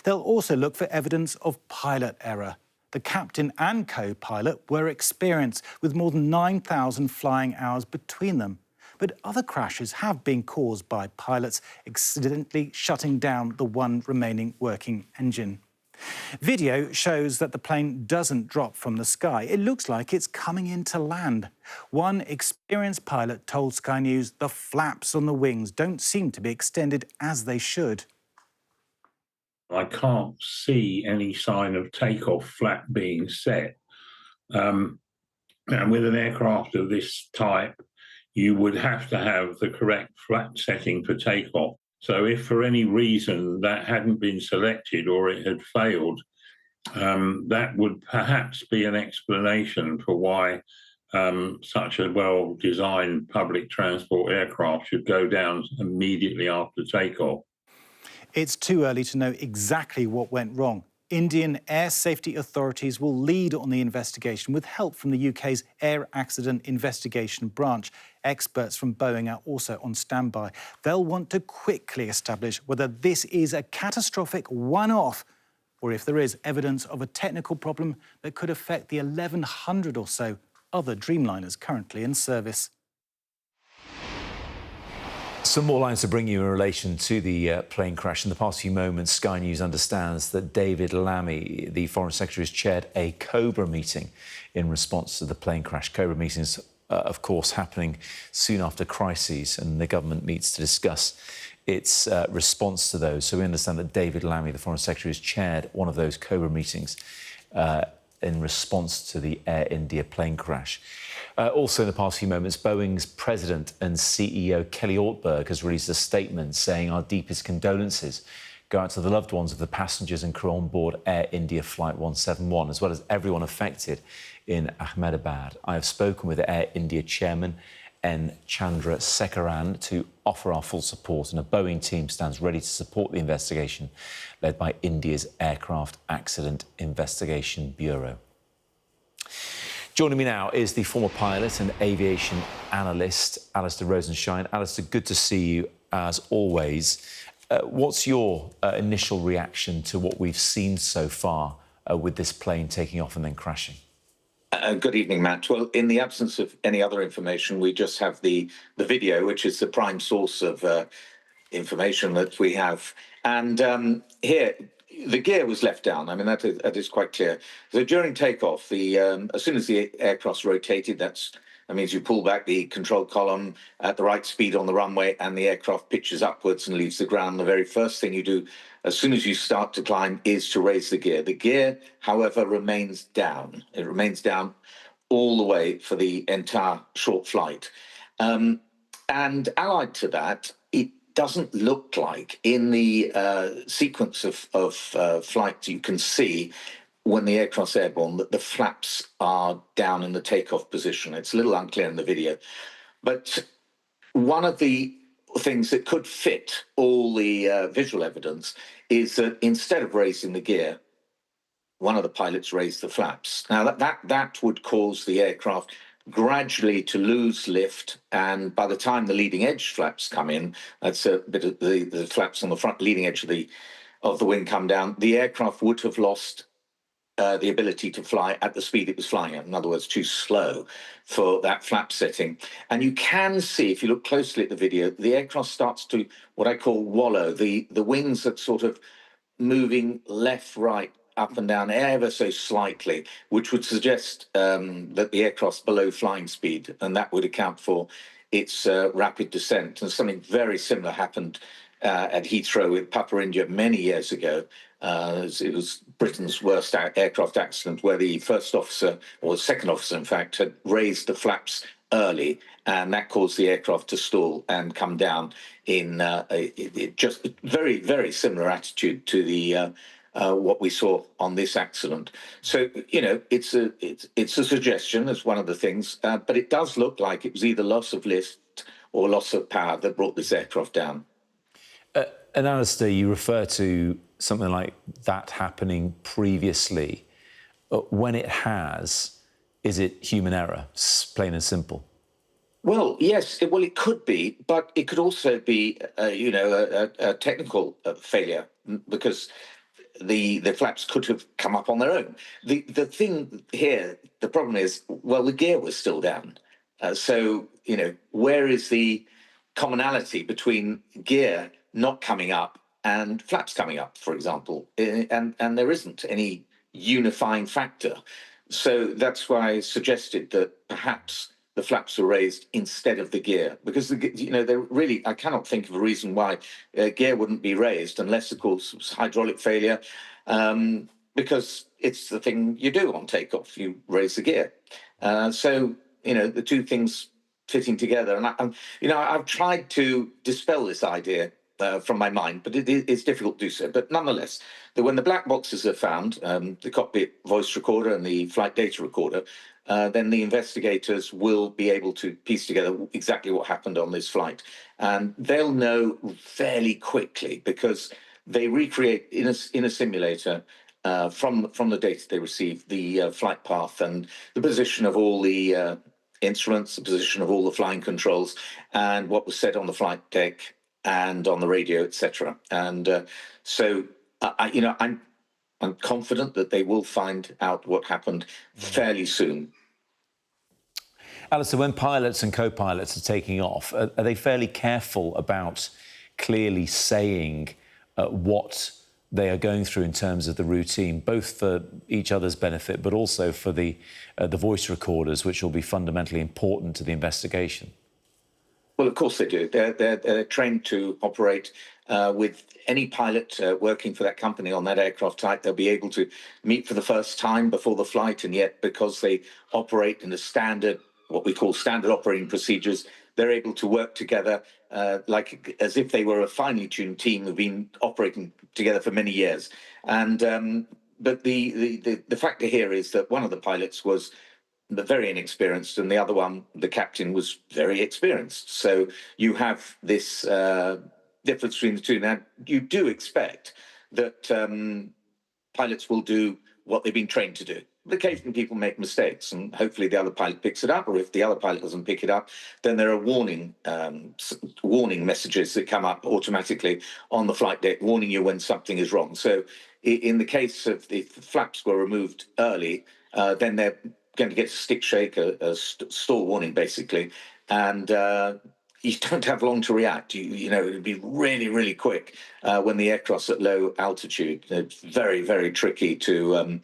They'll also look for evidence of pilot error. The captain and co-pilot were experienced, with more than 9,000 flying hours between them. But other crashes have been caused by pilots accidentally shutting down the one remaining working engine. Video shows that the plane doesn't drop from the sky. It looks like it's coming in to land. One experienced pilot told Sky News the flaps on the wings don't seem to be extended as they should. I can't see any sign of takeoff flap being set. And with an aircraft of this type, you would have to have the correct flap setting for takeoff. So if for any reason that hadn't been selected or it had failed, that would perhaps be an explanation for why such a well-designed public transport aircraft should go down immediately after takeoff. It's too early to know exactly what went wrong. Indian air safety authorities will lead on the investigation with help from the UK's Air Accident Investigation Branch. Experts from Boeing are also on standby. They'll want to quickly establish whether this is a catastrophic one-off or if there is evidence of a technical problem that could affect the 1,100 or so other Dreamliners currently in service. Some more lines to bring you in relation to the plane crash. In the past few moments, Sky News understands that David Lammy, the Foreign Secretary, has chaired a COBRA meeting in response to the plane crash. COBRA meetings, of course, happening soon after crises, and the government meets to discuss its response to those. So we understand that David Lammy, the Foreign Secretary, has chaired one of those COBRA meetings in response to the Air India plane crash. Also in the past few moments, Boeing's president and CEO Kelly Ortberg has released a statement saying our deepest condolences go out to the loved ones of the passengers and crew on board Air India Flight 171, as well as everyone affected in Ahmedabad. I have spoken with Air India Chairman N. Chandra Sekaran to offer our full support, and a Boeing team stands ready to support the investigation led by India's Aircraft Accident Investigation Bureau. Joining me now is the former pilot and aviation analyst, Alistair Rosenshine. Alistair, good to see you as always. What's your initial reaction to what we've seen so far with this plane taking off and then crashing? Good evening, Matt. Well, in the absence of any other information, we just have the video, which is the prime source of information that we have. And here, the gear was left down. I mean, that is quite clear. So during takeoff, as soon as the aircraft's rotated, that means you pull back the control column at the right speed on the runway and the aircraft pitches upwards and leaves the ground. The very first thing you do as soon as you start to climb is to raise the gear. The gear, however, remains down. It remains down all the way for the entire short flight. And allied to that, it doesn't look like in the sequence of flight you can see when the aircraft's airborne that the flaps are down in the takeoff position. It's a little unclear in the video. But one of the things that could fit all the visual evidence is that instead of raising the gear, one of the pilots raised the flaps. Now, that would cause the aircraft gradually to lose lift, and by the time the leading edge flaps come in, that's a bit of the flaps on the front leading edge of the wing come down, the aircraft would have lost the ability to fly at the speed it was flying at. In other words, too slow for that flap setting. And you can see, if you look closely at the video, the aircraft starts to what I call wallow. The wings are sort of moving left, right, up and down ever so slightly, which would suggest that the aircraft's below flying speed, and that would account for its rapid descent. And something very similar happened at Heathrow with Papa India many years ago. It was Britain's worst aircraft accident, where the first officer, or the second officer, in fact, had raised the flaps early, and that caused the aircraft to stall and come down in just very, very similar attitude to the what we saw on this accident. So, you know, it's a suggestion as one of the things, but it does look like it was either loss of lift or loss of power that brought this aircraft down. And Alistair, you refer to something like that happening previously. When it has, is it human error, plain and simple? Well, yes, it could be, but it could also be, a technical failure, because the flaps could have come up on their own. The thing here, the problem is, well, the gear was still down. So, you know, where is the commonality between gear not coming up and flaps coming up, for example? And there isn't any unifying factor. So that's why I suggested that perhaps the flaps were raised instead of the gear, because they're really, I cannot think of a reason why gear wouldn't be raised, unless, of course, it was hydraulic failure, because it's the thing you do on takeoff, you raise the gear. So, you know, the two things fitting together, and I've tried to dispel this idea from my mind, but it's difficult to do so. But nonetheless, when the black boxes are found, the cockpit voice recorder and the flight data recorder, then the investigators will be able to piece together exactly what happened on this flight. And they'll know fairly quickly, because they recreate in a simulator from the data they receive the flight path and the position of all the instruments, the position of all the flying controls, and what was said on the flight deck and on the radio, etc. And so, I'm confident that they will find out what happened fairly soon. Alistair, when pilots and co-pilots are taking off, are they fairly careful about clearly saying what they are going through in terms of the routine, both for each other's benefit, but also for the voice recorders, which will be fundamentally important to the investigation? Well, of course they do. They're trained to operate with any pilot working for that company on that aircraft type. They'll be able to meet for the first time before the flight, and yet, because they operate in the standard, what we call standard operating procedures, they're able to work together like as if they were a finely tuned team who've been operating together for many years. And but the factor here is that one of the pilots was very inexperienced, and the other one, the captain, was very experienced. So you have this difference between the two. Now, you do expect that pilots will do what they've been trained to do. But occasionally people make mistakes, and hopefully the other pilot picks it up, or if the other pilot doesn't pick it up, then there are warning messages that come up automatically on the flight deck, warning you when something is wrong. So in the case of the flaps were removed early, then they're going to get a stick shake, a stall warning, basically. And you don't have long to react. You know, it'd be really, really quick when the aircraft's at low altitude. It's very, very tricky to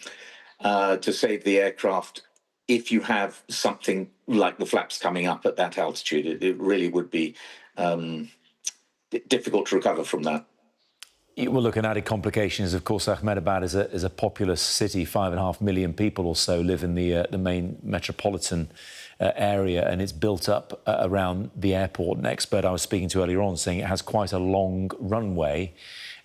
save the aircraft if you have something like the flaps coming up at that altitude. It really would be difficult to recover from that. Well, look, an added complication is, of course, Ahmedabad is a populous city. 5.5 million people or so live in the main metropolitan area, and it's built up around the airport. An expert I was speaking to earlier on saying it has quite a long runway.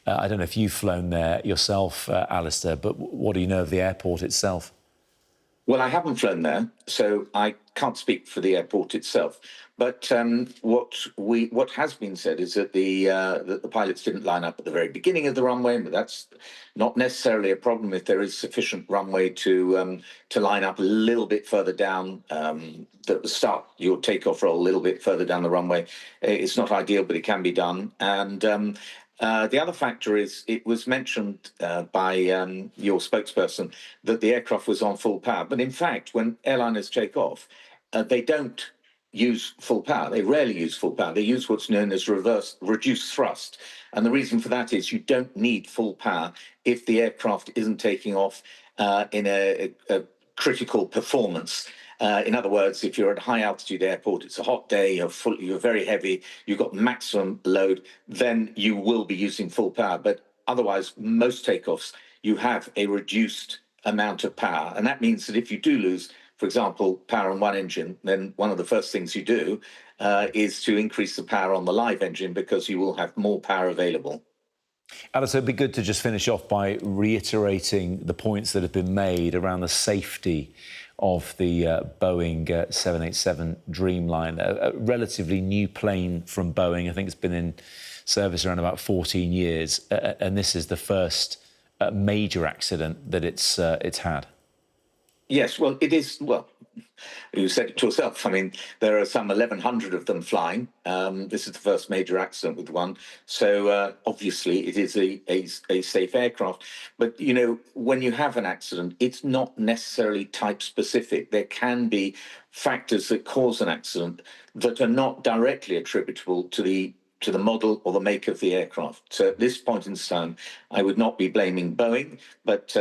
I don't know if you've flown there yourself, Alistair, but what do you know of the airport itself? Well, I haven't flown there, so I can't speak for the airport itself. But what has been said is that the pilots didn't line up at the very beginning of the runway, but that's not necessarily a problem if there is sufficient runway to line up a little bit further down, start your takeoff roll a little bit further down the runway. It's not ideal, but it can be done. And the other factor is it was mentioned by your spokesperson that the aircraft was on full power. But in fact, when airliners take off, they don't use full power. They rarely use full power. They use what's known as reduced thrust. And the reason for that is you don't need full power if the aircraft isn't taking off in a critical performance. In other words, if you're at a high altitude airport, it's a hot day, you're very heavy, you've got maximum load, then you will be using full power. But otherwise, most takeoffs, you have a reduced amount of power. And that means that if you do lose, for example, power on one engine, then one of the first things you do is to increase the power on the live engine because you will have more power available. Alistair, it'd be good to just finish off by reiterating the points that have been made around the safety of the Boeing 787 Dreamliner, a relatively new plane from Boeing. I think it's been in service around about 14 years, and this is the first major accident that it's had. Yes, well, it is. Well, you said it yourself. I mean, there are some 1,100 of them flying. This is the first major accident with one. So obviously it is a safe aircraft. But, you know, when you have an accident, it's not necessarily type specific. There can be factors that cause an accident that are not directly attributable to the model or the make of the aircraft. So at this point in time, I would not be blaming Boeing, but,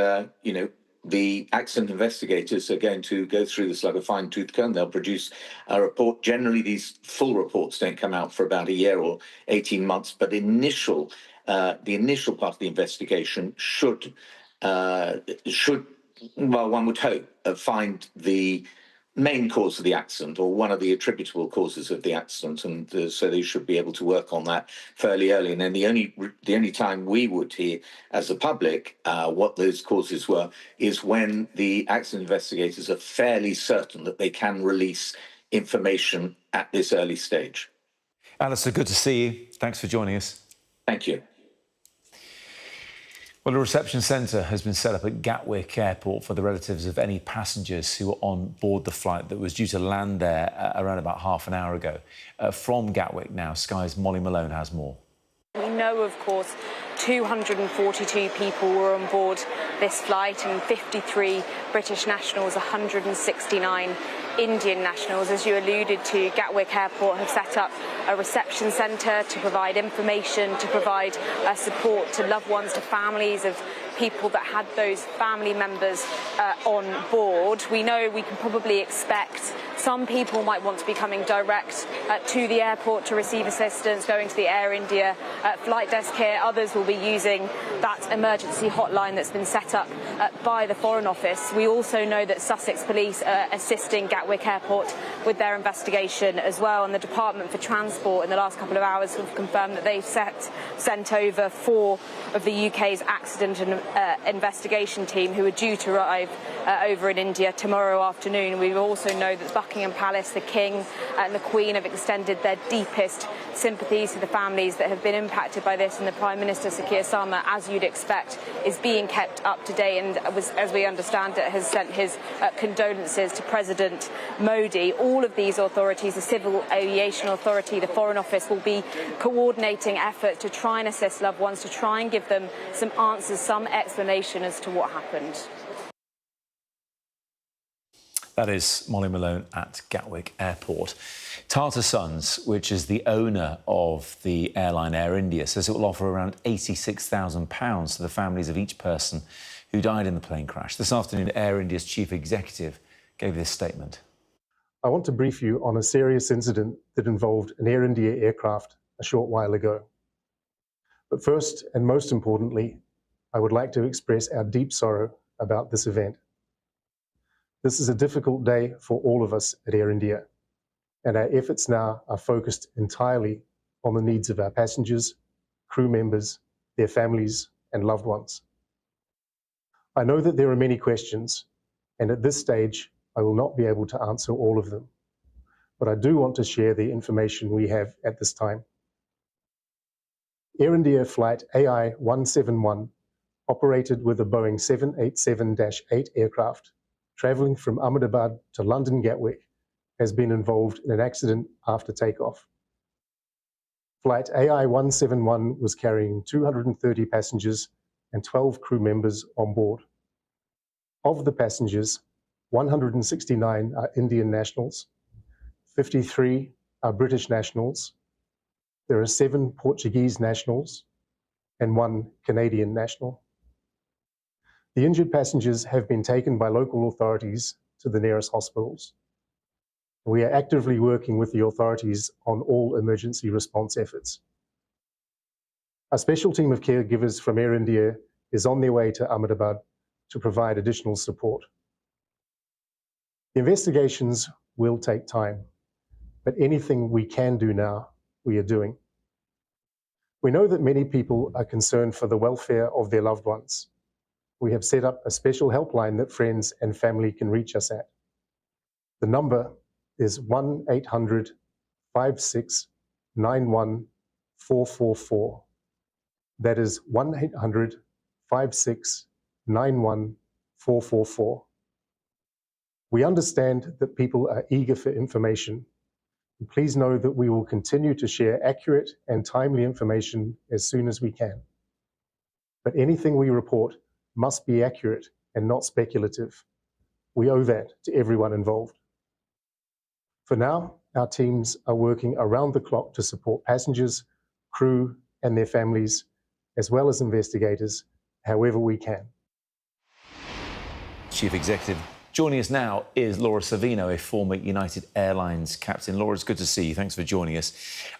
you know, the accident investigators are going to go through this like a fine-tooth comb. They'll produce a report. Generally, these full reports don't come out for about a year or 18 months, but the initial part of the investigation should, well, one would hope, find the main cause of the accident or one of the attributable causes of the accident, and so they should be able to work on that fairly early. And then the only time we would hear as the public what those causes were is when the accident investigators are fairly certain that they can release information at this early stage. Alistair, good to see you. Thanks for joining us. Thank you. Well, a reception centre has been set up at Gatwick Airport for the relatives of any passengers who were on board the flight that was due to land there around about half an hour ago. From Gatwick now, Sky's Molly Malone has more. We know, of course, 242 people were on board this flight and 53 British nationals, 169 Indian nationals. As you alluded to, Gatwick Airport have set up a reception centre to provide information, to provide support to loved ones, to families of people that had those family members on board. We know we can probably expect some people might want to be coming direct to the airport to receive assistance, going to the Air India flight desk here. Others will be using that emergency hotline that's been set up by the Foreign Office. We also know that Sussex Police are assisting Gatwick Airport with their investigation as well, and the Department for Transport in the last couple of hours have confirmed that they've sent over 4 of the UK's accident and investigation team who are due to arrive over in India tomorrow afternoon. We also know that Buckingham Palace, the King and the Queen have extended their deepest sympathies to the families that have been impacted by this, and the Prime Minister, Sir Keir Starmer, as you'd expect, is being kept up to date and, as we understand it, has sent his condolences to President Modi. All of these authorities, the Civil Aviation Authority, the Foreign Office, will be coordinating efforts to try and assist loved ones, to try and give them some answers, some explanation as to what happened. That is Molly Malone at Gatwick Airport. Tata Sons, which is the owner of the airline Air India, says it will offer around £86,000 to the families of each person who died in the plane crash. This afternoon, Air India's chief executive gave this statement. I want to brief you on a serious incident that involved an Air India aircraft a short while ago. But first, and most importantly, I would like to express our deep sorrow about this event. This is a difficult day for all of us at Air India, and our efforts now are focused entirely on the needs of our passengers, crew members, their families, and loved ones. I know that there are many questions, and at this stage, I will not be able to answer all of them, but I do want to share the information we have at this time. Air India flight AI-171 operated with a Boeing 787-8 aircraft travelling from Ahmedabad to London Gatwick has been involved in an accident after takeoff. Flight AI-171 was carrying 230 passengers and 12 crew members on board. Of the passengers, 169 are Indian nationals, 53 are British nationals, there are 7 Portuguese nationals, and 1 Canadian national. The injured passengers have been taken by local authorities to the nearest hospitals. We are actively working with the authorities on all emergency response efforts. A special team of caregivers from Air India is on their way to Ahmedabad to provide additional support. The investigations will take time, but anything we can do now, we are doing. We know that many people are concerned for the welfare of their loved ones. We have set up a special helpline that friends and family can reach us at. The number is 1-800-5691-444. That is 1-800-5691-444. We understand that people are eager for information. And please know that we will continue to share accurate and timely information as soon as we can. But anything we report must be accurate and not speculative. We owe that to everyone involved. For now, our teams are working around the clock to support passengers, crew, and their families, as well as investigators, however we can. Chief Executive. Joining us now is Laura Savino, a former United Airlines captain. Laura, it's good to see you. Thanks for joining us.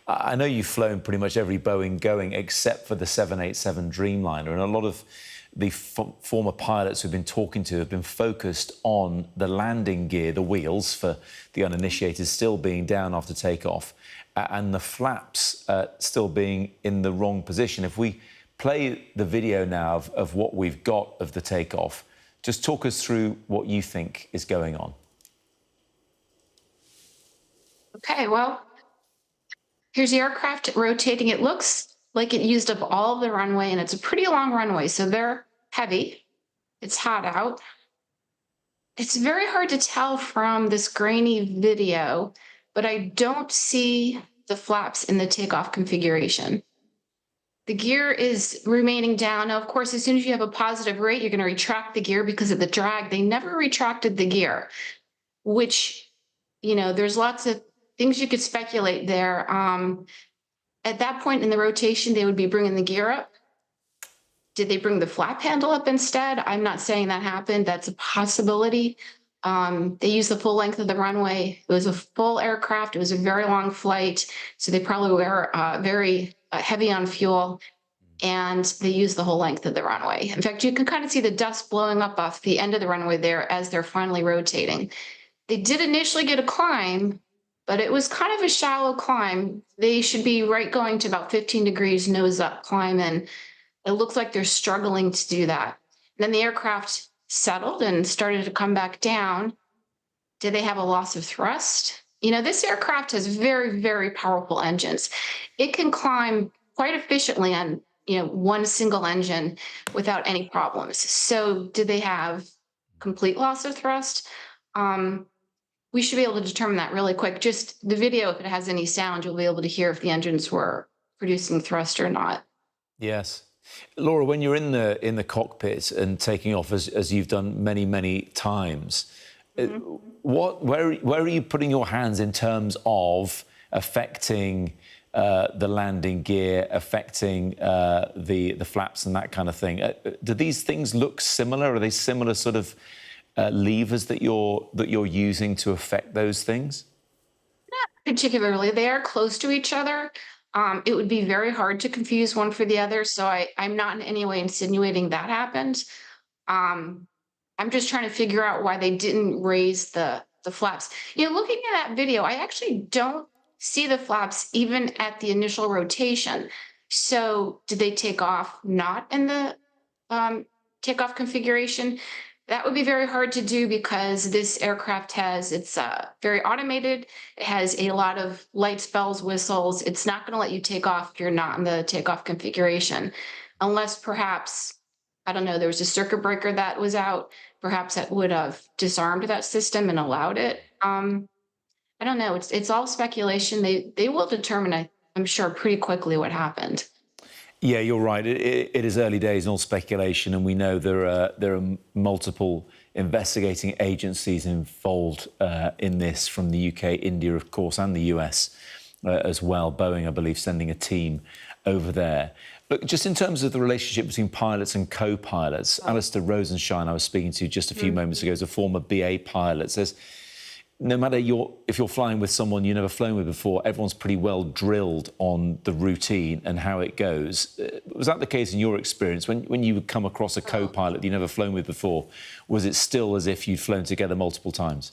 I know you've flown pretty much every Boeing going except for the 787 Dreamliner, and a lot of the former pilots we've been talking to have been focused on the landing gear, the wheels, for the uninitiated, still being down after takeoff, and the flaps still being in the wrong position. If we play the video now of what we've got of the takeoff, just talk us through what you think is going on. Okay, well, here's the aircraft rotating. It looks like it used up all of the runway, and it's a pretty long runway, so they're heavy. It's hot out. It's very hard to tell from this grainy video, but I don't see the flaps in the takeoff configuration. The gear is remaining down. Now, of course, as soon as you have a positive rate, you're going to retract the gear because of the drag. They never retracted the gear, which, you know, there's lots of things you could speculate there. At that point in the rotation, they would be bringing the gear up. Did they bring the flap handle up instead? I'm not saying that happened. That's a possibility. They used the full length of the runway. It was a full aircraft. It was a very long flight. So they probably were very heavy on fuel, and they used the whole length of the runway. In fact, you can kind of see the dust blowing up off the end of the runway there as they're finally rotating. They did initially get a climb, but it was kind of a shallow climb. They should be going to about 15 degrees nose up climb, and it looks like they're struggling to do that. Then the aircraft settled and started to come back down. Did they have a loss of thrust? You know, this aircraft has very, very powerful engines. It can climb quite efficiently on, you know, one single engine without any problems. So did they have complete loss of thrust? We should be able to determine that really quick. Just the video, if it has any sound, you'll be able to hear if the engines were producing thrust or not. Yes. Laura, when you're in the cockpit and taking off, as you've done many, many times, Where are you putting your hands in terms of affecting the landing gear, affecting the flaps and that kind of thing? Do these things look similar? Are they similar sort of levers that you're using to affect those things? Not particularly. They are close to each other. It would be very hard to confuse one for the other, so I'm not in any way insinuating that happened. I'm just trying to figure out why they didn't raise the flaps. You know, looking at that video, I actually don't see the flaps even at the initial rotation. So did they take off not in the takeoff configuration? That would be very hard to do because this aircraft it's very automated. It has a lot of lights, bells, whistles. It's not going to let you take off if you're not in the takeoff configuration, unless perhaps, I don't know, there was a circuit breaker that was out. Perhaps that would have disarmed that system and allowed it. I don't know. It's all speculation. They will determine, I'm sure, pretty quickly what happened. Yeah, you're right. It is early days and all speculation, and we know there are multiple investigating agencies involved in this, from the UK, India, of course, and the US as well. Boeing, I believe, sending a team over there. Look, just in terms of the relationship between pilots and co-pilots, Alistair Rosenshine, I was speaking to just a few moments ago, is a former BA pilot, says no matter if you're flying with someone you've never flown with before, everyone's pretty well drilled on the routine and how it goes. Was that the case in your experience? When you would come across a co-pilot you'd never flown with before, was it still as if you'd flown together multiple times?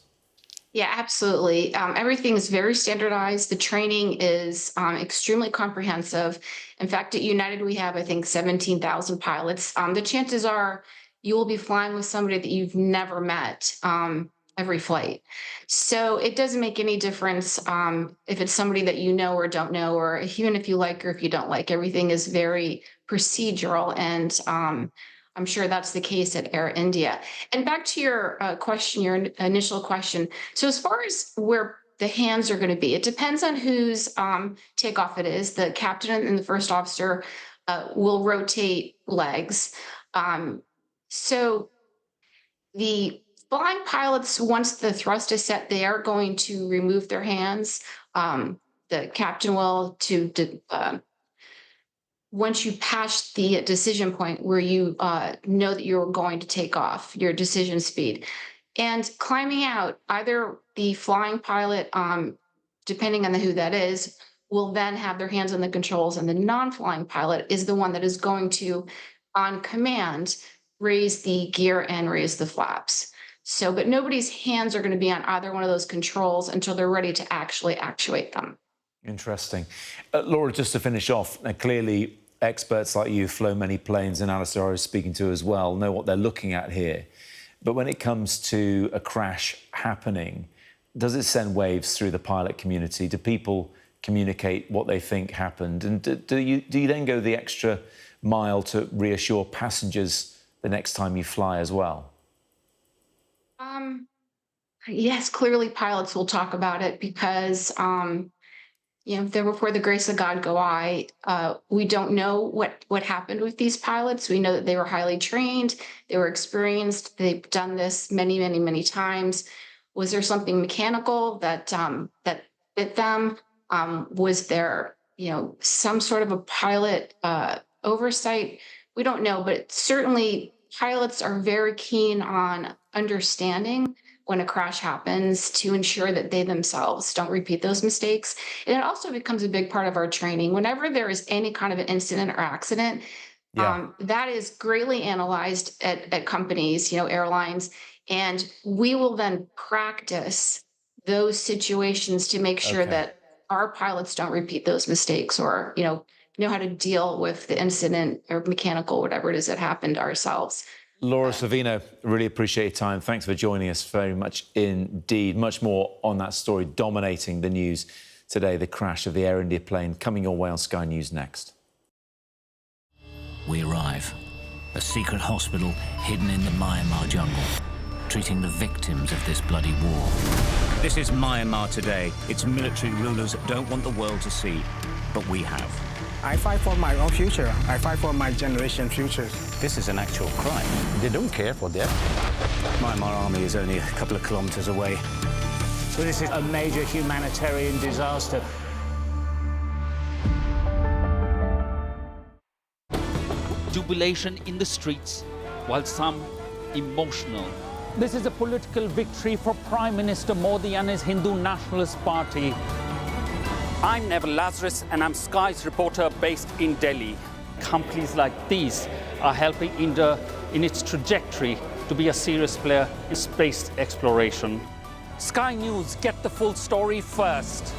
Yeah, absolutely. Everything is very standardized. The training is extremely comprehensive. In fact, at United, we have, I think, 17,000 pilots. The chances are you will be flying with somebody that you've never met every flight. So it doesn't make any difference if it's somebody that you know or don't know, or even if you like or if you don't like. Everything is very procedural, and I'm sure that's the case at Air India. And back to your question, your initial question. So as far as where the hands are going to be, it depends on whose takeoff it is. The captain and the first officer will rotate legs. So the flying pilots, once the thrust is set, they are going to remove their hands. The captain will once you pass the decision point where you know that you're going to take off, your decision speed. And climbing out, either the flying pilot, depending on who that is, will then have their hands on the controls, and the non-flying pilot is the one that is going to, on command, raise the gear and raise the flaps. So, but nobody's hands are going to be on either one of those controls until they're ready to actually actuate them. Interesting. Laura, just to finish off, clearly experts like you flow many planes, and Alistair I was speaking to as well, know what they're looking at here. But when it comes to a crash happening, does it send waves through the pilot community? Do people communicate what they think happened? And do you then go the extra mile to reassure passengers the next time you fly as well? Yes, clearly pilots will talk about it because, you know, there before the grace of God go I. We don't know what happened with these pilots. We know that they were highly trained, they were experienced, they've done this many, many, many times. Was there something mechanical that that bit them? Was there, you know, some sort of a pilot oversight? We don't know, but certainly pilots are very keen on understanding when a crash happens to ensure that they themselves don't repeat those mistakes. And it also becomes a big part of our training. Whenever there is any kind of an incident or accident, that is greatly analyzed at companies, you know, airlines, and we will then practice those situations to make sure that our pilots don't repeat those mistakes, or, you know how to deal with the incident or mechanical, whatever it is that happened ourselves. Laura Savino, really appreciate your time. Thanks for joining us very much indeed. Much more on that story dominating the news today, the crash of the Air India plane, coming your way on Sky News next. We arrive. A secret hospital hidden in the Myanmar jungle, treating the victims of this bloody war. This is Myanmar today. Its military rulers don't want the world to see, but we have. I fight for my own future. I fight for my generation futures. This is an actual crime. They don't care for that. Myanmar army is only a couple of kilometers away. So this is a major humanitarian disaster. Jubilation in the streets, while some emotional. This is a political victory for Prime Minister Modi and his Hindu Nationalist Party. I'm Neville Lazarus, and I'm Sky's reporter based in Delhi. Companies like these are helping India in its trajectory to be a serious player in space exploration. Sky News, get the full story first.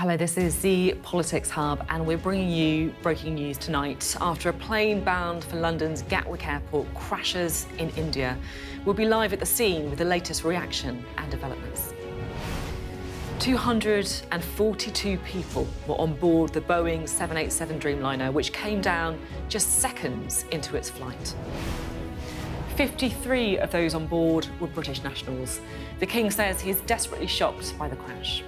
Hello, this is the Politics Hub, and we're bringing you breaking news tonight. After a plane bound for London's Gatwick Airport crashes in India, we'll be live at the scene with the latest reaction and developments. 242 people were on board the Boeing 787 Dreamliner, which came down just seconds into its flight. 53 of those on board were British nationals. The King says he is desperately shocked by the crash.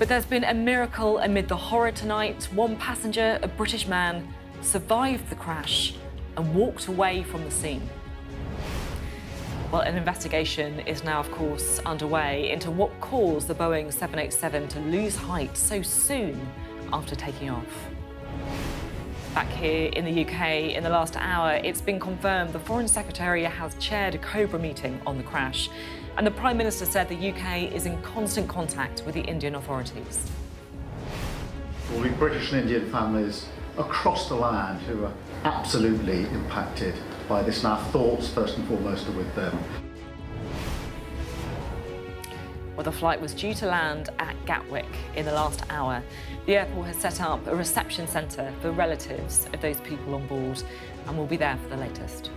But there's been a miracle amid the horror tonight. One passenger, a British man, survived the crash and walked away from the scene. Well, an investigation is now, of course, underway into what caused the Boeing 787 to lose height so soon after taking off. Back here in the UK, in the last hour, it's been confirmed the Foreign Secretary has chaired a COBRA meeting on the crash. And the Prime Minister said the UK is in constant contact with the Indian authorities. There will be British and Indian families across the land who are absolutely impacted by this, and our thoughts, first and foremost, are with them. Well, the flight was due to land at Gatwick in the last hour. The airport has set up a reception centre for relatives of those people on board, and we'll be there for the latest.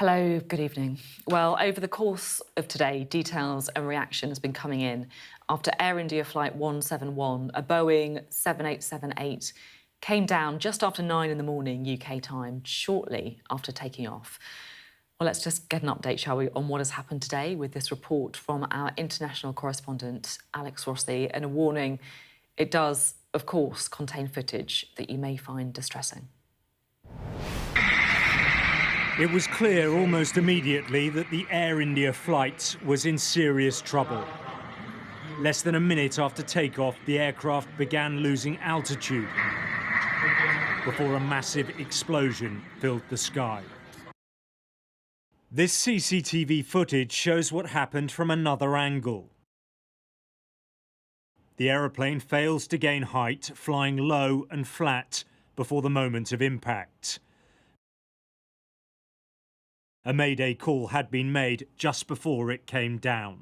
Hello, good evening. Well, over the course of today, details and reaction has been coming in after Air India Flight 171, a Boeing 7878, came down just after 9 in the morning UK time, shortly after taking off. Well, let's just get an update, shall we, on what has happened today with this report from our international correspondent, Alex Rossi, and a warning, it does, of course, contain footage that you may find distressing. It was clear almost immediately that the Air India flight was in serious trouble. Less than a minute after takeoff, the aircraft began losing altitude before a massive explosion filled the sky. This CCTV footage shows what happened from another angle. The aeroplane fails to gain height, flying low and flat before the moment of impact. A mayday call had been made just before it came down.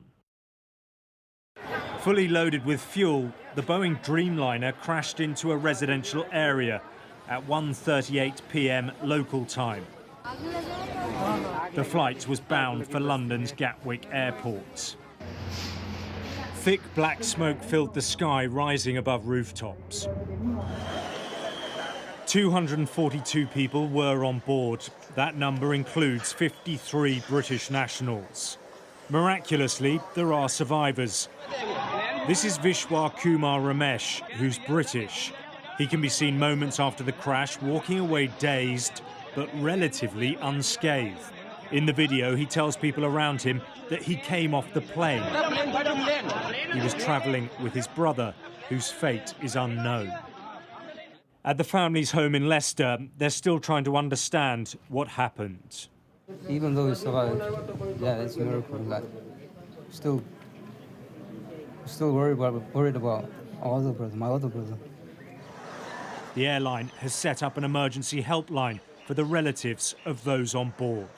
Fully loaded with fuel, the Boeing Dreamliner crashed into a residential area at 1:38 p.m. local time. The flight was bound for London's Gatwick Airport. Thick black smoke filled the sky, rising above rooftops. 242 people were on board. That number includes 53 British nationals. Miraculously, there are survivors. This is Vishwa Kumar Ramesh, who's British. He can be seen moments after the crash, walking away dazed, but relatively unscathed. In the video, he tells people around him that he came off the plane. He was travelling with his brother, whose fate is unknown. At the family's home in Leicester, they're still trying to understand what happened. Even though we survived, yeah, it's a miracle. Like, still worried about our other brother, my other brother. The airline has set up an emergency helpline for the relatives of those on board.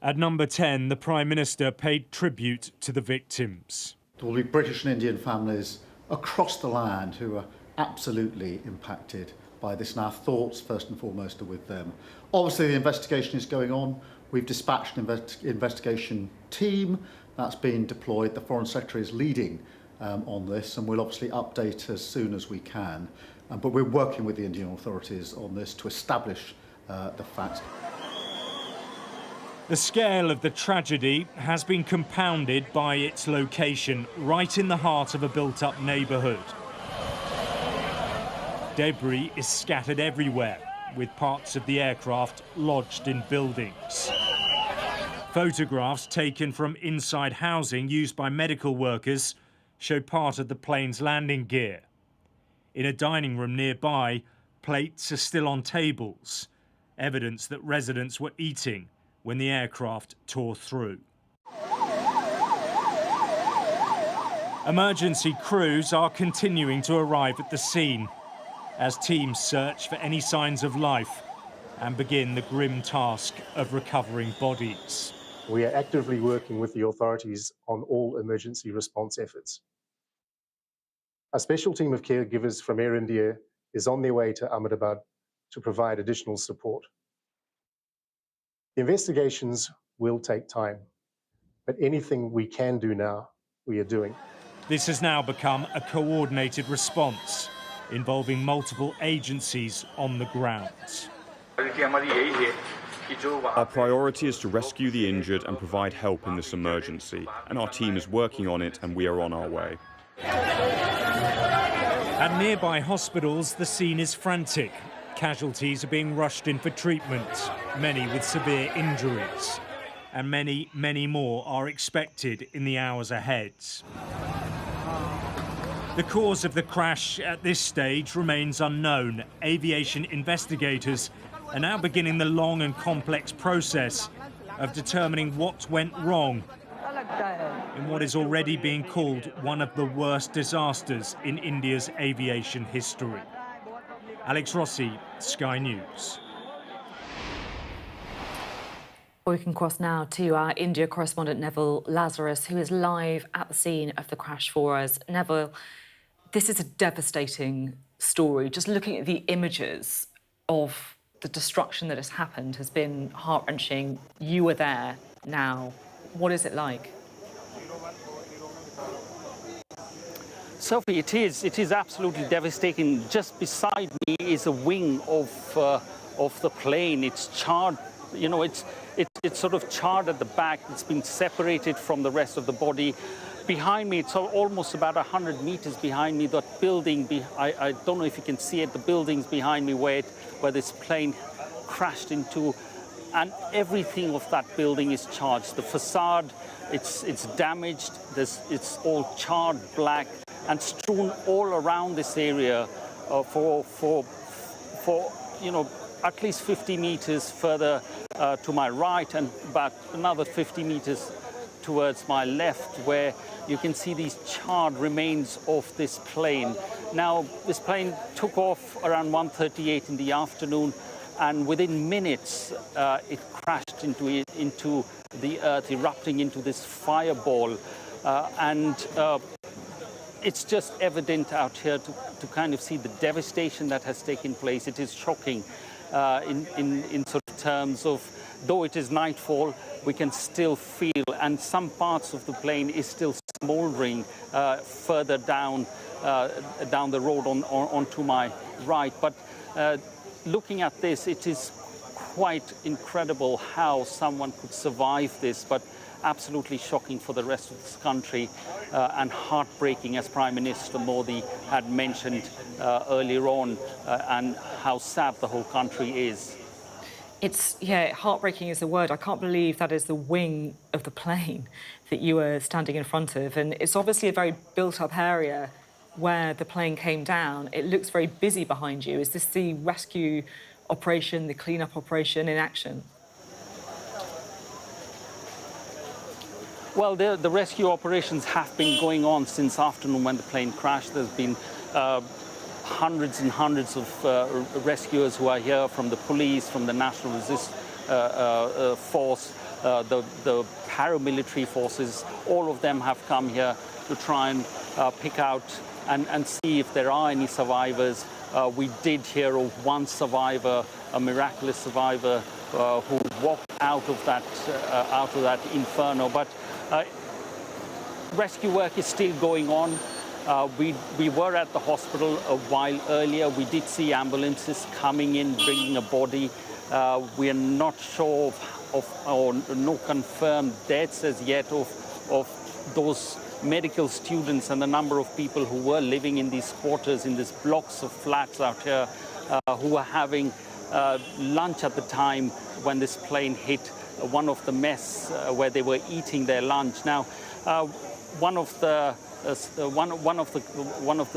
At number 10, the Prime Minister paid tribute to the victims. There will be British and Indian families across the land who are absolutely impacted by this, and our thoughts first and foremost are with them. Obviously the investigation is going on. We've dispatched an investigation team that's been deployed. The Foreign Secretary is leading on this, and we'll obviously update as soon as we can. But we're working with the Indian authorities on this to establish the facts. The scale of the tragedy has been compounded by its location, right in the heart of a built-up neighbourhood. Debris is scattered everywhere, with parts of the aircraft lodged in buildings. Photographs taken from inside housing used by medical workers show part of the plane's landing gear. In a dining room nearby, plates are still on tables, evidence that residents were eating when the aircraft tore through. Emergency crews are continuing to arrive at the scene as teams search for any signs of life and begin the grim task of recovering bodies. We are actively working with the authorities on all emergency response efforts. A special team of caregivers from Air India is on their way to Ahmedabad to provide additional support. The investigations will take time, but anything we can do now, we are doing. This has now become a coordinated response involving multiple agencies on the ground. Our priority is to rescue the injured and provide help in this emergency, and our team is working on it and we are on our way. At nearby hospitals, the scene is frantic. Casualties are being rushed in for treatment, many with severe injuries, and many, many more are expected in the hours ahead. The cause of the crash at this stage remains unknown. Aviation investigators are now beginning the long and complex process of determining what went wrong in what is already being called one of the worst disasters in India's aviation history. Alex Rossi, Sky News. We can cross now to our India correspondent Neville Lazarus, who is live at the scene of the crash for us. Neville, this is a devastating story. Just looking at the images of the destruction that has happened has been heart-wrenching. You were there now. What is it like? Sophie, it is absolutely devastating. Just beside me is a wing of the plane. It's charred, you know, it's sort of charred at the back. It's been separated from the rest of the body. Behind me, it's almost about 100 meters behind me, that building, I don't know if you can see it, the buildings behind me where this plane crashed into, and everything of that building is charred. The facade, it's damaged, it's all charred black and strewn all around this area for you know, at least 50 meters further to my right and about another 50 meters towards my left, where you can see these charred remains of this plane. Now, this plane took off around 1:38 in the afternoon, and within minutes it crashed into the earth, erupting into this fireball. It's just evident out here to kind of see the devastation that has taken place. It is shocking in sort of terms of, though it is nightfall, we can still feel, and some parts of the plane is still smoldering further down the road onto my right. But looking at this, it is quite incredible how someone could survive this, but absolutely shocking for the rest of this country and heartbreaking, as Prime Minister Modi had mentioned earlier on, and how sad the whole country is. Yeah, heartbreaking is the word. I can't believe that is the wing of the plane that you were standing in front of. And it's obviously a very built-up area where the plane came down. It looks very busy behind you. Is this the rescue operation, the clean-up operation in action? Well, the rescue operations have been going on since afternoon when the plane crashed. There's been hundreds and hundreds of rescuers who are here from the police, from the National Resistance Force, the paramilitary forces. All of them have come here to try and pick out and see if there are any survivors. We did hear of one survivor, a miraculous survivor, who walked out of that inferno. But rescue work is still going on. We were at the hospital a while earlier. We did see ambulances coming in, bringing a body. We are not sure or no confirmed deaths as yet of those medical students and the number of people who were living in these quarters, in these blocks of flats out here, who were having lunch at the time when this plane hit one of the mess where they were eating their lunch. Now, one of the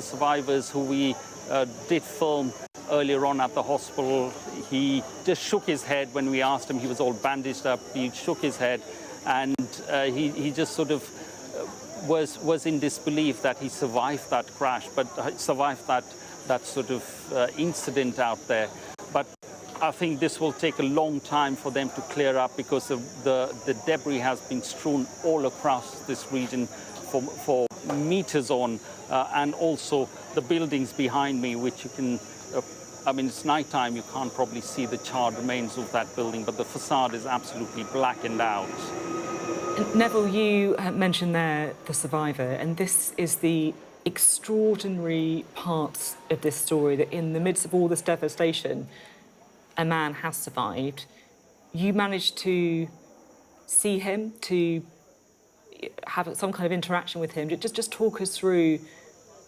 survivors who we did film earlier on at the hospital, he just shook his head when we asked him. He was all bandaged up. He shook his head, and he just sort of was in disbelief that he survived that crash, but survived that sort of incident out there. But I think this will take a long time for them to clear up, because the debris has been strewn all across this region for meters on, and also the buildings behind me, which you can, I mean, it's nighttime, you can't probably see the charred remains of that building, but the facade is absolutely blackened out. Neville, you mentioned there the survivor, and this is the extraordinary part of this story, that in the midst of all this devastation, a man has survived. You managed to see him, to have some kind of interaction with him. Just talk us through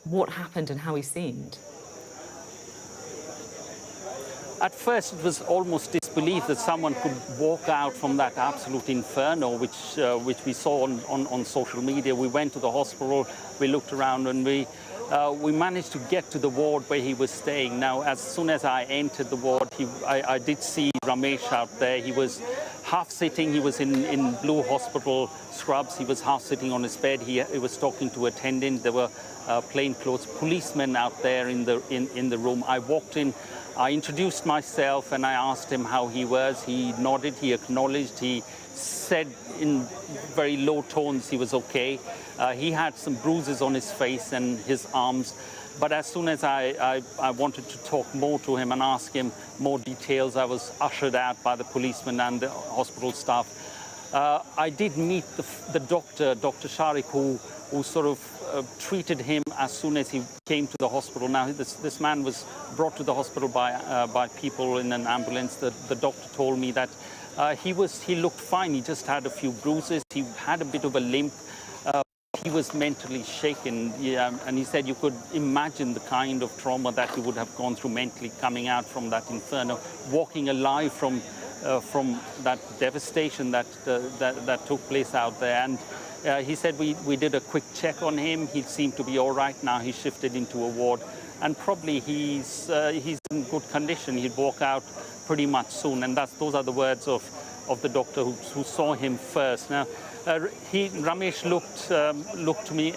what happened and how he seemed. At first, it was almost disbelief that someone could walk out from that absolute inferno, which we saw on social media. We went to the hospital, we looked around, and we managed to get to the ward where he was staying. Now, as soon as I entered the ward, I did see Ramesh out there. He was half sitting. He was in blue hospital scrubs. He was half sitting on his bed. He was talking to attendant. There were plainclothes policemen out there in the room. I walked in. I introduced myself and I asked him how he was. He nodded, he acknowledged, he said in very low tones he was okay. He had some bruises on his face and his arms, but as soon as I wanted to talk more to him and ask him more details, I was ushered out by the policeman and the hospital staff. I did meet the doctor, Dr. Sharik, who sort of treated him as soon as he came to the hospital. Now, this man was brought to the hospital by people in an ambulance. The doctor told me that he looked fine. He just had a few bruises. He had a bit of a limp. He was mentally shaken, and he said you could imagine the kind of trauma that he would have gone through mentally coming out from that inferno, walking alive from that devastation that took place out there. And he said we did a quick check on him. He seemed to be all right now. He shifted into a ward, and probably he's in good condition. He'd walk out pretty much soon, and those are the words of the doctor who saw him first. Now, Ramesh looked to me.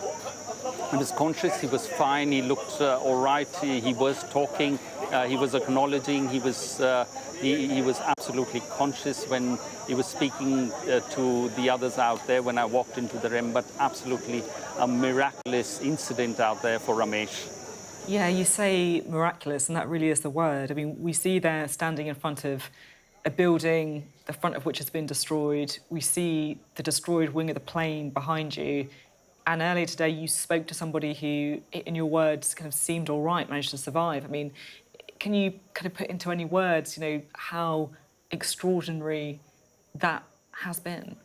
He was conscious. He was fine. He looked all right. He was talking. He was acknowledging. He was absolutely conscious when he was speaking to the others out there when I walked into the room. But absolutely a miraculous incident out there for Ramesh. Yeah, you say miraculous, and that really is the word. I mean, we see there standing in front of a building, the front of which has been destroyed. We see the destroyed wing of the plane behind you. And earlier today, you spoke to somebody who, in your words, kind of seemed all right, managed to survive. I mean, can you kind of put into any words, how extraordinary that has been?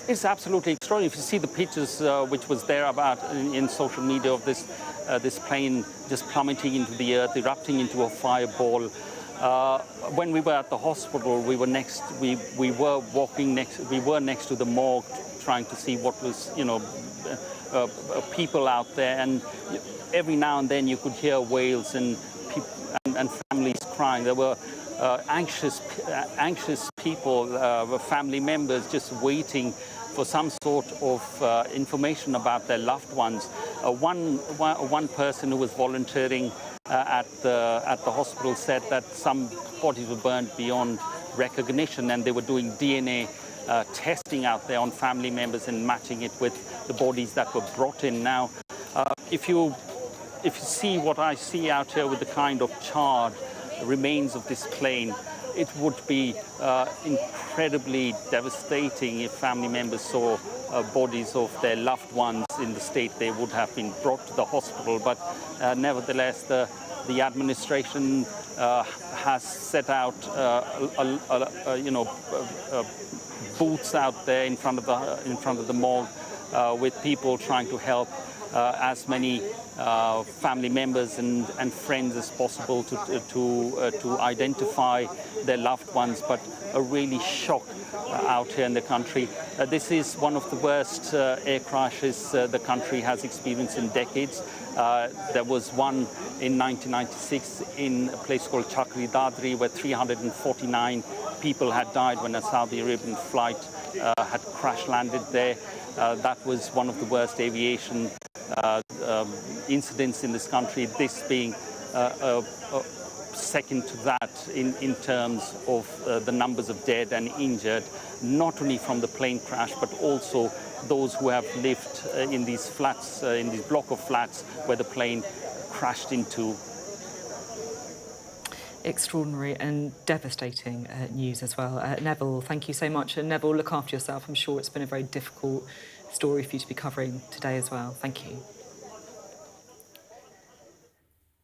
It's absolutely extraordinary. If you see the pictures which was there about in social media of this plane just plummeting into the earth, erupting into a fireball. When we were at the hospital, we were next to the morgue, trying to see what was, people out there, and every now and then you could hear wails and families crying. There were anxious people, family members just waiting for some sort of information about their loved ones. One person who was volunteering at the hospital said that some bodies were burned beyond recognition, and they were doing DNA testing out there on family members and matching it with the bodies that were brought in. Now, if you see what I see out here with the kind of charred remains of this plane, it would be incredibly devastating if family members saw bodies of their loved ones in the state they would have been brought to the hospital. But nevertheless, the administration has set out, booths out there in front of the morgue with people trying to help as many family members and friends as possible to identify their loved ones. But a really shock out here in the country. This is one of the worst air crashes the country has experienced in decades. There was one in 1996 in a place called Chakri Dadri, where 349 people had died when a Saudi Arabian flight had crash landed there. That was one of the worst aviation incidents in this country, this being second to that in terms of the numbers of dead and injured, not only from the plane crash, but also those who have lived in these flats, in this block of flats where the plane crashed into. Extraordinary and devastating news as well. Neville, thank you so much. And Neville, look after yourself. I'm sure it's been a very difficult story for you to be covering today as well. Thank you.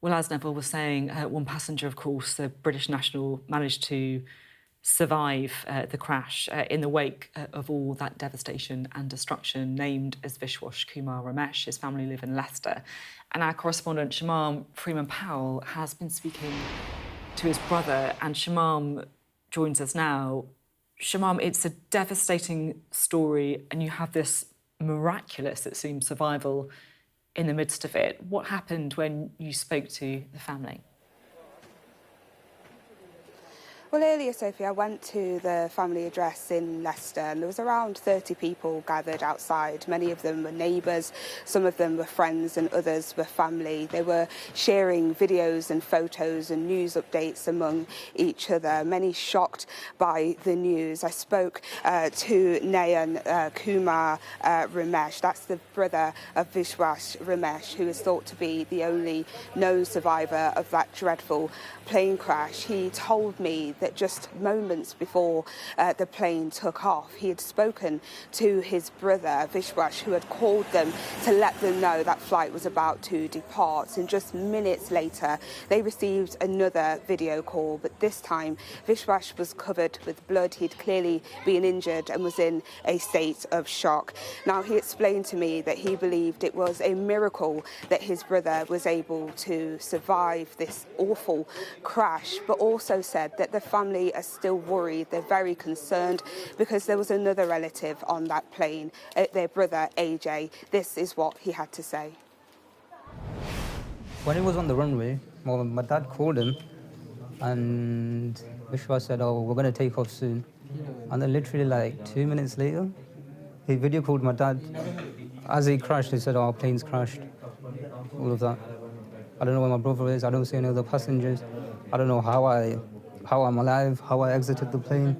Well, as Neville was saying, one passenger, of course, the British national, managed to survive the crash in the wake of all that devastation and destruction, named as Vishwas Kumar Ramesh. His family live in Leicester. And our correspondent, Shamam Freeman-Powell, has been speaking to his brother, and Shamam joins us now. Shamam, it's a devastating story, and you have this miraculous, it seems, survival in the midst of it. What happened when you spoke to the family? Well, earlier, Sophie, I went to the family address in Leicester and there was around 30 people gathered outside. Many of them were neighbours, some of them were friends and others were family. They were sharing videos and photos and news updates among each other, many shocked by the news. I spoke to Nayan Kumar Ramesh, that's the brother of Vishwas Ramesh, who is thought to be the only known survivor of that dreadful plane crash. He told me that just moments before the plane took off, he had spoken to his brother, Vishwas, who had called them to let them know that flight was about to depart. And just minutes later, they received another video call, but this time Vishwas was covered with blood. He'd clearly been injured and was in a state of shock. Now, he explained to me that he believed it was a miracle that his brother was able to survive this awful crash, but also said that the family are still worried. They're very concerned because there was another relative on that plane, their brother AJ. This is what he had to say. When he was on the runway, well, my dad called him and Vishwa said, oh, we're going to take off soon. And then literally like 2 minutes later, he video called my dad. As he crashed, he said, oh, our plane's crashed. All of that. I don't know where my brother is. I don't see any other passengers. I don't know how I'm alive, how I exited the plane.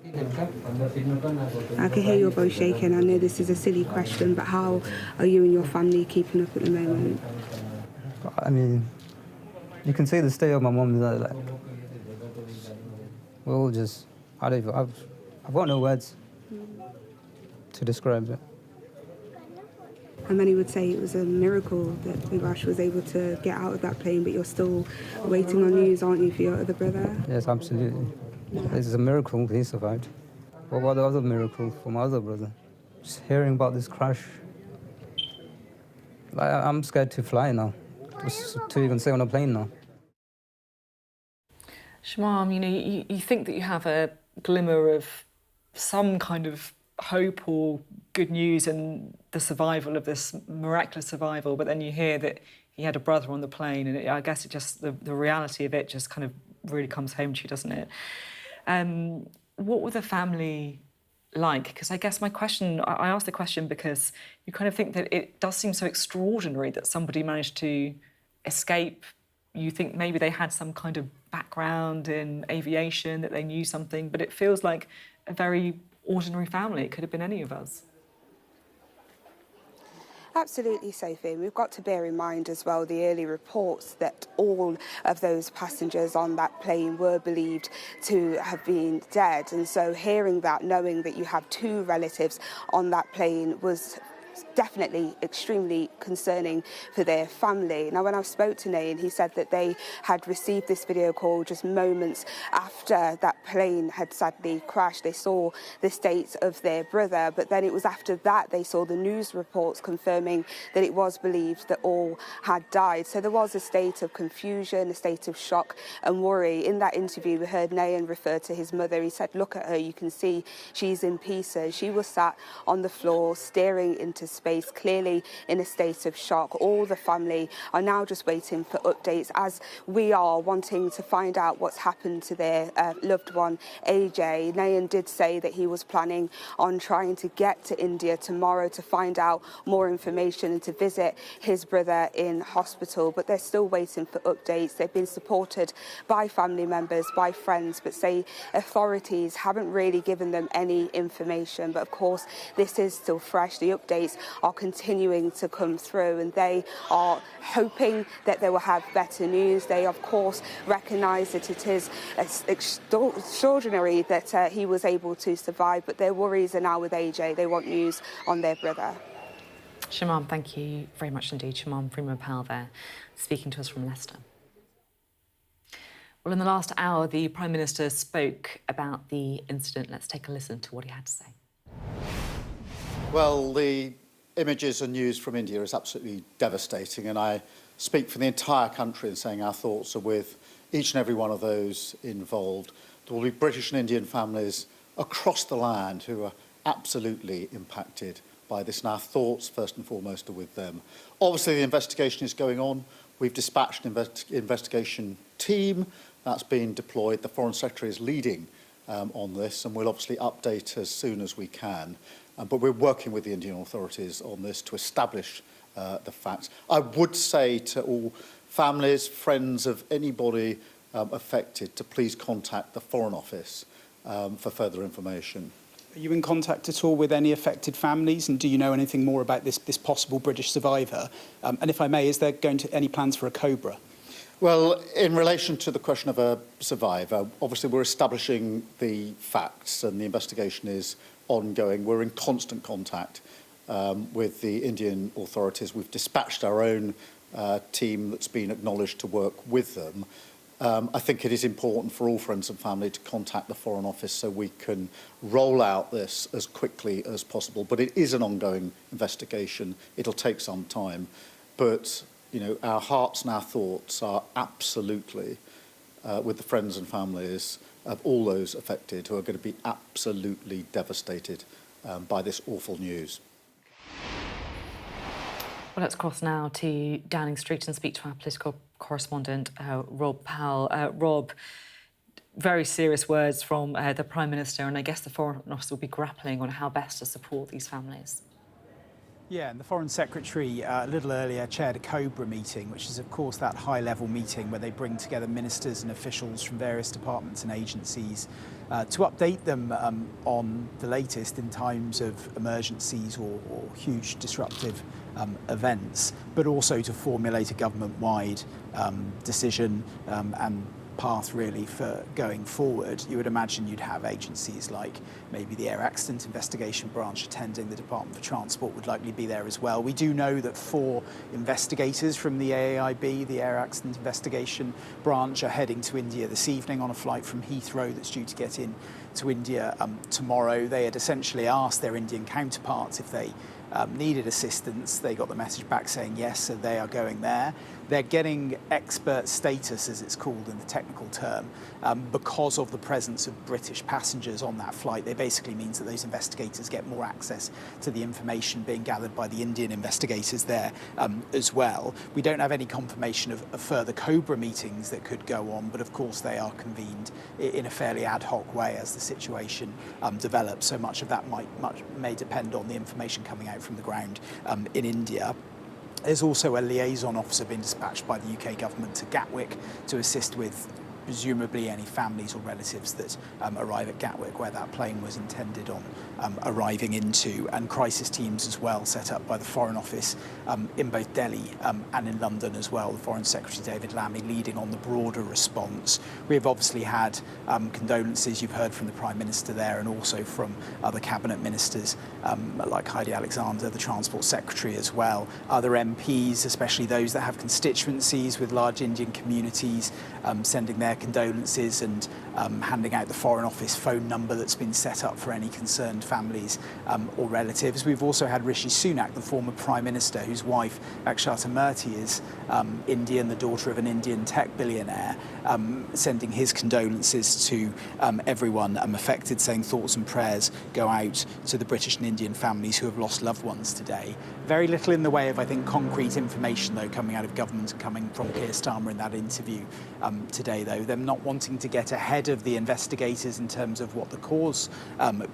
I can hear your voice shaking. I know this is a silly question, but how are you and your family keeping up at the moment? I mean, you can say the state of my mum is like, we're all just, I've got no words to describe it. And many would say it was a miracle that Vishwas was able to get out of that plane, but you're still waiting on news, aren't you, for your other brother? Yes, absolutely. This is a miracle he survived. What about the other miracle for my other brother? Just hearing about this crash. I'm scared to fly now, just to even stay on a plane now. Shamam, you know, you think that you have a glimmer of some kind of hope or good news in the survival of this miraculous survival, but then you hear that he had a brother on the plane, and I guess it just the reality of it just kind of really comes home to you, doesn't it? What were the family like? Because I guess my question, I asked the question because you kind of think that it does seem so extraordinary that somebody managed to escape. You think maybe they had some kind of background in aviation, that they knew something, but it feels like a very ordinary family. It could have been any of us. Absolutely, Sophie. We've got to bear in mind as well the early reports that all of those passengers on that plane were believed to have been dead. And so hearing that, knowing that you have two relatives on that plane was definitely extremely concerning for their family. Now, when I spoke to Nayan, he said that they had received this video call just moments after that plane had sadly crashed. They saw the state of their brother, but then it was after that they saw the news reports confirming that it was believed that all had died. So there was a state of confusion, a state of shock and worry. In that interview, we heard Nayan refer to his mother. He said, look at her, you can see she's in pieces. She was sat on the floor staring into space, clearly in a state of shock. All the family are now just waiting for updates, as we are, wanting to find out what's happened to their loved one, AJ. Nayan did say that he was planning on trying to get to India tomorrow to find out more information and to visit his brother in hospital, but they're still waiting for updates. They've been supported by family members, by friends, but say authorities haven't really given them any information. But of course, this is still fresh. The updates are continuing to come through, and they are hoping that they will have better news. They, of course, recognise that it is extraordinary that he was able to survive, but their worries are now with AJ. They want news on their brother. Shamam, thank you very much indeed. Shamam Primopal there, speaking to us from Leicester. Well, in the last hour, the Prime Minister spoke about the incident. Let's take a listen to what he had to say. Well, the images and news from India is absolutely devastating, and I speak for the entire country in saying our thoughts are with each and every one of those involved. There will be British and Indian families across the land who are absolutely impacted by this, and our thoughts, first and foremost, are with them. Obviously, the investigation is going on. We've dispatched an investigation team that's been deployed. The Foreign Secretary is leading on this, and we'll obviously update as soon as we can. But we're working with the Indian authorities on this to establish the facts. I would say to all families, friends of anybody affected to please contact the Foreign Office for further information. Are you in contact at all with any affected families, and do you know anything more about this possible British survivor? And if I may, is there going to any plans for a COBRA? Well, in relation to the question of a survivor, obviously we're establishing the facts and the investigation is ongoing. We're in constant contact with the Indian authorities. We've dispatched our own team that's been acknowledged to work with them. I think it is important for all friends and family to contact the Foreign Office so we can roll out this as quickly as possible. But it is an ongoing investigation. It'll take some time. But, you know, our hearts and our thoughts are absolutely with the friends and families of all those affected who are going to be absolutely devastated by this awful news. Well, let's cross now to Downing Street and speak to our political correspondent, Rob Powell. Rob, very serious words from the Prime Minister, and I guess the Foreign Office will be grappling on how best to support these families. Yeah, and the Foreign Secretary a little earlier chaired a COBRA meeting, which is, of course, that high-level meeting where they bring together ministers and officials from various departments and agencies to update them on the latest in times of emergencies or huge disruptive events, but also to formulate a government-wide decision and path really for going forward. You would imagine you'd have agencies like maybe the Air Accident Investigation Branch attending, the Department for Transport would likely be there as well. We do know that 4 investigators from the AAIB, the Air Accident Investigation Branch, are heading to India this evening on a flight from Heathrow that's due to get in to India tomorrow. They had essentially asked their Indian counterparts if they needed assistance. They got the message back saying yes, so they are going there. They're getting expert status, as it's called in the technical term, because of the presence of British passengers on that flight. It basically means that those investigators get more access to the information being gathered by the Indian investigators there as well. We don't have any confirmation of further COBRA meetings that could go on, but of course they are convened in a fairly ad hoc way as the situation develops. So much of that may depend on the information coming out from the ground in India. There's also a liaison officer being dispatched by the UK government to Gatwick to assist with presumably any families or relatives that arrive at Gatwick, where that plane was intended on arriving into, and crisis teams as well set up by the Foreign Office in both Delhi and in London as well. The Foreign Secretary David Lammy leading on the broader response. We have obviously had condolences, you've heard from the Prime Minister there, and also from other cabinet ministers like Heidi Alexander, the Transport Secretary as well. Other MPs, especially those that have constituencies with large Indian communities, sending their condolences and handing out the Foreign Office phone number that's been set up for any concerned families or relatives. We've also had Rishi Sunak, the former Prime Minister, whose wife Akshata Murthy is Indian, the daughter of an Indian tech billionaire, sending his condolences to everyone affected, saying thoughts and prayers go out to the British and Indian families who have lost loved ones today. Very little in the way of, I think, concrete information, though, coming out of government and coming from Keir Starmer in that interview today, though. Them not wanting to get ahead of the investigators in terms of what the cause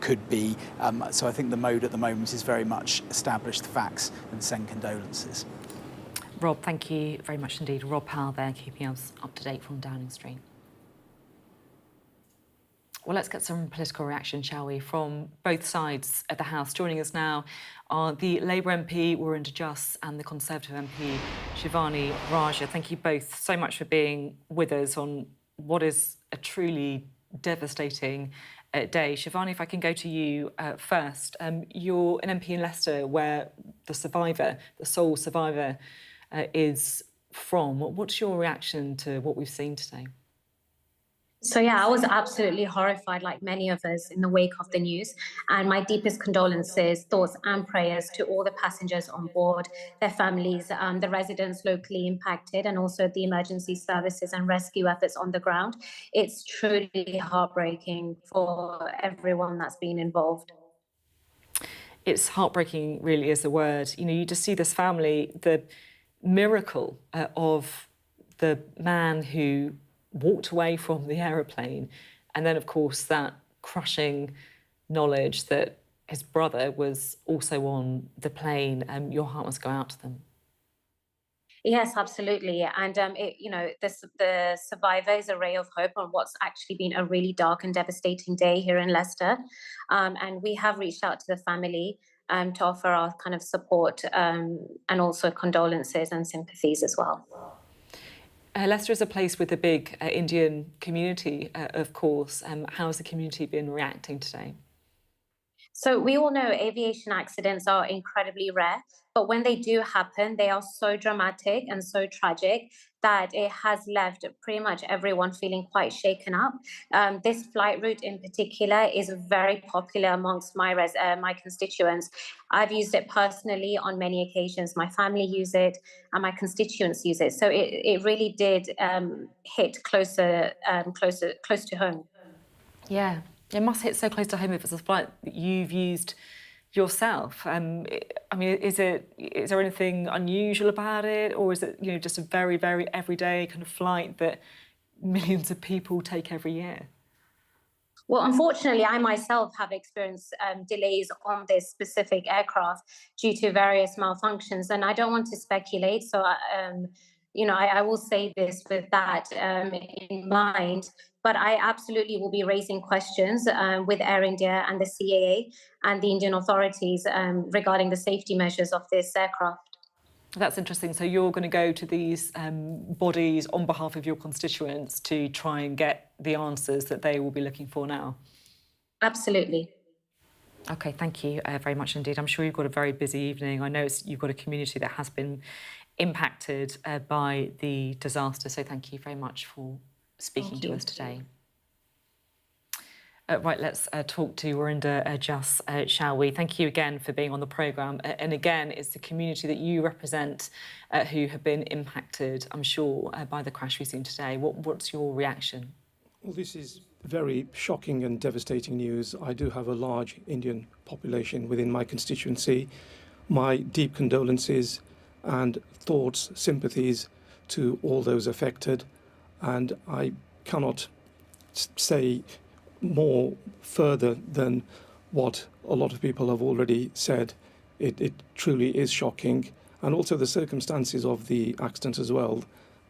could be. So I think the mode at the moment is very much establish the facts and send condolences. Rob, thank you very much indeed. Rob Powell there, keeping us up to date from Downing Street. Well, let's get some political reaction, shall we, from both sides of the House. Joining us now are the Labour MP, Warren Just, and the Conservative MP, Shivani Raja. Thank you both so much for being with us on what is a truly devastating day. Shivani, if I can go to you first. You're an MP in Leicester where the survivor, the sole survivor, is from. What's your reaction to what we've seen today? So yeah, I was absolutely horrified, like many of us, in the wake of the news. And my deepest condolences, thoughts and prayers to all the passengers on board, their families, the residents locally impacted, and also the emergency services and rescue efforts on the ground. It's truly heartbreaking for everyone that's been involved. It's heartbreaking, really, is the word. You know, you just see this family, the miracle of the man who walked away from the aeroplane And then, of course, that crushing knowledge that his brother was also on the plane. Your heart must go out to them. Yes, absolutely. And, the survivor is a ray of hope on what's actually been a really dark and devastating day here in Leicester. And we have reached out to the family to offer our kind of support and also condolences and sympathies as well. Leicester is a place with a big Indian community, of course. How has the community been reacting today? So we all know aviation accidents are incredibly rare, but when they do happen, they are so dramatic and so tragic that it has left pretty much everyone feeling quite shaken up. This flight route in particular is very popular amongst my constituents. I've used it personally on many occasions. My family use it, and my constituents use it. So it really did hit close to home. Yeah. It must hit so close to home if it's a flight that you've used yourself. I mean, is there anything unusual about it, or is it just a very, very everyday kind of flight that millions of people take every year? Well, unfortunately, I myself have experienced delays on this specific aircraft due to various malfunctions, and I don't want to speculate. So, I will say this with that in mind. But I absolutely will be raising questions with Air India and the CAA and the Indian authorities regarding the safety measures of this aircraft. That's interesting. So you're going to go to these bodies on behalf of your constituents to try and get the answers that they will be looking for now? Absolutely. OK, thank you very much indeed. I'm sure you've got a very busy evening. I know you've got a community that has been impacted by the disaster, so thank you very much for speaking to us today. Right, let's talk to Warinder Jas, shall we? Thank you again for being on the programme. And again, it's the community that you represent who have been impacted, I'm sure, by the crash we've seen today. What's your reaction? Well, this is very shocking and devastating news. I do have a large Indian population within my constituency. My deep condolences and thoughts, sympathies to all those affected. And I cannot say more further than what a lot of people have already said. It truly is shocking. And also the circumstances of the accident as well.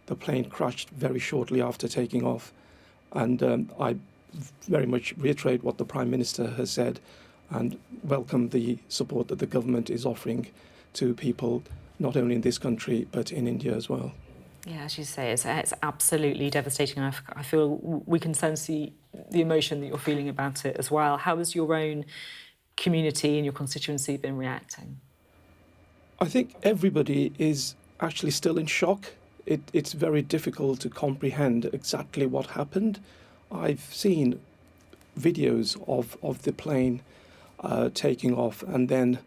The plane crashed very shortly after taking off. And I very much reiterate what the Prime Minister has said and welcome the support that the government is offering to people, not only in this country, but in India as well. Yeah, as you say, it's absolutely devastating. I feel we can sense the emotion that you're feeling about it as well. How has your own community and your constituency been reacting? I think everybody is actually still in shock. It's very difficult to comprehend exactly what happened. I've seen videos of the plane taking off and then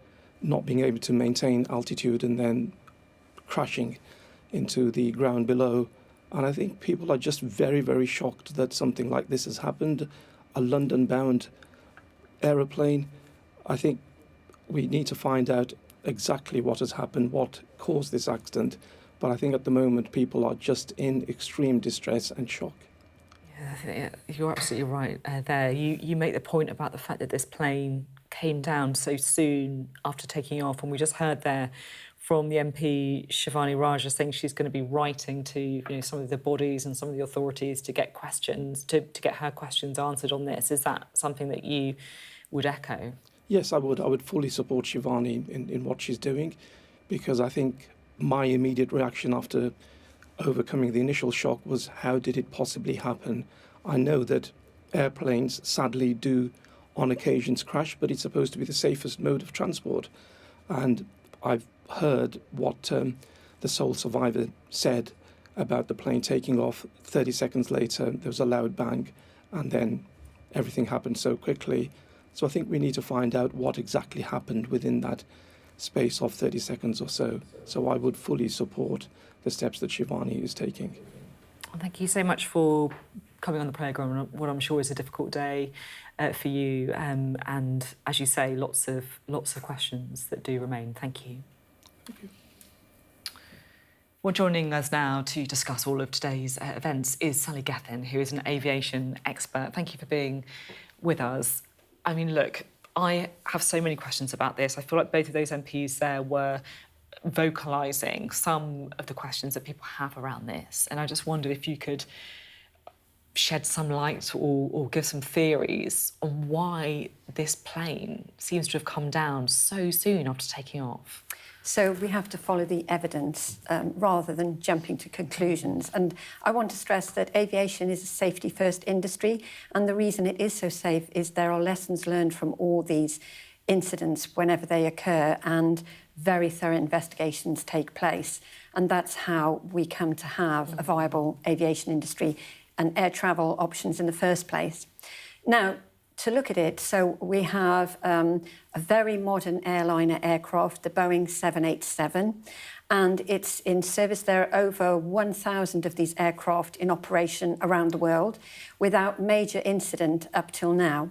not being able to maintain altitude and then crashing into the ground below. And I think people are just very, very shocked that something like this has happened. A London-bound aeroplane. I think we need to find out exactly what has happened, what caused this accident. But I think at the moment people are just in extreme distress and shock. Yeah, you're absolutely right there. You make the point about the fact that this plane came down so soon after taking off, and we just heard there from the MP Shivani Raja saying she's going to be writing to some of the bodies and some of the authorities to get questions to get her questions answered on this. Is that something that you would echo? Yes, I would. I would fully support Shivani in what she's doing, because I think my immediate reaction after overcoming the initial shock was, how did it possibly happen? I know that airplanes sadly do on occasions crash, but it's supposed to be the safest mode of transport. And I've heard what the sole survivor said about the plane taking off. 30 seconds later, there was a loud bang, and then everything happened so quickly. So I think we need to find out what exactly happened within that space of 30 seconds or so. So I would fully support the steps that Shivani is taking. Thank you so much for coming on the programme on what I'm sure is a difficult day for you. And as you say, lots of questions that do remain. Thank you. Thank you. Well, joining us now to discuss all of today's events is Sally Gethin, who is an aviation expert. Thank you for being with us. I mean, look, I have so many questions about this. I feel like both of those MPs there were vocalising some of the questions that people have around this. And I just wondered if you could shed some light or give some theories on why this plane seems to have come down so soon after taking off. So we have to follow the evidence rather than jumping to conclusions. And I want to stress that aviation is a safety-first industry, and the reason it is so safe is there are lessons learned from all these incidents whenever they occur, and very thorough investigations take place. And that's how we come to have a viable aviation industry and air travel options in the first place. Now, to look at it, so we have a very modern airliner aircraft, the Boeing 787, and it's in service. There are over 1,000 of these aircraft in operation around the world without major incident up till now.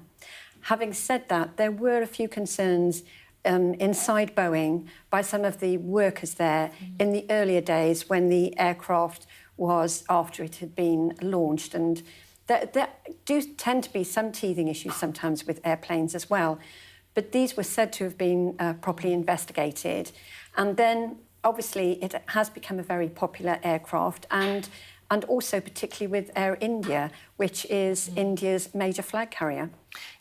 Having said that, there were a few concerns inside Boeing by some of the workers there in the earlier days when the aircraft was after it had been launched, and there do tend to be some teething issues sometimes with airplanes as well. But these were said to have been properly investigated. And then, obviously, it has become a very popular aircraft, and also particularly with Air India, which is India's major flag carrier.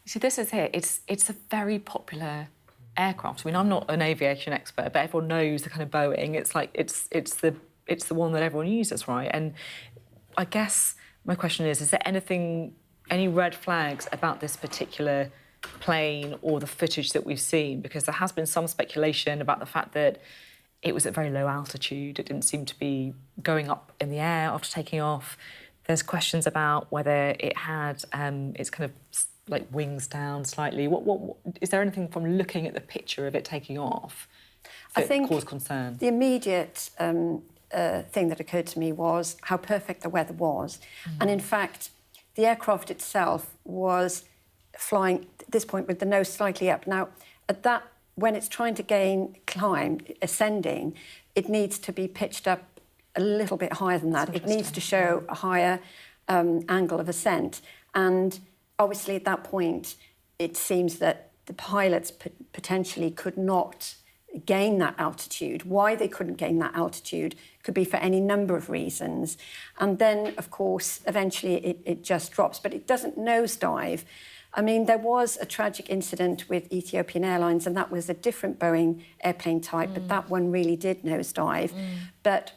You see, this is it. It's a very popular aircraft. I mean, I'm not an aviation expert, but everyone knows the kind of Boeing. It's like it's the one that everyone uses, right? And I guess my question is there any red flags about this particular plane or the footage that we've seen? Because there has been some speculation about the fact that it was at very low altitude. It didn't seem to be going up in the air after taking off. There's questions about whether it had its kind of like wings down slightly. What is there anything from looking at the picture of it taking off that caused concern? The immediate thing that occurred to me was how perfect the weather was. And in fact, the aircraft itself was flying at this point with the nose slightly up. Now, when it's trying to climb, ascending, it needs to be pitched up a little bit higher than that. It needs to show a higher angle of ascent. And obviously, at that point, it seems that the pilots potentially could not gain that altitude. Why they couldn't gain that altitude could be for any number of reasons. And then, of course, eventually it just drops, but it doesn't nosedive. I mean, there was a tragic incident with Ethiopian Airlines, and that was a different Boeing airplane type, but that one really did nosedive. But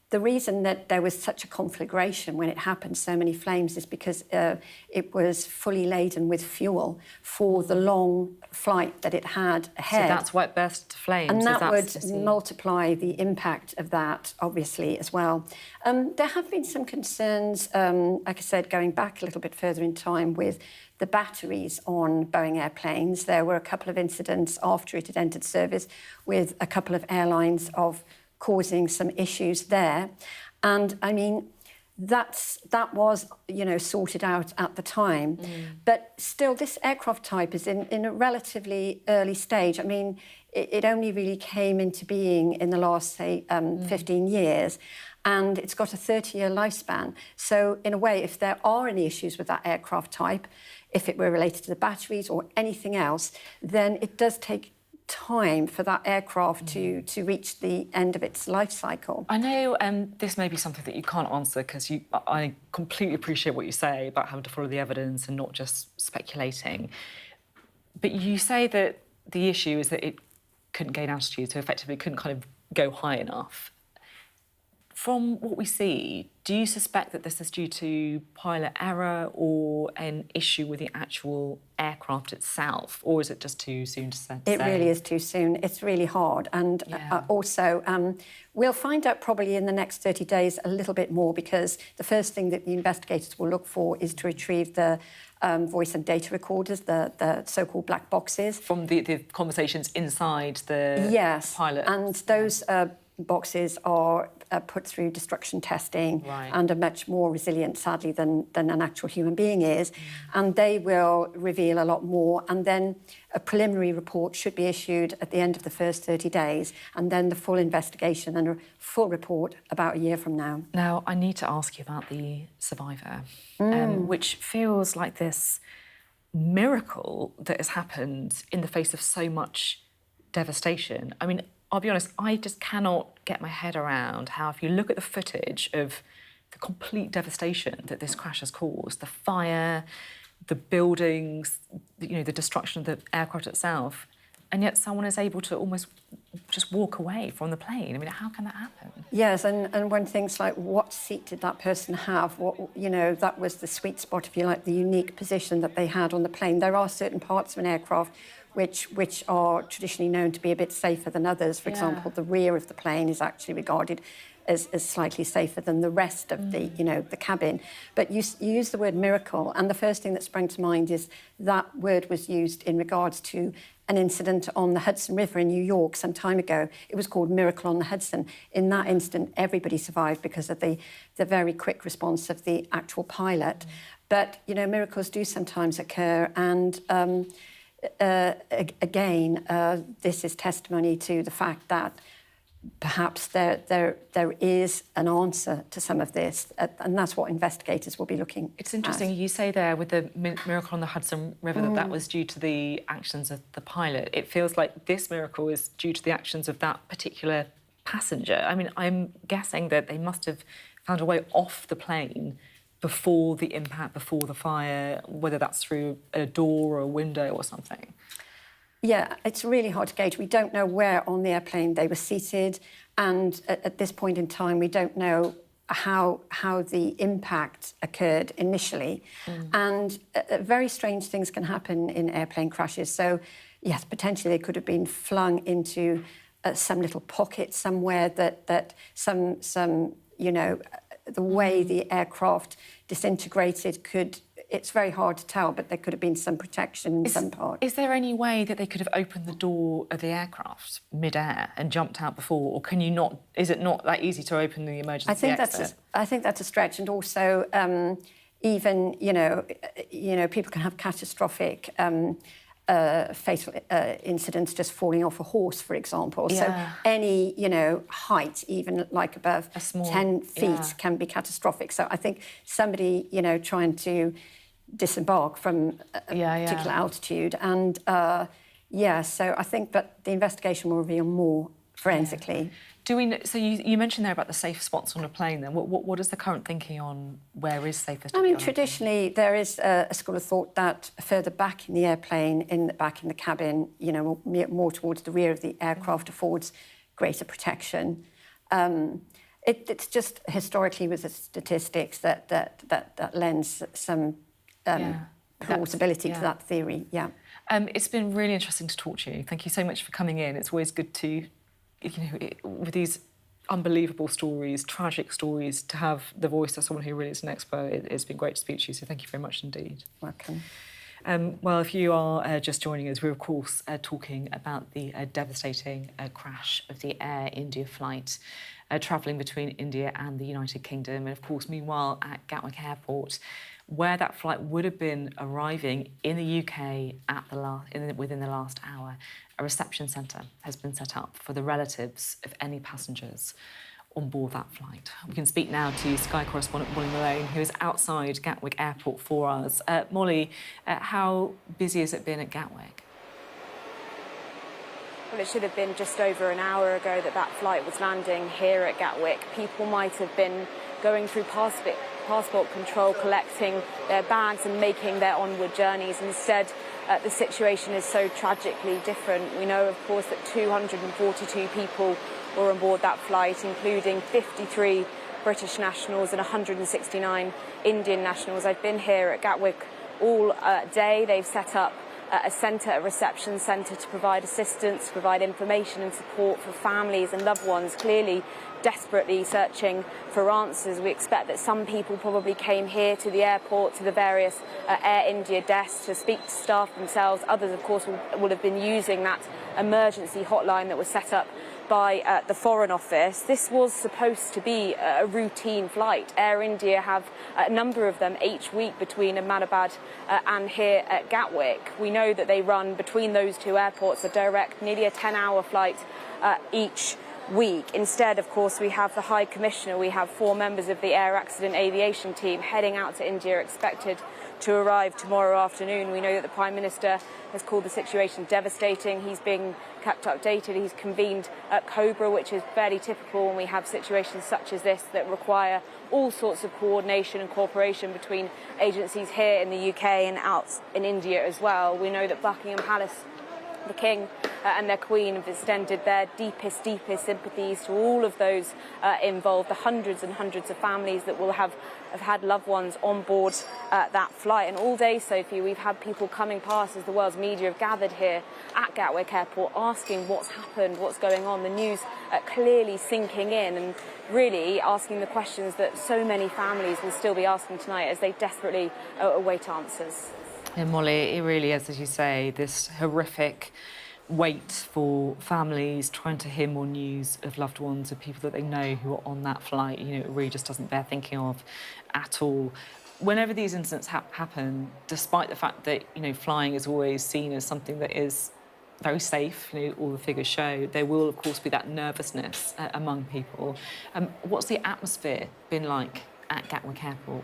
the reason that there was such a conflagration when it happened, so many flames, is because it was fully laden with fuel for the long flight that it had ahead. So that's why it burst into flames. And that would multiply the impact of that, obviously, as well. There have been some concerns, like I said, going back a little bit further in time with the batteries on Boeing airplanes. There were a couple of incidents after it had entered service with a couple of airlines of causing some issues there. And I mean, that was, sorted out at the time. But still, this aircraft type is in a relatively early stage. I mean, it only really came into being in the last, say, 15 years. And it's got a 30-year lifespan. So, in a way, if there are any issues with that aircraft type, if it were related to the batteries or anything else, then it does take time for that aircraft to reach the end of its life cycle. I know this may be something that you can't answer because I completely appreciate what you say about having to follow the evidence and not just speculating. But you say that the issue is that it couldn't gain altitude, so effectively couldn't kind of go high enough. From what we see, do you suspect that this is due to pilot error or an issue with the actual aircraft itself, or is it just too soon to say? It really is too soon. It's really hard. And also, we'll find out probably in the next 30 days a little bit more, because the first thing that the investigators will look for is to retrieve the voice and data recorders, the so-called black boxes. From the conversations inside the pilot. And those boxes are put through destruction testing and are much more resilient, sadly, than an actual human being is. And they will reveal a lot more. And then a preliminary report should be issued at the end of the first 30 days, and then the full investigation and a full report about a year from now. Now, I need to ask you about the survivor, which feels like this miracle that has happened in the face of so much devastation. I mean, I'll be honest, I just cannot get my head around how, if you look at the footage of the complete devastation that this crash has caused, the fire, the buildings, the destruction of the aircraft itself, and yet someone is able to almost just walk away from the plane. I mean, how can that happen? Yes, and when things like what seat did that person have, that was the sweet spot, if you like, the unique position that they had on the plane. There are certain parts of an aircraft which are traditionally known to be a bit safer than others. For example, the rear of the plane is actually regarded as slightly safer than the rest of the cabin. But you use the word miracle, and the first thing that sprang to mind is that word was used in regards to an incident on the Hudson River in New York some time ago. It was called Miracle on the Hudson. In that incident, everybody survived because of the very quick response of the actual pilot. But, miracles do sometimes occur, and again, this is testimony to the fact that perhaps there is an answer to some of this, and that's what investigators will be looking at. It's interesting, you say there with the miracle on the Hudson River that was due to the actions of the pilot. It feels like this miracle is due to the actions of that particular passenger. I mean, I'm guessing that they must have found a way off the plane before the impact, before the fire, whether that's through a door or a window or something. Yeah, it's really hard to gauge. We don't know where on the airplane they were seated, and at this point in time, we don't know how the impact occurred initially. And very strange things can happen in airplane crashes. So, yes, potentially they could have been flung into some little pocket somewhere that some the way the aircraft disintegrated could... It's very hard to tell, but there could have been some protection in some part. Is there any way that they could have opened the door of the aircraft mid-air and jumped out before, or can you not? Is it not that easy to open the emergency exit? I think that's a stretch, and also even people can have catastrophic fatal incidents just falling off a horse, for example. Yeah. So any height, even like above 10 feet, can be catastrophic. So I think somebody trying to disembark from a particular altitude, and so I think that the investigation will reveal more forensically. Do we? So you mentioned there about the safe spots on a plane. Then what is the current thinking on where is safest? I mean, traditionally there is a school of thought that further back in the airplane, back in the cabin, more towards the rear of the aircraft affords greater protection. It's just historically with the statistics that lends some plausibility to that theory. Yeah. It's been really interesting to talk to you. Thank you so much for coming in. It's always good to, with these unbelievable stories, tragic stories, to have the voice of someone who really is an expert. It's been great to speak to you, so thank you very much indeed. Welcome. Well, if you are just joining us, we're of course talking about the devastating crash of the Air India flight travelling between India and the United Kingdom. And of course, meanwhile, at Gatwick Airport, where that flight would have been arriving in the UK within the last hour, a reception centre has been set up for the relatives of any passengers on board that flight. We can speak now to Sky correspondent Molly Malone, who is outside Gatwick Airport for us. Molly, how busy has it been at Gatwick? Well, it should have been just over an hour ago that flight was landing here at Gatwick. People might have been going through passport control, collecting their bags and making their onward journeys. Instead, the situation is so tragically different. We know, of course, that 242 people were on board that flight, including 53 British nationals and 169 Indian nationals. I've been here at Gatwick all day. They've set up a centre, a reception centre, to provide assistance, to provide information and support for families and loved ones, clearly desperately searching for answers. We expect that some people probably came here to the airport, to the various Air India desks to speak to staff themselves. Others, of course, will have been using that emergency hotline that was set up by the Foreign Office. This was supposed to be a routine flight. Air India have a number of them each week between Ahmedabad and here at Gatwick. We know that they run between those two airports a direct, nearly a 10-hour flight each week. Instead, of course, we have the High Commissioner, we have 4 members of the Air Accident Aviation team heading out to India, expected to arrive tomorrow afternoon. We know that the Prime Minister has called the situation devastating. He's being kept updated. He's convened at Cobra, which is fairly typical when we have situations such as this that require all sorts of coordination and cooperation between agencies here in the UK and out in India as well. We know that Buckingham Palace, the King and their Queen, have extended their deepest sympathies to all of those involved, the hundreds and hundreds of families that will have had loved ones on board that flight. And all day, Sophie, we've had people coming past as the world's media have gathered here at Gatwick Airport asking what's happened, what's going on, the news clearly sinking in, and really asking the questions that so many families will still be asking tonight as they desperately await answers. Yeah, Molly, it really is, as you say, this horrific wait for families trying to hear more news of loved ones, of people that they know who are on that flight. You know, it really just doesn't bear thinking of at all. Whenever these incidents happen, despite the fact that, you know, flying is always seen as something that is very safe, you know, all the figures show, there will, of course, be that nervousness among people. What's the atmosphere been like at Gatwick Airport?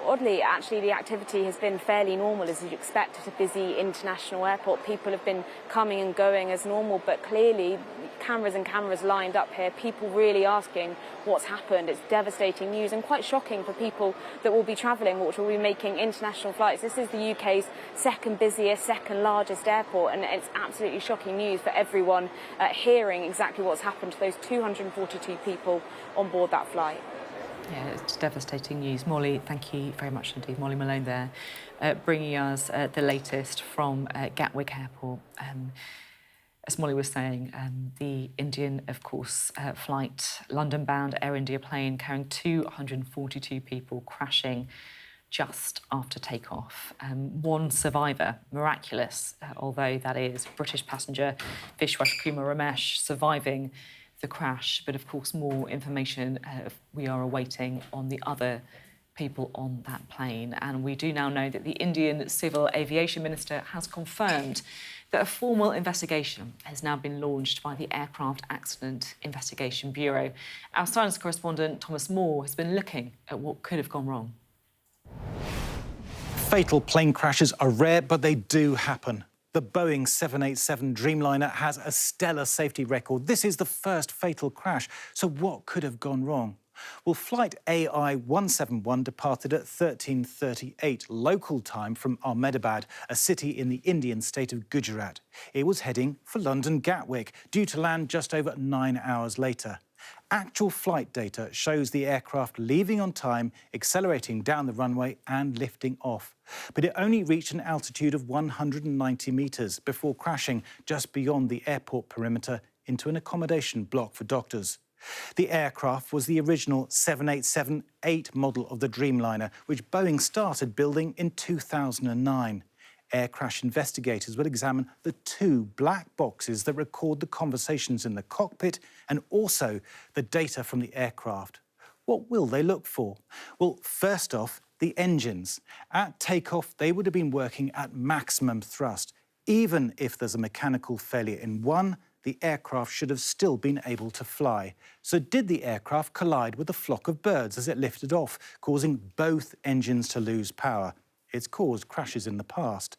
Oddly, actually, the activity has been fairly normal, as you'd expect at a busy international airport. People have been coming and going as normal, but clearly cameras and cameras lined up here, people really asking what's happened. It's devastating news and quite shocking for people that will be travelling, which will be making international flights. This is the UK's second busiest, second largest airport, and it's absolutely shocking news for everyone hearing exactly what's happened to those 242 people on board that flight. Yeah, it's devastating news. Molly, thank you very much indeed. Molly Malone there, bringing us the latest from Gatwick Airport. As Molly was saying, the Indian, of course, flight, London-bound Air India plane carrying 242 people crashing just after takeoff. One survivor, miraculous, although that is British passenger Vishwas Kumar Ramesh, surviving the crash, but of course more information we are awaiting on the other people on that plane. And we do now know that the Indian Civil Aviation Minister has confirmed that a formal investigation has now been launched by the Aircraft Accident Investigation Bureau. Our science correspondent Thomas Moore has been looking at what could have gone wrong. Fatal plane crashes are rare, but they do happen. The Boeing 787 Dreamliner has a stellar safety record. This is the first fatal crash. So what could have gone wrong? Well, flight AI-171 departed at 13:38 local time from Ahmedabad, a city in the Indian state of Gujarat. It was heading for London Gatwick, due to land just over 9 hours later. Actual flight data shows the aircraft leaving on time, accelerating down the runway and lifting off. But it only reached an altitude of 190 metres before crashing just beyond the airport perimeter into an accommodation block for doctors. The aircraft was the original 787-8 model of the Dreamliner, which Boeing started building in 2009. Air crash investigators will examine the 2 black boxes that record the conversations in the cockpit and also the data from the aircraft. What will they look for? Well, first off, the engines. At takeoff, they would have been working at maximum thrust. Even if there's a mechanical failure in one, the aircraft should have still been able to fly. So did the aircraft collide with a flock of birds as it lifted off, causing both engines to lose power? It's caused crashes in the past.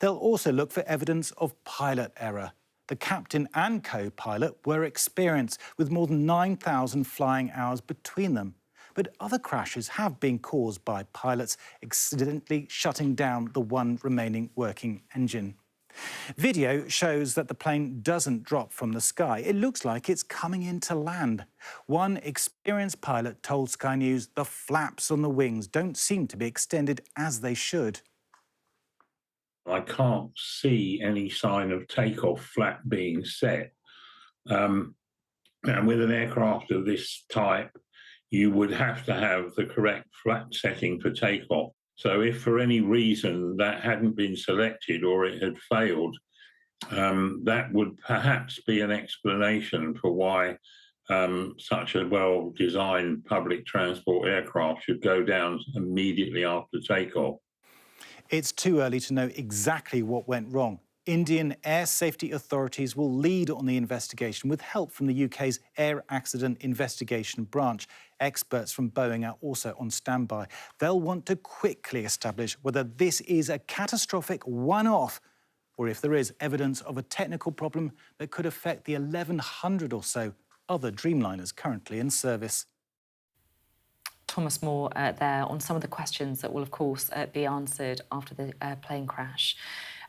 They'll also look for evidence of pilot error. The captain and co-pilot were experienced, with more than 9,000 flying hours between them. But other crashes have been caused by pilots accidentally shutting down the one remaining working engine. Video shows that the plane doesn't drop from the sky. It looks like it's coming in to land. One experienced pilot told Sky News the flaps on the wings don't seem to be extended as they should. I can't see any sign of takeoff flap being set. And with an aircraft of this type, you would have to have the correct flap setting for takeoff. So if for any reason that hadn't been selected or it had failed, that would perhaps be an explanation for why such a well-designed public transport aircraft should go down immediately after takeoff. It's too early to know exactly what went wrong. Indian air safety authorities will lead on the investigation with help from the UK's Air Accident Investigation Branch. Experts from Boeing are also on standby. They'll want to quickly establish whether this is a catastrophic one-off or if there is evidence of a technical problem that could affect the 1,100 or so other Dreamliners currently in service. Thomas Moore there on some of the questions that will, of course, be answered after the plane crash.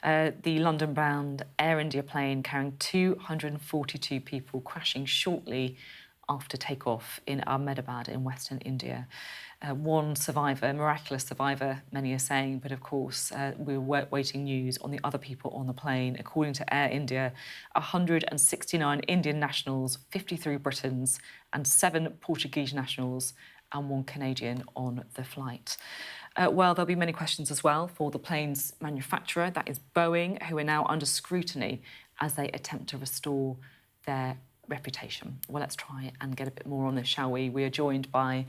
The London-bound Air India plane carrying 242 people crashing shortly after takeoff in Ahmedabad in Western India. One survivor, miraculous survivor, many are saying, but of course we're waiting news on the other people on the plane. According to Air India, 169 Indian nationals, 53 Britons and 7 Portuguese nationals and 1 Canadian on the flight. Well, there'll be many questions as well for the plane's manufacturer, that is Boeing, who are now under scrutiny as they attempt to restore their reputation. Well, let's try and get a bit more on this, shall we? We are joined by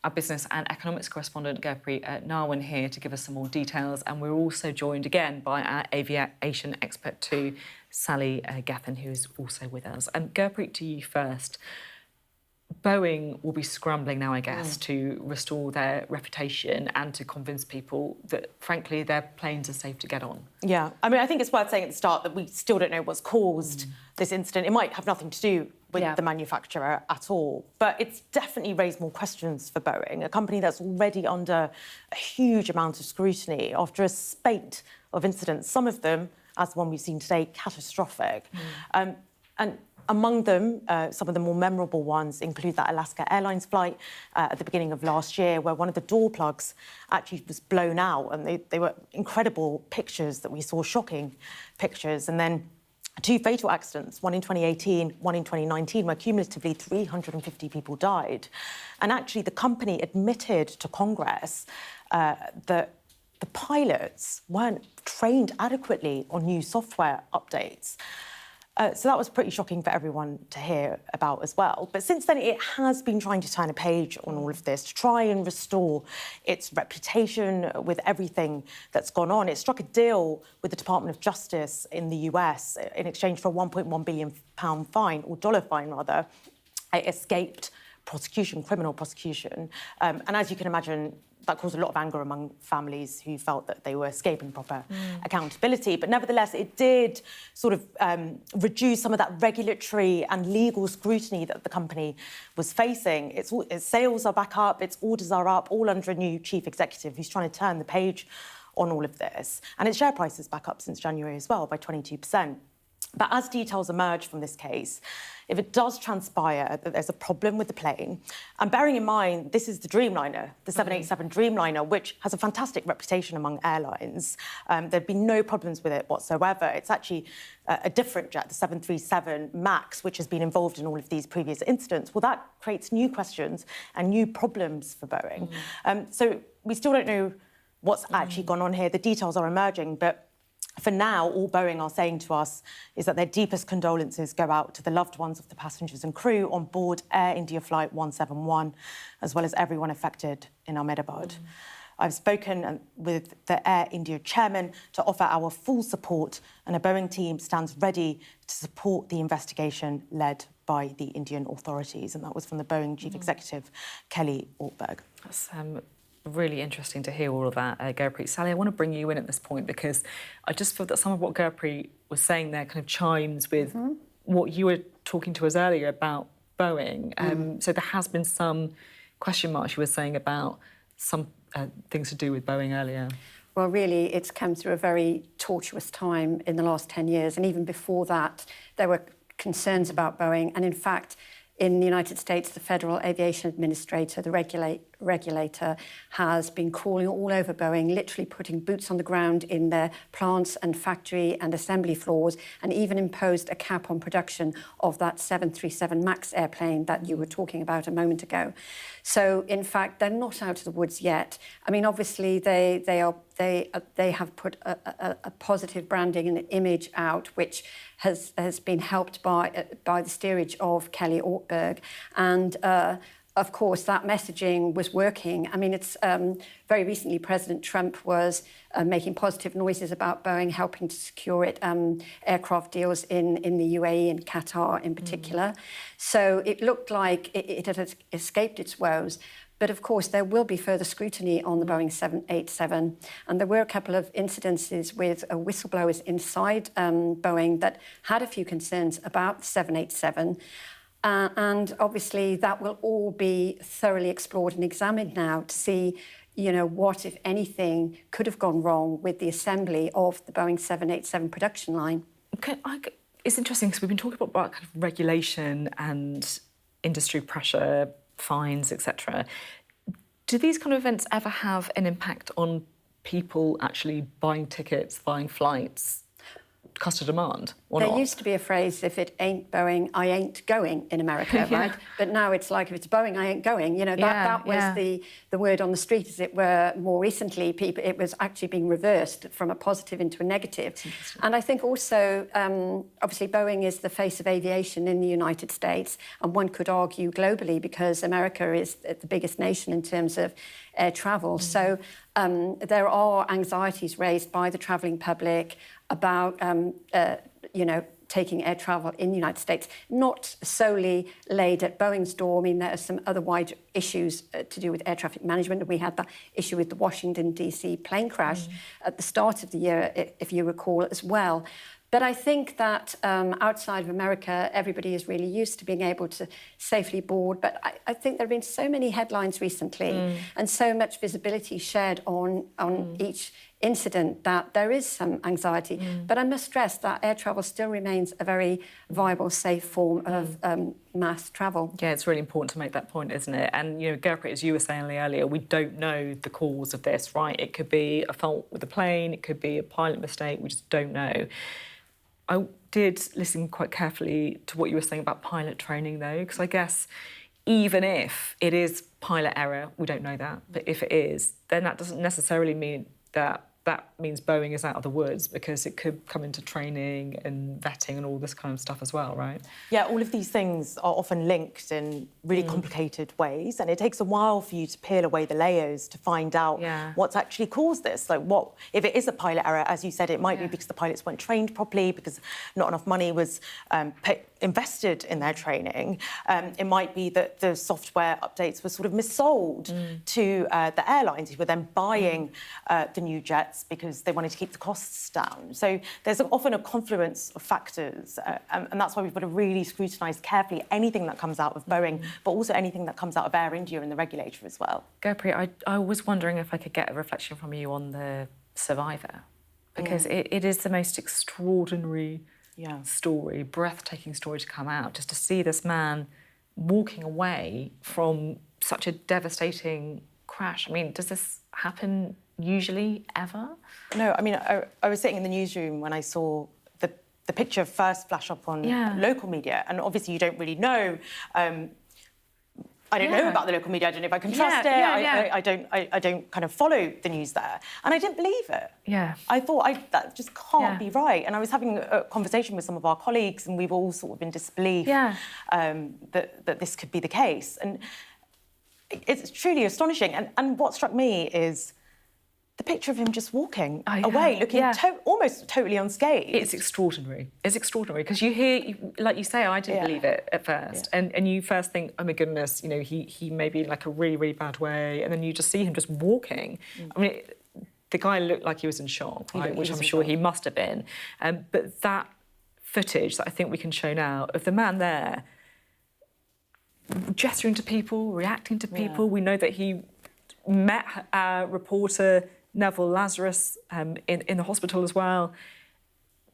our business and economics correspondent, Gurpreet Narwan, here to give us some more details. And we're also joined again by our aviation expert too, Sally Gethin, who is also with us. And Gurpreet, to you first. Boeing will be scrambling now, I guess, to restore their reputation and to convince people that, frankly, their planes are safe to get on. Yeah, I mean, I think it's worth saying at the start that we still don't know what's caused this incident. It might have nothing to do with the manufacturer at all, but it's definitely raised more questions for Boeing, a company that's already under a huge amount of scrutiny after a spate of incidents, some of them, as the one we've seen today, catastrophic. And among them, some of the more memorable ones include that Alaska Airlines flight at the beginning of last year, where one of the door plugs actually was blown out, and they were incredible pictures that we saw, shocking pictures. And then 2 fatal accidents, one in 2018, one in 2019, where cumulatively 350 people died. And actually, the company admitted to Congress that the pilots weren't trained adequately on new software updates. So that was pretty shocking for everyone to hear about as well. But since then, it has been trying to turn a page on all of this to try and restore its reputation with everything that's gone on. It struck a deal with the Department of Justice in the US in exchange for a £1.1 billion fine, or dollar fine rather. It escaped prosecution, criminal prosecution. And as you can imagine, that caused a lot of anger among families who felt that they were escaping proper accountability. But nevertheless, it did sort of reduce some of that regulatory and legal scrutiny that the company was facing. Its sales are back up, its orders are up, all under a new chief executive who's trying to turn the page on all of this. And its share price is back up since January as well by 22%. But as details emerge from this case, if it does transpire that there's a problem with the plane, and bearing in mind this is the Dreamliner, the 787 Dreamliner, which has a fantastic reputation among airlines, there'd be no problems with it whatsoever. It's actually a different jet, the 737 MAX, which has been involved in all of these previous incidents. Well, that creates new questions and new problems for Boeing. So we still don't know what's actually gone on here. The details are emerging, but for now, all Boeing are saying to us is that their deepest condolences go out to the loved ones of the passengers and crew on board Air India Flight 171, as well as everyone affected in Ahmedabad. I've spoken with the Air India chairman to offer our full support, and a Boeing team stands ready to support the investigation led by the Indian authorities. And that was from the Boeing chief executive, Kelly Ortberg. That's really interesting to hear all of that, Gurpreet. Sally, I want to bring you in at this point because I just feel that some of what Gurpreet was saying there kind of chimes with what you were talking to us earlier about Boeing. So there has been some question marks you were saying about some things to do with Boeing earlier. Well, really, it's come through a very tortuous time in the last 10 years. And even before that, there were concerns about Boeing. And in fact, in the United States, the Federal Aviation Administrator, the regulator has been crawling all over Boeing, literally putting boots on the ground in their plants and factory and assembly floors, and even imposed a cap on production of that 737 MAX airplane that you were talking about a moment ago. So, in fact, they're not out of the woods yet. I mean, obviously, they have put a positive branding and image out, which has been helped by the steerage of Kelly Ortberg, and of course, that messaging was working. I mean, it's very recently President Trump was making positive noises about Boeing helping to secure it aircraft deals in the UAE and Qatar in particular. So it looked like it had escaped its woes. But of course, there will be further scrutiny on the Boeing 787. And there were a couple of incidences with whistleblowers inside Boeing that had a few concerns about the 787. And obviously, that will all be thoroughly explored and examined now to see, you know, what, if anything, could have gone wrong with the assembly of the Boeing 787 production line. It's interesting because we've been talking about kind of regulation and industry pressure, fines, etc. Do these kind of events ever have an impact on people actually buying tickets, buying flights, cost of demand, or not? There used to be a phrase, if it ain't Boeing, I ain't going, in America, right? But now it's like, if it's Boeing, I ain't going. You know, that was the word on the street, as it were. More recently, it was actually being reversed from a positive into a negative. And I think also, obviously, Boeing is the face of aviation in the United States, and one could argue globally, because America is the biggest nation in terms of air travel. So there are anxieties raised by the travelling public about, you know, taking air travel in the United States, not solely laid at Boeing's door. I mean, there are some other wide issues to do with air traffic management. We had that issue with the Washington, D.C. plane crash at the start of the year, if you recall, as well. But I think that outside of America, everybody is really used to being able to safely board. But I think there have been so many headlines recently and so much visibility shared on each incident that there is some anxiety. But I must stress that air travel still remains a very viable, safe form of mass travel. Yeah, it's really important to make that point, isn't it? And, you know, Gurpreet, as you were saying earlier, we don't know the cause of this, right? It could be a fault with the plane, it could be a pilot mistake, we just don't know. I did listen quite carefully to what you were saying about pilot training, though, because I guess even if it is pilot error, we don't know that, but if it is, then that doesn't necessarily mean that means Boeing is out of the woods, because it could come into training and vetting and all this kind of stuff as well, right? Yeah, all of these things are often linked in really complicated ways, and it takes a while for you to peel away the layers to find out what's actually caused this. Like, what if it is a pilot error? As you said, it might be because the pilots weren't trained properly, because not enough money was invested in their training. It might be that the software updates were sort of missold to the airlines, who were then buying the new jets because they wanted to keep the costs down. So there's often a confluence of factors, and that's why we've got to really scrutinise carefully anything that comes out of Boeing, but also anything that comes out of Air India and the regulator as well. Gurpreet, I was wondering if I could get a reflection from you on the survivor, because it is the most extraordinary story, breathtaking story to come out, just to see this man walking away from such a devastating crash. I mean, does this happen usually, ever? No, I mean, I was sitting in the newsroom when I saw the picture first flash up on local media, and obviously you don't really know. I don't know about the local media. I don't know if I can trust it. I don't kind of follow the news there, and I didn't believe it. I thought that just can't be right. And I was having a conversation with some of our colleagues, and we've all sort of in disbelief that this could be the case. And it's truly astonishing. And what struck me is the picture of him just walking away, looking almost totally unscathed. It's extraordinary. It's extraordinary, because you hear, like you say, I didn't believe it at first. And you first think, oh my goodness, you know, he may be in like a really, really bad way. And then you just see him just walking. I mean, the guy looked like he was in shock, right? Which I'm sure he must have been. But that footage that I think we can show now of the man there, gesturing to people, reacting to people. We know that he met our reporter Neville Lazarus in the hospital as well.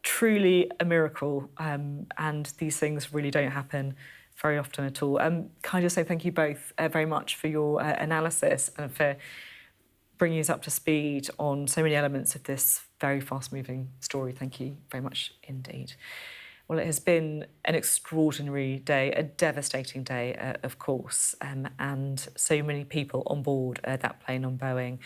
Truly a miracle, and these things really don't happen very often at all. Can I just say thank you both very much for your analysis and for bringing us up to speed on so many elements of this very fast-moving story. Thank you very much indeed. Well, it has been an extraordinary day, a devastating day, of course, and so many people on board that plane on Boeing.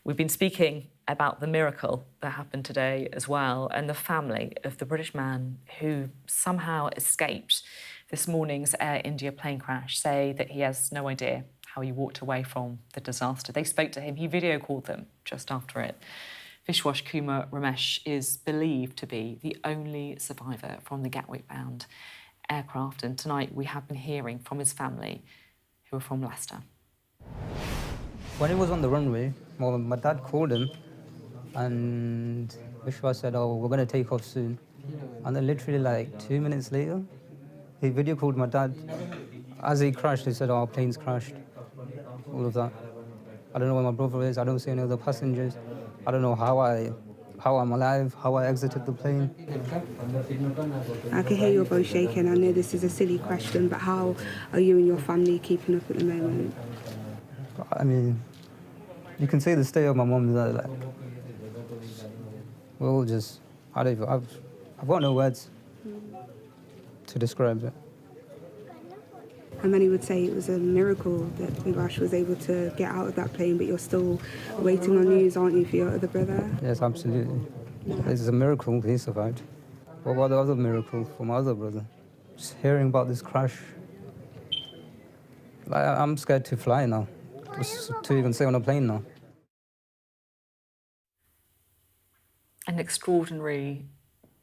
We've been speaking about the miracle that happened today as well, and the family of the British man who somehow escaped this morning's Air India plane crash say that he has no idea how he walked away from the disaster. They spoke to him, he video called them just after it. Vishwas Kumar Ramesh is believed to be the only survivor from the Gatwick-bound aircraft, and tonight we have been hearing from his family, who are from Leicester. When he was on the runway, my dad called him, and Vishwas said, "Oh, we're going to take off soon." And then literally like 2 minutes later, he video called my dad. As he crashed, he said, "Oh, our plane's crashed." All of that. I don't know where my brother is. I don't see any other passengers. I don't know how I'm alive, how I exited the plane. I can hear you're both shaking. I know this is a silly question, but how are you and your family keeping up at the moment? I mean, you can see the state of my mum. Like, we're all just, I've got no words to describe it. And many would say it was a miracle that Vishwas was able to get out of that plane, but you're still waiting on news, aren't you, for your other brother? Yes, absolutely. This is a miracle he survived. What about the other miracle for my other brother? Just hearing about this crash. Like, I'm scared to fly now, just to even stay on a plane now. An extraordinary,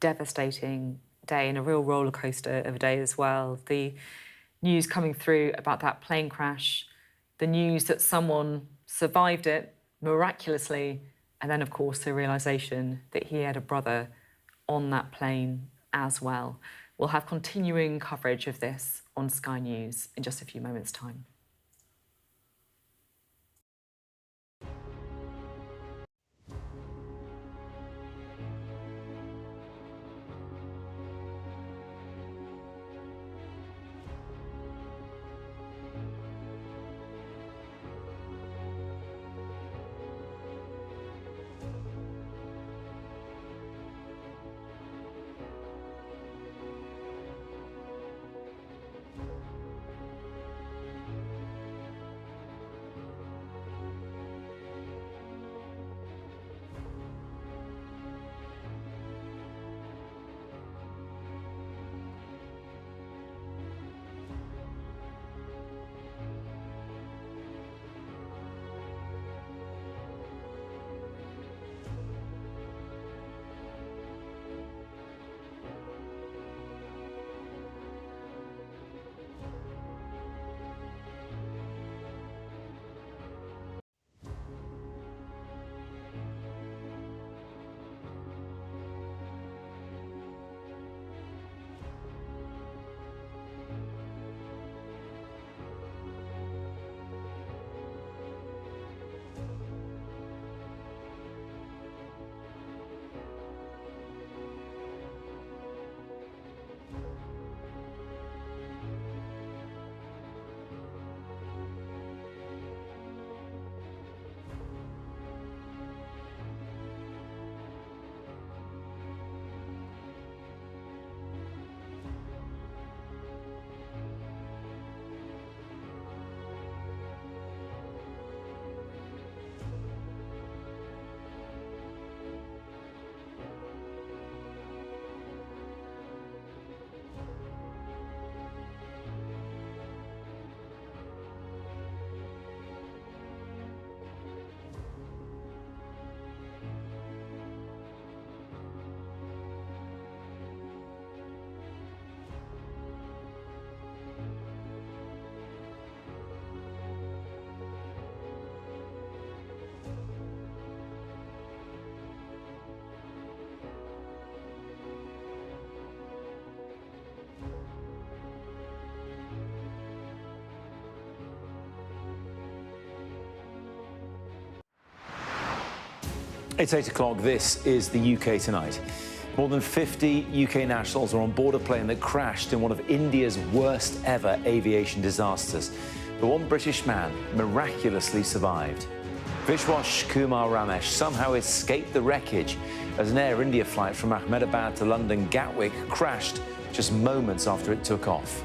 devastating day and a real roller coaster of a day as well. The news coming through about that plane crash, the news that someone survived it miraculously, and then, of course, the realisation that he had a brother on that plane as well. We'll have continuing coverage of this on Sky News in just a few moments' time. It's 8 o'clock. This is the UK Tonight. More than 50 UK nationals are on board a plane that crashed in one of India's worst ever aviation disasters. But one British man miraculously survived. Vishwas Kumar Ramesh somehow escaped the wreckage as an Air India flight from Ahmedabad to London Gatwick crashed just moments after it took off.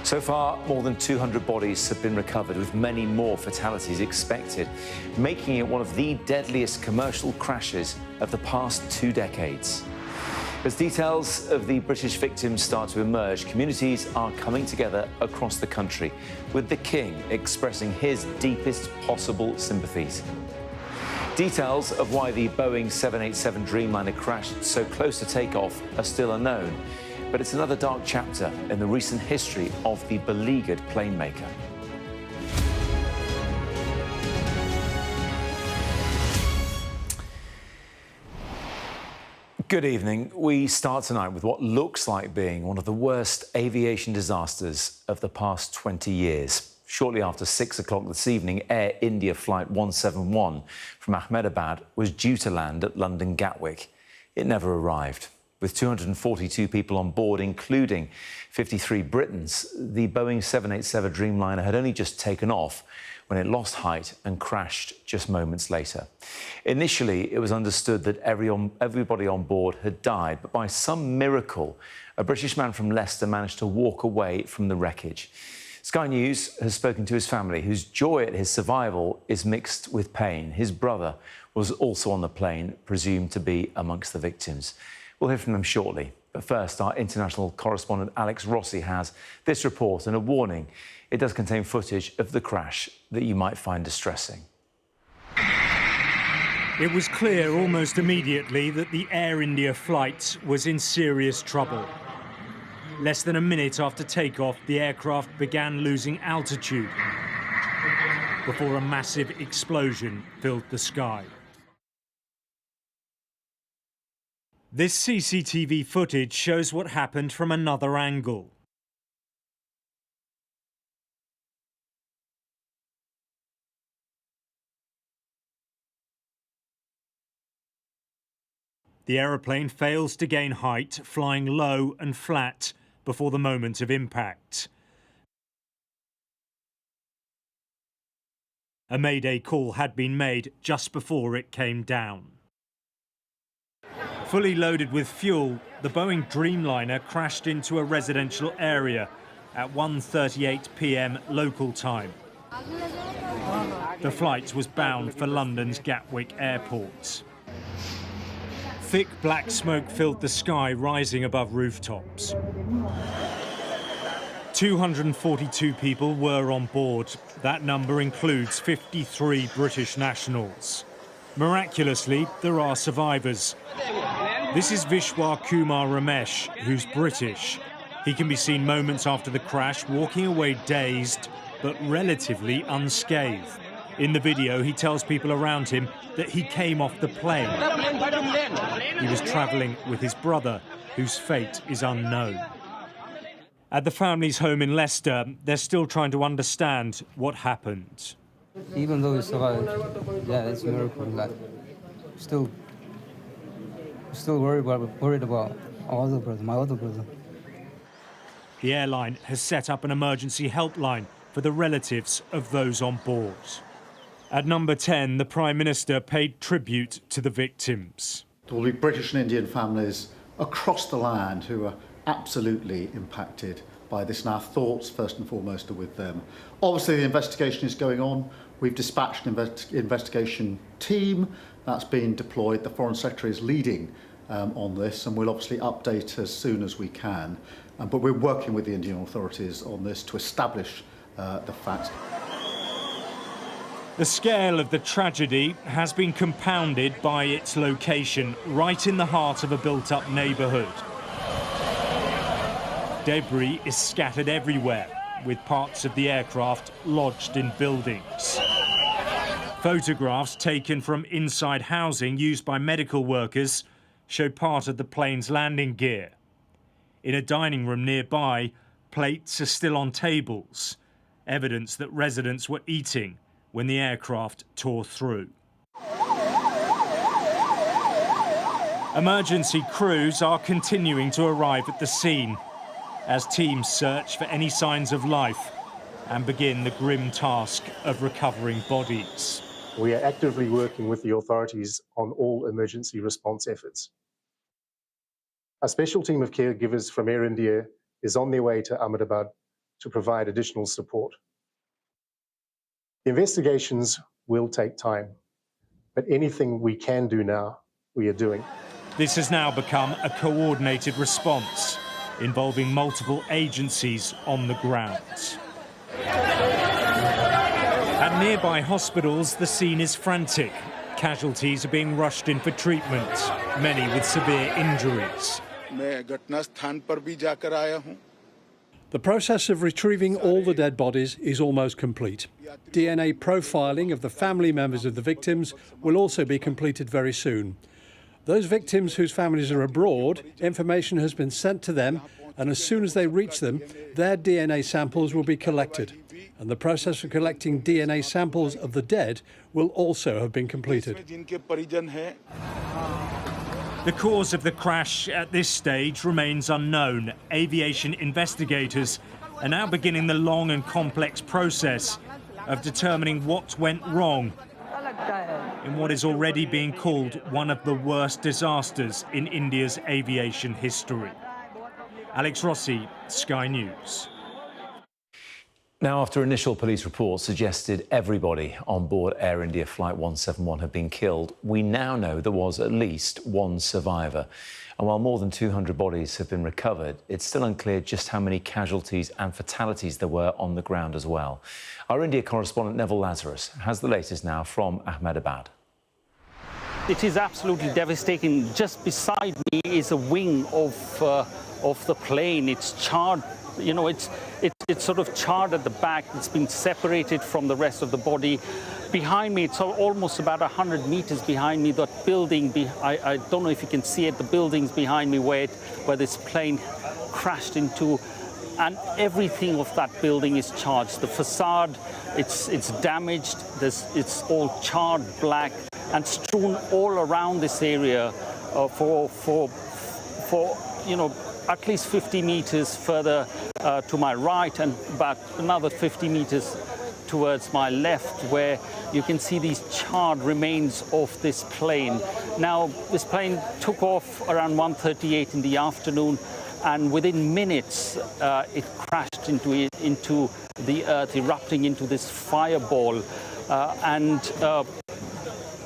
So far, more than 200 bodies have been recovered, with many more fatalities expected, making it one of the deadliest commercial crashes of the past 2 decades. As details of the British victims start to emerge, communities are coming together across the country, with the King expressing his deepest possible sympathies. Details of why the Boeing 787 Dreamliner crashed so close to takeoff are still unknown, but it's another dark chapter in the recent history of the beleaguered plane maker. Good evening. We start tonight with what looks like being one of the worst aviation disasters of the past 20 years. Shortly after 6 o'clock this evening, Air India Flight 171 from Ahmedabad was due to land at London Gatwick. It never arrived. With 242 people on board, including 53 Britons, the Boeing 787 Dreamliner had only just taken off when it lost height and crashed just moments later. Initially, it was understood that everybody on board had died, but by some miracle, a British man from Leicester managed to walk away from the wreckage. Sky News has spoken to his family, whose joy at his survival is mixed with pain. His brother was also on the plane, presumed to be amongst the victims. We'll hear from them shortly. But first, our international correspondent Alex Rossi has this report and a warning. It does contain footage of the crash that you might find distressing. It was clear almost immediately that the Air India flight was in serious trouble. Less than a minute after takeoff, the aircraft began losing altitude before a massive explosion filled the sky. This CCTV footage shows what happened from another angle. The aeroplane fails to gain height, flying low and flat before the moment of impact. A mayday call had been made just before it came down. Fully loaded with fuel, the Boeing Dreamliner crashed into a residential area at 1:38 p.m. local time. The flight was bound for London's Gatwick Airport. Thick black smoke filled the sky, rising above rooftops. 242 people were on board. That number includes 53 British nationals. Miraculously, there are survivors. This is Vishwas Kumar Ramesh, who's British. He can be seen moments after the crash, walking away dazed, but relatively unscathed. In the video, he tells people around him that he came off the plane. He was travelling with his brother, whose fate is unknown. At the family's home in Leicester, they're still trying to understand what happened. Even though we survived, yeah, it's a miracle. Like, still worried about our other brother, my other brother. The airline has set up an emergency helpline for the relatives of those on board. At number 10, the Prime Minister paid tribute to the victims. There will be British and Indian families across the land who are absolutely impacted by this, and our thoughts, first and foremost, are with them. Obviously, the investigation is going on. We've dispatched an investigation team that's been deployed. The Foreign Secretary is leading on this, and we'll obviously update as soon as we can. But we're working with the Indian authorities on this to establish the facts. The scale of the tragedy has been compounded by its location, right in the heart of a built-up neighbourhood. Debris is scattered everywhere, with parts of the aircraft lodged in buildings. Photographs taken from inside housing used by medical workers show part of the plane's landing gear. In a dining room nearby, plates are still on tables, evidence that residents were eating when the aircraft tore through. Emergency crews are continuing to arrive at the scene as teams search for any signs of life and begin the grim task of recovering bodies. We are actively working with the authorities on all emergency response efforts. A special team of caregivers from Air India is on their way to Ahmedabad to provide additional support. The investigations will take time, but anything we can do now, we are doing. This has now become a coordinated response involving multiple agencies on the ground. At nearby hospitals, the scene is frantic. Casualties are being rushed in for treatment, many with severe injuries. The process of retrieving all the dead bodies is almost complete. DNA profiling of the family members of the victims will also be completed very soon. Those victims whose families are abroad, information has been sent to them, and as soon as they reach them, their DNA samples will be collected. And the process of collecting DNA samples of the dead will also have been completed. The cause of the crash at this stage remains unknown. Aviation investigators are now beginning the long and complex process of determining what went wrong in what is already being called one of the worst disasters in India's aviation history. Alex Rossi, Sky News. Now, after initial police reports suggested everybody on board Air India Flight 171 had been killed, we now know there was at least one survivor. And while more than 200 bodies have been recovered, it's still unclear just how many casualties and fatalities there were on the ground as well. Our India correspondent Neville Lazarus has the latest now from Ahmedabad. It is absolutely devastating. Just beside me is a wing of the plane. It's charred. You know, it's sort of charred at the back. It's been separated from the rest of the body. Behind me, it's almost about 100 meters behind me, that building. I don't know if you can see it. The buildings behind me where this plane crashed into, and everything of that building is charred. The facade, it's damaged. It's all charred black and strewn all around this area for you know, at least 50 meters further to my right and about another 50 meters towards my left, where you can see these charred remains of this plane. Now, this plane took off around 1:38 in the afternoon, and within minutes it crashed into the earth, erupting into this fireball.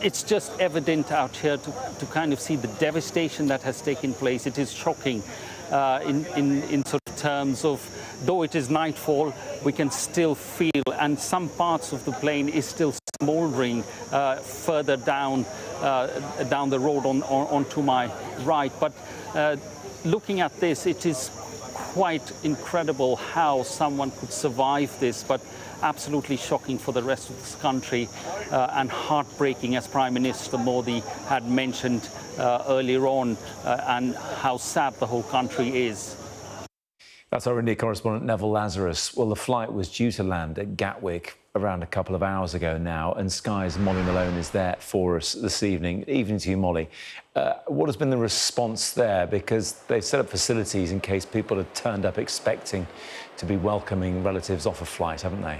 It's just evident out here to kind of see the devastation that has taken place. It is shocking in sort of terms of, though it is nightfall, we can still feel, and some parts of the plane is still smouldering further down the road onto my right. But looking at this, it is quite incredible how someone could survive this, but absolutely shocking for the rest of this country and heartbreaking, as Prime Minister Modi had mentioned earlier on, and how sad the whole country is. That's our India correspondent Neville Lazarus. Well, the flight was due to land at Gatwick around a couple of hours ago now, and Sky's Molly Malone is there for us this evening. Evening to you, Molly. What has been the response there? Because they've set up facilities in case people had turned up expecting to be welcoming relatives off a flight, haven't they?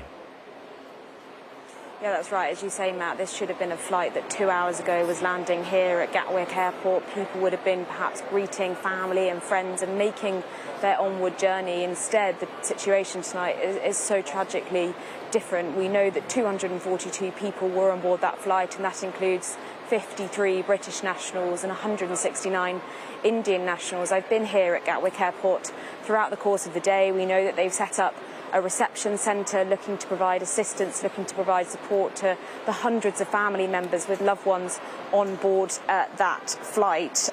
Yeah, that's right. As you say, Matt, this should have been a flight that 2 hours ago was landing here at Gatwick Airport. People would have been perhaps greeting family and friends and making their onward journey. Instead, the situation tonight is so tragically different. We know that 242 people were on board that flight, and that includes 53 British nationals and 169 Indian nationals. I've been here at Gatwick Airport throughout the course of the day. We know that they've set up a reception centre looking to provide assistance, looking to provide support to the hundreds of family members with loved ones on board that flight.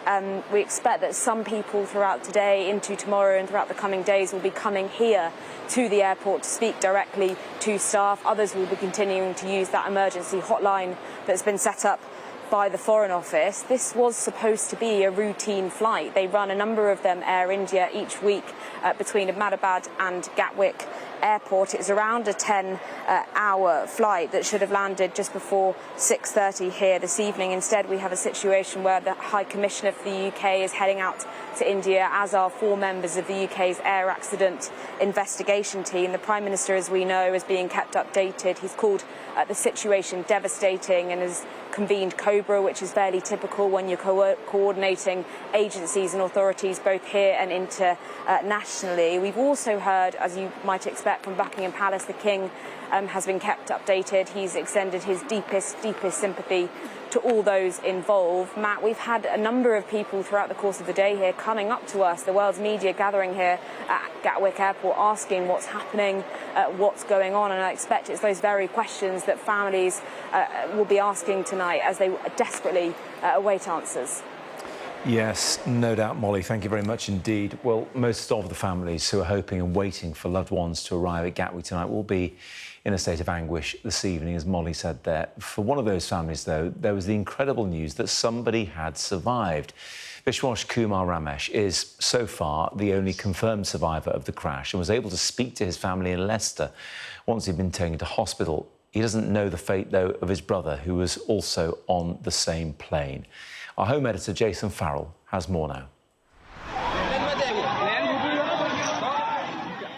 We expect that some people throughout today, into tomorrow and throughout the coming days will be coming here to the airport to speak directly to staff. Others will be continuing to use that emergency hotline that's been set up by the Foreign Office. This was supposed to be a routine flight. They run a number of them, Air India, each week between Ahmedabad and Gatwick Airport. It was around a 10-hour flight that should have landed just before 6:30 here this evening. Instead, we have a situation where the High Commissioner for the UK is heading out to India, as are 4 members of the UK's air accident investigation team. The Prime Minister, as we know, is being kept updated. He's called the situation devastating and has convened COBRA, which is fairly typical when you're coordinating agencies and authorities both here and internationally. We've also heard, as you might expect from Buckingham Palace, the King has been kept updated. He's extended his deepest sympathy to all those involved. Matt, we've had a number of people throughout the course of the day here coming up to us, the world's media gathering here at Gatwick Airport, asking what's happening, what's going on, and I expect it's those very questions that families will be asking tonight as they desperately await answers. Yes, no doubt, Molly. Thank you very much indeed. Well, most of the families who are hoping and waiting for loved ones to arrive at Gatwick tonight will be in a state of anguish this evening, as Molly said there. For one of those families, though, there was the incredible news that somebody had survived. Vishwas Kumar Ramesh is, so far, the only confirmed survivor of the crash and was able to speak to his family in Leicester once he'd been taken to hospital. He doesn't know the fate, though, of his brother, who was also on the same plane. Our home editor, Jason Farrell, has more now.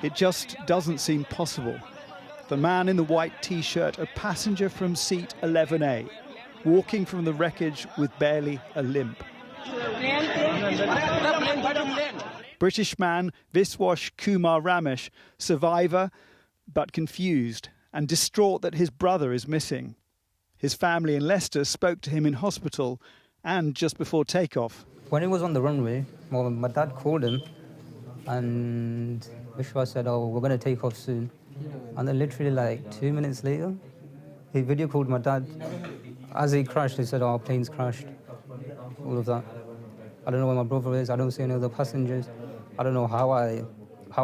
It just doesn't seem possible. The man in the white T-shirt, a passenger from seat 11A, walking from the wreckage with barely a limp. British man Vishwas Kumar Ramesh, survivor, but confused and distraught that his brother is missing. His family in Leicester spoke to him in hospital and just before takeoff. When he was on the runway, well, my dad called him and Vishwas said, "Oh, we're going to take off soon." And then literally like 2 minutes later, he video called my dad. As he crashed, he said, "Oh, our plane's crashed." All of that. I don't know where my brother is. I don't see any other passengers. I don't know how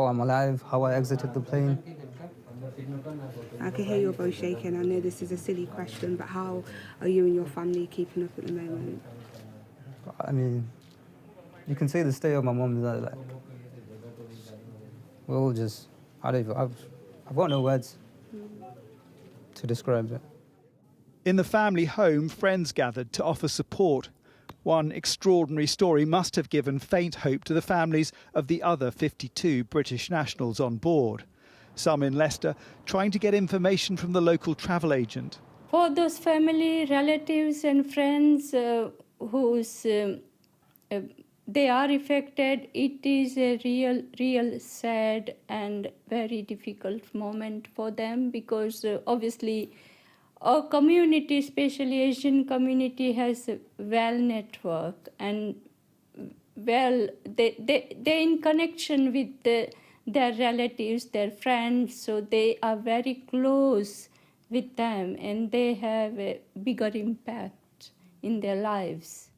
I'm alive, how I exited the plane. I can hear your voice shaking. I know this is a silly question, but how are you and your family keeping up at the moment? I mean, you can see the state of my mum. Like, we're all just, I've got no words to describe it. In the family home, friends gathered to offer support. One extraordinary story must have given faint hope to the families of the other 52 British nationals on board. Some in Leicester trying to get information from the local travel agent. For those family, relatives and friends whose they are affected, it is a real sad and very difficult moment for them, because obviously our community, especially Asian community, has a well network and well they in connection with their relatives, their friends, so they are very close with them and they have a bigger impact in their lives.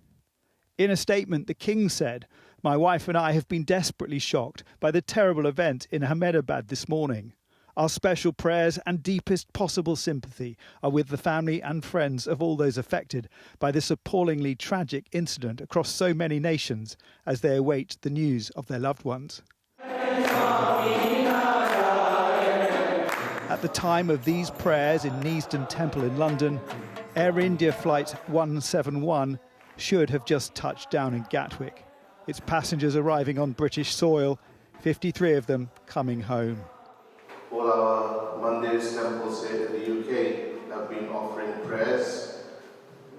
In a statement, the King said, "My wife and I have been desperately shocked by the terrible event in Ahmedabad this morning. Our special prayers and deepest possible sympathy are with the family and friends of all those affected by this appallingly tragic incident across so many nations as they await the news of their loved ones." At the time of these prayers in Neasden Temple in London, Air India Flight 171 should have just touched down in Gatwick. Its passengers arriving on British soil, 53 of them coming home. All our mandirs, temples here in the UK have been offering prayers.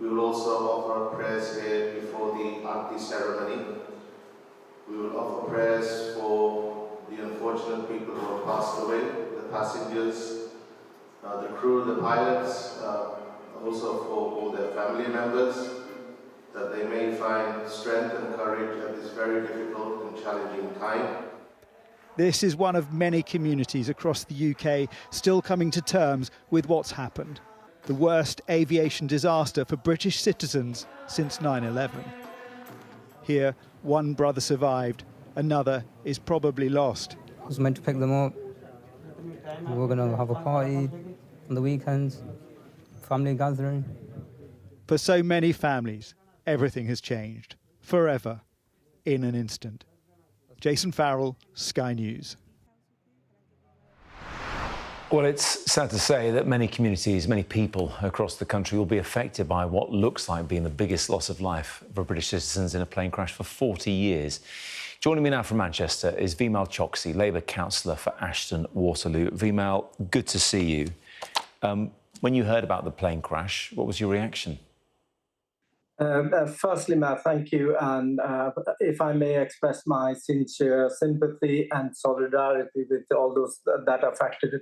We will also offer prayers here before the Aarti ceremony. We will offer prayers for the unfortunate people who have passed away, the passengers, the crew, the pilots, also for all their family members, that they may find strength and courage at this very difficult and challenging time. This is one of many communities across the UK still coming to terms with what's happened. The worst aviation disaster for British citizens since 9/11. Here, one brother survived, another is probably lost. I was meant to pick them up. We were going to have a party on the weekends, family gathering. For so many families, everything has changed, forever, in an instant. Jason Farrell, Sky News. Well, it's sad to say that many communities, many people across the country will be affected by what looks like being the biggest loss of life for British citizens in a plane crash for 40 years. Joining me now from Manchester is Vimal Choksi, Labour councillor for Ashton Waterloo. Vimal, good to see you. When you heard about the plane crash, what was your reaction? Firstly, Matt, thank you. And if I may express my sincere sympathy and solidarity with all those that are affected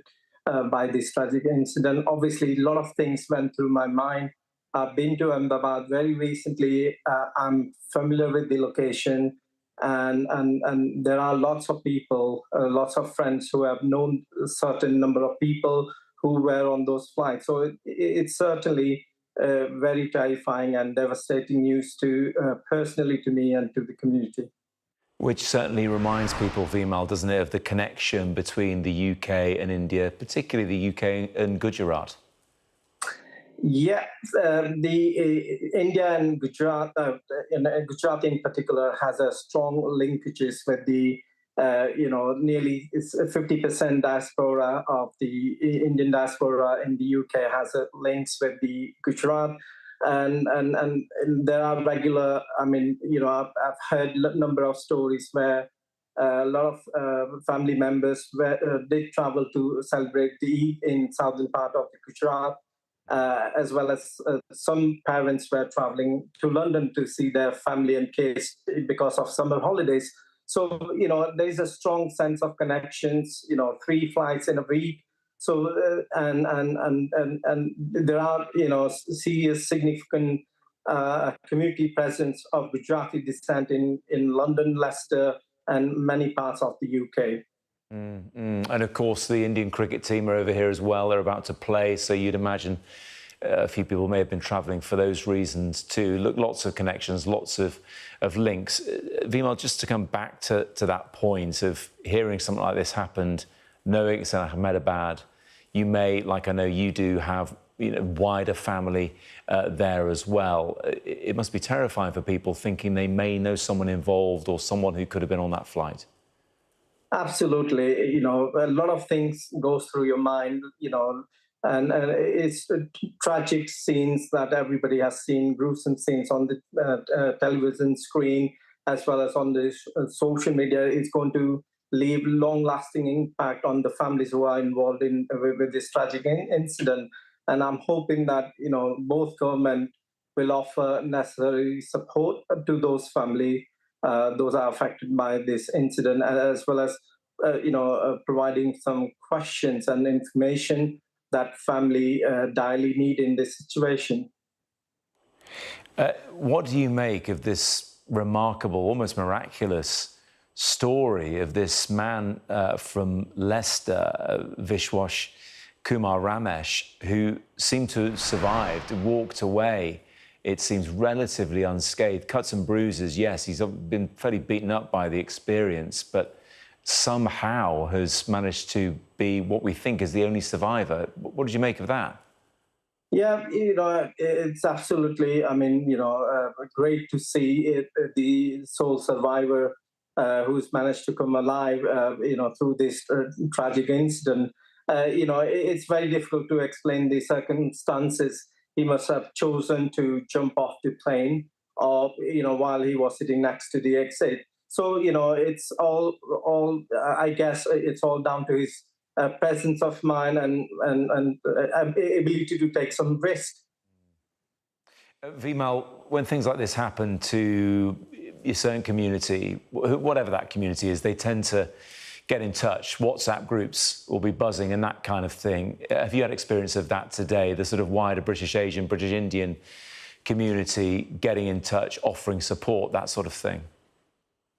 by this tragic incident. Obviously, a lot of things went through my mind. I've been to Ahmedabad very recently. I'm familiar with the location. And there are lots of people, lots of friends who have known a certain number of people who were on those flights. So it's certainly very terrifying and devastating news to personally to me and to the community. Which certainly reminds people, Vimal, doesn't it, of the connection between the UK and India, particularly the UK and Gujarat? Yeah, the India and Gujarat, Gujarat in particular, has a strong linkages with the, nearly 50% diaspora of the Indian diaspora in the UK has links with the Gujarat. And there are regular, I've heard a number of stories where a lot of family members did travel to celebrate the Eid in southern part of the Gujarat. As well as some parents were traveling to London to see their family and kids because of summer holidays. So, there's a strong sense of connections, 3 flights in a week. So, and there are, serious, significant community presence of Gujarati descent in London, Leicester, and many parts of the UK. And of course, the Indian cricket team are over here as well. They're about to play, so you'd imagine a few people may have been travelling for those reasons too. Look, lots of connections, lots of links. Vimal, just to come back to that point of hearing something like this happened, knowing it's in Ahmedabad, you may, like I know you do, have wider family there as well. It must be terrifying for people thinking they may know someone involved or someone who could have been on that flight. Absolutely. A lot of things goes through your mind, and it's tragic scenes that everybody has seen, gruesome scenes on the television screen, as well as on the social media. It's going to leave long-lasting impact on the families who are involved with this tragic incident. And I'm hoping that, both government will offer necessary support to those families. Those are affected by this incident, as well as providing some questions and information that family direly need in this situation. What do you make of this remarkable, almost miraculous story of this man from Leicester, Vishwas Kumar Ramesh, who seemed to have survived, walked away, it seems relatively unscathed, cuts and bruises, yes, he's been fairly beaten up by the experience, but somehow has managed to be what we think is the only survivor. What did you make of that? Yeah, it's absolutely, great to see the sole survivor who's managed to come alive, through this tragic incident. It's very difficult to explain the circumstances. He must have chosen to jump off the plane or, while he was sitting next to the exit. So, it's all I guess it's all down to his presence of mind and ability to take some risk. Vimal, when things like this happen to a certain community, whatever that community is, they tend to get in touch. WhatsApp groups will be buzzing and that kind of thing. Have you had experience of that today, the sort of wider British Asian, British Indian community getting in touch, offering support, that sort of thing?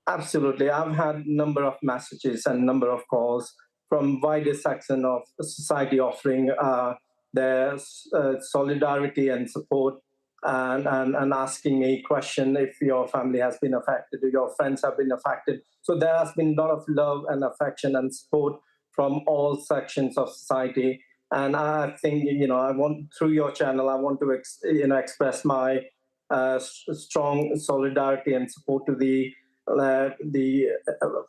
Absolutely. I've had a number of messages and a number of calls from wider section of society offering their solidarity and support and asking me question if your family has been affected, or your friends have been affected. So there has been a lot of love and affection and support from all sections of society. And I think, I want, through your channel, I want to express my strong solidarity and support to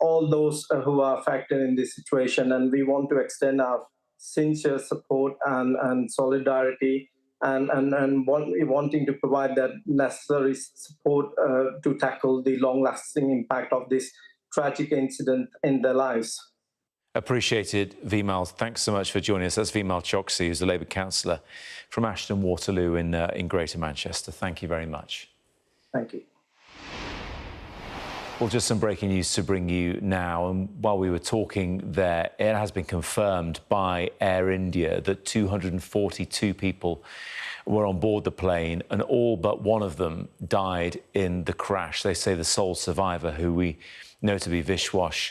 all those who are affected in this situation, and we want to extend our sincere support and solidarity and wanting to provide that necessary support to tackle the long-lasting impact of this tragic incident in their lives. Appreciated, Vimal. Thanks so much for joining us. That's Vimal Choksi, who's the Labour councillor from Ashton Waterloo in Greater Manchester. Thank you very much. Thank you. Well, just some breaking news to bring you now. And while we were talking there, it has been confirmed by Air India that 242 people were on board the plane and all but one of them died in the crash. They say the sole survivor, who we know to be Vishwas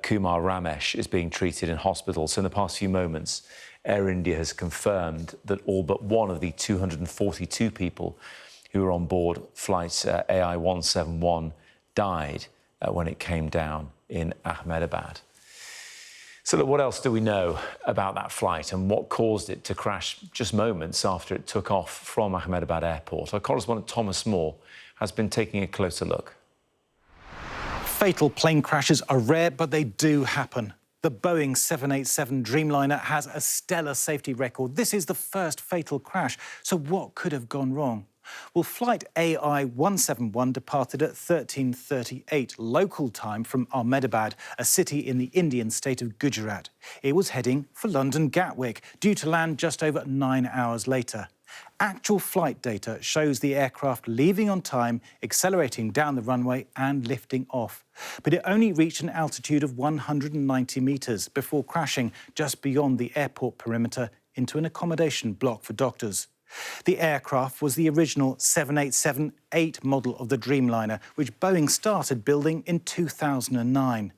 Kumar Ramesh, is being treated in hospital. So in the past few moments, Air India has confirmed that all but one of the 242 people who were on board flight AI 171 died when it came down in Ahmedabad. So look, what else do we know about that flight and what caused it to crash just moments after it took off from Ahmedabad Airport? Our correspondent Thomas Moore has been taking a closer look. Fatal plane crashes are rare, but they do happen. The Boeing 787 Dreamliner has a stellar safety record. This is the first fatal crash. So what could have gone wrong? Well, flight AI 171 departed at 13:38 local time from Ahmedabad, a city in the Indian state of Gujarat. It was heading for London Gatwick, due to land just over 9 hours later. Actual flight data shows the aircraft leaving on time, accelerating down the runway and lifting off. But it only reached an altitude of 190 metres before crashing just beyond the airport perimeter into an accommodation block for doctors. The aircraft was the original 787-8 model of the Dreamliner, which Boeing started building in 2009.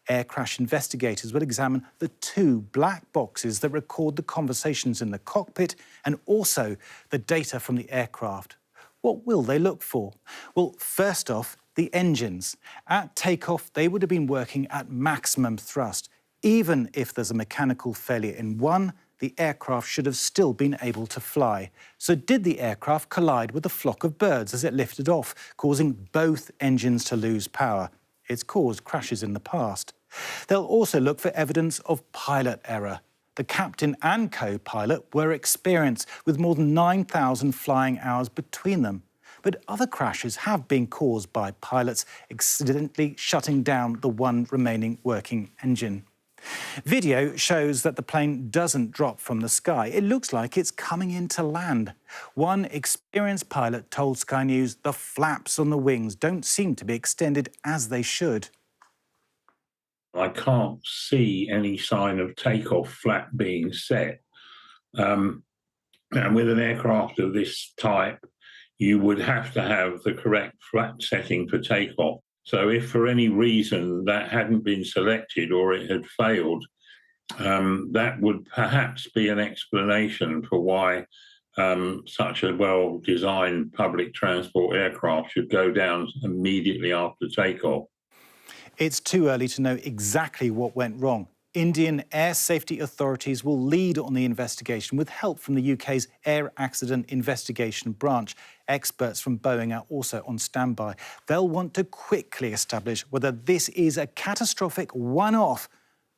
Air crash investigators will examine the 2 black boxes that record the conversations in the cockpit and also the data from the aircraft. What will they look for? Well, first off, the engines. At takeoff, they would have been working at maximum thrust. Even if there's a mechanical failure in one, the aircraft should have still been able to fly. So did the aircraft collide with a flock of birds as it lifted off, causing both engines to lose power? It's caused crashes in the past. They'll also look for evidence of pilot error. The captain and co-pilot were experienced, with more than 9,000 flying hours between them. But other crashes have been caused by pilots accidentally shutting down the one remaining working engine. Video shows that the plane doesn't drop from the sky. It looks like it's coming in to land. One experienced pilot told Sky News the flaps on the wings don't seem to be extended as they should. I can't see any sign of takeoff flap being set. And with an aircraft of this type, you would have to have the correct flap setting for takeoff. So if for any reason that hadn't been selected or it had failed, that would perhaps be an explanation for why such a well-designed public transport aircraft should go down immediately after takeoff. It's too early to know exactly what went wrong. Indian air safety authorities will lead on the investigation with help from the UK's Air Accident Investigation Branch. Experts from Boeing are also on standby. They'll want to quickly establish whether this is a catastrophic one-off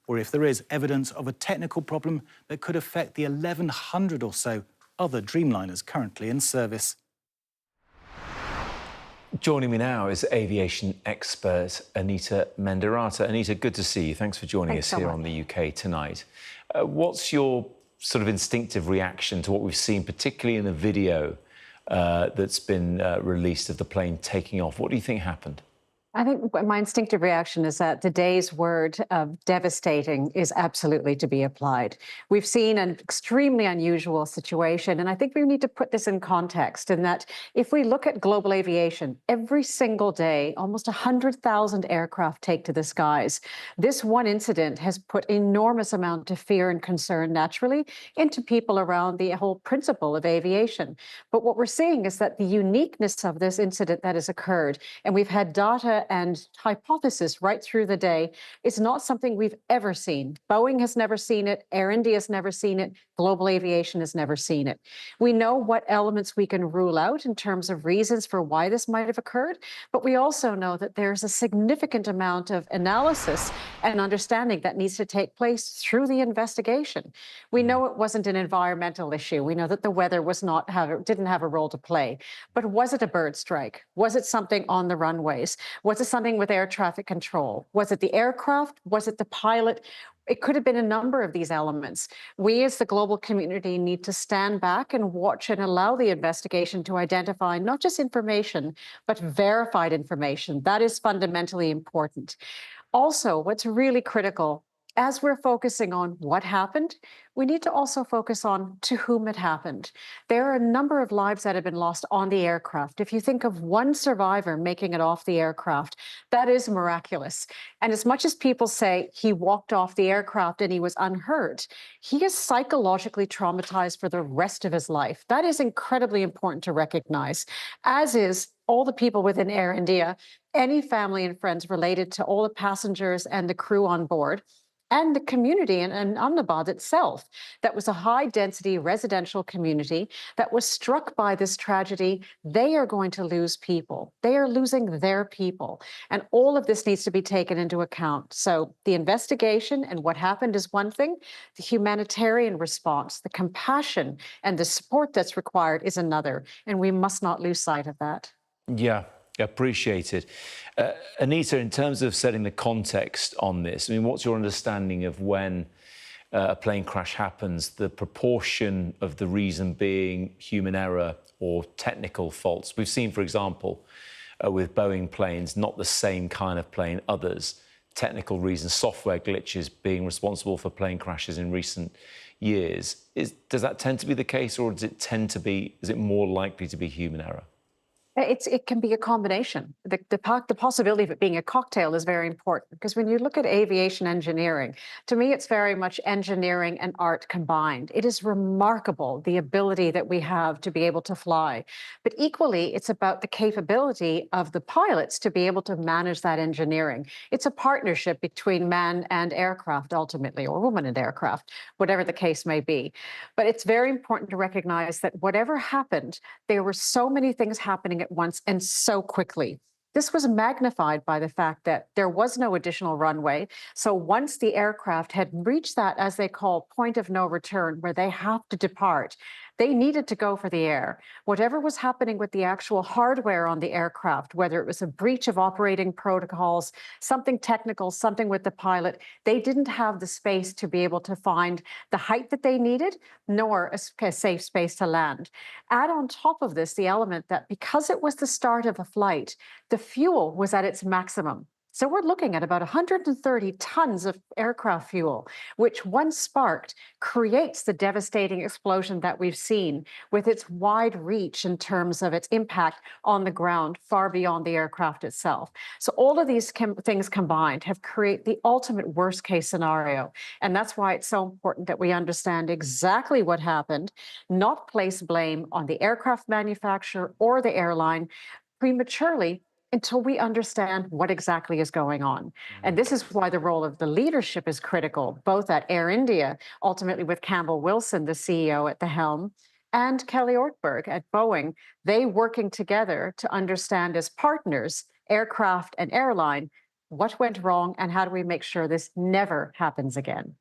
or if there is evidence of a technical problem that could affect the 1,100 or so other Dreamliners currently in service. Joining me now is aviation expert Anita Mendarata. Anita, good to see you. Thanks for joining us here on the UK Tonight. What's your sort of instinctive reaction to what we've seen, particularly in the video that's been released of the plane taking off? What do you think happened? I think my instinctive reaction is that today's word of devastating is absolutely to be applied. We've seen an extremely unusual situation, and I think we need to put this in context in that if we look at global aviation, every single day, almost 100,000 aircraft take to the skies. This one incident has put enormous amount of fear and concern naturally into people around the whole principle of aviation. But what we're seeing is that the uniqueness of this incident that has occurred, and we've had data media and hypothesis right through the day is not something we've ever seen. Boeing has never seen it. Air India has never seen it. Global aviation has never seen it. We know what elements we can rule out in terms of reasons for why this might have occurred, but we also know that there's a significant amount of analysis and understanding that needs to take place through the investigation. We know it wasn't an environmental issue. We know that the weather didn't have a role to play. But was it a bird strike? Was it something on the runways? Was it something with air traffic control? Was it the aircraft? Was it the pilot? It could have been a number of these elements. We as the global community need to stand back and watch and allow the investigation to identify not just information, but verified information. That is fundamentally important. Also, what's really critical, as we're focusing on what happened, we need to also focus on to whom it happened. There are a number of lives that have been lost on the aircraft. If you think of one survivor making it off the aircraft, that is miraculous. And as much as people say he walked off the aircraft and he was unhurt, he is psychologically traumatized for the rest of his life. That is incredibly important to recognize, as is all the people within Air India, any family and friends related to all the passengers and the crew on board, and the community in Ahmedabad itself. That was a high-density residential community that was struck by this tragedy. They are going to lose people. They are losing their people. And all of this needs to be taken into account. So the investigation and what happened is one thing. The humanitarian response, the compassion and the support that's required is another. And we must not lose sight of that. Yeah, appreciate it. Anita, in terms of setting the context on this, I mean, what's your understanding of when a plane crash happens, the proportion of the reason being human error or technical faults? We've seen, for example, with Boeing planes, not the same kind of plane, others, technical reasons, software glitches being responsible for plane crashes in recent years. Does that tend to be the case, or is it more likely to be human error? It can be a combination. The possibility of it being a cocktail is very important, because when you look at aviation engineering, to me, it's very much engineering and art combined. It is remarkable, the ability that we have to be able to fly. But equally, it's about the capability of the pilots to be able to manage that engineering. It's a partnership between man and aircraft, ultimately, or woman and aircraft, whatever the case may be. But it's very important to recognize that whatever happened, there were so many things happening at once and so quickly. This was magnified by the fact that there was no additional runway. So once the aircraft had reached that, as they call, point of no return, where they have to depart, they needed to go for the air. Whatever was happening with the actual hardware on the aircraft, whether it was a breach of operating protocols, something technical, something with the pilot, they didn't have the space to be able to find the height that they needed, nor a safe space to land. Add on top of this the element that because it was the start of a flight, the fuel was at its maximum. So we're looking at about 130 tons of aircraft fuel, which once sparked creates the devastating explosion that we've seen, with its wide reach in terms of its impact on the ground, far beyond the aircraft itself. So all of these things combined have created the ultimate worst case scenario. And that's why it's so important that we understand exactly what happened, not place blame on the aircraft manufacturer or the airline prematurely, until we understand what exactly is going on. And this is why the role of the leadership is critical, both at Air India, ultimately with Campbell Wilson, the CEO at the helm, and Kelly Ortberg at Boeing, they working together to understand as partners, aircraft and airline, what went wrong and how do we make sure this never happens again.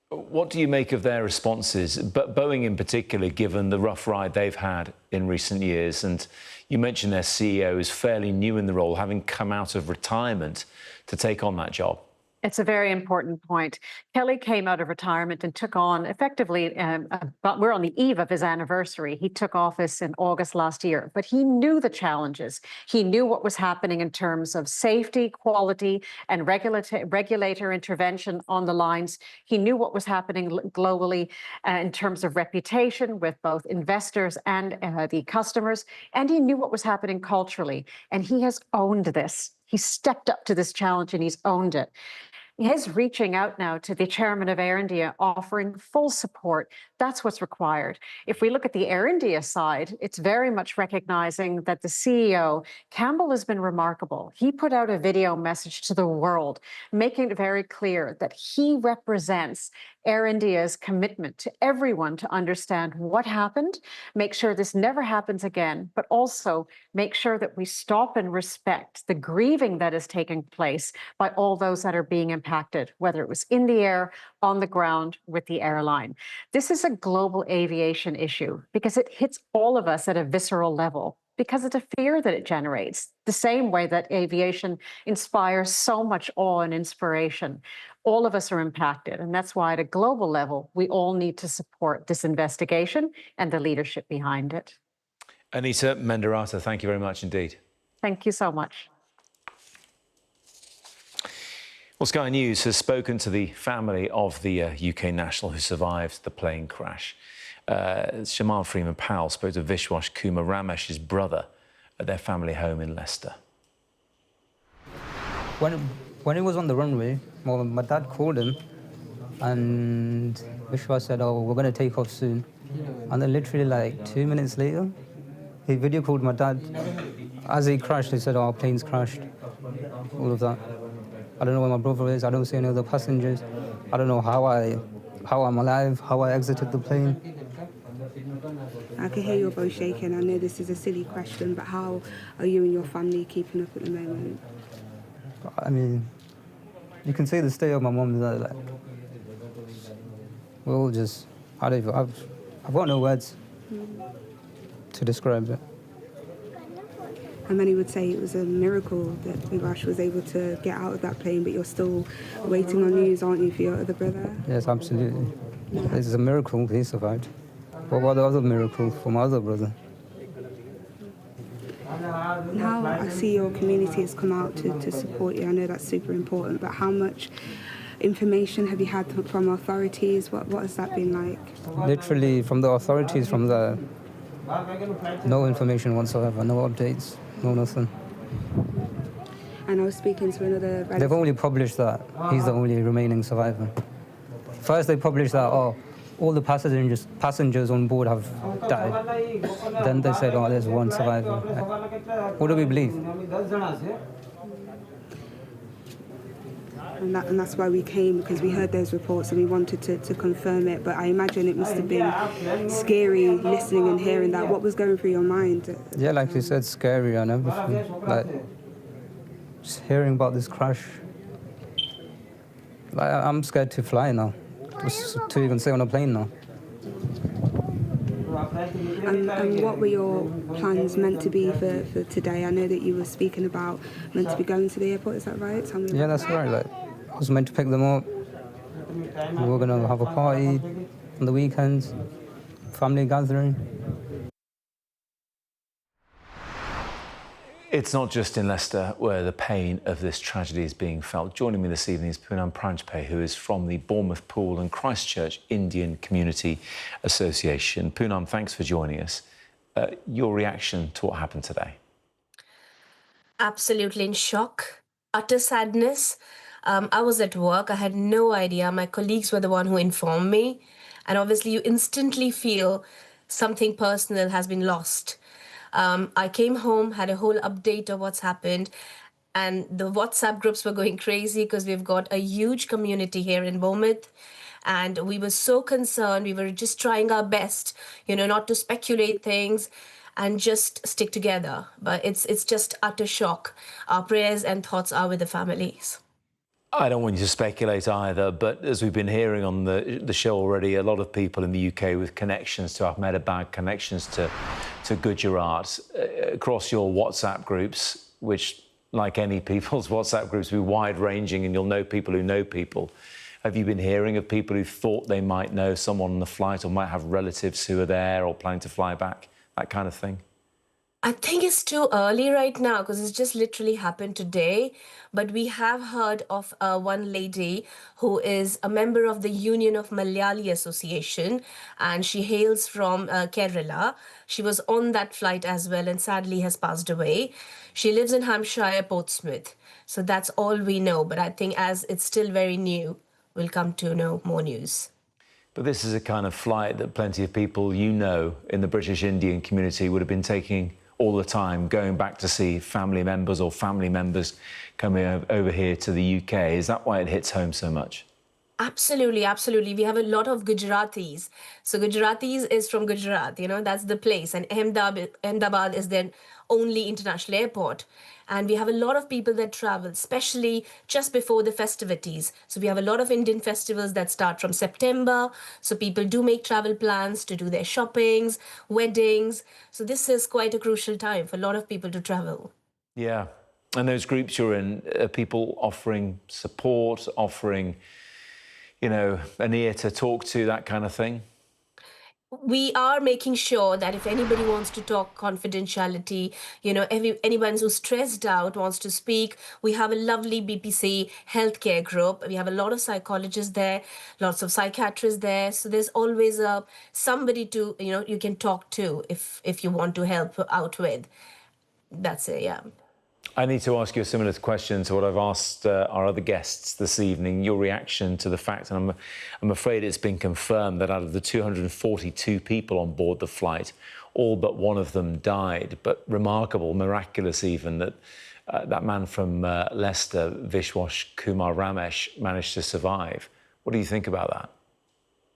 What do you make of their responses, but Boeing in particular, given the rough ride they've had in recent years? And you mentioned their CEO is fairly new in the role, having come out of retirement to take on that job. It's a very important point. Kelly came out of retirement and took on effectively, we're on the eve of his anniversary. He took office in August last year, but he knew the challenges. He knew what was happening in terms of safety, quality, and regulator intervention on the lines. He knew what was happening globally in terms of reputation with both investors and the customers, and he knew what was happening culturally. And he has owned this. He stepped up to this challenge and he's owned it. His reaching out now to the chairman of Air India, offering full support, that's what's required. If we look at the Air India side, it's very much recognizing that the CEO, Campbell, has been remarkable. He put out a video message to the world, making it very clear that he represents Air India's commitment to everyone to understand what happened, make sure this never happens again, but also make sure that we stop and respect the grieving that is taking place by all those that are being impacted, whether it was in the air, on the ground, with the airline. This is a global aviation issue because it hits all of us at a visceral level, because of the fear that it generates, the same way that aviation inspires so much awe and inspiration. All of us are impacted, and that's why at a global level, we all need to support this investigation and the leadership behind it. Anita Mendarata, thank you very much indeed. Thank you so much. Well, Sky News has spoken to the family of the UK national who survived the plane crash. Shamal Freeman Powell spoke to Vishwash Kumar Ramesh's brother at their family home in Leicester. When he was on the runway, well, my dad called him and Vishwash said, oh, we're going to take off soon. And then literally like 2 minutes later, he video called my dad. As he crashed, he said, oh, our plane's crashed. All of that. I don't know where my brother is. I don't see any other passengers. I don't know how I'm alive, how I exited the plane. I can hear you're both shaking. I know this is a silly question, but how are you and your family keeping up at the moment? I mean, you can see the state of my mum. Like, we're all just, I've got no words to describe it. And many would say it was a miracle that Vivash was able to get out of that plane, but you're still waiting on news, aren't you, for your other brother? Yes, absolutely. It's a miracle he survived. What about the other miracle for my other brother? Now I see your community has come out to support you. I know that's super important, but how much information have you had from authorities? What has that been like? Literally, from the authorities, no information whatsoever, no updates, no nothing. And I was speaking to another relative. They've only published that he's the only remaining survivor. First they published that, oh, all the passengers on board have died. Then they said, oh, there's one survivor. What do we believe? And that's why we came, because we heard those reports and we wanted to confirm it. But I imagine it must have been scary listening and hearing that. What was going through your mind? Yeah, like you said, scary and everything. Like, just hearing about this crash. Like, I'm scared to fly now, just to even stay on a plane now. And what were your plans meant to be for today? I know that you were speaking about meant to be going to the airport, is that right? Tell me. Yeah, that's right. Like, I was meant to pick them up. We were going to have a party on the weekends, family gathering. It's not just in Leicester where the pain of this tragedy is being felt. Joining me this evening is Poonam Pranjpe, who is from the Bournemouth Pool and Christchurch Indian Community Association. Poonam, thanks for joining us. Your reaction to what happened today? Absolutely in shock, utter sadness. I was at work. I had no idea. My colleagues were the one who informed me. And obviously you instantly feel something personal has been lost. I came home, had a whole update of what's happened, and the WhatsApp groups were going crazy because we've got a huge community here in Bournemouth, and we were so concerned. We were just trying our best, not to speculate things and just stick together. But it's just utter shock. Our prayers and thoughts are with the families. I don't want you to speculate either, but as we've been hearing on the show already, a lot of people in the UK with connections to Ahmedabad, connections to Gujarat, across your WhatsApp groups, which, like any people's WhatsApp groups, will be wide-ranging, and you'll know people who know people. Have you been hearing of people who thought they might know someone on the flight or might have relatives who are there or planning to fly back, that kind of thing? I think it's too early right now because it's just literally happened today. But we have heard of one lady who is a member of the Union of Malayali Association, and she hails from Kerala. She was on that flight as well and sadly has passed away. She lives in Hampshire, Portsmouth. So that's all we know. But I think as it's still very new, we'll come to know more news. But this is a kind of flight that plenty of people you know in the British Indian community would have been taking all the time, going back to see family members or family members coming over here to the UK. Is that why it hits home so much? Absolutely, absolutely. We have a lot of Gujaratis. So Gujaratis is from Gujarat, that's the place. And Ahmedabad is their only international airport. And we have a lot of people that travel, especially just before the festivities. So we have a lot of Indian festivals that start from September. So people do make travel plans to do their shoppings, weddings. So this is quite a crucial time for a lot of people to travel. Yeah. And those groups you're in, are people offering support, offering, an ear to talk to, that kind of thing? We are making sure that if anybody wants to talk confidentiality, anyone who's stressed out wants to speak, we have a lovely BPC healthcare group. We have a lot of psychologists there, lots of psychiatrists there. So there's always somebody to, you can talk to if you want to help out with. That's it, yeah. I need to ask you a similar question to what I've asked our other guests this evening, your reaction to the fact, and I'm afraid it's been confirmed that out of the 242 people on board the flight, all but one of them died. But remarkable, miraculous even, that that man from Leicester, Vishwas Kumar Ramesh, managed to survive. What do you think about that?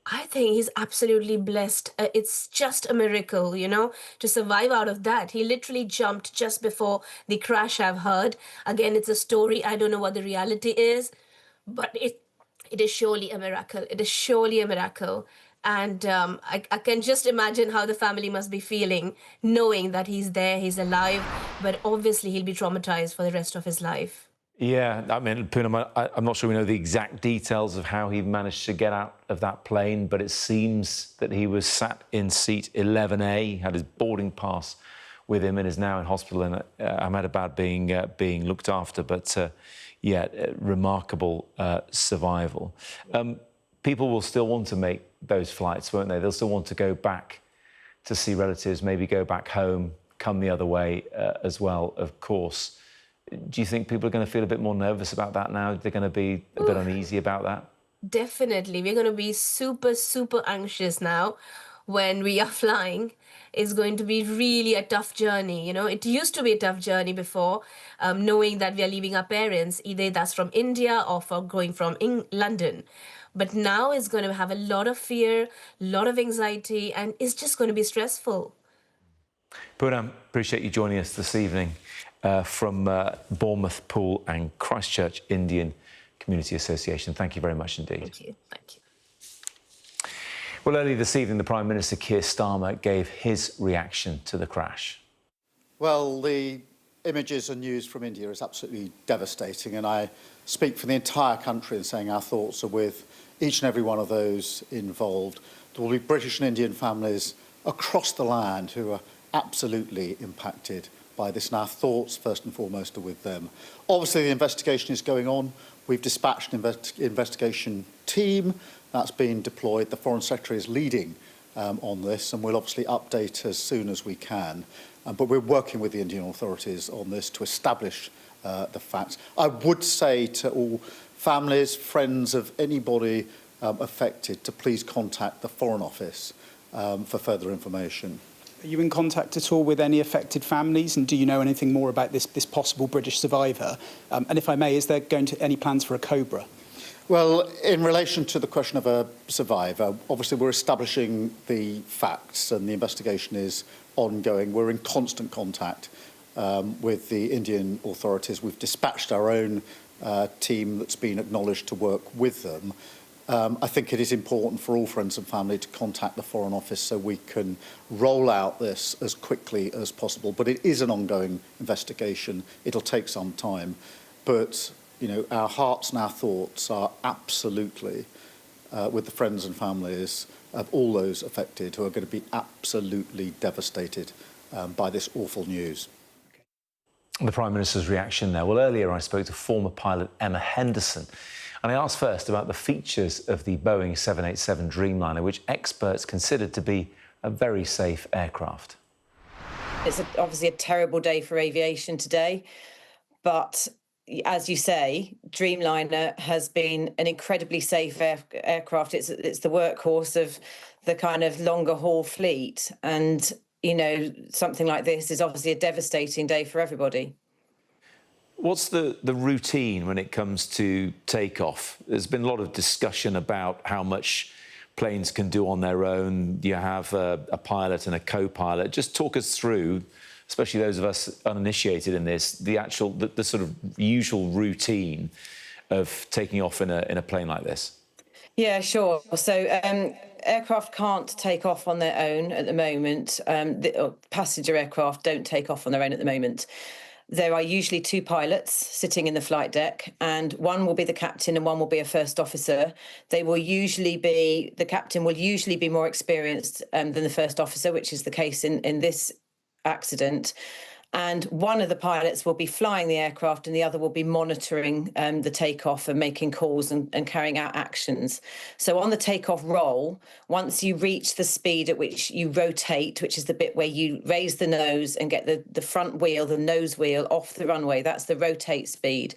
I think he's absolutely blessed. It's just a miracle, to survive out of that. He literally jumped just before the crash, I've heard. Again, it's a story. I don't know what the reality is, but it is surely a miracle. It is surely a miracle. And I can just imagine how the family must be feeling, knowing that he's there, he's alive, but obviously he'll be traumatized for the rest of his life. Yeah, I mean, Poonam, I'm not sure we know the exact details of how he managed to get out of that plane, but it seems that he was sat in seat 11A, had his boarding pass with him, and is now in hospital in Ahmedabad being looked after. But yeah, remarkable survival. People will still want to make those flights, won't they? They'll still want to go back to see relatives, maybe go back home, come the other way as well, of course. Do you think people are going to feel a bit more nervous about that now? They're going to be a bit uneasy about that? Definitely. We're going to be super, super anxious now when we are flying. It's going to be really a tough journey. It used to be a tough journey before, knowing that we are leaving our parents, either that's from India or for going from London. But now it's going to have a lot of fear, a lot of anxiety, and it's just going to be stressful. Poonam, appreciate you joining us this evening. From Bournemouth, Poole and Christchurch Indian Community Association. Thank you very much indeed. Thank you. Thank you. Well, earlier this evening, the Prime Minister, Keir Starmer, gave his reaction to the crash. Well, the images and news from India is absolutely devastating, and I speak for the entire country in saying our thoughts are with each and every one of those involved. There will be British and Indian families across the land who are absolutely impacted by this, and our thoughts, first and foremost, are with them. Obviously, the investigation is going on. We've dispatched an investigation team that's been deployed. The Foreign Secretary is leading on this, and we'll obviously update as soon as we can. But we're working with the Indian authorities on this to establish the facts. I would say to all families, friends of anybody affected to please contact the Foreign Office for further information. Are you in contact at all with any affected families, and do you know anything more about this possible British survivor? And if I may, is there going to any plans for a Cobra? Well, in relation to the question of a survivor, obviously we're establishing the facts and the investigation is ongoing. We're in constant contact with the Indian authorities. We've dispatched our own team that's been acknowledged to work with them. I think it is important for all friends and family to contact the Foreign Office so we can roll out this as quickly as possible. But it is an ongoing investigation. It'll take some time. But, our hearts and our thoughts are absolutely with the friends and families of all those affected who are going to be absolutely devastated by this awful news. The Prime Minister's reaction there. Well, earlier I spoke to former pilot Emma Henderson, and I asked first about the features of the Boeing 787 Dreamliner, which experts considered to be a very safe aircraft. It's obviously a terrible day for aviation today, but as you say, Dreamliner has been an incredibly safe aircraft. It's the workhorse of the kind of longer haul fleet, and something like this is obviously a devastating day for everybody. What's the routine when it comes to takeoff? There's been a lot of discussion about how much planes can do on their own. You have a pilot and a co-pilot. Just talk us through, especially those of us uninitiated in this, the sort of usual routine of taking off in a plane like this. Yeah, sure. So aircraft can't take off on their own at the moment. Passenger aircraft don't take off on their own at the moment. There are usually two pilots sitting in the flight deck, and one will be the captain and one will be a first officer. The captain will usually be more experienced than the first officer, which is the case in this accident. And one of the pilots will be flying the aircraft and the other will be monitoring the takeoff and making calls and carrying out actions. So on the takeoff roll, once you reach the speed at which you rotate, which is the bit where you raise the nose and get the front wheel, the nose wheel off the runway, that's the rotate speed.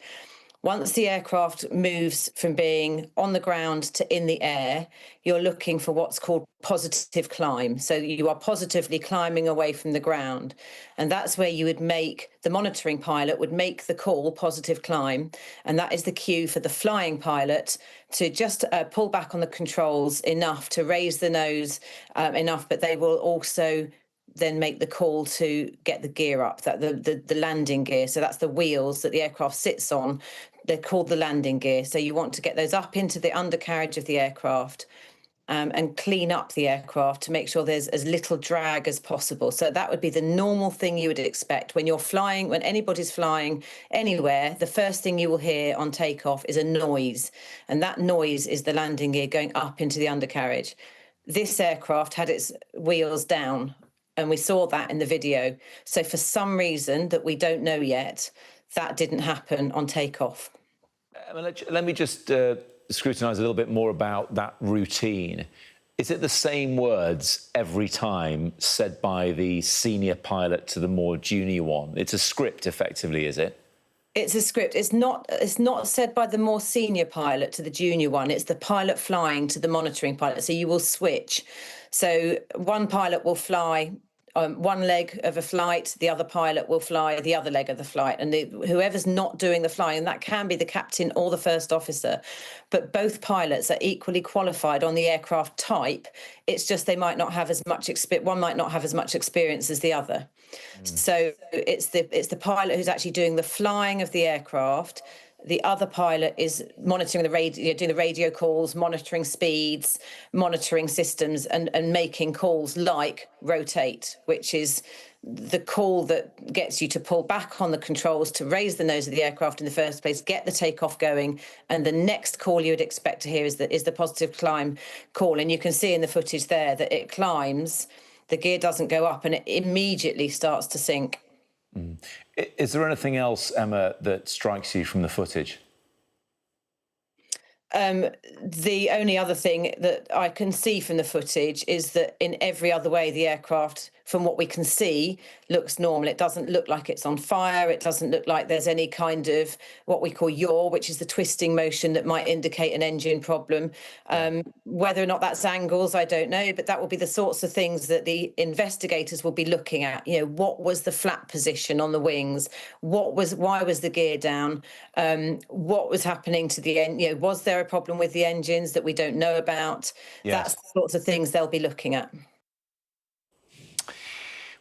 Once the aircraft moves from being on the ground to in the air, you're looking for what's called positive climb. So you are positively climbing away from the ground. And that's where the monitoring pilot would make the call, positive climb. And that is the cue for the flying pilot to just pull back on the controls enough to raise the nose enough, but they will also then make the call to get the gear up, the landing gear. So that's the wheels that the aircraft sits on. They're called the landing gear. So you want to get those up into the undercarriage of the aircraft and clean up the aircraft to make sure there's as little drag as possible. So that would be the normal thing you would expect when you're flying, when anybody's flying anywhere. The first thing you will hear on takeoff is a noise, and that noise is the landing gear going up into the undercarriage. This aircraft had its wheels down, and we saw that in the video. So for some reason that we don't know yet, that didn't happen on takeoff. Let me just scrutinise a little bit more about that routine. Is it the same words every time said by the senior pilot to the more junior one? It's a script, effectively, is it? It's a script. It's not said by the more senior pilot to the junior one. It's the pilot flying to the monitoring pilot. So you will switch. So one pilot will fly one leg of a flight, the other pilot will fly the other leg of the flight, and whoever's not doing the flying, and that can be the captain or the first officer, but both pilots are equally qualified on the aircraft type. It's just they might not have as much one might not have as much experience as the other. So it's the pilot who's actually doing the flying of the aircraft. The other pilot is monitoring the radio, doing the radio calls, monitoring speeds, monitoring systems, and making calls like rotate, which is the call that gets you to pull back on the controls to raise the nose of the aircraft in the first place, get the takeoff going, and the next call you would expect to hear is the positive climb call. And you can see in the footage there that it climbs, the gear doesn't go up, and it immediately starts to sink. Is there anything else, Emma, that strikes you from the footage? The only other thing that I can see from the footage is that in every other way, the aircraft, from what we can see, looks normal. It doesn't look like it's on fire. It doesn't look like there's any kind of what we call yaw, which is the twisting motion that might indicate an engine problem. Whether or not that's angles, I don't know, but that will be the sorts of things that the investigators will be looking at. You know, what was the flap position on the wings? Why was the gear down? What was happening to the end? You know, was there a problem with the engines that we don't know about? Yes. That's the sorts of things they'll be looking at.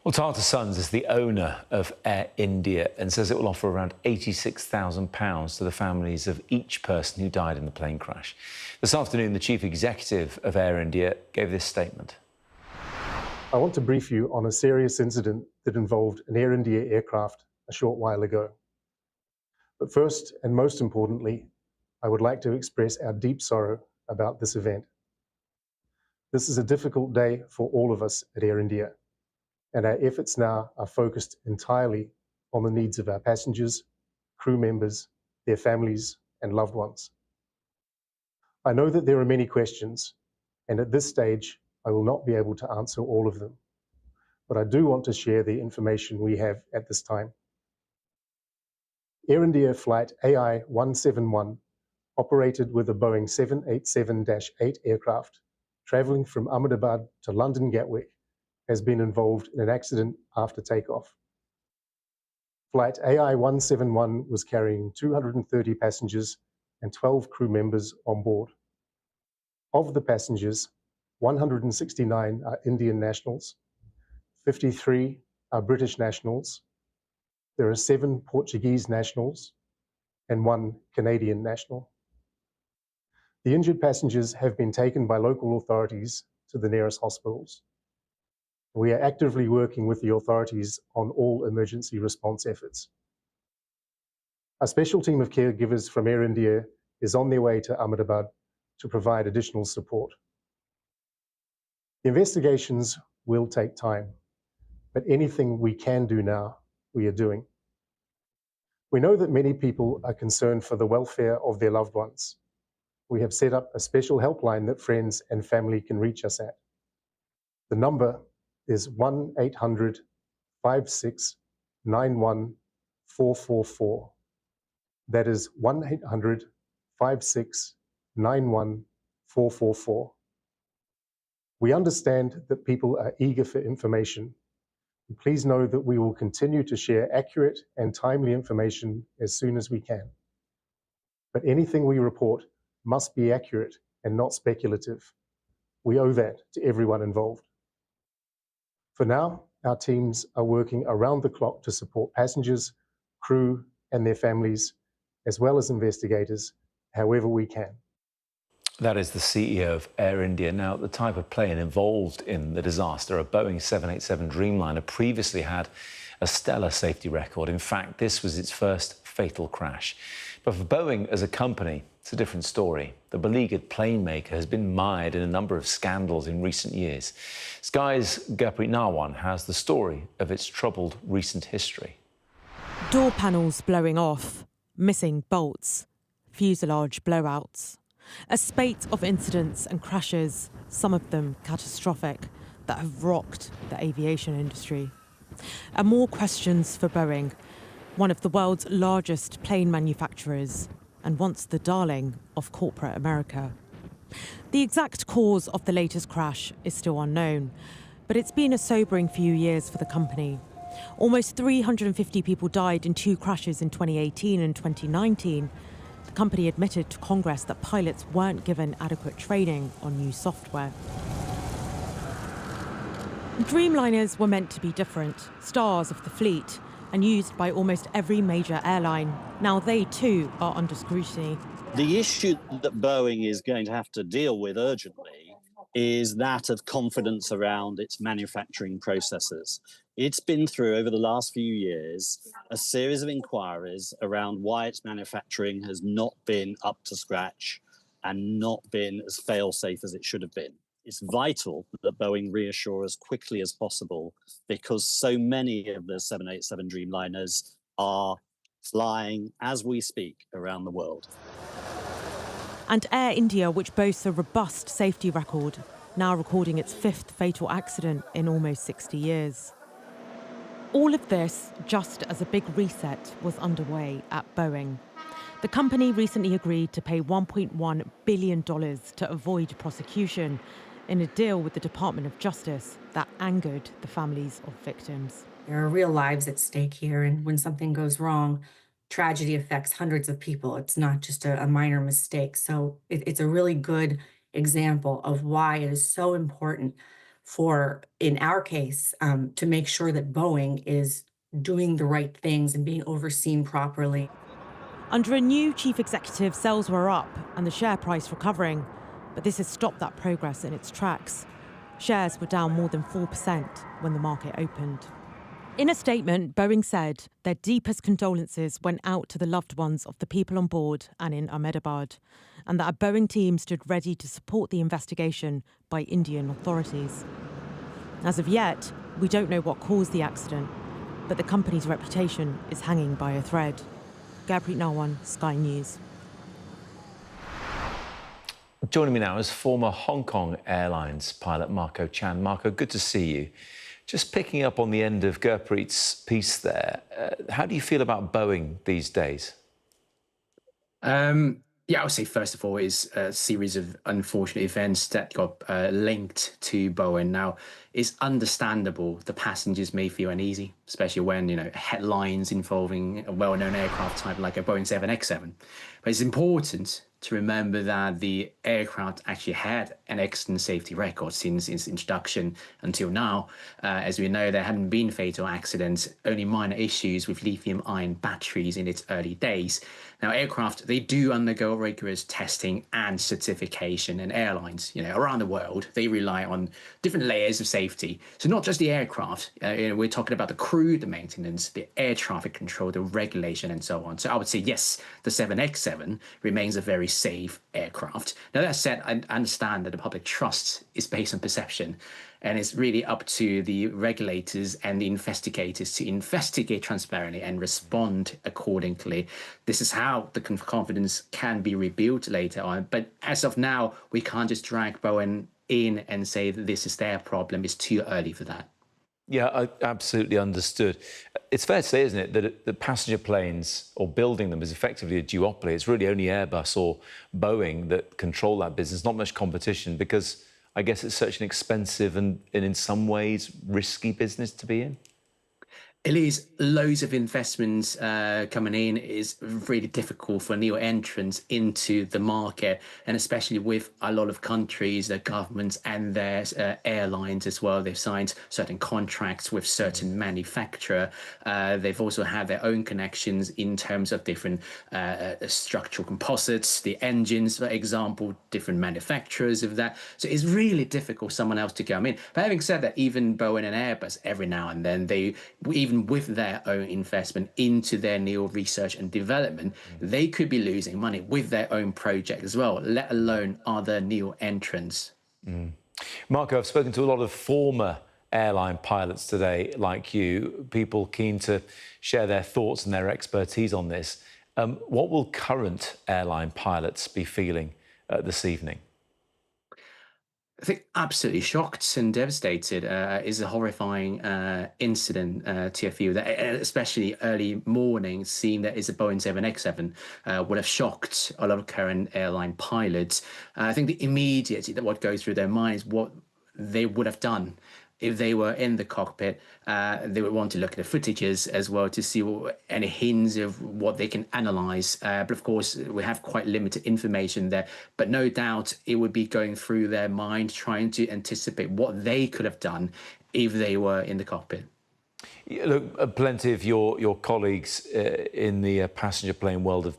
Well, Tata Sons is the owner of Air India and says it will offer around £86,000 to the families of each person who died in the plane crash. This afternoon, the chief executive of Air India gave this statement. I want to brief you on a serious incident that involved an Air India aircraft a short while ago. But first, and most importantly, I would like to express our deep sorrow about this event. This is a difficult day for all of us at Air India. and our efforts now are focused entirely on the needs of our passengers, crew members, their families, and loved ones. I know that there are many questions, and at this stage, I will not be able to answer all of them, but I do want to share the information we have at this time. Air India flight AI 171 operated with a Boeing 787-8 aircraft traveling from Ahmedabad to London Gatwick has been involved in an accident after takeoff. Flight AI 171 was carrying 230 passengers and 12 crew members on board. Of the passengers, 169 are Indian nationals, 53 are British nationals, there are 7 Portuguese nationals, and 1 Canadian national. The injured passengers have been taken by local authorities to the nearest hospitals. We are actively working with the authorities on all emergency response efforts. A special team of caregivers from Air India is on their way to Ahmedabad to provide additional support. The investigations will take time, but anything we can do now, we are doing. We know that many people are concerned for the welfare of their loved ones. We have set up a special helpline that friends and family can reach us at. The number is 1-800-5691-444. That is 1-800-5691-444. We understand that people are eager for information. Please know that we will continue to share accurate and timely information as soon as we can. But anything we report must be accurate and not speculative. We owe that to everyone involved. For now, our teams are working around the clock to support passengers, crew, and their families, as well as investigators, however we can. That is the CEO of Air India. Now, the type of plane involved in the disaster, a Boeing 787 Dreamliner, previously had a stellar safety record. In fact, this was its first fatal crash. But for Boeing as a company, it's a different story. The beleaguered plane maker has been mired in a number of scandals in recent years. Sky's Gurpreet Narwan has the story of its troubled recent history. Door panels blowing off, missing bolts, fuselage blowouts. A spate of incidents and crashes, some of them catastrophic, that have rocked the aviation industry. And more questions for Boeing, one of the world's largest plane manufacturers and once the darling of corporate America. The exact cause of the latest crash is still unknown, but it's been a sobering few years for the company. Almost 350 people died in 2 crashes in 2018 and 2019. The company admitted to Congress that pilots weren't given adequate training on new software. Dreamliners were meant to be different, stars of the fleet, and used by almost every major airline. Now they too are under scrutiny. The issue that Boeing is going to have to deal with urgently is that of confidence around its manufacturing processes. It's been through, over the last few years, a series of inquiries around why its manufacturing has not been up to scratch and not been as fail-safe as it should have been. It's vital that Boeing reassure as quickly as possible because so many of the 787 Dreamliners are flying as we speak around the world. And Air India, which boasts a robust safety record, now recording its 5th fatal accident in almost 60 years. All of this just as a big reset was underway at Boeing. The company recently agreed to pay $1.1 billion to avoid prosecution in a deal with the Department of Justice that angered the families of victims. There are real lives at stake here, and when something goes wrong, tragedy affects hundreds of people. It's not just a minor mistake. So it's a really good example of why it is so important for, in our case, to make sure that Boeing is doing the right things and being overseen properly. Under a new chief executive, sales were up and the share price recovering, but this has stopped that progress in its tracks. Shares were down more than 4% when the market opened. In a statement, Boeing said their deepest condolences went out to the loved ones of the people on board and in Ahmedabad, and that a Boeing team stood ready to support the investigation by Indian authorities. As of yet, We don't know what caused the accident, but the company's reputation is hanging by a thread. Gurpreet Narwan, Sky News. Joining me now is former Hong Kong Airlines pilot Marco Chan. Marco, good to see you. Just picking up on the end of Gurpreet's piece there, how do you feel about Boeing these days? Yeah, I would say first of all is a series of unfortunate events that got linked to Boeing. Now, it's understandable the passengers may feel uneasy, especially when, headlines involving a well-known aircraft type like a Boeing 787. But it's important to remember that the aircraft actually had an excellent safety record since its introduction until now. As we know, there hadn't been fatal accidents, only minor issues with lithium-ion batteries in its early days. Now, aircraft, they do undergo rigorous testing and certification, and airlines, around the world, they rely on different layers of safety. So not just the aircraft, we're talking about the crew, the maintenance, the air traffic control, the regulation, and so on. So I would say, yes, the 787 remains a very safe aircraft. Now, that said, I understand that the public trust is based on perception, and it's really up to the regulators and the investigators to investigate transparently and respond accordingly. This is how the confidence can be rebuilt later on. But as of now, we can't just drag Boeing in and say that this is their problem. It's too early for that. Yeah, I absolutely understood. It's fair to say, isn't it, that the passenger planes, or building them, is effectively a duopoly. It's really only Airbus or Boeing that control that business. Not much competition, because I guess it's such an expensive and in some ways risky business to be in. It is loads of investments coming in. It's really difficult for new entrants into the market, and especially with a lot of countries, their governments and their airlines as well. They've signed certain contracts with certain manufacturer. They've also had their own connections in terms of different structural composites, the engines, for example, different manufacturers of that. So it's really difficult for someone else to come in. But having said that, even Boeing and Airbus, every now and then, they even with their own investment into their new research and development, they could be losing money with their own project as well, let alone other new entrants. Marco, I've spoken to a lot of former airline pilots today, like you, people keen to share their thoughts and their expertise on this. What will current airline pilots be feeling this evening? I think absolutely shocked and devastated. Is a horrifying incident to a few, that especially early morning, seeing that it's a Boeing 787 would have shocked a lot of current airline pilots. I think the immediate that what goes through their minds, what they would have done if they were in the cockpit. They would want to look at the footages as well to see any hints of what they can analyze. But of course, we have quite limited information there. But no doubt it would be going through their mind, trying to anticipate what they could have done if they were in the cockpit. Look, plenty of your colleagues in the passenger plane world have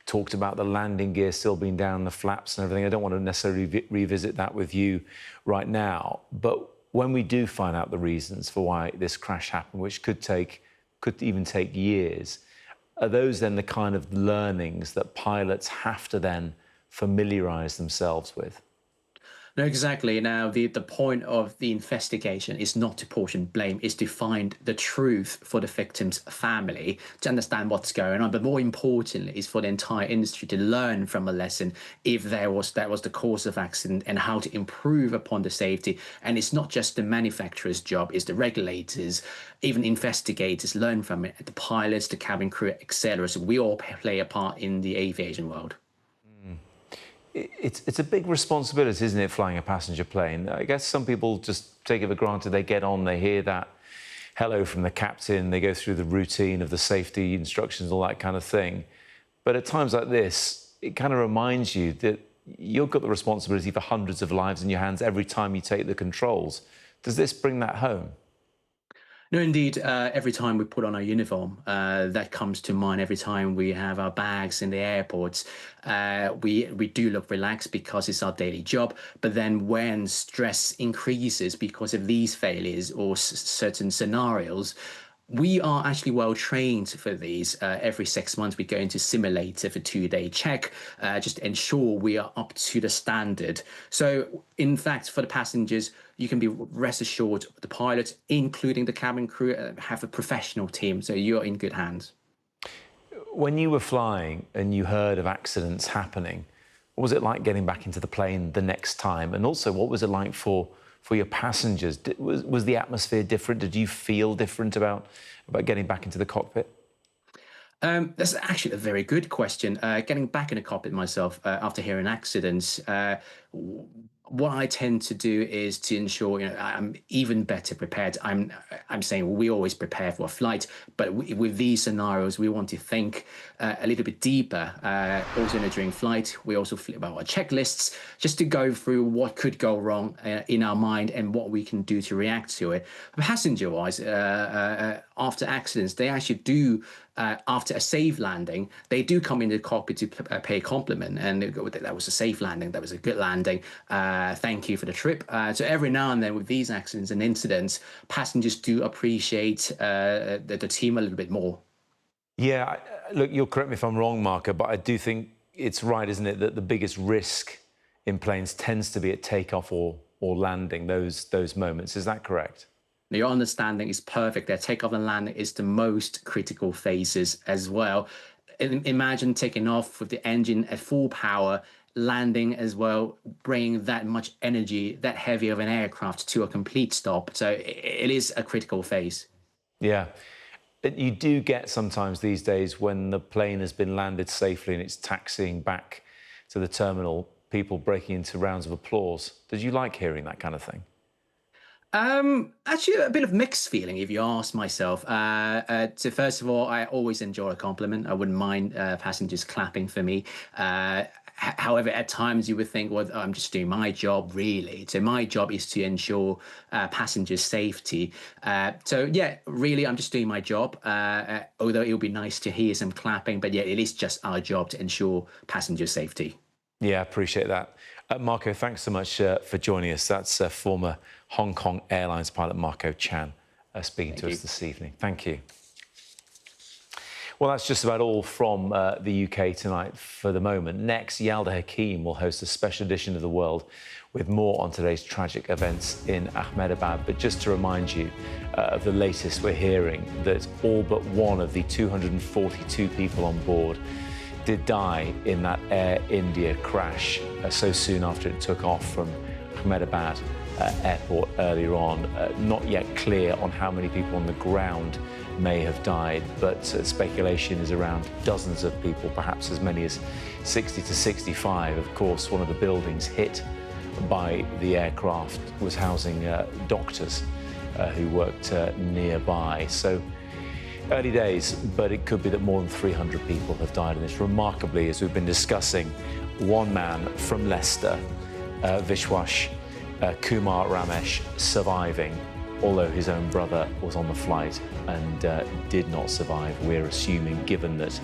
talked about the landing gear still being down, the flaps and everything. I don't want to necessarily revisit that with you right now. But when we do find out the reasons for why this crash happened, which could even take years, are those then the kind of learnings that pilots have to then familiarise themselves with? No, exactly. Now, the point of the investigation is not to portion blame, is to find the truth for the victim's family, to understand what's going on. But more importantly, is for the entire industry to learn from a lesson if that was the cause of accident, and how to improve upon the safety. And it's not just the manufacturer's job, it's the regulators, even investigators learn from it, the pilots, the cabin crew, etc. So we all play a part in the aviation world. It's a big responsibility, isn't it, flying a passenger plane? I guess some people just take it for granted. They get on, they hear that hello from the captain, they go through the routine of the safety instructions, all that kind of thing. But at times like this, it kind of reminds you that you've got the responsibility for hundreds of lives in your hands every time you take the controls. Does this bring that home? No, indeed. Every time we put on our uniform, that comes to mind. Every time we have our bags in the airports, we do look relaxed because it's our daily job. But then when stress increases because of these failures or certain scenarios, we are actually well trained for these. Every 6 months, we go into simulator for 2-day check, just to ensure we are up to the standard. So, in fact, for the passengers, you can be rest assured the pilots, including the cabin crew, have a professional team. So you're in good hands. When you were flying and you heard of accidents happening, what was it like getting back into the plane the next time? And also, what was it like for your passengers? Was the atmosphere different? Did you feel different about getting back into the cockpit? That's actually a very good question. Getting back in the cockpit myself after hearing accidents, what I tend to do is to ensure, I'm even better prepared. I'm saying we always prepare for a flight, but with these scenarios, we want to think a little bit deeper. Also during flight, we also flip about our checklists just to go through what could go wrong in our mind and what we can do to react to it. Passenger-wise, after accidents, they actually do. After a safe landing, they do come into the cockpit to pay a compliment, and they go, that was a safe landing, that was a good landing, thank you for the trip. So every now and then with these accidents and incidents, passengers do appreciate the team a little bit more. Yeah, look, you'll correct me if I'm wrong, Marco, but I do think it's right, isn't it, that the biggest risk in planes tends to be at takeoff or landing, those moments. Is that correct? Your understanding is perfect. Their takeoff and landing is the most critical phases as well. Imagine taking off with the engine at full power, landing as well, bringing that much energy, that heavy of an aircraft to a complete stop. So it is a critical phase. Yeah. You do get sometimes these days when the plane has been landed safely and it's taxiing back to the terminal, people breaking into rounds of applause. Did you like hearing that kind of thing? Actually, a bit of mixed feeling, if you ask myself. So first of all, I always enjoy a compliment. I wouldn't mind passengers clapping for me. However, at times you would think, well, I'm just doing my job, really. So my job is to ensure passengers' safety. So yeah, really, I'm just doing my job. Although it would be nice to hear some clapping, but yeah, it is just our job to ensure passenger safety. Yeah, I appreciate that. Marco, thanks so much for joining us. That's former Hong Kong Airlines pilot Marco Chan speaking to us this evening. Thank you. Well, that's just about all from the UK tonight for the moment. Next, Yalda Hakim will host a special edition of The World with more on today's tragic events in Ahmedabad. But just to remind you of the latest, we're hearing that all but one of the 242 people on board did die in that Air India crash so soon after it took off from Ahmedabad Airport earlier on. Not yet clear on how many people on the ground may have died, but speculation is around dozens of people, perhaps as many as 60 to 65. Of course, one of the buildings hit by the aircraft was housing doctors who worked nearby. So early days, but it could be that more than 300 people have died in this. Remarkably, as we've been discussing, one man from Leicester, Vishwash Kumar Ramesh, surviving, although his own brother was on the flight and did not survive. We're assuming, given that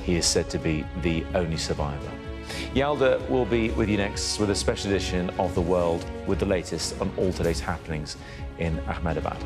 he is said to be the only survivor. Yalda will be with you next with a special edition of The World with the latest on all today's happenings in Ahmedabad.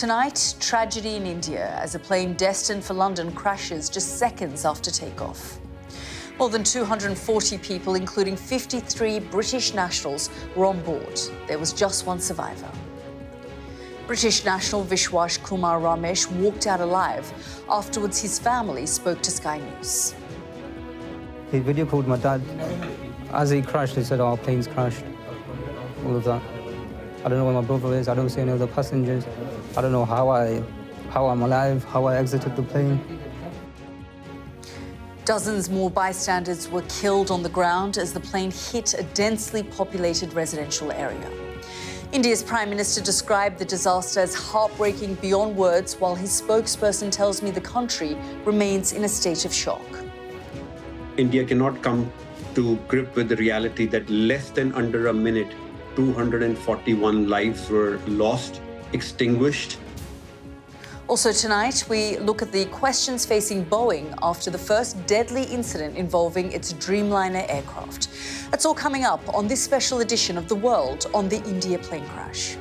Tonight, tragedy in India as a plane destined for London crashes just seconds after takeoff. More than 240 people, including 53 British nationals, were on board. There was just one survivor. British national Vishwas Kumar Ramesh walked out alive. Afterwards, his family spoke to Sky News. He video called my dad. As he crashed, he said, "Our plane's crashed." All of that. I don't know where my brother is. I don't see any other passengers. I don't know how I'm alive, how I exited the plane. Dozens more bystanders were killed on the ground as the plane hit a densely populated residential area. India's Prime Minister described the disaster as heartbreaking beyond words, while his spokesperson tells me the country remains in a state of shock. India cannot come to grip with the reality that less than under a minute, 241 lives were lost, extinguished. Also tonight, we look at the questions facing Boeing after the first deadly incident involving its Dreamliner aircraft. That's all coming up on this special edition of The World on the India plane crash.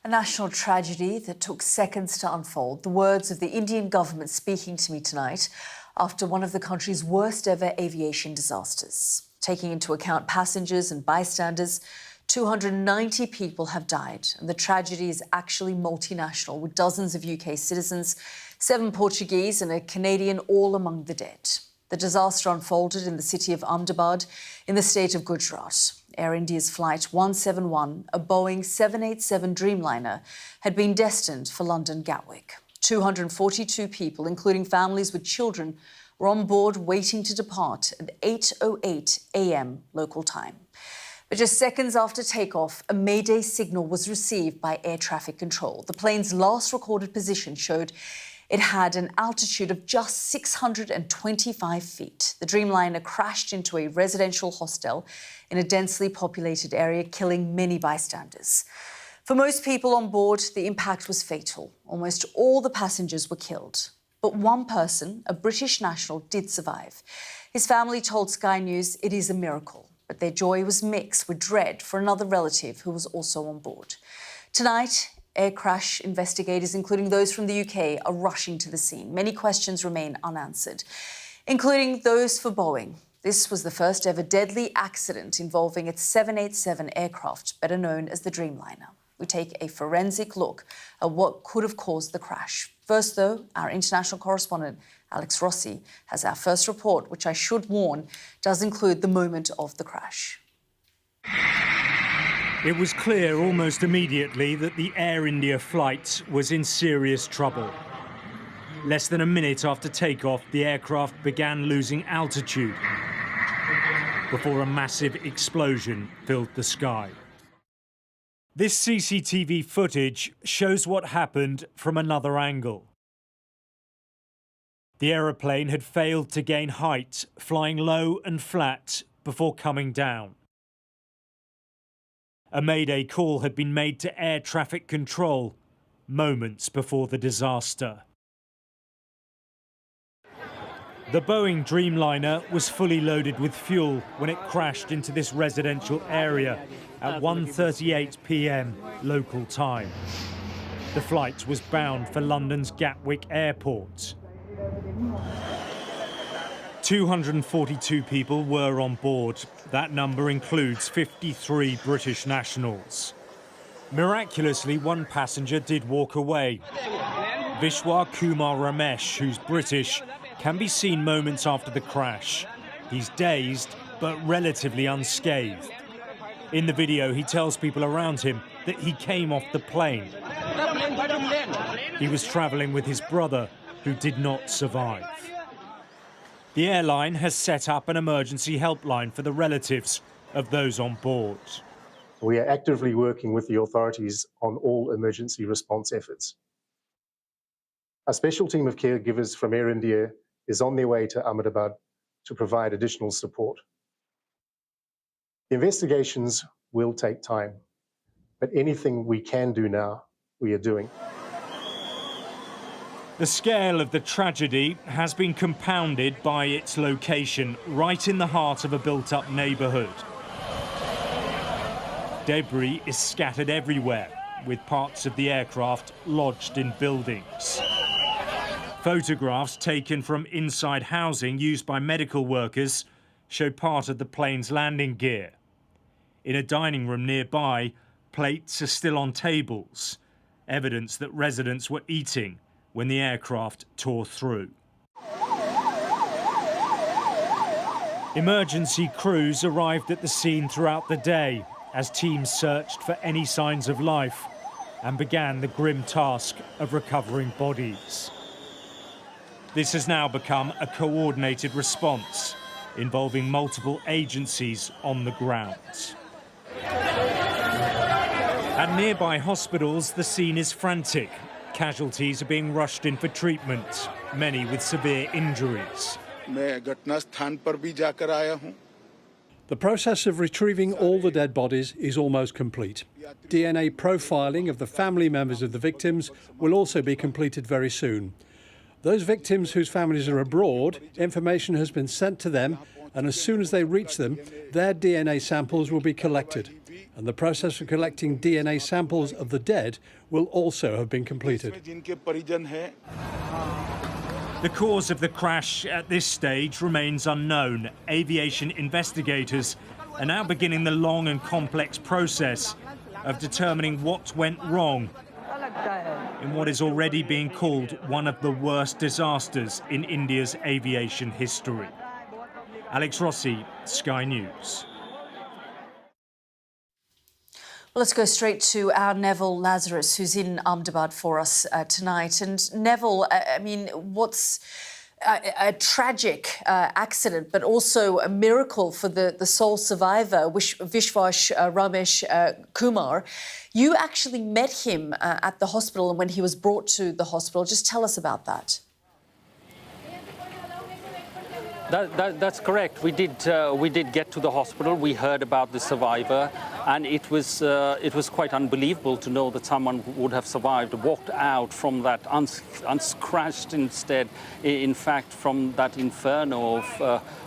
A national tragedy that took seconds to unfold. The words of the Indian government speaking to me tonight after one of the country's worst ever aviation disasters. Taking into account passengers and bystanders, 290 people have died, and the tragedy is actually multinational, with dozens of UK citizens, 7 Portuguese and a Canadian all among the dead. The disaster unfolded in the city of Ahmedabad in the state of Gujarat. Air India's Flight 171, a Boeing 787 Dreamliner, had been destined for London Gatwick. 242 people, including families with children, were on board waiting to depart at 8:08 a.m. local time. But just seconds after takeoff, a mayday signal was received by air traffic control. The plane's last recorded position showed it had an altitude of just 625 feet. The Dreamliner crashed into a residential hostel in a densely populated area, killing many bystanders. For most people on board, the impact was fatal. Almost all the passengers were killed. But one person, a British national, did survive. His family told Sky News it is a miracle, but their joy was mixed with dread for another relative who was also on board. Tonight, air crash investigators, including those from the UK, are rushing to the scene. Many questions remain unanswered, including those for Boeing. This was the first ever deadly accident involving its 787 aircraft, better known as the Dreamliner. We take a forensic look at what could have caused the crash. First, though, our international correspondent, Alex Rossi, has our first report, which I should warn, does include the moment of the crash. It was clear almost immediately that the Air India flight was in serious trouble. Less than a minute after takeoff, the aircraft began losing altitude before a massive explosion filled the sky. This CCTV footage shows what happened from another angle. The aeroplane had failed to gain height, flying low and flat before coming down. A mayday call had been made to air traffic control moments before the disaster. The Boeing Dreamliner was fully loaded with fuel when it crashed into this residential area at 1:38 p.m. local time. The flight was bound for London's Gatwick Airport. 242 people were on board. That number includes 53 British nationals. Miraculously, one passenger did walk away. Vishwas Kumar Ramesh, who's British, can be seen moments after the crash. He's dazed, but relatively unscathed. In the video, he tells people around him that he came off the plane. He was travelling with his brother, who did not survive. The airline has set up an emergency helpline for the relatives of those on board. We are actively working with the authorities on all emergency response efforts. A special team of caregivers from Air India is on their way to Ahmedabad to provide additional support. The investigations will take time, but anything we can do now, we are doing. The scale of the tragedy has been compounded by its location, right in the heart of a built-up neighbourhood. Debris is scattered everywhere, with parts of the aircraft lodged in buildings. Photographs taken from inside housing used by medical workers show part of the plane's landing gear. In a dining room nearby, plates are still on tables, evidence that residents were eating when the aircraft tore through. Emergency crews arrived at the scene throughout the day as teams searched for any signs of life and began the grim task of recovering bodies. This has now become a coordinated response involving multiple agencies on the ground. At nearby hospitals, the scene is frantic. Casualties are being rushed in for treatment, many with severe injuries. The process of retrieving all the dead bodies is almost complete. DNA profiling of the family members of the victims will also be completed very soon. Those victims whose families are abroad, information has been sent to them, and as soon as they reach them, their DNA samples will be collected. And the process of collecting DNA samples of the dead will also have been completed. The cause of the crash at this stage remains unknown. Aviation investigators are now beginning the long and complex process of determining what went wrong in what is already being called one of the worst disasters in India's aviation history. Alex Rossi, Sky News. Well, let's go straight to our Neville Lazarus, who's in Ahmedabad for us tonight. And Neville, I mean, what's a tragic accident, but also a miracle for the sole survivor, Vishwash Ramesh Kumar. You actually met him at the hospital and when he was brought to the hospital. Just tell us about that. That's correct. We did get to the hospital. We heard about the survivor, and it was quite unbelievable to know that someone would have survived, walked out from that unscratched instead. In fact, from that inferno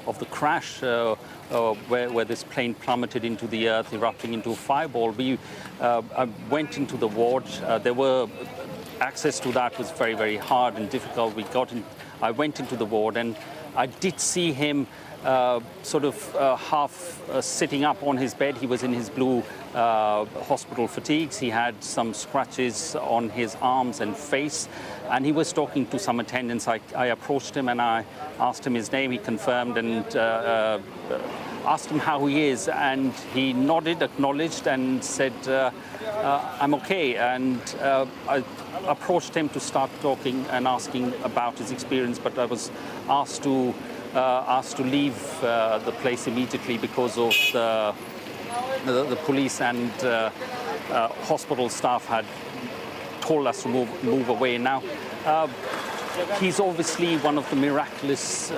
of the crash where this plane plummeted into the earth, erupting into a fireball. I went into the ward. Access to that was very, very hard and difficult. I went into the ward and I did see him half sitting up on his bed. He was in his blue hospital fatigues. He had some scratches on his arms and face, and he was talking to some attendants. I approached him and I asked him his name. He confirmed and asked him how he is, and he nodded, acknowledged, and said, I'm okay. And I approached him to start talking and asking about his experience, but I was asked to leave the place immediately because of the police and hospital staff had told us to move away. Now, he's obviously one of the miraculous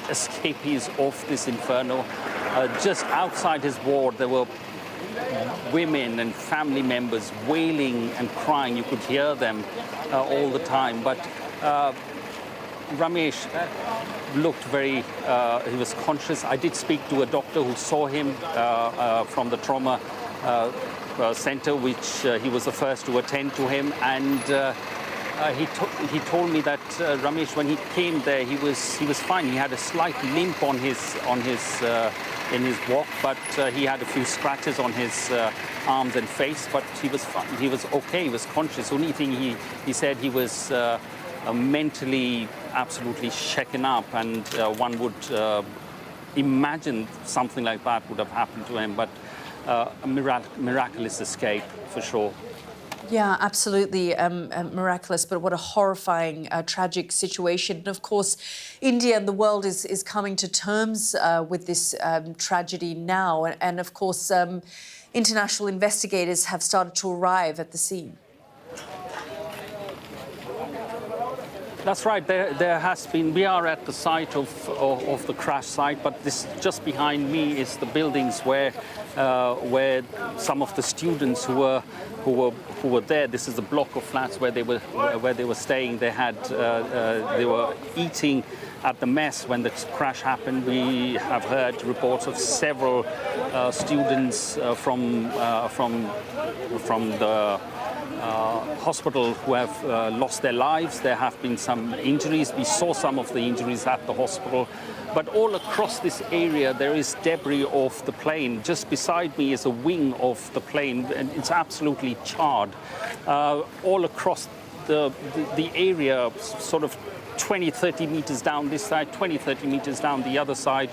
escapees of this inferno. Just outside his ward, there were women and family members wailing and crying. You could hear them all the time. But Ramesh looked he was conscious. I did speak to a doctor who saw him from the trauma center, which he was the first to attend to him. And he told me that Ramesh, when he came there, he was fine. He had a slight limp in his walk, but he had a few scratches on his arms and face. But he was fine. He was okay. He was conscious. Only thing he said he was mentally absolutely shaken up, and one would imagine something like that would have happened to him. But a miraculous escape for sure. Yeah, absolutely miraculous, but what a horrifying, tragic situation. And of course, India and the world is coming to terms with this tragedy now. And of course, international investigators have started to arrive at the scene. That's right. There has been. We are at the site of the crash site, but this just behind me is the buildings where some of the students who were there. This is a block of flats where they were staying. They were eating at the mess when the crash happened. We have heard reports of several students from the hospital who have lost their lives. There have been some injuries. We saw some of the injuries at the hospital. But all across this area, there is debris of the plane. Just beside me is a wing of the plane, and it's absolutely charred. All across the area, sort of 20, 30 meters down this side, 20, 30 meters down the other side,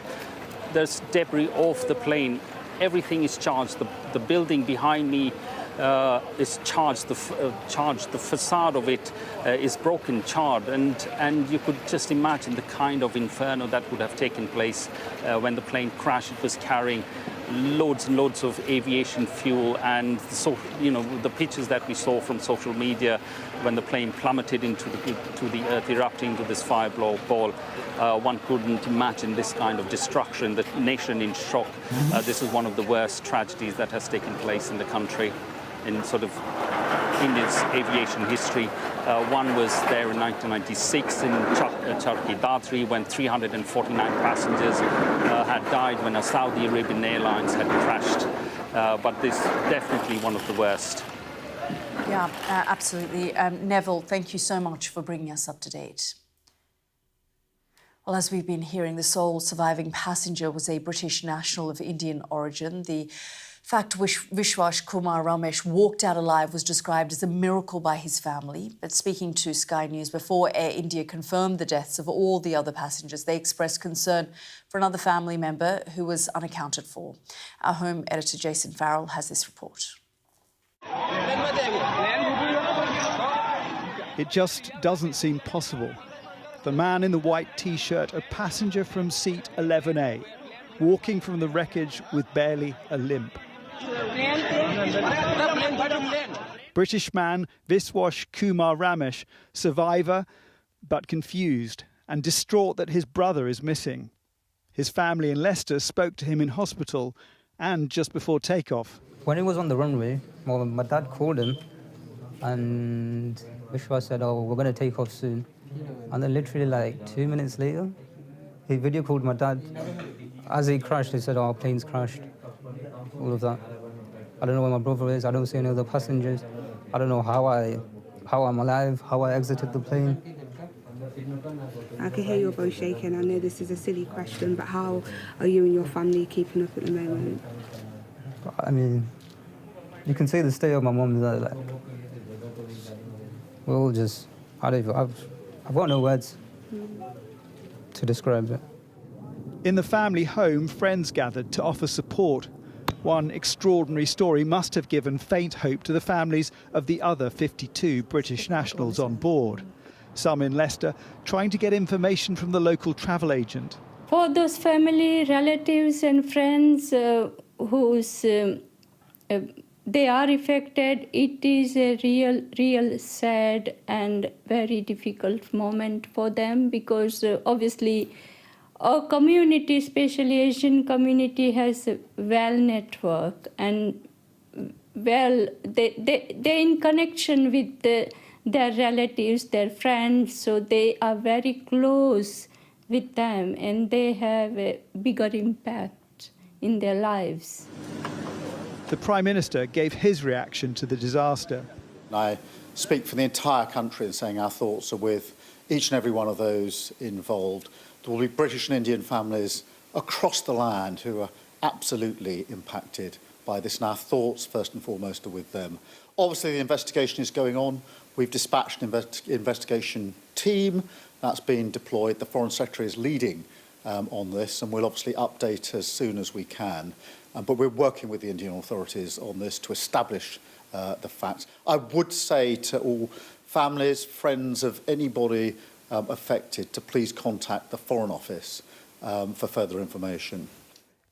there's debris of the plane. Everything is charged. The building behind me is charged. The facade of it is broken, charred, and you could just imagine the kind of inferno that would have taken place when the plane crashed. It was carrying loads and loads of aviation fuel, and the pictures that we saw from social media when the plane plummeted into the earth, erupting into this fireball. One couldn't imagine this kind of destruction. The nation in shock. This is one of the worst tragedies that has taken place in the country in its aviation history. One was there in 1996 in Charki Dadri when 349 passengers had died when a Saudi Arabian Airlines had crashed. But this is definitely one of the worst. Yeah, absolutely. Neville, thank you so much for bringing us up to date. Well, as we've been hearing, the sole surviving passenger was a British national of Indian origin. The fact Vishwas Kumar Ramesh walked out alive was described as a miracle by his family. But speaking to Sky News before Air India confirmed the deaths of all the other passengers, they expressed concern for another family member who was unaccounted for. Our home editor Jason Farrell has this report. It just doesn't seem possible. The man in the white T-shirt, a passenger from seat 11A, walking from the wreckage with barely a limp. British man Vishwas Kumar Ramesh, survivor but confused and distraught that his brother is missing. His family in Leicester spoke to him in hospital and just before takeoff. When he was on the runway, my dad called him and Vishwas said, "Oh, we're going to take off soon." And then literally like 2 minutes later, he video called my dad. As he crashed, he said, "Oh, our plane's crashed." All of that. I don't know where my brother is. I don't see any other passengers. I don't know how I'm alive, how I exited the plane. I can hear your voice shaking. I know this is a silly question, but how are you and your family keeping up at the moment? I mean, you can say the state of my mum is like, we're all just, I've got no words to describe it. In the family home, friends gathered to offer support. One extraordinary story must have given faint hope to the families of the other 52 British nationals on board. Some in Leicester trying to get information from the local travel agent. For those family, relatives and friends whose they are affected, it is a real sad and very difficult moment for them, because obviously our community, especially Asian community, has a well network and they're in connection with their relatives, their friends, so they are very close with them and they have a bigger impact in their lives. The Prime Minister gave his reaction to the disaster. I speak for the entire country in saying our thoughts are with each and every one of those involved. There will be British and Indian families across the land who are absolutely impacted by this, and our thoughts, first and foremost, are with them. Obviously, the investigation is going on. We've dispatched an investigation team that's been deployed. The Foreign Secretary is leading on this, and we'll obviously update as soon as we can. But we're working with the Indian authorities on this to establish the facts. I would say to all families, friends of anybody affected to please contact the Foreign Office for further information.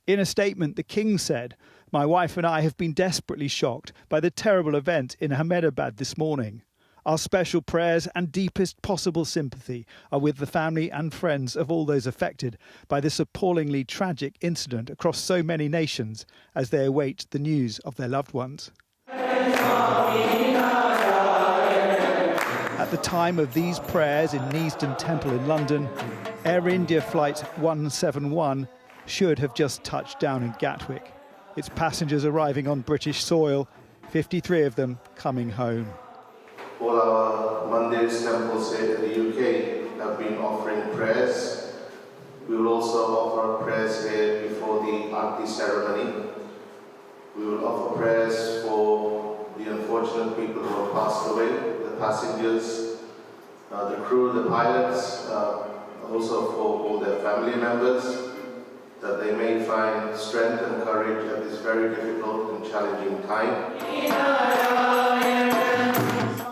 In a statement, the King said, "My wife and I have been desperately shocked by the terrible event in Ahmedabad this morning. Our special prayers and deepest possible sympathy are with the family and friends of all those affected by this appallingly tragic incident across so many nations as they await the news of their loved ones. At the time of these prayers in Neasden Temple in London, Air India Flight 171 should have just touched down in Gatwick. Its passengers arriving on British soil, 53 of them coming home. All our mandirs, temples here in the UK have been offering prayers. We will also offer prayers here before the Aarti ceremony. We will offer prayers for the unfortunate people who have passed away, the passengers, the crew, the pilots, also for all their family members, that they may find strength and courage at this very difficult and challenging time.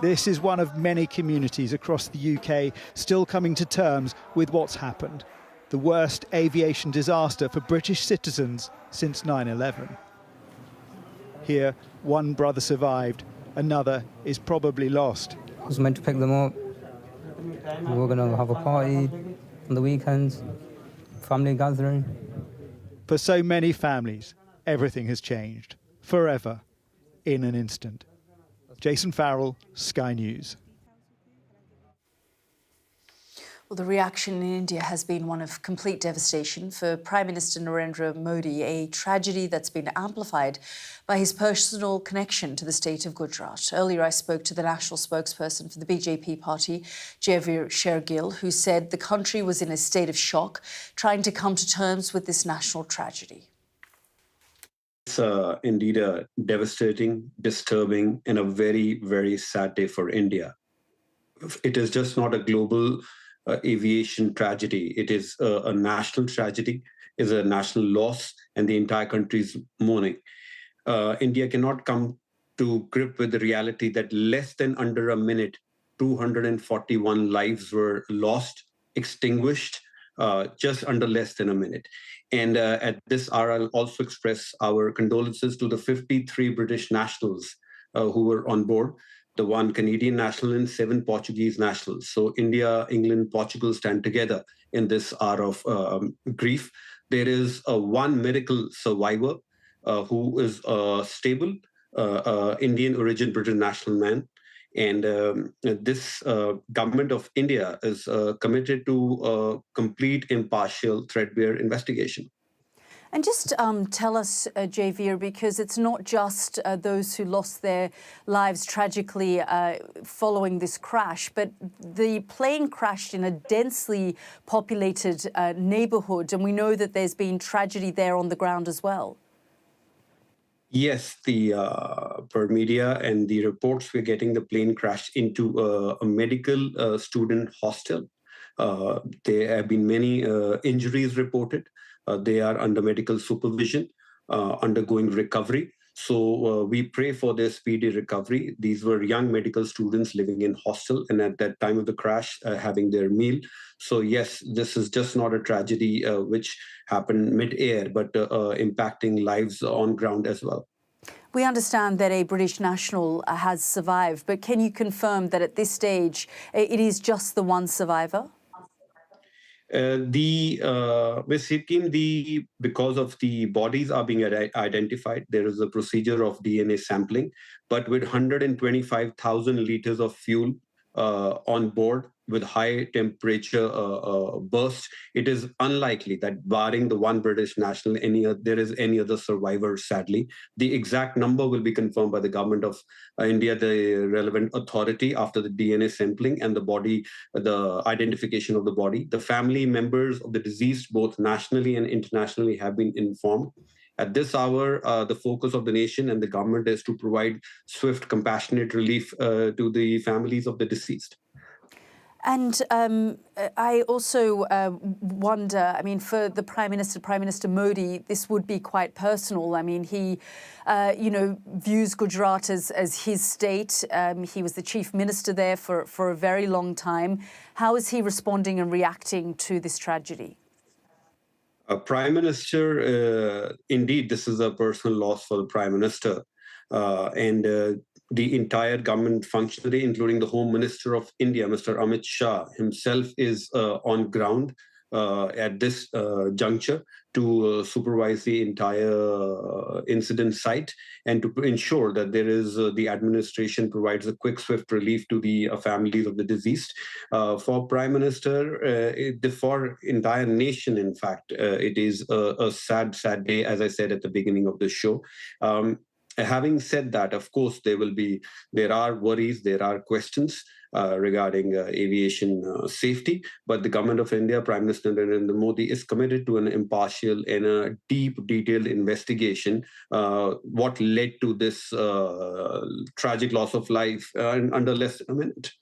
This is one of many communities across the UK still coming to terms with what's happened. The worst aviation disaster for British citizens since 9/11. Here, one brother survived, another is probably lost. I was meant to pick them up. We were going to have a party on the weekends, family gathering. For so many families, everything has changed, forever, in an instant. Jason Farrell, Sky News. Well, the reaction in India has been one of complete devastation for Prime Minister Narendra Modi, a tragedy that's been amplified by his personal connection to the state of Gujarat. Earlier, I spoke to the national spokesperson for the BJP party, Javier Shergill, who said the country was in a state of shock, trying to come to terms with this national tragedy. It's indeed a devastating, disturbing, and a very, very sad day for India. It is just not a global aviation tragedy. It is a national tragedy, is a national loss, and the entire country is mourning. India cannot come to grip with the reality that less than under a minute, 241 lives were lost, extinguished, just under less than a minute. And at this hour, I'll also express our condolences to the 53 British nationals who were on board, the one Canadian national and 7 Portuguese nationals. So India, England, Portugal stand together in this hour of grief. There is one medical survivor who is a stable Indian origin British national man. And this government of India is committed to a complete, impartial, threadbare investigation. And just tell us, Javier, because it's not just those who lost their lives tragically following this crash, but the plane crashed in a densely populated neighbourhood, and we know that there's been tragedy there on the ground as well. Yes, the per media and the reports we're getting, the plane crashed into a medical student hostel. There have been many injuries reported. They are under medical supervision, undergoing recovery. So we pray for their speedy recovery. These were young medical students living in hostel and at that time of the crash having their meal. So yes, this is just not a tragedy which happened mid-air, but impacting lives on ground as well. We understand that a British national has survived, but can you confirm that at this stage it is just the one survivor? Because of the bodies are being identified, there is a procedure of DNA sampling, but with 125,000 liters of fuel on board with high temperature bursts, it is unlikely that barring the one British national, there is any other survivor, sadly. The exact number will be confirmed by the government of India, the relevant authority, after the DNA sampling and the identification of the body. The family members of the deceased, both nationally and internationally, have been informed. At this hour, the focus of the nation and the government is to provide swift, compassionate relief to the families of the deceased. And I also wonder, I mean, for the Prime Minister Modi, this would be quite personal. I mean, he, views Gujarat as his state. He was the chief minister there for a very long time. How is he responding and reacting to this tragedy? Prime Minister, indeed, this is a personal loss for the Prime Minister. And the entire government functionary, including the Home Minister of India, Mr. Amit Shah himself, is on ground at this juncture to supervise the entire incident site and to ensure that there is the administration provides a quick, swift relief to the families of the deceased. For Prime Minister, for entire nation, in fact, it is a sad, sad day, as I said at the beginning of the show. Having said that, of course, there are worries, there are questions regarding aviation safety, but the government of India, Prime Minister Narendra Modi, is committed to an impartial and a deep, detailed investigation. What led to this tragic loss of life under less than a minute?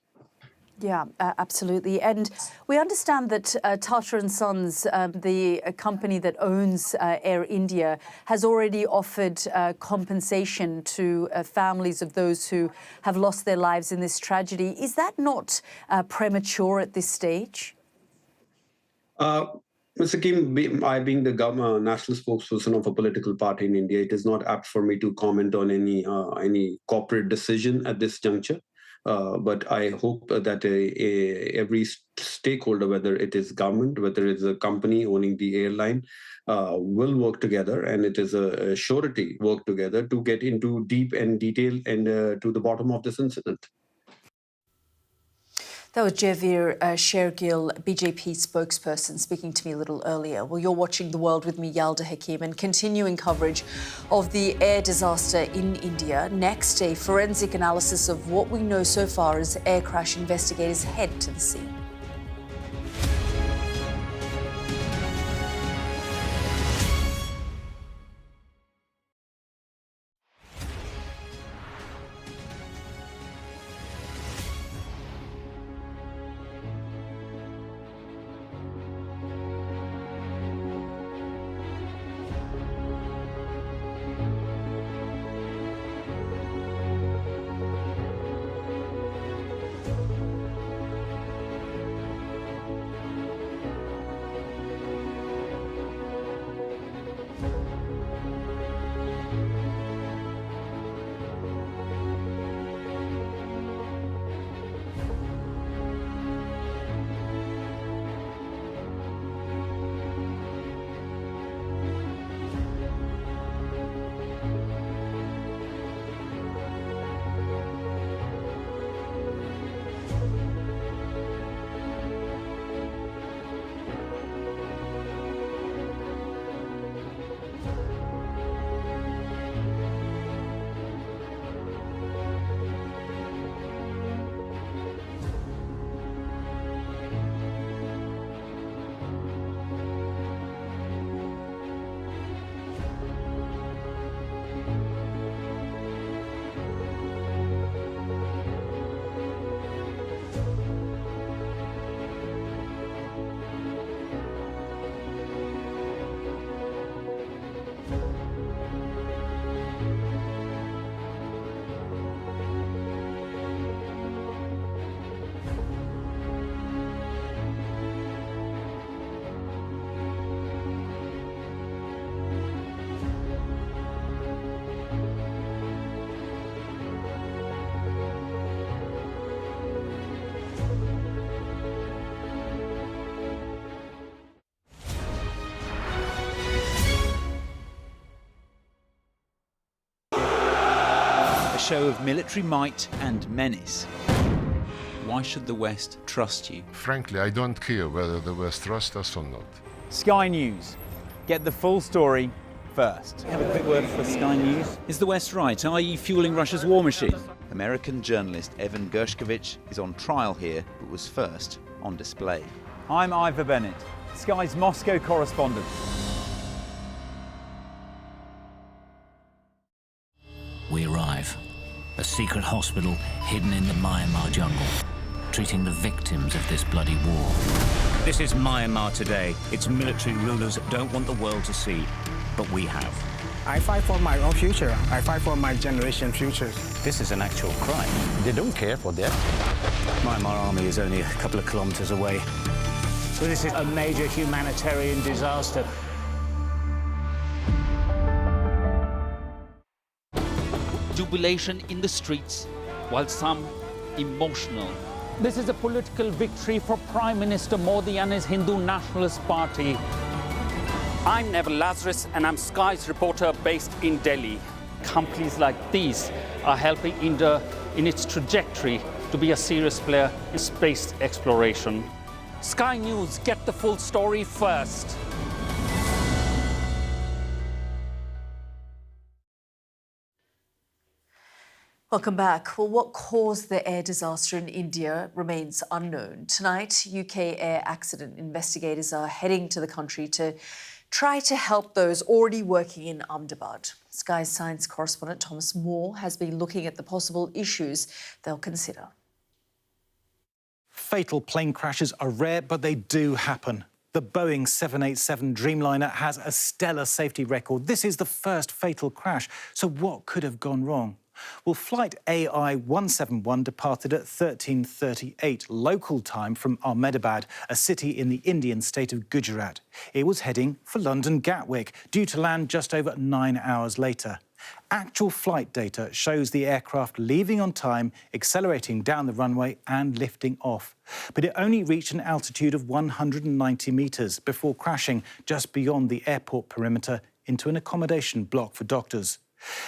Yeah, absolutely. And we understand that Tata & Sons, the company that owns Air India, has already offered compensation to families of those who have lost their lives in this tragedy. Is that not premature at this stage? Mr. Kim, I being the national spokesperson of a political party in India, it is not apt for me to comment on any corporate decision at this juncture. But I hope that every stakeholder, whether it is government, whether it's a company owning the airline, will work together, and it is a surety work together to get into deep and detail and to the bottom of this incident. That was Javeer Shergill, BJP spokesperson, speaking to me a little earlier. Well, you're watching The World with me, Yalda Hakim, and continuing coverage of the air disaster in India. Next, a forensic analysis of what we know so far as air crash investigators head to the scene. Show of military might and menace. Why should the West trust you? Frankly, I don't care whether the West trusts us or not. Sky News. Get the full story first. Have a quick word for Sky News. Is the West right, i.e. fueling Russia's war machine? American journalist Evan Gershkovich is on trial here, but was first on display. I'm Ivor Bennett, Sky's Moscow correspondent. We arrive. A secret hospital hidden in the Myanmar jungle, treating the victims of this bloody war. This is Myanmar today. Its military rulers don't want the world to see, but we have. I fight for my own future. I fight for my generation's future. This is an actual crime. They don't care for that. Myanmar army is only a couple of kilometers away. So this is a major humanitarian disaster. Do jubilation in the streets, while some emotional. This is a political victory for Prime Minister Modi and his Hindu Nationalist Party. I'm Neville Lazarus, and I'm Sky's reporter based in Delhi. Companies like these are helping India in its trajectory to be a serious player in space exploration. Sky News, get the full story first. Welcome back. Well, what caused the air disaster in India remains unknown. Tonight, UK air accident investigators are heading to the country to try to help those already working in Ahmedabad. Sky's science correspondent Thomas Moore has been looking at the possible issues they'll consider. Fatal plane crashes are rare, but they do happen. The Boeing 787 Dreamliner has a stellar safety record. This is the first fatal crash. So what could have gone wrong? Well, flight AI-171 departed at 13:38 local time from Ahmedabad, a city in the Indian state of Gujarat. It was heading for London Gatwick, due to land just over 9 hours later. Actual flight data shows the aircraft leaving on time, accelerating down the runway and lifting off. But it only reached an altitude of 190 metres before crashing just beyond the airport perimeter into an accommodation block for doctors.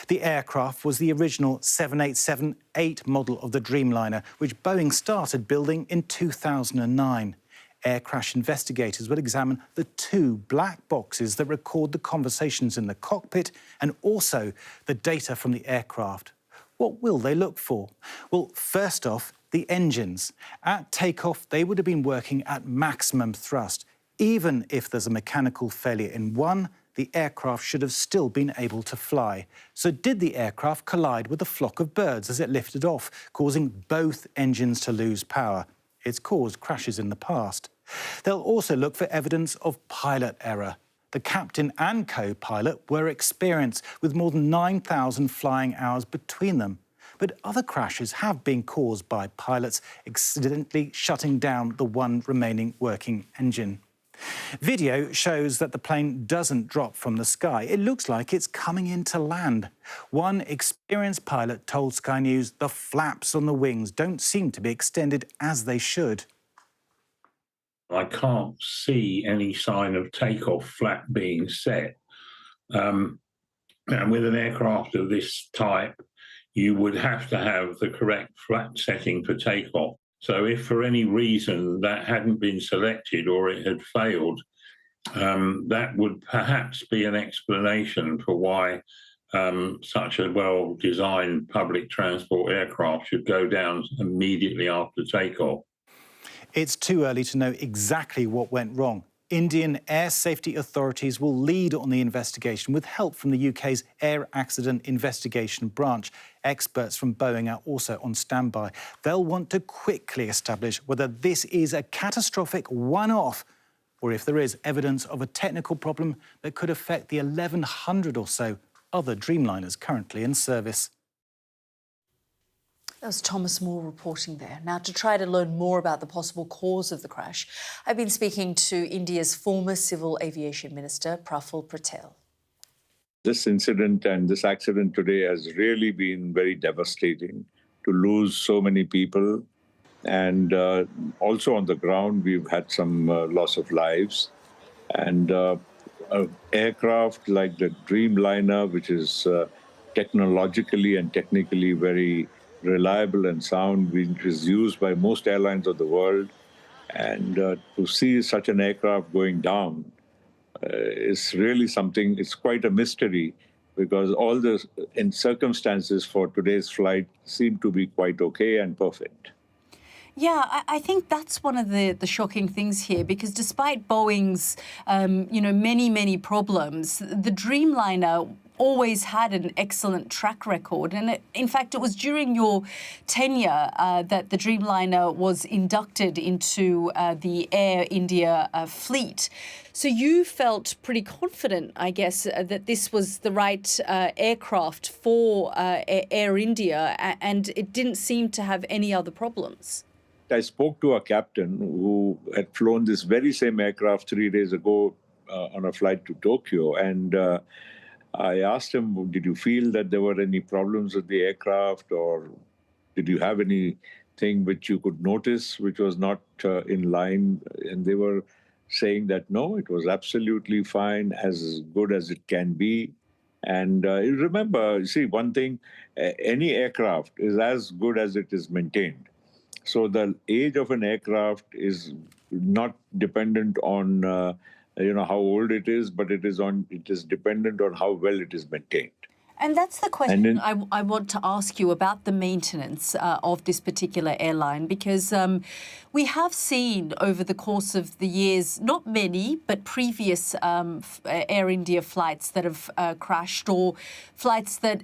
The aircraft was the original 787-8 model of the Dreamliner, which Boeing started building in 2009. Air crash investigators will examine the 2 black boxes that record the conversations in the cockpit and also the data from the aircraft. What will they look for? Well, first off, the engines. At takeoff, they would have been working at maximum thrust. Even if there's a mechanical failure in one, the aircraft should have still been able to fly. So did the aircraft collide with a flock of birds as it lifted off, causing both engines to lose power? It's caused crashes in the past. They'll also look for evidence of pilot error. The captain and co-pilot were experienced, with more than 9,000 flying hours between them. But other crashes have been caused by pilots accidentally shutting down the one remaining working engine. Video shows that the plane doesn't drop from the sky. It looks like it's coming in to land. One experienced pilot told Sky News the flaps on the wings don't seem to be extended as they should. I can't see any sign of takeoff flap being set. And with an aircraft of this type, you would have to have the correct flap setting for takeoff. So if for any reason that hadn't been selected or it had failed, that would perhaps be an explanation for why such a well-designed public transport aircraft should go down immediately after takeoff. It's too early to know exactly what went wrong. Indian air safety authorities will lead on the investigation with help from the UK's Air Accident Investigation Branch. Experts from Boeing are also on standby. They'll want to quickly establish whether this is a catastrophic one-off or if there is evidence of a technical problem that could affect the 1,100 or so other Dreamliners currently in service. That was Thomas Moore reporting there. Now, to try to learn more about the possible cause of the crash, I've been speaking to India's former Civil Aviation Minister, Praful Patel. This incident and this accident today has really been very devastating to lose so many people. And also on the ground, we've had some loss of lives. And an aircraft like the Dreamliner, which is technologically and technically very reliable and sound, which is used by most airlines of the world. And to see such an aircraft going down is really something, it's quite a mystery, because all the circumstances for today's flight seem to be quite okay and perfect. Yeah, I think that's one of the shocking things here, because despite Boeing's, many problems, the Dreamliner always had an excellent track record. And in fact, it was during your tenure that the Dreamliner was inducted into the Air India fleet. So you felt pretty confident, I guess, that this was the right aircraft for Air India, and it didn't seem to have any other problems. I spoke to a captain who had flown this very same aircraft 3 days ago on a flight to Tokyo, and I asked him, did you feel that there were any problems with the aircraft, or did you have anything which you could notice which was not in line? And they were saying that no, it was absolutely fine, as good as it can be. And remember, see, one thing, any aircraft is as good as it is maintained. So the age of an aircraft is not dependent on how old it is, but it is dependent on how well it is maintained. And that's the question I want to ask you about the maintenance of this particular airline, because we have seen over the course of the years, not many, but previous Air India flights that have crashed, or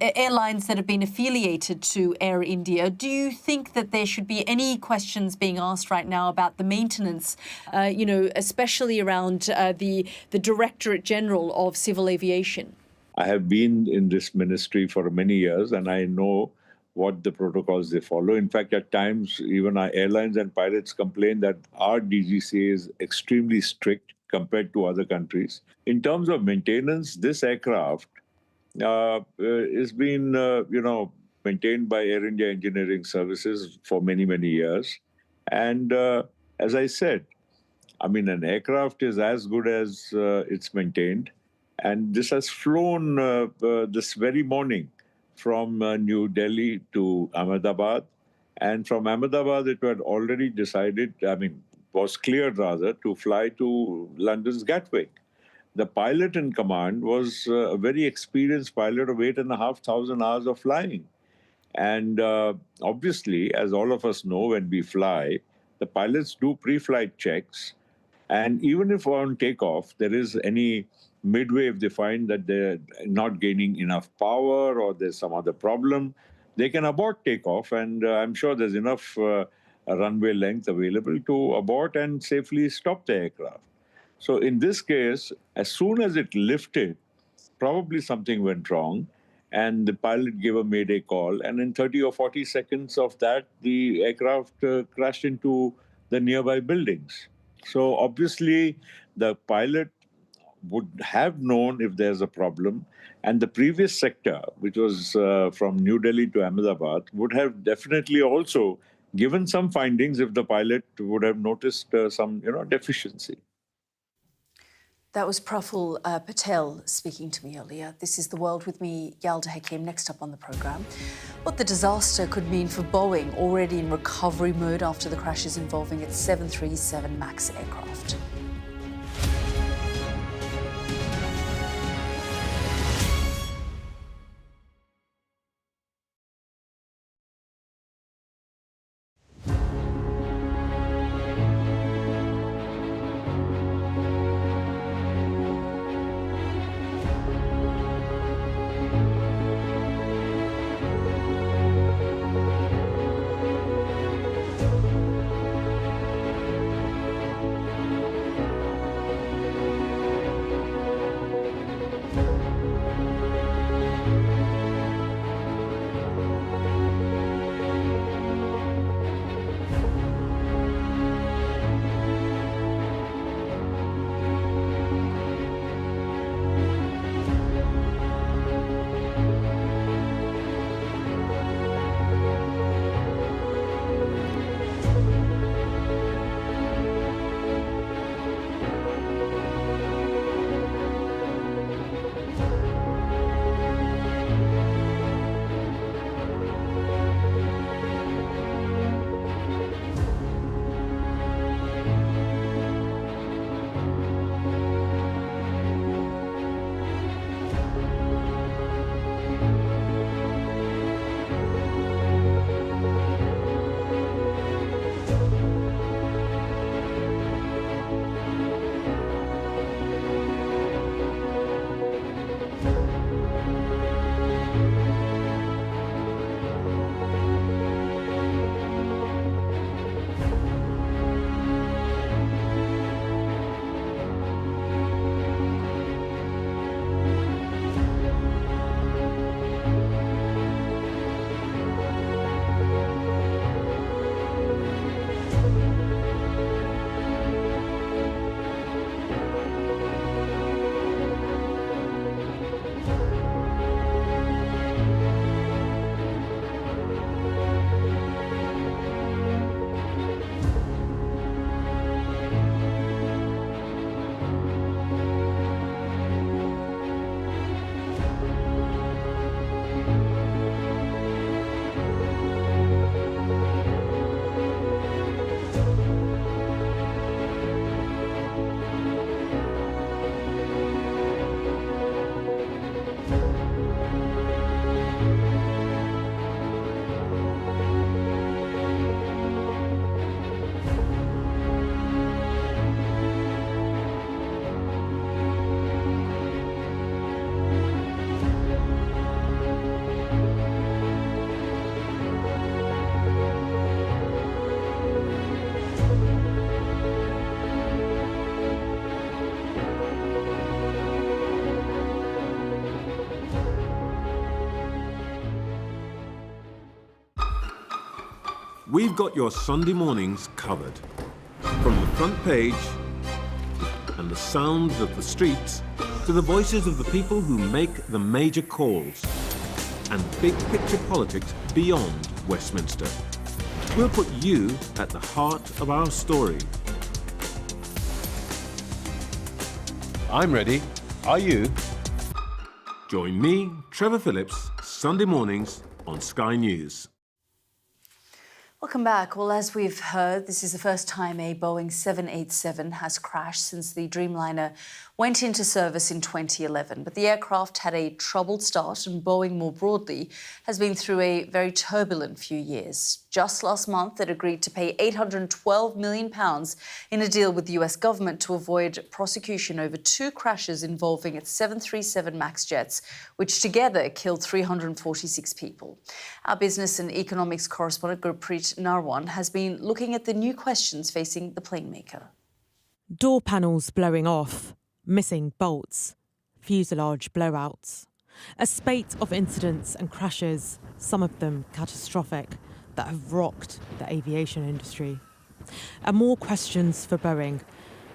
airlines that have been affiliated to Air India. Do you think that there should be any questions being asked right now about the maintenance, especially around the Directorate General of Civil Aviation? I have been in this ministry for many years, and I know what the protocols they follow. In fact, at times, even our airlines and pilots complain that our DGCA is extremely strict compared to other countries. In terms of maintenance, this aircraft is been, maintained by Air India Engineering Services for many, many years. And as I said, an aircraft is as good as it's maintained. And this has flown this very morning from New Delhi to Ahmedabad. And from Ahmedabad, it had already decided, was cleared rather, to fly to London's Gatwick. The pilot in command was a very experienced pilot of 8,500 hours of flying. And obviously, as all of us know, when we fly, the pilots do pre-flight checks. And even if on takeoff, there is any midway, if they find that they're not gaining enough power or there's some other problem, they can abort takeoff. And I'm sure there's enough runway length available to abort and safely stop the aircraft. So in this case, as soon as it lifted, probably something went wrong, and the pilot gave a mayday call. And in 30 or 40 seconds of that, the aircraft crashed into the nearby buildings. So obviously, the pilot would have known if there's a problem. And the previous sector, which was from New Delhi to Ahmedabad, would have definitely also given some findings if the pilot would have noticed some deficiency. That was Praful Patel speaking to me earlier. This is The World with me, Yalda Hakim, next up on the programme. What the disaster could mean for Boeing, already in recovery mode after the crashes involving its 737 MAX aircraft. we've got your Sunday mornings covered. From the front page and the sounds of the streets to the voices of the people who make the major calls and big picture politics beyond Westminster. We'll put you at the heart of our story. I'm ready. Are you? Join me, Trevor Phillips, Sunday mornings on Sky News. Welcome back. Well, as we've heard, this is the first time a Boeing 787 has crashed since the Dreamliner went into service in 2011. But the aircraft had a troubled start, and Boeing more broadly has been through a very turbulent few years. Just last month, it agreed to pay £812 million in a deal with the US government to avoid prosecution over two crashes involving its 737 MAX jets, which together killed 346 people. Our business and economics correspondent Gurpreet Narwan has been looking at the new questions facing the plane maker. Door panels blowing off, missing bolts, fuselage blowouts. A spate of incidents and crashes, some of them catastrophic, that have rocked the aviation industry. And more questions for Boeing,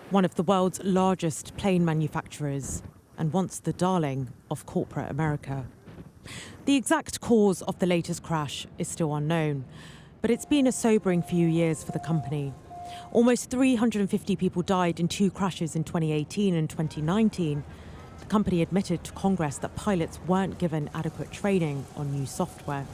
one of the world's largest plane manufacturers and once the darling of corporate America. The exact cause of the latest crash is still unknown, but it's been a sobering few years for the company. Almost 350 people died in two crashes in 2018 and 2019. The company admitted to Congress that pilots weren't given adequate training on new software.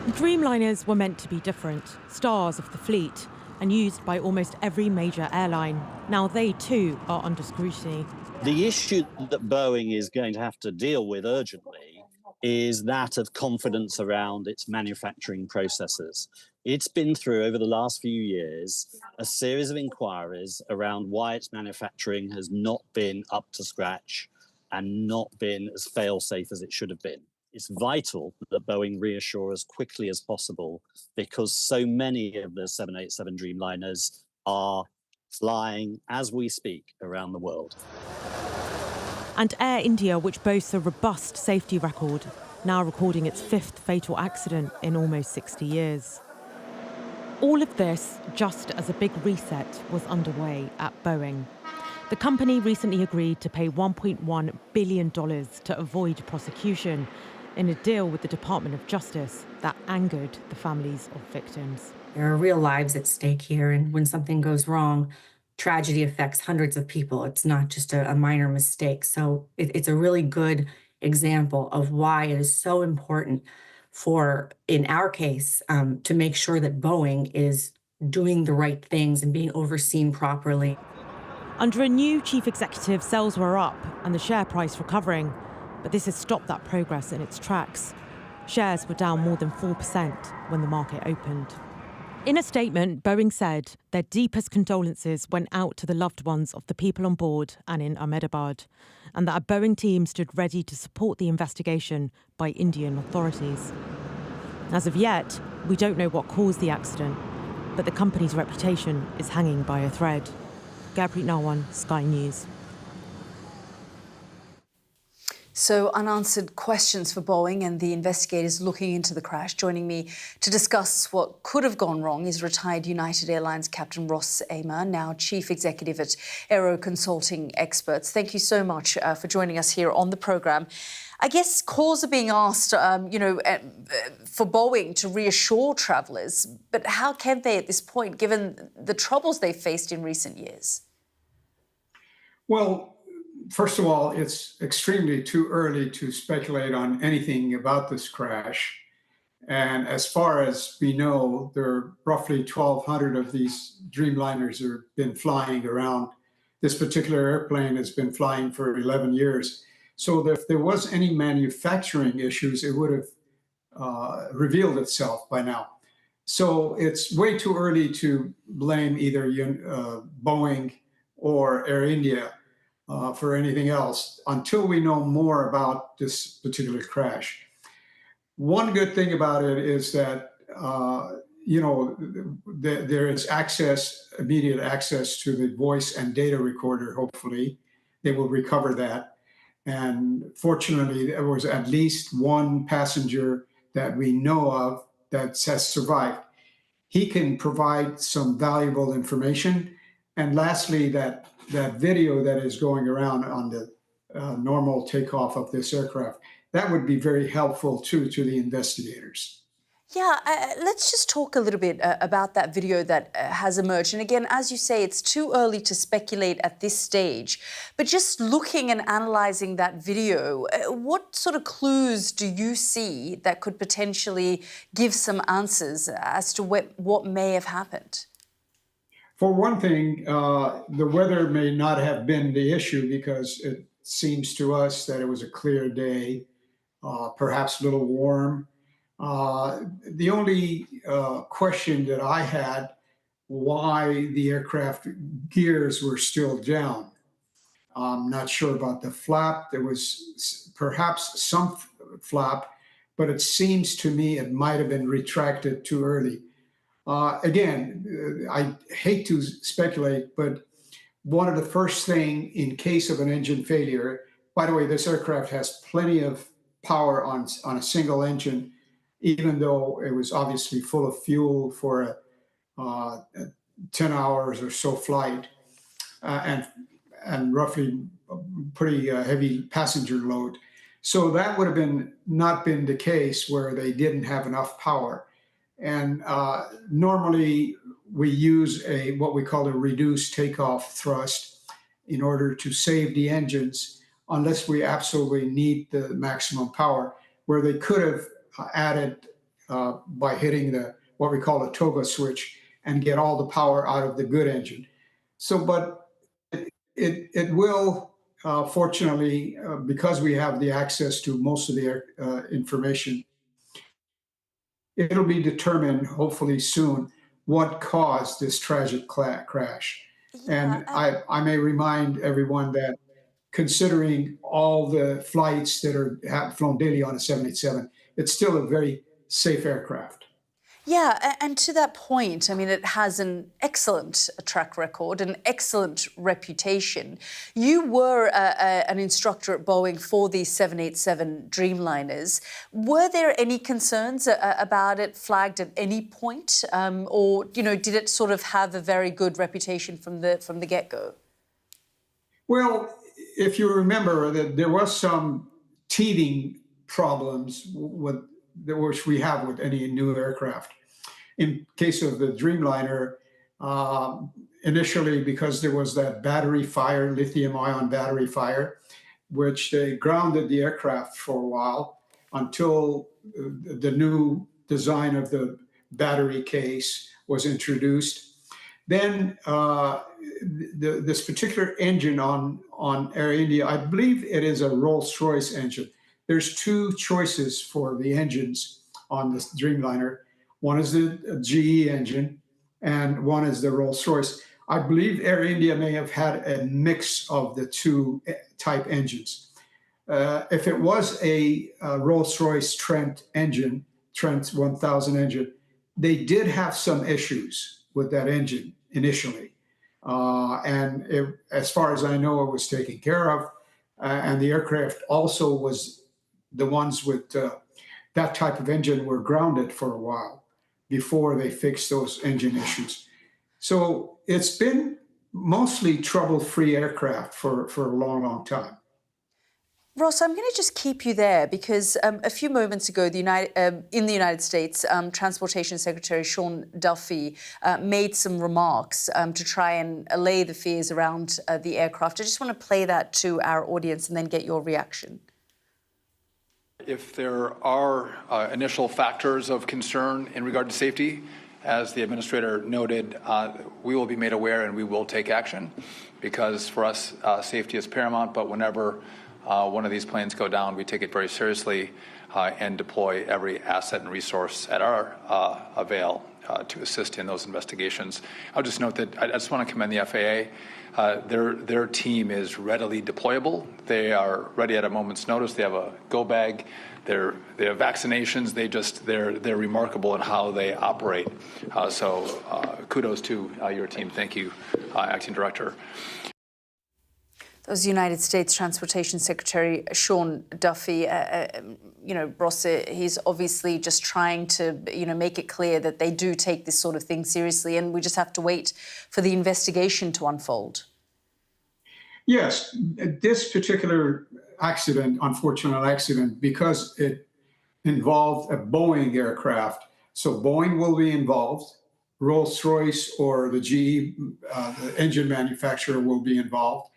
Dreamliners were meant to be different, stars of the fleet, and used by almost every major airline. Now they too are under scrutiny. The issue that Boeing is going to have to deal with urgently is that of confidence around its manufacturing processes. It's been through, over the last few years, a series of inquiries around why its manufacturing has not been up to scratch and not been as fail-safe as it should have been. It's vital that Boeing reassure as quickly as possible, because so many of the 787 Dreamliners are flying as we speak around the world. And Air India, which boasts a robust safety record, now recording its fifth fatal accident in almost 60 years. All of this just as a big reset was underway at Boeing. The company recently agreed to pay $1.1 billion to avoid prosecution in a deal with the Department of Justice that angered the families of victims. There are real lives at stake here, and when something goes wrong, tragedy affects hundreds of people. It's not just a minor mistake. So it's a really good example of why it is so important for, in our case, to make sure that Boeing is doing the right things and being overseen properly. Under a new chief executive, sales were up and the share price recovering, but this has stopped that progress in its tracks. Shares were down more than 4% when the market opened. In a statement, Boeing said their deepest condolences went out to the loved ones of the people on board and in Ahmedabad, and that a Boeing team stood ready to support the investigation by Indian authorities. As of yet, we don't know what caused the accident, but the company's reputation is hanging by a thread. Gurpreet Narwan, Sky News. So, unanswered questions for Boeing and the investigators looking into the crash. Joining me to discuss what could have gone wrong is retired United Airlines Captain Ross Amer, now Chief Executive at Aero Consulting Experts. Thank you so much for joining us here on the programme. I guess calls are being asked, for Boeing to reassure travellers, but how can they at this point, given the troubles they've faced in recent years? Well, first of all, it's extremely too early to speculate on anything about this crash. And as far as we know, there are roughly 1,200 of these Dreamliners have been flying around. This particular airplane has been flying for 11 years. So if there was any manufacturing issues, it would have revealed itself by now. So it's way too early to blame either Boeing or Air India for anything else until we know more about this particular crash. One good thing about it is that, there is immediate access to the voice and data recorder, hopefully. They will recover that. And fortunately, there was at least one passenger that we know of that has survived. He can provide some valuable information. And lastly, that video that is going around on the normal takeoff of this aircraft, that would be very helpful too to the investigators. Yeah, let's just talk a little bit about that video that has emerged. And again, as you say, it's too early to speculate at this stage. But just looking and analysing that video, what sort of clues do you see that could potentially give some answers as to what may have happened? For one thing, the weather may not have been the issue because it seems to us that it was a clear day, perhaps a little warm. The only question that I had, why the aircraft gears were still down. I'm not sure about the flap. There was perhaps some flap, but it seems to me it might have been retracted too early. Again, I hate to speculate, but one of the first thing in case of an engine failure, by the way, this aircraft has plenty of power on a single engine, even though it was obviously full of fuel for a 10 hours or so flight and roughly pretty heavy passenger load. So that would have not been the case where they didn't have enough power. And normally we use what we call a reduced takeoff thrust in order to save the engines unless we absolutely need the maximum power, where they could have added by hitting what we call a toggle switch and get all the power out of the good engine. So, but it will, fortunately, because we have the access to most of the information, it'll be determined, hopefully soon, what caused this tragic crash. And I may remind everyone that considering all the flights that have flown daily on a 787, it's still a very safe aircraft. Yeah, and to that point, I mean, it has an excellent track record, an excellent reputation. You were an instructor at Boeing for these 787 Dreamliners. Were there any concerns about it flagged at any point, or did it sort of have a very good reputation from the get-go? Well, if you remember, that there was some teething problems which we have with any new aircraft. In case of the Dreamliner, initially because there was that battery fire, lithium-ion battery fire, which they grounded the aircraft for a while until the new design of the battery case was introduced. Then this particular engine on Air India, I believe it is a Rolls-Royce engine. There's two choices for the engines on this Dreamliner. One is the GE engine, and one is the Rolls-Royce. I believe Air India may have had a mix of the two type engines. If it was a Rolls-Royce Trent 1000 engine, they did have some issues with that engine initially. As far as I know, it was taken care of. And the aircraft also was, the ones with that type of engine were grounded for a while before they fixed those engine issues. So it's been mostly trouble-free aircraft for a long, long time. Ross, I'm going to just keep you there because a few moments ago, in the United States, Transportation Secretary Sean Duffy made some remarks to try and allay the fears around the aircraft. I just want to play that to our audience and then get your reaction. If there are initial factors of concern in regard to safety, as the administrator noted, we will be made aware and we will take action because for us, safety is paramount. But whenever one of these planes go down, we take it very seriously and deploy every asset and resource at our avail to assist in those investigations. I'll just note that I just want to commend the FAA. Their team is readily deployable. They are ready at a moment's notice. They have a go bag. They have vaccinations. They're remarkable in how they operate. So kudos to your team. Thank you, Acting Director. That was United States Transportation Secretary Sean Duffy. Ross, he's obviously just trying to, make it clear that they do take this sort of thing seriously, and we just have to wait for the investigation to unfold. Yes, this particular accident, unfortunate accident, because it involved a Boeing aircraft, so Boeing will be involved, Rolls-Royce or the GE, the engine manufacturer, will be involved,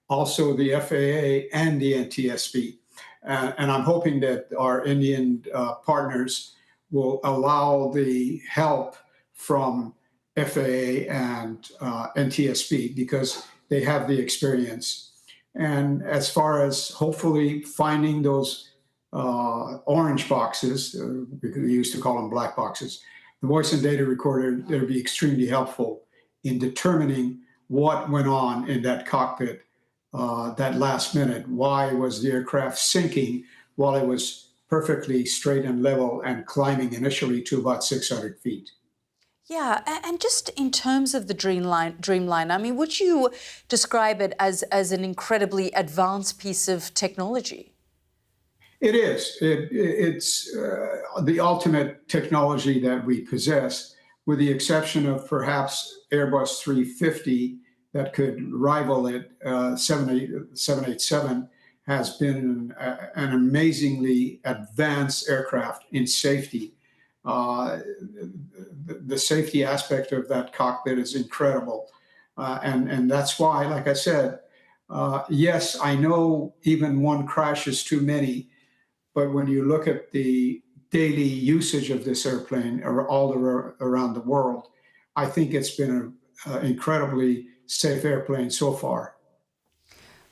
also the FAA and the NTSB. And I'm hoping that our Indian partners will allow the help from FAA and NTSB because they have the experience. And as far as hopefully finding those orange boxes, we used to call them black boxes, the voice and data recorder, that'll be extremely helpful in determining what went on in that cockpit that last minute. Why was the aircraft sinking while it was perfectly straight and level and climbing initially to about 600 feet? Yeah, and just in terms of the Dreamliner, I mean, would you describe it as an incredibly advanced piece of technology? It is. It's the ultimate technology that we possess, with the exception of perhaps Airbus 350 that could rival it. 787 has been an amazingly advanced aircraft in safety. The safety aspect of that cockpit is incredible. And that's why, like I said, yes, I know even one crash is too many, but when you look at the daily usage of this airplane all around the world, I think it's been an incredibly safe airplane so far.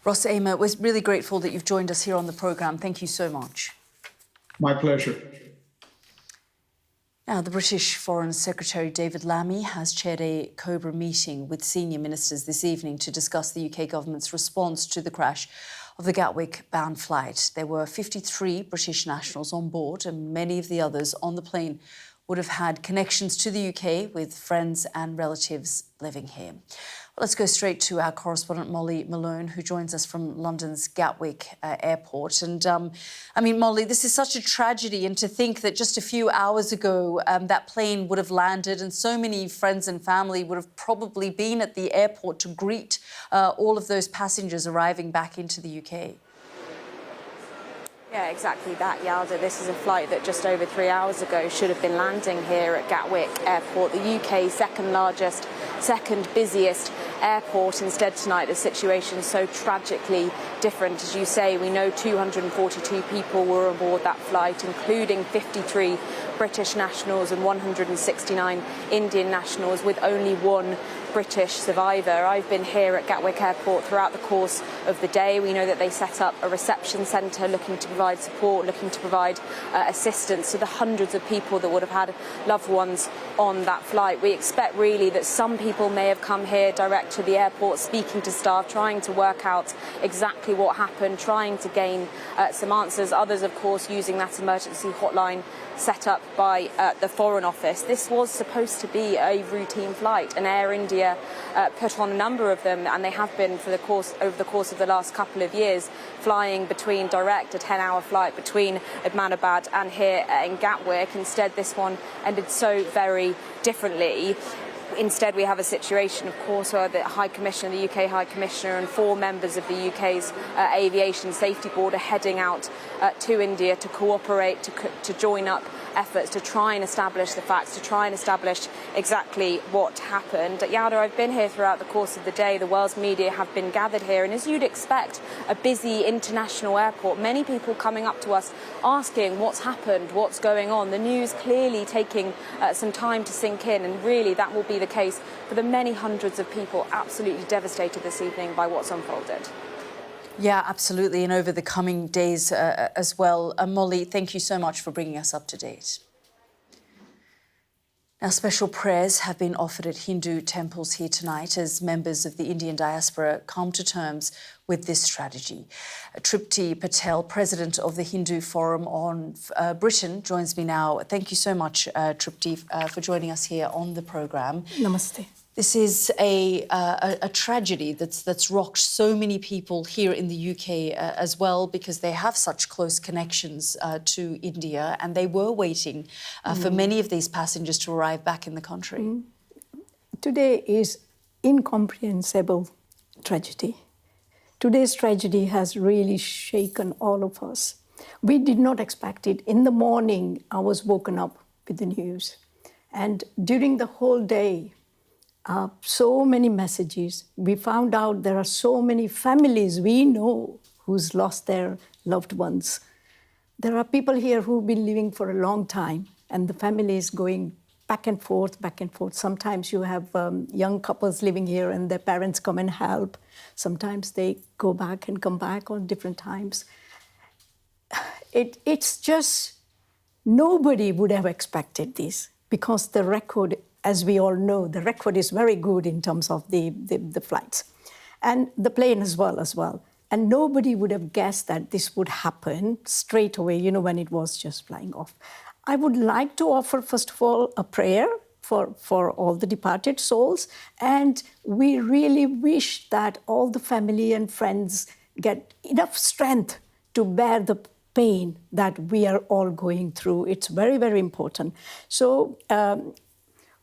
Ross Amer, we're really grateful that you've joined us here on the programme. Thank you so much. My pleasure. Now, the British Foreign Secretary David Lammy has chaired a COBRA meeting with senior ministers this evening to discuss the UK government's response to the crash of the Gatwick-bound flight. There were 53 British nationals on board, and many of the others on the plane would have had connections to the UK with friends and relatives living here. Well, let's go straight to our correspondent Molly Malone, who joins us from London's Gatwick Airport. And I mean, Molly, this is such a tragedy, and to think that just a few hours ago that plane would have landed and so many friends and family would have probably been at the airport to greet all of those passengers arriving back into the UK. Yeah, exactly that, Yalda. This is a flight that just over 3 hours ago should have been landing here at Gatwick Airport, the UK's second largest, second busiest airport. Instead tonight, the situation so tragically different. As you say, we know 242 people were aboard that flight, including 53 British nationals and 169 Indian nationals, with only one British survivor. I've been here at Gatwick Airport throughout the course of the day. We know that they set up a reception centre looking to provide support, looking to provide assistance to the hundreds of people that would have had loved ones on that flight. We expect really that some people may have come here direct to the airport, speaking to staff, trying to work out exactly what happened, trying to gain some answers. Others, of course, using that emergency hotline set up by the Foreign Office. This was supposed to be a routine flight, and Air India put on a number of them, and they have been over the course of the last couple of years, flying between direct, a 10-hour flight between Ahmedabad and here in Gatwick. Instead, this one ended so very differently. Instead, we have a situation, of course, where the High Commissioner, the UK High Commissioner, and 4 members of the UK's Aviation Safety Board are heading out to India to cooperate, to join up efforts to try and establish the facts, to try and establish exactly what happened. Yada, I've been here throughout the course of the day. The world's media have been gathered here, and as you'd expect, a busy international airport, many people coming up to us asking what's happened, what's going on. The news clearly taking some time to sink in, and really that will be the case for the many hundreds of people absolutely devastated this evening by what's unfolded. Yeah, absolutely, and over the coming days as well. Molly, thank you so much for bringing us up to date. Now, special prayers have been offered at Hindu temples here tonight as members of the Indian diaspora come to terms with this tragedy. Tripti Patel, president of the Hindu Forum on Britain, joins me now. Thank you so much, Tripti, for joining us here on the programme. Namaste. This is a tragedy that's rocked so many people here in the UK as well, because they have such close connections to India, and they were waiting for many of these passengers to arrive back in the country. Today is incomprehensible tragedy. Today's tragedy has really shaken all of us. We did not expect it. In the morning, I was woken up with the news, and during the whole day, so many messages. We found out there are so many families we know who's lost their loved ones. There are people here who've been living for a long time, and the family is going back and forth, back and forth. Sometimes you have young couples living here and their parents come and help. Sometimes they go back and come back on different times. It's just, nobody would have expected this, because the record, as we all know, the record is very good in terms of the flights and the plane as well. And nobody would have guessed that this would happen straight away, you know, when it was just flying off. I would like to offer, first of all, a prayer for all the departed souls. And we really wish that all the family and friends get enough strength to bear the pain that we are all going through. It's very, very important. So,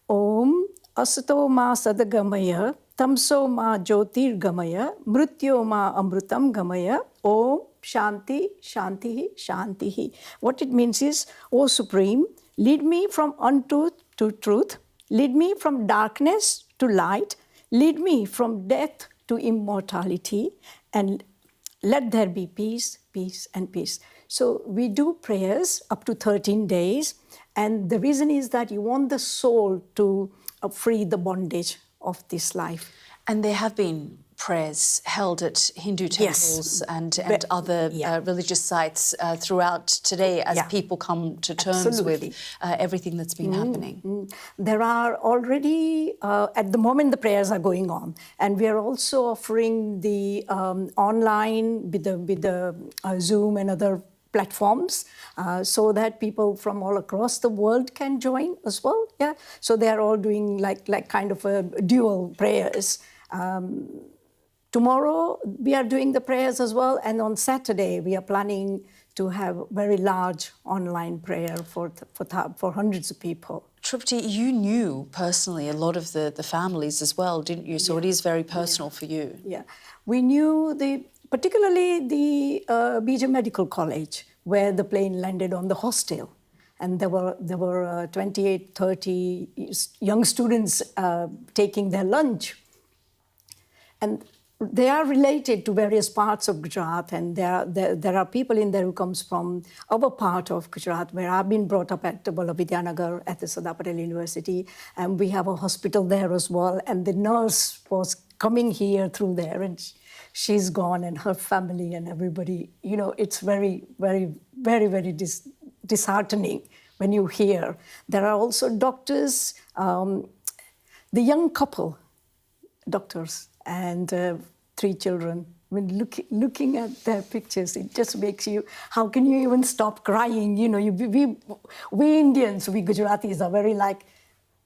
Om Asato Ma Sadagamaya Tamso Ma Jyotir Gamaya Mrityo Ma Amrutam Gamaya Om Shanti Shanti Shanti. What it means is, O Supreme, lead me from untruth to truth, lead me from darkness to light, lead me from death to immortality, and let there be peace, peace, and peace. So we do prayers up to 13 days. And the reason is that you want the soul to free the bondage of this life. And there have been prayers held at Hindu temples and other religious sites throughout today as people come to terms with everything that's been happening. There are already, at the moment, the prayers are going on. And we are also offering the online with the Zoom and other platforms so that people from all across the world can join as well. Yeah, so they are all doing like kind of a dual prayers. Tomorrow we are doing the prayers as well, and on Saturday we are planning to have very large online prayer for hundreds of people. Tripti, you knew personally a lot of the families as well, didn't you? So it is very personal for you. Yeah, we knew particularly the BJ Medical College, where the plane landed on the hostel. And there were 28, 30 young students taking their lunch. And they are related to various parts of Gujarat, and there are people in there who comes from our part of Gujarat, where I've been brought up at Vidyanagar at the Sardar Patel University, and we have a hospital there as well. And the nurse was coming here through there, and she's gone, and her family and everybody. You know, it's very, very, very, very disheartening when you hear. There are also doctors, the young couple, doctors, and 3 children. When looking at their pictures, it just makes you, how can you even stop crying? You know, we Indians, we Gujaratis are very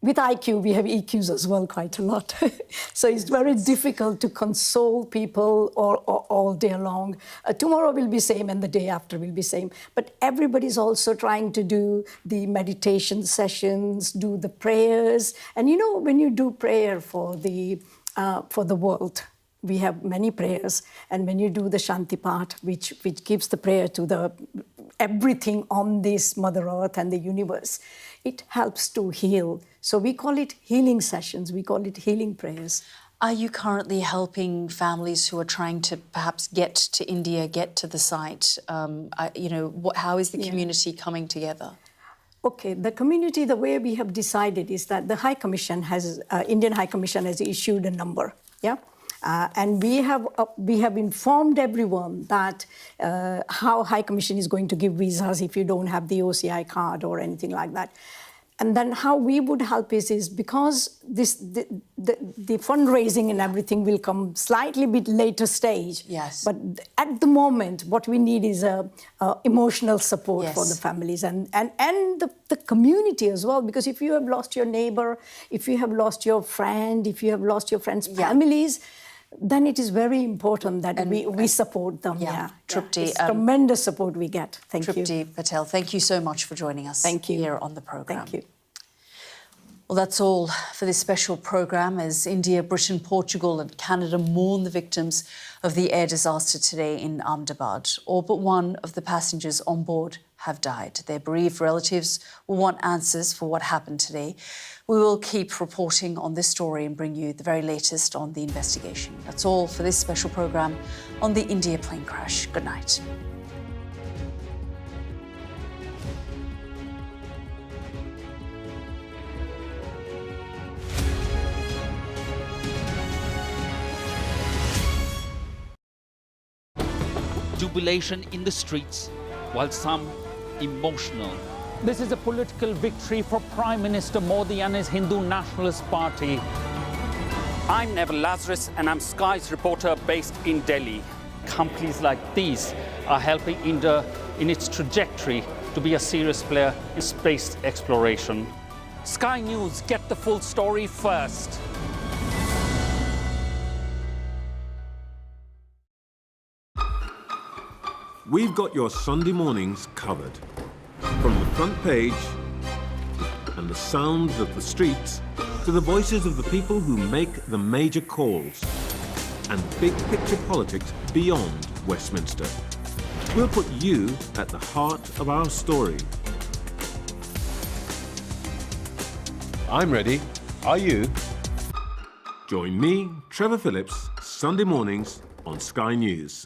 with IQ, we have EQs as well quite a lot. So it's very difficult to console people all day long. Tomorrow will be same and the day after will be same. But everybody's also trying to do the meditation sessions, do the prayers. And you know, when you do prayer for the world, we have many prayers. And when you do the Shanti part, which gives the prayer to everything on this Mother Earth and the universe, it helps to heal. So we call it healing sessions. We call it healing prayers. Are you currently helping families who are trying to perhaps get to India, get to the site? How is the community coming together? Okay, the community, the way we have decided is that the High Commission Indian High Commission has issued a number, and we have informed everyone that how High Commission is going to give visas if you don't have the OCI card or anything like that. And then how we would help is because the fundraising and everything will come slightly bit later stage. Yes. But at the moment, what we need is emotional support Yes. for the families and the community as well. Because if you have lost your neighbor, if you have lost your friend, if you have lost your friends' families, then it is very important that we support them. Trupti, It's tremendous support we get. Thank you. Trupti Patel, thank you so much for joining us here on the programme. Thank you. Well, that's all for this special programme as India, Britain, Portugal and Canada mourn the victims of the air disaster today in Ahmedabad. All but one of the passengers on board have died. Their bereaved relatives will want answers for what happened today. We will keep reporting on this story and bring you the very latest on the investigation. That's all for this special programme on the India plane crash. Good night. Jubilation in the streets, while some emotional. This is a political victory for Prime Minister Modi and his Hindu Nationalist Party. I'm Neville Lazarus and I'm Sky's reporter based in Delhi. Companies like these are helping India in its trajectory to be a serious player in space exploration. Sky News, get the full story first. We've got your Sunday mornings covered. From the front page and the sounds of the streets to the voices of the people who make the major calls and big picture politics beyond Westminster. We'll put you at the heart of our story. I'm ready. Are you? Join me, Trevor Phillips, Sunday mornings on Sky News.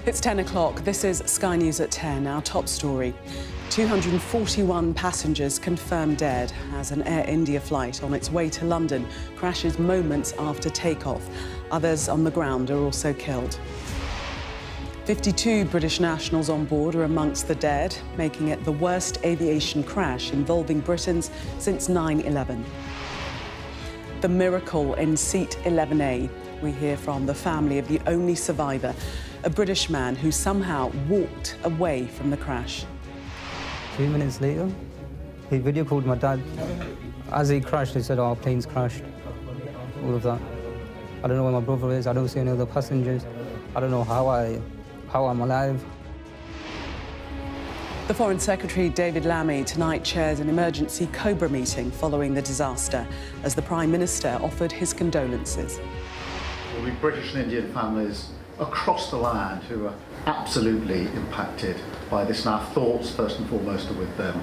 It's 10 o'clock. This is Sky News at 10. Our top story. 241 passengers confirmed dead as an Air India flight on its way to London crashes moments after takeoff. Others on the ground are also killed. 52 British nationals on board are amongst the dead, making it the worst aviation crash involving Britons since 9/11. The miracle in seat 11A. We hear from the family of the only survivor, a British man who somehow walked away from the crash. 3 minutes later, he video called my dad. As he crashed, he said, "Our plane's crashed." All of that. I don't know where my brother is. I don't see any other passengers. I don't know how I'm alive. The Foreign Secretary, David Lammy, tonight chairs an emergency COBRA meeting following the disaster as the Prime Minister offered his condolences. There will be British and Indian families across the land who are absolutely impacted by this, and our thoughts, first and foremost, are with them.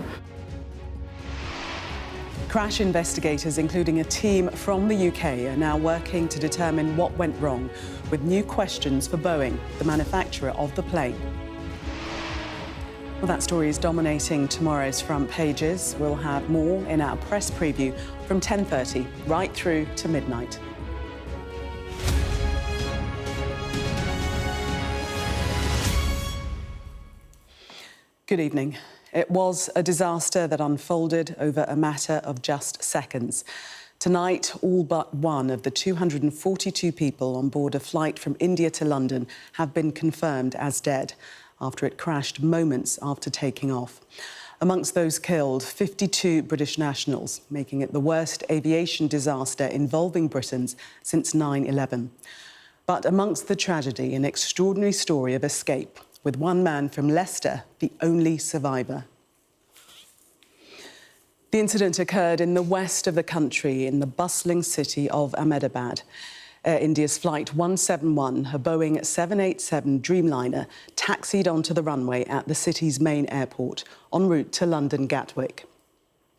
Crash investigators, including a team from the UK, are now working to determine what went wrong, with new questions for Boeing, the manufacturer of the plane. Well, that story is dominating tomorrow's front pages. We'll have more in our press preview from 10:30 right through to midnight. Good evening. It was a disaster that unfolded over a matter of just seconds. Tonight, all but one of the 242 people on board a flight from India to London have been confirmed as dead after it crashed moments after taking off. Amongst those killed, 52 British nationals, making it the worst aviation disaster involving Britons since 9/11. But amongst the tragedy, an extraordinary story of escape, with one man from Leicester the only survivor. The incident occurred in the west of the country, in the bustling city of Ahmedabad. Air India's Flight 171, a Boeing 787 Dreamliner, taxied onto the runway at the city's main airport, en route to London Gatwick.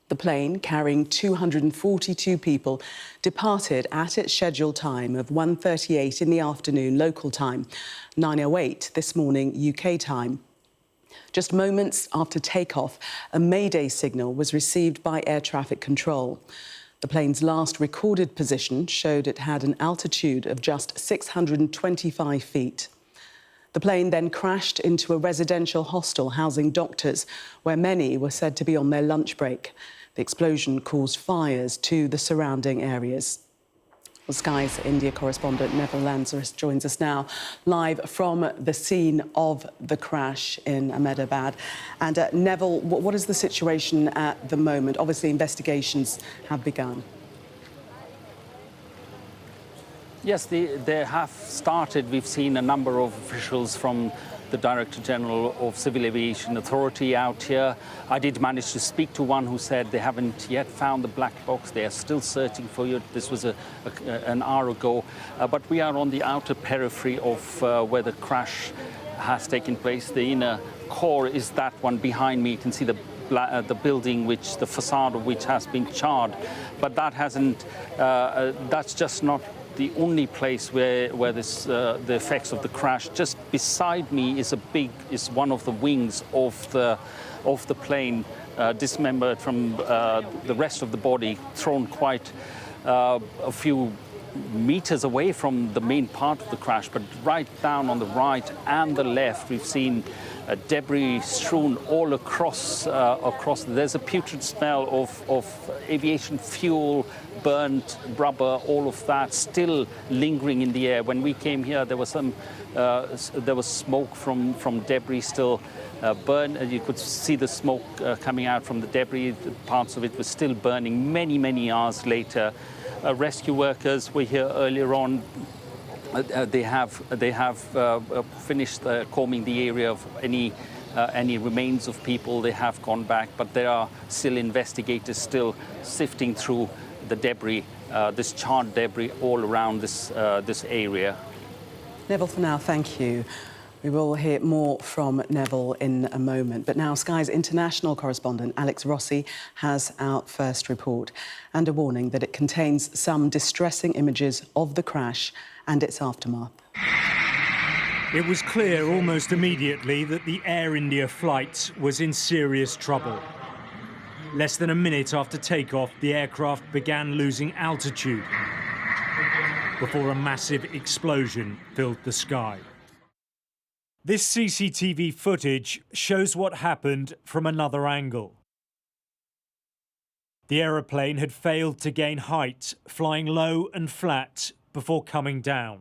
The plane, carrying 242 people, departed at its scheduled time of 1:38 in the afternoon local time, 9:08 this morning UK time. Just moments after takeoff, a mayday signal was received by air traffic control. The plane's last recorded position showed it had an altitude of just 625 feet. The plane then crashed into a residential hostel housing doctors, where many were said to be on their lunch break. The explosion caused fires to the surrounding areas. Well, Sky's India correspondent Neville Lazarus joins us now, live from the scene of the crash in Ahmedabad. And Neville, what is the situation at the moment? Obviously, investigations have begun. Yes, they have started. We've seen a number of officials from the Director General of Civil Aviation Authority out here. I did manage to speak to one who said they haven't yet found the black box. They are still searching for you. This was an hour ago. But we are on the outer periphery of where the crash has taken place. The inner core is that one behind me. You can see the building, the facade of which has been charred. But that hasn't. That's just not the only place where the effects of the crash. Just beside me is one of the wings of the plane, dismembered from the rest of the body, thrown quite a few meters away from the main part of the crash. But right down on the right and the left, we've seen debris strewn all across. There's a putrid smell of aviation fuel, burnt rubber, all of that still lingering in the air. When we came here, there was smoke from debris still burned. You could see the smoke coming out from the debris. Parts of it were still burning many hours later. Rescue workers were here earlier on. They have finished combing the area of any remains of people. They have gone back, but there are still investigators still sifting through the debris, this charred debris all around this area. Neville, for now, thank you. We will hear more from Neville in a moment. But now Sky's international correspondent, Alex Rossi, has our first report and a warning that it contains some distressing images of the crash and its aftermath. It was clear almost immediately that the Air India flight was in serious trouble. Less than a minute after takeoff, the aircraft began losing altitude before a massive explosion filled the sky. This CCTV footage shows what happened from another angle. The aeroplane had failed to gain height, flying low and flat before coming down.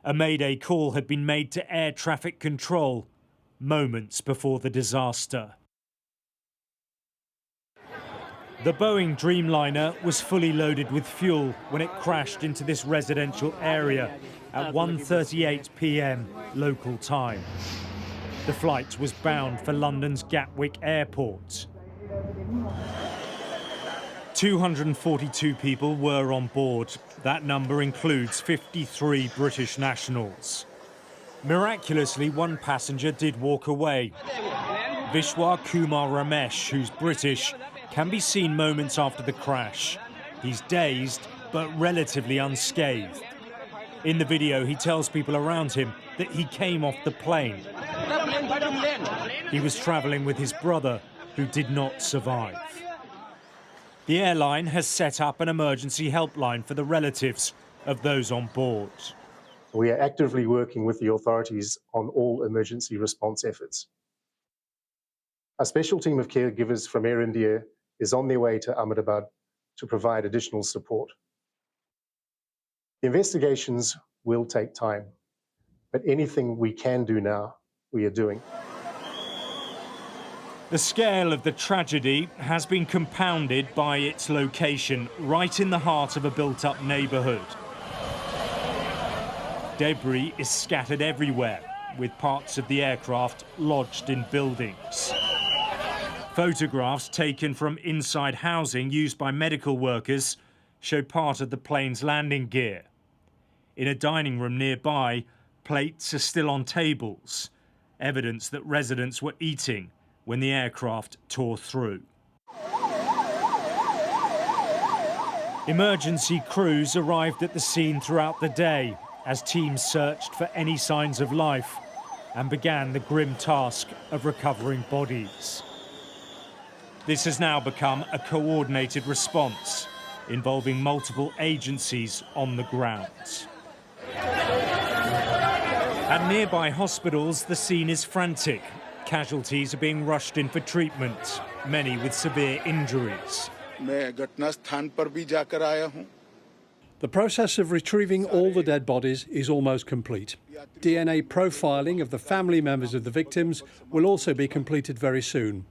A mayday call had been made to air traffic control moments before the disaster. The Boeing Dreamliner was fully loaded with fuel when it crashed into this residential area at 1:38 p.m. local time. The flight was bound for London's Gatwick Airport. 242 people were on board. That number includes 53 British nationals. Miraculously, one passenger did walk away. Vishwa Kumar Ramesh, who's British, can be seen moments after the crash. He's dazed, but relatively unscathed. In the video, he tells people around him that he came off the plane. He was travelling with his brother, who did not survive. The airline has set up an emergency helpline for the relatives of those on board. We are actively working with the authorities on all emergency response efforts. A special team of caregivers from Air India is on their way to Ahmedabad to provide additional support. Investigations will take time, but anything we can do now, we are doing. The scale of the tragedy has been compounded by its location, right in the heart of a built-up neighbourhood. Debris is scattered everywhere, with parts of the aircraft lodged in buildings. Photographs taken from inside housing used by medical workers show part of the plane's landing gear. In a dining room nearby, plates are still on tables, evidence that residents were eating when the aircraft tore through. Emergency crews arrived at the scene throughout the day as teams searched for any signs of life and began the grim task of recovering bodies. This has now become a coordinated response involving multiple agencies on the ground. At nearby hospitals, the scene is frantic. Casualties are being rushed in for treatment, many with severe injuries. The process of retrieving all the dead bodies is almost complete. DNA profiling of the family members of the victims will also be completed very soon.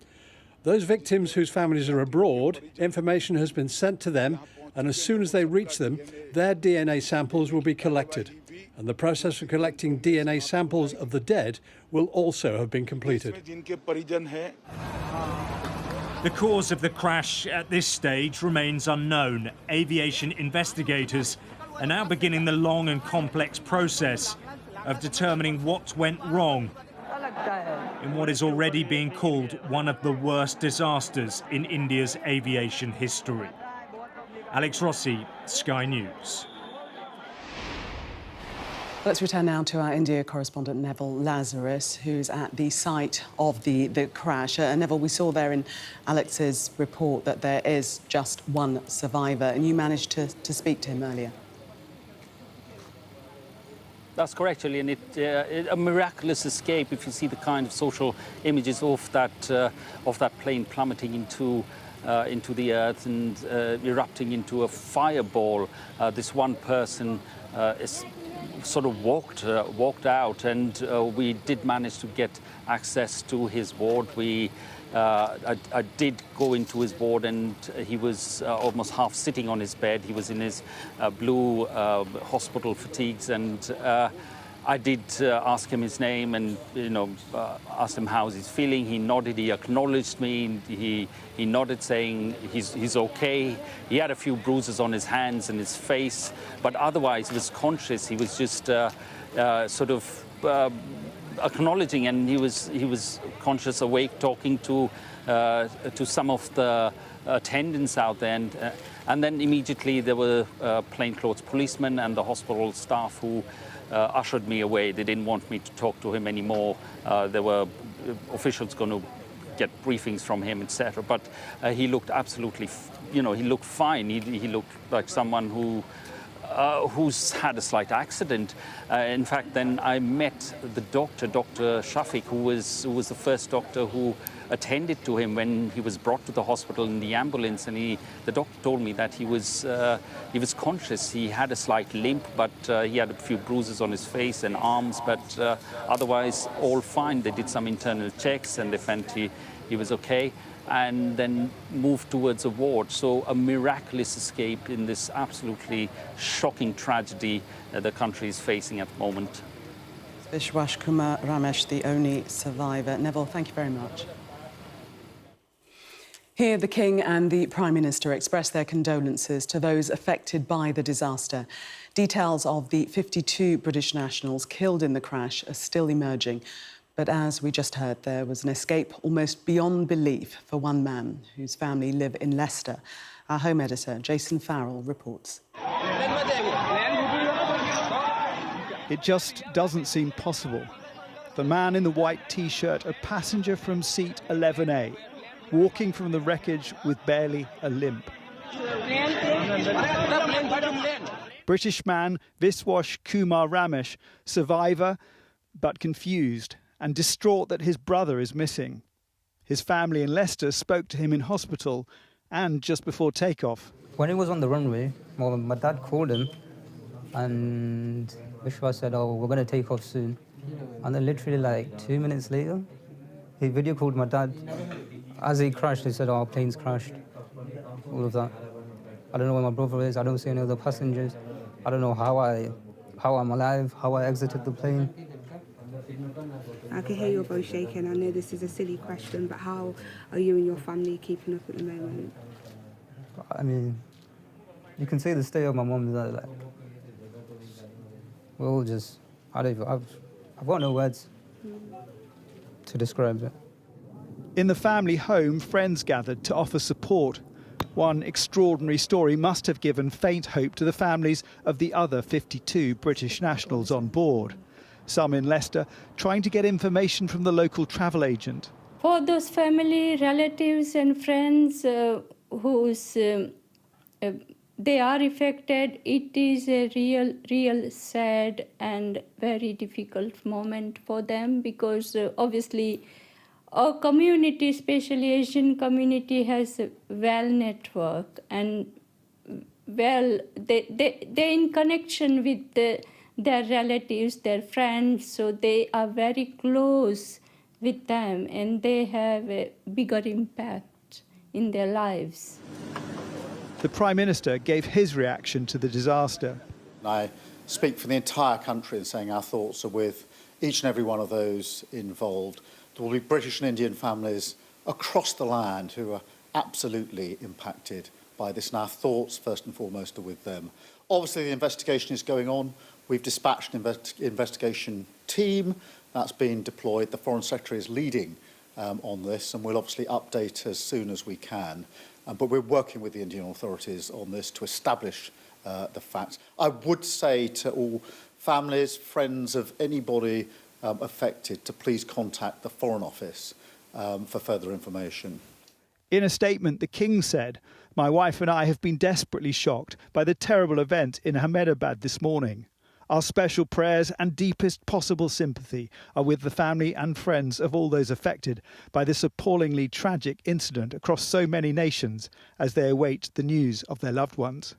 Those victims whose families are abroad, information has been sent to them, and as soon as they reach them, their DNA samples will be collected. And the process of collecting DNA samples of the dead will also have been completed. The cause of the crash at this stage remains unknown. Aviation investigators are now beginning the long and complex process of determining what went wrong in what is already being called one of the worst disasters in India's aviation history. Alex Rossi, Sky News. Let's return now to our India correspondent Neville Lazarus, who's at the site of the crash. Neville, we saw there in Alex's report that there is just one survivor, and you managed to speak to him earlier. That's correct, actually, and a miraculous escape. If you see the kind of social images of that plane plummeting into the earth and erupting into a fireball, this one person is sort of walked out, and we did manage to get access to his ward. I did go into his ward, and he was almost half sitting on his bed. He was in his blue hospital fatigues, and I did ask him his name, and asked him how he's feeling. He nodded. He acknowledged me. He nodded, saying he's okay. He had a few bruises on his hands and his face, but otherwise he was conscious. He was just sort of acknowledging, and he was conscious, awake, talking to some of the attendants out there, and then immediately there were plainclothes policemen and the hospital staff who ushered me away. They didn't want me to talk to him anymore. There were officials going to get briefings from him, etc. But he looked absolutely, he looked fine. He looked like someone who's had a slight accident. In fact, then I met the doctor, Dr. Shafiq, who was the first doctor who attended to him when he was brought to the hospital in the ambulance, and the doctor told me that he was conscious. He had a slight limp, but he had a few bruises on his face and arms, but otherwise all fine. They did some internal checks and they found he was okay, and then moved towards a ward. So a miraculous escape in this absolutely shocking tragedy that the country is facing at the moment. Vishwash Kumar Ramesh, the only survivor. Neville, thank you very much. Here, the King and the Prime Minister express their condolences to those affected by the disaster. Details of the 52 British nationals killed in the crash are still emerging. But as we just heard, there was an escape almost beyond belief for one man whose family live in Leicester. Our home editor, Jason Farrell, reports. It just doesn't seem possible. The man in the white T-shirt, a passenger from seat 11A, walking from the wreckage with barely a limp. British man Vishwash Kumar Ramesh, survivor but confused and distraught that his brother is missing. His family in Leicester spoke to him in hospital and just before takeoff. When he was on the runway, my dad called him and Vishwa said, "Oh, we're going to take off soon." And then literally like 2 minutes later, he video called my dad. As he crashed, he said, "Oh, our plane's crashed." All of that. I don't know where my brother is. I don't see any other passengers. I don't know how I'm alive, how I exited the plane. I can hear your voice shaking. I know this is a silly question, but how are you and your family keeping up at the moment? I mean, you can see the state of my mum. Like, we're all just, I've got no words to describe it. In the family home, friends gathered to offer support. One extraordinary story must have given faint hope to the families of the other 52 British nationals on board. Some in Leicester trying to get information from the local travel agent. For those family, relatives and friends whose they are affected, it is a real sad and very difficult moment for them, because obviously our community, especially Asian community, has a well network, and they're in connection with their relatives, their friends, so they are very close with them, and they have a bigger impact in their lives. The Prime Minister gave his reaction to the disaster. I speak for the entire country in saying our thoughts are with each and every one of those involved. There will be British and Indian families across the land who are absolutely impacted by this, and our thoughts, first and foremost, are with them. Obviously, the investigation is going on. We've dispatched an investigation team that's been deployed. The Foreign Secretary is leading on this, and we'll obviously update as soon as we can. But we're working with the Indian authorities on this to establish the facts. I would say to all families, friends of anybody affected to please contact the Foreign Office for further information. In a statement, the King said, "My wife and I have been desperately shocked by the terrible event in Ahmedabad this morning. Our special prayers and deepest possible sympathy are with the family and friends of all those affected by this appallingly tragic incident across so many nations as they await the news of their loved ones."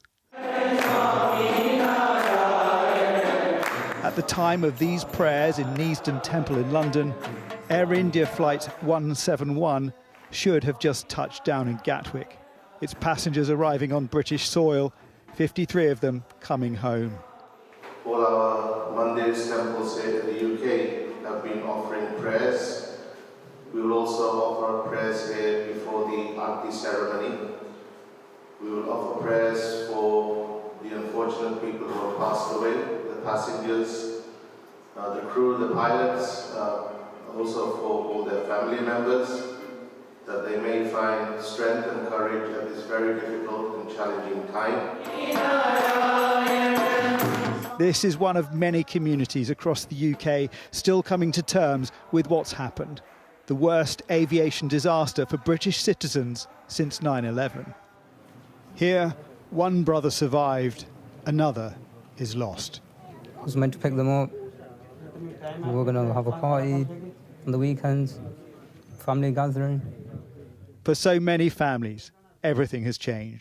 At the time of these prayers in Neasden Temple in London, Air India Flight 171 should have just touched down in Gatwick. Its passengers arriving on British soil, 53 of them coming home. All our mandirs, temples here in the UK have been offering prayers. We will also offer prayers here before the Aarti ceremony. We will offer prayers for the unfortunate people who have passed away, the passengers, the crew, the pilots, also for all their family members, that they may find strength and courage at this very difficult and challenging time. This is one of many communities across the UK still coming to terms with what's happened. The worst aviation disaster for British citizens since 9/11. Here, one brother survived, another is lost. I was meant to pick them up. We were going to have a party on the weekends, family gathering. For so many families, everything has changed.